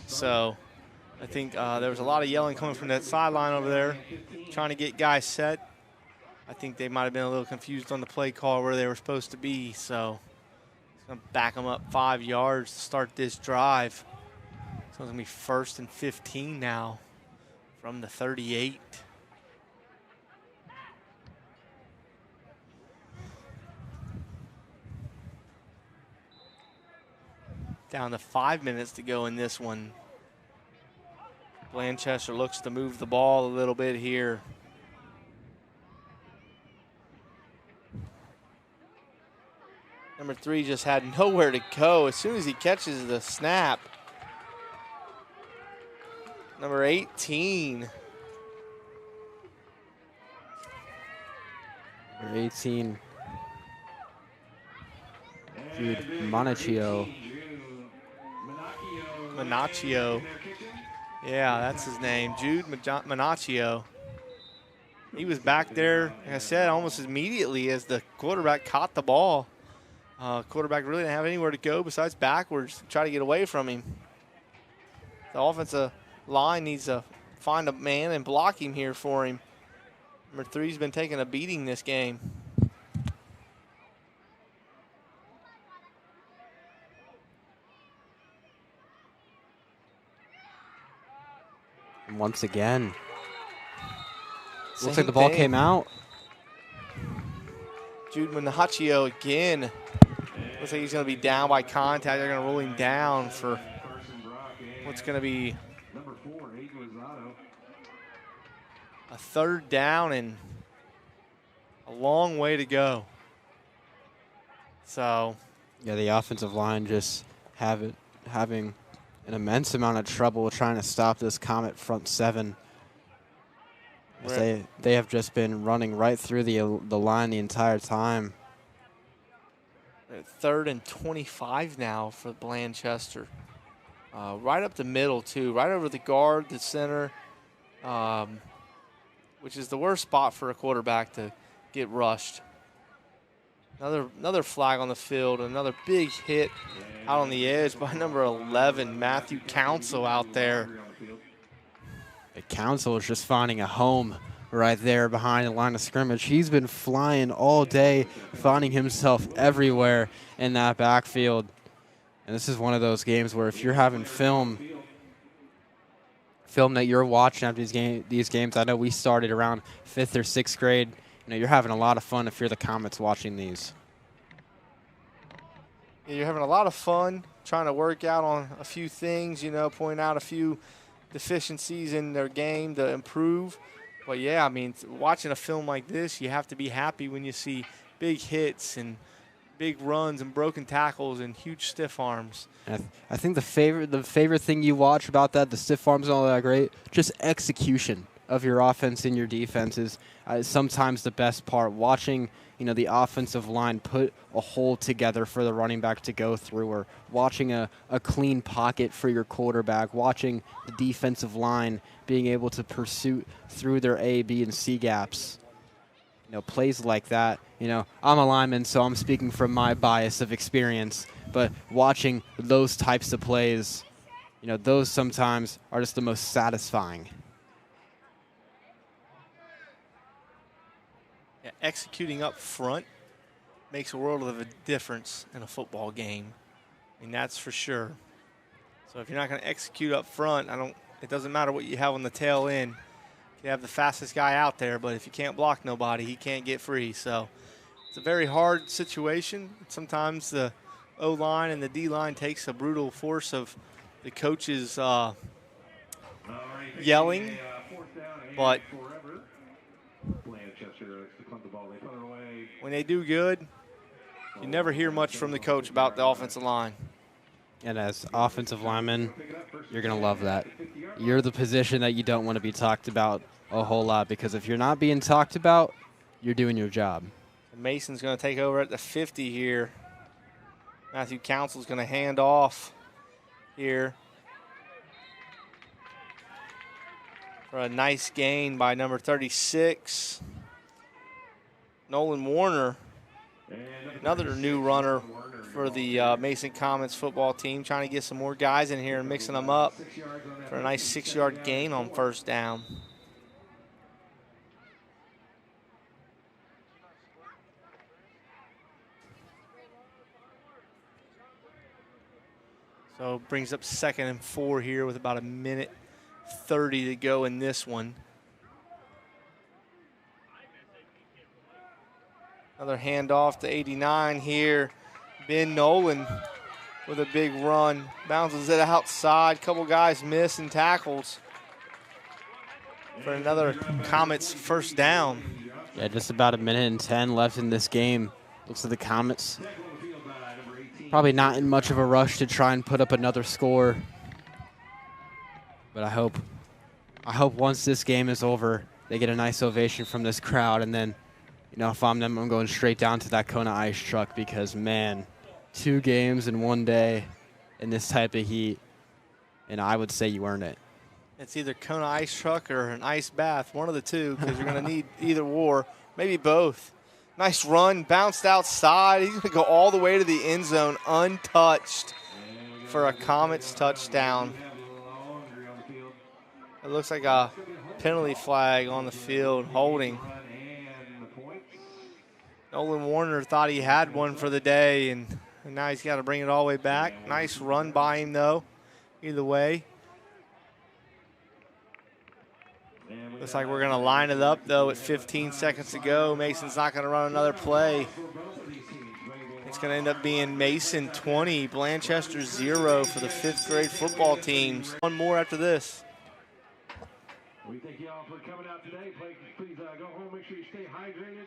So I think there was a lot of yelling coming from that sideline over there, trying to get guys set. I think they might have been a little confused on the play call where they were supposed to be. So it's going to back them up 5 yards to start this drive. So it's going to be 1st and 15 now from the 38. Down to 5 minutes to go in this one. Blanchester looks to move the ball a little bit here. Number 3 just had nowhere to go as soon as he catches the snap. Number 18. Number 18. Jude Monacchio. Yeah, that's his name. Jude Monacchio. He was back there, like I said, almost immediately as the quarterback caught the ball. Quarterback really didn't have anywhere to go besides backwards to try to get away from him. The offensive line needs to find a man and block him here for him. Number 3's been taking a beating this game. And once again, looks like the ball came out. Jude Monacchio again. Looks like he's going to be down by contact. They're going to roll him down for what's going to be a 3rd down and a long way to go. So, yeah, the offensive line just having an immense amount of trouble trying to stop this Comet front 7. They have just been running right through the line the entire time. 3rd and 25 now for Blanchester. Right up the middle, too. Right over the guard, the center, which is the worst spot for a quarterback to get rushed. Another flag on the field, another big hit out on the edge by number 11, Matthew Council out there. Council is just finding a home right there behind the line of scrimmage. He's been flying all day, finding himself everywhere in that backfield. And this is one of those games where if you're having film that you're watching after these games, I know we started around 5th or 6th grade. You know, you're having a lot of fun if you're the Comets watching these. Yeah, you're having a lot of fun trying to work out on a few things, you know, point out a few deficiencies in their game to improve. But, yeah, I mean, watching a film like this, you have to be happy when you see big hits and big runs and broken tackles and huge stiff arms. And I think the favorite thing you watch about that, the stiff arms and all that great, just execution. of your offense and your defense is sometimes the best part. Watching, the offensive line put a hole together for the running back to go through, or watching a clean pocket for your quarterback, watching the defensive line being able to pursue through their A, B, and C gaps. Plays like that. I'm a lineman, so I'm speaking from my bias of experience, but watching those types of plays, those sometimes are just the most satisfying. Yeah, executing up front makes a world of a difference in a football game. I mean, that's for sure. So if you're not going to execute up front, it doesn't matter what you have on the tail end. You have the fastest guy out there, but if you can't block nobody, he can't get free. So it's a very hard situation. Sometimes the O-line and the D-line takes a brutal force of the coaches yelling, but when they do good, you never hear much from the coach about the offensive line. And as offensive linemen, you're going to love that. You're the position that you don't want to be talked about a whole lot, because if you're not being talked about, you're doing your job. Mason's going to take over at the 50 here. Matthew Council's going to hand off here for a nice gain by number 36. Nolan Warner, another new runner for the Mason Comets football team, trying to get some more guys in here and mixing them up for a nice 6-yard gain on first down. So brings up 2nd and 4 here with about 1:30 to go in this one. Another handoff to 89 here. Ben Nolan with a big run. Bounces it outside. Couple guys miss and tackles for another Comets first down. Yeah, just about 1:10 left in this game. Looks like the Comets probably not in much of a rush to try and put up another score. But I hope once this game is over, they get a nice ovation from this crowd. And then, if I'm them, I'm going straight down to that Kona ice truck, because, man, 2 games in 1 day in this type of heat, and I would say you earn it. It's either Kona ice truck or an ice bath, one of the two, because you're going to need either or, maybe both. Nice run, bounced outside. He's going to go all the way to the end zone untouched for a Comets touchdown. It looks like a penalty flag on the field, holding. Nolan Warner thought he had one for the day, and now he's got to bring it all the way back. Nice run by him, though, either way. Looks like we're going to line it up, though, at 15 seconds to go. Mason's not going to run another play. It's going to end up being Mason 20, Blanchester 0 for the 5th grade football teams. One more after this. We thank you all for coming out today. Please go home, make sure you stay hydrated.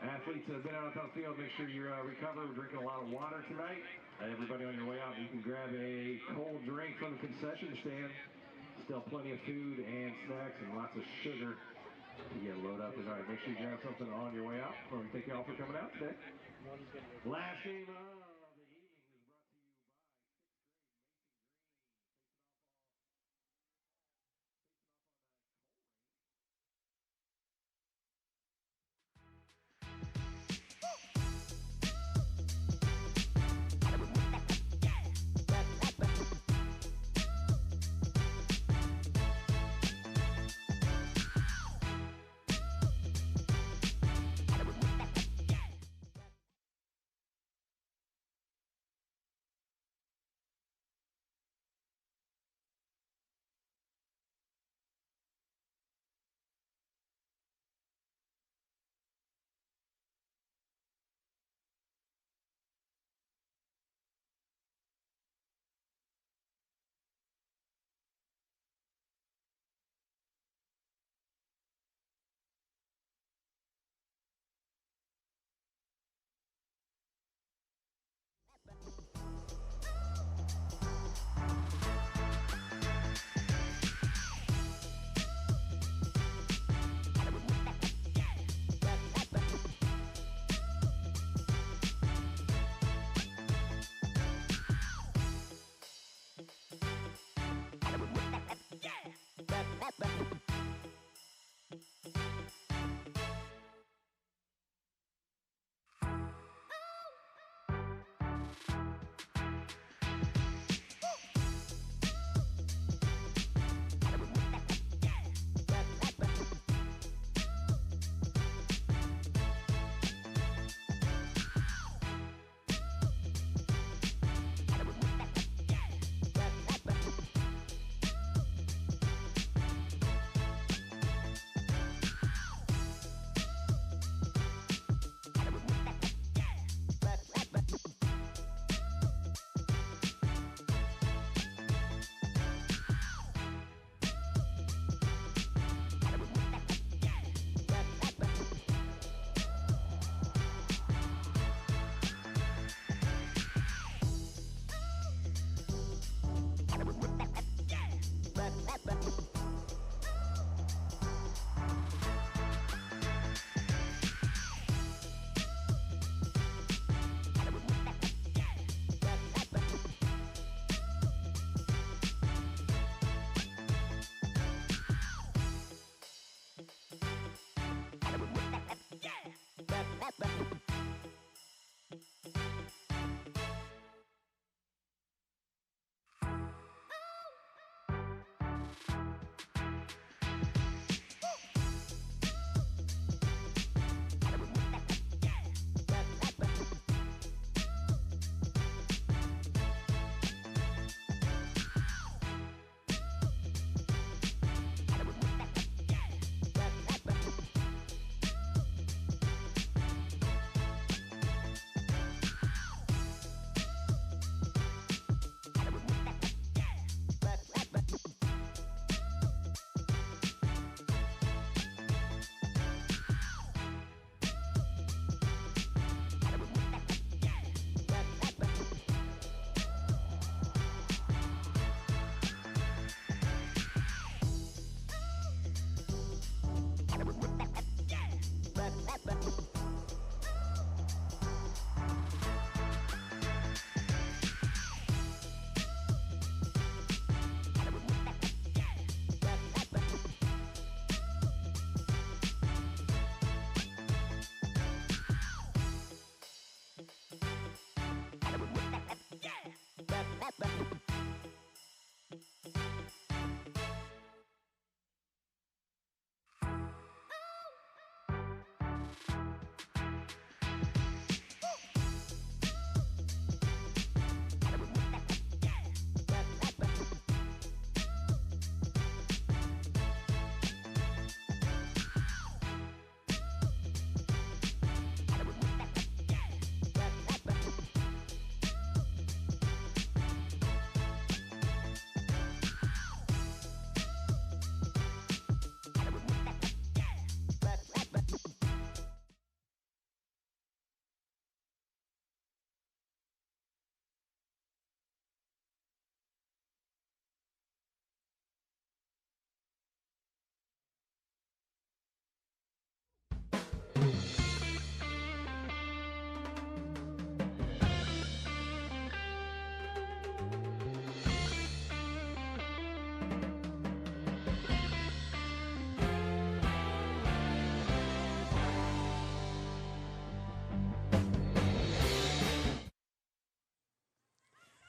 Athletes have been out on the field, make sure you recover. We're drinking a lot of water tonight. Everybody on your way out, you can grab a cold drink from the concession stand. Still plenty of food and snacks and lots of sugar to get loaded up. All right, make sure you grab something on your way out. We thank you all for coming out today. Last game.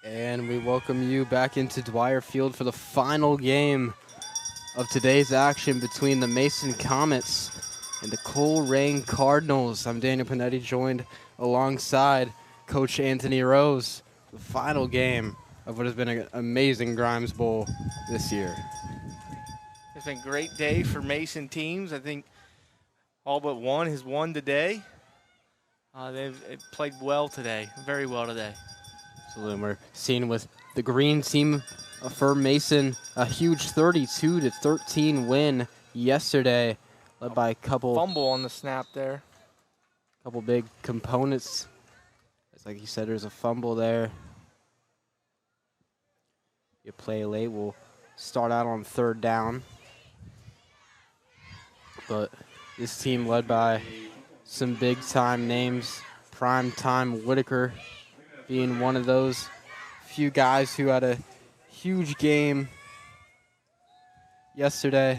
And we welcome you back into Dwire Field for the final game of today's action between the Mason Comets and the Colerain Cardinals. I'm Daniel Panetti, joined alongside Coach Anthony Rose. The final game of what has been an amazing Grimes Bowl this year. It's been a great day for Mason teams. I think all but one has won today. They've played well today, very well today. Absolutely. We're seeing with the green team for Mason a huge 32-13 win yesterday, led by a couple fumble on the snap there. Couple big components. It's like you said, there's a fumble there. You play late. We'll start out on 3rd down. But this team led by some big-time names. Prime time Whitaker being one of those few guys who had a huge game yesterday.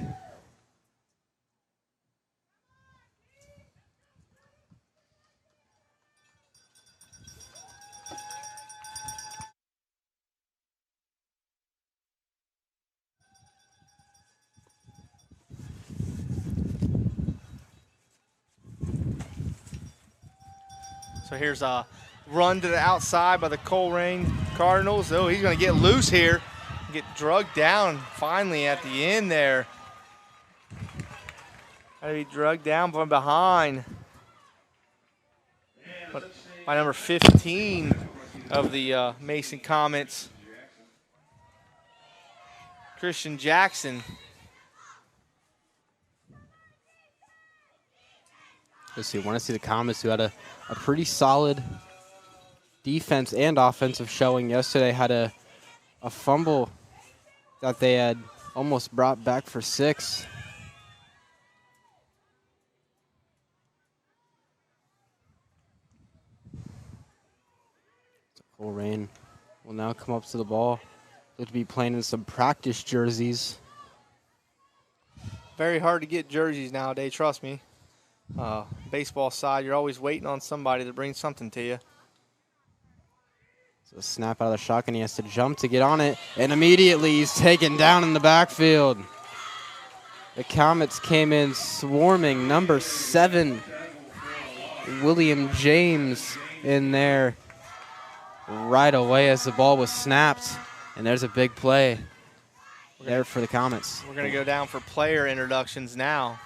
So here's a run to the outside by the Colerain Cardinals. Oh, he's going to get loose here. Get drugged down finally at the end there. Got to be drugged down from behind. But by number 15 of the Mason Comets, Christian Jackson. Let's see, want to see the Comets, who had a pretty solid defense and offensive showing yesterday, had a fumble that they had almost brought back for 6. Colerain will now come up to the ball. Look to be playing in some practice jerseys. Very hard to get jerseys nowadays, trust me. Baseball side, you're always waiting on somebody to bring something to you. So snap out of the shotgun, he has to jump to get on it, and immediately he's taken down in the backfield. The Comets came in swarming. Number 7, William James, in there right away as the ball was snapped, and there's a big play there for the Comets. We're going to go down for player introductions now.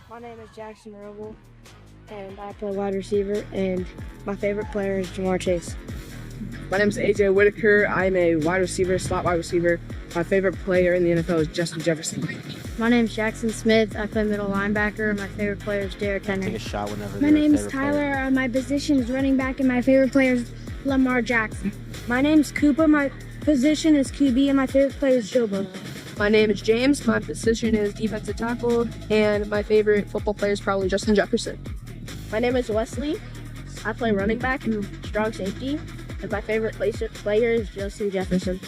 My name is Jackson Roble, and I play wide receiver, and my favorite player is Jamar Chase. My name is AJ Whitaker. I'm a wide receiver, slot wide receiver. My favorite player in the NFL is Justin Jefferson. My name is Jackson Smith. I play middle linebacker. My favorite player is Derrick Henry. Take a shot whenever. My name is Tyler. My position is running back, and my favorite player is Lamar Jackson. My name is Cooper. My position is QB, and my favorite player is Joe Burrow. My name is James. My position is defensive tackle, and my favorite football player is probably Justin Jefferson. My name is Wesley. I play running back and strong safety, and my favorite player is Justin Jefferson.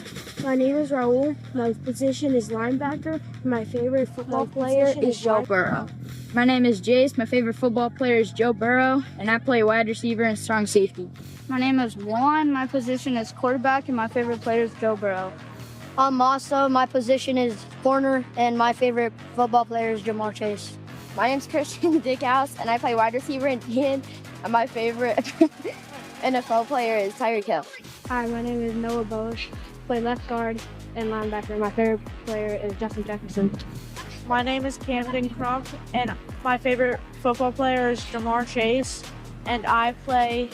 My name is Raul. My position is linebacker. My favorite football player is Joe Burrow. My name is Jace. My favorite football player is Joe Burrow, and I play wide receiver and strong safety. My name is Juan. My position is quarterback, and my favorite player is Joe Burrow. I'm Masa. My position is corner, and my favorite football player is Jamar Chase. My name's Christian Dickhouse, and I play wide receiver and DN, and my favorite NFL player is Tyreek Hill. Hi, my name is Noah Bosch. I play left guard and linebacker. My favorite player is Justin Jefferson. My name is Camden Crump, and my favorite football player is Jamar Chase, and I play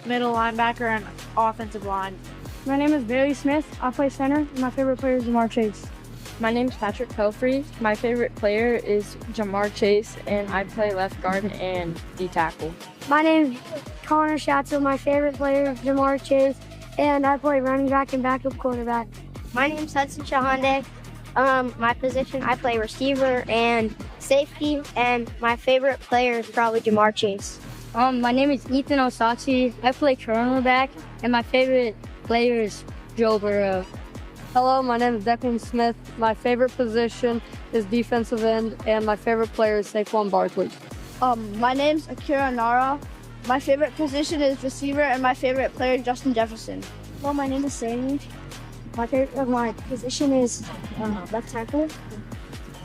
middle linebacker and offensive line. My name is Bailey Smith. I play center, and my favorite player is Jamar Chase. My name is Patrick Pelfrey. My favorite player is Jamar Chase, and I play left guard and D tackle. My name is Connor Schatzel. My favorite player is Jamar Chase, and I play running back and backup quarterback. My name is Hudson Shahande. My position, I play receiver and safety, and my favorite player is probably Jamar Chase. My name is Ethan Osatsi. I play cornerback, and my favorite player is Joe Burrow. Hello, my name is Declan Smith. My favorite position is defensive end, and my favorite player is Saquon Barkley. My name's Akira Nara. My favorite position is receiver, and my favorite player is Justin Jefferson. Well, my name is Sammy. My position is left tackle,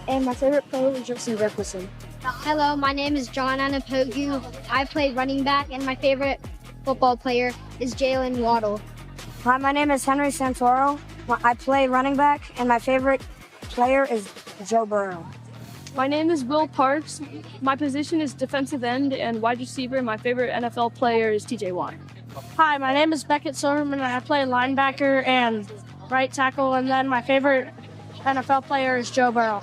and my favorite player is Justin Jefferson. Hello, my name is John Anapogu. I play running back, and my favorite football player is Jalen Waddle. Hi, my name is Henry Santoro. I play running back, and my favorite player is Joe Burrow. My name is Will Parks. My position is defensive end and wide receiver. My favorite NFL player is TJ Watt. Hi, my name is Beckett Silverman, and I play linebacker and right tackle, and then my favorite NFL player is Joe Burrow.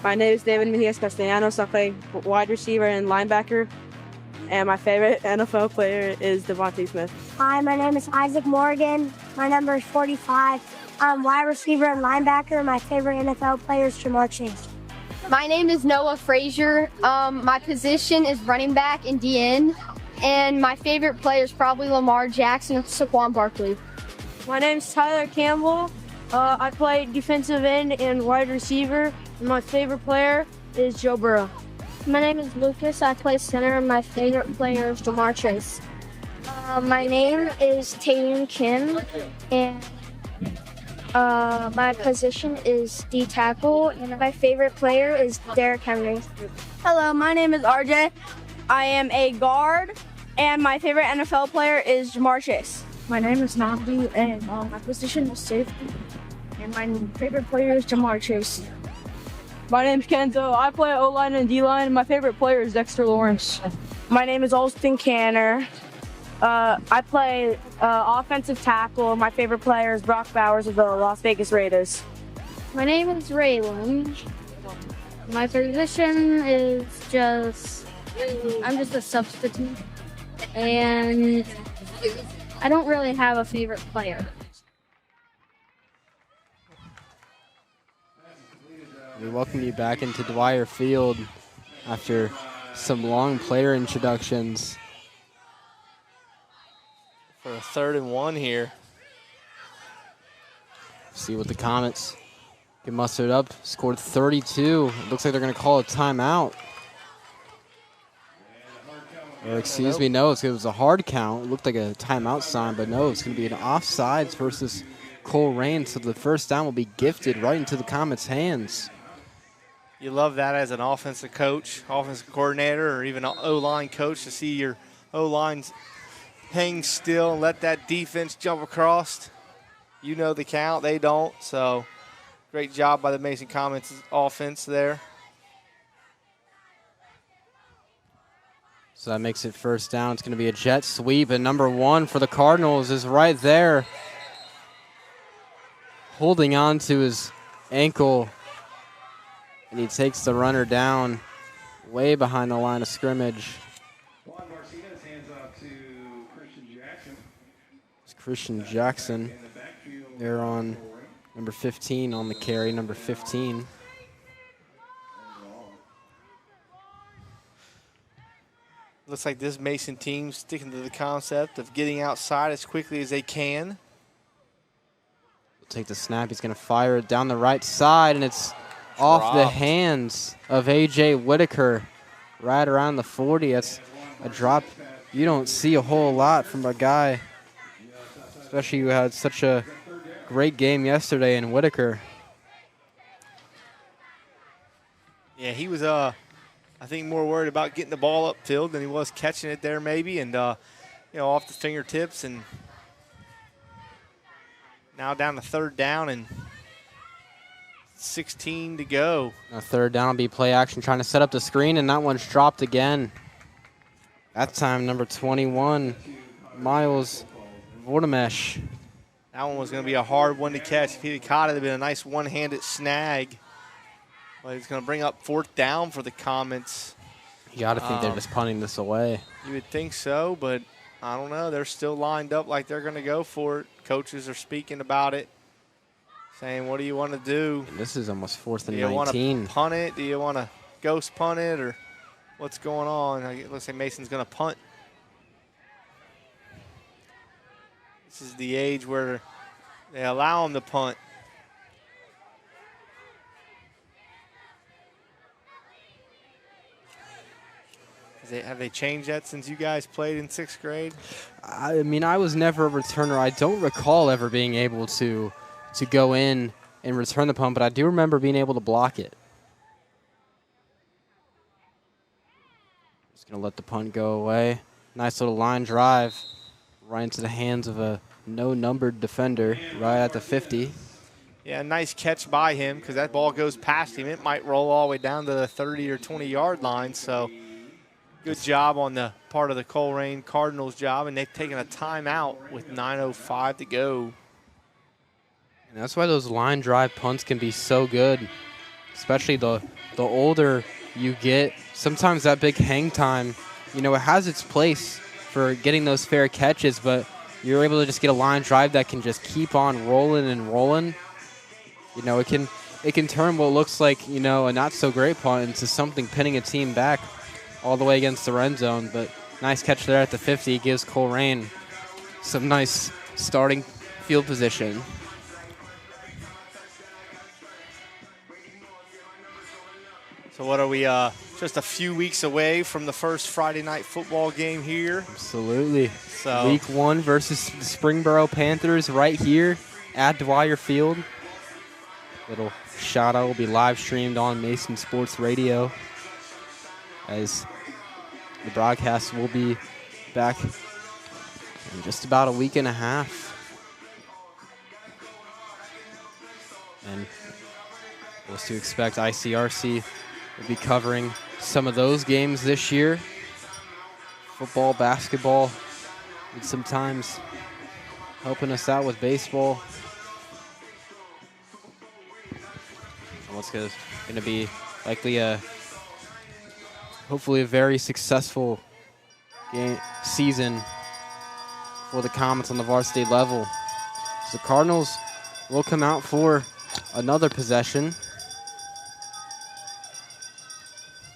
My name is David Mejias Castellanos. I play wide receiver and linebacker, and my favorite NFL player is Devontae Smith. Hi, my name is Isaac Morgan. My number is 45. I'm wide receiver and linebacker. My favorite NFL player is Jamar Chase. My name is Noah Frazier. My position is running back and DN, and my favorite player is probably Lamar Jackson and Saquon Barkley. My name is Tyler Campbell. I play defensive end and wide receiver. And my favorite player is Joe Burrow. My name is Lucas. I play center, and my favorite player is Jamar Chase. My name is Tatum Kim, and my position is D tackle, and my favorite player is Derrick Henry. Hello, my name is RJ. I am a guard, and my favorite NFL player is Jamar Chase. My name is Namdi, and my position is safety. And my favorite player is Jamar Chase. My name is Kenzo. I play O-line and D-line, and my favorite player is Dexter Lawrence. My name is Olston Canner. I play offensive tackle. My favorite player is Brock Bowers of the Las Vegas Raiders. My name is Raylan. My position is I'm just a substitute, and I don't really have a favorite player. We welcome you back into Dwire Field after some long player introductions. For a 3rd and 1 here. See what the Comets get mustered up. Scored 32. It looks like they're going to call a timeout. Or excuse me, no, it was a hard count. It looked like a timeout sign, but no, it's going to be an offsides versus Colerain. So the first down will be gifted right into the Comets' hands. You love that as an offensive coach, offensive coordinator, or even an O-line coach to see your O-lines hang still and let that defense jump across. You know the count, they don't. So great job by the Mason Comets offense there. So that makes it first down. It's going to be a jet sweep, and number 1 for the Cardinals is right there, holding on to his ankle, and he takes the runner down way behind the line of scrimmage. It's Christian Jackson. They're on number 15 on the carry, number 15. Looks like this Mason team sticking to the concept of getting outside as quickly as they can. Take the snap. He's going to fire it down the right side, and it's off the hands of A.J. Whitaker right around the 40. That's a drop you don't see a whole lot from a guy, especially who had such a great game yesterday in Whitaker. Yeah, he was, I think, more worried about getting the ball upfield than he was catching it there maybe, and, off the fingertips. And now down to 3rd down and 16 to go. A 3rd down will be play action, trying to set up the screen, and that one's dropped again. That time, number 21, Miles Vordamesh. That one was going to be a hard one to catch. If he had caught it, it would have been a nice one-handed snag. But it's going to bring up 4th down for the Comets. You got to think they're just punting this away. You would think so, but I don't know. They're still lined up like they're going to go for it. Coaches are speaking about it, saying, what do you want to do? This is almost 4th and 19. Do you want to punt it? Do you want to ghost punt it? Or what's going on? It looks like Mason's going to punt. This is the age where they allow him to punt. Have they changed that since you guys played in 6th grade? I mean, I was never a returner. I don't recall ever being able to go in and return the punt, but I do remember being able to block it. Just going to let the punt go away. Nice little line drive right into the hands of a no-numbered defender right at the 50. Yeah, nice catch by him because that ball goes past him. It might roll all the way down to the 30 or 20-yard line. So good job on the part of the Colerain Cardinals job, and they've taken a timeout with 9:05 to go. And that's why those line drive punts can be so good, especially the older you get. Sometimes that big hang time, it has its place for getting those fair catches, but you're able to just get a line drive that can just keep on rolling and rolling. It can turn what looks like, a not so great punt into something pinning a team back all the way against the red zone. But nice catch there at the 50 gives Colerain some nice starting field position. So what are we, just a few weeks away from the first Friday night football game here? Absolutely. So Week 1 versus the Springboro Panthers right here at Dwire Field. Little shout out will be live streamed on Mason Sports Radio, as the broadcast will be back in just about a week and a half. And what's to expect, ICRC will be covering some of those games this year. Football, basketball, and sometimes helping us out with baseball. What's going to be likely hopefully a very successful season for the Comets on the varsity level. So the Cardinals will come out for another possession.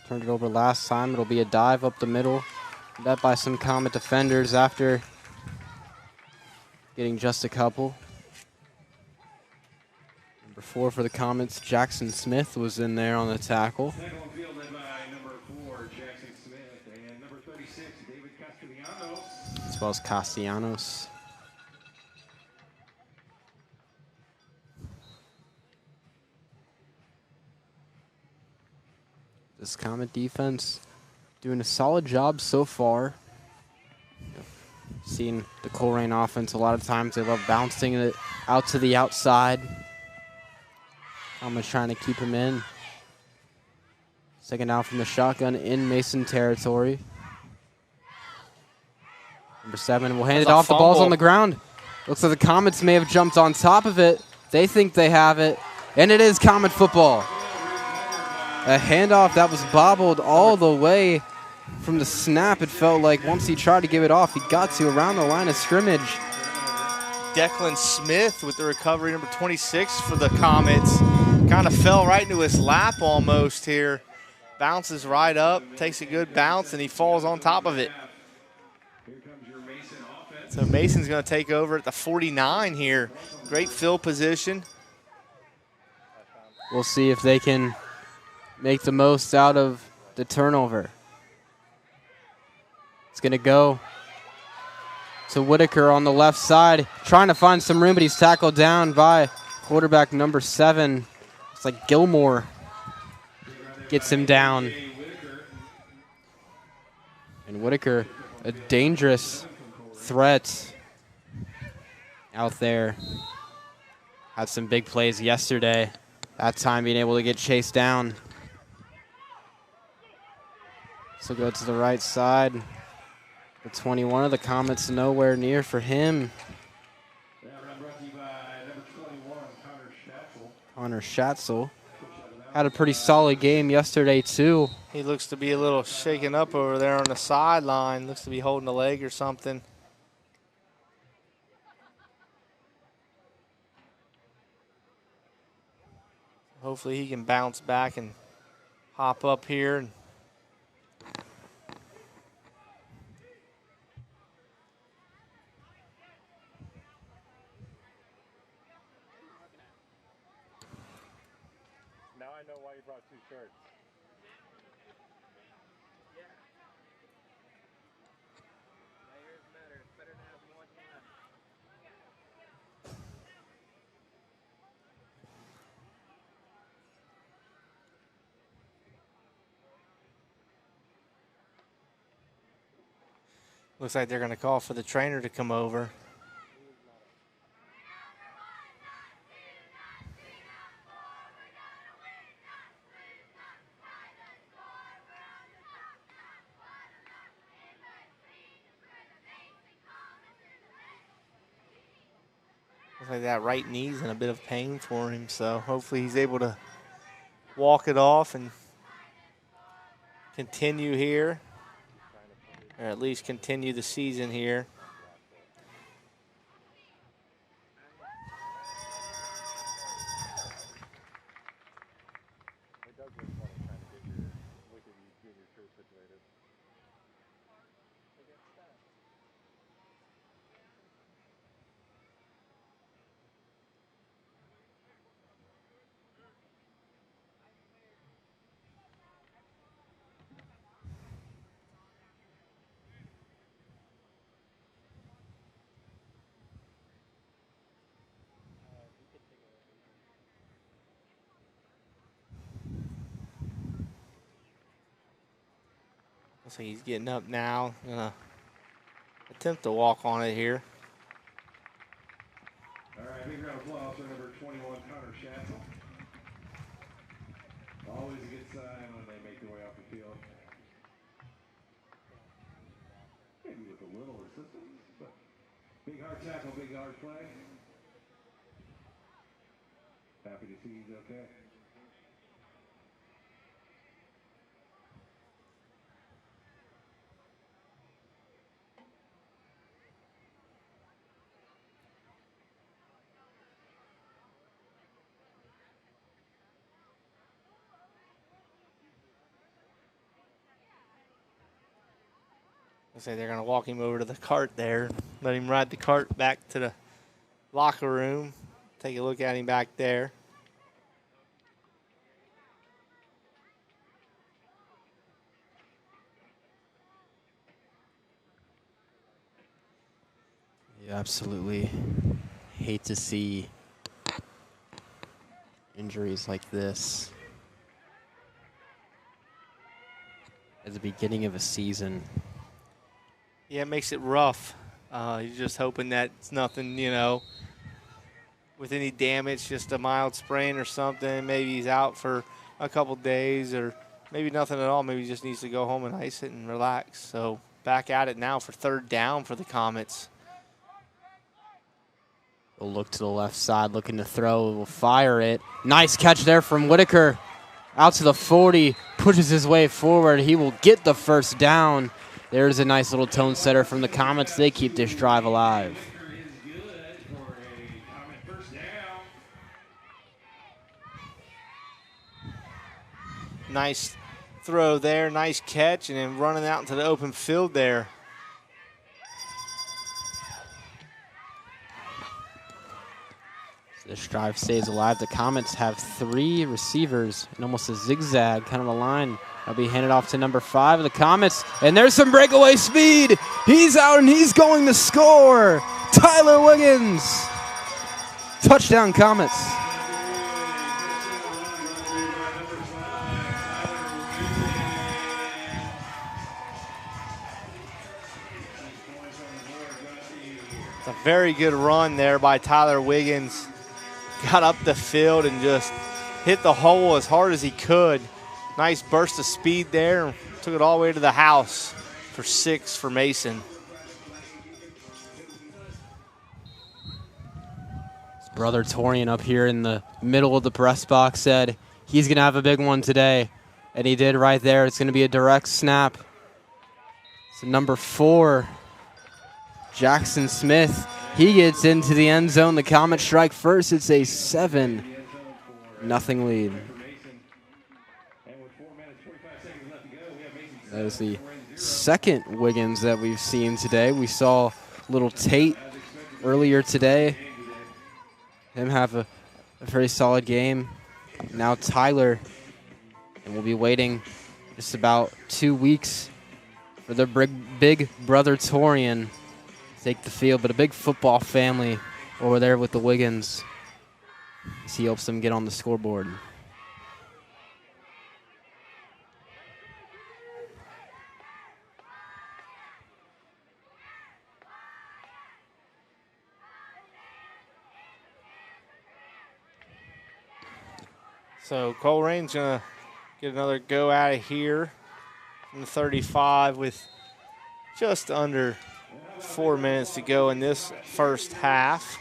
Turned it over last time. It'll be a dive up the middle, met by some Comet defenders after getting just a couple. Number 4 for the Comets, Jackson Smith, was in there on the tackle. As well as Castellanos. This Comet defense doing a solid job so far. Seeing the Colerain offense, a lot of times they love bouncing it out to the outside. Comets trying to keep him in. Second down from the shotgun in Mason territory. Number 7 will hand it off. The ball's on the ground. Looks like the Comets may have jumped on top of it. They think they have it. And it is Comet football. A handoff that was bobbled all the way from the snap. It felt like once he tried to give it off, he got to around the line of scrimmage. Declan Smith with the recovery, number 26 for the Comets. Kind of fell right into his lap almost here. Bounces right up, takes a good bounce, and he falls on top of it. So Mason's going to take over at the 49 here. Great field position. We'll see if they can make the most out of the turnover. It's going to go to Whitaker on the left side, trying to find some room, but he's tackled down by quarterback number 7. It's like Gilmore gets him down. And Whitaker, a dangerous threat out there. Had some big plays yesterday. That time being able to get chased down. So go to the right side. The 21 of the Comets nowhere near for him. Connor Schatzel had a pretty solid game yesterday too. He looks to be a little shaken up over there on the sideline. Looks to be holding a leg or something. Hopefully he can bounce back and hop up here. Now I know why you brought 2 shirts. Looks like they're going to call for the trainer to come over. Looks like that right knee's in a bit of pain for him, so hopefully he's able to walk it off and continue here, or at least continue the season here. So he's getting up now. Gonna attempt to walk on it here. All right, big round of applause for number 21, Connor Schatzel. Always a good sign when they make their way off the field. Maybe with a little resistance, but big hard tackle, big hard play. Happy to see he's okay. I say they're going to walk him over to the cart there, let him ride the cart back to the locker room. Take a look at him back there. You absolutely hate to see injuries like this at the beginning of a season. Yeah, it makes it rough. You're just hoping that it's nothing, you know, with any damage, just a mild sprain or something. Maybe he's out for a couple days, or maybe nothing at all. Maybe he just needs to go home and ice it and relax. So back at it now for third down for the Comets. We'll look to the left side, looking to throw. We'll fire it. Nice catch there from Whitaker. Out to the 40, pushes his way forward. He will get the first down. There's a nice little tone setter from the Comets. They keep this drive alive. Nice throw there, nice catch, and then running out into the open field there. This drive stays alive. The Comets have 3 receivers and almost a zigzag kind of a line. That'll be handed off to number 5 of the Comets. And there's some breakaway speed. He's out and he's going to score. Tyler Wiggins. Touchdown, Comets. It's a very good run there by Tyler Wiggins. Got up the field and just hit the hole as hard as he could. Nice burst of speed there. Took it all the way to the house for 6 for Mason. His brother Torian up here in the middle of the press box said he's going to have a big one today. And he did right there. It's going to be a direct snap. So number 4, Jackson Smith. He gets into the end zone. The Comets strike first. It's a 7-0 lead. That is the second Wiggins that we've seen today. We saw little Tate earlier today. Him have a very solid game. Now Tyler. And we'll be waiting just about 2 weeks for their big brother Torian to take the field. But a big football family over there with the Wiggins as he helps them get on the scoreboard. So Colerain's going to get another go out of here from the 35 with just under 4 minutes to go in this first half.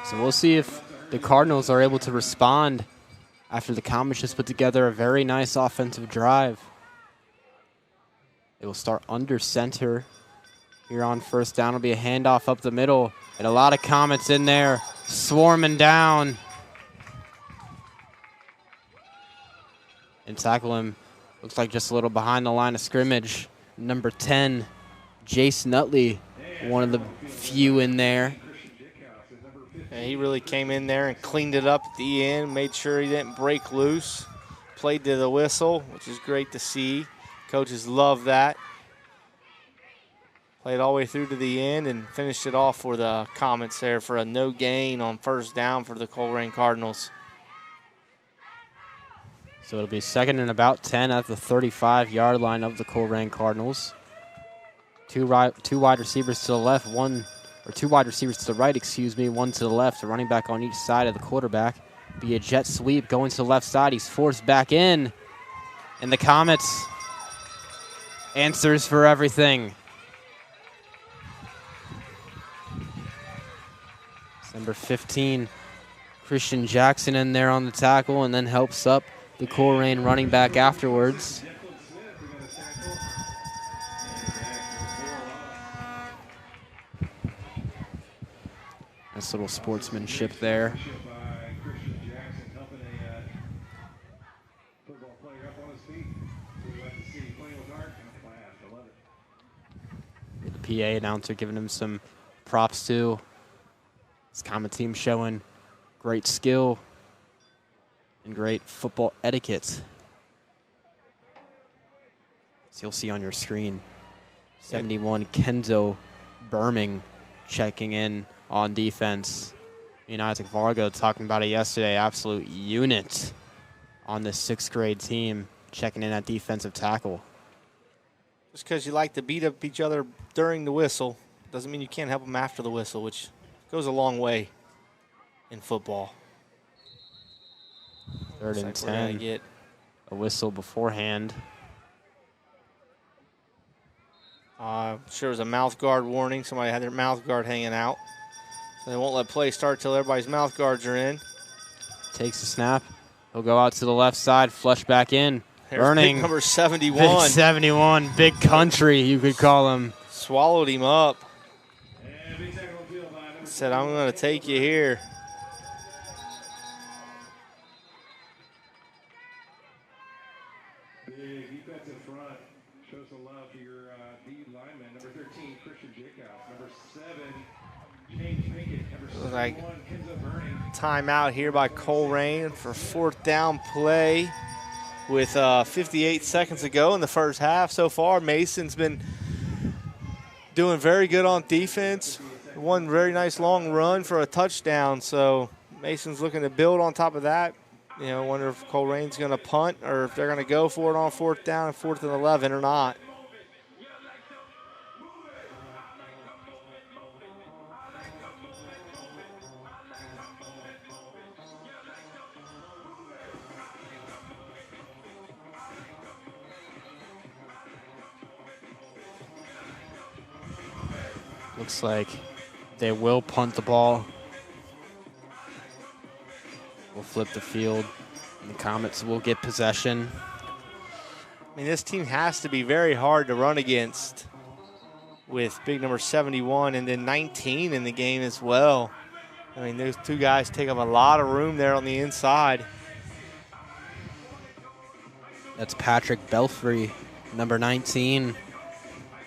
So we'll see if the Cardinals are able to respond after the Comets just put together a very nice offensive drive. It will start under center. Here on first down will be a handoff up the middle. And a lot of Comets in there swarming down. And tackle him, looks like just a little behind the line of scrimmage. Number 10, Jace Nutley, one of the few in there. And he really came in there and cleaned it up at the end, made sure he didn't break loose. Played to the whistle, which is great to see. Coaches love that. Played all the way through to the end and finished it off for the Comets there for a no gain on first down for the Colerain Cardinals. So it'll be second and about 10 at the 35-yard line of the Colerain Cardinals. Two wide receivers to the left, two wide receivers to the right, one to the left. A running back on each side of the quarterback. Be a jet sweep going to the left side. He's forced back in. And the Comets answers for everything. Number 15, Christian Jackson in there on the tackle and then helps up the Colerain running back afterwards. Nice little sportsmanship there. The PA announcer giving him some props too. This Comet team showing great skill and great football etiquette. So you'll see on your screen, 71 Kenzo Burming checking in on defense. Isaac Vargo talking about it yesterday, absolute unit on this 6th grade team, checking in at defensive tackle. Just because you like to beat up each other during the whistle doesn't mean you can't help them after the whistle, which goes a long way in football. Third and 10. Get a whistle beforehand. Sure was a mouth guard warning. Somebody had their mouth guard hanging out. So they won't let play start till everybody's mouth guards are in. Takes the snap. He'll go out to the left side, flush back in. There's Burning. Big number 71. Big 71, big country, you could call him. Swallowed him up. Said, I'm going to take you here. Big defensive front. Show some love for your D lineman. Number 13, Christian Jacobs. Number 7, James Pinkett. Number 71, Like Kenzo Burning. timeout here by Colerain for 4th down play with 58 seconds to go in the first half. So far, Mason's been doing very good on defense. One very nice long run for a touchdown. So Mason's looking to build on top of that. Wonder if Colerain's going to punt or if they're going to go for it on 4th down and 4th and 11 or not. Looks like they will punt the ball. We'll flip the field. And the Comets will get possession. I mean, this team has to be very hard to run against with big number 71 and then 19 in the game as well. I mean, those two guys take up a lot of room there on the inside. That's Patrick Belfry, number 19.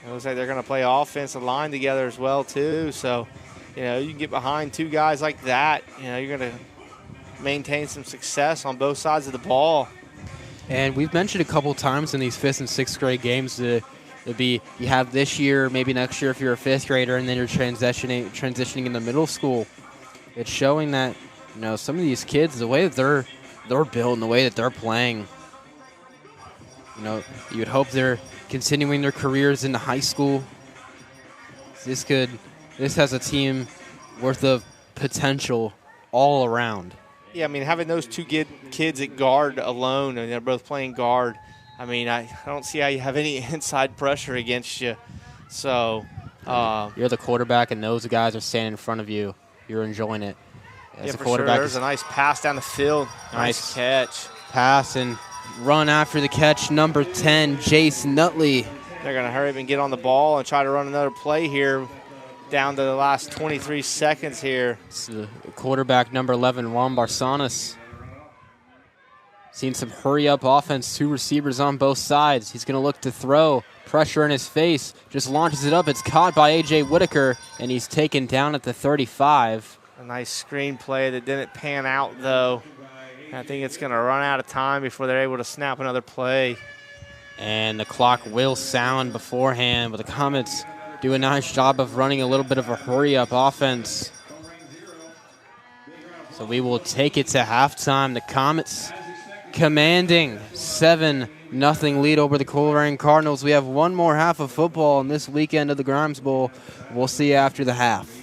It looks like they're going to play offensive line together as well, too. So, you can get behind two guys like that. You're going to maintain some success on both sides of the ball. And we've mentioned a couple times in these 5th and 6th grade games you have this year, maybe next year if you're a 5th grader, and then you're transitioning into middle school. It's showing that some of these kids, the way that they're built and the way that they're playing, you would hope they're continuing their careers into high school. This has a team worth of potential all around. Yeah, I mean, having those two kids at guard alone, and they're both playing guard, I mean, I don't see how you have any inside pressure against you. So you're the quarterback, and those guys are standing in front of you. You're enjoying it. Yeah, for sure. There's a nice pass down the field. Nice catch. Pass and run after the catch, number 10, Jace Nutley. They're going to hurry up and get on the ball and try to run another play here down to the last 23 seconds here. It's the quarterback, number 11, Juan Barsanas. Seen some hurry-up offense, 2 receivers on both sides. He's going to look to throw. Pressure in his face. Just launches it up. It's caught by A.J. Whitaker, and he's taken down at the 35. A nice screen play that didn't pan out, though. I think it's going to run out of time before they're able to snap another play. And the clock will sound beforehand, but the Comets do a nice job of running a little bit of a hurry-up offense. So we will take it to halftime. The Comets commanding 7-0 lead over the Colerain Cardinals. We have one more half of football on this weekend of the Grimes Bowl. We'll see you after the half.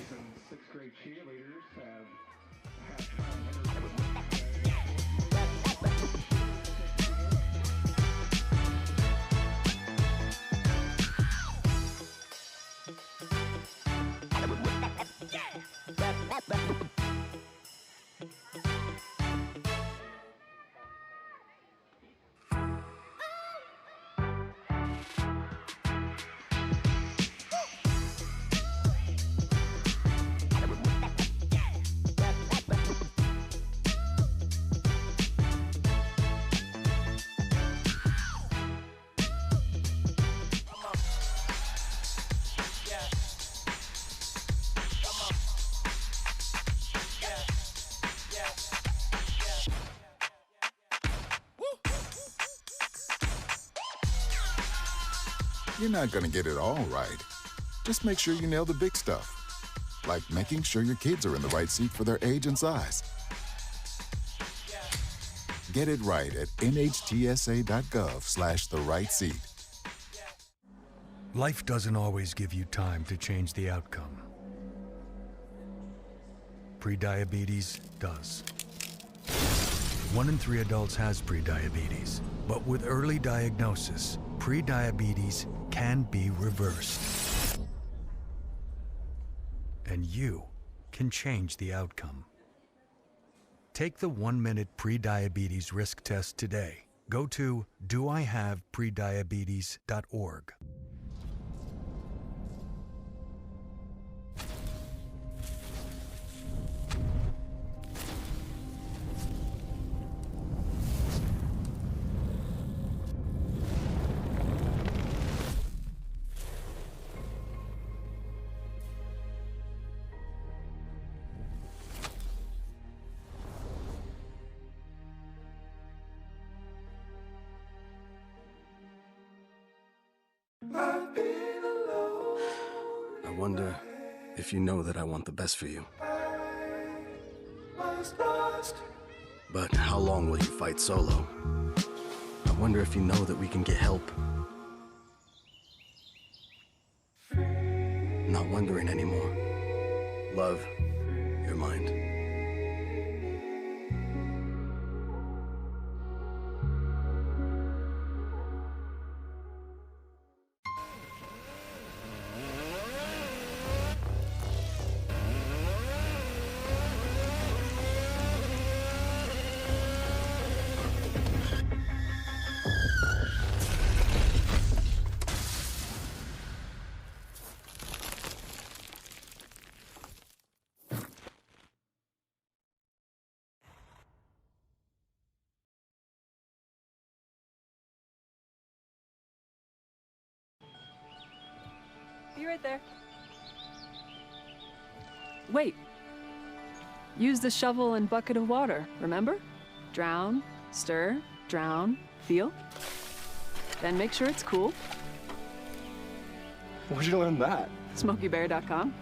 You're not going to get it all right. Just make sure you nail the big stuff, like making sure your kids are in the right seat for their age and size. Get it right at nhtsa.gov/the-right seat. Life doesn't always give you time to change the outcome. Prediabetes does. 1 in 3 adults has prediabetes, but with early diagnosis, prediabetes can be reversed. And you can change the outcome. Take the 1-minute prediabetes risk test today. Go to doihaveprediabetes.org. I wonder if you know that I want the best for you. But how long will you fight solo? I wonder if you know that we can get help. Not wondering anymore. Love, your mind. Be right there. Wait. Use the shovel and bucket of water, remember? Drown, stir, drown, feel. Then make sure it's cool. Where'd you learn that? SmokeyBear.com.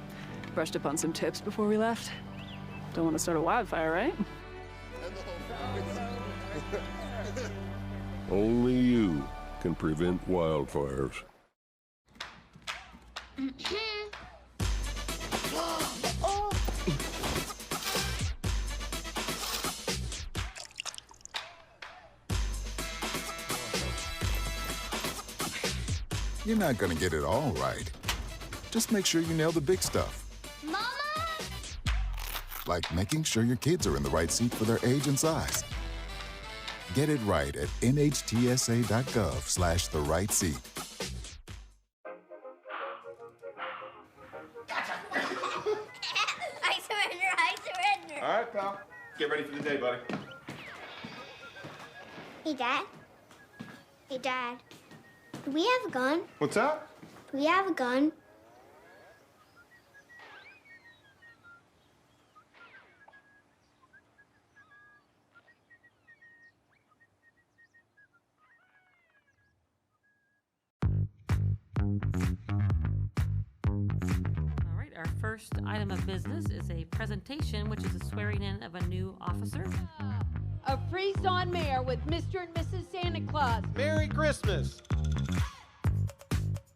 Brushed up on some tips before we left. Don't want to start a wildfire, right? Only you can prevent wildfires. You're not going to get it all right. Just make sure you nail the big stuff. Mama! Like making sure your kids are in the right seat for their age and size. Get it right at nhtsa.gov/the-right-seat. I surrender. All right, pal. Get ready for the day, buddy. Hey, Dad. Hey, Dad. Do we have a gun? What's that? Do we have a gun? All right, our first item of business is a presentation, which is a swearing in of a new officer. A Freeze-On Mayor with Mr. and Mrs. Santa Claus. Merry Christmas.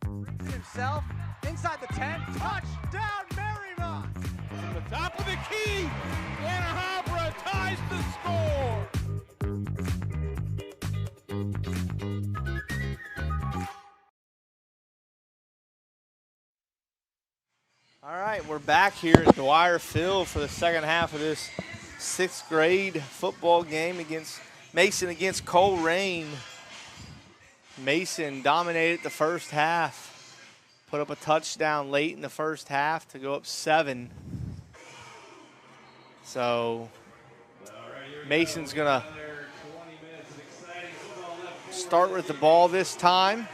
Brings it himself inside the 10. Touchdown, Marymount. From the top of the key, Anna Habra ties the score. All right, we're back here at Dwire Field for the second half of this 6th grade football game against Mason against Colerain. Mason dominated the first half, put up a touchdown late in the first half to go up 7. So Mason's gonna start with the ball this time.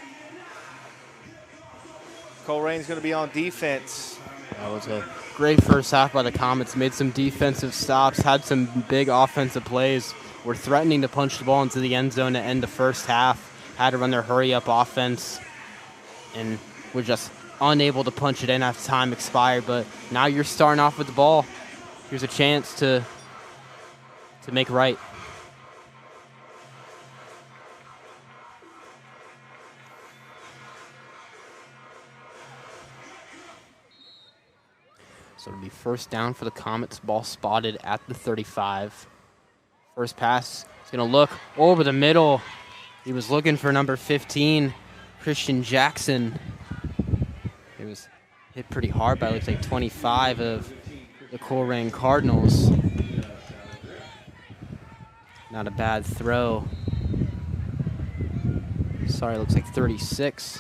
Colerain's gonna be on defense. That was a great first half by the Comets. Made some defensive stops, had some big offensive plays. Were threatening to punch the ball into the end zone to end the first half. Had to run their hurry-up offense, and were just unable to punch it in after time expired. But now you're starting off with the ball. Here's a chance to make right. So it'll be first down for the Comets. Ball spotted at the 35. First pass is going to look over the middle. He was looking for number 15, Christian Jackson. It was hit pretty hard by, looks like, 25 of the Colerain Cardinals. Not a bad throw. Sorry, looks like 36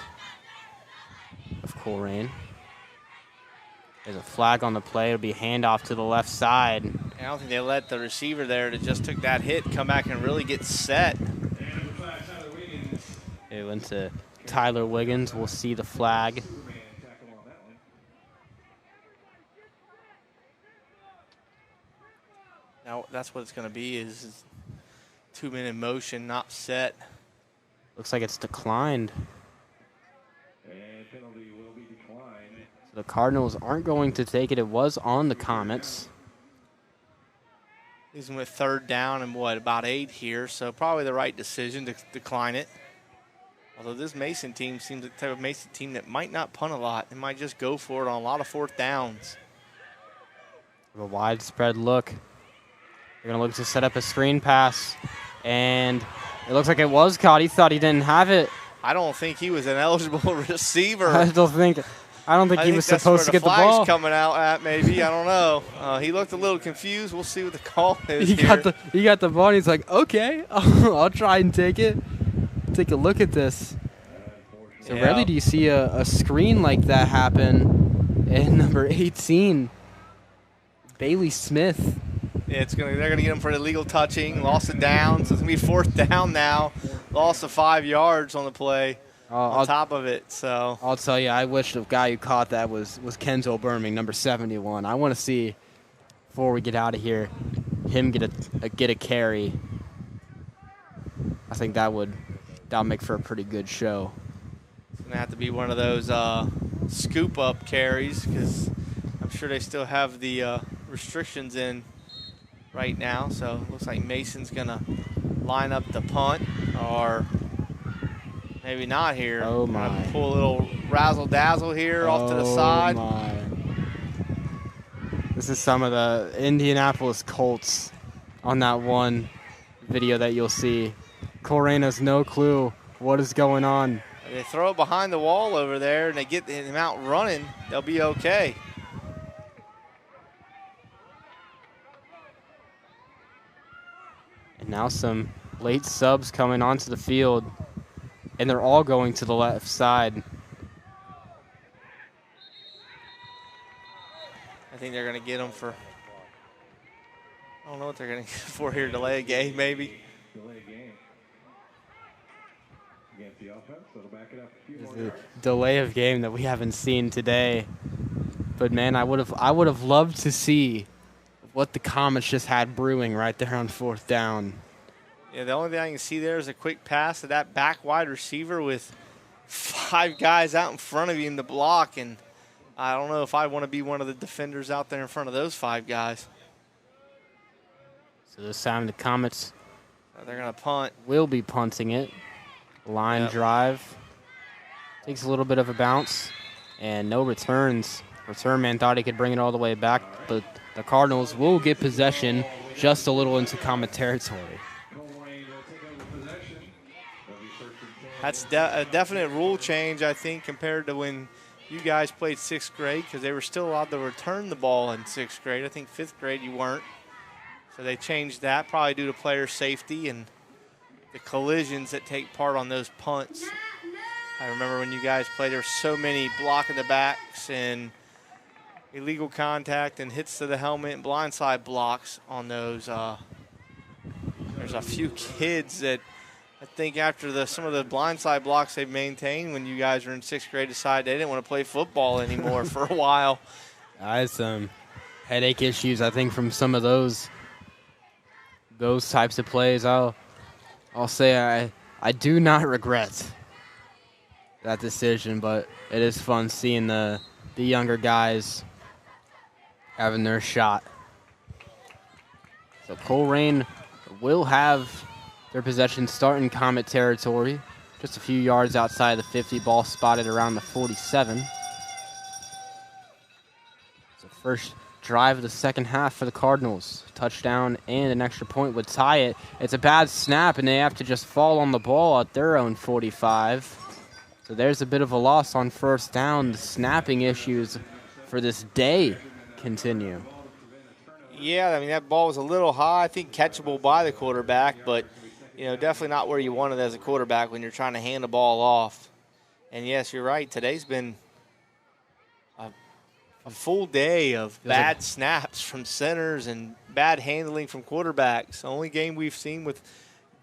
of Colerain. There's a flag on the play. It'll be handoff to the left side. I don't think they let the receiver there that just took that hit come back and really get set. It went to Tyler Wiggins. We'll see the flag. Now that's what it's going to be, is 2-minute motion, not set. Looks like it's declined. And penalty will be declined. So the Cardinals aren't going to take it. It was on the Comets. He's with 3rd down and about 8 here, so probably the right decision to decline it. Although this Mason team seems like the type of Mason team that might not punt a lot. They might just go for it on a lot of 4th downs. A widespread look. They're going to look to set up a screen pass. And it looks like it was caught. He thought he didn't have it. I don't think he was an eligible receiver. I don't think he was supposed to get the ball. That's where the flag's coming out at, maybe. I don't know. He looked a little confused. We'll see what the call is He got the ball, and he's like, okay, I'll try and take it. Take a look at this. So rarely do you see a screen like that happen. And number 18, Bailey Smith. Yeah, they're gonna get him for illegal touching, loss of down. So it's gonna be 4th down now. Loss of 5 yards on the play. On top of it, so I'll tell you, I wish the guy who caught that was Kenzo Birmingham, number 71. I want to see, before we get out of here, him get a carry. I think that'll make for a pretty good show. It's gonna have to be one of those scoop up carries, because I'm sure they still have the restrictions in right now. So it looks like Mason's gonna line up the punt, or maybe not here. Oh my! Pull a little razzle dazzle here off to the side. Oh my! This is some of the Indianapolis Colts on that one video that you'll see. Colerain has no clue what is going on. they throw it behind the wall over there and they get him out running, they'll be okay. And now some late subs coming onto the field, and they're all going to the left side. I think they're going to get them for, I don't know what they're going to get for here, delay a game maybe. Delay a game. Against the offense, it'll back it up a few more There's yards. a delay of game that we haven't seen today. But man, I would have loved to see what the Comets just had brewing right there on 4th down. Yeah, the only thing I can see there is a quick pass to that back wide receiver with 5 guys out in front of him to block, and I don't know if I want to be one of the defenders out there in front of those 5 guys. So this time the Comets They're going to punt. Will be punting it. Line drive. Takes a little bit of a bounce, and no returns. Return man thought he could bring it all the way back, but the Cardinals will get possession just a little into Comet territory. That's a definite rule change, I think, compared to when you guys played 6th grade, because they were still allowed to return the ball in 6th grade. I think 5th grade you weren't. So they changed that, probably due to player safety and the collisions that take part on those punts. I remember when you guys played, there were so many blocking the backs and illegal contact and hits to the helmet and blindside blocks on those. There's a few kids that I think after some of the blindside blocks they've maintained when you guys were in 6th grade decided they didn't want to play football anymore for a while. I had some headache issues, I think, from some of those types of plays. I'll say I do not regret that decision, but it is fun seeing the younger guys having their shot. So Colerain will have their possession start in Comet territory, just a few yards outside the 50, ball spotted around the 47. So first drive of the second half for the Cardinals. Touchdown and an extra point would tie it. It's a bad snap, and they have to just fall on the ball at their own 45. So there's a bit of a loss on 1st down. The snapping issues for this day continue. Yeah, I mean, that ball was a little high. I think catchable by the quarterback, but, definitely not where you want it as a quarterback when you're trying to hand the ball off. And, yes, you're right. Today's been a full day of bad snaps from centers and bad handling from quarterbacks. The only game we've seen with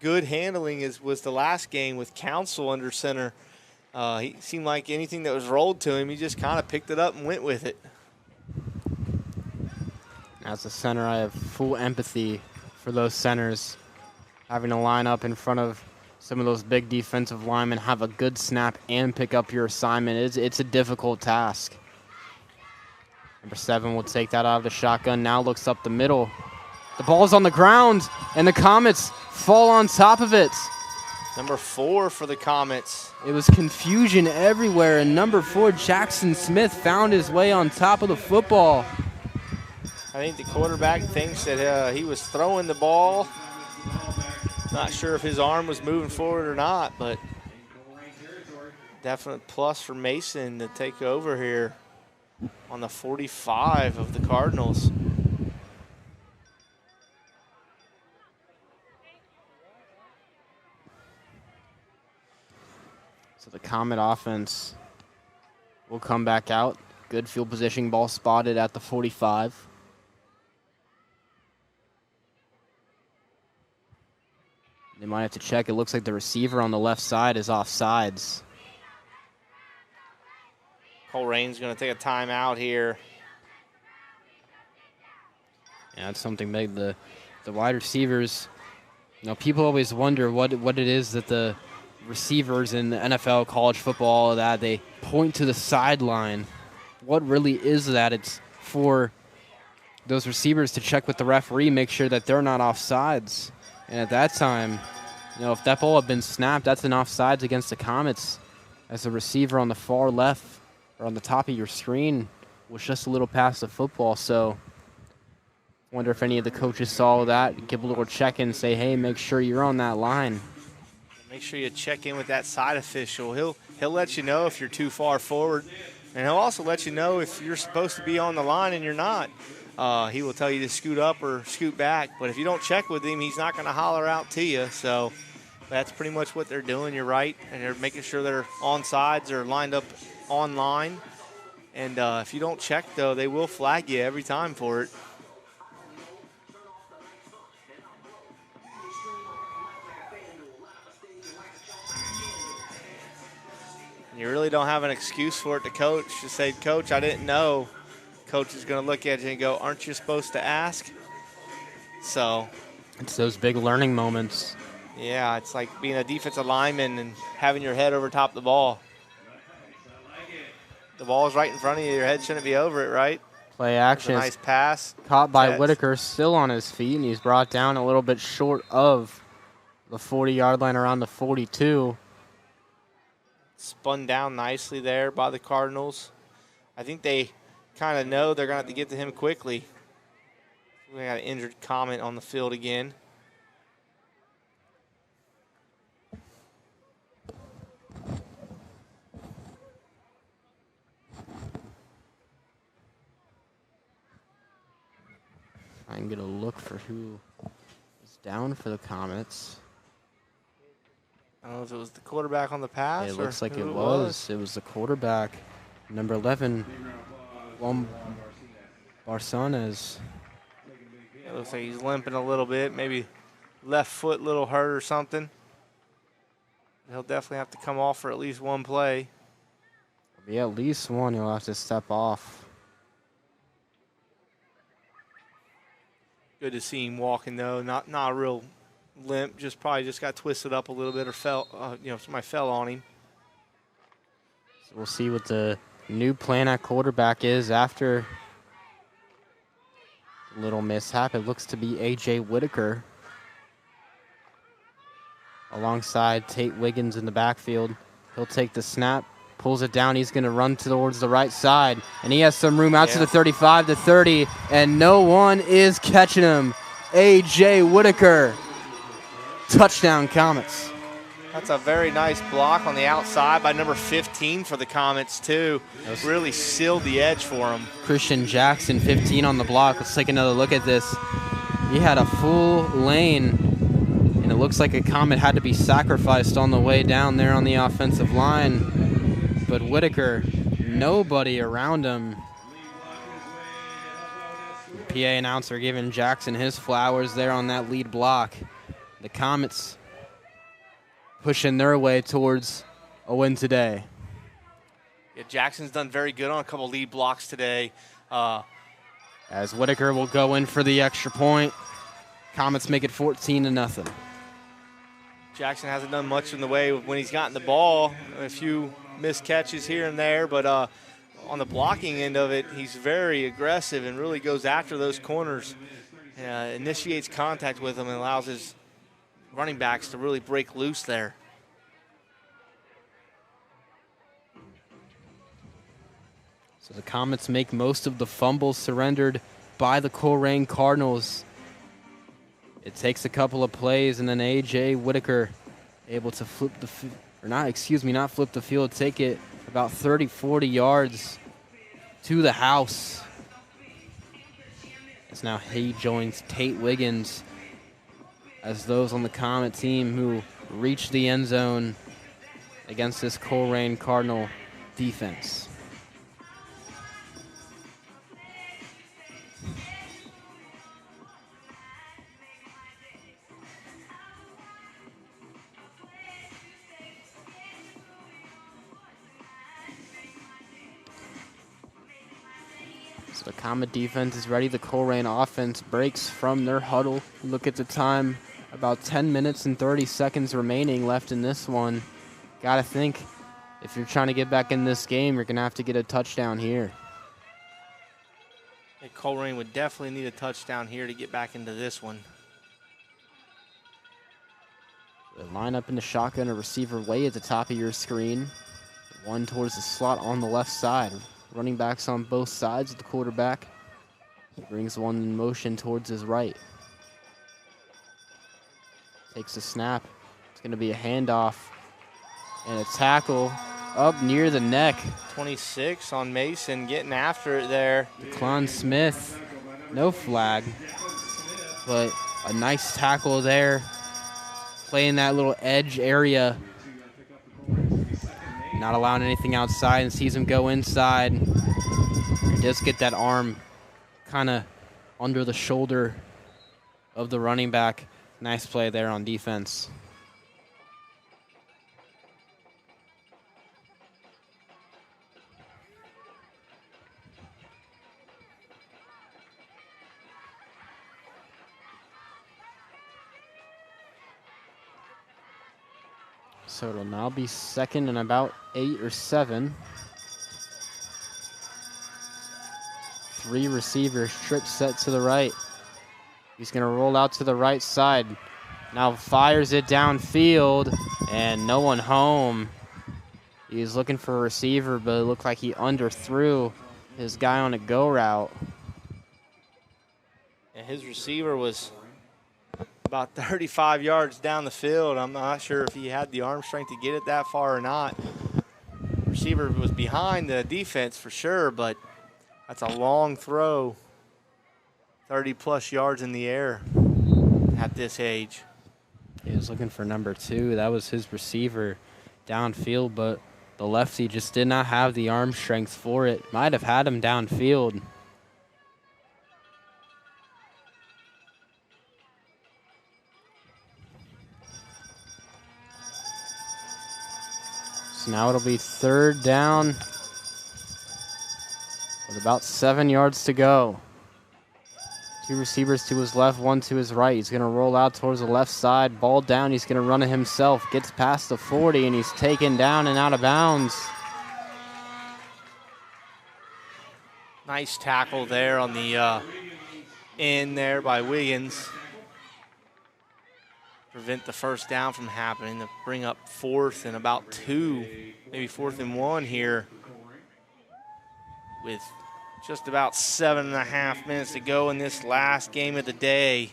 good handling was the last game with Council under center. He seemed like anything that was rolled to him, he just kind of picked it up and went with it. As a center, I have full empathy for those centers. Having to line up in front of some of those big defensive linemen, have a good snap, and pick up your assignment. It's a difficult task. Number 7 will take that out of the shotgun, now looks up the middle. The ball's on the ground, and the Comets fall on top of it. Number 4 for the Comets. It was confusion everywhere, and number 4, Jackson Smith, found his way on top of the football. I think the quarterback thinks that he was throwing the ball. Not sure if his arm was moving forward or not, but definite plus for Mason to take over here on the 45 of the Cardinals. So the Comet offense will come back out. Good field position, ball spotted at the 45. They might have to check. It looks like the receiver on the left side is offsides. Colerain's going to take a timeout here. Yeah, that's something big. The wide receivers, people always wonder what it is that the receivers in the NFL, college football, that they point to the sideline. What really is that? It's for those receivers to check with the referee, make sure that they're not offsides. And at that time, if that ball had been snapped, that's an offsides against the Comets, as the receiver on the far left or on the top of your screen was just a little past the football. So I wonder if any of the coaches saw that, give a little check-in, say, hey, make sure you're on that line. make sure you check in with that side official. He'll let you know if you're too far forward, and he'll also let you know if you're supposed to be on the line and you're not. He will tell you to scoot up or scoot back, but if you don't check with him, he's not going to holler out to you. So that's pretty much what they're doing. You're right, and they're making sure they're on sides or lined up on line. And if you don't check, though, they will flag you every time for it. You really don't have an excuse for it to coach. Just say, Coach, I didn't know. Coach is going to look at you and go, aren't you supposed to ask? So it's those big learning moments. Yeah, it's like being a defensive lineman and having your head over top of the ball. The ball is right in front of you. Your head shouldn't be over it, right? Play action. Nice pass. Caught by Whitaker, still on his feet, and he's brought down a little bit short of the 40-yard line, around the 42. Spun down nicely there by the Cardinals. I think they kind of know they're going to have to get to him quickly. We got an injured Comet on the field again. I can get a look for who is down for the Comets. I don't know if it was the quarterback on the pass. It looks like it was. It was the quarterback, number 11, Juan Barsanes. It looks like he's limping a little bit, maybe left foot a little hurt or something. He'll definitely have to come off for at least one play. Yeah, at least one. He'll have to step off. Good to see him walking though. Not a real limp. Probably just got twisted up a little bit or fell. Somebody fell on him. So we'll see what the new plan at quarterback is after the little mishap. It looks to be A.J. Whitaker alongside Tate Wiggins in the backfield. He'll take the snap, pulls it down. He's going to run towards the right side, and he has some room out to the 35, the 30, and no one is catching him. A.J. Whitaker, touchdown Comets. That's a very nice block on the outside by number 15 for the Comets, too. Really sealed the edge for him. Christian Jackson, 15 on the block. Let's take another look at this. He had a full lane, and it looks like a Comet had to be sacrificed on the way down there on the offensive line. But Whitaker, nobody around him. The PA announcer giving Jackson his flowers there on that lead block. The Comets pushing their way towards a win today. Yeah, Jackson's done very good on a couple lead blocks today. As Whitaker will go in for the extra point. Comets make it 14-0. Jackson hasn't done much in the way when he's gotten the ball. A few missed catches here and there, but on the blocking end of it, he's very aggressive and really goes after those corners. Initiates contact with them and allows his running backs to really break loose there. So the Comets make most of the fumbles surrendered by the Colerain Cardinals. It takes a couple of plays, and then A.J. Whitaker able to flip the not flip the field, take it about 30, 40 yards to the house. As now he joins Tate Wiggins as those on the Comet team who reach the end zone against this Colerain Cardinal defense. So the Comet defense is ready. The Colerain offense breaks from their huddle. Look at the time, about 10 minutes and 30 seconds remaining left in this one. Got to think, if you're trying to get back in this game, you're going to have to get a touchdown here. Yeah, Colerain would definitely need a touchdown here to get back into this one. They line up in the shotgun, a receiver way at the top of your screen. One towards the slot on the left side. Running backs on both sides of the quarterback. He brings one in motion towards his right. Takes a snap. He's going to be a handoff and a tackle up near the neck. 26 on Mason, getting after it there. Declan Smith, no flag, but a nice tackle there. Playing that little edge area. Not allowing anything outside, and sees him go inside. He does get that arm kind of under the shoulder of the running back. Nice play there on defense. So it'll now be second and about 8 or 7. 3 receivers, trip set to the right. He's going to roll out to the right side. Now fires it downfield, and no one home. He's looking for a receiver, but it looked like he underthrew his guy on a go route. And his receiver was about 35 yards down the field. I'm not sure if he had the arm strength to get it that far or not. Receiver was behind the defense for sure, but that's a long throw. 30-plus yards in the air at this age. He was looking for number 2. That was his receiver downfield, but the lefty just did not have the arm strength for it. Might have had him downfield. So now it'll be 3rd down with about 7 yards to go. 2 receivers to his left, 1 to his right. He's going to roll out towards the left side. Ball down. He's going to run it himself. Gets past the 40, and he's taken down and out of bounds. Nice tackle there on the end there by Wiggins. Prevent the first down from happening, to bring up 4th and about 2, maybe 4th and 1 here with just about 7.5 minutes to go in this last game of the day.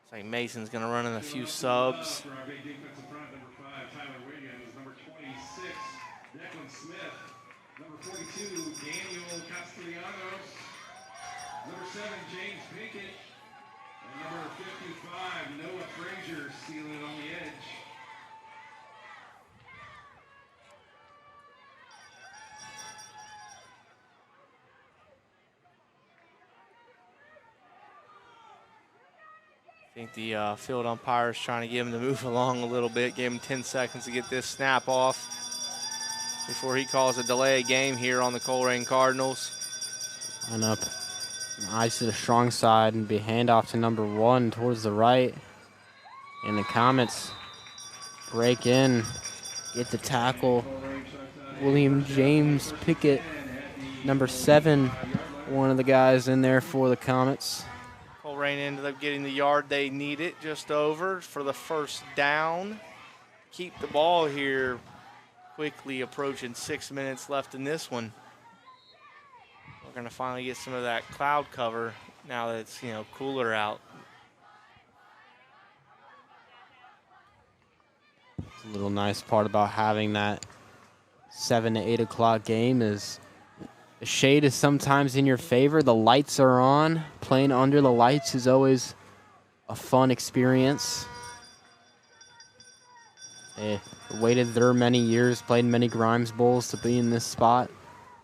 Looks like Mason's going to run in a few subs. Number 42, Daniel Castellanos. Number 7, James Pinkett. And number 55, Noah Frazier, sealing it on the edge. I think the field umpire is trying to get him to move along a little bit, give him 10 seconds to get this snap off before he calls a delay game here on the Colerain Cardinals. On up. Eyes to the strong side and be handoff to number 1 towards the right. And the Comets break in, get the tackle. William James Pickett, number 7, one of the guys in there for the Comets. Colerain ended up getting the yard they needed, just over for the first down. Keep the ball here. Quickly approaching 6 minutes left in this one. We're going to finally get some of that cloud cover now that it's, cooler out. It's a little nice part about having that 7 to 8 o'clock game is the shade is sometimes in your favor. The lights are on. Playing under the lights is always a fun experience. Waited there many years, played many Grimes Bowls to be in this spot.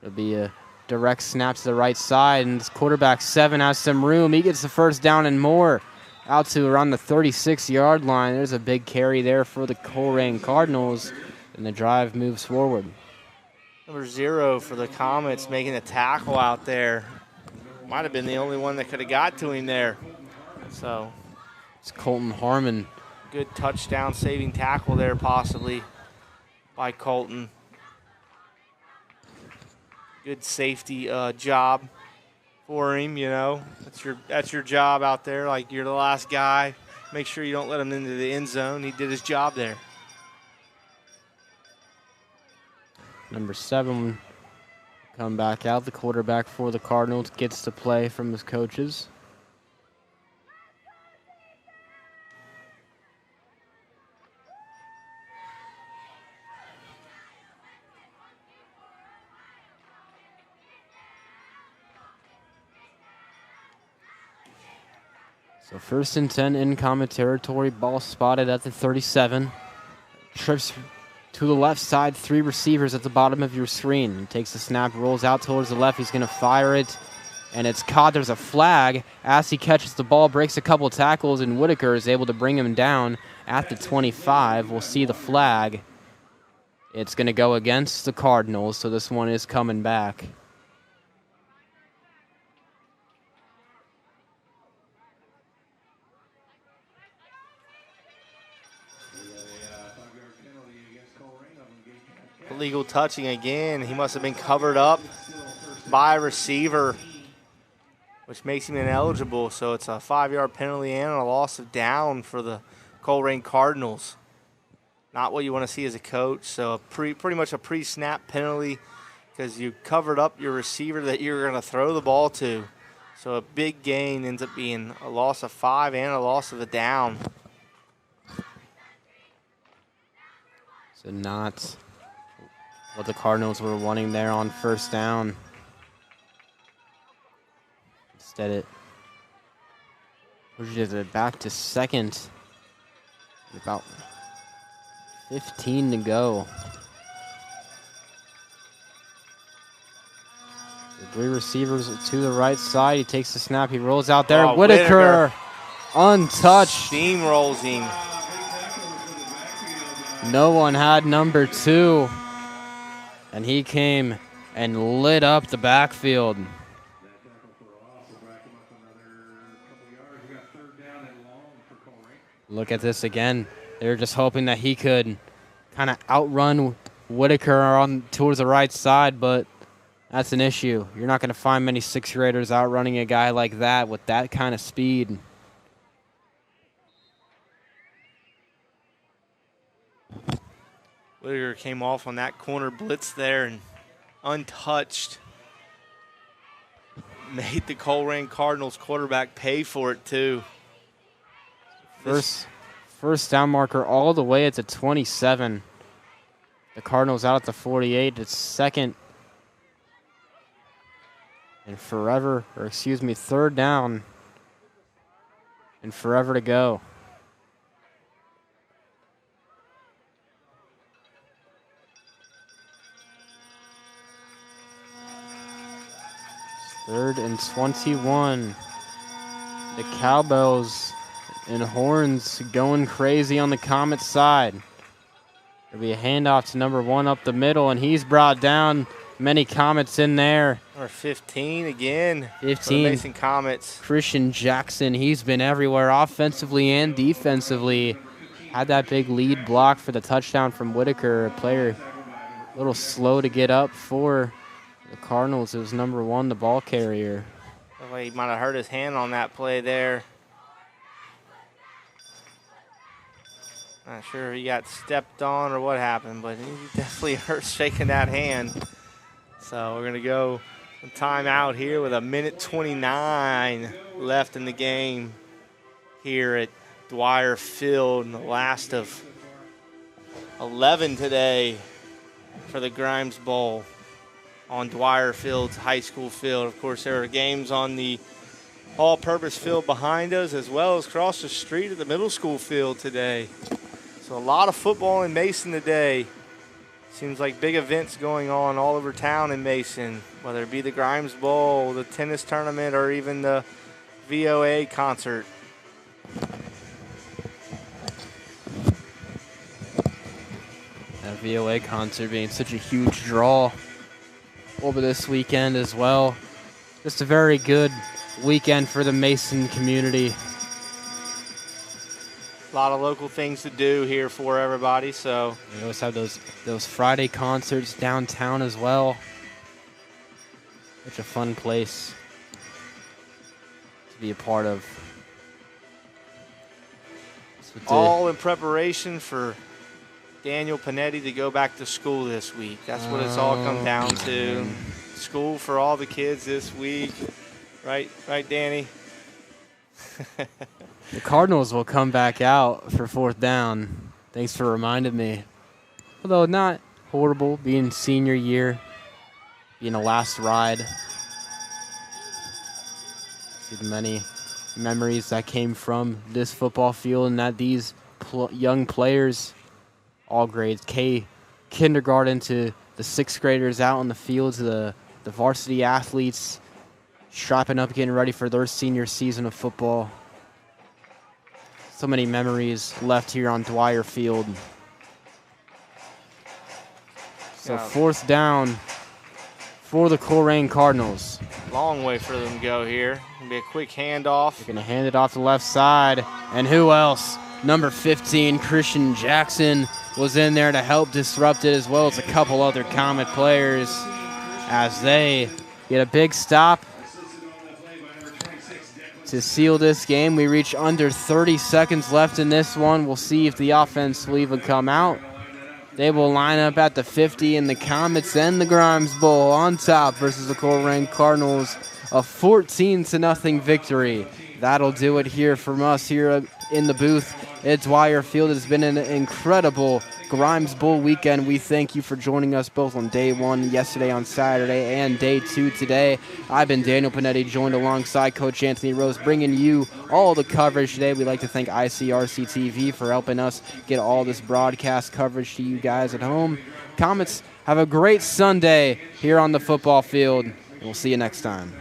It'll be a direct snap to the right side, and this quarterback 7 has some room. He gets the first down and more out to around the 36-yard line. There's a big carry there for the Colerain Cardinals, and the drive moves forward. Number 0 for the Comets making a tackle out there. Might have been the only one that could have got to him there. So it's Colton Harmon. Good touchdown saving tackle there possibly by Colton. Good safety job for him, That's your job out there. Like, you're the last guy. Make sure you don't let him into the end zone. He did his job there. Number 7 come back out. The quarterback for the Cardinals gets to play from his coaches. So 1st and 10 in common territory. Ball spotted at the 37. Trips to the left side. 3 receivers at the bottom of your screen. He takes the snap, rolls out towards the left. He's going to fire it, and it's caught. There's a flag as he catches the ball, breaks a couple tackles, and Whitaker is able to bring him down at the 25. We'll see the flag. It's going to go against the Cardinals, so this one is coming back. Illegal touching again. He must have been covered up by a receiver, which makes him ineligible. So it's a 5-yard penalty and a loss of down for the Colerain Cardinals. Not what you want to see as a coach. So pretty much a pre-snap penalty because you covered up your receiver that you're going to throw the ball to. So a big gain ends up being a loss of 5 and a loss of a down. So not what the Cardinals were wanting there on 1st down. Instead it pushes it back to 2nd. About 15 to go. The 3 receivers to the right side. He takes the snap. He rolls out there. Oh, Whitaker untouched. Steamrolls him. No one had number 2. And he came and lit up the backfield. Look at this again. They were just hoping that he could kind of outrun Whitaker towards the right side, but that's an issue. You're not going to find many 6th-graders outrunning a guy like that with that kind of speed. Whitaker came off on that corner blitz there and untouched. Made the Colerain Cardinals quarterback pay for it too. First down marker all the way at the 27. The Cardinals out at the 48. It's 2nd and 3rd down and forever to go. 3rd and 21. The cowbells and horns going crazy on the Comet side. There'll be a handoff to number 1 up the middle, and he's brought down. Many Comets in there. Or 15 again. 15. For the Mason Comets. Christian Jackson, he's been everywhere offensively and defensively. Had that big lead block for the touchdown from Whitaker. A player a little slow to get up for the Cardinals. It was number 1, the ball carrier. Well, he might have hurt his hand on that play there. Not sure he got stepped on or what happened, but he definitely hurt shaking that hand. So we're going to go timeout here with 1:29 left in the game here at Dwire Field, and the last of 11 today for the Grimes Bowl on Dwire Field's high school field. Of course, there are games on the all-purpose field behind us, as well as across the street at the middle school field today. So a lot of football in Mason today. Seems like big events going on all over town in Mason, whether it be the Grimes Bowl, the tennis tournament, or even the VOA concert. That VOA concert being such a huge draw over this weekend as well. Just a very good weekend for the Mason community. A lot of local things to do here for everybody. So we always have those Friday concerts downtown as well. Such a fun place to be a part of. All in preparation for Daniel Panetti to go back to school this week. That's what it's all come down to. School for all the kids this week. Right, Danny? The Cardinals will come back out for 4th down. Thanks for reminding me. Although not horrible, being senior year, being a last ride. See the many memories that came from this football field, and that these young players, all grades, kindergarten to the 6th graders out on the field, to the varsity athletes strapping up, getting ready for their senior season of football. So many memories left here on Dwire Field. So 4th down for the Colerain Cardinals. Long way for them to go here. It'll be a quick handoff. They're going to hand it off to the left side. And who else? Number 15, Christian Jackson, was in there to help disrupt it, as well as a couple other Comet players, as they get a big stop to seal this game. We reach under 30 seconds left in this one. We'll see if the offense will even come out. They will line up at the 50, and the Comets and the Grimes Bowl on top versus the Colerain Cardinals. A 14-0 victory. That'll do it here from us here in the booth at Dwire Field. It's been an incredible Grimes Bowl weekend. We thank you for joining us both on day 1 yesterday on Saturday and day 2 today. I've been Daniel Panetti, joined alongside Coach Anthony Rose, bringing you all the coverage today. We'd like to thank ICRC-TV for helping us get all this broadcast coverage to you guys at home. Comets, have a great Sunday here on the football field. We'll see you next time.